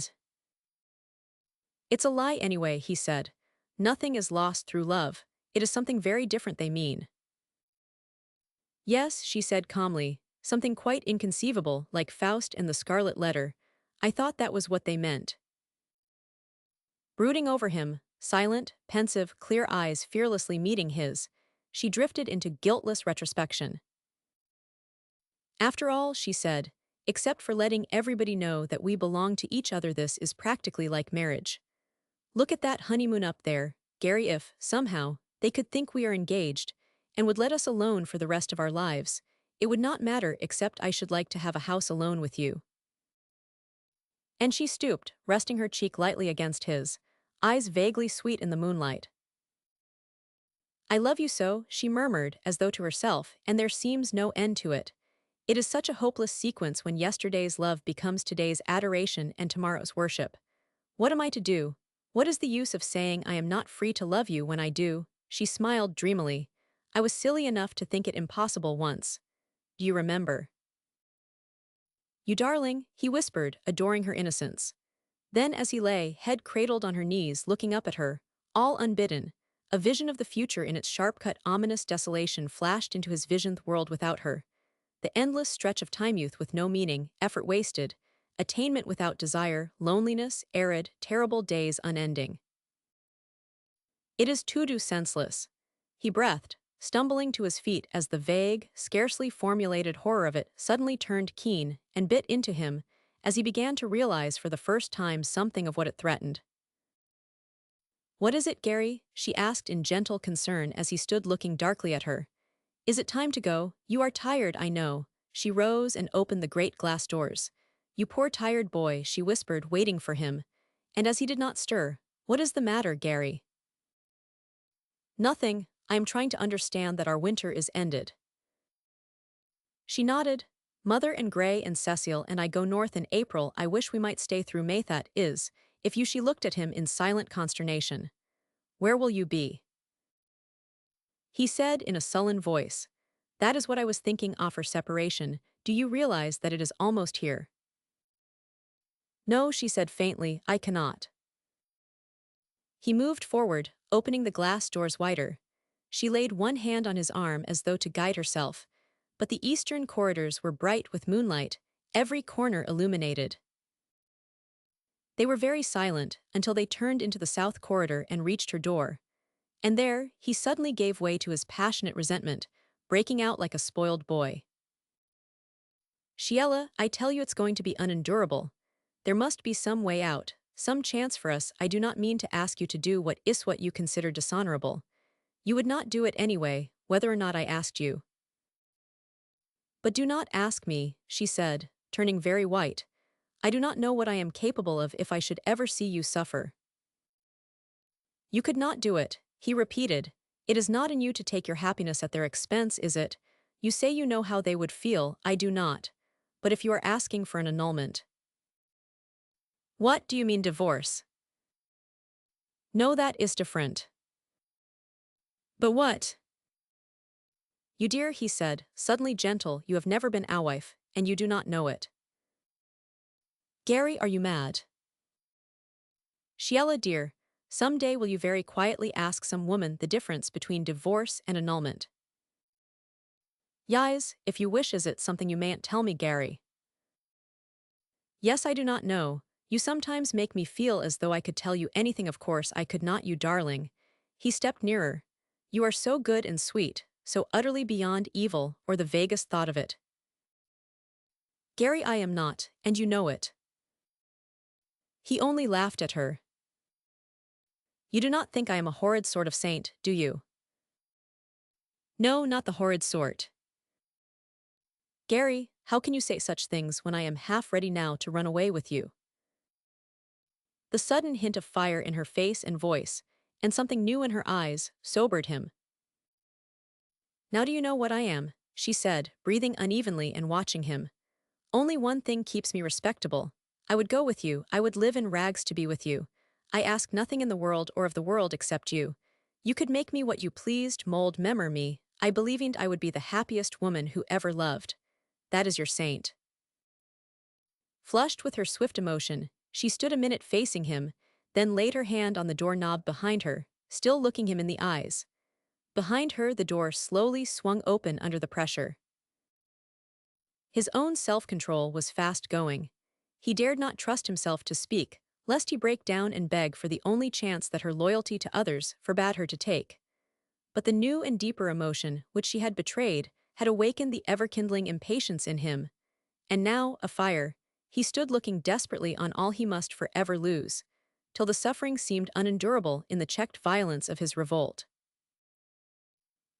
It's a lie anyway, he said. Nothing is lost through love. It is something very different they mean. Yes, she said calmly, something quite inconceivable, like Faust and the Scarlet Letter. I thought that was what they meant. Brooding over him, silent, pensive, clear eyes fearlessly meeting his, she drifted into guiltless retrospection. After all, she said, except for letting everybody know that we belong to each other, this is practically like marriage. Look at that honeymoon up there, Gary. If, somehow, they could think we are engaged, and would let us alone for the rest of our lives, it would not matter, except I should like to have a house alone with you. And she stooped, resting her cheek lightly against his, eyes vaguely sweet in the moonlight. I love you so, she murmured, as though to herself, and there seems no end to it. It is such a hopeless sequence when yesterday's love becomes today's adoration and tomorrow's worship. What am I to do? What is the use of saying I am not free to love you when I do? She smiled dreamily. I was silly enough to think it impossible once. Do you remember? You darling, he whispered, adoring her innocence. Then as he lay, head cradled on her knees, looking up at her, all unbidden, a vision of the future in its sharp-cut ominous desolation flashed into his visioned world without her. the endless stretch of time, youth with no meaning, effort wasted, attainment without desire, loneliness, arid, terrible days unending. It is too senseless. He breathed, stumbling to his feet as the vague, scarcely formulated horror of it suddenly turned keen and bit into him as he began to realize for the first time something of what it threatened. "What is it, Gary?" she asked in gentle concern as he stood looking darkly at her. "Is it time to go? You are tired, I know." She rose and opened the great glass doors. "You poor tired boy," she whispered, waiting for him. And as he did not stir, "What is the matter, Gary?" "Nothing. I am trying to understand that our winter is ended." She nodded. "Mother and Gray and Cecile and I go north in April. I wish we might stay through May. That is, if you." She looked at him in silent consternation. "Where will you be?" He said in a sullen voice. "That is what I was thinking of our separation. Do you realize that it is almost here?" "No," she said faintly, "I cannot." He moved forward, opening the glass doors wider. She laid one hand on his arm as though to guide herself, but the eastern corridors were bright with moonlight, every corner illuminated. They were very silent until they turned into the south corridor and reached her door. And there, he suddenly gave way to his passionate resentment, breaking out like a spoiled boy. "Sheila, I tell you it's going to be unendurable. There must be some way out, some chance for us. I do not mean to ask you to do what you consider dishonorable. You would not do it anyway, whether or not I asked you. But do not ask me," she said, turning very white. "I do not know what I am capable of if I should ever see you suffer." "You could not do it," he repeated. "It is not in you to take your happiness at their expense, is it? You say you know how they would feel. I do not. But if you are asking for an annulment." "What do you mean, divorce?" "No, that is different." "But what?" "You dear," he said, suddenly gentle, "you have never been a wife, and you do not know it." "Gary, are you mad?" "Sheila dear, some day will you very quietly ask some woman the difference between divorce and annulment?" "Yis, if you wish. Is it something you mayn't tell me, Gary?" "Yes, I do not know. You sometimes make me feel as though I could tell you anything. Of course I could not, you darling." He stepped nearer. "You are so good and sweet, so utterly beyond evil or the vaguest thought of it." "Gary, I am not, and you know it." He only laughed at her. "You do not think I am a horrid sort of saint, do you?" "No, not the horrid sort." "Gary, how can you say such things when I am half ready now to run away with you?" The sudden hint of fire in her face and voice, and something new in her eyes, sobered him. "Now do you know what I am?" she said, breathing unevenly and watching him. "Only one thing keeps me respectable. I would go with you, I would live in rags to be with you. I ask nothing in the world or of the world except you. You could make me what you pleased, mold, memor me. I believed I would be the happiest woman who ever loved. That is your saint." Flushed with her swift emotion, she stood a minute facing him, then laid her hand on the doorknob behind her, still looking him in the eyes. Behind her, the door slowly swung open under the pressure. His own self-control was fast going. He dared not trust himself to speak, lest he break down and beg for the only chance that her loyalty to others forbade her to take. But the new and deeper emotion which she had betrayed had awakened the ever-kindling impatience in him. And now, afire, he stood looking desperately on all he must forever lose, till the suffering seemed unendurable in the checked violence of his revolt.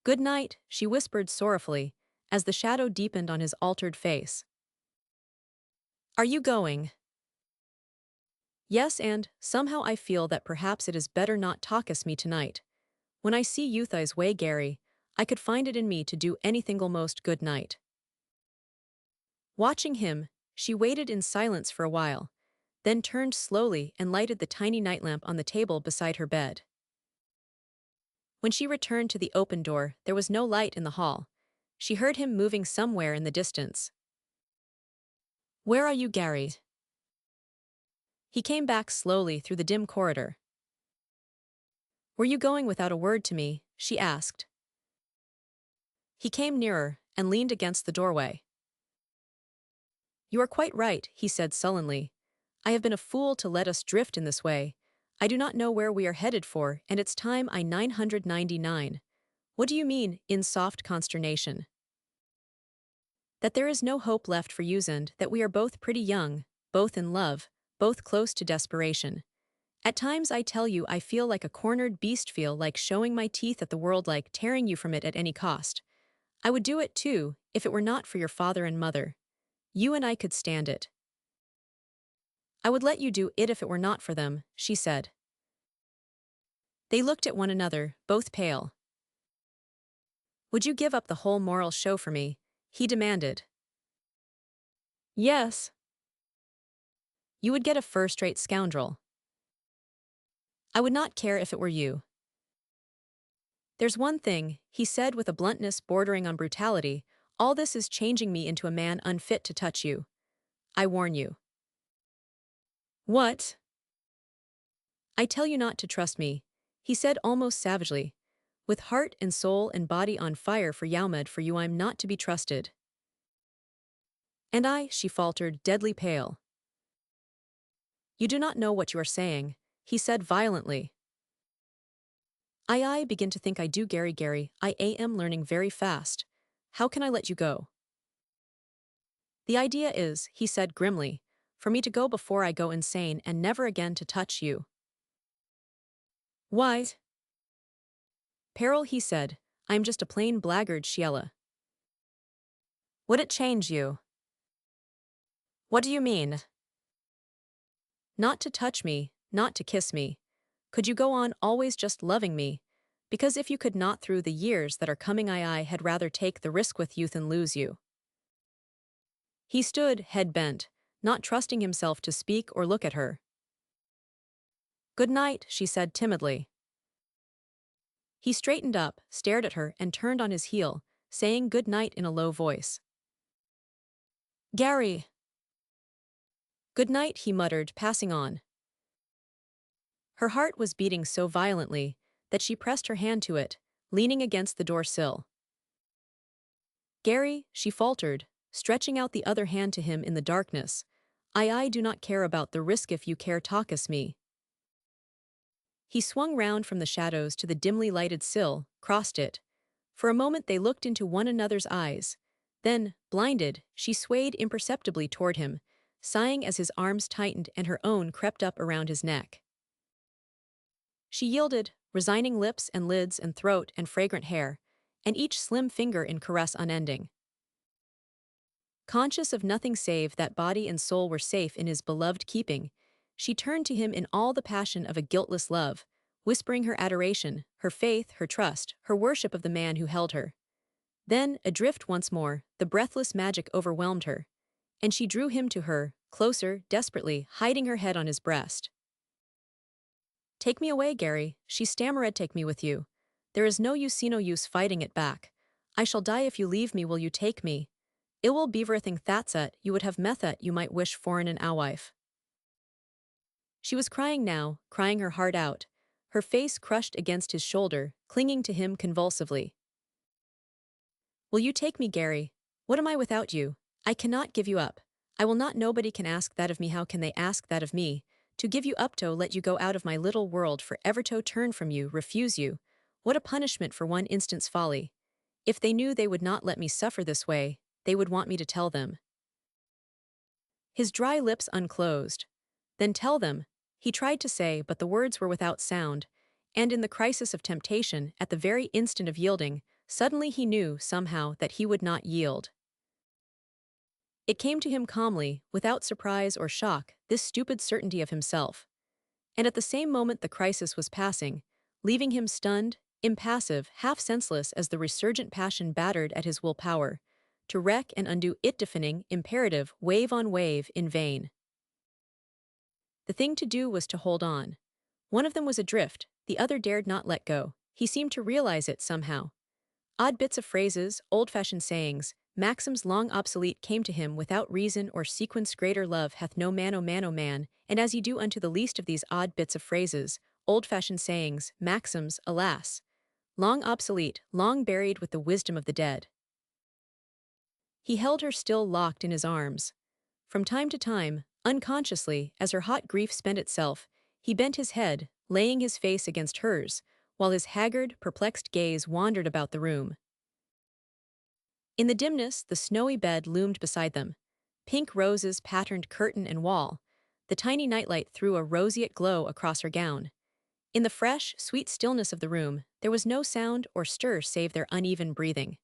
"Good night," she whispered sorrowfully, as the shadow deepened on his altered face. "Are you going?" "Yes, and somehow I feel that perhaps it is better not talkis me tonight. When I see you thy's way, Gary, I could find it in me to do anything. Almost good night." Watching him, she waited in silence for a while, then turned slowly and lighted the tiny night lamp on the table beside her bed. When she returned to the open door, there was no light in the hall. She heard him moving somewhere in the distance. "Where are you, Gary?" He came back slowly through the dim corridor. "Were you going without a word to me?" she asked. He came nearer and leaned against the doorway. You are quite right, he said sullenly. I have been a fool to let us drift in this way. I do not know where we are headed for, and it's time I 999. What do you mean, in soft consternation? That there is no hope left for Usand, that we are both pretty young, both in love, both close to desperation. At times I tell you I feel like a cornered beast, feel like showing my teeth at the world, like tearing you from it at any cost. I would do it too, if it were not for your father and mother. You and I could stand it. I would let you do it if it were not for them, she said. They looked at one another, both pale. Would you give up the whole moral show for me? He demanded. Yes. You would get a first-rate scoundrel. I would not care if it were you. There's one thing, he said with a bluntness bordering on brutality, all this is changing me into a man unfit to touch you. I warn you. What? I tell you not to trust me, he said almost savagely. With heart and soul and body on fire for Yaumad, for you I'm not to be trusted. And I, she faltered, deadly pale. You do not know what you are saying, he said violently. I begin to think I do, Gary, I am learning very fast. How can I let you go? The idea is, he said grimly, for me to go before I go insane and never again to touch you. Why? Peril, he said, I am just a plain blackguard, Sheila. Would it change you? What do you mean? Not to touch me, not to kiss me. Could you go on always just loving me? Because if you could not through the years that are coming, I had rather take the risk with you than lose you. He stood, head bent, not trusting himself to speak or look at her. Good night, she said timidly. He straightened up, stared at her, and turned on his heel, saying good night in a low voice. Gary. Good night, he muttered, passing on. Her heart was beating so violently that she pressed her hand to it, leaning against the door sill. Gary, she faltered, stretching out the other hand to him in the darkness. I do not care about the risk if you care talkus me. He swung round from the shadows to the dimly lighted sill, crossed it. For a moment they looked into one another's eyes. Then, blinded, she swayed imperceptibly toward him, sighing as his arms tightened and her own crept up around his neck. She yielded, resigning lips and lids and throat and fragrant hair, and each slim finger in caress unending. Conscious of nothing save that body and soul were safe in his beloved keeping, she turned to him in all the passion of a guiltless love, whispering her adoration, her faith, her trust, her worship of the man who held her. Then, adrift once more, the breathless magic overwhelmed her, and she drew him to her, closer, desperately, hiding her head on his breast. Take me away, Gary, she stammered, take me with you. There is no use fighting it back. I shall die if you leave me, will you take me? It will beaverthing thatset you would have methat you might wish foreign an awife. She was crying now, crying her heart out, her face crushed against his shoulder, clinging to him convulsively. Will you take me, Gary? What am I without you? I cannot give you up. I will not, nobody can ask that of me, how can they ask that of me? To give you up to let you go out of my little world for ever to turn from you, refuse you. What a punishment for one instant's folly. If they knew they would not let me suffer this way, they would want me to tell them. His dry lips unclosed. Then tell them, he tried to say, but the words were without sound, and in the crisis of temptation, at the very instant of yielding, suddenly he knew, somehow, that he would not yield. It came to him calmly, without surprise or shock, this stupid certainty of himself. And at the same moment the crisis was passing, leaving him stunned, impassive, half senseless as the resurgent passion battered at his willpower, to wreck and undo it, deafening, imperative, wave on wave, in vain. The thing to do was to hold on. One of them was adrift, the other dared not let go. He seemed to realize it somehow. Odd bits of phrases, old-fashioned sayings, maxims long obsolete came to him without reason or sequence. Greater love hath no man, O man, O man, and as ye do unto the least of these odd bits of phrases, old-fashioned sayings, maxims, alas, long obsolete, long buried with the wisdom of the dead. He held her still locked in his arms. From time to time, unconsciously, as her hot grief spent itself, he bent his head, laying his face against hers, while his haggard, perplexed gaze wandered about the room. In the dimness, the snowy bed loomed beside them. Pink roses patterned curtain and wall. The tiny nightlight threw a roseate glow across her gown. In the fresh, sweet stillness of the room, there was no sound or stir save their uneven breathing.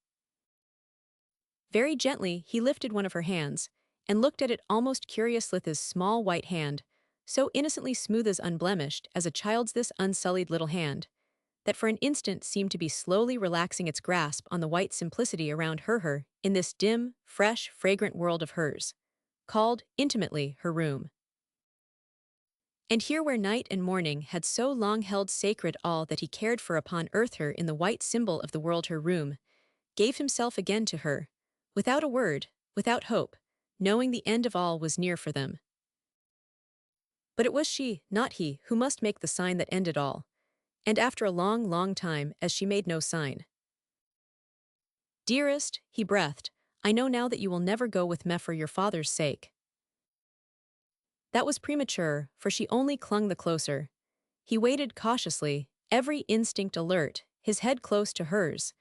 Very gently, he lifted one of her hands, and looked at it almost curious with his small white hand, so innocently smooth as unblemished as a child's this unsullied little hand, that for an instant seemed to be slowly relaxing its grasp on the white simplicity around her in this dim, fresh, fragrant world of hers, called, intimately, her room. And here where night and morning had so long held sacred all that he cared for upon earth, her in the white symbol of the world, her room, gave himself again to her, without a word, without hope, knowing the end of all was near for them. But it was she, not he, who must make the sign that ended all, and after a long, long time, as she made no sign. "Dearest," he breathed, "I know now that you will never go with me for your father's sake." That was premature, for she only clung the closer. He waited cautiously, every instinct alert, his head close to hers,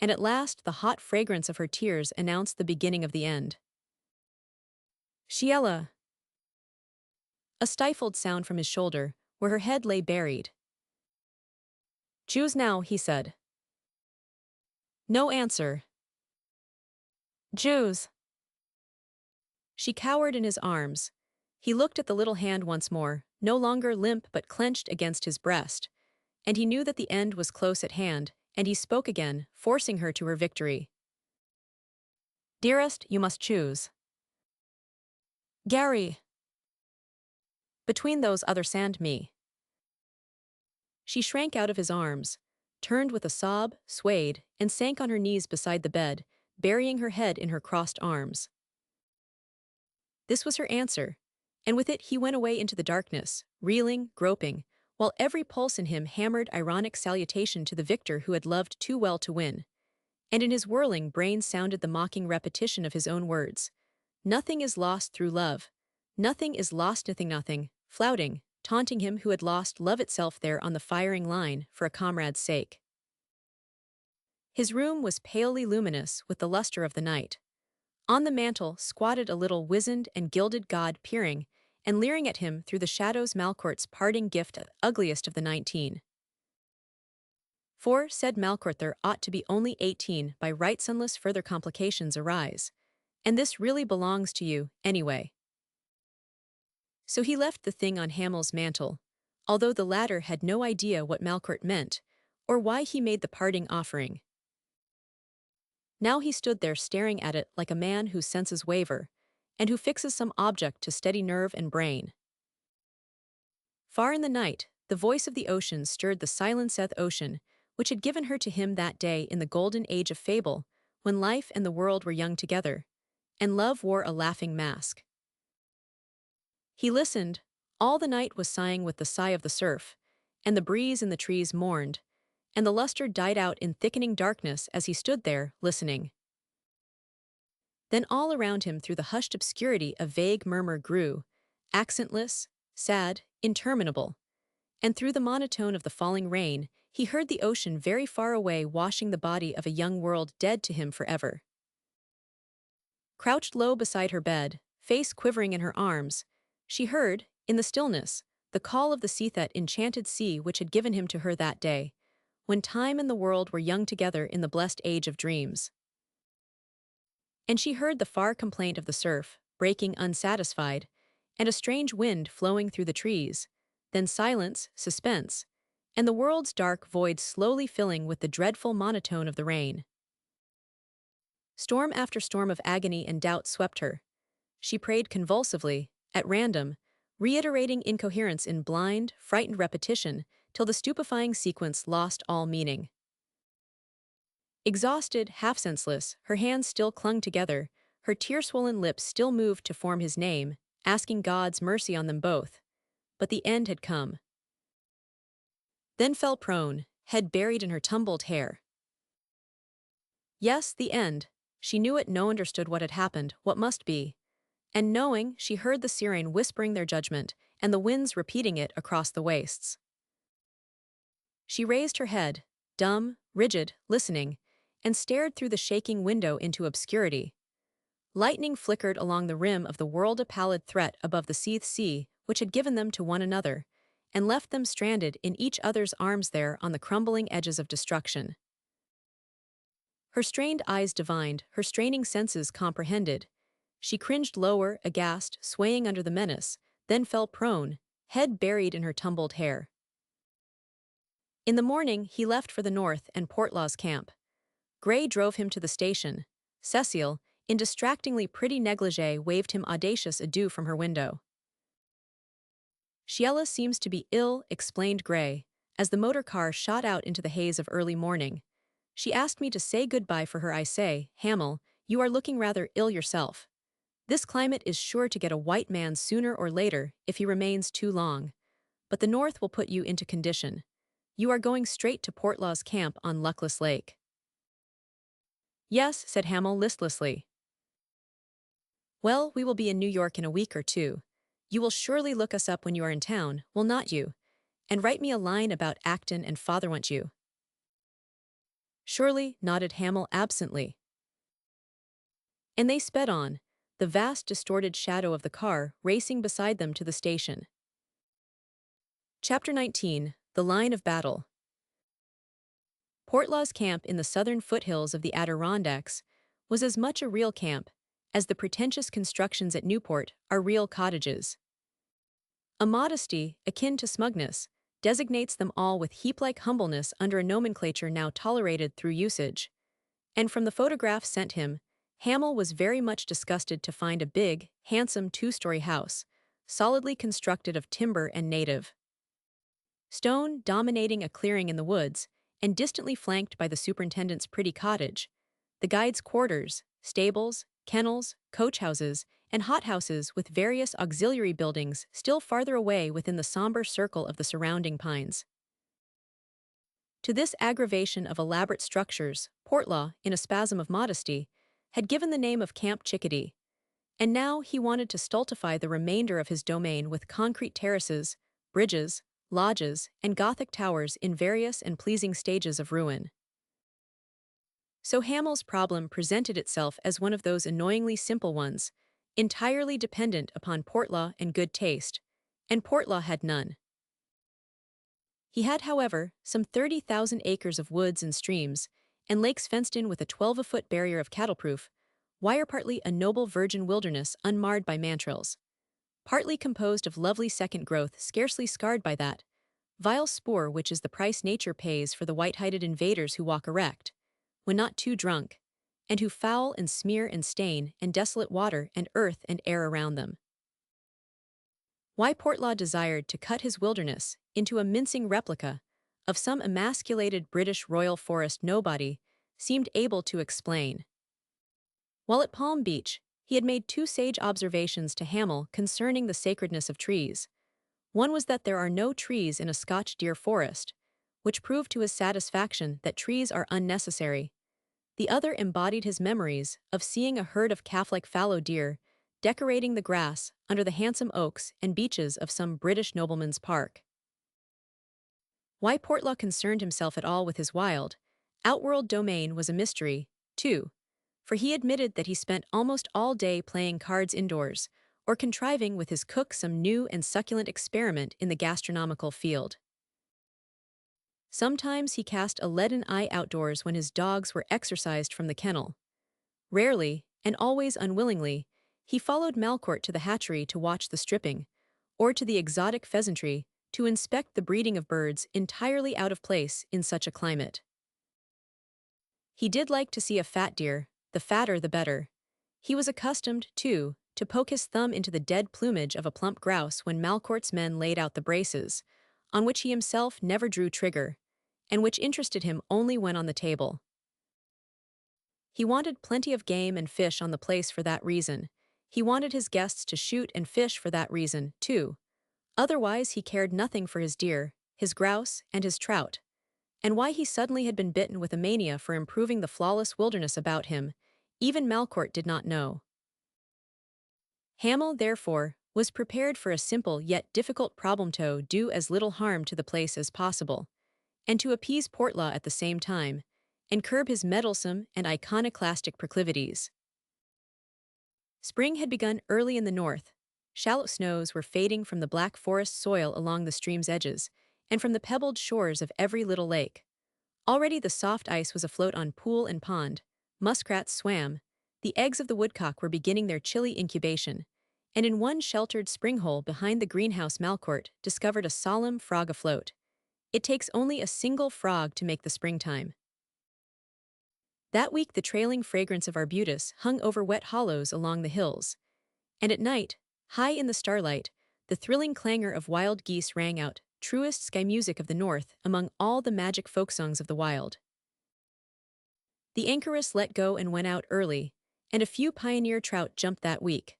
and at last the hot fragrance of her tears announced the beginning of the end. "Sheila!" A stifled sound from his shoulder, where her head lay buried. "Choose now," he said. No answer. "Choose." She cowered in his arms. He looked at the little hand once more, no longer limp but clenched against his breast, and he knew that the end was close at hand, and he spoke again, forcing her to her victory. "Dearest, you must choose." "Gary." "Between those others and me." She shrank out of his arms, turned with a sob, swayed, and sank on her knees beside the bed, burying her head in her crossed arms. This was her answer, and with it he went away into the darkness, reeling, groping, while every pulse in him hammered ironic salutation to the victor who had loved too well to win. And in his whirling brain sounded the mocking repetition of his own words. "Nothing is lost through love. Nothing is lost, nothing," flouting, taunting him who had lost love itself there on the firing line for a comrade's sake. His room was palely luminous with the luster of the night. On the mantel squatted a little wizened and gilded god peering and leering at him through the shadows, Malcourt's parting gift, ugliest of the 19. For, said Malcourt, there ought to be only 18 by rights unless further complications arise. And this really belongs to you, anyway. So he left the thing on Hamel's mantel, although the latter had no idea what Malcourt meant, or why he made the parting offering. Now he stood there staring at it like a man whose senses waver, and who fixes some object to steady nerve and brain. Far in the night, the voice of the ocean stirred the silenced ocean, which had given her to him that day in the golden age of fable, when life and the world were young together, and love wore a laughing mask. He listened. All the night was sighing with the sigh of the surf, and the breeze in the trees mourned, and the luster died out in thickening darkness as he stood there, listening. Then all around him through the hushed obscurity a vague murmur grew, accentless, sad, interminable, and through the monotone of the falling rain he heard the ocean very far away washing the body of a young world dead to him forever. Crouched low beside her bed, face quivering in her arms, she heard, in the stillness, the call of the sea, that enchanted sea which had given him to her that day, when time and the world were young together in the blessed age of dreams. And she heard the far complaint of the surf, breaking unsatisfied, and a strange wind flowing through the trees, then silence, suspense, and the world's dark void slowly filling with the dreadful monotone of the rain. Storm after storm of agony and doubt swept her. She prayed convulsively, at random, reiterating incoherence in blind, frightened repetition till the stupefying sequence lost all meaning. Exhausted, half senseless, her hands still clung together, her tear-swollen lips still moved to form his name, asking God's mercy on them both. But the end had come. Then fell prone, head buried in her tumbled hair. Yes, the end. She knew it. No understood what had happened, what must be. And knowing, she heard the sirene whispering their judgment, and the winds repeating it across the wastes. She raised her head, dumb, rigid, listening, and stared through the shaking window into obscurity. Lightning flickered along the rim of the world, a pallid threat above the seethed sea which had given them to one another, and left them stranded in each other's arms there on the crumbling edges of destruction. Her strained eyes divined, her straining senses comprehended. She cringed lower, aghast, swaying under the menace, then fell prone, head buried in her tumbled hair. In the morning, he left for the north and Portlaw's camp. Gray drove him to the station. Cecile, in distractingly pretty negligee, waved him audacious adieu from her window. "Sheila seems to be ill," explained Gray, as the motor car shot out into the haze of early morning. "She asked me to say goodbye for her. I say, Hamel, you are looking rather ill yourself. This climate is sure to get a white man sooner or later if he remains too long. But the north will put you into condition. You are going straight to Portlaw's camp on Luckless Lake." "Yes," said Hamel listlessly. "Well, we will be in New York in a week or two. You will surely look us up when you are in town, will not you? And write me a line about Acton and father want you." "Surely," nodded Hamel absently. And they sped on, the vast distorted shadow of the car racing beside them to the station. Chapter 19. The Line of Battle. Portlaw's camp in the southern foothills of the Adirondacks was as much a real camp as the pretentious constructions at Newport are real cottages. A modesty, akin to smugness, designates them all with heap-like humbleness under a nomenclature now tolerated through usage. And from the photographs sent him, Hamel was very much disgusted to find a big, handsome two-story house, solidly constructed of timber and native stone, dominating a clearing in the woods, and distantly flanked by the superintendent's pretty cottage, the guide's quarters, stables, kennels, coach-houses, and hothouses with various auxiliary buildings still farther away within the somber circle of the surrounding pines. To this aggravation of elaborate structures, Portlaw, in a spasm of modesty, had given the name of Camp Chickadee, and now he wanted to stultify the remainder of his domain with concrete terraces, bridges, lodges, and Gothic towers in various and pleasing stages of ruin. So Hamel's problem presented itself as one of those annoyingly simple ones, entirely dependent upon Portlaw and good taste, and Portlaw had none. He had, however, some 30,000 acres of woods and streams, and lakes fenced in with a 12-foot barrier of cattleproof, wire, partly a noble virgin wilderness unmarred by mandrills, partly composed of lovely second growth scarcely scarred by that vile spoor which is the price nature pays for the white-hided invaders who walk erect, when not too drunk, and who foul and smear and stain and desolate water and earth and air around them. Why Portlaw desired to cut his wilderness into a mincing replica of some emasculated British royal forest nobody seemed able to explain. While at Palm Beach, he had made two sage observations to Hamel concerning the sacredness of trees. One was that there are no trees in a Scotch deer forest, which proved to his satisfaction that trees are unnecessary. The other embodied his memories of seeing a herd of calf-like fallow deer decorating the grass under the handsome oaks and beeches of some British nobleman's park. Why Portlaw concerned himself at all with his wild, outworld domain was a mystery, too, for he admitted that he spent almost all day playing cards indoors, or contriving with his cook some new and succulent experiment in the gastronomical field. Sometimes he cast a leaden eye outdoors when his dogs were exorcised from the kennel. Rarely, and always unwillingly, he followed Malcourt to the hatchery to watch the stripping, or to the exotic pheasantry to inspect the breeding of birds entirely out of place in such a climate. He did like to see a fat deer, the fatter the better. He was accustomed, too, to poke his thumb into the dead plumage of a plump grouse when Malcourt's men laid out the braces, on which he himself never drew trigger, and which interested him only when on the table. He wanted plenty of game and fish on the place for that reason. He wanted his guests to shoot and fish for that reason, too. Otherwise he cared nothing for his deer, his grouse, and his trout. And why he suddenly had been bitten with a mania for improving the flawless wilderness about him, even Malcourt did not know. Hamel, therefore, was prepared for a simple yet difficult problem to do as little harm to the place as possible, and to appease Portlaw at the same time, and curb his meddlesome and iconoclastic proclivities. Spring had begun early in the north. Shallow snows were fading from the black forest soil along the stream's edges, and from the pebbled shores of every little lake. Already the soft ice was afloat on pool and pond, muskrats swam, the eggs of the woodcock were beginning their chilly incubation, and in one sheltered spring hole behind the greenhouse Malcourt discovered a solemn frog afloat. It takes only a single frog to make the springtime. That week the trailing fragrance of arbutus hung over wet hollows along the hills, and at night, high in the starlight, the thrilling clangor of wild geese rang out, truest sky music of the north among all the magic folk songs of the wild. The anchoress let go and went out early, and a few pioneer trout jumped that week.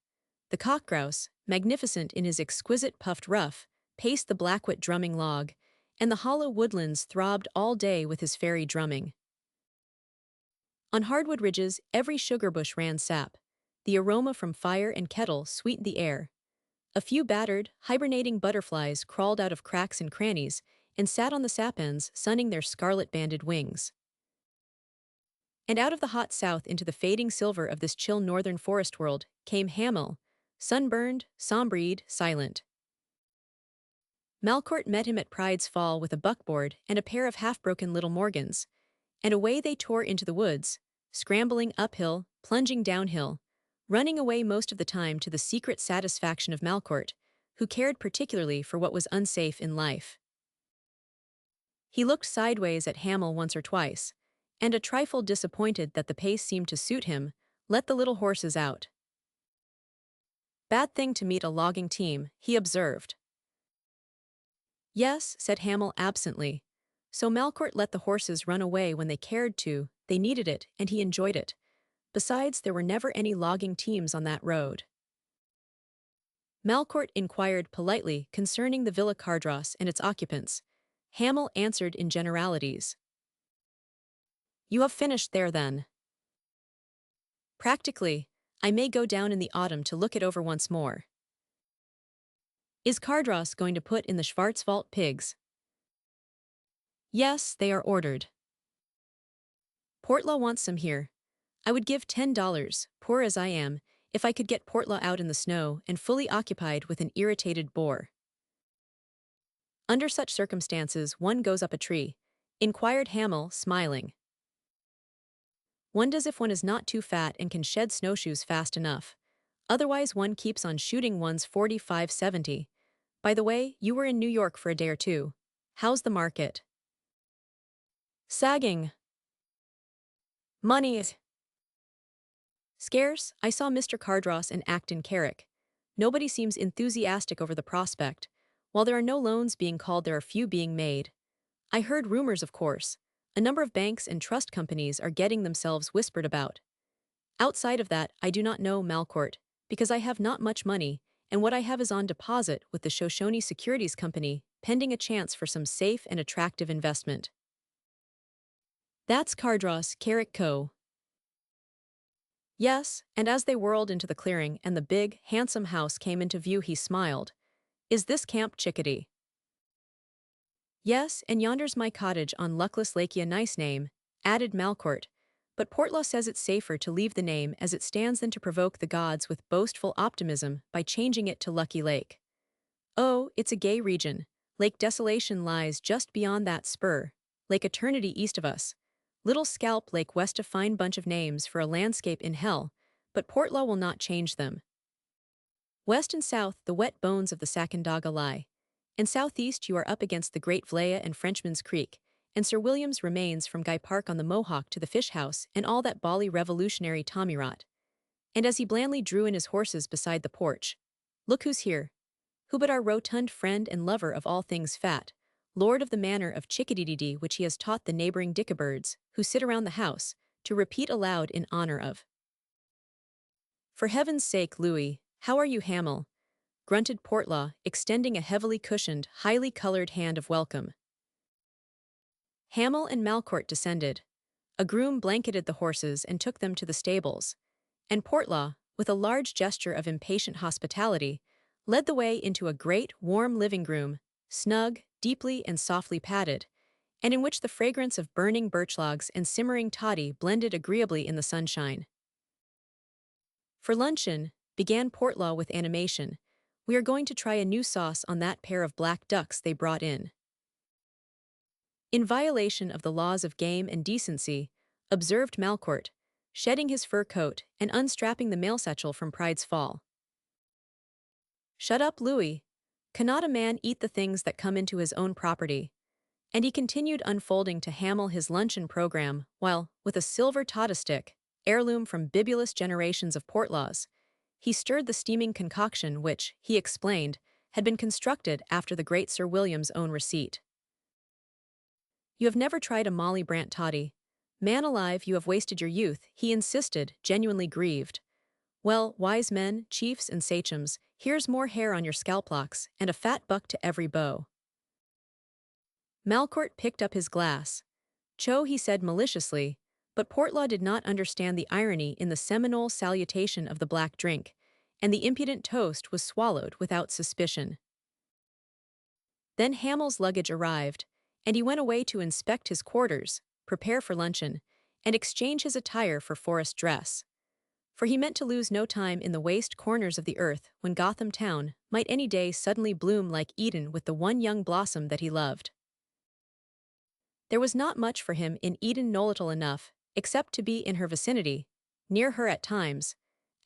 The cock grouse, magnificent in his exquisite puffed ruff, paced the Blackwit drumming log, and the hollow woodlands throbbed all day with his fairy drumming. On hardwood ridges, every sugar bush ran sap. The aroma from fire and kettle sweetened the air. A few battered, hibernating butterflies crawled out of cracks and crannies and sat on the sap ends, sunning their scarlet-banded wings. And out of the hot south into the fading silver of this chill northern forest world came Hamel, sunburned, sombreed, silent. Malcourt met him at Pride's Fall with a buckboard and a pair of half-broken little Morgans, and away they tore into the woods, scrambling uphill, plunging downhill, running away most of the time to the secret satisfaction of Malcourt, who cared particularly for what was unsafe in life. He looked sideways at Hamel once or twice, and a trifle disappointed that the pace seemed to suit him, let the little horses out. "Bad thing to meet a logging team," he observed. "Yes," said Hamel absently. So Malcourt let the horses run away when they cared to, they needed it, and he enjoyed it. Besides, there were never any logging teams on that road. Malcourt inquired politely concerning the Villa Cardross and its occupants. Hamel answered in generalities. "You have finished there, then?" "Practically. I may go down in the autumn to look it over once more." "Is Cardross going to put in the Schwarzwald pigs?" "Yes, they are ordered." "Portlaw wants some here. I would give $10, poor as I am, if I could get Portlaw out in the snow and fully occupied with an irritated boar." "Under such circumstances one goes up a tree," inquired Hamel, smiling. "One does if one is not too fat and can shed snowshoes fast enough. Otherwise one keeps on shooting one's 45-70. By the way, you were in New York for a day or two. How's the market?" "Sagging. Money is scarce. I saw Mr. Cardross and Acton Carrick. Nobody seems enthusiastic over the prospect. While there are no loans being called, there are few being made. I heard rumors, of course. A number of banks and trust companies are getting themselves whispered about. Outside of that, I do not know, Malcourt, because I have not much money, and what I have is on deposit with the Shoshone Securities Company, pending a chance for some safe and attractive investment." "That's Cardross, Carrick Co." "Yes," and as they whirled into the clearing and the big, handsome house came into view he smiled. "Is this Camp Chickadee?" "Yes, and yonder's my cottage on Luckless Lake, a nice name," added Malcourt, "but Portlaw says it's safer to leave the name as it stands than to provoke the gods with boastful optimism by changing it to Lucky Lake. Oh, it's a gay region. Lake Desolation lies just beyond that spur, Lake Eternity east of us. Little Scalp Lake west, a fine bunch of names for a landscape in hell, but Portlaw will not change them. West and south the wet bones of the Sacandaga lie, and southeast you are up against the Great Vlaia and Frenchman's Creek, and Sir William's remains from Guy Park on the Mohawk to the Fish House and all that bally revolutionary tommyrot." And as he blandly drew in his horses beside the porch, "Look who's here. Who but our rotund friend and lover of all things fat, lord of the manor of Chickadee, which he has taught the neighboring dickabirds, who sit around the house, to repeat aloud in honor of." "For heaven's sake, Louis, how are you, Hamel?" grunted Portlaw, extending a heavily cushioned, highly colored hand of welcome. Hamel and Malcourt descended. A groom blanketed the horses and took them to the stables, and Portlaw, with a large gesture of impatient hospitality, led the way into a great, warm living room, snug, deeply and softly padded, and in which the fragrance of burning birch logs and simmering toddy blended agreeably in the sunshine. For luncheon, began Portlaw with animation, we are going to try a new sauce on that pair of black ducks they brought in. In violation of the laws of game and decency, observed Malcourt, shedding his fur coat and unstrapping the mail satchel from Pride's Fall. Shut up, Louis. Cannot a man eat the things that come into his own property? And he continued unfolding to Hamel his luncheon program while, with a silver todda stick, heirloom from bibulous generations of Portlaws, he stirred the steaming concoction which, he explained, had been constructed after the great Sir William's own receipt. You have never tried a Molly Brant toddy. Man alive, you have wasted your youth, he insisted, genuinely grieved. Well, wise men, chiefs, and sachems, here's more hair on your scalp locks, and a fat buck to every bow. Malcourt picked up his glass. Cho, he said maliciously, but Portlaw did not understand the irony in the Seminole salutation of the black drink, and the impudent toast was swallowed without suspicion. Then Hamel's luggage arrived, and he went away to inspect his quarters, prepare for luncheon, and exchange his attire for forest dress. For he meant to lose no time in the waste corners of the earth when Gotham town might any day suddenly bloom like Eden with the one young blossom that he loved. There was not much for him in Eden Nolittle enough, except to be in her vicinity, near her at times,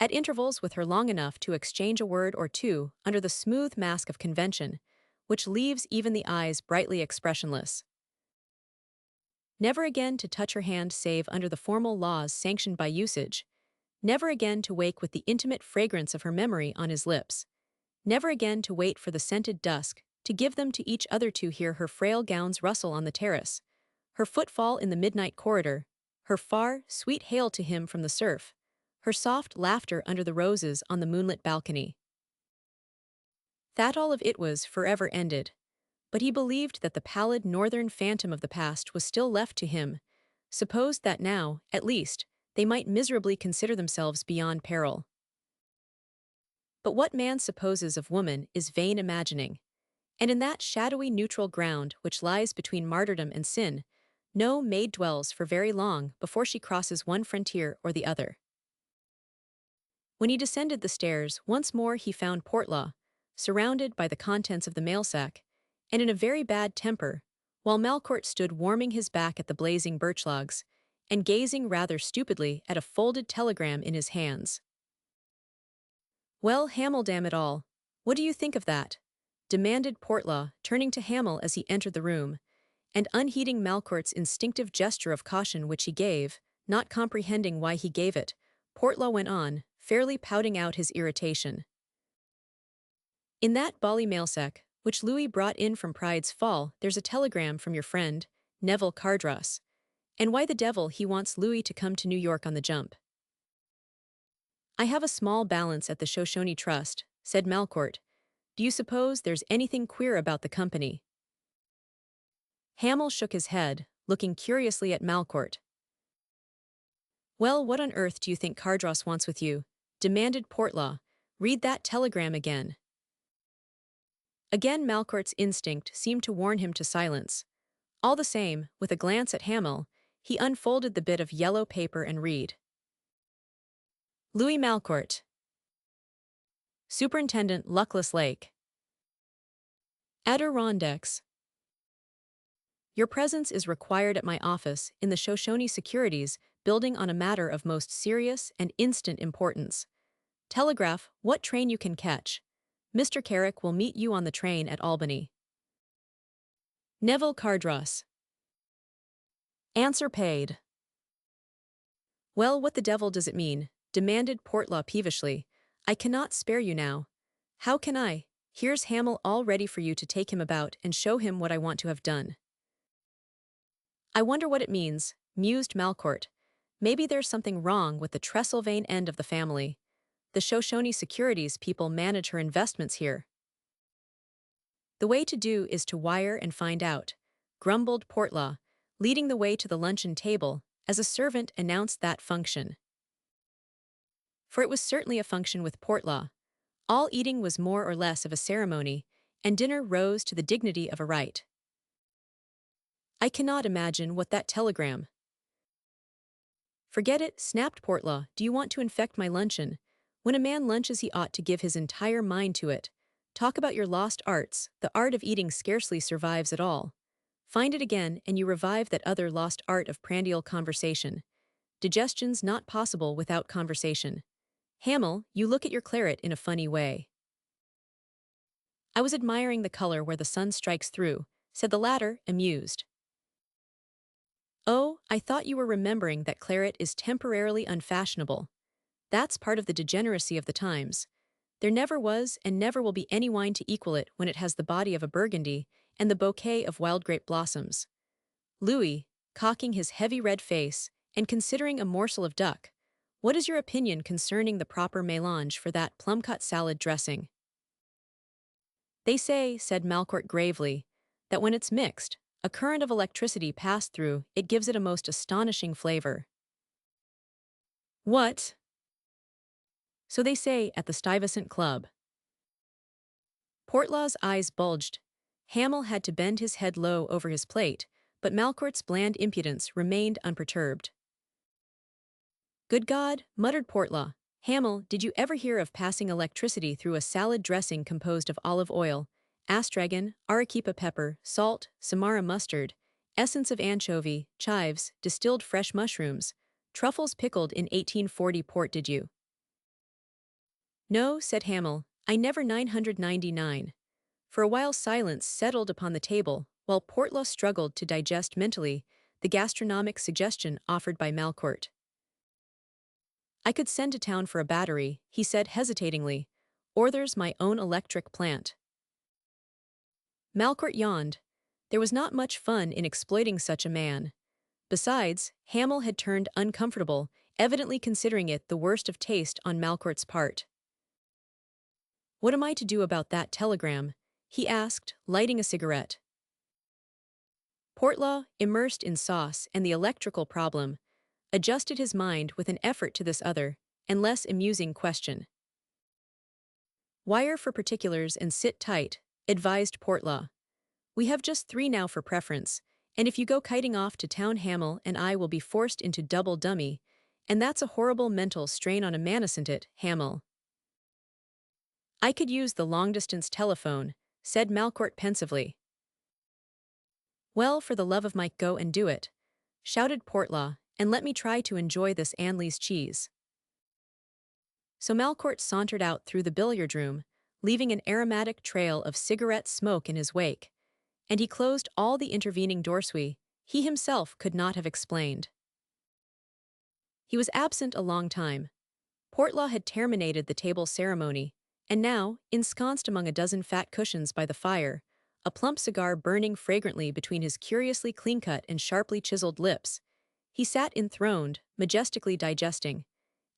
at intervals with her long enough to exchange a word or two under the smooth mask of convention, which leaves even the eyes brightly expressionless. Never again to touch her hand save under the formal laws sanctioned by usage, never again to wake with the intimate fragrance of her memory on his lips, never again to wait for the scented dusk to give them to each other to hear her frail gowns rustle on the terrace, her footfall in the midnight corridor, her far, sweet hail to him from the surf, her soft laughter under the roses on the moonlit balcony. That all of it was forever ended, but he believed that the pallid northern phantom of the past was still left to him, supposed that now, at least, they might miserably consider themselves beyond peril. But what man supposes of woman is vain imagining, and in that shadowy neutral ground which lies between martyrdom and sin, no maid dwells for very long before she crosses one frontier or the other. When he descended the stairs, once more he found Portlaw, surrounded by the contents of the mail sack, and in a very bad temper, while Malcourt stood warming his back at the blazing birch logs, and gazing rather stupidly at a folded telegram in his hands. Well, Hamel, damn it all, what do you think of that? Demanded Portlaw, turning to Hamel as he entered the room, and unheeding Malcourt's instinctive gesture of caution which he gave, not comprehending why he gave it, Portlaw went on, fairly pouting out his irritation. In that bally mailsack, which Louis brought in from Pride's Fall, there's a telegram from your friend, Neville Cardross, and why the devil he wants Louis to come to New York on the jump. I have a small balance at the Shoshone Trust, said Malcourt. Do you suppose there's anything queer about the company? Hamel shook his head, looking curiously at Malcourt. Well, what on earth do you think Cardross wants with you? Demanded Portlaw. Read that telegram again. Again Malcourt's instinct seemed to warn him to silence. All the same, with a glance at Hamel, he unfolded the bit of yellow paper and read. Louis Malcourt. Superintendent Luckless Lake. Adirondacks. Your presence is required at my office in the Shoshone Securities building on a matter of most serious and instant importance. Telegraph what train you can catch. Mr. Carrick will meet you on the train at Albany. Neville Cardross. Answer paid. Well, what the devil does it mean? Demanded Portlaw peevishly. I cannot spare you now. How can I? Here's Hamel all ready for you to take him about and show him what I want to have done. I wonder what it means, mused Malcourt. Maybe there's something wrong with the Trestlevane end of the family. The Shoshone Securities people manage her investments here. The way to do is to wire and find out, grumbled Portlaw, leading the way to the luncheon table, as a servant announced that function. for it was certainly a function with Portlaw. All eating was more or less of a ceremony, and dinner rose to the dignity of a rite. I cannot imagine what that telegram. Forget it, snapped Portlaw. Do you want to infect my luncheon? When a man lunches, he ought to give his entire mind to it. Talk about your lost arts, the art of eating scarcely survives at all. Find it again, and you revive that other lost art of prandial conversation. Digestion's not possible without conversation. Hamel, you look at your claret in a funny way. I was admiring the color where the sun strikes through, said the latter, amused. Oh, I thought you were remembering that claret is temporarily unfashionable. That's part of the degeneracy of the times. There never was and never will be any wine to equal it when it has the body of a Burgundy and the bouquet of wild grape blossoms. Louis, cocking his heavy red face and considering a morsel of duck, what is your opinion concerning the proper mélange for that plum-cut salad dressing? They say, said Malcourt gravely, that when it's mixed, a current of electricity passed through, it gives it a most astonishing flavor. What? So they say at the Stuyvesant Club. Portlaw's eyes bulged. Hamel had to bend his head low over his plate, but Malcourt's bland impudence remained unperturbed. Good God, muttered Portlaw. Hamel, did you ever hear of passing electricity through a salad dressing composed of olive oil, astragon, arequipa pepper, salt, Samara mustard, essence of anchovy, chives, distilled fresh mushrooms, truffles pickled in 1840 port, did you? No, said Hamel, I never 999. For a while silence settled upon the table, while Portlaw struggled to digest mentally the gastronomic suggestion offered by Malcourt. I could send to town for a battery, he said hesitatingly, or there's my own electric plant. Malcourt yawned. There was not much fun in exploiting such a man. Besides, Hamel had turned uncomfortable, evidently considering it the worst of taste on Malcourt's part. What am I to do about that telegram? He asked, lighting a cigarette. Portlaw, immersed in sauce and the electrical problem, adjusted his mind with an effort to this other, and less amusing question. Wire for particulars and sit tight, advised Portlaw. We have just 3 now for preference, and if you go kiting off to town Hamel and I will be forced into double dummy, and that's a horrible mental strain on a man, isn't it, Hamel? I could use the long-distance telephone, said Malcourt pensively. Well, for the love of Mike, go and do it, shouted Portlaw, and let me try to enjoy this Anley's cheese. So Malcourt sauntered out through the billiard room, leaving an aromatic trail of cigarette smoke in his wake, and he closed all the intervening doorways he himself could not have explained. He was absent a long time. Portlaw had terminated the table ceremony, and now, ensconced among a dozen fat cushions by the fire, a plump cigar burning fragrantly between his curiously clean-cut and sharply chiseled lips, he sat enthroned, majestically digesting,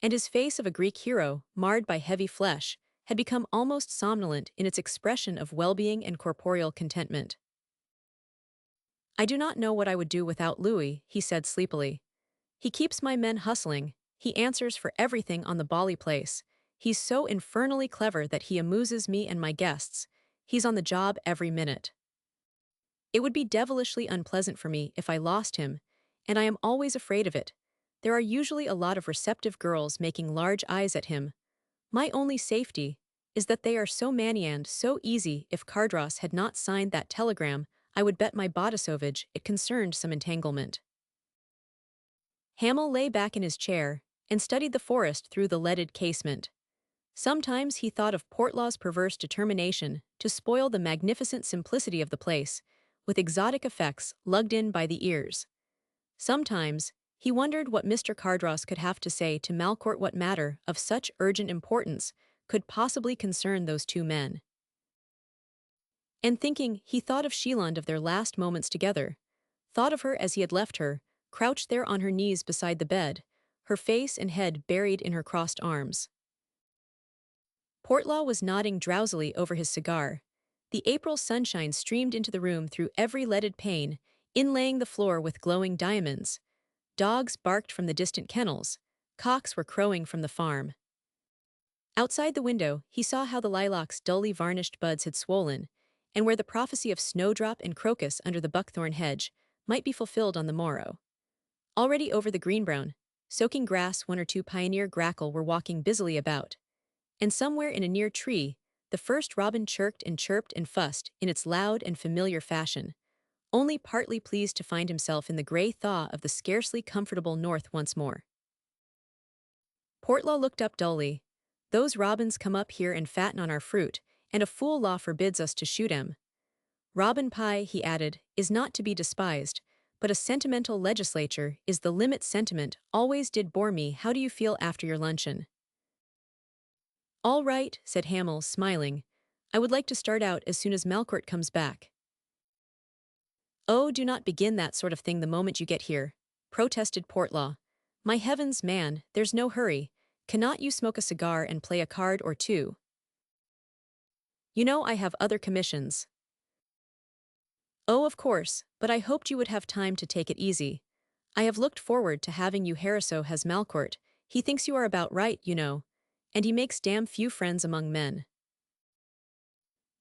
and his face of a Greek hero, marred by heavy flesh, had become almost somnolent in its expression of well-being and corporeal contentment. I do not know what I would do without Louis, he said sleepily. He keeps my men hustling, he answers for everything on the bally place. He's so infernally clever that he amuses me and my guests. He's on the job every minute. It would be devilishly unpleasant for me if I lost him, and I am always afraid of it. There are usually a lot of receptive girls making large eyes at him. My only safety is that they are so manny and so easy. If Cardross had not signed that telegram, I would bet my bodiceovage it concerned some entanglement. Hamel lay back in his chair and studied the forest through the leaded casement. Sometimes he thought of Portlaw's perverse determination to spoil the magnificent simplicity of the place, with exotic effects lugged in by the ears. Sometimes he wondered what Mr. Cardross could have to say to Malcourt. What matter of such urgent importance could possibly concern those 2 men? And thinking, he thought of Sheeland, of their last moments together, thought of her as he had left her, crouched there on her knees beside the bed, her face and head buried in her crossed arms. Portlaw was nodding drowsily over his cigar. The April sunshine streamed into the room through every leaded pane, inlaying the floor with glowing diamonds. Dogs barked from the distant kennels. Cocks were crowing from the farm. Outside the window, he saw how the lilac's dully varnished buds had swollen, and where the prophecy of snowdrop and crocus under the buckthorn hedge might be fulfilled on the morrow. Already over the green-brown, soaking grass 1 or 2 pioneer grackle were walking busily about, and somewhere in a near tree, the first robin chirped and fussed in its loud and familiar fashion, only partly pleased to find himself in the grey thaw of the scarcely comfortable north once more. Portlaw looked up dully. Those robins come up here and fatten on our fruit, and a fool law forbids us to shoot 'em. Robin pie, he added, is not to be despised, but a sentimental legislature is the limit sentiment always did bore me. How do you feel after your luncheon? All right, said Hamel, smiling. I would like to start out as soon as Malcourt comes back. Oh, do not begin that sort of thing the moment you get here, protested Portlaw. My heavens, man, there's no hurry. Cannot you smoke a cigar and play a card or two? You know I have other commissions. Oh, of course, but I hoped you would have time to take it easy. I have looked forward to having you here. So has Malcourt. He thinks you are about right, you know. And he makes damn few friends among men.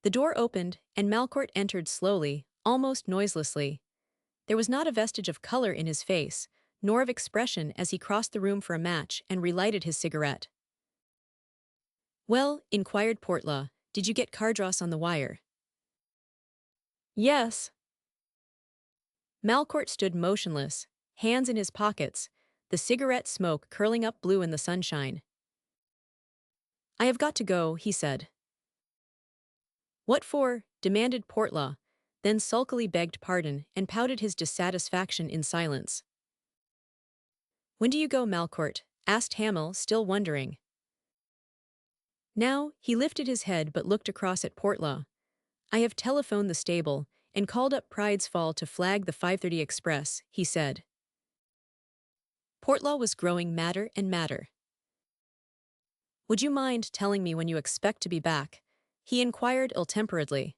The door opened, and Malcourt entered slowly, almost noiselessly. There was not a vestige of color in his face, nor of expression as he crossed the room for a match and relighted his cigarette. Well, inquired Portlaw, did you get Cardross on the wire? Yes. Malcourt stood motionless, hands in his pockets, the cigarette smoke curling up blue in the sunshine. I have got to go, he said. What for? Demanded Portlaw, then sulkily begged pardon and pouted his dissatisfaction in silence. When do you go, Malcourt? Asked Hamel, still wondering. Now, he lifted his head but looked across at Portlaw. I have telephoned the stable and called up Pride's Fall to flag the 5:30 express, he said. Portlaw was growing madder and madder. Would you mind telling me when you expect to be back? He inquired ill-temperedly.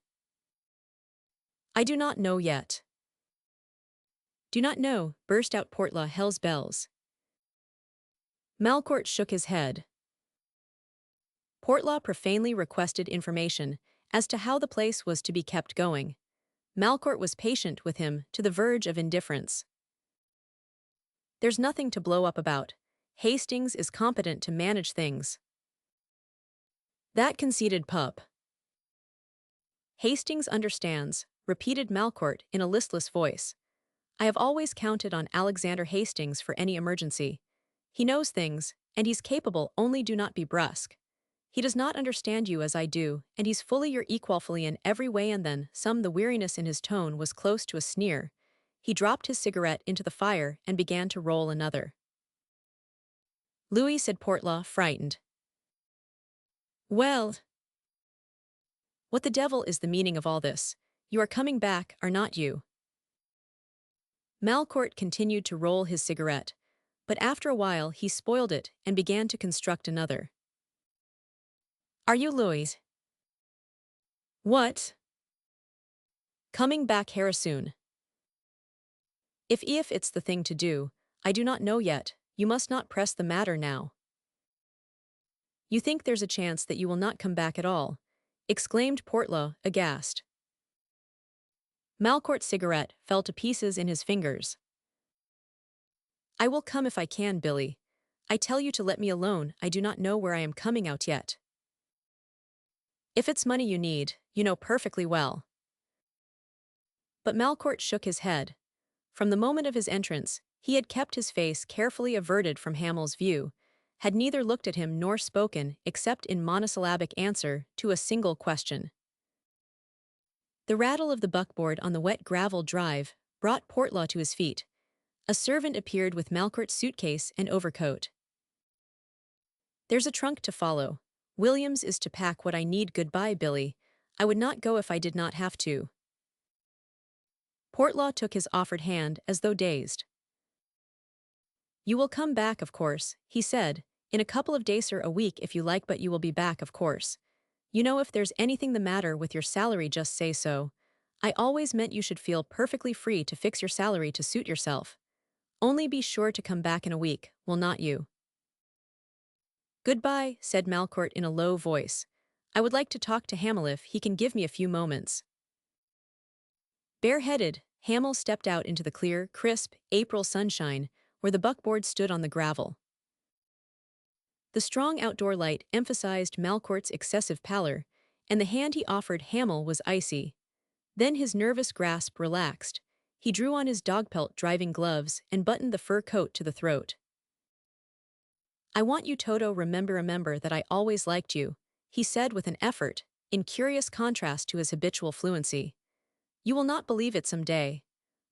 I do not know yet. Do not know, burst out Portlaw, hell's bells. Malcourt shook his head. Portlaw profanely requested information as to how the place was to be kept going. Malcourt was patient with him to the verge of indifference. There's nothing to blow up about. Hastings is competent to manage things. That conceited pup. Hastings understands, repeated Malcourt in a listless voice. I have always counted on Alexander Hastings for any emergency. He knows things, and he's capable, only do not be brusque. He does not understand you as I do, and he's fully your equalfully in every way. And then, the weariness in his tone was close to a sneer. He dropped his cigarette into the fire and began to roll another. Louis, said Portlaw, frightened. Well, what the devil is the meaning of all this? You are coming back, are not you? Malcourt continued to roll his cigarette, but after a while he spoiled it and began to construct another. Are you Louis? What? Coming back here soon. If it's the thing to do, I do not know yet, you must not press the matter now. You think there's a chance that you will not come back at all, exclaimed Portlaw, aghast. Malcourt's cigarette fell to pieces in his fingers. I will come if I can, Billy. I tell you to let me alone, I do not know where I am coming out yet. If it's money you need, you know perfectly well. But Malcourt shook his head. From the moment of his entrance, he had kept his face carefully averted from Hamel's view, had neither looked at him nor spoken except in monosyllabic answer to a single question. The rattle of the buckboard on the wet gravel drive brought Portlaw to his feet. A servant appeared with Malcourt's suitcase and overcoat. There's a trunk to follow. Williams is to pack what I need. Goodbye, Billy. I would not go if I did not have to. Portlaw took his offered hand as though dazed. You will come back, of course, he said, in a couple of days or a week if you like, but you will be back, of course. You know, if there's anything the matter with your salary, just say so. I always meant you should feel perfectly free to fix your salary to suit yourself. Only be sure to come back in a week, will not you? Goodbye, said Malcourt in a low voice. I would like to talk to Hamel if he can give me a few moments. Bareheaded, Hamel stepped out into the clear, crisp, April sunshine, where the buckboard stood on the gravel. The strong outdoor light emphasized Malcourt's excessive pallor, and the hand he offered Hamel was icy. Then his nervous grasp relaxed. He drew on his dog-pelt driving gloves and buttoned the fur coat to the throat. I want you, Toto, remember that I always liked you, he said with an effort, in curious contrast to his habitual fluency. You will not believe it some day.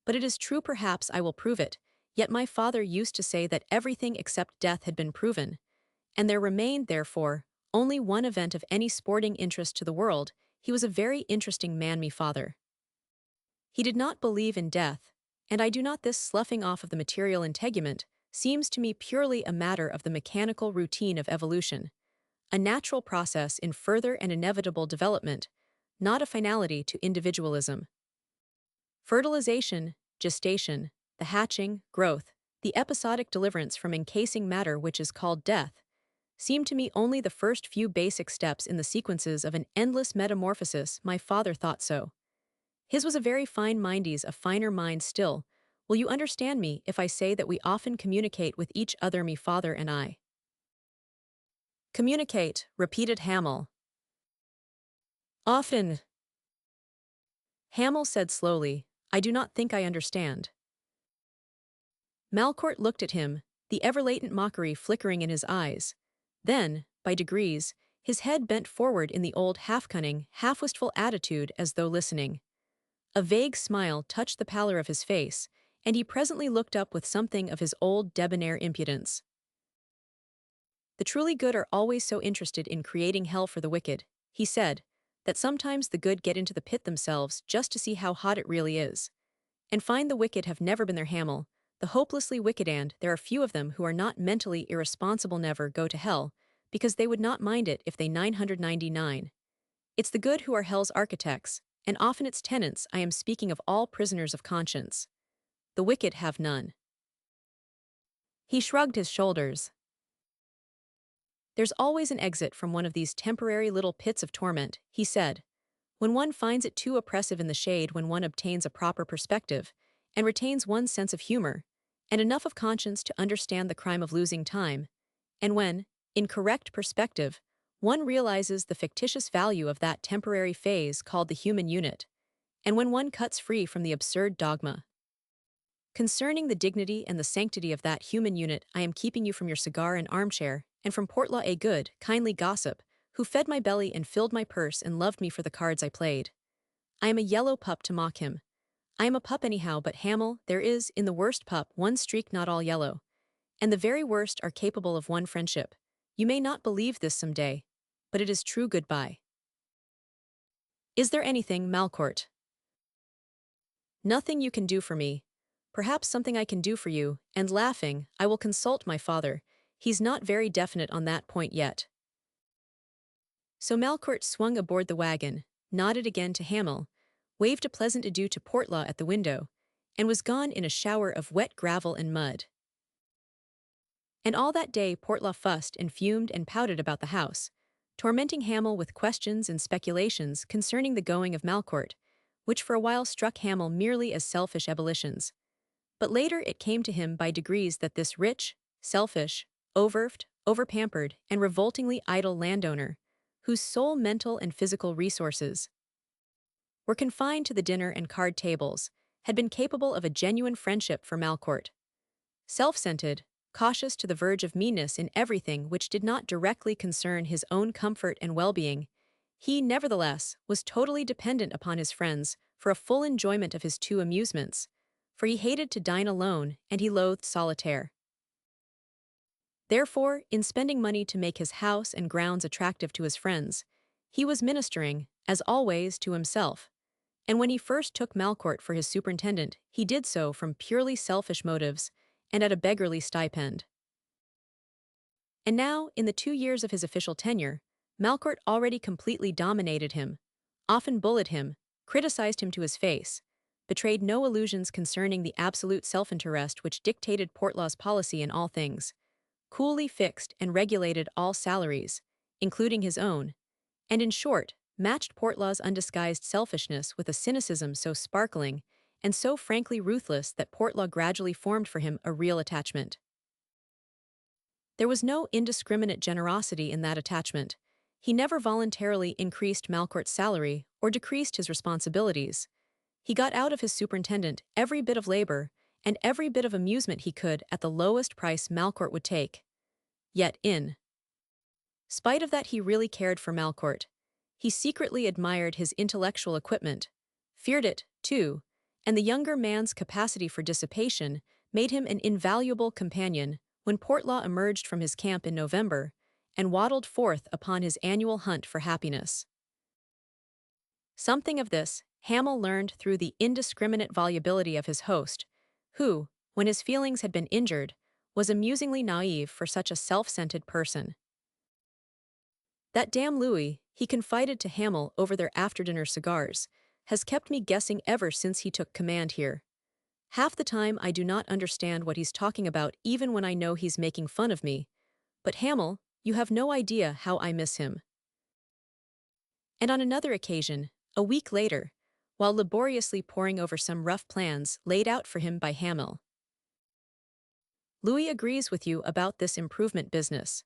But it is true, perhaps I will prove it, yet my father used to say that everything except death had been proven, and there remained, therefore, only one event of any sporting interest to the world. He was a very interesting man, me father. He did not believe in death, and I do not. This sloughing off of the material integument seems to me purely a matter of the mechanical routine of evolution, a natural process in further and inevitable development, not a finality to individualism. Fertilization, gestation, the hatching, growth, the episodic deliverance from encasing matter which is called death, seem to me only the first few basic steps in the sequences of an endless metamorphosis. My father thought so. His was a very fine mindes, a finer mind still. Will you understand me if I say that we often communicate with each other, me father and I? Communicate, repeated Hamel. Often. Hamel said slowly, I do not think I understand. Malcourt looked at him, the ever-latent mockery flickering in his eyes. Then, by degrees, his head bent forward in the old half-cunning, half-wistful attitude as though listening. A vague smile touched the pallor of his face, and he presently looked up with something of his old debonair impudence. The truly good are always so interested in creating hell for the wicked, he said, that sometimes the good get into the pit themselves just to see how hot it really is. And find the wicked have never been their Hamel, the hopelessly wicked, and there are few of them who are not mentally irresponsible, never go to hell, because they would not mind it if they 999. It's the good who are hell's architects, and often its tenants. I am speaking of all prisoners of conscience. The wicked have none. He shrugged his shoulders. There's always an exit from one of these temporary little pits of torment, he said. When one finds it too oppressive in the shade, when one obtains a proper perspective, and retains one's sense of humor, and enough of conscience to understand the crime of losing time, and when, in correct perspective, one realizes the fictitious value of that temporary phase called the human unit, and when one cuts free from the absurd dogma concerning the dignity and the sanctity of that human unit. I am keeping you from your cigar and armchair, and from Portlaw, a good, kindly gossip, who fed my belly and filled my purse and loved me for the cards I played. I am a yellow pup to mock him. I am a pup anyhow, but Hamel, there is, in the worst pup, one streak not all yellow, and the very worst are capable of one friendship. You may not believe this some day, but it is true. Goodbye. Is there anything, Malcourt? Nothing you can do for me. Perhaps something I can do for you, and laughing, I will consult my father. He's not very definite on that point yet. So Malcourt swung aboard the wagon, nodded again to Hamel, waved a pleasant adieu to Portlaw at the window, and was gone in a shower of wet gravel and mud. And all that day Portlaw fussed and fumed and pouted about the house, tormenting Hamel with questions and speculations concerning the going of Malcourt, which for a while struck Hamel merely as selfish ebullitions. But later it came to him by degrees that this rich, selfish, overworked, overpampered, and revoltingly idle landowner, whose sole mental and physical resources were confined to the dinner and card tables, had been capable of a genuine friendship for Malcourt. Self-centered, cautious to the verge of meanness in everything which did not directly concern his own comfort and well-being, he, nevertheless, was totally dependent upon his friends for a full enjoyment of his two amusements, for he hated to dine alone and he loathed solitaire. Therefore, in spending money to make his house and grounds attractive to his friends, he was ministering, as always, to himself. And when he first took Malcourt for his superintendent, he did so from purely selfish motives and at a beggarly stipend. And now, in the 2 years of his official tenure, Malcourt already completely dominated him, often bullied him, criticized him to his face, betrayed no illusions concerning the absolute self-interest which dictated Portlaw's policy in all things, coolly fixed and regulated all salaries, including his own, and in short, matched Portlaw's undisguised selfishness with a cynicism so sparkling and so frankly ruthless that Portlaw gradually formed for him a real attachment. There was no indiscriminate generosity in that attachment. He never voluntarily increased Malcourt's salary or decreased his responsibilities. He got out of his superintendent every bit of labor and every bit of amusement he could at the lowest price Malcourt would take. Yet in spite of that, he really cared for Malcourt. He secretly admired his intellectual equipment, feared it, too, and the younger man's capacity for dissipation made him an invaluable companion when Portlaw emerged from his camp in November and waddled forth upon his annual hunt for happiness. Something of this Hamel learned through the indiscriminate volubility of his host, who, when his feelings had been injured, was amusingly naive for such a self-centered person. "That damn Louis," he confided to Hamel over their after-dinner cigars, "has kept me guessing ever since he took command here. Half the time I do not understand what he's talking about even when I know he's making fun of me. But Hamel, you have no idea how I miss him." And on another occasion, a week later, while laboriously poring over some rough plans laid out for him by Hamel, "Louis agrees with you about this improvement business.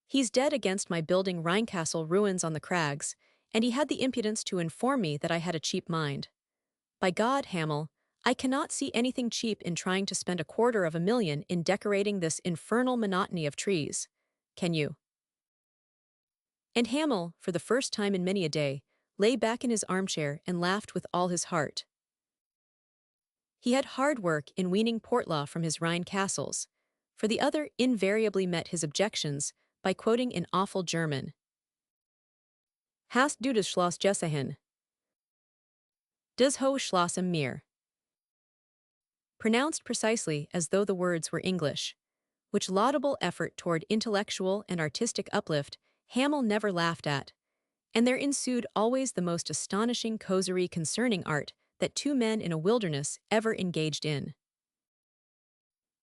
He's dead against my building Rheincastle ruins on the crags, and he had the impudence to inform me that I had a cheap mind. By God, Hamel, I cannot see anything cheap in trying to spend $250,000 in decorating this infernal monotony of trees. Can you?" And Hamel, for the first time in many a day, lay back in his armchair and laughed with all his heart. He had hard work in weaning Portlaw from his Rhine castles, for the other invariably met his objections by quoting in awful German, "Hast du das Schloss gesehen? Das Hohe Schloss am Meer," pronounced precisely as though the words were English. Which laudable effort toward intellectual and artistic uplift Hamel never laughed at, and there ensued always the most astonishing causerie concerning art that two men in a wilderness ever engaged in.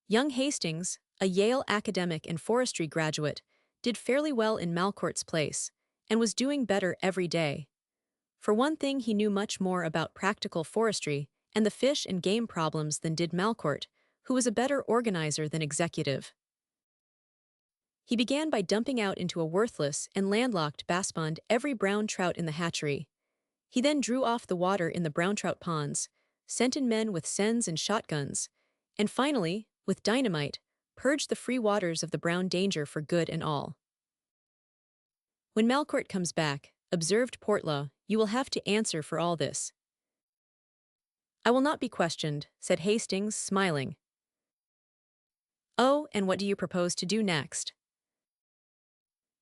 Young Hastings, a Yale academic and forestry graduate, did fairly well in Malcourt's place, and was doing better every day. For one thing, he knew much more about practical forestry and the fish and game problems than did Malcourt, who was a better organizer than executive. He began by dumping out into a worthless and landlocked bass pond every brown trout in the hatchery. He then drew off the water in the brown trout ponds, sent in men with sens and shotguns, and finally, with dynamite, purged the free waters of the brown danger for good and all. "When Malcourt comes back," observed Portlaw, "you will have to answer for all this." "I will not be questioned," said Hastings, smiling. "Oh, and what do you propose to do next?"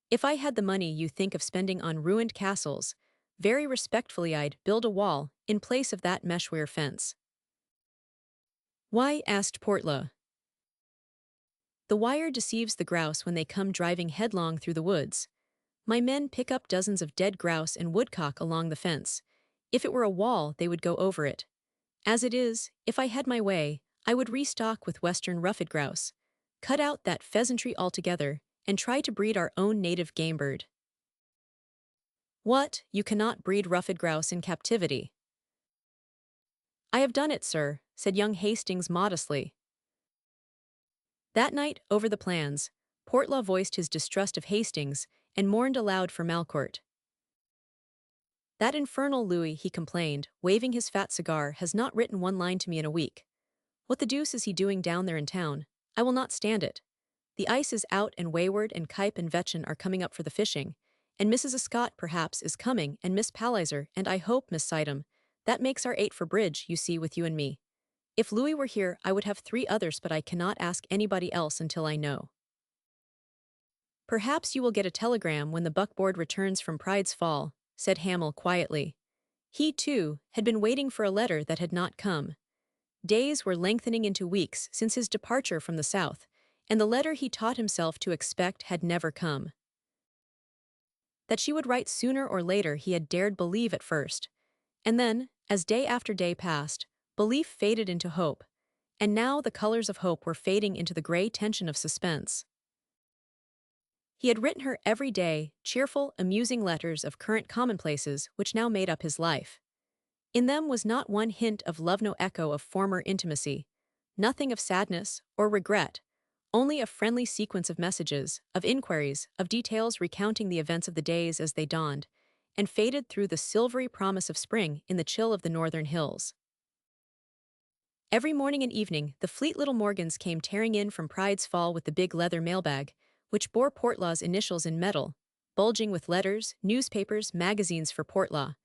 "If I had the money you think of spending on ruined castles, very respectfully I'd build a wall in place of that meshware fence." "Why?" asked Portlaw. "The wire deceives the grouse when they come driving headlong through the woods. My men pick up dozens of dead grouse and woodcock along the fence. If it were a wall, they would go over it. As it is, if I had my way, I would restock with western ruffed grouse, cut out that pheasantry altogether, and try to breed our own native game bird." "What, you cannot breed ruffed grouse in captivity?" "I have done it, sir," said young Hastings modestly. That night, over the plans, Portlaw voiced his distrust of Hastings and mourned aloud for Malcourt. "That infernal Louis," he complained, waving his fat cigar, "has not written one line to me in a week. What the deuce is he doing down there in town? I will not stand it. The ice is out and Wayward and Kipe and Vetchin are coming up for the fishing, and Mrs. Scott perhaps is coming, and Miss Palliser, and I hope Miss Sidham. That makes our 8 for bridge, you see, with you and me. If Louis were here, I would have 3 others, but I cannot ask anybody else until I know." "Perhaps you will get a telegram when the buckboard returns from Pride's Fall," said Hamel quietly. He, too, had been waiting for a letter that had not come. Days were lengthening into weeks since his departure from the south, and the letter he taught himself to expect had never come. That she would write sooner or later he had dared believe at first, and then, as day after day passed, belief faded into hope, and now the colors of hope were fading into the gray tension of suspense. He had written her every day cheerful, amusing letters of current commonplaces which now made up his life. In them was not one hint of love, no echo of former intimacy, nothing of sadness or regret, only a friendly sequence of messages, of inquiries, of details recounting the events of the days as they dawned, and faded through the silvery promise of spring in the chill of the northern hills. Every morning and evening, the fleet little Morgans came tearing in from Pride's Fall with the big leather mailbag, which bore Portlaw's initials in metal, bulging with letters, newspapers, magazines for Portlaw,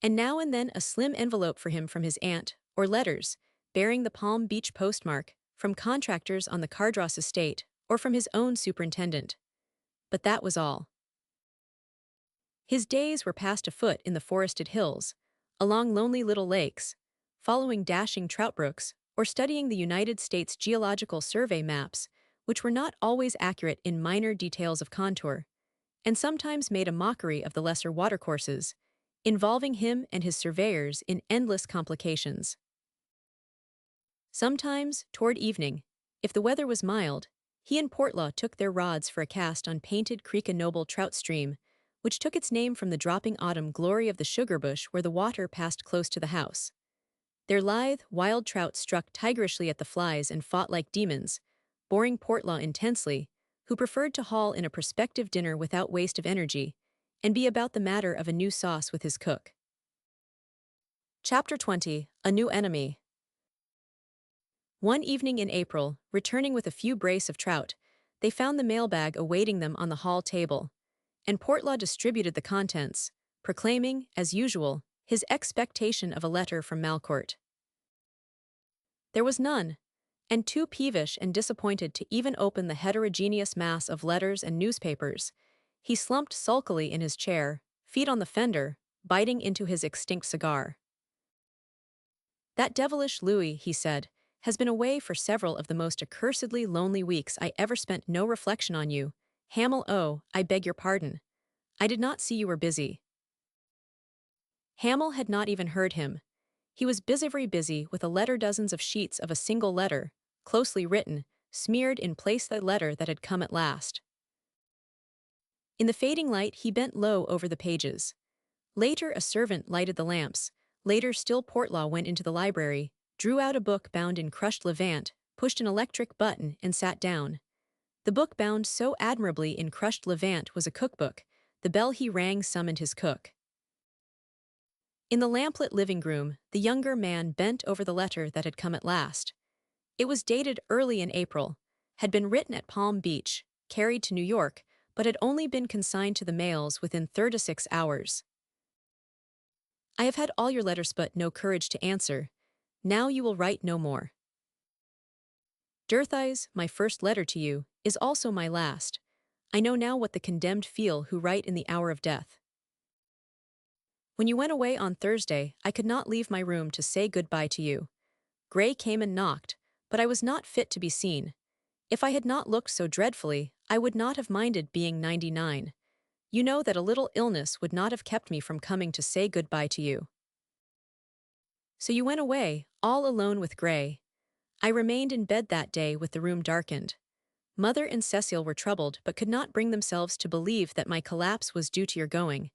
and now and then a slim envelope for him from his aunt, or letters, bearing the Palm Beach postmark, from contractors on the Cardross estate, or from his own superintendent. But that was all. His days were passed afoot in the forested hills, along lonely little lakes, following dashing trout brooks, or studying the United States Geological Survey maps, which were not always accurate in minor details of contour, and sometimes made a mockery of the lesser watercourses, involving him and his surveyors in endless complications. Sometimes, toward evening, if the weather was mild, he and Portlaw took their rods for a cast on painted Creek Noble trout stream, which took its name from the dropping autumn glory of the sugar bush where the water passed close to the house. Their lithe, wild trout struck tigerishly at the flies and fought like demons, boring Portlaw intensely, who preferred to haul in a prospective dinner without waste of energy, and be about the matter of a new sauce with his cook. Chapter 20. A New Enemy. One evening in April, returning with a few brace of trout, they found the mailbag awaiting them on the hall table, and Portlaw distributed the contents, proclaiming, as usual, his expectation of a letter from Malcourt. There was none, and too peevish and disappointed to even open the heterogeneous mass of letters and newspapers, he slumped sulkily in his chair, feet on the fender, biting into his extinct cigar. "That devilish Louis," he said, "has been away for several of the most accursedly lonely weeks I ever spent. No reflection on you. Hamel, oh, I beg your pardon. I did not see you were busy." Hamel had not even heard him. He was very busy with a letter, dozens of sheets of a single letter, closely written, smeared in place the letter that had come at last. In the fading light he bent low over the pages. Later a servant lighted the lamps. Later still Portlaw went into the library, drew out a book bound in crushed levant, pushed an electric button and sat down. The book bound so admirably in crushed levant was a cookbook. The bell he rang summoned his cook. In the lamplit living room, the younger man bent over the letter that had come at last. It was dated early in April, had been written at Palm Beach, carried to New York, but had only been consigned to the mails within 36 hours. "I have had all your letters but no courage to answer. Now you will write no more. Dirthies, my first letter to you, is also my last. I know now what the condemned feel who write in the hour of death. When you went away on Thursday, I could not leave my room to say good-bye to you. Gray came and knocked, but I was not fit to be seen. If I had not looked so dreadfully, I would not have minded being 99. You know that a little illness would not have kept me from coming to say good-bye to you. So you went away, all alone with Gray. I remained in bed that day with the room darkened. Mother and Cecile were troubled but could not bring themselves to believe that my collapse was due to your going.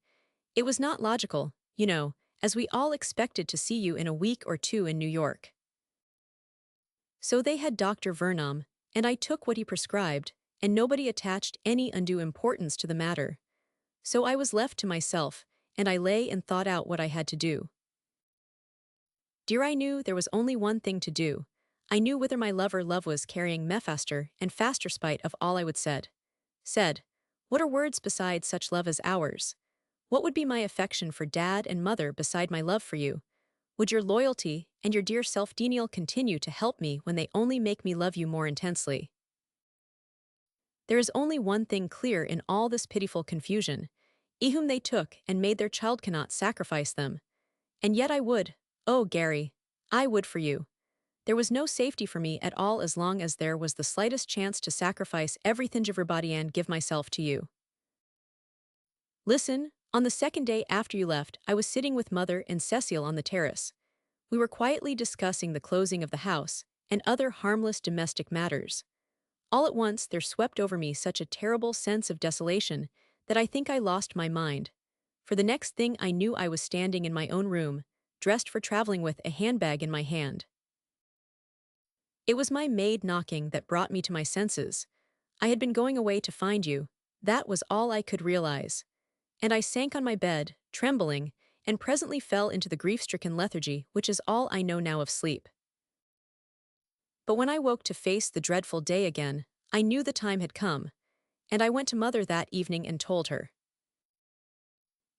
It was not logical, you know, as we all expected to see you in a week or two in New York. So they had Dr. Vernam, and I took what he prescribed, and nobody attached any undue importance to the matter. So I was left to myself, and I lay and thought out what I had to do. Dear, I knew there was only one thing to do. I knew whither my lover love was carrying me faster and faster spite of all I would said. What are words beside such love as ours? What would be my affection for Dad and Mother beside my love for you? Would your loyalty and your dear self-denial continue to help me when they only make me love you more intensely? There is only one thing clear in all this pitiful confusion. He whom they took and made their child cannot sacrifice them. And yet I would, oh Gary, I would for you. There was no safety for me at all as long as there was the slightest chance to sacrifice everything of everybody and give myself to you. Listen, on the second day after you left, I was sitting with Mother and Cecile on the terrace. We were quietly discussing the closing of the house and other harmless domestic matters. All at once there swept over me such a terrible sense of desolation that I think I lost my mind. For the next thing I knew I was standing in my own room, dressed for traveling with a handbag in my hand. It was my maid knocking that brought me to my senses. I had been going away to find you. That was all I could realize. And I sank on my bed, trembling, and presently fell into the grief-stricken lethargy which is all I know now of sleep. But when I woke to face the dreadful day again, I knew the time had come, and I went to Mother that evening and told her.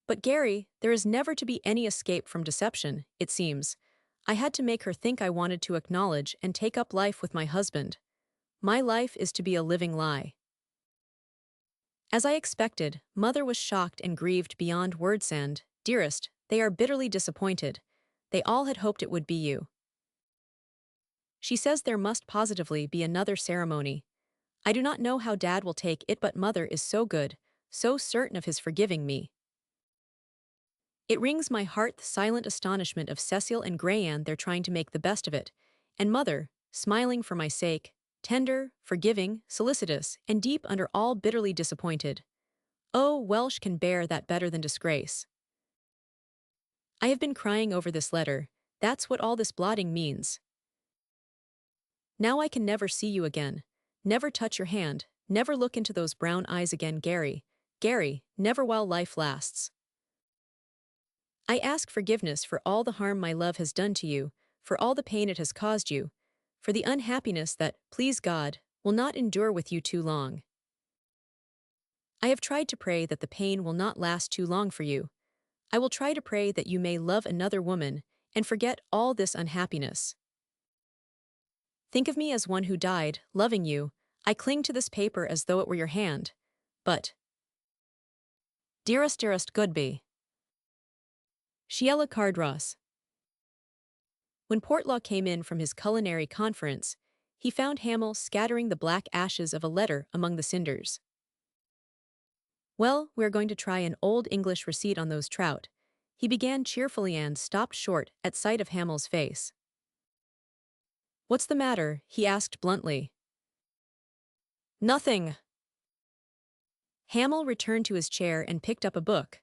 But Gary, there is never to be any escape from deception, it seems. I had to make her think I wanted to acknowledge and take up life with my husband. My life is to be a living lie. As I expected, Mother was shocked and grieved beyond words and, dearest, they are bitterly disappointed. They all had hoped it would be you. She says there must positively be another ceremony. I do not know how Dad will take it, but Mother is so good, so certain of his forgiving me. It wrings my heart the silent astonishment of Cecil and Grayanne they're trying to make the best of it, and Mother, smiling for my sake, tender, forgiving, solicitous, and deep under all bitterly disappointed. Oh, Welsh can bear that better than disgrace. I have been crying over this letter, that's what all this blotting means. Now I can never see you again, never touch your hand, never look into those brown eyes again, Gary. Gary, never while life lasts. I ask forgiveness for all the harm my love has done to you, for all the pain it has caused you, for the unhappiness that, please God, will not endure with you too long. I have tried to pray that the pain will not last too long for you. I will try to pray that you may love another woman and forget all this unhappiness. Think of me as one who died, loving you. I cling to this paper as though it were your hand. But, dearest Goodby, Sheila Cardross. When Portlaw came in from his culinary conference, he found Hamel scattering the black ashes of a letter among the cinders. Well, we're going to try an old English receipt on those trout, he began cheerfully and stopped short at sight of Hamel's face. What's the matter? He asked bluntly. Nothing. Hamel returned to his chair and picked up a book.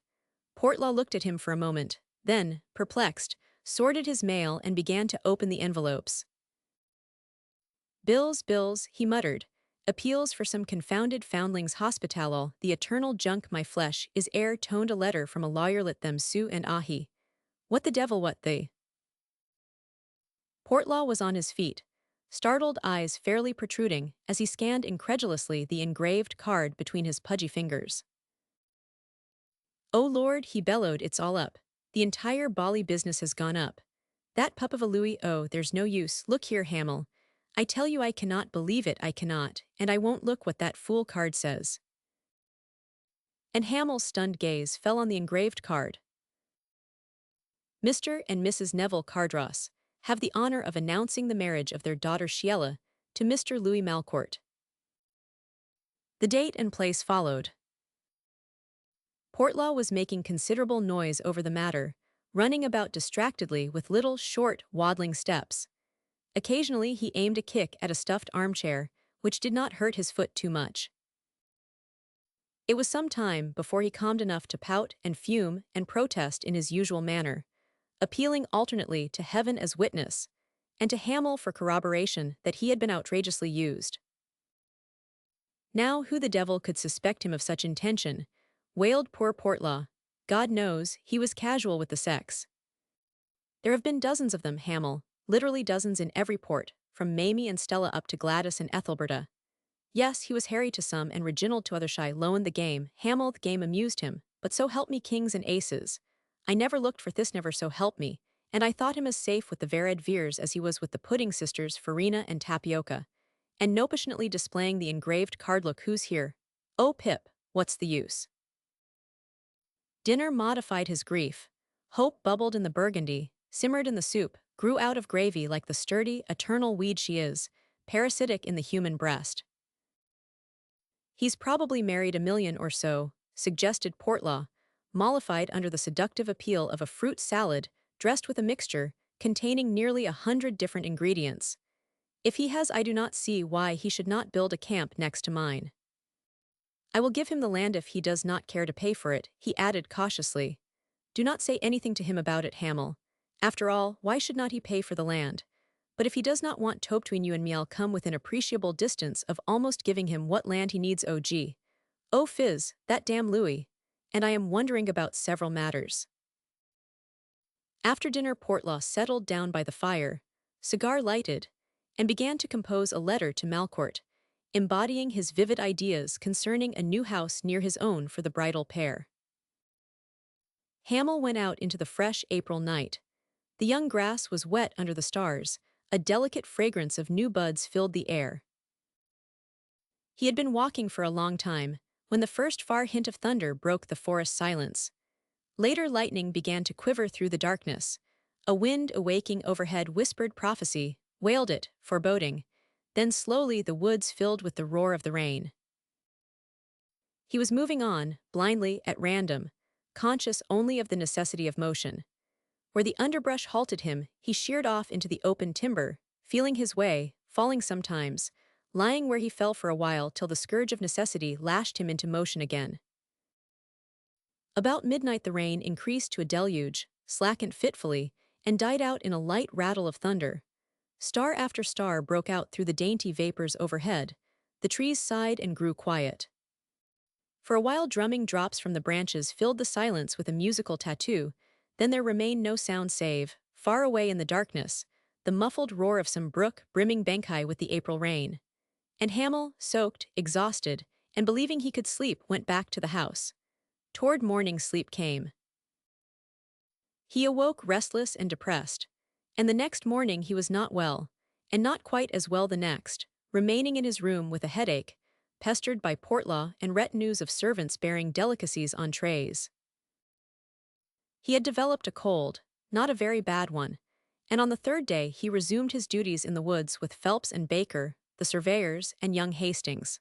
Portlaw looked at him for a moment, then, perplexed, sorted his mail and began to open the envelopes. Bills, he muttered. Appeals for some confounded foundling's hospitalal, the eternal junk my flesh is ere toned a letter from a lawyer let them sue and ahi. What the devil what they? Portlaw was on his feet, startled eyes fairly protruding as he scanned incredulously the engraved card between his pudgy fingers. Oh Lord, he bellowed, it's all up. The entire bally business has gone up. That pup of a Louis, oh, there's no use. Look here, Hamel. I tell you I cannot believe it, I cannot, and I won't look what that fool card says. And Hamel's stunned gaze fell on the engraved card. Mr. and Mrs. Neville Cardross have the honor of announcing the marriage of their daughter Sheila to Mr. Louis Malcourt. The date and place followed. Portlaw was making considerable noise over the matter, running about distractedly with little, short, waddling steps. Occasionally he aimed a kick at a stuffed armchair, which did not hurt his foot too much. It was some time before he calmed enough to pout and fume and protest in his usual manner, appealing alternately to heaven as witness, and to Hamel for corroboration that he had been outrageously used. Now who the devil could suspect him of such intention? Wailed poor Portlaw. God knows, he was casual with the sex. There have been dozens of them, Hamel, literally dozens in every port, from Mamie and Stella up to Gladys and Ethelberta. Yes, he was Harry to some and Reginald to other shy loan the game. Hamel, the game amused him, but so help me kings and aces. I never looked for this never so help me, and I thought him as safe with the Vered Veers as he was with the Pudding sisters Farina and Tapioca. And no passionately displaying the engraved card look who's here. Oh Pip, what's the use? Dinner modified his grief. Hope bubbled in the burgundy, simmered in the soup, grew out of gravy like the sturdy, eternal weed she is, parasitic in the human breast. He's probably married 1,000,000 or so, suggested Portlaw, mollified under the seductive appeal of a fruit salad dressed with a mixture containing nearly 100 different ingredients. If he has, I do not see why he should not build a camp next to mine. I will give him the land if he does not care to pay for it, he added cautiously. Do not say anything to him about it, Hamel. After all, why should not he pay for the land? But if he does not want to between you and me, I'll come within appreciable distance of almost giving him what land he needs. Oh fizz, that damn Louis. And I am wondering about several matters. After dinner, Portlaw settled down by the fire, cigar lighted, and began to compose a letter to Malcourt, embodying his vivid ideas concerning a new house near his own for the bridal pair. Hamel went out into the fresh April night. The young grass was wet under the stars, a delicate fragrance of new buds filled the air. He had been walking for a long time, when the first far hint of thunder broke the forest silence. Later lightning began to quiver through the darkness. A wind awaking overhead whispered prophecy, wailed it, foreboding. Then slowly the woods filled with the roar of the rain. He was moving on, blindly, at random, conscious only of the necessity of motion. Where the underbrush halted him, he sheered off into the open timber, feeling his way, falling sometimes, lying where he fell for a while till the scourge of necessity lashed him into motion again. About midnight the rain increased to a deluge, slackened fitfully, and died out in a light rattle of thunder. Star after star broke out through the dainty vapors overhead. The trees sighed and grew quiet. For a while drumming drops from the branches filled the silence with a musical tattoo. Then there remained no sound save, far away in the darkness, the muffled roar of some brook brimming bank-high with the April rain. And Hamel, soaked, exhausted, and believing he could sleep, went back to the house. Toward morning sleep came. He awoke restless and depressed. And the next morning he was not well, and not quite as well the next, remaining in his room with a headache, pestered by Portlaw and retinues of servants bearing delicacies on trays. He had developed a cold, not a very bad one, and on the third day he resumed his duties in the woods with Phelps and Baker, the surveyors, and young Hastings.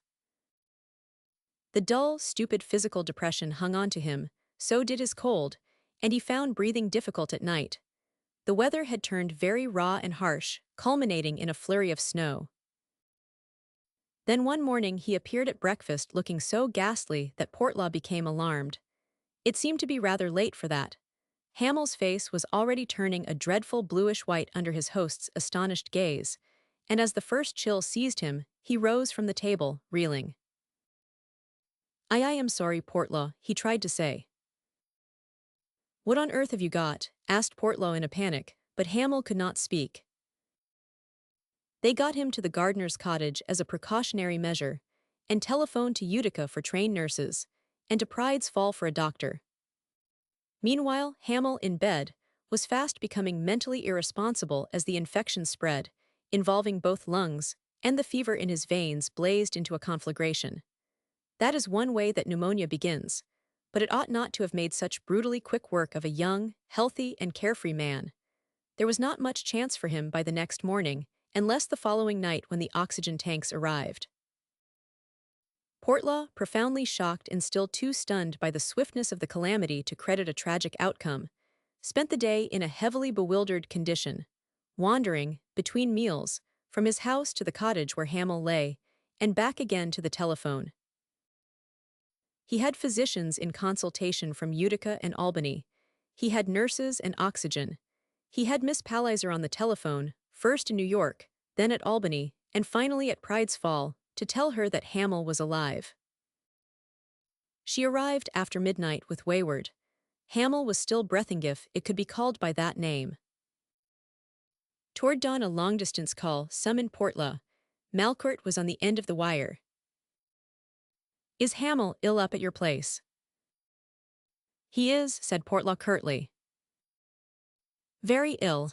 The dull, stupid physical depression hung on to him, so did his cold, and he found breathing difficult at night. The weather had turned very raw and harsh, culminating in a flurry of snow. Then one morning he appeared at breakfast looking so ghastly that Portlaw became alarmed. It seemed to be rather late for that. Hamel's face was already turning a dreadful bluish-white under his host's astonished gaze, and as the first chill seized him, he rose from the table, reeling. I am sorry, Portlaw, he tried to say. What on earth have you got? Asked Portlaw in a panic, but Hamel could not speak. They got him to the gardener's cottage as a precautionary measure, and telephoned to Utica for trained nurses, and to Pride's Fall for a doctor. Meanwhile, Hamel, in bed, was fast becoming mentally irresponsible as the infection spread, involving both lungs, and the fever in his veins blazed into a conflagration. That is one way that pneumonia begins, but it ought not to have made such brutally quick work of a young, healthy, and carefree man. There was not much chance for him by the next morning, unless the following night when the oxygen tanks arrived. Portlaw, profoundly shocked and still too stunned by the swiftness of the calamity to credit a tragic outcome, spent the day in a heavily bewildered condition, wandering, between meals, from his house to the cottage where Hamel lay, and back again to the telephone. He had physicians in consultation from Utica and Albany. He had nurses and oxygen. He had Miss Palliser on the telephone, first in New York, then at Albany, and finally at Pride's Fall, to tell her that Hamel was alive. She arrived after midnight with Wayward. Hamel was still breathing, if it could be called by that name. Toward dawn a long-distance call summoned Portlaw. Malcourt was on the end of the wire. Is Hamel ill up at your place? He is, said Portlaw curtly. Very ill.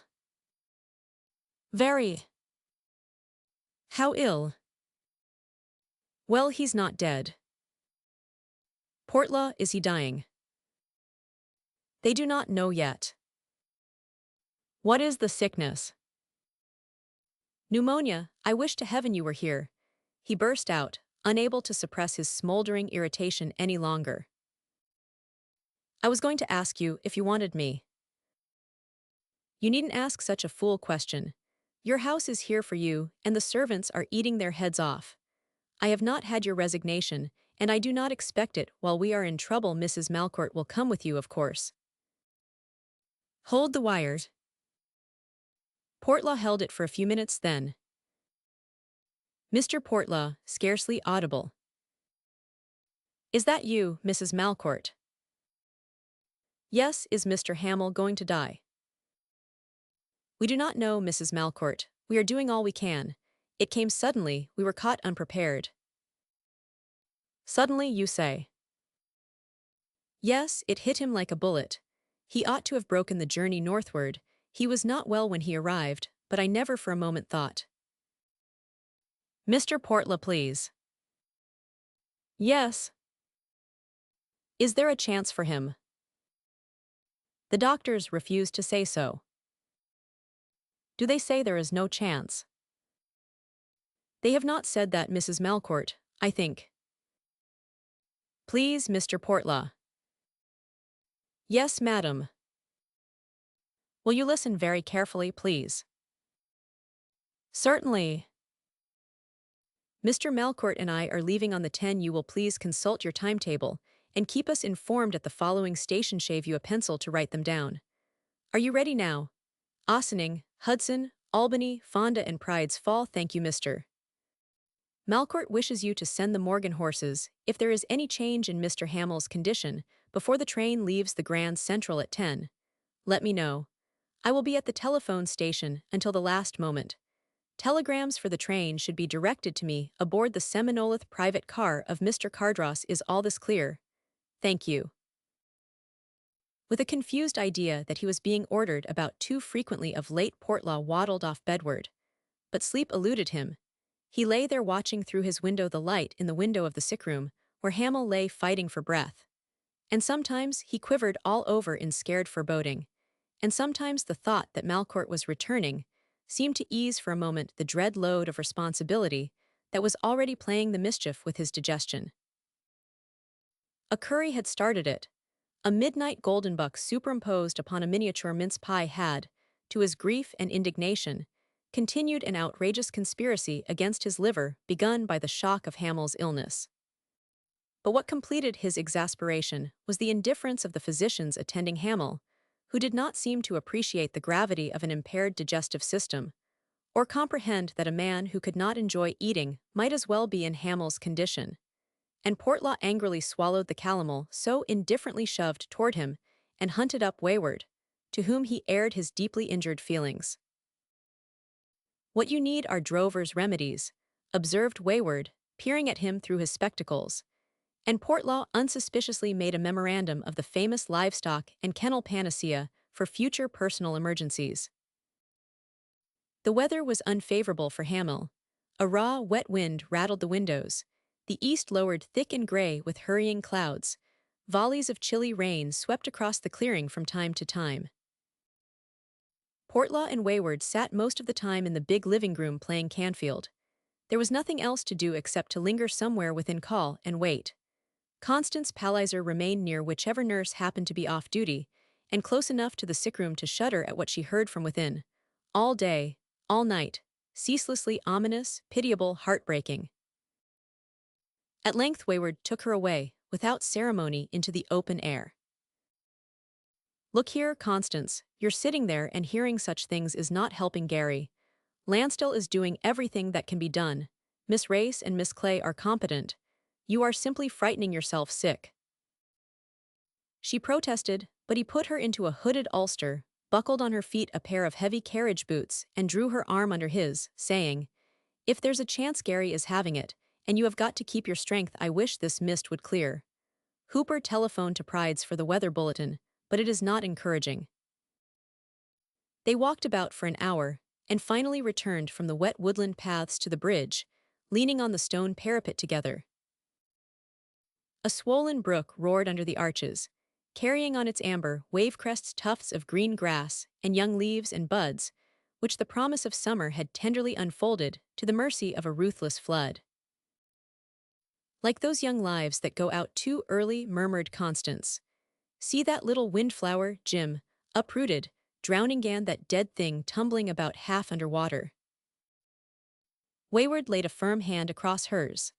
Very. How ill? Well, he's not dead. Portlaw, is he dying? They do not know yet. What is the sickness? Pneumonia. I wish to heaven you were here. He burst out, unable to suppress his smoldering irritation any longer. I was going to ask you if you wanted me. You needn't ask such a fool question. Your house is here for you, and the servants are eating their heads off. I have not had your resignation, and I do not expect it. While we are in trouble, Mrs. Malcourt will come with you, of course. Hold the wires. Portlaw held it for a few minutes, then. Mr. Portlaw, scarcely audible. Is that you, Mrs. Malcourt? Yes. Is Mr. Hamel going to die? We do not know, Mrs. Malcourt. We are doing all we can. It came suddenly, we were caught unprepared. Suddenly, you say? Yes, it hit him like a bullet. He ought to have broken the journey northward. He was not well when he arrived, but I never for a moment thought. Mr. Portlaw, please. Yes. Is there a chance for him? The doctors refuse to say so. Do they say there is no chance? They have not said that, Mrs. Malcourt, I think. Please, Mr. Portlaw. Yes, madam. Will you listen very carefully, please? Certainly. Mr. Malcourt and I are leaving on the 10. You will please consult your timetable and keep us informed at the following station. Shave you a pencil to write them down. Are you ready now? Ossining, Hudson, Albany, Fonda and Pride's Fall. Thank you, Mr. Malcourt wishes you to send the Morgan horses, if there is any change in Mr. Hamel's condition, before the train leaves the Grand Central at 10. Let me know. I will be at the telephone station until the last moment. Telegrams for the train should be directed to me aboard the Seminolith private car of Mr. Cardross. Is all this clear? Thank you. With a confused idea that he was being ordered about too frequently of late, Portlaw waddled off bedward. But sleep eluded him. He lay there watching through his window the light in the window of the sick room, where Hamel lay fighting for breath. And sometimes he quivered all over in scared foreboding. And sometimes the thought that Malcourt was returning seemed to ease for a moment the dread load of responsibility that was already playing the mischief with his digestion. A curry had started it. A midnight goldenbuck superimposed upon a miniature mince pie had, to his grief and indignation, continued an outrageous conspiracy against his liver begun by the shock of Hamel's illness. But what completed his exasperation was the indifference of the physicians attending Hamel, who did not seem to appreciate the gravity of an impaired digestive system, or comprehend that a man who could not enjoy eating might as well be in Hamel's condition. And Portlaw angrily swallowed the calomel so indifferently shoved toward him and hunted up Wayward, to whom he aired his deeply injured feelings. What you need are drovers' remedies, observed Wayward, peering at him through his spectacles, and Portlaw unsuspiciously made a memorandum of the famous livestock and kennel panacea for future personal emergencies. The weather was unfavorable for Hamel. A raw, wet wind rattled the windows. The east lowered thick and gray with hurrying clouds. Volleys of chilly rain swept across the clearing from time to time. Portlaw and Wayward sat most of the time in the big living room playing Canfield. There was nothing else to do except to linger somewhere within call and wait. Constance Palliser remained near whichever nurse happened to be off duty, and close enough to the sick room to shudder at what she heard from within. All day, all night, ceaselessly ominous, pitiable, heartbreaking. At length Wayward took her away, without ceremony, into the open air. Look here, Constance, you're sitting there and hearing such things is not helping Gary. Lansdell is doing everything that can be done. Miss Race and Miss Clay are competent. You are simply frightening yourself sick. She protested, but he put her into a hooded ulster, buckled on her feet a pair of heavy carriage boots, and drew her arm under his, saying, "If there's a chance, Gary is having it, and you have got to keep your strength. I wish this mist would clear." Hooper telephoned to Pride's for the weather bulletin, but it is not encouraging. They walked about for an hour, and finally returned from the wet woodland paths to the bridge, leaning on the stone parapet together. A swollen brook roared under the arches, carrying on its amber wave-crests tufts of green grass and young leaves and buds, which the promise of summer had tenderly unfolded to the mercy of a ruthless flood. "Like those young lives that go out too early," murmured Constance. "See that little windflower, Jim, uprooted, drowning Gan that dead thing tumbling about half underwater. Wayward laid a firm hand across hers.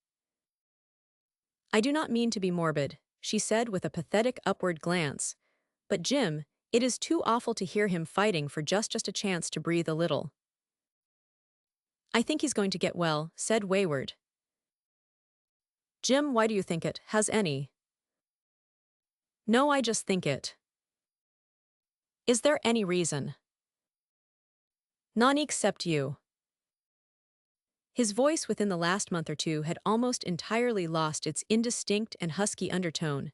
I do not mean to be morbid, she said with a pathetic upward glance, but Jim, it is too awful to hear him fighting for just a chance to breathe a little. I think he's going to get well, said Wayward. Jim, why do you think it? Has any? No, I just think it. Is there any reason? None except you. His voice within the last month or two had almost entirely lost its indistinct and husky undertone.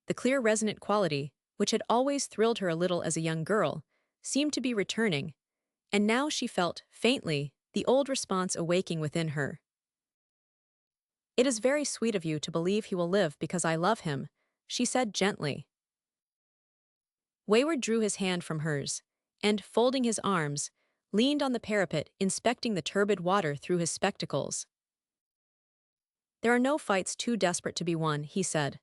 The clear resonant quality, which had always thrilled her a little as a young girl, seemed to be returning, and now she felt, faintly, the old response awaking within her. It is very sweet of you to believe he will live because I love him, she said gently. Wayward drew his hand from hers, and, folding his arms, leaned on the parapet inspecting the turbid water through his spectacles. There are no fights too desperate to be won, he said.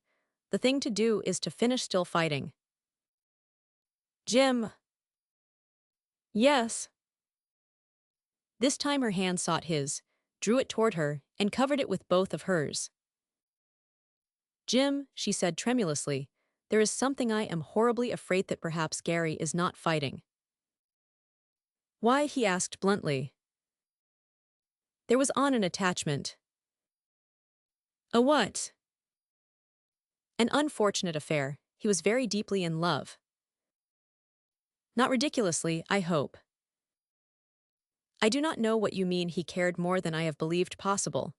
The thing to do is to finish still fighting. Jim. Yes. This time her hand sought his, drew it toward her, and covered it with both of hers. Jim, she said tremulously, there is something I am horribly afraid that perhaps Gary is not fighting. Why? He asked bluntly. There was on an attachment. A what? An unfortunate affair. He was very deeply in love. Not ridiculously, I hope. I do not know what you mean he cared more than I have believed possible.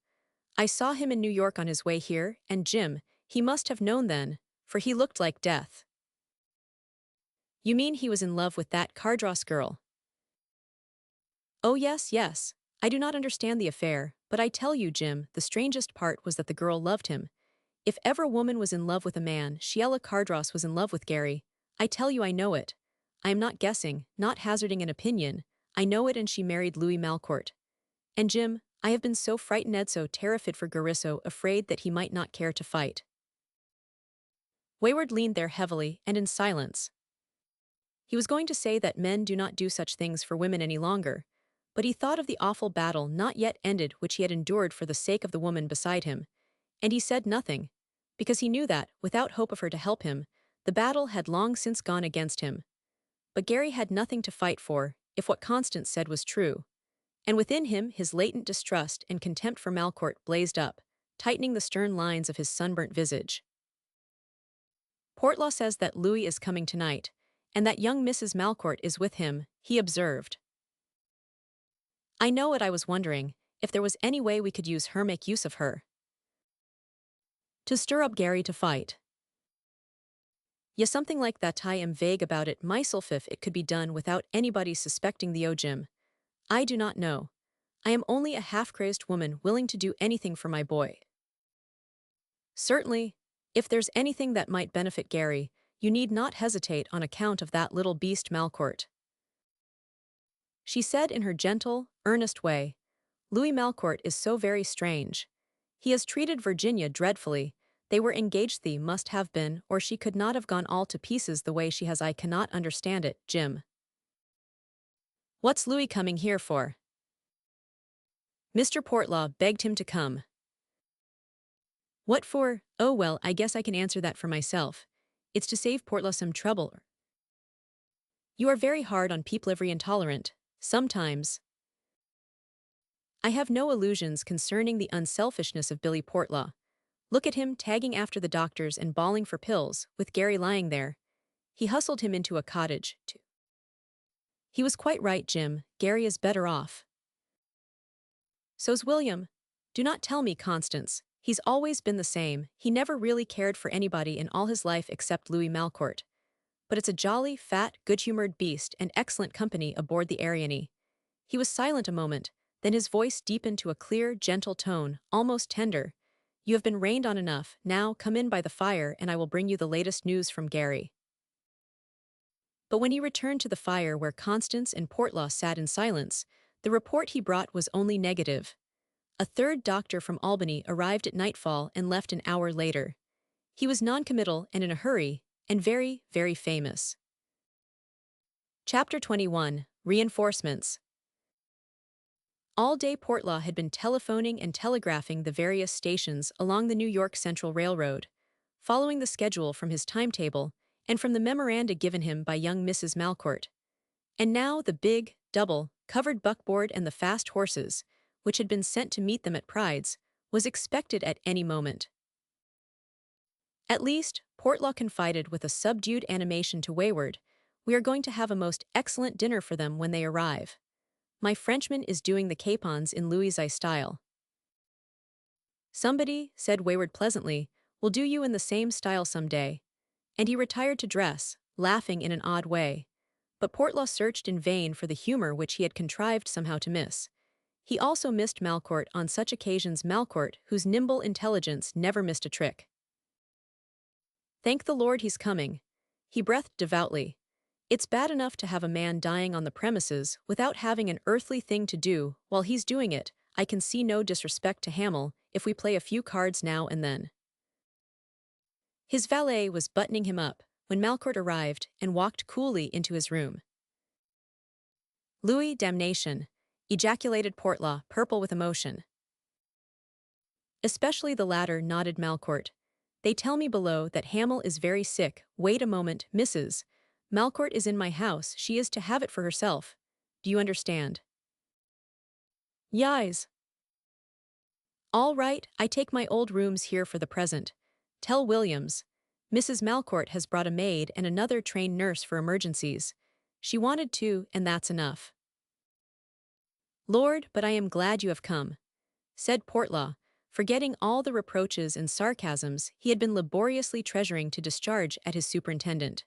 I saw him in New York on his way here, and Jim, he must have known then, for he looked like death. You mean he was in love with that Cardross girl? Oh yes, yes. I do not understand the affair, but I tell you, Jim, the strangest part was that the girl loved him. If ever a woman was in love with a man, Sheila Cardross was in love with Gary. I tell you I know it. I am not guessing, not hazarding an opinion. I know it, and she married Louis Malcourt. And Jim, I have been so frightened, so terrified for Garisso, afraid that he might not care to fight. Wayward leaned there heavily and in silence. He was going to say that men do not do such things for women any longer, but he thought of the awful battle not yet ended which he had endured for the sake of the woman beside him, and he said nothing, because he knew that, without hope of her to help him, the battle had long since gone against him. But Gary had nothing to fight for, if what Constance said was true, and within him his latent distrust and contempt for Malcourt blazed up, tightening the stern lines of his sunburnt visage. Portlaw says that Louis is coming tonight, and that young Mrs. Malcourt is with him, he observed. I know what I was wondering, if there was any way we could use her, make use of her. To stir up Gary to fight. Yes, something like that. I am vague about it myself, if it could be done without anybody suspecting the Jim. I do not know. I am only a half-crazed woman willing to do anything for my boy. Certainly, if there's anything that might benefit Gary, you need not hesitate on account of that little beast Malcourt. She said in her gentle, earnest way, Louis Malcourt is so very strange. He has treated Virginia dreadfully. They were engaged, they must have been, or she could not have gone all to pieces the way she has. I cannot understand it, Jim. What's Louis coming here for? Mr. Portlaw begged him to come. What for? Oh well, I guess I can answer that for myself. It's to save Portlaw some trouble. You are very hard on people, every intolerant, sometimes. I have no illusions concerning the unselfishness of Billy Portlaw. Look at him tagging after the doctors and bawling for pills, with Gary lying there. He hustled him into a cottage, too. He was quite right, Jim. Gary is better off. So's William. Do not tell me, Constance. He's always been the same. He never really cared for anybody in all his life except Louis Malcourt. But it's a jolly, fat, good-humored beast and excellent company aboard the Ariane. He was silent a moment, then his voice deepened to a clear, gentle tone, almost tender. You have been rained on enough. Now come in by the fire and I will bring you the latest news from Gary. But when he returned to the fire where Constance and Portlaw sat in silence, the report he brought was only negative. A third doctor from Albany arrived at nightfall and left an hour later. He was noncommittal and in a hurry, and very, very famous. Chapter 21, Reinforcements. All day Portlaw had been telephoning and telegraphing the various stations along the New York Central Railroad, following the schedule from his timetable and from the memoranda given him by young Mrs. Malcourt. And now the big, double, covered buckboard and the fast horses, which had been sent to meet them at Pride's, was expected at any moment. At least, Portlaw confided with a subdued animation to Wayward, "We are going to have a most excellent dinner for them when they arrive. My Frenchman is doing the capons in Louis's style." "Somebody," said Wayward pleasantly, "will do you in the same style some day." And he retired to dress, laughing in an odd way. But Portlaw searched in vain for the humor which he had contrived somehow to miss. He also missed Malcourt on such occasions, Malcourt whose nimble intelligence never missed a trick. "Thank the Lord he's coming," he breathed devoutly. "It's bad enough to have a man dying on the premises without having an earthly thing to do. While he's doing it, I can see no disrespect to Hamel if we play a few cards now and then." His valet was buttoning him up when Malcourt arrived and walked coolly into his room. "Louis, damnation!" ejaculated Portlaw, purple with emotion. "Especially the latter," nodded Malcourt. "They tell me below that Hamel is very sick. Wait a moment, Mrs. Malcourt is in my house. She is to have it for herself. Do you understand?" "Yis." "All right, I take my old rooms here for the present. Tell Williams. Mrs. Malcourt has brought a maid and another trained nurse for emergencies. She wanted to, and that's enough." "Lord, but I am glad you have come," said Portlaw, forgetting all the reproaches and sarcasms he had been laboriously treasuring to discharge at his superintendent.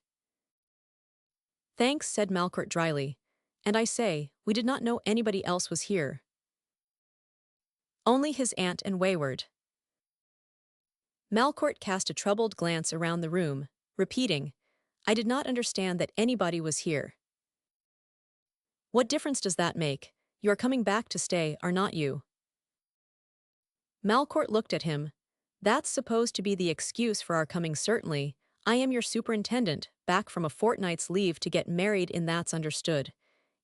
"Thanks," said Malcourt dryly. "And I say, we did not know anybody else was here." "Only his aunt and Wayward." Malcourt cast a troubled glance around the room, repeating, "I did not understand that anybody was here." "What difference does that make? You are coming back to stay, are not you?" Malcourt looked at him. "That's supposed to be the excuse for our coming, certainly. I am your superintendent, back from a fortnight's leave to get married in, that's understood.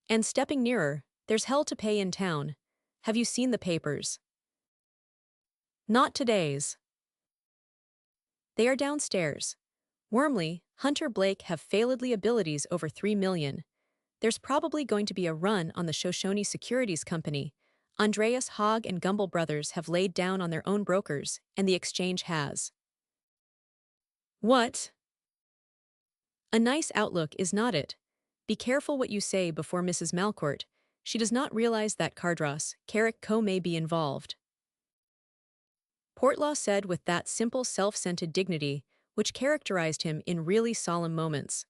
And stepping nearer, there's hell to pay in town. Have you seen the papers?" "Not today's." "They are downstairs. Wormley, Hunter Blake have failedly abilities over 3 million. There's probably going to be a run on the Shoshone Securities Company. Andreas Hogg and Gumble Brothers have laid down on their own brokers, and the exchange has." "What?" "A nice outlook, is not it? Be careful what you say before Mrs. Malcourt. She does not realize that Cardross, Carrick Co. may be involved." Portlaw said with that simple self-centered dignity which characterized him in really solemn moments.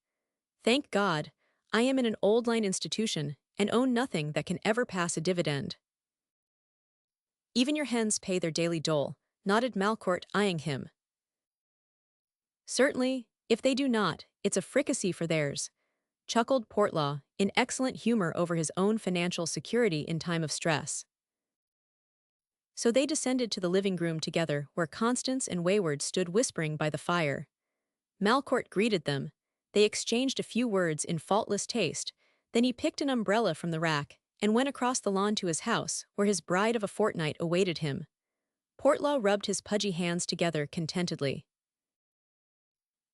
"Thank God, I am in an old-line institution and own nothing that can ever pass a dividend." "Even your hens pay their daily dole," nodded Malcourt, eyeing him. "Certainly, if they do not, it's a fricassee for theirs," chuckled Portlaw, in excellent humor over his own financial security in time of stress. So they descended to the living room together, where Constance and Wayward stood whispering by the fire. Malcourt greeted them. They exchanged a few words in faultless taste, then he picked an umbrella from the rack and went across the lawn to his house, where his bride of a fortnight awaited him. Portlaw rubbed his pudgy hands together contentedly.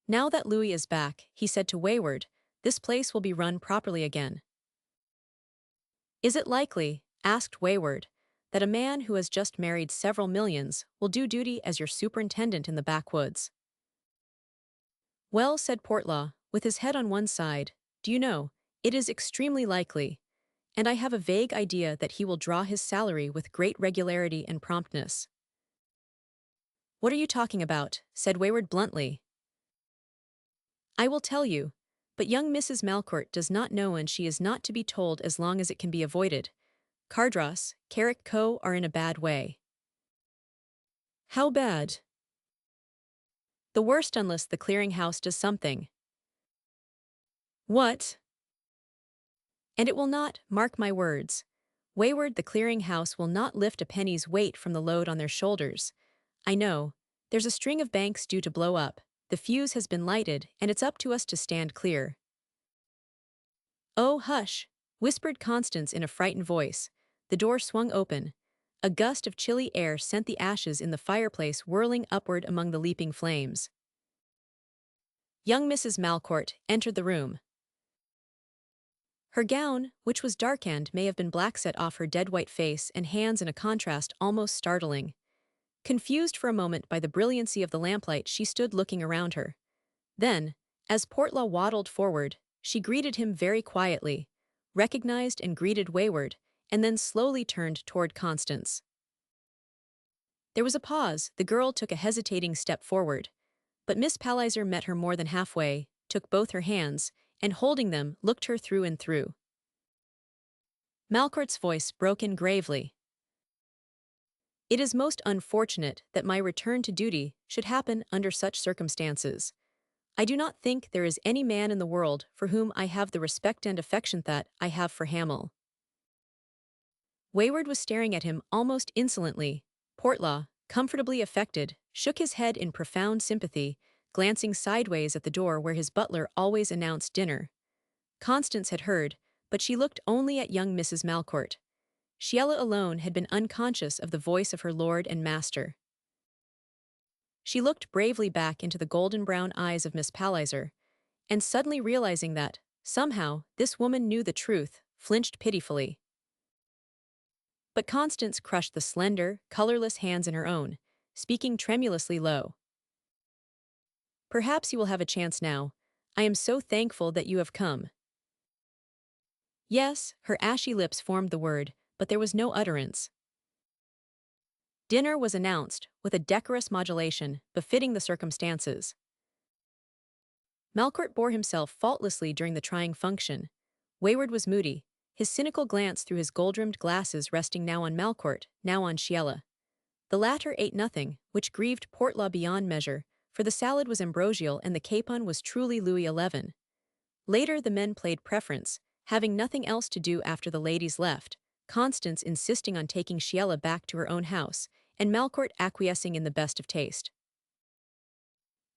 "Now that Louis is back," he said to Wayward, "this place will be run properly again." "Is it likely," asked Wayward, "that a man who has just married several millions will do duty as your superintendent in the backwoods?" "Well," said Portlaw, with his head on one side, "do you know, it is extremely likely, and I have a vague idea that he will draw his salary with great regularity and promptness." "What are you talking about?" said Wayward bluntly. "I will tell you, but young Mrs. Malcourt does not know, and she is not to be told as long as it can be avoided. Cardross, Carrick Co. are in a bad way." "How bad?" "The worst unless the clearinghouse does something." "What?" "And it will not, mark my words. Wayward, the clearinghouse will not lift a penny's weight from the load on their shoulders. I know. There's a string of banks due to blow up. The fuse has been lighted, and it's up to us to stand clear." Oh, hush, whispered Constance in a frightened voice. The door swung open. A gust of chilly air sent the ashes in the fireplace whirling upward among the leaping flames. Young Mrs. Malcourt entered the room. Her gown, which was dark-and may have been black-set off her dead white face and hands in a contrast almost startling. Confused for a moment by the brilliancy of the lamplight, she stood looking around her. Then, as Portlaw waddled forward, she greeted him very quietly, recognized and greeted Wayward, and then slowly turned toward Constance. There was a pause. The girl took a hesitating step forward. But Miss Palliser met her more than halfway, took both her hands, and holding them, looked her through and through. Malcourt's voice broke in gravely. It is most unfortunate that my return to duty should happen under such circumstances. I do not think there is any man in the world for whom I have the respect and affection that I have for Hamel. Wayward was staring at him almost insolently. Portlaw, comfortably affected, shook his head in profound sympathy, glancing sideways at the door where his butler always announced dinner. Constance had heard, but she looked only at young Mrs. Malcourt. Sheila alone had been unconscious of the voice of her lord and master. She looked bravely back into the golden-brown eyes of Miss Palliser, and suddenly realizing that, somehow, this woman knew the truth, flinched pitifully. But Constance crushed the slender, colorless hands in her own, speaking tremulously low. Perhaps you will have a chance now. I am so thankful that you have come. Yes, her ashy lips formed the word, but there was no utterance. Dinner was announced, with a decorous modulation, befitting the circumstances. Malcourt bore himself faultlessly during the trying function. Wayward was moody, his cynical glance through his gold-rimmed glasses resting now on Malcourt, now on Sheila. The latter ate nothing, which grieved Portlaw beyond measure, for the salad was ambrosial and the capon was truly Louis XI. Later the men played preference, having nothing else to do after the ladies left, Constance insisting on taking Sheila back to her own house, and Malcourt acquiescing in the best of taste.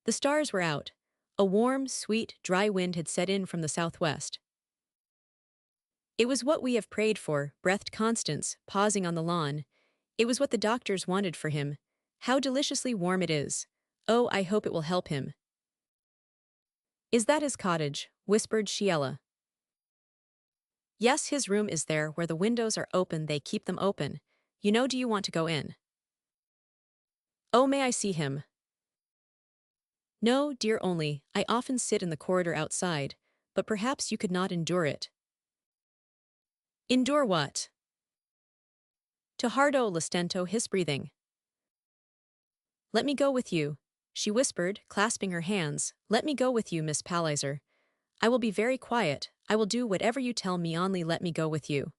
The stars were out. A warm, sweet, dry wind had set in from the southwest. It was what we have prayed for, breathed Constance, pausing on the lawn. It was what the doctors wanted for him. How deliciously warm it is. Oh, I hope it will help him. Is that his cottage? Whispered Sheila. Yes, his room is there where the windows are open, they keep them open. You know, do you want to go in? Oh, may I see him? No, dear, only, I often sit in the corridor outside, but perhaps you could not endure it. Endure what? To hardo lastento his breathing. Let me go with you, she whispered, clasping her hands. Let me go with you, Miss Palliser. I will be very quiet, I will do whatever you tell me, only let me go with you.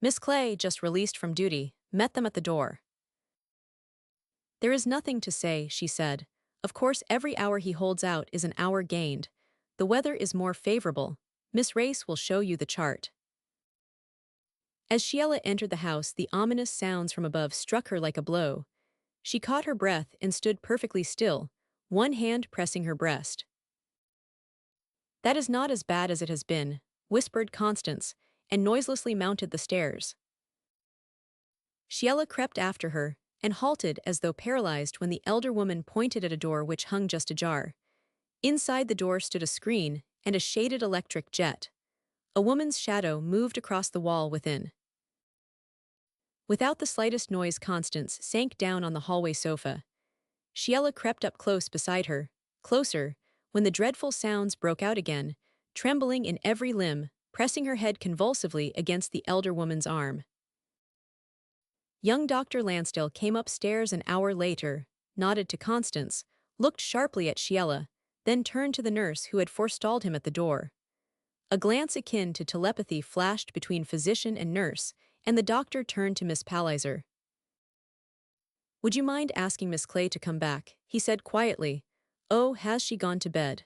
Miss Clay, just released from duty, met them at the door. There is nothing to say, she said. Of course every hour he holds out is an hour gained. The weather is more favorable. Miss Race will show you the chart. As Sheila entered the house, the ominous sounds from above struck her like a blow. She caught her breath and stood perfectly still, one hand pressing her breast. That is not as bad as it has been, whispered Constance, and noiselessly mounted the stairs. Sheila crept after her, and halted as though paralyzed when the elder woman pointed at a door which hung just ajar. Inside the door stood a screen and a shaded electric jet. A woman's shadow moved across the wall within. Without the slightest noise, Constance sank down on the hallway sofa. Sheila crept up close beside her, closer, when the dreadful sounds broke out again, trembling in every limb, pressing her head convulsively against the elder woman's arm. Young Dr. Lansdale came upstairs an hour later, nodded to Constance, looked sharply at Sheila, then turned to the nurse who had forestalled him at the door. A glance akin to telepathy flashed between physician and nurse, and the doctor turned to Miss Palliser. Would you mind asking Miss Clay to come back? He said quietly. Oh, has she gone to bed?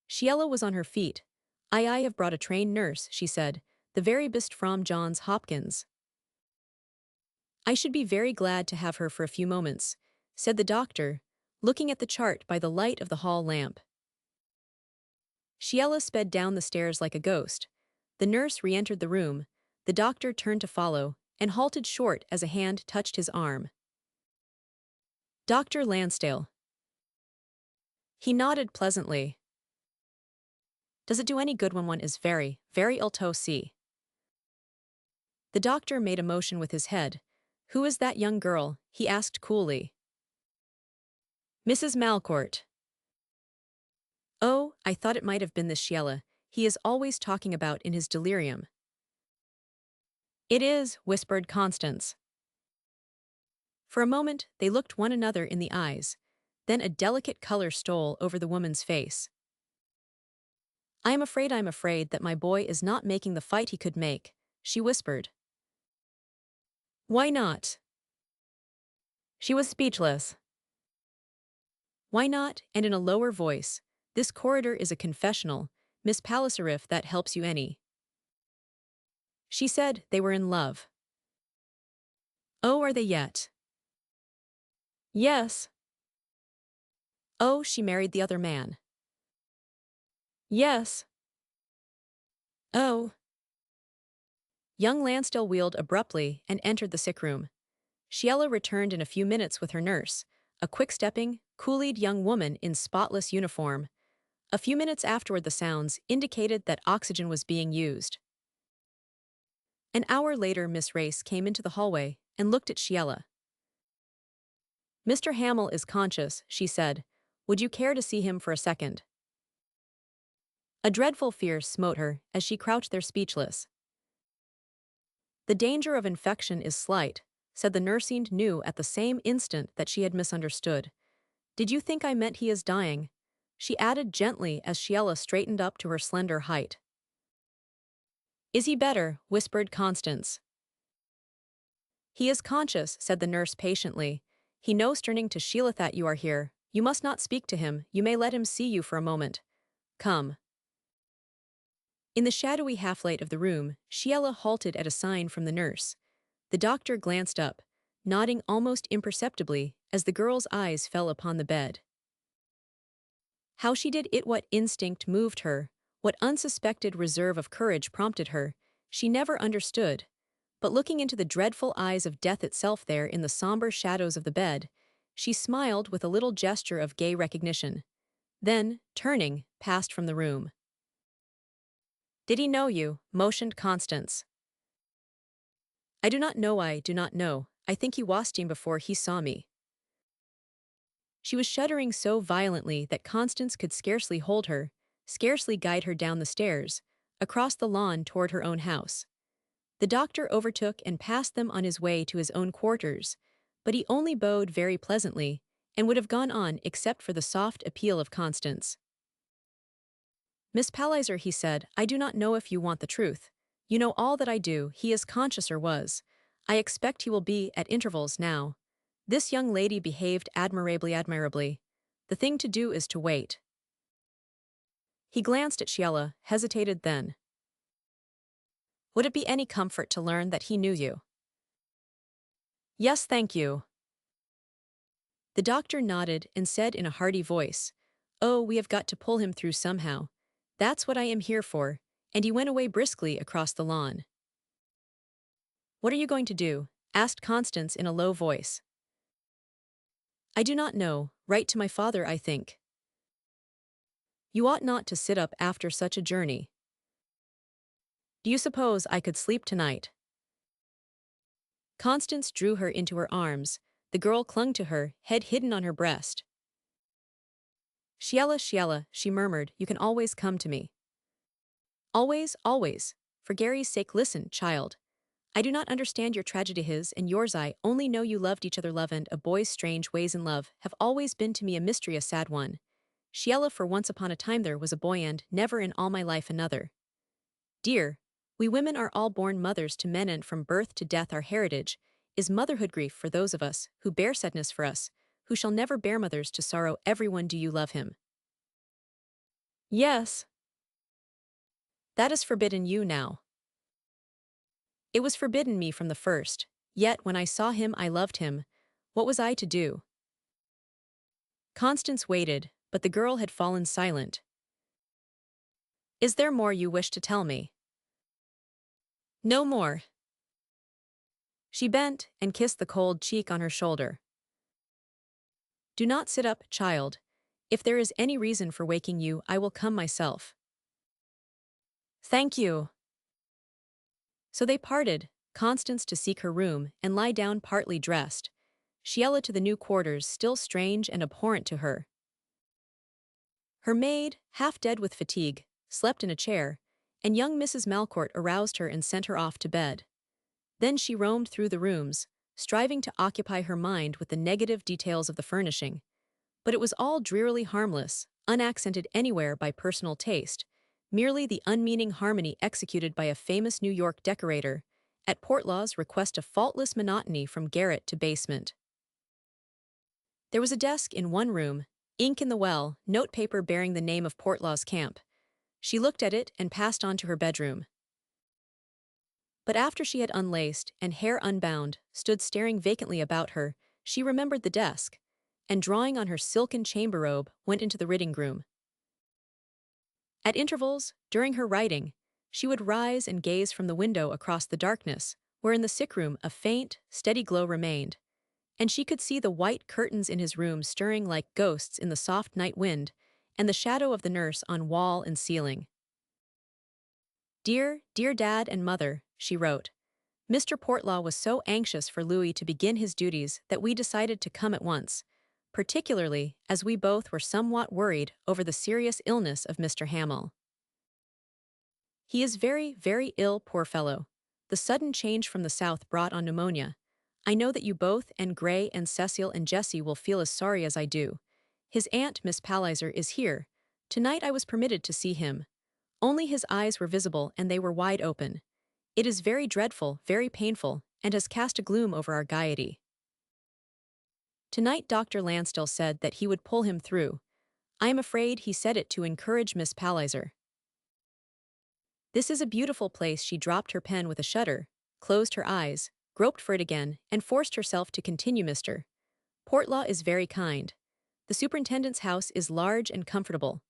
Sheila was on her feet. I have brought a trained nurse, she said, the very best from Johns Hopkins. I should be very glad to have her for a few moments, said the doctor, looking at the chart by the light of the hall lamp. Sheila sped down the stairs like a ghost. The nurse re-entered the room. The doctor turned to follow, and halted short as a hand touched his arm. Dr. Lansdale. He nodded pleasantly. Does it do any good when one is very, very ill to see? The doctor made a motion with his head. Who is that young girl? He asked coolly. Mrs. Malcourt. Oh, I thought it might have been this Sheila he is always talking about in his delirium. It is, whispered Constance. For a moment they looked one another in the eyes. Then a delicate color stole over the woman's face. I'm afraid that my boy is not making the fight he could make, she whispered. Why not? She was speechless. Why not? And in a lower voice, this corridor is a confessional, Miss Palliser, if that helps you any. She said they were in love. Oh, are they yet? Yes. Oh, she married the other man. Yes. Oh. Young Lansdale wheeled abruptly and entered the sick room. Sheila returned in a few minutes with her nurse, a quick-stepping, cool-eyed young woman in spotless uniform. A few minutes afterward the sounds indicated that oxygen was being used. An hour later Miss Race came into the hallway and looked at Sheila. Mr. Hamill is conscious, she said. Would you care to see him for a second? A dreadful fear smote her as she crouched there speechless. The danger of infection is slight, said the nursing knew at the same instant that she had misunderstood. Did you think I meant he is dying? She added gently as Sheila straightened up to her slender height. Is he better? Whispered Constance. He is conscious, said the nurse patiently. He knows, turning to Sheila, that you are here. You must not speak to him, you may let him see you for a moment. Come. In the shadowy half-light of the room, Sheila halted at a sign from the nurse. The doctor glanced up, nodding almost imperceptibly as the girl's eyes fell upon the bed. How she did it, what instinct moved her, what unsuspected reserve of courage prompted her, she never understood. But looking into the dreadful eyes of death itself there in the somber shadows of the bed, she smiled with a little gesture of gay recognition. Then, turning, passed from the room. Did he know you? Motioned Constance. I do not know. I think he washed him before he saw me. She was shuddering so violently that Constance could scarcely hold her, scarcely guide her down the stairs, across the lawn toward her own house. The doctor overtook and passed them on his way to his own quarters, but he only bowed very pleasantly, and would have gone on except for the soft appeal of Constance. Miss Palliser, he said, I do not know if you want the truth. You know all that I do. He is conscious, or was. I expect he will be at intervals now. This young lady behaved admirably. The thing to do is to wait. He glanced at Sheila, hesitated then. Would it be any comfort to learn that he knew you? Yes, thank you. The doctor nodded and said in a hearty voice, Oh, we have got to pull him through somehow. That's what I am here for, and he went away briskly across the lawn. What are you going to do? Asked Constance in a low voice. I do not know. Write to my father, I think. You ought not to sit up after such a journey. Do you suppose I could sleep tonight? Constance drew her into her arms. The girl clung to her, head hidden on her breast. Sheila, she murmured, you can always come to me. Always. For Gary's sake, listen, child. I do not understand your tragedy, his and yours. I only know you loved each other. Love and a boy's strange ways in love have always been to me a mystery, a sad one. Sheila, for once upon a time there was a boy, and never in all my life another. Dear, we women are all born mothers to men, and from birth to death our heritage is motherhood. Grief for those of us who bear, sadness for us who shall never bear, mothers to sorrow. Everyone, do you love him? Yes. That is forbidden you now. It was forbidden me from the first, yet when I saw him I loved him. What was I to do? Constance waited, but the girl had fallen silent. Is there more you wish to tell me? No more. She bent and kissed the cold cheek on her shoulder. Do not sit up, child. If there is any reason for waking you, I will come myself. Thank you. So they parted, Constance to seek her room and lie down partly dressed, Sheila to the new quarters still strange and abhorrent to her. Her maid, half dead with fatigue, slept in a chair, and young Mrs. Malcourt aroused her and sent her off to bed. Then she roamed through the rooms, striving to occupy her mind with the negative details of the furnishing. But it was all drearily harmless, unaccented anywhere by personal taste, merely the unmeaning harmony executed by a famous New York decorator, at Portlaw's request of faultless monotony from garret to basement. There was a desk in one room, ink in the well, notepaper bearing the name of Portlaw's camp. She looked at it and passed on to her bedroom. But after she had unlaced and hair unbound, stood staring vacantly about her, she remembered the desk, and drawing on her silken chamber robe, went into the reading room. At intervals, during her writing, she would rise and gaze from the window across the darkness, where in the sick room a faint, steady glow remained, and she could see the white curtains in his room stirring like ghosts in the soft night wind, and the shadow of the nurse on wall and ceiling. Dear, dear Dad and Mother, she wrote. Mr. Portlaw was so anxious for Louis to begin his duties that we decided to come at once, particularly as we both were somewhat worried over the serious illness of Mr. Hamill. He is very, very ill, poor fellow. The sudden change from the south brought on pneumonia. I know that you both and Gray and Cecil and Jessie will feel as sorry as I do. His aunt, Miss Palliser, is here. Tonight I was permitted to see him. Only his eyes were visible and they were wide open. It is very dreadful, very painful, and has cast a gloom over our gaiety. Tonight Dr. Lansdell said that he would pull him through. I am afraid he said it to encourage Miss Palliser. This is a beautiful place. She dropped her pen with a shudder, closed her eyes, groped for it again, and forced herself to continue. Mr. Portlaw is very kind. The superintendent's house is large and comfortable.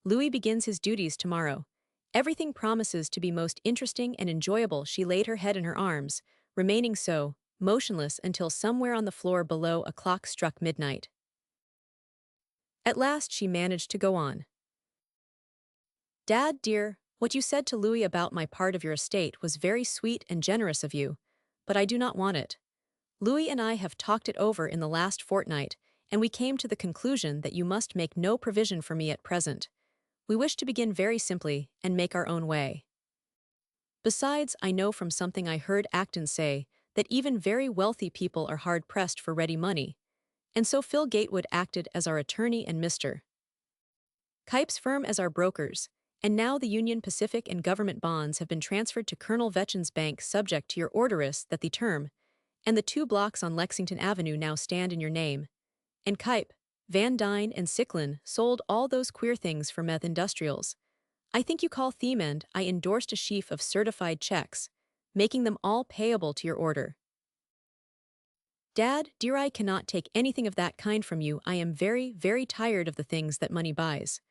Louis begins his duties tomorrow. Everything promises to be most interesting and enjoyable. She laid her head in her arms, remaining so, motionless until somewhere on the floor below a clock struck midnight. At last she managed to go on. Dad, dear, what you said to Louis about my part of your estate was very sweet and generous of you, but I do not want it. Louis and I have talked it over in the last fortnight, and we came to the conclusion that you must make no provision for me at present. We wish to begin very simply and make our own way. Besides, I know from something I heard Acton say that even very wealthy people are hard-pressed for ready money, and so Phil Gatewood acted as our attorney and Mr. Kuyp's firm as our brokers, and now the Union Pacific and government bonds have been transferred to Colonel Vetchin's bank subject to your orderice that the term, and the 2 blocks on Lexington Avenue now stand in your name. And Kuyp, Van Dyne and Sicklin sold all those queer things for meth industrials. I think you call them, and I endorsed a sheaf of certified checks, making them all payable to your order. Dad, dear, I cannot take anything of that kind from you. I am very, very tired of the things that money buys.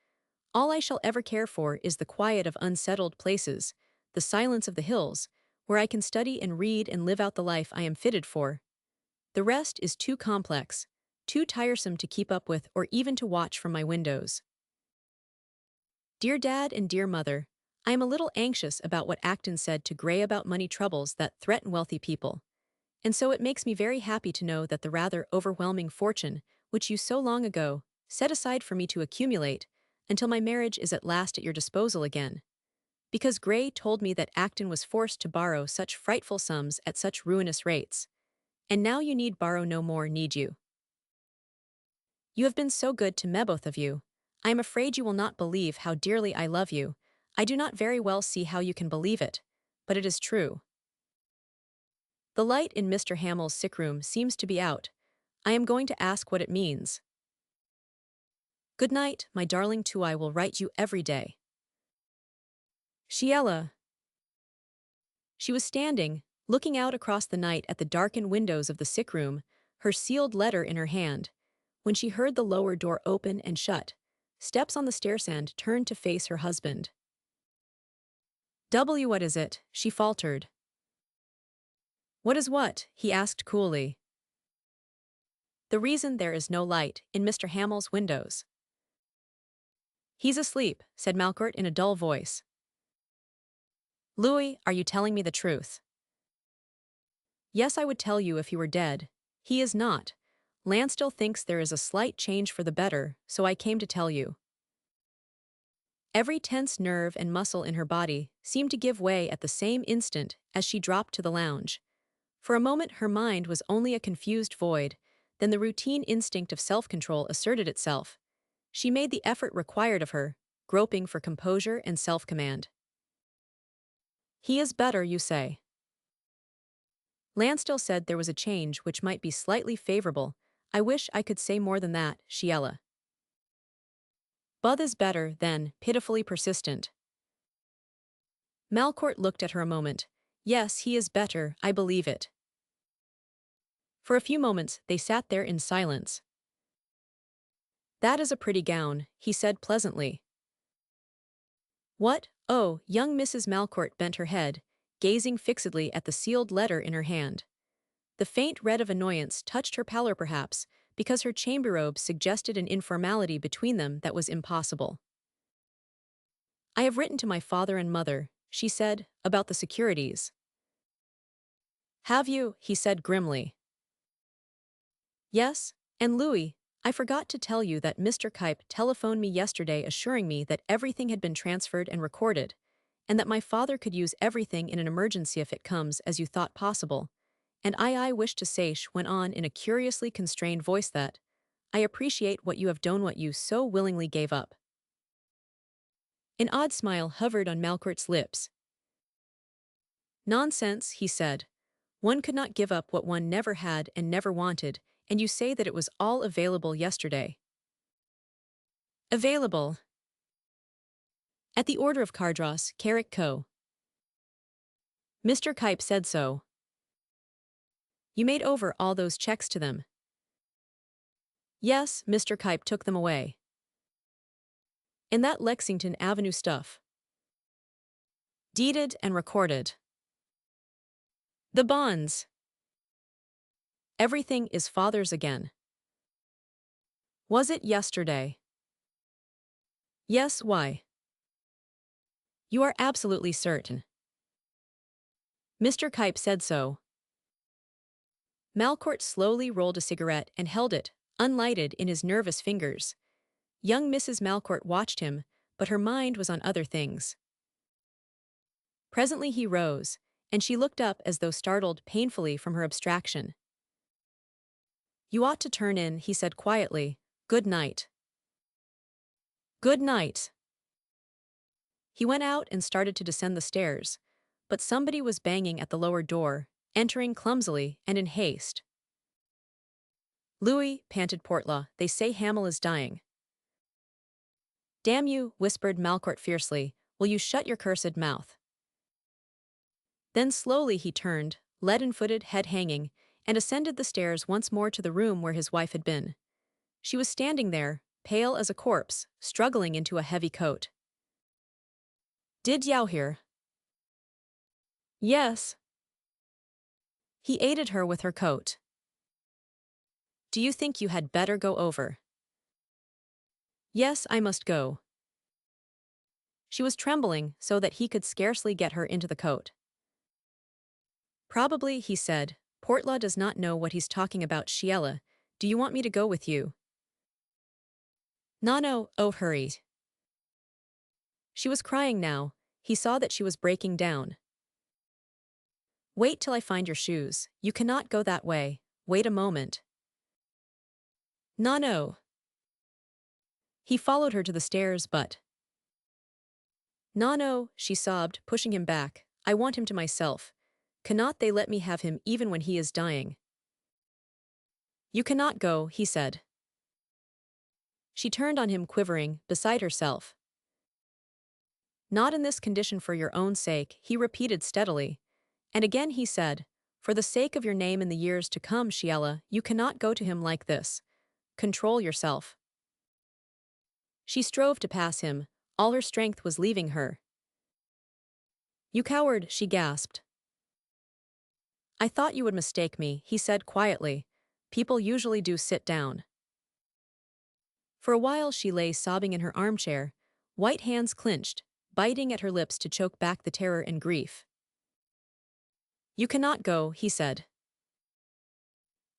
All I shall ever care for is the quiet of unsettled places, the silence of the hills, where I can study and read and live out the life I am fitted for. The rest is too complex, too tiresome to keep up with or even to watch from my windows. Dear Dad and dear Mother, I am a little anxious about what Acton said to Gray about money troubles that threaten wealthy people, and so it makes me very happy to know that the rather overwhelming fortune which you so long ago set aside for me to accumulate until my marriage is at last at your disposal again. Because Gray told me that Acton was forced to borrow such frightful sums at such ruinous rates. And now you need borrow no more, need you? You have been so good to me, both of you. I am afraid you will not believe how dearly I love you. I do not very well see how you can believe it, but it is true. The light in Mr. Hamill's sick room seems to be out. I am going to ask what it means. Good night, my darling, too. I will write you every day. Sheila. She was standing, looking out across the night at the darkened windows of the sick room, her sealed letter in her hand, when she heard the lower door open and shut, steps on the stairs, and turned to face her husband. What is it? She faltered. What is what? He asked coolly. The reason there is no light in Mr. Hamill's windows. He's asleep, said Malcourt in a dull voice. Louis, are you telling me the truth? Yes, I would tell you if he were dead. He is not. Lansdell thinks there is a slight change for the better, so I came to tell you. Every tense nerve and muscle in her body seemed to give way at the same instant as she dropped to the lounge. For a moment her mind was only a confused void, then the routine instinct of self-control asserted itself. She made the effort required of her, groping for composure and self-command. He is better, you say. Lansdell said there was a change which might be slightly favorable. I wish I could say more than that, Sheila. Buth is better, then, pitifully persistent. Malcourt looked at her a moment. Yes, he is better, I believe it. For a few moments they sat there in silence. That is a pretty gown, he said pleasantly. What? Oh, young Mrs. Malcourt bent her head, gazing fixedly at the sealed letter in her hand. The faint red of annoyance touched her pallor perhaps, because her chamber robe suggested an informality between them that was impossible. I have written to my father and mother, she said, about the securities. Have you? He said grimly. Yes, and Louis, I forgot to tell you that Mr. Kuyp telephoned me yesterday assuring me that everything had been transferred and recorded, and that my father could use everything in an emergency if it comes as you thought possible. And I wish to say, went on in a curiously constrained voice, that I appreciate what you have done, what you so willingly gave up. An odd smile hovered on Malcourt's lips. Nonsense, he said. One could not give up what one never had and never wanted, and you say that it was all available yesterday. Available. At the order of Cardross, Carrick Co. Mr. Kuyp said so. You made over all those checks to them. Yes, Mr. Kuyp took them away. And that Lexington Avenue stuff. Deeded and recorded. The bonds. Everything is father's again. Was it yesterday? Yes, why? You are absolutely certain. Mr. Kuyp said so. Malcourt slowly rolled a cigarette and held it, unlighted, in his nervous fingers. Young Mrs. Malcourt watched him, but her mind was on other things. Presently he rose, and she looked up as though startled painfully from her abstraction. You ought to turn in, he said quietly. Good night. Good night. He went out and started to descend the stairs, but somebody was banging at the lower door, entering clumsily and in haste. Louis, panted Portla, they say Hamill is dying. Damn you, whispered Malcourt fiercely, will you shut your cursed mouth? Then slowly he turned, leaden-footed, head hanging, and ascended the stairs once more to the room where his wife had been. She was standing there, pale as a corpse, struggling into a heavy coat. Did you hear? Yes. He aided her with her coat. Do you think you had better go over? Yes, I must go. She was trembling so that he could scarcely get her into the coat. Probably, he said, Portla does not know what he's talking about. Sheila, do you want me to go with you? No, oh hurry. She was crying now. He saw that she was breaking down. Wait till I find your shoes. You cannot go that way. Wait a moment. No. He followed her to the stairs, but... No, she sobbed, pushing him back. I want him to myself. Cannot they let me have him even when he is dying? You cannot go, he said. She turned on him, quivering, beside herself. Not in this condition, for your own sake, he repeated steadily. And again he said, for the sake of your name in the years to come, Sheila, you cannot go to him like this. Control yourself. She strove to pass him. All her strength was leaving her. You coward, she gasped. I thought you would mistake me, he said quietly. People usually do sit down. For a while she lay sobbing in her armchair, white hands clenched, biting at her lips to choke back the terror and grief. You cannot go, he said.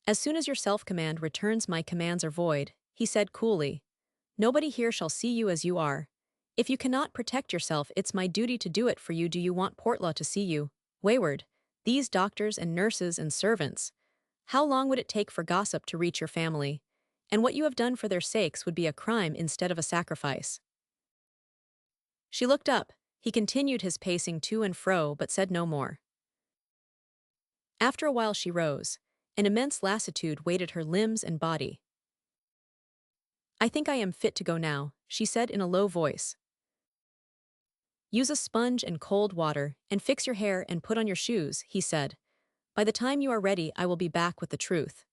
As soon as your self-command returns, my commands are void, he said coolly. Nobody here shall see you as you are. If you cannot protect yourself, it's my duty to do it for you. Do you want Portlaw to see you, wayward? These doctors and nurses and servants. How long would it take for gossip to reach your family? And what you have done for their sakes would be a crime instead of a sacrifice. She looked up. He continued his pacing to and fro but said no more. After a while she rose. An immense lassitude weighted her limbs and body. I think I am fit to go now, she said in a low voice. Use a sponge and cold water, and fix your hair and put on your shoes, he said. By the time you are ready, I will be back with the truth.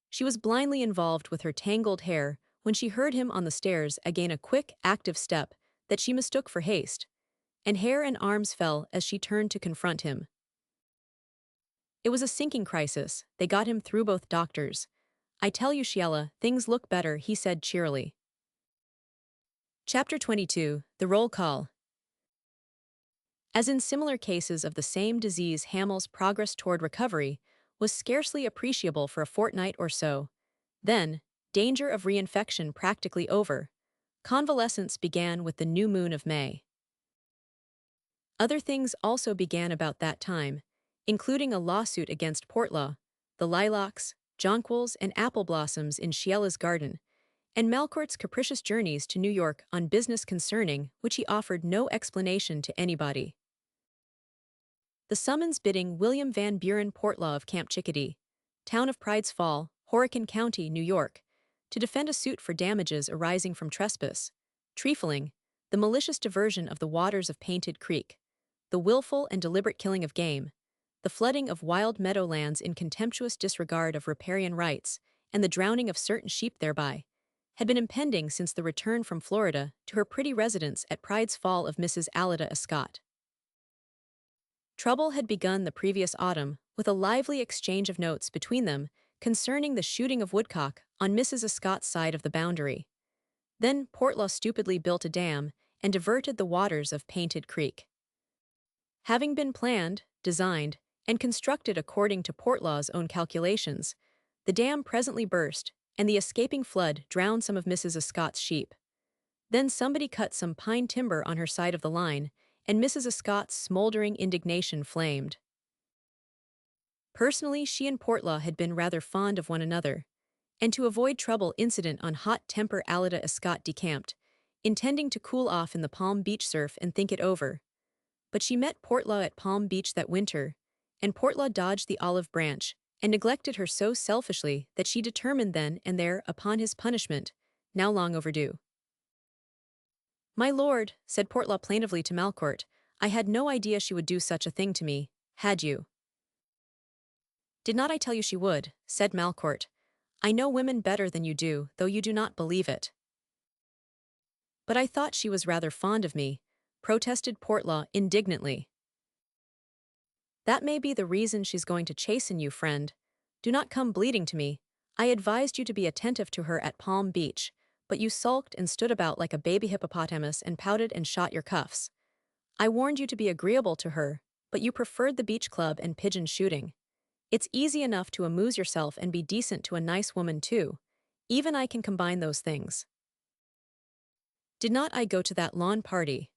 She was blindly involved with her tangled hair when she heard him on the stairs again, a quick, active step that she mistook for haste, and hair and arms fell as she turned to confront him. It was a sinking crisis. They got him through both doctors. I tell you, Sheila, things look better, he said cheerily. Chapter 22, The Roll Call. As in similar cases of the same disease, Hamel's progress toward recovery was scarcely appreciable for a fortnight or so. Then, danger of reinfection practically over, convalescence began with the new moon of May. Other things also began about that time, including a lawsuit against Portlaw, the lilacs, jonquils, and apple blossoms in Sheila's garden, and Malcourt's capricious journeys to New York on business concerning which he offered no explanation to anybody. The summons bidding William Van Buren Portlaw of Camp Chickadee, town of Pride's Fall, Horicon County, New York, to defend a suit for damages arising from trespass, trifling, the malicious diversion of the waters of Painted Creek, the willful and deliberate killing of game, the flooding of wild meadowlands in contemptuous disregard of riparian rights, and the drowning of certain sheep thereby, had been impending since the return from Florida to her pretty residence at Pride's Fall of Mrs. Alida Escott. Trouble had begun the previous autumn with a lively exchange of notes between them concerning the shooting of woodcock on Mrs. Escott's side of the boundary. Then Portlaw stupidly built a dam and diverted the waters of Painted Creek. Having been planned, designed, and constructed according to Portlaw's own calculations, the dam presently burst, and the escaping flood drowned some of Mrs. Escott's sheep. Then somebody cut some pine timber on her side of the line, and Mrs. Escott's smoldering indignation flamed. Personally, she and Portlaw had been rather fond of one another, and to avoid trouble incident on hot temper Alida Escott decamped, intending to cool off in the Palm Beach surf and think it over. But she met Portlaw at Palm Beach that winter, and Portlaw dodged the olive branch and neglected her so selfishly that she determined then and there upon his punishment, now long overdue. My lord, said Portlaw plaintively to Malcourt, I had no idea she would do such a thing to me, had you? Did not I tell you she would, said Malcourt. I know women better than you do, though you do not believe it. But I thought she was rather fond of me, protested Portlaw indignantly. That may be the reason she's going to chasten you, friend. Do not come bleating to me. I advised you to be attentive to her at Palm Beach, but you sulked and stood about like a baby hippopotamus and pouted and shot your cuffs. I warned you to be agreeable to her, but you preferred the beach club and pigeon shooting. It's easy enough to amuse yourself and be decent to a nice woman too. Even I can combine those things. Did not I go to that lawn party?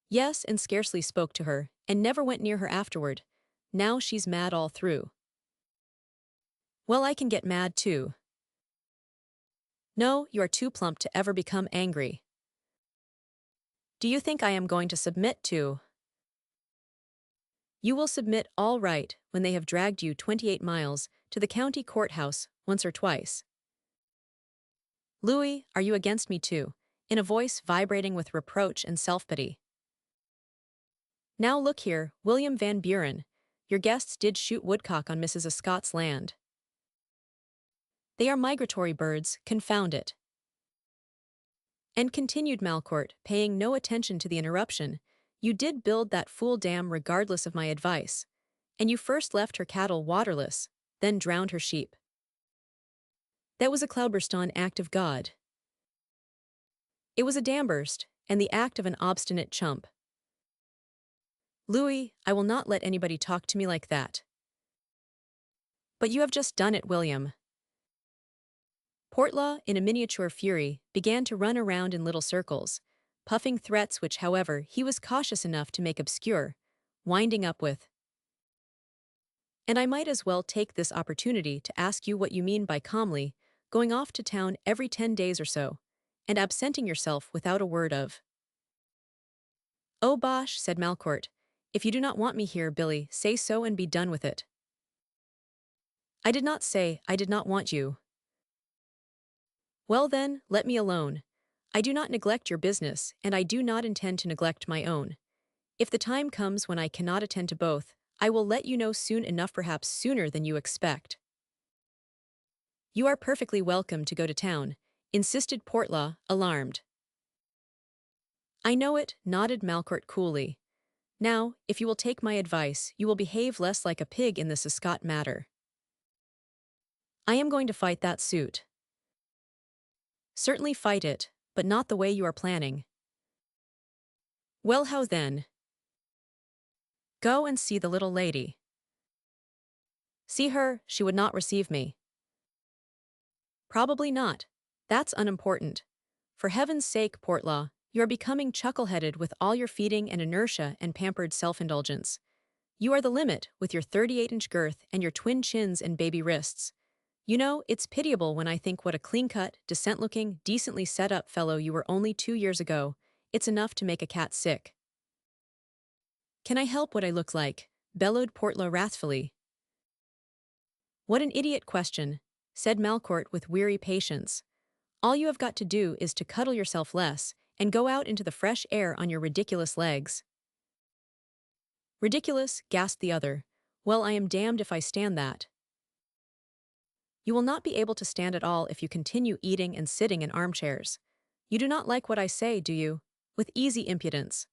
Yes, and scarcely spoke to her, and never went near her afterward. Now she's mad all through. Well, I can get mad too. No, you are too plump to ever become angry. Do you think I am going to submit to? You will submit all right when they have dragged you 28 miles to the county courthouse once or twice. Louis, are you against me too? In a voice vibrating with reproach and self-pity. Now look here, William Van Buren, your guests did shoot woodcock on Mrs. Escott's land. They are migratory birds, confound it. And continued Malcourt, paying no attention to the interruption, you did build that fool dam regardless of my advice. And you first left her cattle waterless, then drowned her sheep. That was a cloudburst act of God. It was a dam burst, and the act of an obstinate chump. Louis, I will not let anybody talk to me like that. But you have just done it, William. Portlaw, in a miniature fury, began to run around in little circles, puffing threats which, however, he was cautious enough to make obscure, winding up with, "And I might as well take this opportunity to ask you what you mean by calmly going off to town every 10 days or so, and absenting yourself without a word of." "Oh bosh," said Malcourt. "If you do not want me here, Billy, say so and be done with it." "I did not say I did not want you." "Well then, let me alone. I do not neglect your business, and I do not intend to neglect my own. If the time comes when I cannot attend to both, I will let you know soon enough, perhaps sooner than you expect." "You are perfectly welcome to go to town," insisted Portlaw, alarmed. "I know it," nodded Malcourt coolly. "Now, if you will take my advice, you will behave less like a pig in this Scott matter. I am going to fight that suit." "Certainly fight it, but not the way you are planning." "Well, how then?" "Go and see the little lady." "See her, she would not receive me." "Probably not. That's unimportant. For heaven's sake, Portlaw, you are becoming chuckle-headed with all your feeding and inertia and pampered self-indulgence. You are the limit, with your 38-inch girth and your twin chins and baby wrists. You know, it's pitiable when I think what a clean-cut, decent-looking, decently set-up fellow you were only 2 years ago. It's enough to make a cat sick." "Can I help what I look like?" bellowed Portlaw wrathfully. "What an idiot question," said Malcourt with weary patience. "All you have got to do is to cuddle yourself less and go out into the fresh air on your ridiculous legs." "Ridiculous," gasped the other. "Well, I am damned if I stand that." "You will not be able to stand at all if you continue eating and sitting in armchairs. You do not like what I say, do you?" with easy impudence.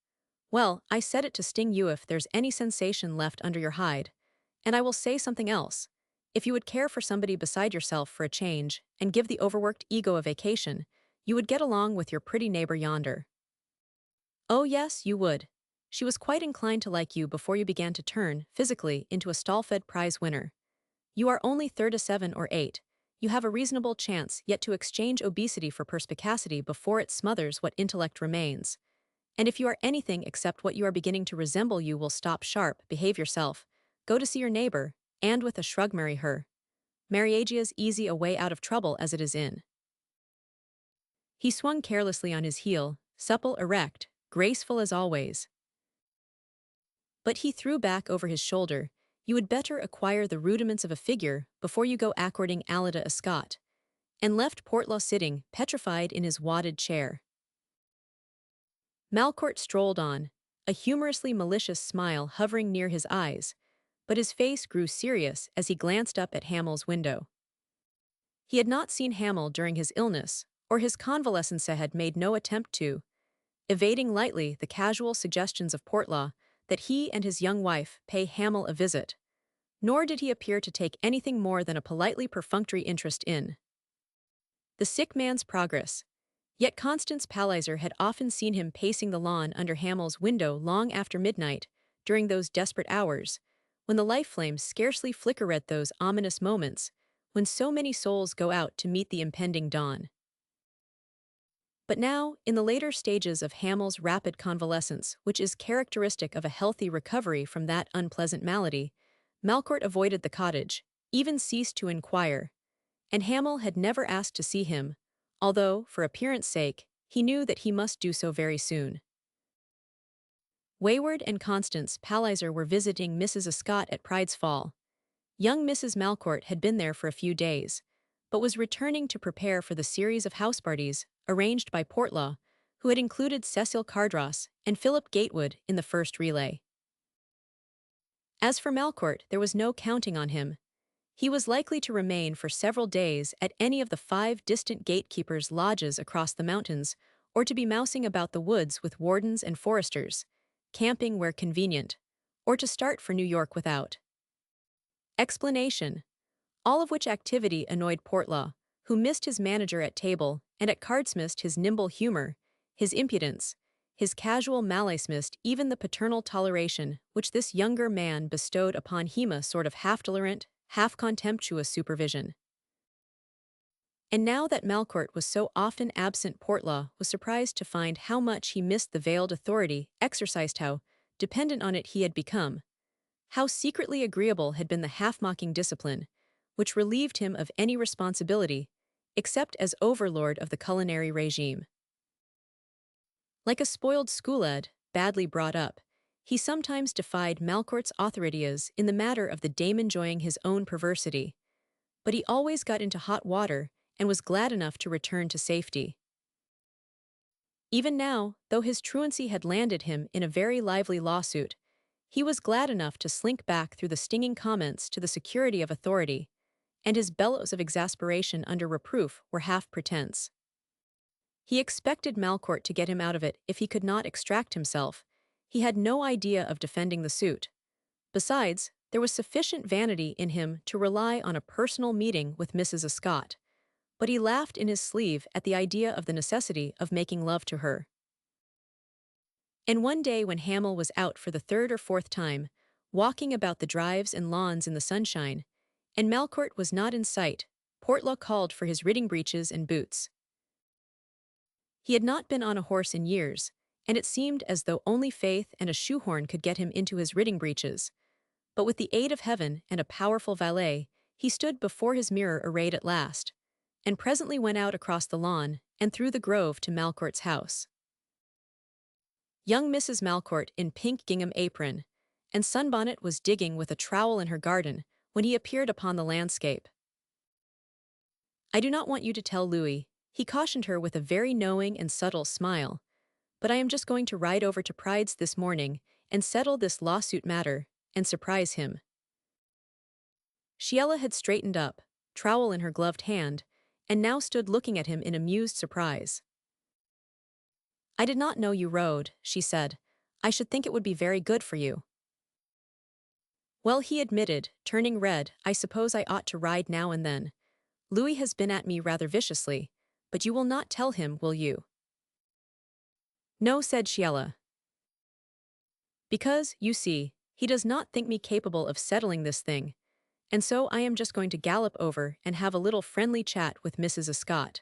"Well, I said it to sting you if there's any sensation left under your hide. And I will say something else. If you would care for somebody beside yourself for a change, and give the overworked ego a vacation, you would get along with your pretty neighbor yonder." "Oh yes, you would. She was quite inclined to like you before you began to turn, physically, into a stall-fed prize winner. You are only 37 or 8. You have a reasonable chance yet to exchange obesity for perspicacity before it smothers what intellect remains. And if you are anything except what you are beginning to resemble, you will stop sharp, behave yourself, go to see your neighbor, and with a shrug marry her. Marriage's easy a way out of trouble as it is in." He swung carelessly on his heel, supple, erect, graceful as always. But he threw back over his shoulder, "You would better acquire the rudiments of a figure before you go according Alida a Scott," and left Portlaw sitting, petrified in his wadded chair. Malcourt strolled on, a humorously malicious smile hovering near his eyes, but his face grew serious as he glanced up at Hamel's window. He had not seen Hamel during his illness, or his convalescence had made no attempt to, evading lightly the casual suggestions of Portlaw that he and his young wife pay Hamel a visit, nor did he appear to take anything more than a politely perfunctory interest in the sick man's progress. Yet Constance Palliser had often seen him pacing the lawn under Hamel's window long after midnight, during those desperate hours, when the life flames scarcely flicker at those ominous moments, when so many souls go out to meet the impending dawn. But now, in the later stages of Hamel's rapid convalescence, which is characteristic of a healthy recovery from that unpleasant malady, Malcourt avoided the cottage, even ceased to inquire, and Hamel had never asked to see him, although, for appearance sake, he knew that he must do so very soon. Wayward and Constance Palliser were visiting Mrs. Scott at Pride's Fall. Young Mrs. Malcourt had been there for a few days, but was returning to prepare for the series of house parties arranged by Portlaw, who had included Cecil Cardross and Philip Gatewood in the first relay. As for Malcourt, there was no counting on him. He was likely to remain for several days at any of the 5 distant gatekeepers' lodges across the mountains, or to be mousing about the woods with wardens and foresters, camping where convenient, or to start for New York without explanation. All of which activity annoyed Portlaw, who missed his manager at table and at cards missed his nimble humor, his impudence, his casual malice, missed even the paternal toleration which this younger man bestowed upon him, a sort of half-tolerant, half-contemptuous supervision. And now that Malcourt was so often absent, Portlaw was surprised to find how much he missed the veiled authority exercised, how dependent on it he had become, how secretly agreeable had been the half-mocking discipline, which relieved him of any responsibility, except as overlord of the culinary regime. Like a spoiled schooled, badly brought up, he sometimes defied Malcourt's authorities in the matter of the dame enjoying his own perversity, but he always got into hot water and was glad enough to return to safety. Even now, though his truancy had landed him in a very lively lawsuit, he was glad enough to slink back through the stinging comments to the security of authority, and his bellows of exasperation under reproof were half pretense. He expected Malcourt to get him out of it if he could not extract himself. He had no idea of defending the suit. Besides, there was sufficient vanity in him to rely on a personal meeting with Mrs. Scott, but he laughed in his sleeve at the idea of the necessity of making love to her. And one day when Hamel was out for the third or fourth time, walking about the drives and lawns in the sunshine, and Malcourt was not in sight, Portlaw called for his riding breeches and boots. He had not been on a horse in years, and it seemed as though only faith and a shoehorn could get him into his riding breeches. But with the aid of heaven and a powerful valet, he stood before his mirror arrayed at last, and presently went out across the lawn and through the grove to Malcourt's house. Young Mrs. Malcourt, in pink gingham apron and sunbonnet, was digging with a trowel in her garden when he appeared upon the landscape. "I do not want you to tell Louis," he cautioned her with a very knowing and subtle smile, "but I am just going to ride over to Pride's this morning and settle this lawsuit matter and surprise him." Sheila had straightened up, trowel in her gloved hand, and now stood looking at him in amused surprise. "I did not know you rode," she said. "I should think it would be very good for you." "Well," he admitted, turning red, "I suppose I ought to ride now and then. Louis has been at me rather viciously, but you will not tell him, will you?" "No," said Sheila. "Because, you see, he does not think me capable of settling this thing, and so I am just going to gallop over and have a little friendly chat with Mrs. Scott."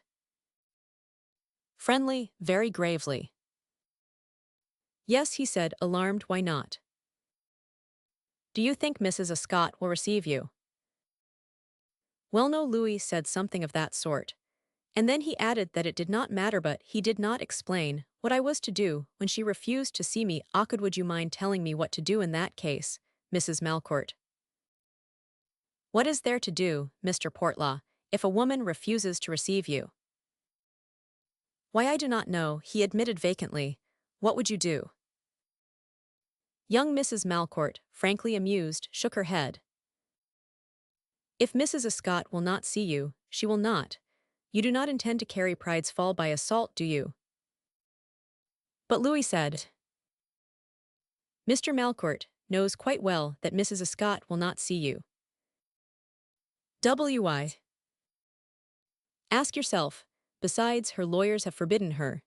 "Friendly," very gravely. "Yes," he said, alarmed. "Why not? Do you think Mrs. Scott will receive you?" "Well, no," Louis said something of that sort. And then he added that it did not matter, but he did not explain what I was to do when she refused to see me. "Awkward, would you mind telling me what to do in that case, Mrs. Malcourt?" "What is there to do, Mr. Portlaw, if a woman refuses to receive you?" "Why, I do not know," he admitted vacantly. "What would you do?" Young Mrs. Malcourt, frankly amused, shook her head. "If Mrs. Scott will not see you, she will not. You do not intend to carry Pride's Fall by assault, do you?" But Louis said, "Mr. Malcourt knows quite well that Mrs. Scott will not see you." "Why? Ask yourself. Besides, her lawyers have forbidden her."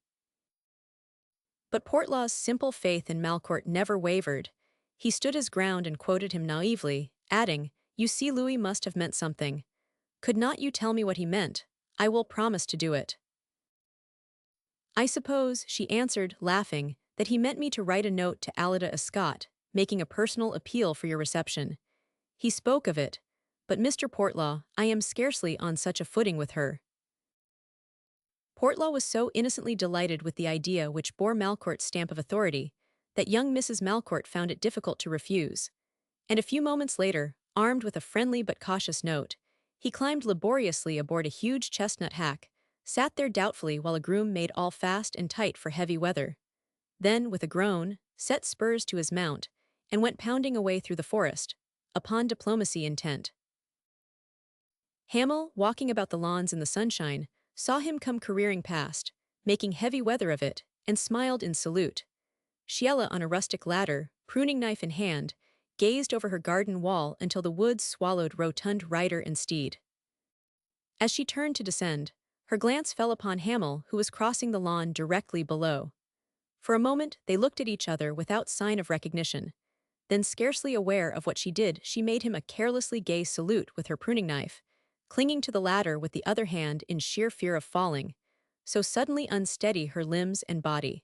But Portlaw's simple faith in Malcourt never wavered. He stood his ground and quoted him naively, adding, "You see, Louis must have meant something. Could not you tell me what he meant? I will promise to do it." "I suppose," she answered, laughing, "that he meant me to write a note to Alida Scott, making a personal appeal for your reception. He spoke of it, but Mr. Portlaw, I am scarcely on such a footing with her." Portlaw was so innocently delighted with the idea which bore Malcourt's stamp of authority that young Mrs. Malcourt found it difficult to refuse, and a few moments later, armed with a friendly but cautious note, he climbed laboriously aboard a huge chestnut hack, sat there doubtfully while a groom made all fast and tight for heavy weather, then, with a groan, set spurs to his mount, and went pounding away through the forest, upon diplomacy intent. Hamel, walking about the lawns in the sunshine, saw him come careering past, making heavy weather of it, and smiled in salute. Sheila, on a rustic ladder, pruning knife in hand, gazed over her garden wall until the woods swallowed rotund rider and steed. As she turned to descend, her glance fell upon Hamel, who was crossing the lawn directly below. For a moment they looked at each other without sign of recognition. Then, scarcely aware of what she did, she made him a carelessly gay salute with her pruning knife, clinging to the ladder with the other hand in sheer fear of falling, so suddenly unsteady her limbs and body.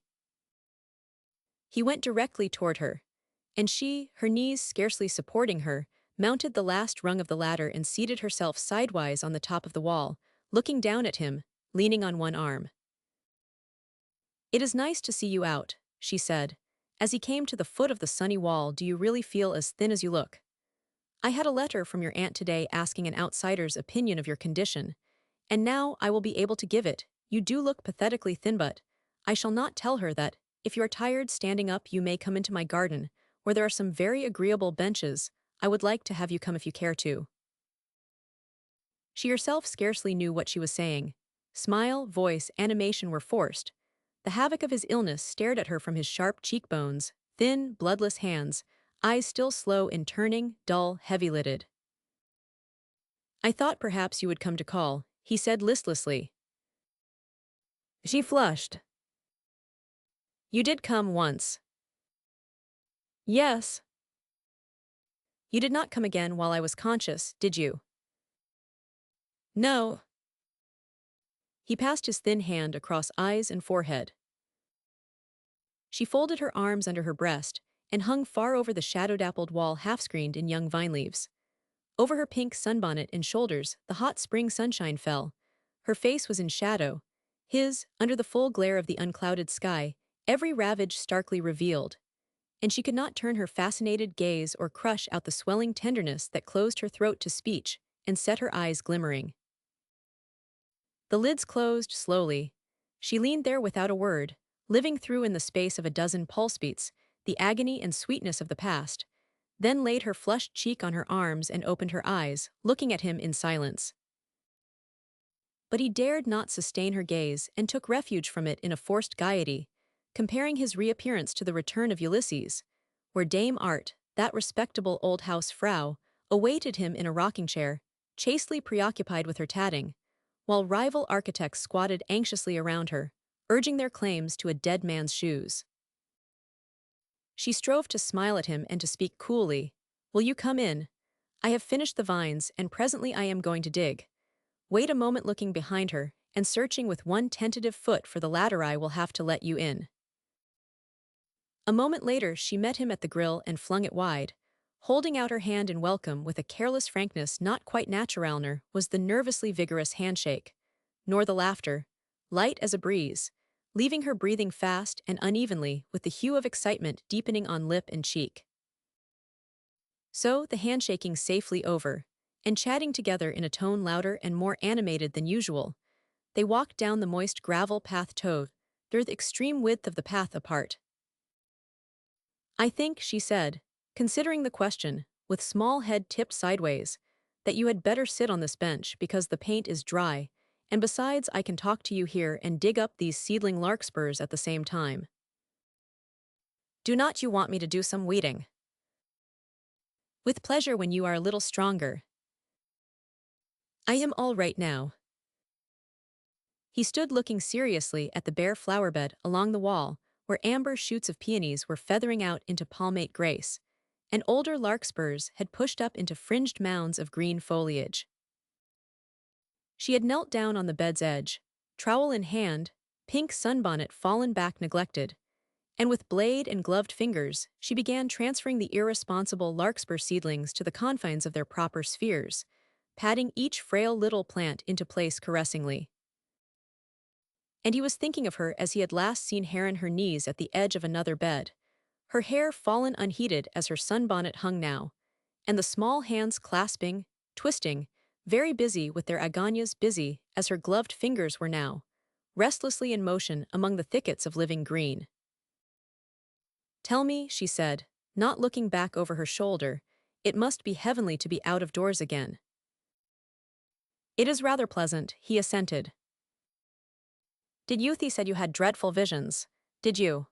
He went directly toward her, and she, her knees scarcely supporting her, mounted the last rung of the ladder and seated herself sidewise on the top of the wall, looking down at him, leaning on one arm. "It is nice to see you out," she said. As he came to the foot of the sunny wall, "Do you really feel as thin as you look? I had a letter from your aunt today asking an outsider's opinion of your condition, and now I will be able to give it. You do look pathetically thin, but I shall not tell her that, if you are tired standing up, you may come into my garden, where there are some very agreeable benches. I would like to have you come if you care to." She herself scarcely knew what she was saying. Smile, voice, animation were forced. The havoc of his illness stared at her from his sharp cheekbones, thin, bloodless hands, eyes still slow in turning, dull, heavy-lidded. "I thought perhaps you would come to call," he said listlessly. She flushed. "You did come once." "Yes." "You did not come again while I was conscious, did you?" "No." He passed his thin hand across eyes and forehead. She folded her arms under her breast and hung far over the shadow-dappled wall half-screened in young vine leaves. Over her pink sunbonnet and shoulders, the hot spring sunshine fell. Her face was in shadow. His, under the full glare of the unclouded sky, every ravage starkly revealed. And she could not turn her fascinated gaze or crush out the swelling tenderness that closed her throat to speech and set her eyes glimmering. The lids closed slowly. She leaned there without a word, living through in the space of a dozen pulse beats the agony and sweetness of the past, then laid her flushed cheek on her arms and opened her eyes, looking at him in silence. But he dared not sustain her gaze and took refuge from it in a forced gaiety, comparing his reappearance to the return of Ulysses, where Dame Art, that respectable old house frau, awaited him in a rocking chair, chastely preoccupied with her tatting, while rival architects squatted anxiously around her, urging their claims to a dead man's shoes. She strove to smile at him and to speak coolly. "Will you come in? I have finished the vines, and presently I am going to dig." Wait a moment, looking behind her, and searching with one tentative foot for the ladder. "I will have to let you in." A moment later she met him at the grill and flung it wide. Holding out her hand in welcome with a careless frankness not quite natural, nor was the nervously vigorous handshake, nor the laughter, light as a breeze, leaving her breathing fast and unevenly with the hue of excitement deepening on lip and cheek. So, the handshaking safely over, and chatting together in a tone louder and more animated than usual, they walked down the moist gravel path towed, through the extreme width of the path apart. "I think," she said, considering the question, with small head tipped sideways, "that you had better sit on this bench because the paint is dry, and besides I can talk to you here and dig up these seedling larkspurs at the same time." "Do not you want me to do some weeding?" "With pleasure when you are a little stronger." "I am all right now." He stood looking seriously at the bare flower bed along the wall, where amber shoots of peonies were feathering out into palmate grace, and older larkspurs had pushed up into fringed mounds of green foliage. She had knelt down on the bed's edge, trowel in hand, pink sunbonnet fallen back neglected, and with blade and gloved fingers, she began transferring the irresponsible larkspur seedlings to the confines of their proper spheres, patting each frail little plant into place caressingly. And he was thinking of her as he had last seen her on her knees at the edge of another bed, her hair fallen unheeded as her sunbonnet hung now, and the small hands clasping, twisting, very busy with their agonias, busy as her gloved fingers were now, restlessly in motion among the thickets of living green. "Tell me," she said, not looking back over her shoulder, "it must be heavenly to be out of doors again." "It is rather pleasant," he assented. Did Yuthi said you had dreadful visions? Did you?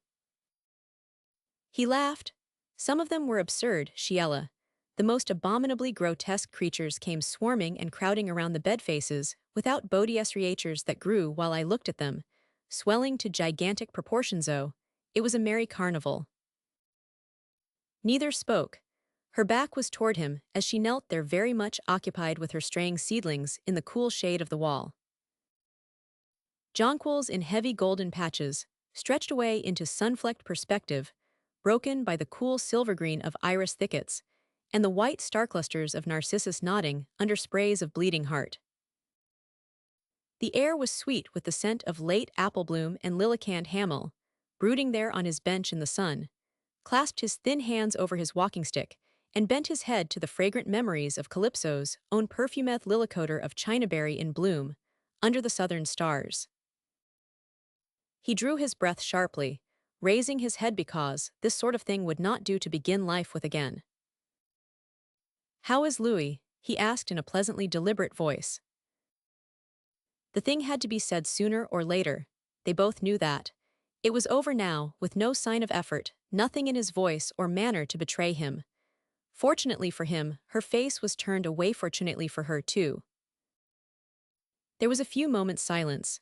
He laughed. Some of them were absurd, Shiela. The most abominably grotesque creatures came swarming and crowding around the bed faces, without bodies that grew while I looked at them, swelling to gigantic proportions. Oh, it was a merry carnival. Neither spoke. Her back was toward him as she knelt there very much occupied with her straying seedlings in the cool shade of the wall. Jonquils in heavy golden patches, stretched away into sun-flecked perspective, broken by the cool silver-green of iris thickets, and the white star-clusters of narcissus nodding under sprays of bleeding heart. The air was sweet with the scent of late apple bloom, and Lillekant Hamel, brooding there on his bench in the sun, clasped his thin hands over his walking stick and bent his head to the fragrant memories of Calypso's own perfumeth lilicoder of Chinaberry in bloom, under the southern stars. He drew his breath sharply, raising his head because this sort of thing would not do to begin life with again. "How is Louis?" he asked in a pleasantly deliberate voice. The thing had to be said sooner or later. They both knew that. It was over now, with no sign of effort, nothing in his voice or manner to betray him. Fortunately for him, her face was turned away, fortunately for her too. There was a few moments' silence.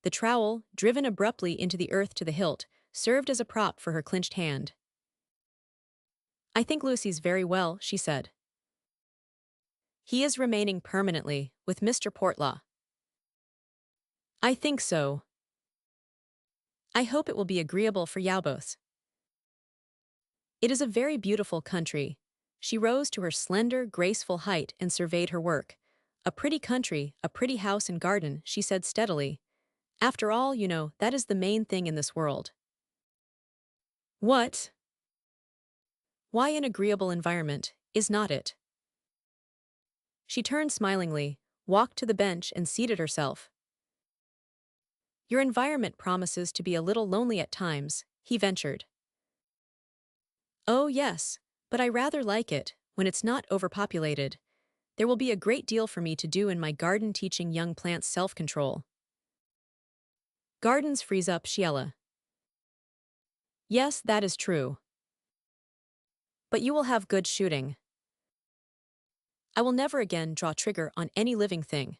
The trowel, driven abruptly into the earth to the hilt, served as a prop for her clenched hand. "I think Lucy's very well," she said. "He is remaining permanently, with Mr. Portlaw." "I think so. I hope it will be agreeable for Yaubos. It is a very beautiful country." She rose to her slender, graceful height and surveyed her work. "A pretty country, a pretty house and garden," she said steadily. "After all, you know, that is the main thing in this world." "What?" "Why, an agreeable environment, is not it?" She turned smilingly, walked to the bench and seated herself. "Your environment promises to be a little lonely at times," he ventured. "Oh yes, but I rather like it, when it's not overpopulated. There will be a great deal for me to do in my garden teaching young plants self-control." "Gardens freeze up, Shiela." "Yes, that is true. But you will have good shooting." "I will never again draw trigger on any living thing."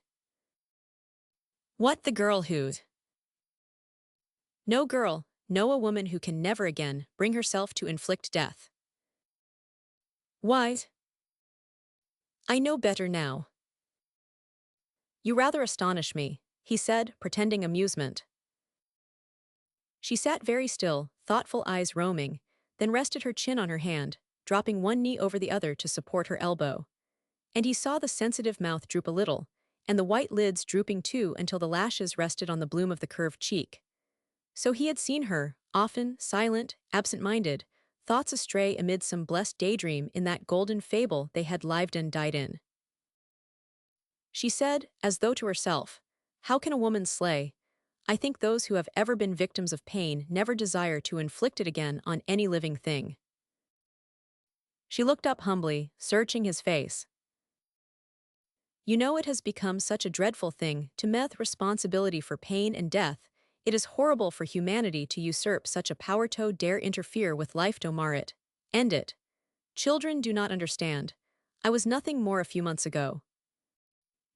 "What, the girl who'd—" "No girl, no, a woman who can never again bring herself to inflict death." "Why?" "I know better now." "You rather astonish me," he said, pretending amusement. She sat very still, thoughtful eyes roaming, then rested her chin on her hand, dropping one knee over the other to support her elbow. And he saw the sensitive mouth droop a little, and the white lids drooping too until the lashes rested on the bloom of the curved cheek. So he had seen her, often, silent, absent-minded, thoughts astray amid some blessed daydream in that golden fable they had lived and died in. She said, as though to herself, "How can a woman slay? I think those who have ever been victims of pain never desire to inflict it again on any living thing." She looked up humbly, searching his face. "You know, it has become such a dreadful thing to meth responsibility for pain and death. It is horrible for humanity to usurp such a power to dare interfere with life to mar it. End it. Children do not understand. I was nothing more a few months ago.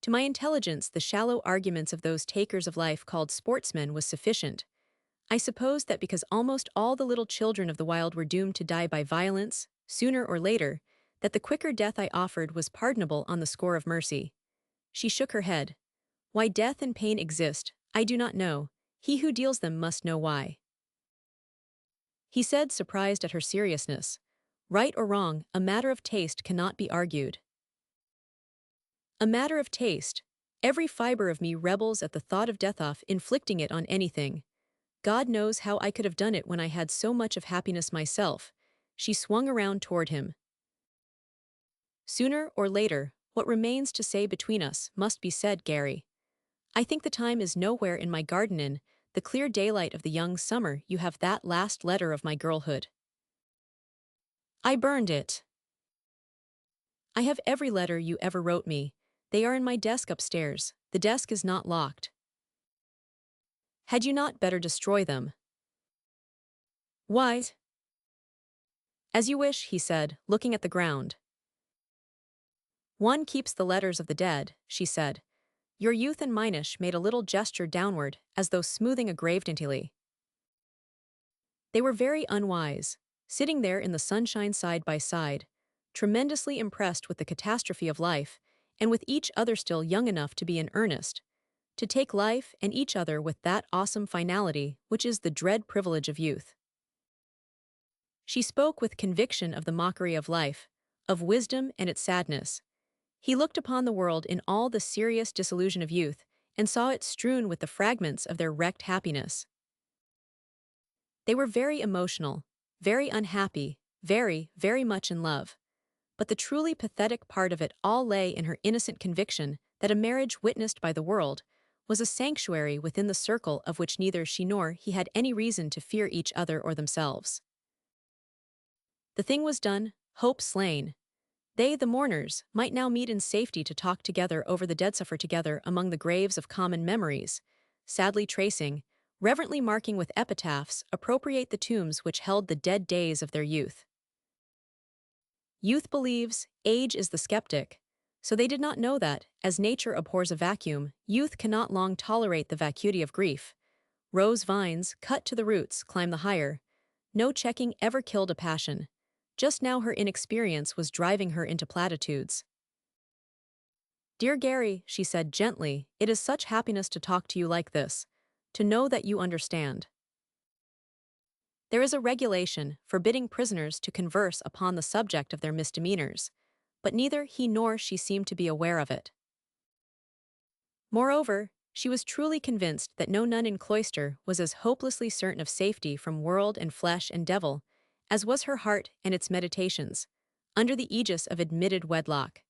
To my intelligence, the shallow arguments of those takers of life called sportsmen was sufficient. I supposed that because almost all the little children of the wild were doomed to die by violence, sooner or later, that the quicker death I offered was pardonable on the score of mercy." She shook her head. "Why death and pain exist, I do not know. He who deals them must know why." He said, surprised at her seriousness. "Right or wrong, a matter of taste cannot be argued." "A matter of taste. Every fiber of me rebels at the thought of death, of inflicting it on anything. God knows how I could have done it when I had so much of happiness myself." She swung around toward him. "Sooner or later, what remains to say between us must be said, Gary. I think the time is nowhere in my garden. In the clear daylight of the young summer you have that last letter of my girlhood. I burned it. I have every letter you ever wrote me. They are in my desk upstairs. The desk is not locked." Had you not better destroy them? Why? As you wish, he said, looking at the ground. One keeps the letters of the dead, she said. Your youth and minish made a little gesture downward, as though smoothing a grave daintily. They were very unwise, sitting there in the sunshine side by side, tremendously impressed with the catastrophe of life, and with each other still young enough to be in earnest, to take life and each other with that awesome finality which is the dread privilege of youth. She spoke with conviction of the mockery of life, of wisdom and its sadness. He looked upon the world in all the serious disillusion of youth, and saw it strewn with the fragments of their wrecked happiness. They were very emotional, very unhappy, very, very much in love. But the truly pathetic part of it all lay in her innocent conviction that a marriage witnessed by the world was a sanctuary within the circle of which neither she nor he had any reason to fear each other or themselves. The thing was done, hope slain. They, the mourners, might now meet in safety to talk together over the dead, suffer together among the graves of common memories, sadly tracing, reverently marking with epitaphs, appropriate the tombs which held the dead days of their youth. Youth believes, age is the skeptic. So they did not know that, as nature abhors a vacuum, youth cannot long tolerate the vacuity of grief. Rose vines, cut to the roots, climb the higher. No checking ever killed a passion. Just now her inexperience was driving her into platitudes. Dear Gary, she said gently, it is such happiness to talk to you like this, to know that you understand. There is a regulation forbidding prisoners to converse upon the subject of their misdemeanors, but neither he nor she seemed to be aware of it. Moreover, she was truly convinced that no nun in cloister was as hopelessly certain of safety from world and flesh and devil as was her heart and its meditations, under the aegis of admitted wedlock.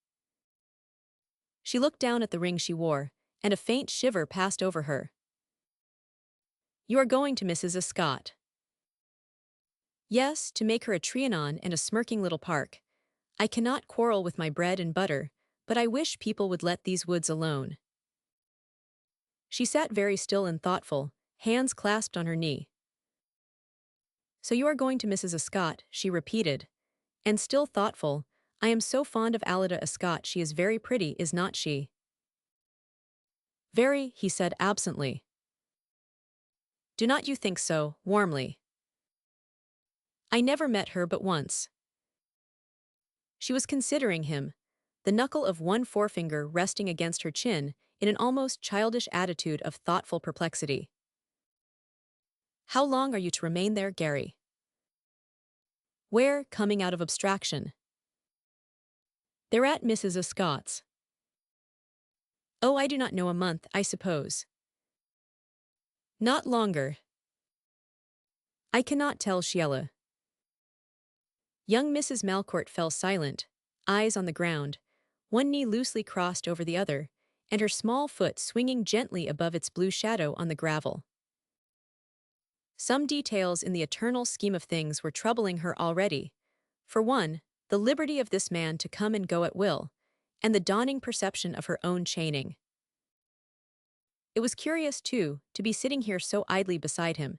She looked down at the ring she wore, and a faint shiver passed over her. You are going to Mrs. Scott. Yes, to make her a Trianon and a smirking little park. I cannot quarrel with my bread and butter, but I wish people would let these woods alone. She sat very still and thoughtful, hands clasped on her knee. So you are going to Mrs. Scott, she repeated. And still thoughtful, I am so fond of Alida Scott, she is very pretty, is not she? Very, he said absently. Do not you think so, warmly? I never met her but once. She was considering him, the knuckle of one forefinger resting against her chin in an almost childish attitude of thoughtful perplexity. How long are you to remain there, Gary? Where, coming out of abstraction? They're at Mrs. Scott's. Oh, I do not know, a month, I suppose. Not longer. I cannot tell, Sheila. Young Mrs. Malcourt fell silent, eyes on the ground, one knee loosely crossed over the other, and her small foot swinging gently above its blue shadow on the gravel. Some details in the eternal scheme of things were troubling her already. For one, the liberty of this man to come and go at will, and the dawning perception of her own chaining. It was curious, too, to be sitting here so idly beside him,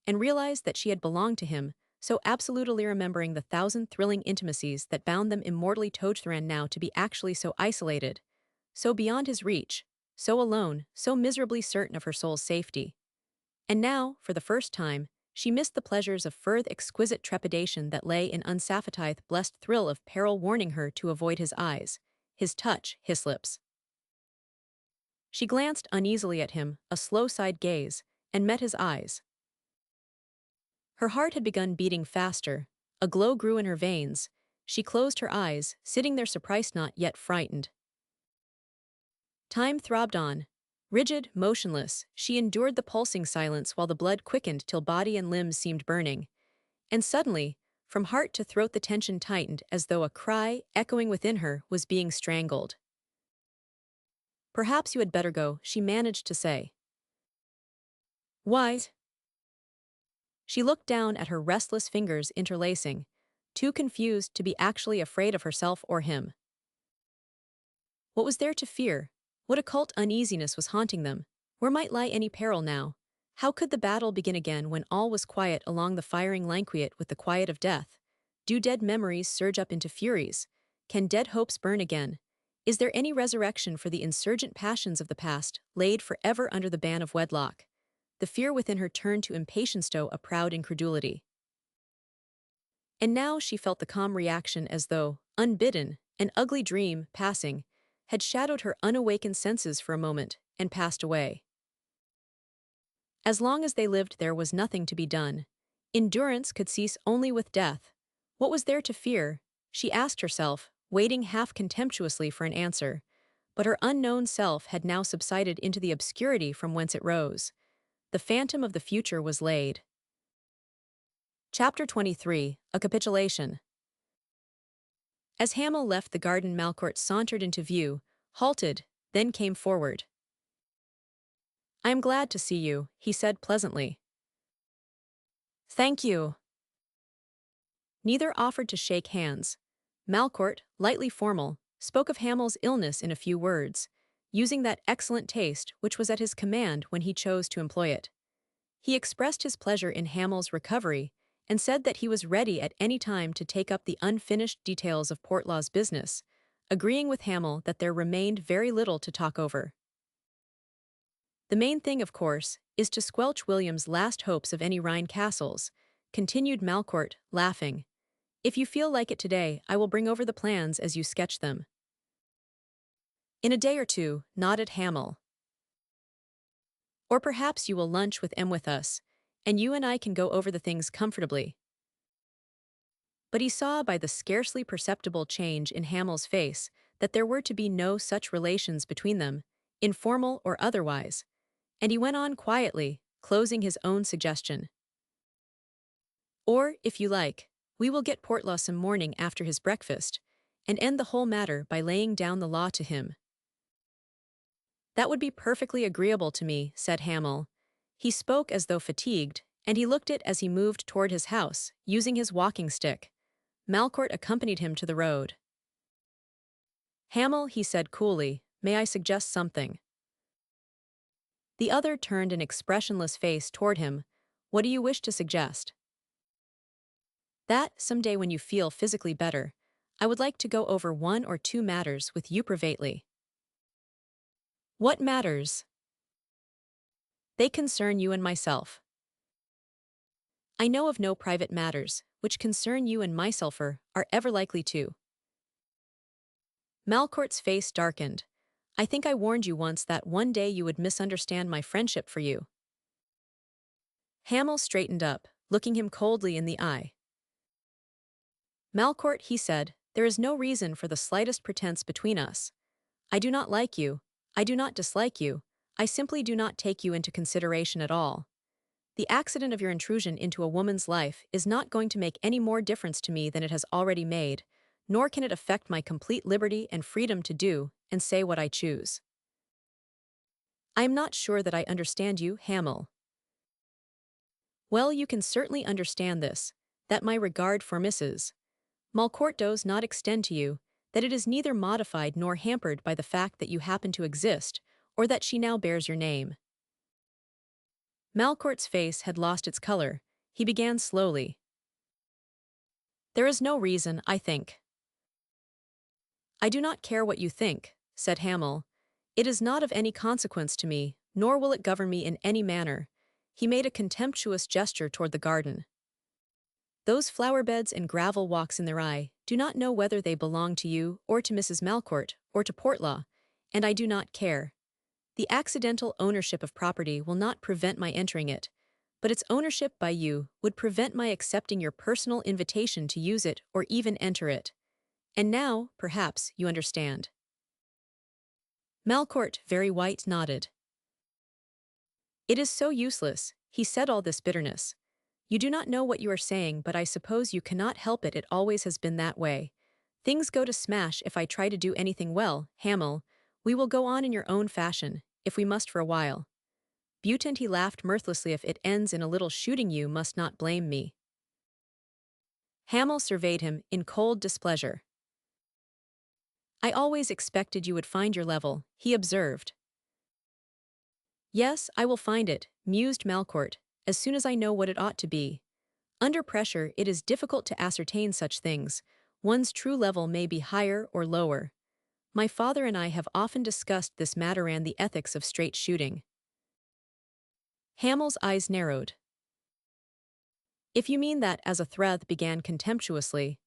and realize that she had belonged to him, so absolutely remembering the thousand thrilling intimacies that bound them immortally Tojthran, now to be actually so isolated, so beyond his reach, so alone, so miserably certain of her soul's safety. And now, for the first time, she missed the pleasures of further exquisite trepidation that lay in unsaphatized blessed thrill of peril warning her to avoid his eyes, his touch, his lips. She glanced uneasily at him, a slow side gaze, and met his eyes. Her heart had begun beating faster, a glow grew in her veins. She closed her eyes, sitting there surprised not yet frightened. Time throbbed on. Rigid, motionless, she endured the pulsing silence while the blood quickened till body and limbs seemed burning. And suddenly, from heart to throat the tension tightened as though a cry, echoing within her, was being strangled. Perhaps you had better go, she managed to say. Why? She looked down at her restless fingers interlacing, too confused to be actually afraid of herself or him. What was there to fear? What occult uneasiness was haunting them? Where might lie any peril now? How could the battle begin again when all was quiet along the firing languid with the quiet of death? Do dead memories surge up into furies? Can dead hopes burn again? Is there any resurrection for the insurgent passions of the past, laid forever under the ban of wedlock? The fear within her turned to impatience to a proud incredulity. And now she felt the calm reaction as though, unbidden, an ugly dream, passing, had shadowed her unawakened senses for a moment, and passed away. As long as they lived there was nothing to be done. Endurance could cease only with death. What was there to fear? She asked herself, waiting half contemptuously for an answer. But her unknown self had now subsided into the obscurity from whence it rose. The phantom of the future was laid. Chapter 23, A Capitulation. As Hamel left the garden, Malcourt sauntered into view, halted, then came forward. "I am glad to see you," he said pleasantly. "Thank you." Neither offered to shake hands. Malcourt, lightly formal, spoke of Hamel's illness in a few words, using that excellent taste which was at his command when he chose to employ it. He expressed his pleasure in Hamel's recovery, and said that he was ready at any time to take up the unfinished details of Portlaw's business, agreeing with Hamel that there remained very little to talk over. "The main thing, of course, is to squelch William's last hopes of any Rhine castles," continued Malcourt, laughing. "If you feel like it today, I will bring over the plans as you sketch them." "In a day or two," nodded Hamel. "Or perhaps you will lunch with with us, and you and I can go over the things comfortably." But he saw by the scarcely perceptible change in Hamel's face that there were to be no such relations between them, informal or otherwise, and he went on quietly, closing his own suggestion. "Or, if you like, we will get Portlaw some morning after his breakfast, and end the whole matter by laying down the law to him." "That would be perfectly agreeable to me," said Hamel. He spoke as though fatigued, and he looked it as he moved toward his house, using his walking stick. Malcourt accompanied him to the road. "Hamel," he said coolly, "may I suggest something?" The other turned an expressionless face toward him. "What do you wish to suggest?" "That, some day when you feel physically better, I would like to go over one or two matters with you privately." "What matters?" "They concern you and myself." "I know of no private matters, which concern you and myself are ever likely to." Malcourt's face darkened. "I think I warned you once that one day you would misunderstand my friendship for you." Hamel straightened up, looking him coldly in the eye. "Malcourt," he said, "there is no reason for the slightest pretense between us. I do not like you, I do not dislike you, I simply do not take you into consideration at all. The accident of your intrusion into a woman's life is not going to make any more difference to me than it has already made, nor can it affect my complete liberty and freedom to do and say what I choose." "I am not sure that I understand you, Hamel." "Well, you can certainly understand this, that my regard for Mrs. Malcourt does not extend to you, that it is neither modified nor hampered by the fact that you happen to exist, or that she now bears your name." Malcourt's face had lost its color. He began slowly. "There is no reason, I think." "I do not care what you think," said Hamel. "It is not of any consequence to me, nor will it govern me in any manner." He made a contemptuous gesture toward the garden. "Those flower beds and gravel walks in their eye do not know whether they belong to you, or to Mrs. Malcourt, or to Portlaw, and I do not care. The accidental ownership of property will not prevent my entering it, but its ownership by you would prevent my accepting your personal invitation to use it or even enter it. And now, perhaps, you understand." Malcourt, very white, nodded. "It is so useless," he said, all this bitterness. "You do not know what you are saying, but I suppose you cannot help it. It always has been that way. Things go to smash if I try to do anything well, Hamel. We will go on in your own fashion, if we must for a while. Butent," he laughed mirthlessly, "if it ends in a little shooting you must not blame me." Hamel surveyed him in cold displeasure. "I always expected you would find your level," he observed. Yes, I will find it, mused Malcourt, as soon as I know what it ought to be. Under pressure, it is difficult to ascertain such things. One's true level may be higher or lower. My father and I have often discussed this matter and the ethics of straight shooting. Hamel's eyes narrowed. If you mean that, as a threat began contemptuously,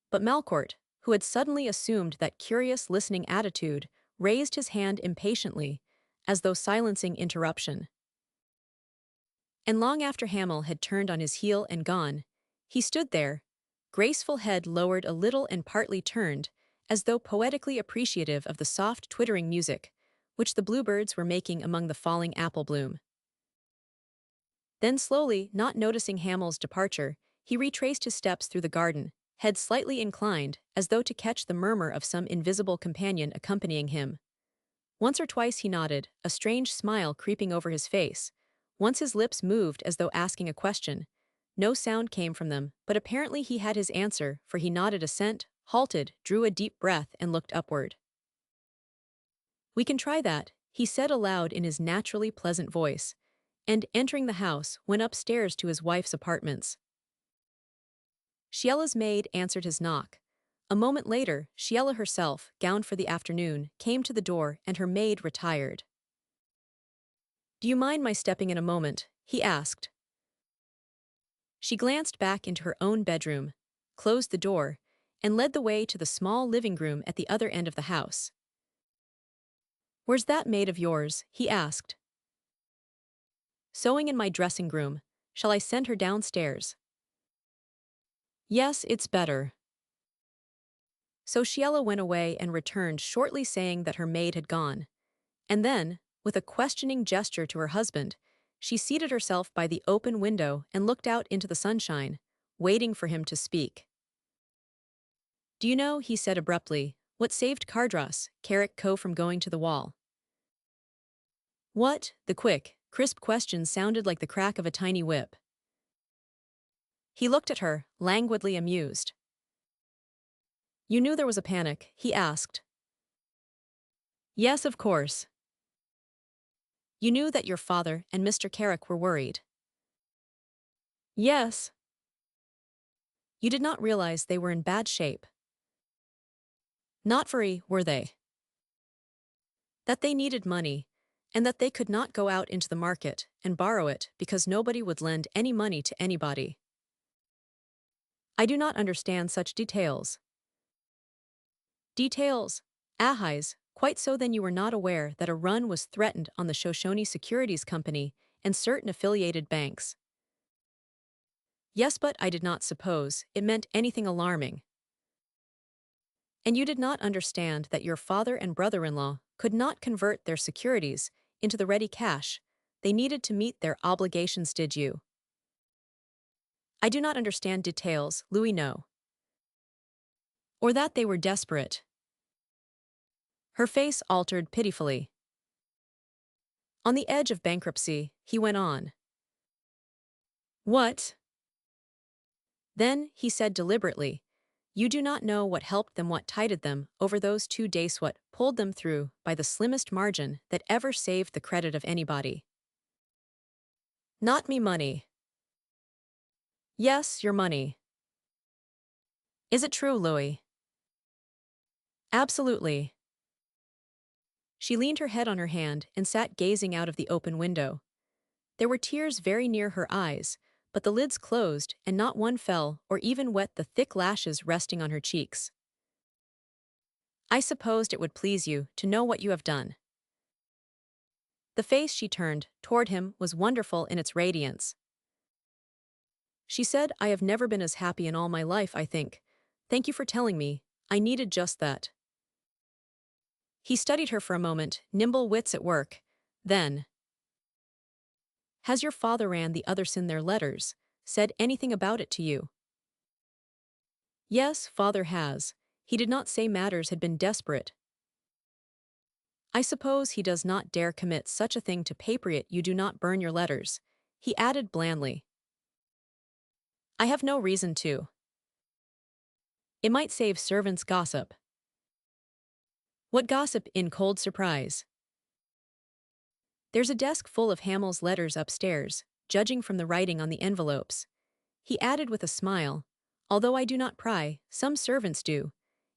but Malcourt, who had suddenly assumed that curious listening attitude, raised his hand impatiently, as though silencing interruption. And long after Hamel had turned on his heel and gone, he stood there, graceful head lowered a little and partly turned, as though poetically appreciative of the soft twittering music, which the bluebirds were making among the falling apple bloom. Then slowly, not noticing Hamel's departure, he retraced his steps through the garden, head slightly inclined, as though to catch the murmur of some invisible companion accompanying him. Once or twice he nodded, a strange smile creeping over his face. Once his lips moved as though asking a question. No sound came from them, but apparently he had his answer, for he nodded assent, halted, drew a deep breath, and looked upward. "We can try that," he said aloud in his naturally pleasant voice, and, entering the house, went upstairs to his wife's apartments. Shiella's maid answered his knock. A moment later, Shiella herself, gowned for the afternoon, came to the door and her maid retired. "Do you mind my stepping in a moment?" he asked. She glanced back into her own bedroom, closed the door, and led the way to the small living room at the other end of the house. "Where's that maid of yours?" he asked. "Sewing in my dressing room. Shall I send her downstairs?" "Yes, it's better." So Shiella went away and returned shortly saying that her maid had gone. And then, with a questioning gesture to her husband, she seated herself by the open window and looked out into the sunshine, waiting for him to speak. "Do you know," he said abruptly, "what saved Cardross, Carrick Co. from going to the wall?" "What?" The quick, crisp question sounded like the crack of a tiny whip. He looked at her, languidly amused. "You knew there was a panic?" he asked. "Yes, of course." "You knew that your father and Mr. Carrick were worried?" "Yes." "You did not realize they were in bad shape?" "Not very, were they?" "That they needed money, and that they could not go out into the market and borrow it because nobody would lend any money to anybody." "I do not understand such details." "Details? Ahais, quite so. Then you were not aware that a run was threatened on the Shoshone Securities Company and certain affiliated banks?" "Yes, but I did not suppose it meant anything alarming." "And you did not understand that your father and brother-in-law could not convert their securities into the ready cash they needed to meet their obligations, did you?" "I do not understand details, Louis, no." "Or that they were desperate?" Her face altered pitifully. "On the edge of bankruptcy," he went on. "What?" "Then," he said deliberately, "you do not know what helped them, what tided them over those 2 days, what pulled them through by the slimmest margin that ever saved the credit of anybody." "Not me money." "Yes, your money." "Is it true, Louis?" "Absolutely." She leaned her head on her hand and sat gazing out of the open window. There were tears very near her eyes, but the lids closed and not one fell or even wet the thick lashes resting on her cheeks. "I supposed it would please you to know what you have done." The face she turned toward him was wonderful in its radiance. She said, "I have never been as happy in all my life, I think. Thank you for telling me. I needed just that." He studied her for a moment, nimble wits at work. Then, "Has your father and the others in their letters said anything about it to you?" "Yes, father has. He did not say matters had been desperate." "I suppose he does not dare commit such a thing to paper it. You do not burn your letters," he added blandly. "I have no reason to. It might save servants' gossip." "What gossip?" in cold surprise. There's a desk full of Hamel's letters upstairs, judging from the writing on the envelopes. He added with a smile, although I do not pry, some servants do,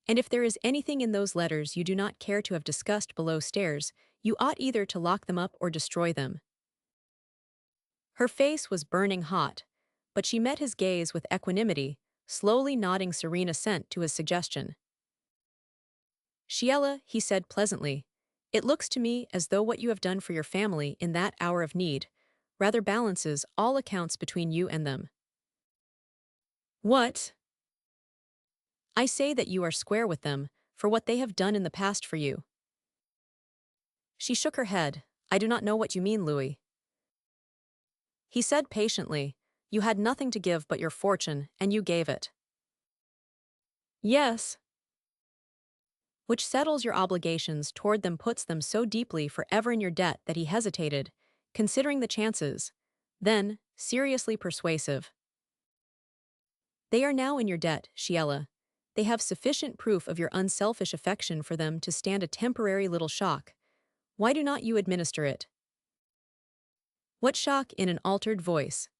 and if there is anything in those letters you do not care to have discussed below stairs, you ought either to lock them up or destroy them. Her face was burning hot, but she met his gaze with equanimity, slowly nodding serene assent to his suggestion. Sheila, he said pleasantly, it looks to me as though what you have done for your family in that hour of need rather balances all accounts between you and them. What? I say that you are square with them for what they have done in the past for you. She shook her head. I do not know what you mean, Louis. He said patiently, you had nothing to give but your fortune, and you gave it. Yes. Which settles your obligations toward them, puts them so deeply forever in your debt that he hesitated, considering the chances. Then, seriously persuasive. They are now in your debt, Sheila. They have sufficient proof of your unselfish affection for them to stand a temporary little shock. Why do not you administer it? What shock? In an altered voice.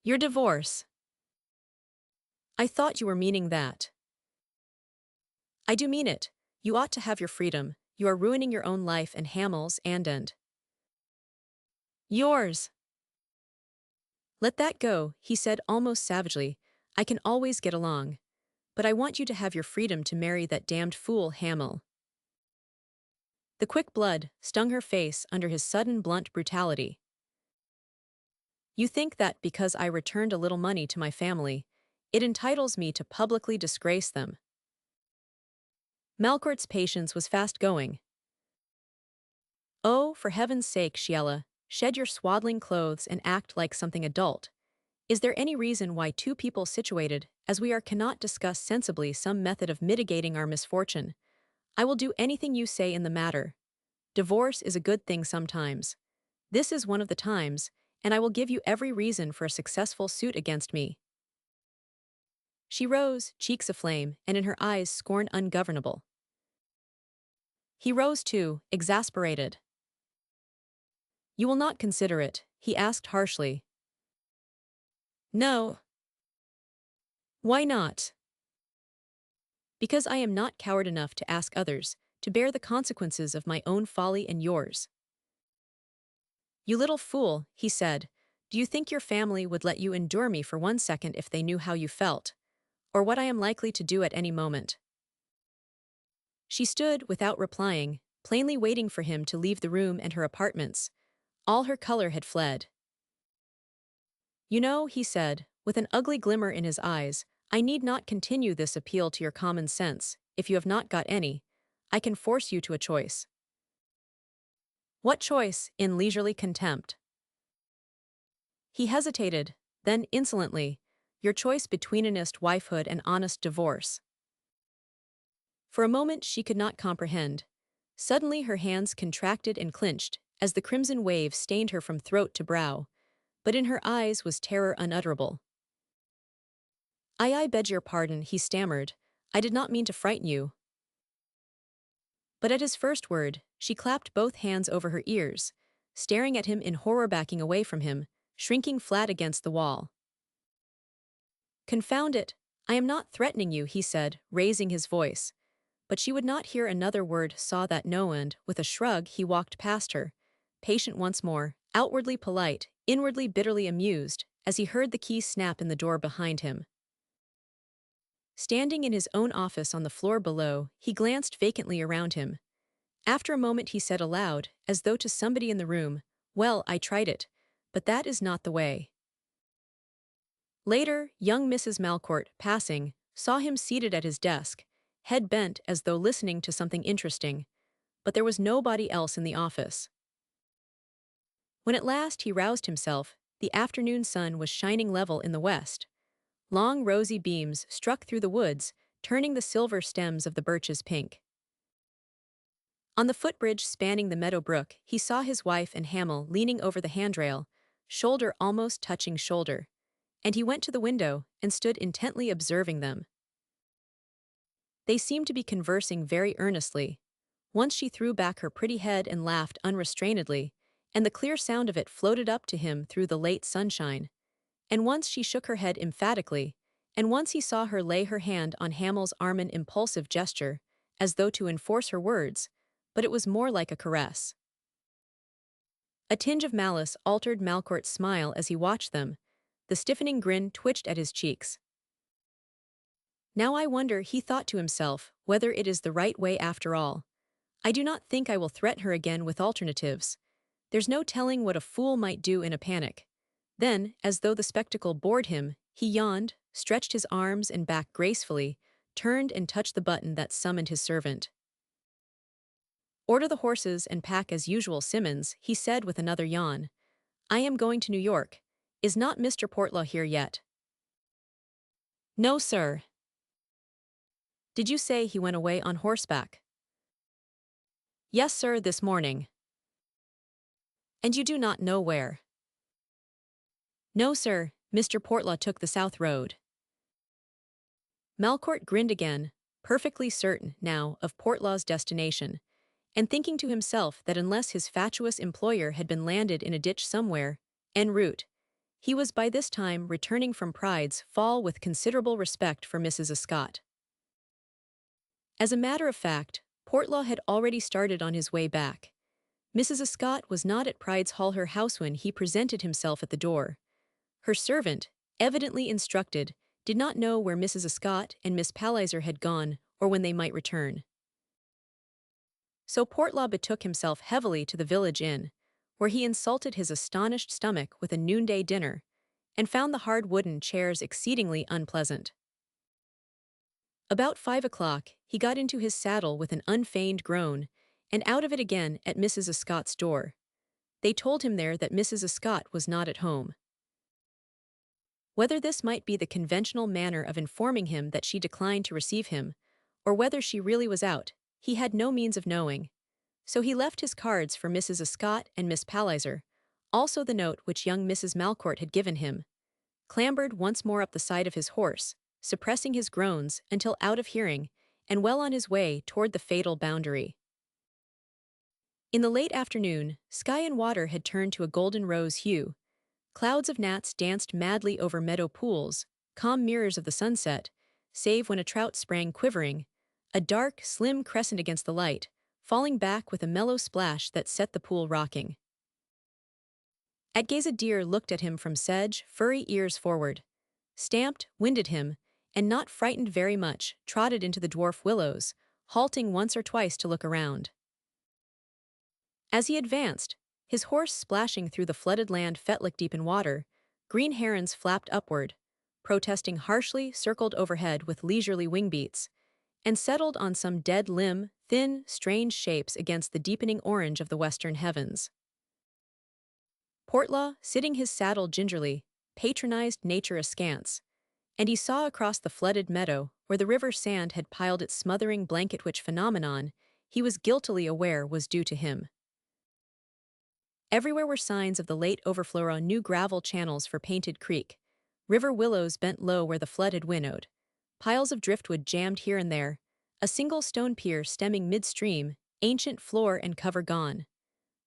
Your divorce. I thought you were meaning that. I do mean it. You ought to have your freedom. You are ruining your own life and Hamel's and yours. Let that go, he said almost savagely. I can always get along. But I want you to have your freedom to marry that damned fool Hamel. The quick blood stung her face under his sudden blunt brutality. You think that because I returned a little money to my family, it entitles me to publicly disgrace them. Malcourt's patience was fast going. Oh, for heaven's sake, Sheila, shed your swaddling clothes and act like something adult. Is there any reason why two people situated as we are cannot discuss sensibly some method of mitigating our misfortune? I will do anything you say in the matter. Divorce is a good thing sometimes. This is one of the times, and I will give you every reason for a successful suit against me. She rose, cheeks aflame, and in her eyes scorn ungovernable. He rose too, exasperated. You will not consider it, he asked harshly. No. Why not? Because I am not coward enough to ask others to bear the consequences of my own folly and yours. You little fool, he said, do you think your family would let you endure me for 1 second if they knew how you felt, or what I am likely to do at any moment? She stood without replying, plainly waiting for him to leave the room and her apartments. All her color had fled. You know, he said, with an ugly glimmer in his eyes, I need not continue this appeal to your common sense, if you have not got any. I can force you to a choice. What choice? In leisurely contempt. He hesitated, then insolently, your choice between honest wifehood and honest divorce. For a moment she could not comprehend. Suddenly her hands contracted and clinched, as the crimson wave stained her from throat to brow, but in her eyes was terror unutterable. I beg your pardon, he stammered. I did not mean to frighten you. But at his first word, she clapped both hands over her ears, staring at him in horror, backing away from him, shrinking flat against the wall. Confound it, I am not threatening you, he said, raising his voice. But she would not hear another word, saw that no, and, with a shrug, he walked past her, patient once more, outwardly polite, inwardly bitterly amused, as he heard the key snap in the door behind him. Standing in his own office on the floor below, he glanced vacantly around him. After a moment he said aloud, as though to somebody in the room, well, I tried it, but that is not the way. Later, young Mrs. Malcourt, passing, saw him seated at his desk, head bent as though listening to something interesting, but there was nobody else in the office. When at last he roused himself, the afternoon sun was shining level in the west. Long rosy beams struck through the woods, turning the silver stems of the birches pink. On the footbridge spanning the meadow brook, he saw his wife and Hamel leaning over the handrail, shoulder almost touching shoulder, and he went to the window and stood intently observing them. They seemed to be conversing very earnestly. Once she threw back her pretty head and laughed unrestrainedly, and the clear sound of it floated up to him through the late sunshine. And once she shook her head emphatically, and once he saw her lay her hand on Hamel's arm in impulsive gesture, as though to enforce her words, but it was more like a caress. A tinge of malice altered Malcourt's smile as he watched them. The stiffening grin twitched at his cheeks. Now I wonder, he thought to himself, whether it is the right way after all. I do not think I will threaten her again with alternatives. There's no telling what a fool might do in a panic. Then, as though the spectacle bored him, he yawned, stretched his arms and back gracefully, turned and touched the button that summoned his servant. "Order the horses and pack as usual, Simmons," he said with another yawn. "I am going to New York. Is not Mr. Portlaw here yet?" "No, sir." "Did you say he went away on horseback?" "Yes, sir, this morning." "And you do not know where?" "No, sir, Mr. Portlaw took the south road." Malcourt grinned again, perfectly certain, now, of Portlaw's destination, and thinking to himself that unless his fatuous employer had been landed in a ditch somewhere, en route, he was by this time returning from Pride's Fall with considerable respect for Mrs. Scott. As a matter of fact, Portlaw had already started on his way back. Mrs. Scott was not at Pride's Hall her house when he presented himself at the door. Her servant, evidently instructed, did not know where Mrs. Scott and Miss Palliser had gone or when they might return. So Portlaw betook himself heavily to the village inn, where he insulted his astonished stomach with a noonday dinner, and found the hard wooden chairs exceedingly unpleasant. About 5 o'clock, he got into his saddle with an unfeigned groan, and out of it again at Mrs. Scott's door. They told him there that Mrs. Scott was not at home. Whether this might be the conventional manner of informing him that she declined to receive him, or whether she really was out, he had no means of knowing. So he left his cards for Mrs. Scott and Miss Palliser, also the note which young Mrs. Malcourt had given him, clambered once more up the side of his horse, suppressing his groans until out of hearing, and well on his way toward the fatal boundary. In the late afternoon, sky and water had turned to a golden rose hue. Clouds of gnats danced madly over meadow pools, calm mirrors of the sunset, save when a trout sprang quivering, a dark, slim crescent against the light, falling back with a mellow splash that set the pool rocking. At gaze a deer looked at him from sedge, furry ears forward, stamped, winded him, and not frightened very much, trotted into the dwarf willows, halting once or twice to look around. As he advanced, his horse splashing through the flooded land fetlock deep in water, green herons flapped upward, protesting harshly, circled overhead with leisurely wing beats, and settled on some dead limb, thin, strange shapes against the deepening orange of the western heavens. Portlaw, sitting his saddle gingerly, patronized nature askance, and he saw across the flooded meadow, where the river sand had piled its smothering blanket, which phenomenon he was guiltily aware was due to him. Everywhere were signs of the late overflow on new gravel channels for Painted Creek, river willows bent low where the flood had winnowed, piles of driftwood jammed here and there, a single stone pier stemming midstream, ancient floor and cover gone.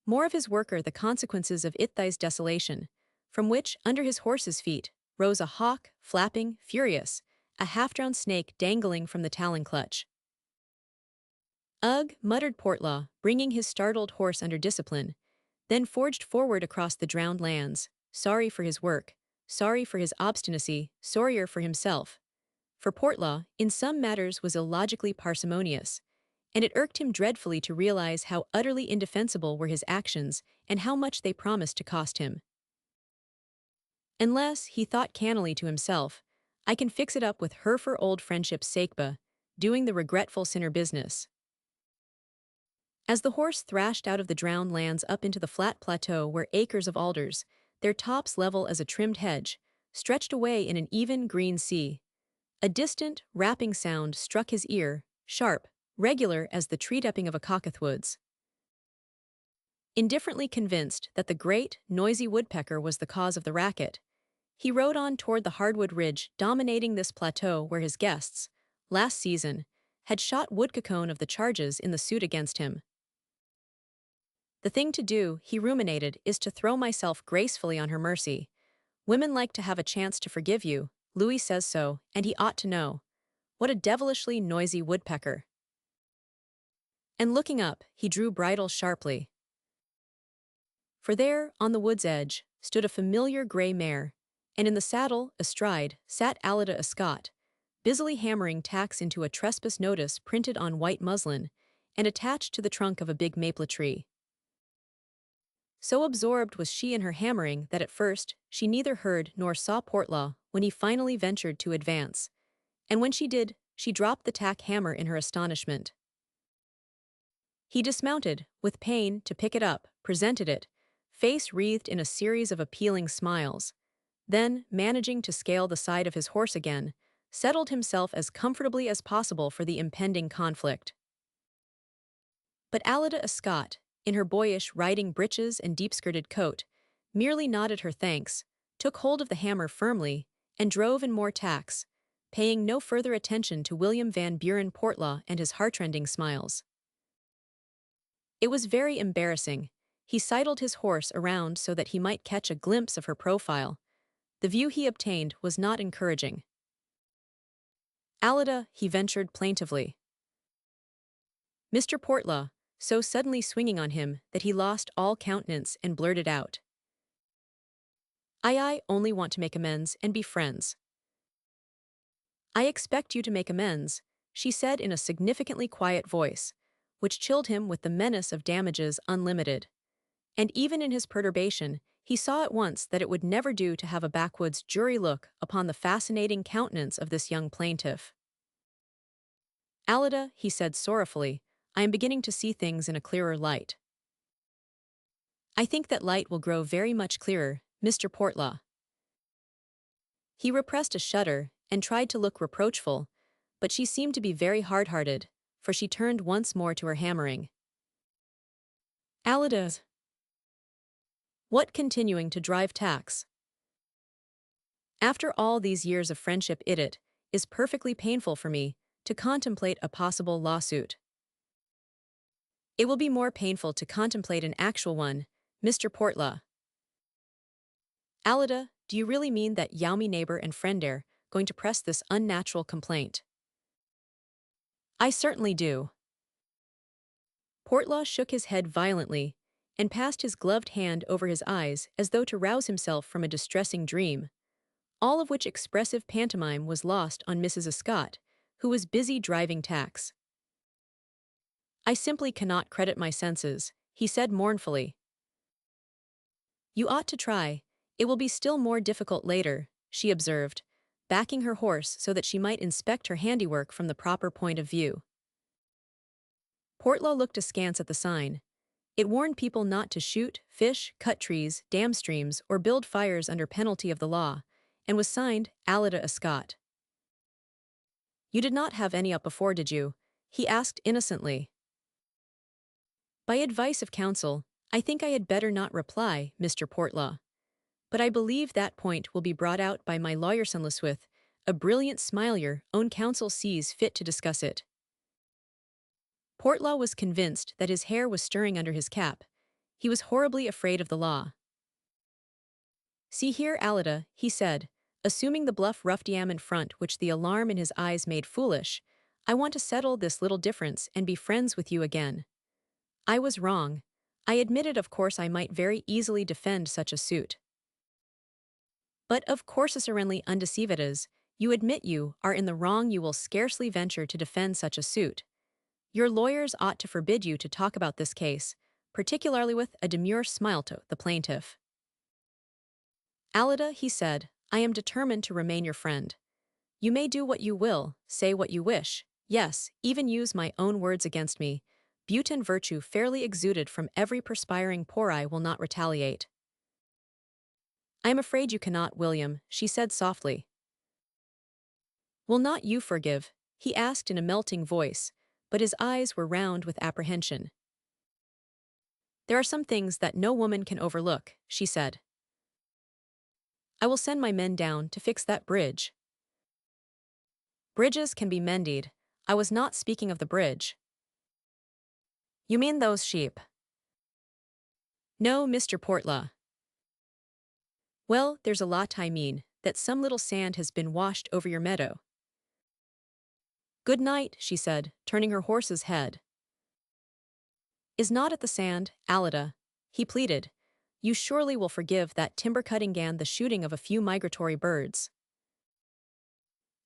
More of his worker the consequences of Itthai's desolation, from which, under his horse's feet, rose a hawk, flapping, furious, a half-drowned snake dangling from the talon clutch. "Ugh," muttered Portlaw, bringing his startled horse under discipline, then forged forward across the drowned lands, sorry for his work, sorry for his obstinacy, sorrier for himself. For Portlaw, in some matters was illogically parsimonious, and it irked him dreadfully to realize how utterly indefensible were his actions and how much they promised to cost him. Unless, he thought cannily to himself, I can fix it up with her for old friendship's sake, doing the regretful sinner business. As the horse thrashed out of the drowned lands up into the flat plateau where acres of alders, their tops level as a trimmed hedge, stretched away in an even green sea, a distant, rapping sound struck his ear, sharp, regular as the tree-tapping of a cockathood's. Indifferently convinced that the great, noisy woodpecker was the cause of the racket, he rode on toward the hardwood ridge dominating this plateau where his guests, last season, had shot Woodcockone of the charges in the suit against him. The thing to do, he ruminated, is to throw myself gracefully on her mercy. Women like to have a chance to forgive you, Louis says so, and he ought to know. What a devilishly noisy woodpecker. And looking up, he drew bridle sharply. For there, on the wood's edge, stood a familiar grey mare, and in the saddle, astride, sat Alida Escott, busily hammering tacks into a trespass notice printed on white muslin and attached to the trunk of a big maple tree. So absorbed was she in her hammering that at first she neither heard nor saw Portlaw when he finally ventured to advance, and when she did, she dropped the tack hammer in her astonishment. He dismounted, with pain, to pick it up, presented it, face wreathed in a series of appealing smiles, then, managing to scale the side of his horse again, settled himself as comfortably as possible for the impending conflict. But Alida Escott, in her boyish riding breeches and deep-skirted coat, merely nodded her thanks, took hold of the hammer firmly, and drove in more tacks, paying no further attention to William Van Buren Portlaw and his heart-rending smiles. It was very embarrassing. He sidled his horse around so that he might catch a glimpse of her profile. The view he obtained was not encouraging. Alida, he ventured plaintively. Mr. Portlaw, so suddenly swinging on him that he lost all countenance and blurted out. I only want to make amends and be friends. I expect you to make amends, she said in a significantly quiet voice, which chilled him with the menace of damages unlimited. And even in his perturbation, he saw at once that it would never do to have a backwoods jury look upon the fascinating countenance of this young plaintiff. Alida, he said sorrowfully, I am beginning to see things in a clearer light. I think that light will grow very much clearer, Mr. Portlaw. He repressed a shudder and tried to look reproachful, but she seemed to be very hard-hearted, for she turned once more to her hammering. Alida, what continuing to drive tacks? After all these years of friendship it is perfectly painful for me to contemplate a possible lawsuit. It will be more painful to contemplate an actual one, Mr. Portlaw. Alida, do you really mean that Yaumi neighbor and friend are going to press this unnatural complaint? I certainly do. Portlaw shook his head violently and passed his gloved hand over his eyes as though to rouse himself from a distressing dream, all of which expressive pantomime was lost on Mrs. Escott, who was busy driving tacks. I simply cannot credit my senses, he said mournfully. You ought to try. It will be still more difficult later, she observed, backing her horse so that she might inspect her handiwork from the proper point of view. Portlaw looked askance at the sign. It warned people not to shoot, fish, cut trees, dam streams, or build fires under penalty of the law, and was signed Alida Escott. You did not have any up before, did you? He asked innocently. By advice of counsel, I think I had better not reply, Mr. Portlaw. But I believe that point will be brought out by my lawyer son Laswith, a brilliant smile your own counsel sees fit to discuss it. Portlaw was convinced that his hair was stirring under his cap. He was horribly afraid of the law. See here, Alida, he said, assuming the bluff ruffian in front which the alarm in his eyes made foolish, I want to settle this little difference and be friends with you again. I was wrong. I admitted of course I might very easily defend such a suit. But of course serenely undeceived as, you admit you are in the wrong you will scarcely venture to defend such a suit. Your lawyers ought to forbid you to talk about this case, particularly with a demure smile to the plaintiff. Alida, he said, I am determined to remain your friend. You may do what you will, say what you wish, yes, even use my own words against me. Beauty and virtue fairly exuded from every perspiring pore I will not retaliate. I am afraid you cannot, William, she said softly. Will not you forgive? He asked in a melting voice, but his eyes were round with apprehension. There are some things that no woman can overlook, she said. I will send my men down to fix that bridge. Bridges can be mended. I was not speaking of the bridge. You mean those sheep? No, Mr. Portla. Well, there's a lot I mean, that some little sand has been washed over your meadow. Good night, she said, turning her horse's head. Is not it the sand, Alida? He pleaded. You surely will forgive that timber-cutting gan the shooting of a few migratory birds.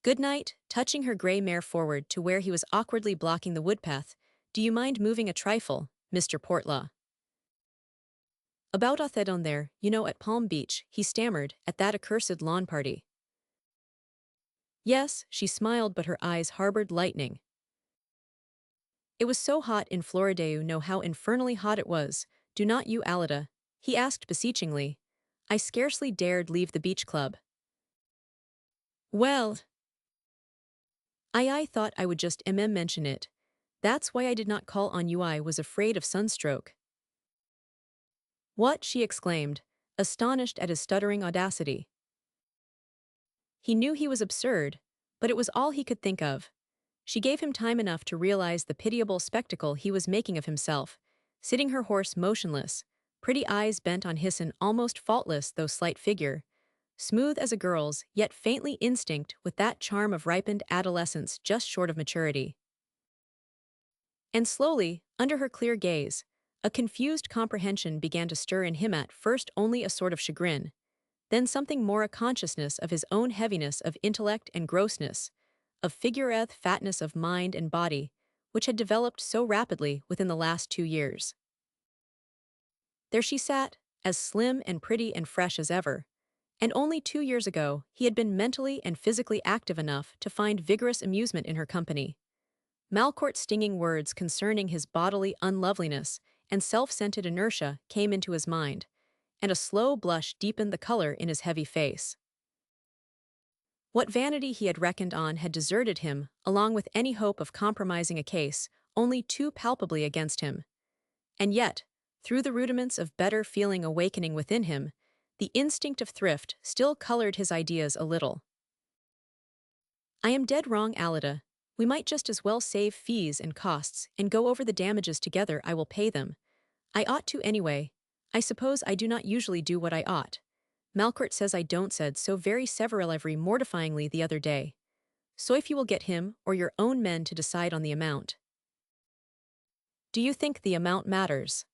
Good night, touching her grey mare forward to where he was awkwardly blocking the woodpath. Do you mind moving a trifle, Mr. Portla? About Authedon there, you know, at Palm Beach, he stammered, at that accursed lawn party. Yes, she smiled, but her eyes harbored lightning. It was so hot in Florida, you know how infernally hot it was, do not you, Alida? He asked beseechingly. I scarcely dared leave the beach club. Well, I thought I would just mention it. That's why I did not call on you. I was afraid of sunstroke. What? She exclaimed, astonished at his stuttering audacity. He knew he was absurd, but it was all he could think of. She gave him time enough to realize the pitiable spectacle he was making of himself, sitting her horse motionless, pretty eyes bent on his almost faultless though slight figure, smooth as a girl's, yet faintly instinct with that charm of ripened adolescence just short of maturity. And slowly, under her clear gaze, a confused comprehension began to stir in him, at first only a sort of chagrin, then something more, a consciousness of his own heaviness of intellect and grossness, of figureth fatness of mind and body, which had developed so rapidly within the last 2 years. There she sat, as slim and pretty and fresh as ever, and only 2 years ago he had been mentally and physically active enough to find vigorous amusement in her company. Malcourt's stinging words concerning his bodily unloveliness and self-centered inertia came into his mind, and a slow blush deepened the color in his heavy face. What vanity he had reckoned on had deserted him, along with any hope of compromising a case only too palpably against him. And yet, through the rudiments of better feeling awakening within him, the instinct of thrift still colored his ideas a little. I am dead wrong, Alida. We might just as well save fees and costs and go over the damages together. I will pay them. I ought to anyway. I suppose I do not usually do what I ought. Malcourt says I don't, said so very severely mortifyingly the other day. So if you will get him or your own men to decide on the amount. Do you think the amount matters?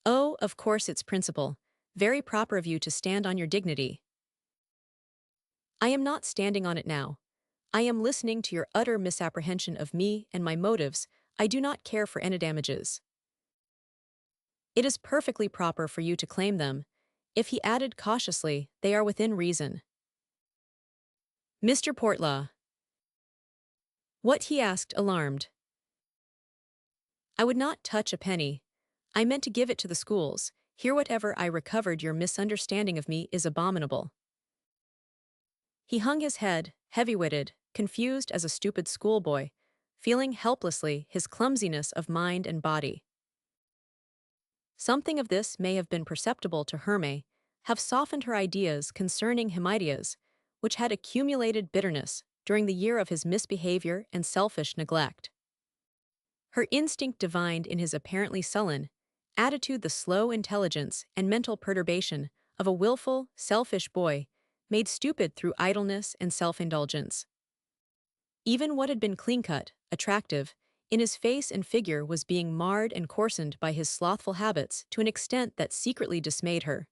Oh, of course it's principle. Very proper of you to stand on your dignity. I am not standing on it now. I am listening to your utter misapprehension of me and my motives. I do not care for any damages. It is perfectly proper for you to claim them. If he added cautiously, they are within reason. Mr. Portla. What? He asked, alarmed. I would not touch a penny. I meant to give it to the schools. Here whatever I recovered, your misunderstanding of me is abominable. He hung his head, heavy-witted, confused as a stupid schoolboy, feeling helplessly his clumsiness of mind and body. Something of this may have been perceptible to Herme, have softened her ideas concerning him, ideas which had accumulated bitterness during the year of his misbehavior and selfish neglect. Her instinct divined in his apparently sullen attitude the slow intelligence and mental perturbation of a willful, selfish boy, made stupid through idleness and self-indulgence. Even what had been clean-cut, attractive, in his face and figure was being marred and coarsened by his slothful habits to an extent that secretly dismayed her,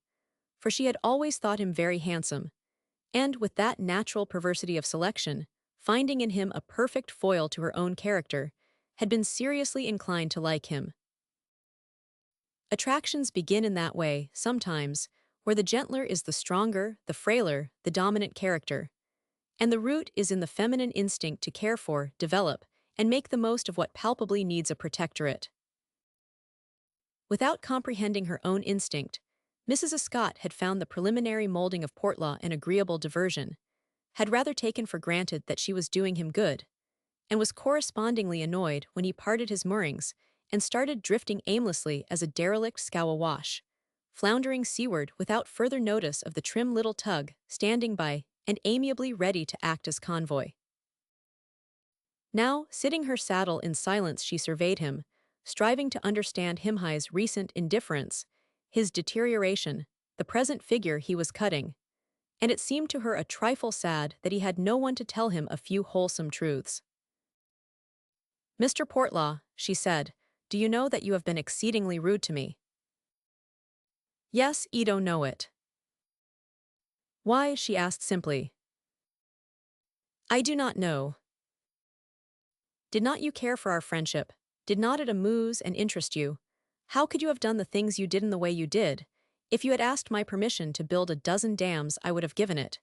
for she had always thought him very handsome, and with that natural perversity of selection, finding in him a perfect foil to her own character, had been seriously inclined to like him. Attractions begin in that way, sometimes, where the gentler is the stronger, the frailer, the dominant character, and the root is in the feminine instinct to care for, develop, and make the most of what palpably needs a protectorate. Without comprehending her own instinct, Mrs. Scott had found the preliminary molding of Portla an agreeable diversion, had rather taken for granted that she was doing him good, and was correspondingly annoyed when he parted his moorings and started drifting aimlessly as a derelict scow awash, floundering seaward without further notice of the trim little tug standing by and amiably ready to act as convoy. Now, sitting her saddle in silence, she surveyed him, striving to understand Himhai's recent indifference, his deterioration, the present figure he was cutting, and it seemed to her a trifle sad that he had no one to tell him a few wholesome truths. "Mr. Portlaw," she said, "do you know that you have been exceedingly rude to me?" "Yes, Edo know it." "Why?" she asked simply. "I do not know. Did not you care for our friendship? Did not it amuse and interest you? How could you have done the things you did in the way you did? If you had asked my permission to build a dozen dams, I would have given it.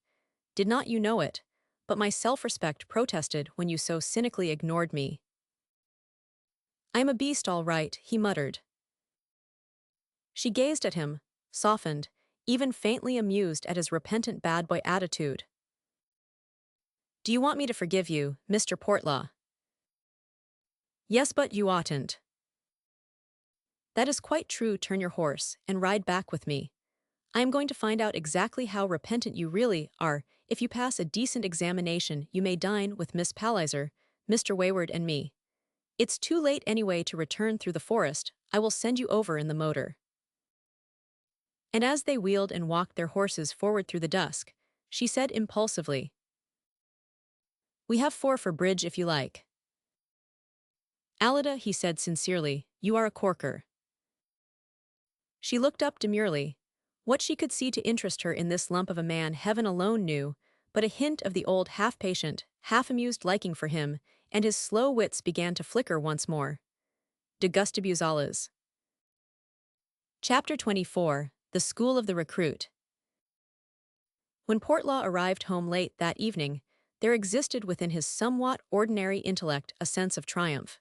Did not you know it? But my self-respect protested when you so cynically ignored me." "I am a beast all right," he muttered. She gazed at him, softened, even faintly amused at his repentant bad boy attitude. "Do you want me to forgive you, Mr. Portlaw?" "Yes, but you oughtn't." "That is quite true. Turn your horse and ride back with me. I am going to find out exactly how repentant you really are. If you pass a decent examination, you may dine with Miss Palliser, Mr. Wayward and me. It's too late anyway to return through the forest. I will send you over in the motor." And as they wheeled and walked their horses forward through the dusk, she said impulsively, "We have 4 for bridge if you like." "Alida," he said sincerely, "you are a corker." She looked up demurely. What she could see to interest her in this lump of a man heaven alone knew, but a hint of the old half-patient, half-amused liking for him, and his slow wits began to flicker once more. De gustibusales. Chapter 24, The School of the Recruit. When Portlaw arrived home late that evening, there existed within his somewhat ordinary intellect a sense of triumph.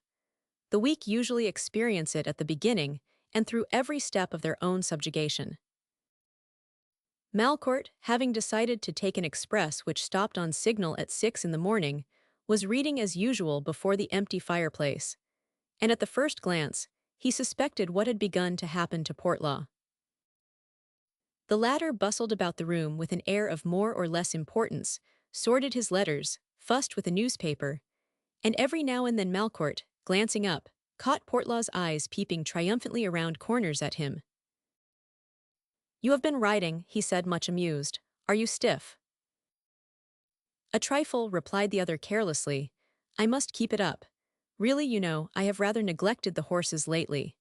The weak usually experience it at the beginning and through every step of their own subjugation. Malcourt, having decided to take an express which stopped on signal at 6 in the morning, was reading as usual before the empty fireplace, and at the first glance, he suspected what had begun to happen to Portlaw. The latter bustled about the room with an air of more or less importance, sorted his letters, fussed with a newspaper, and every now and then Malcourt, glancing up, caught Portlaw's eyes peeping triumphantly around corners at him. "You have been writing," he said, much amused. "Are you stiff?" "A trifle," replied the other carelessly. "I must keep it up. Really, you know, I have rather neglected the horses lately."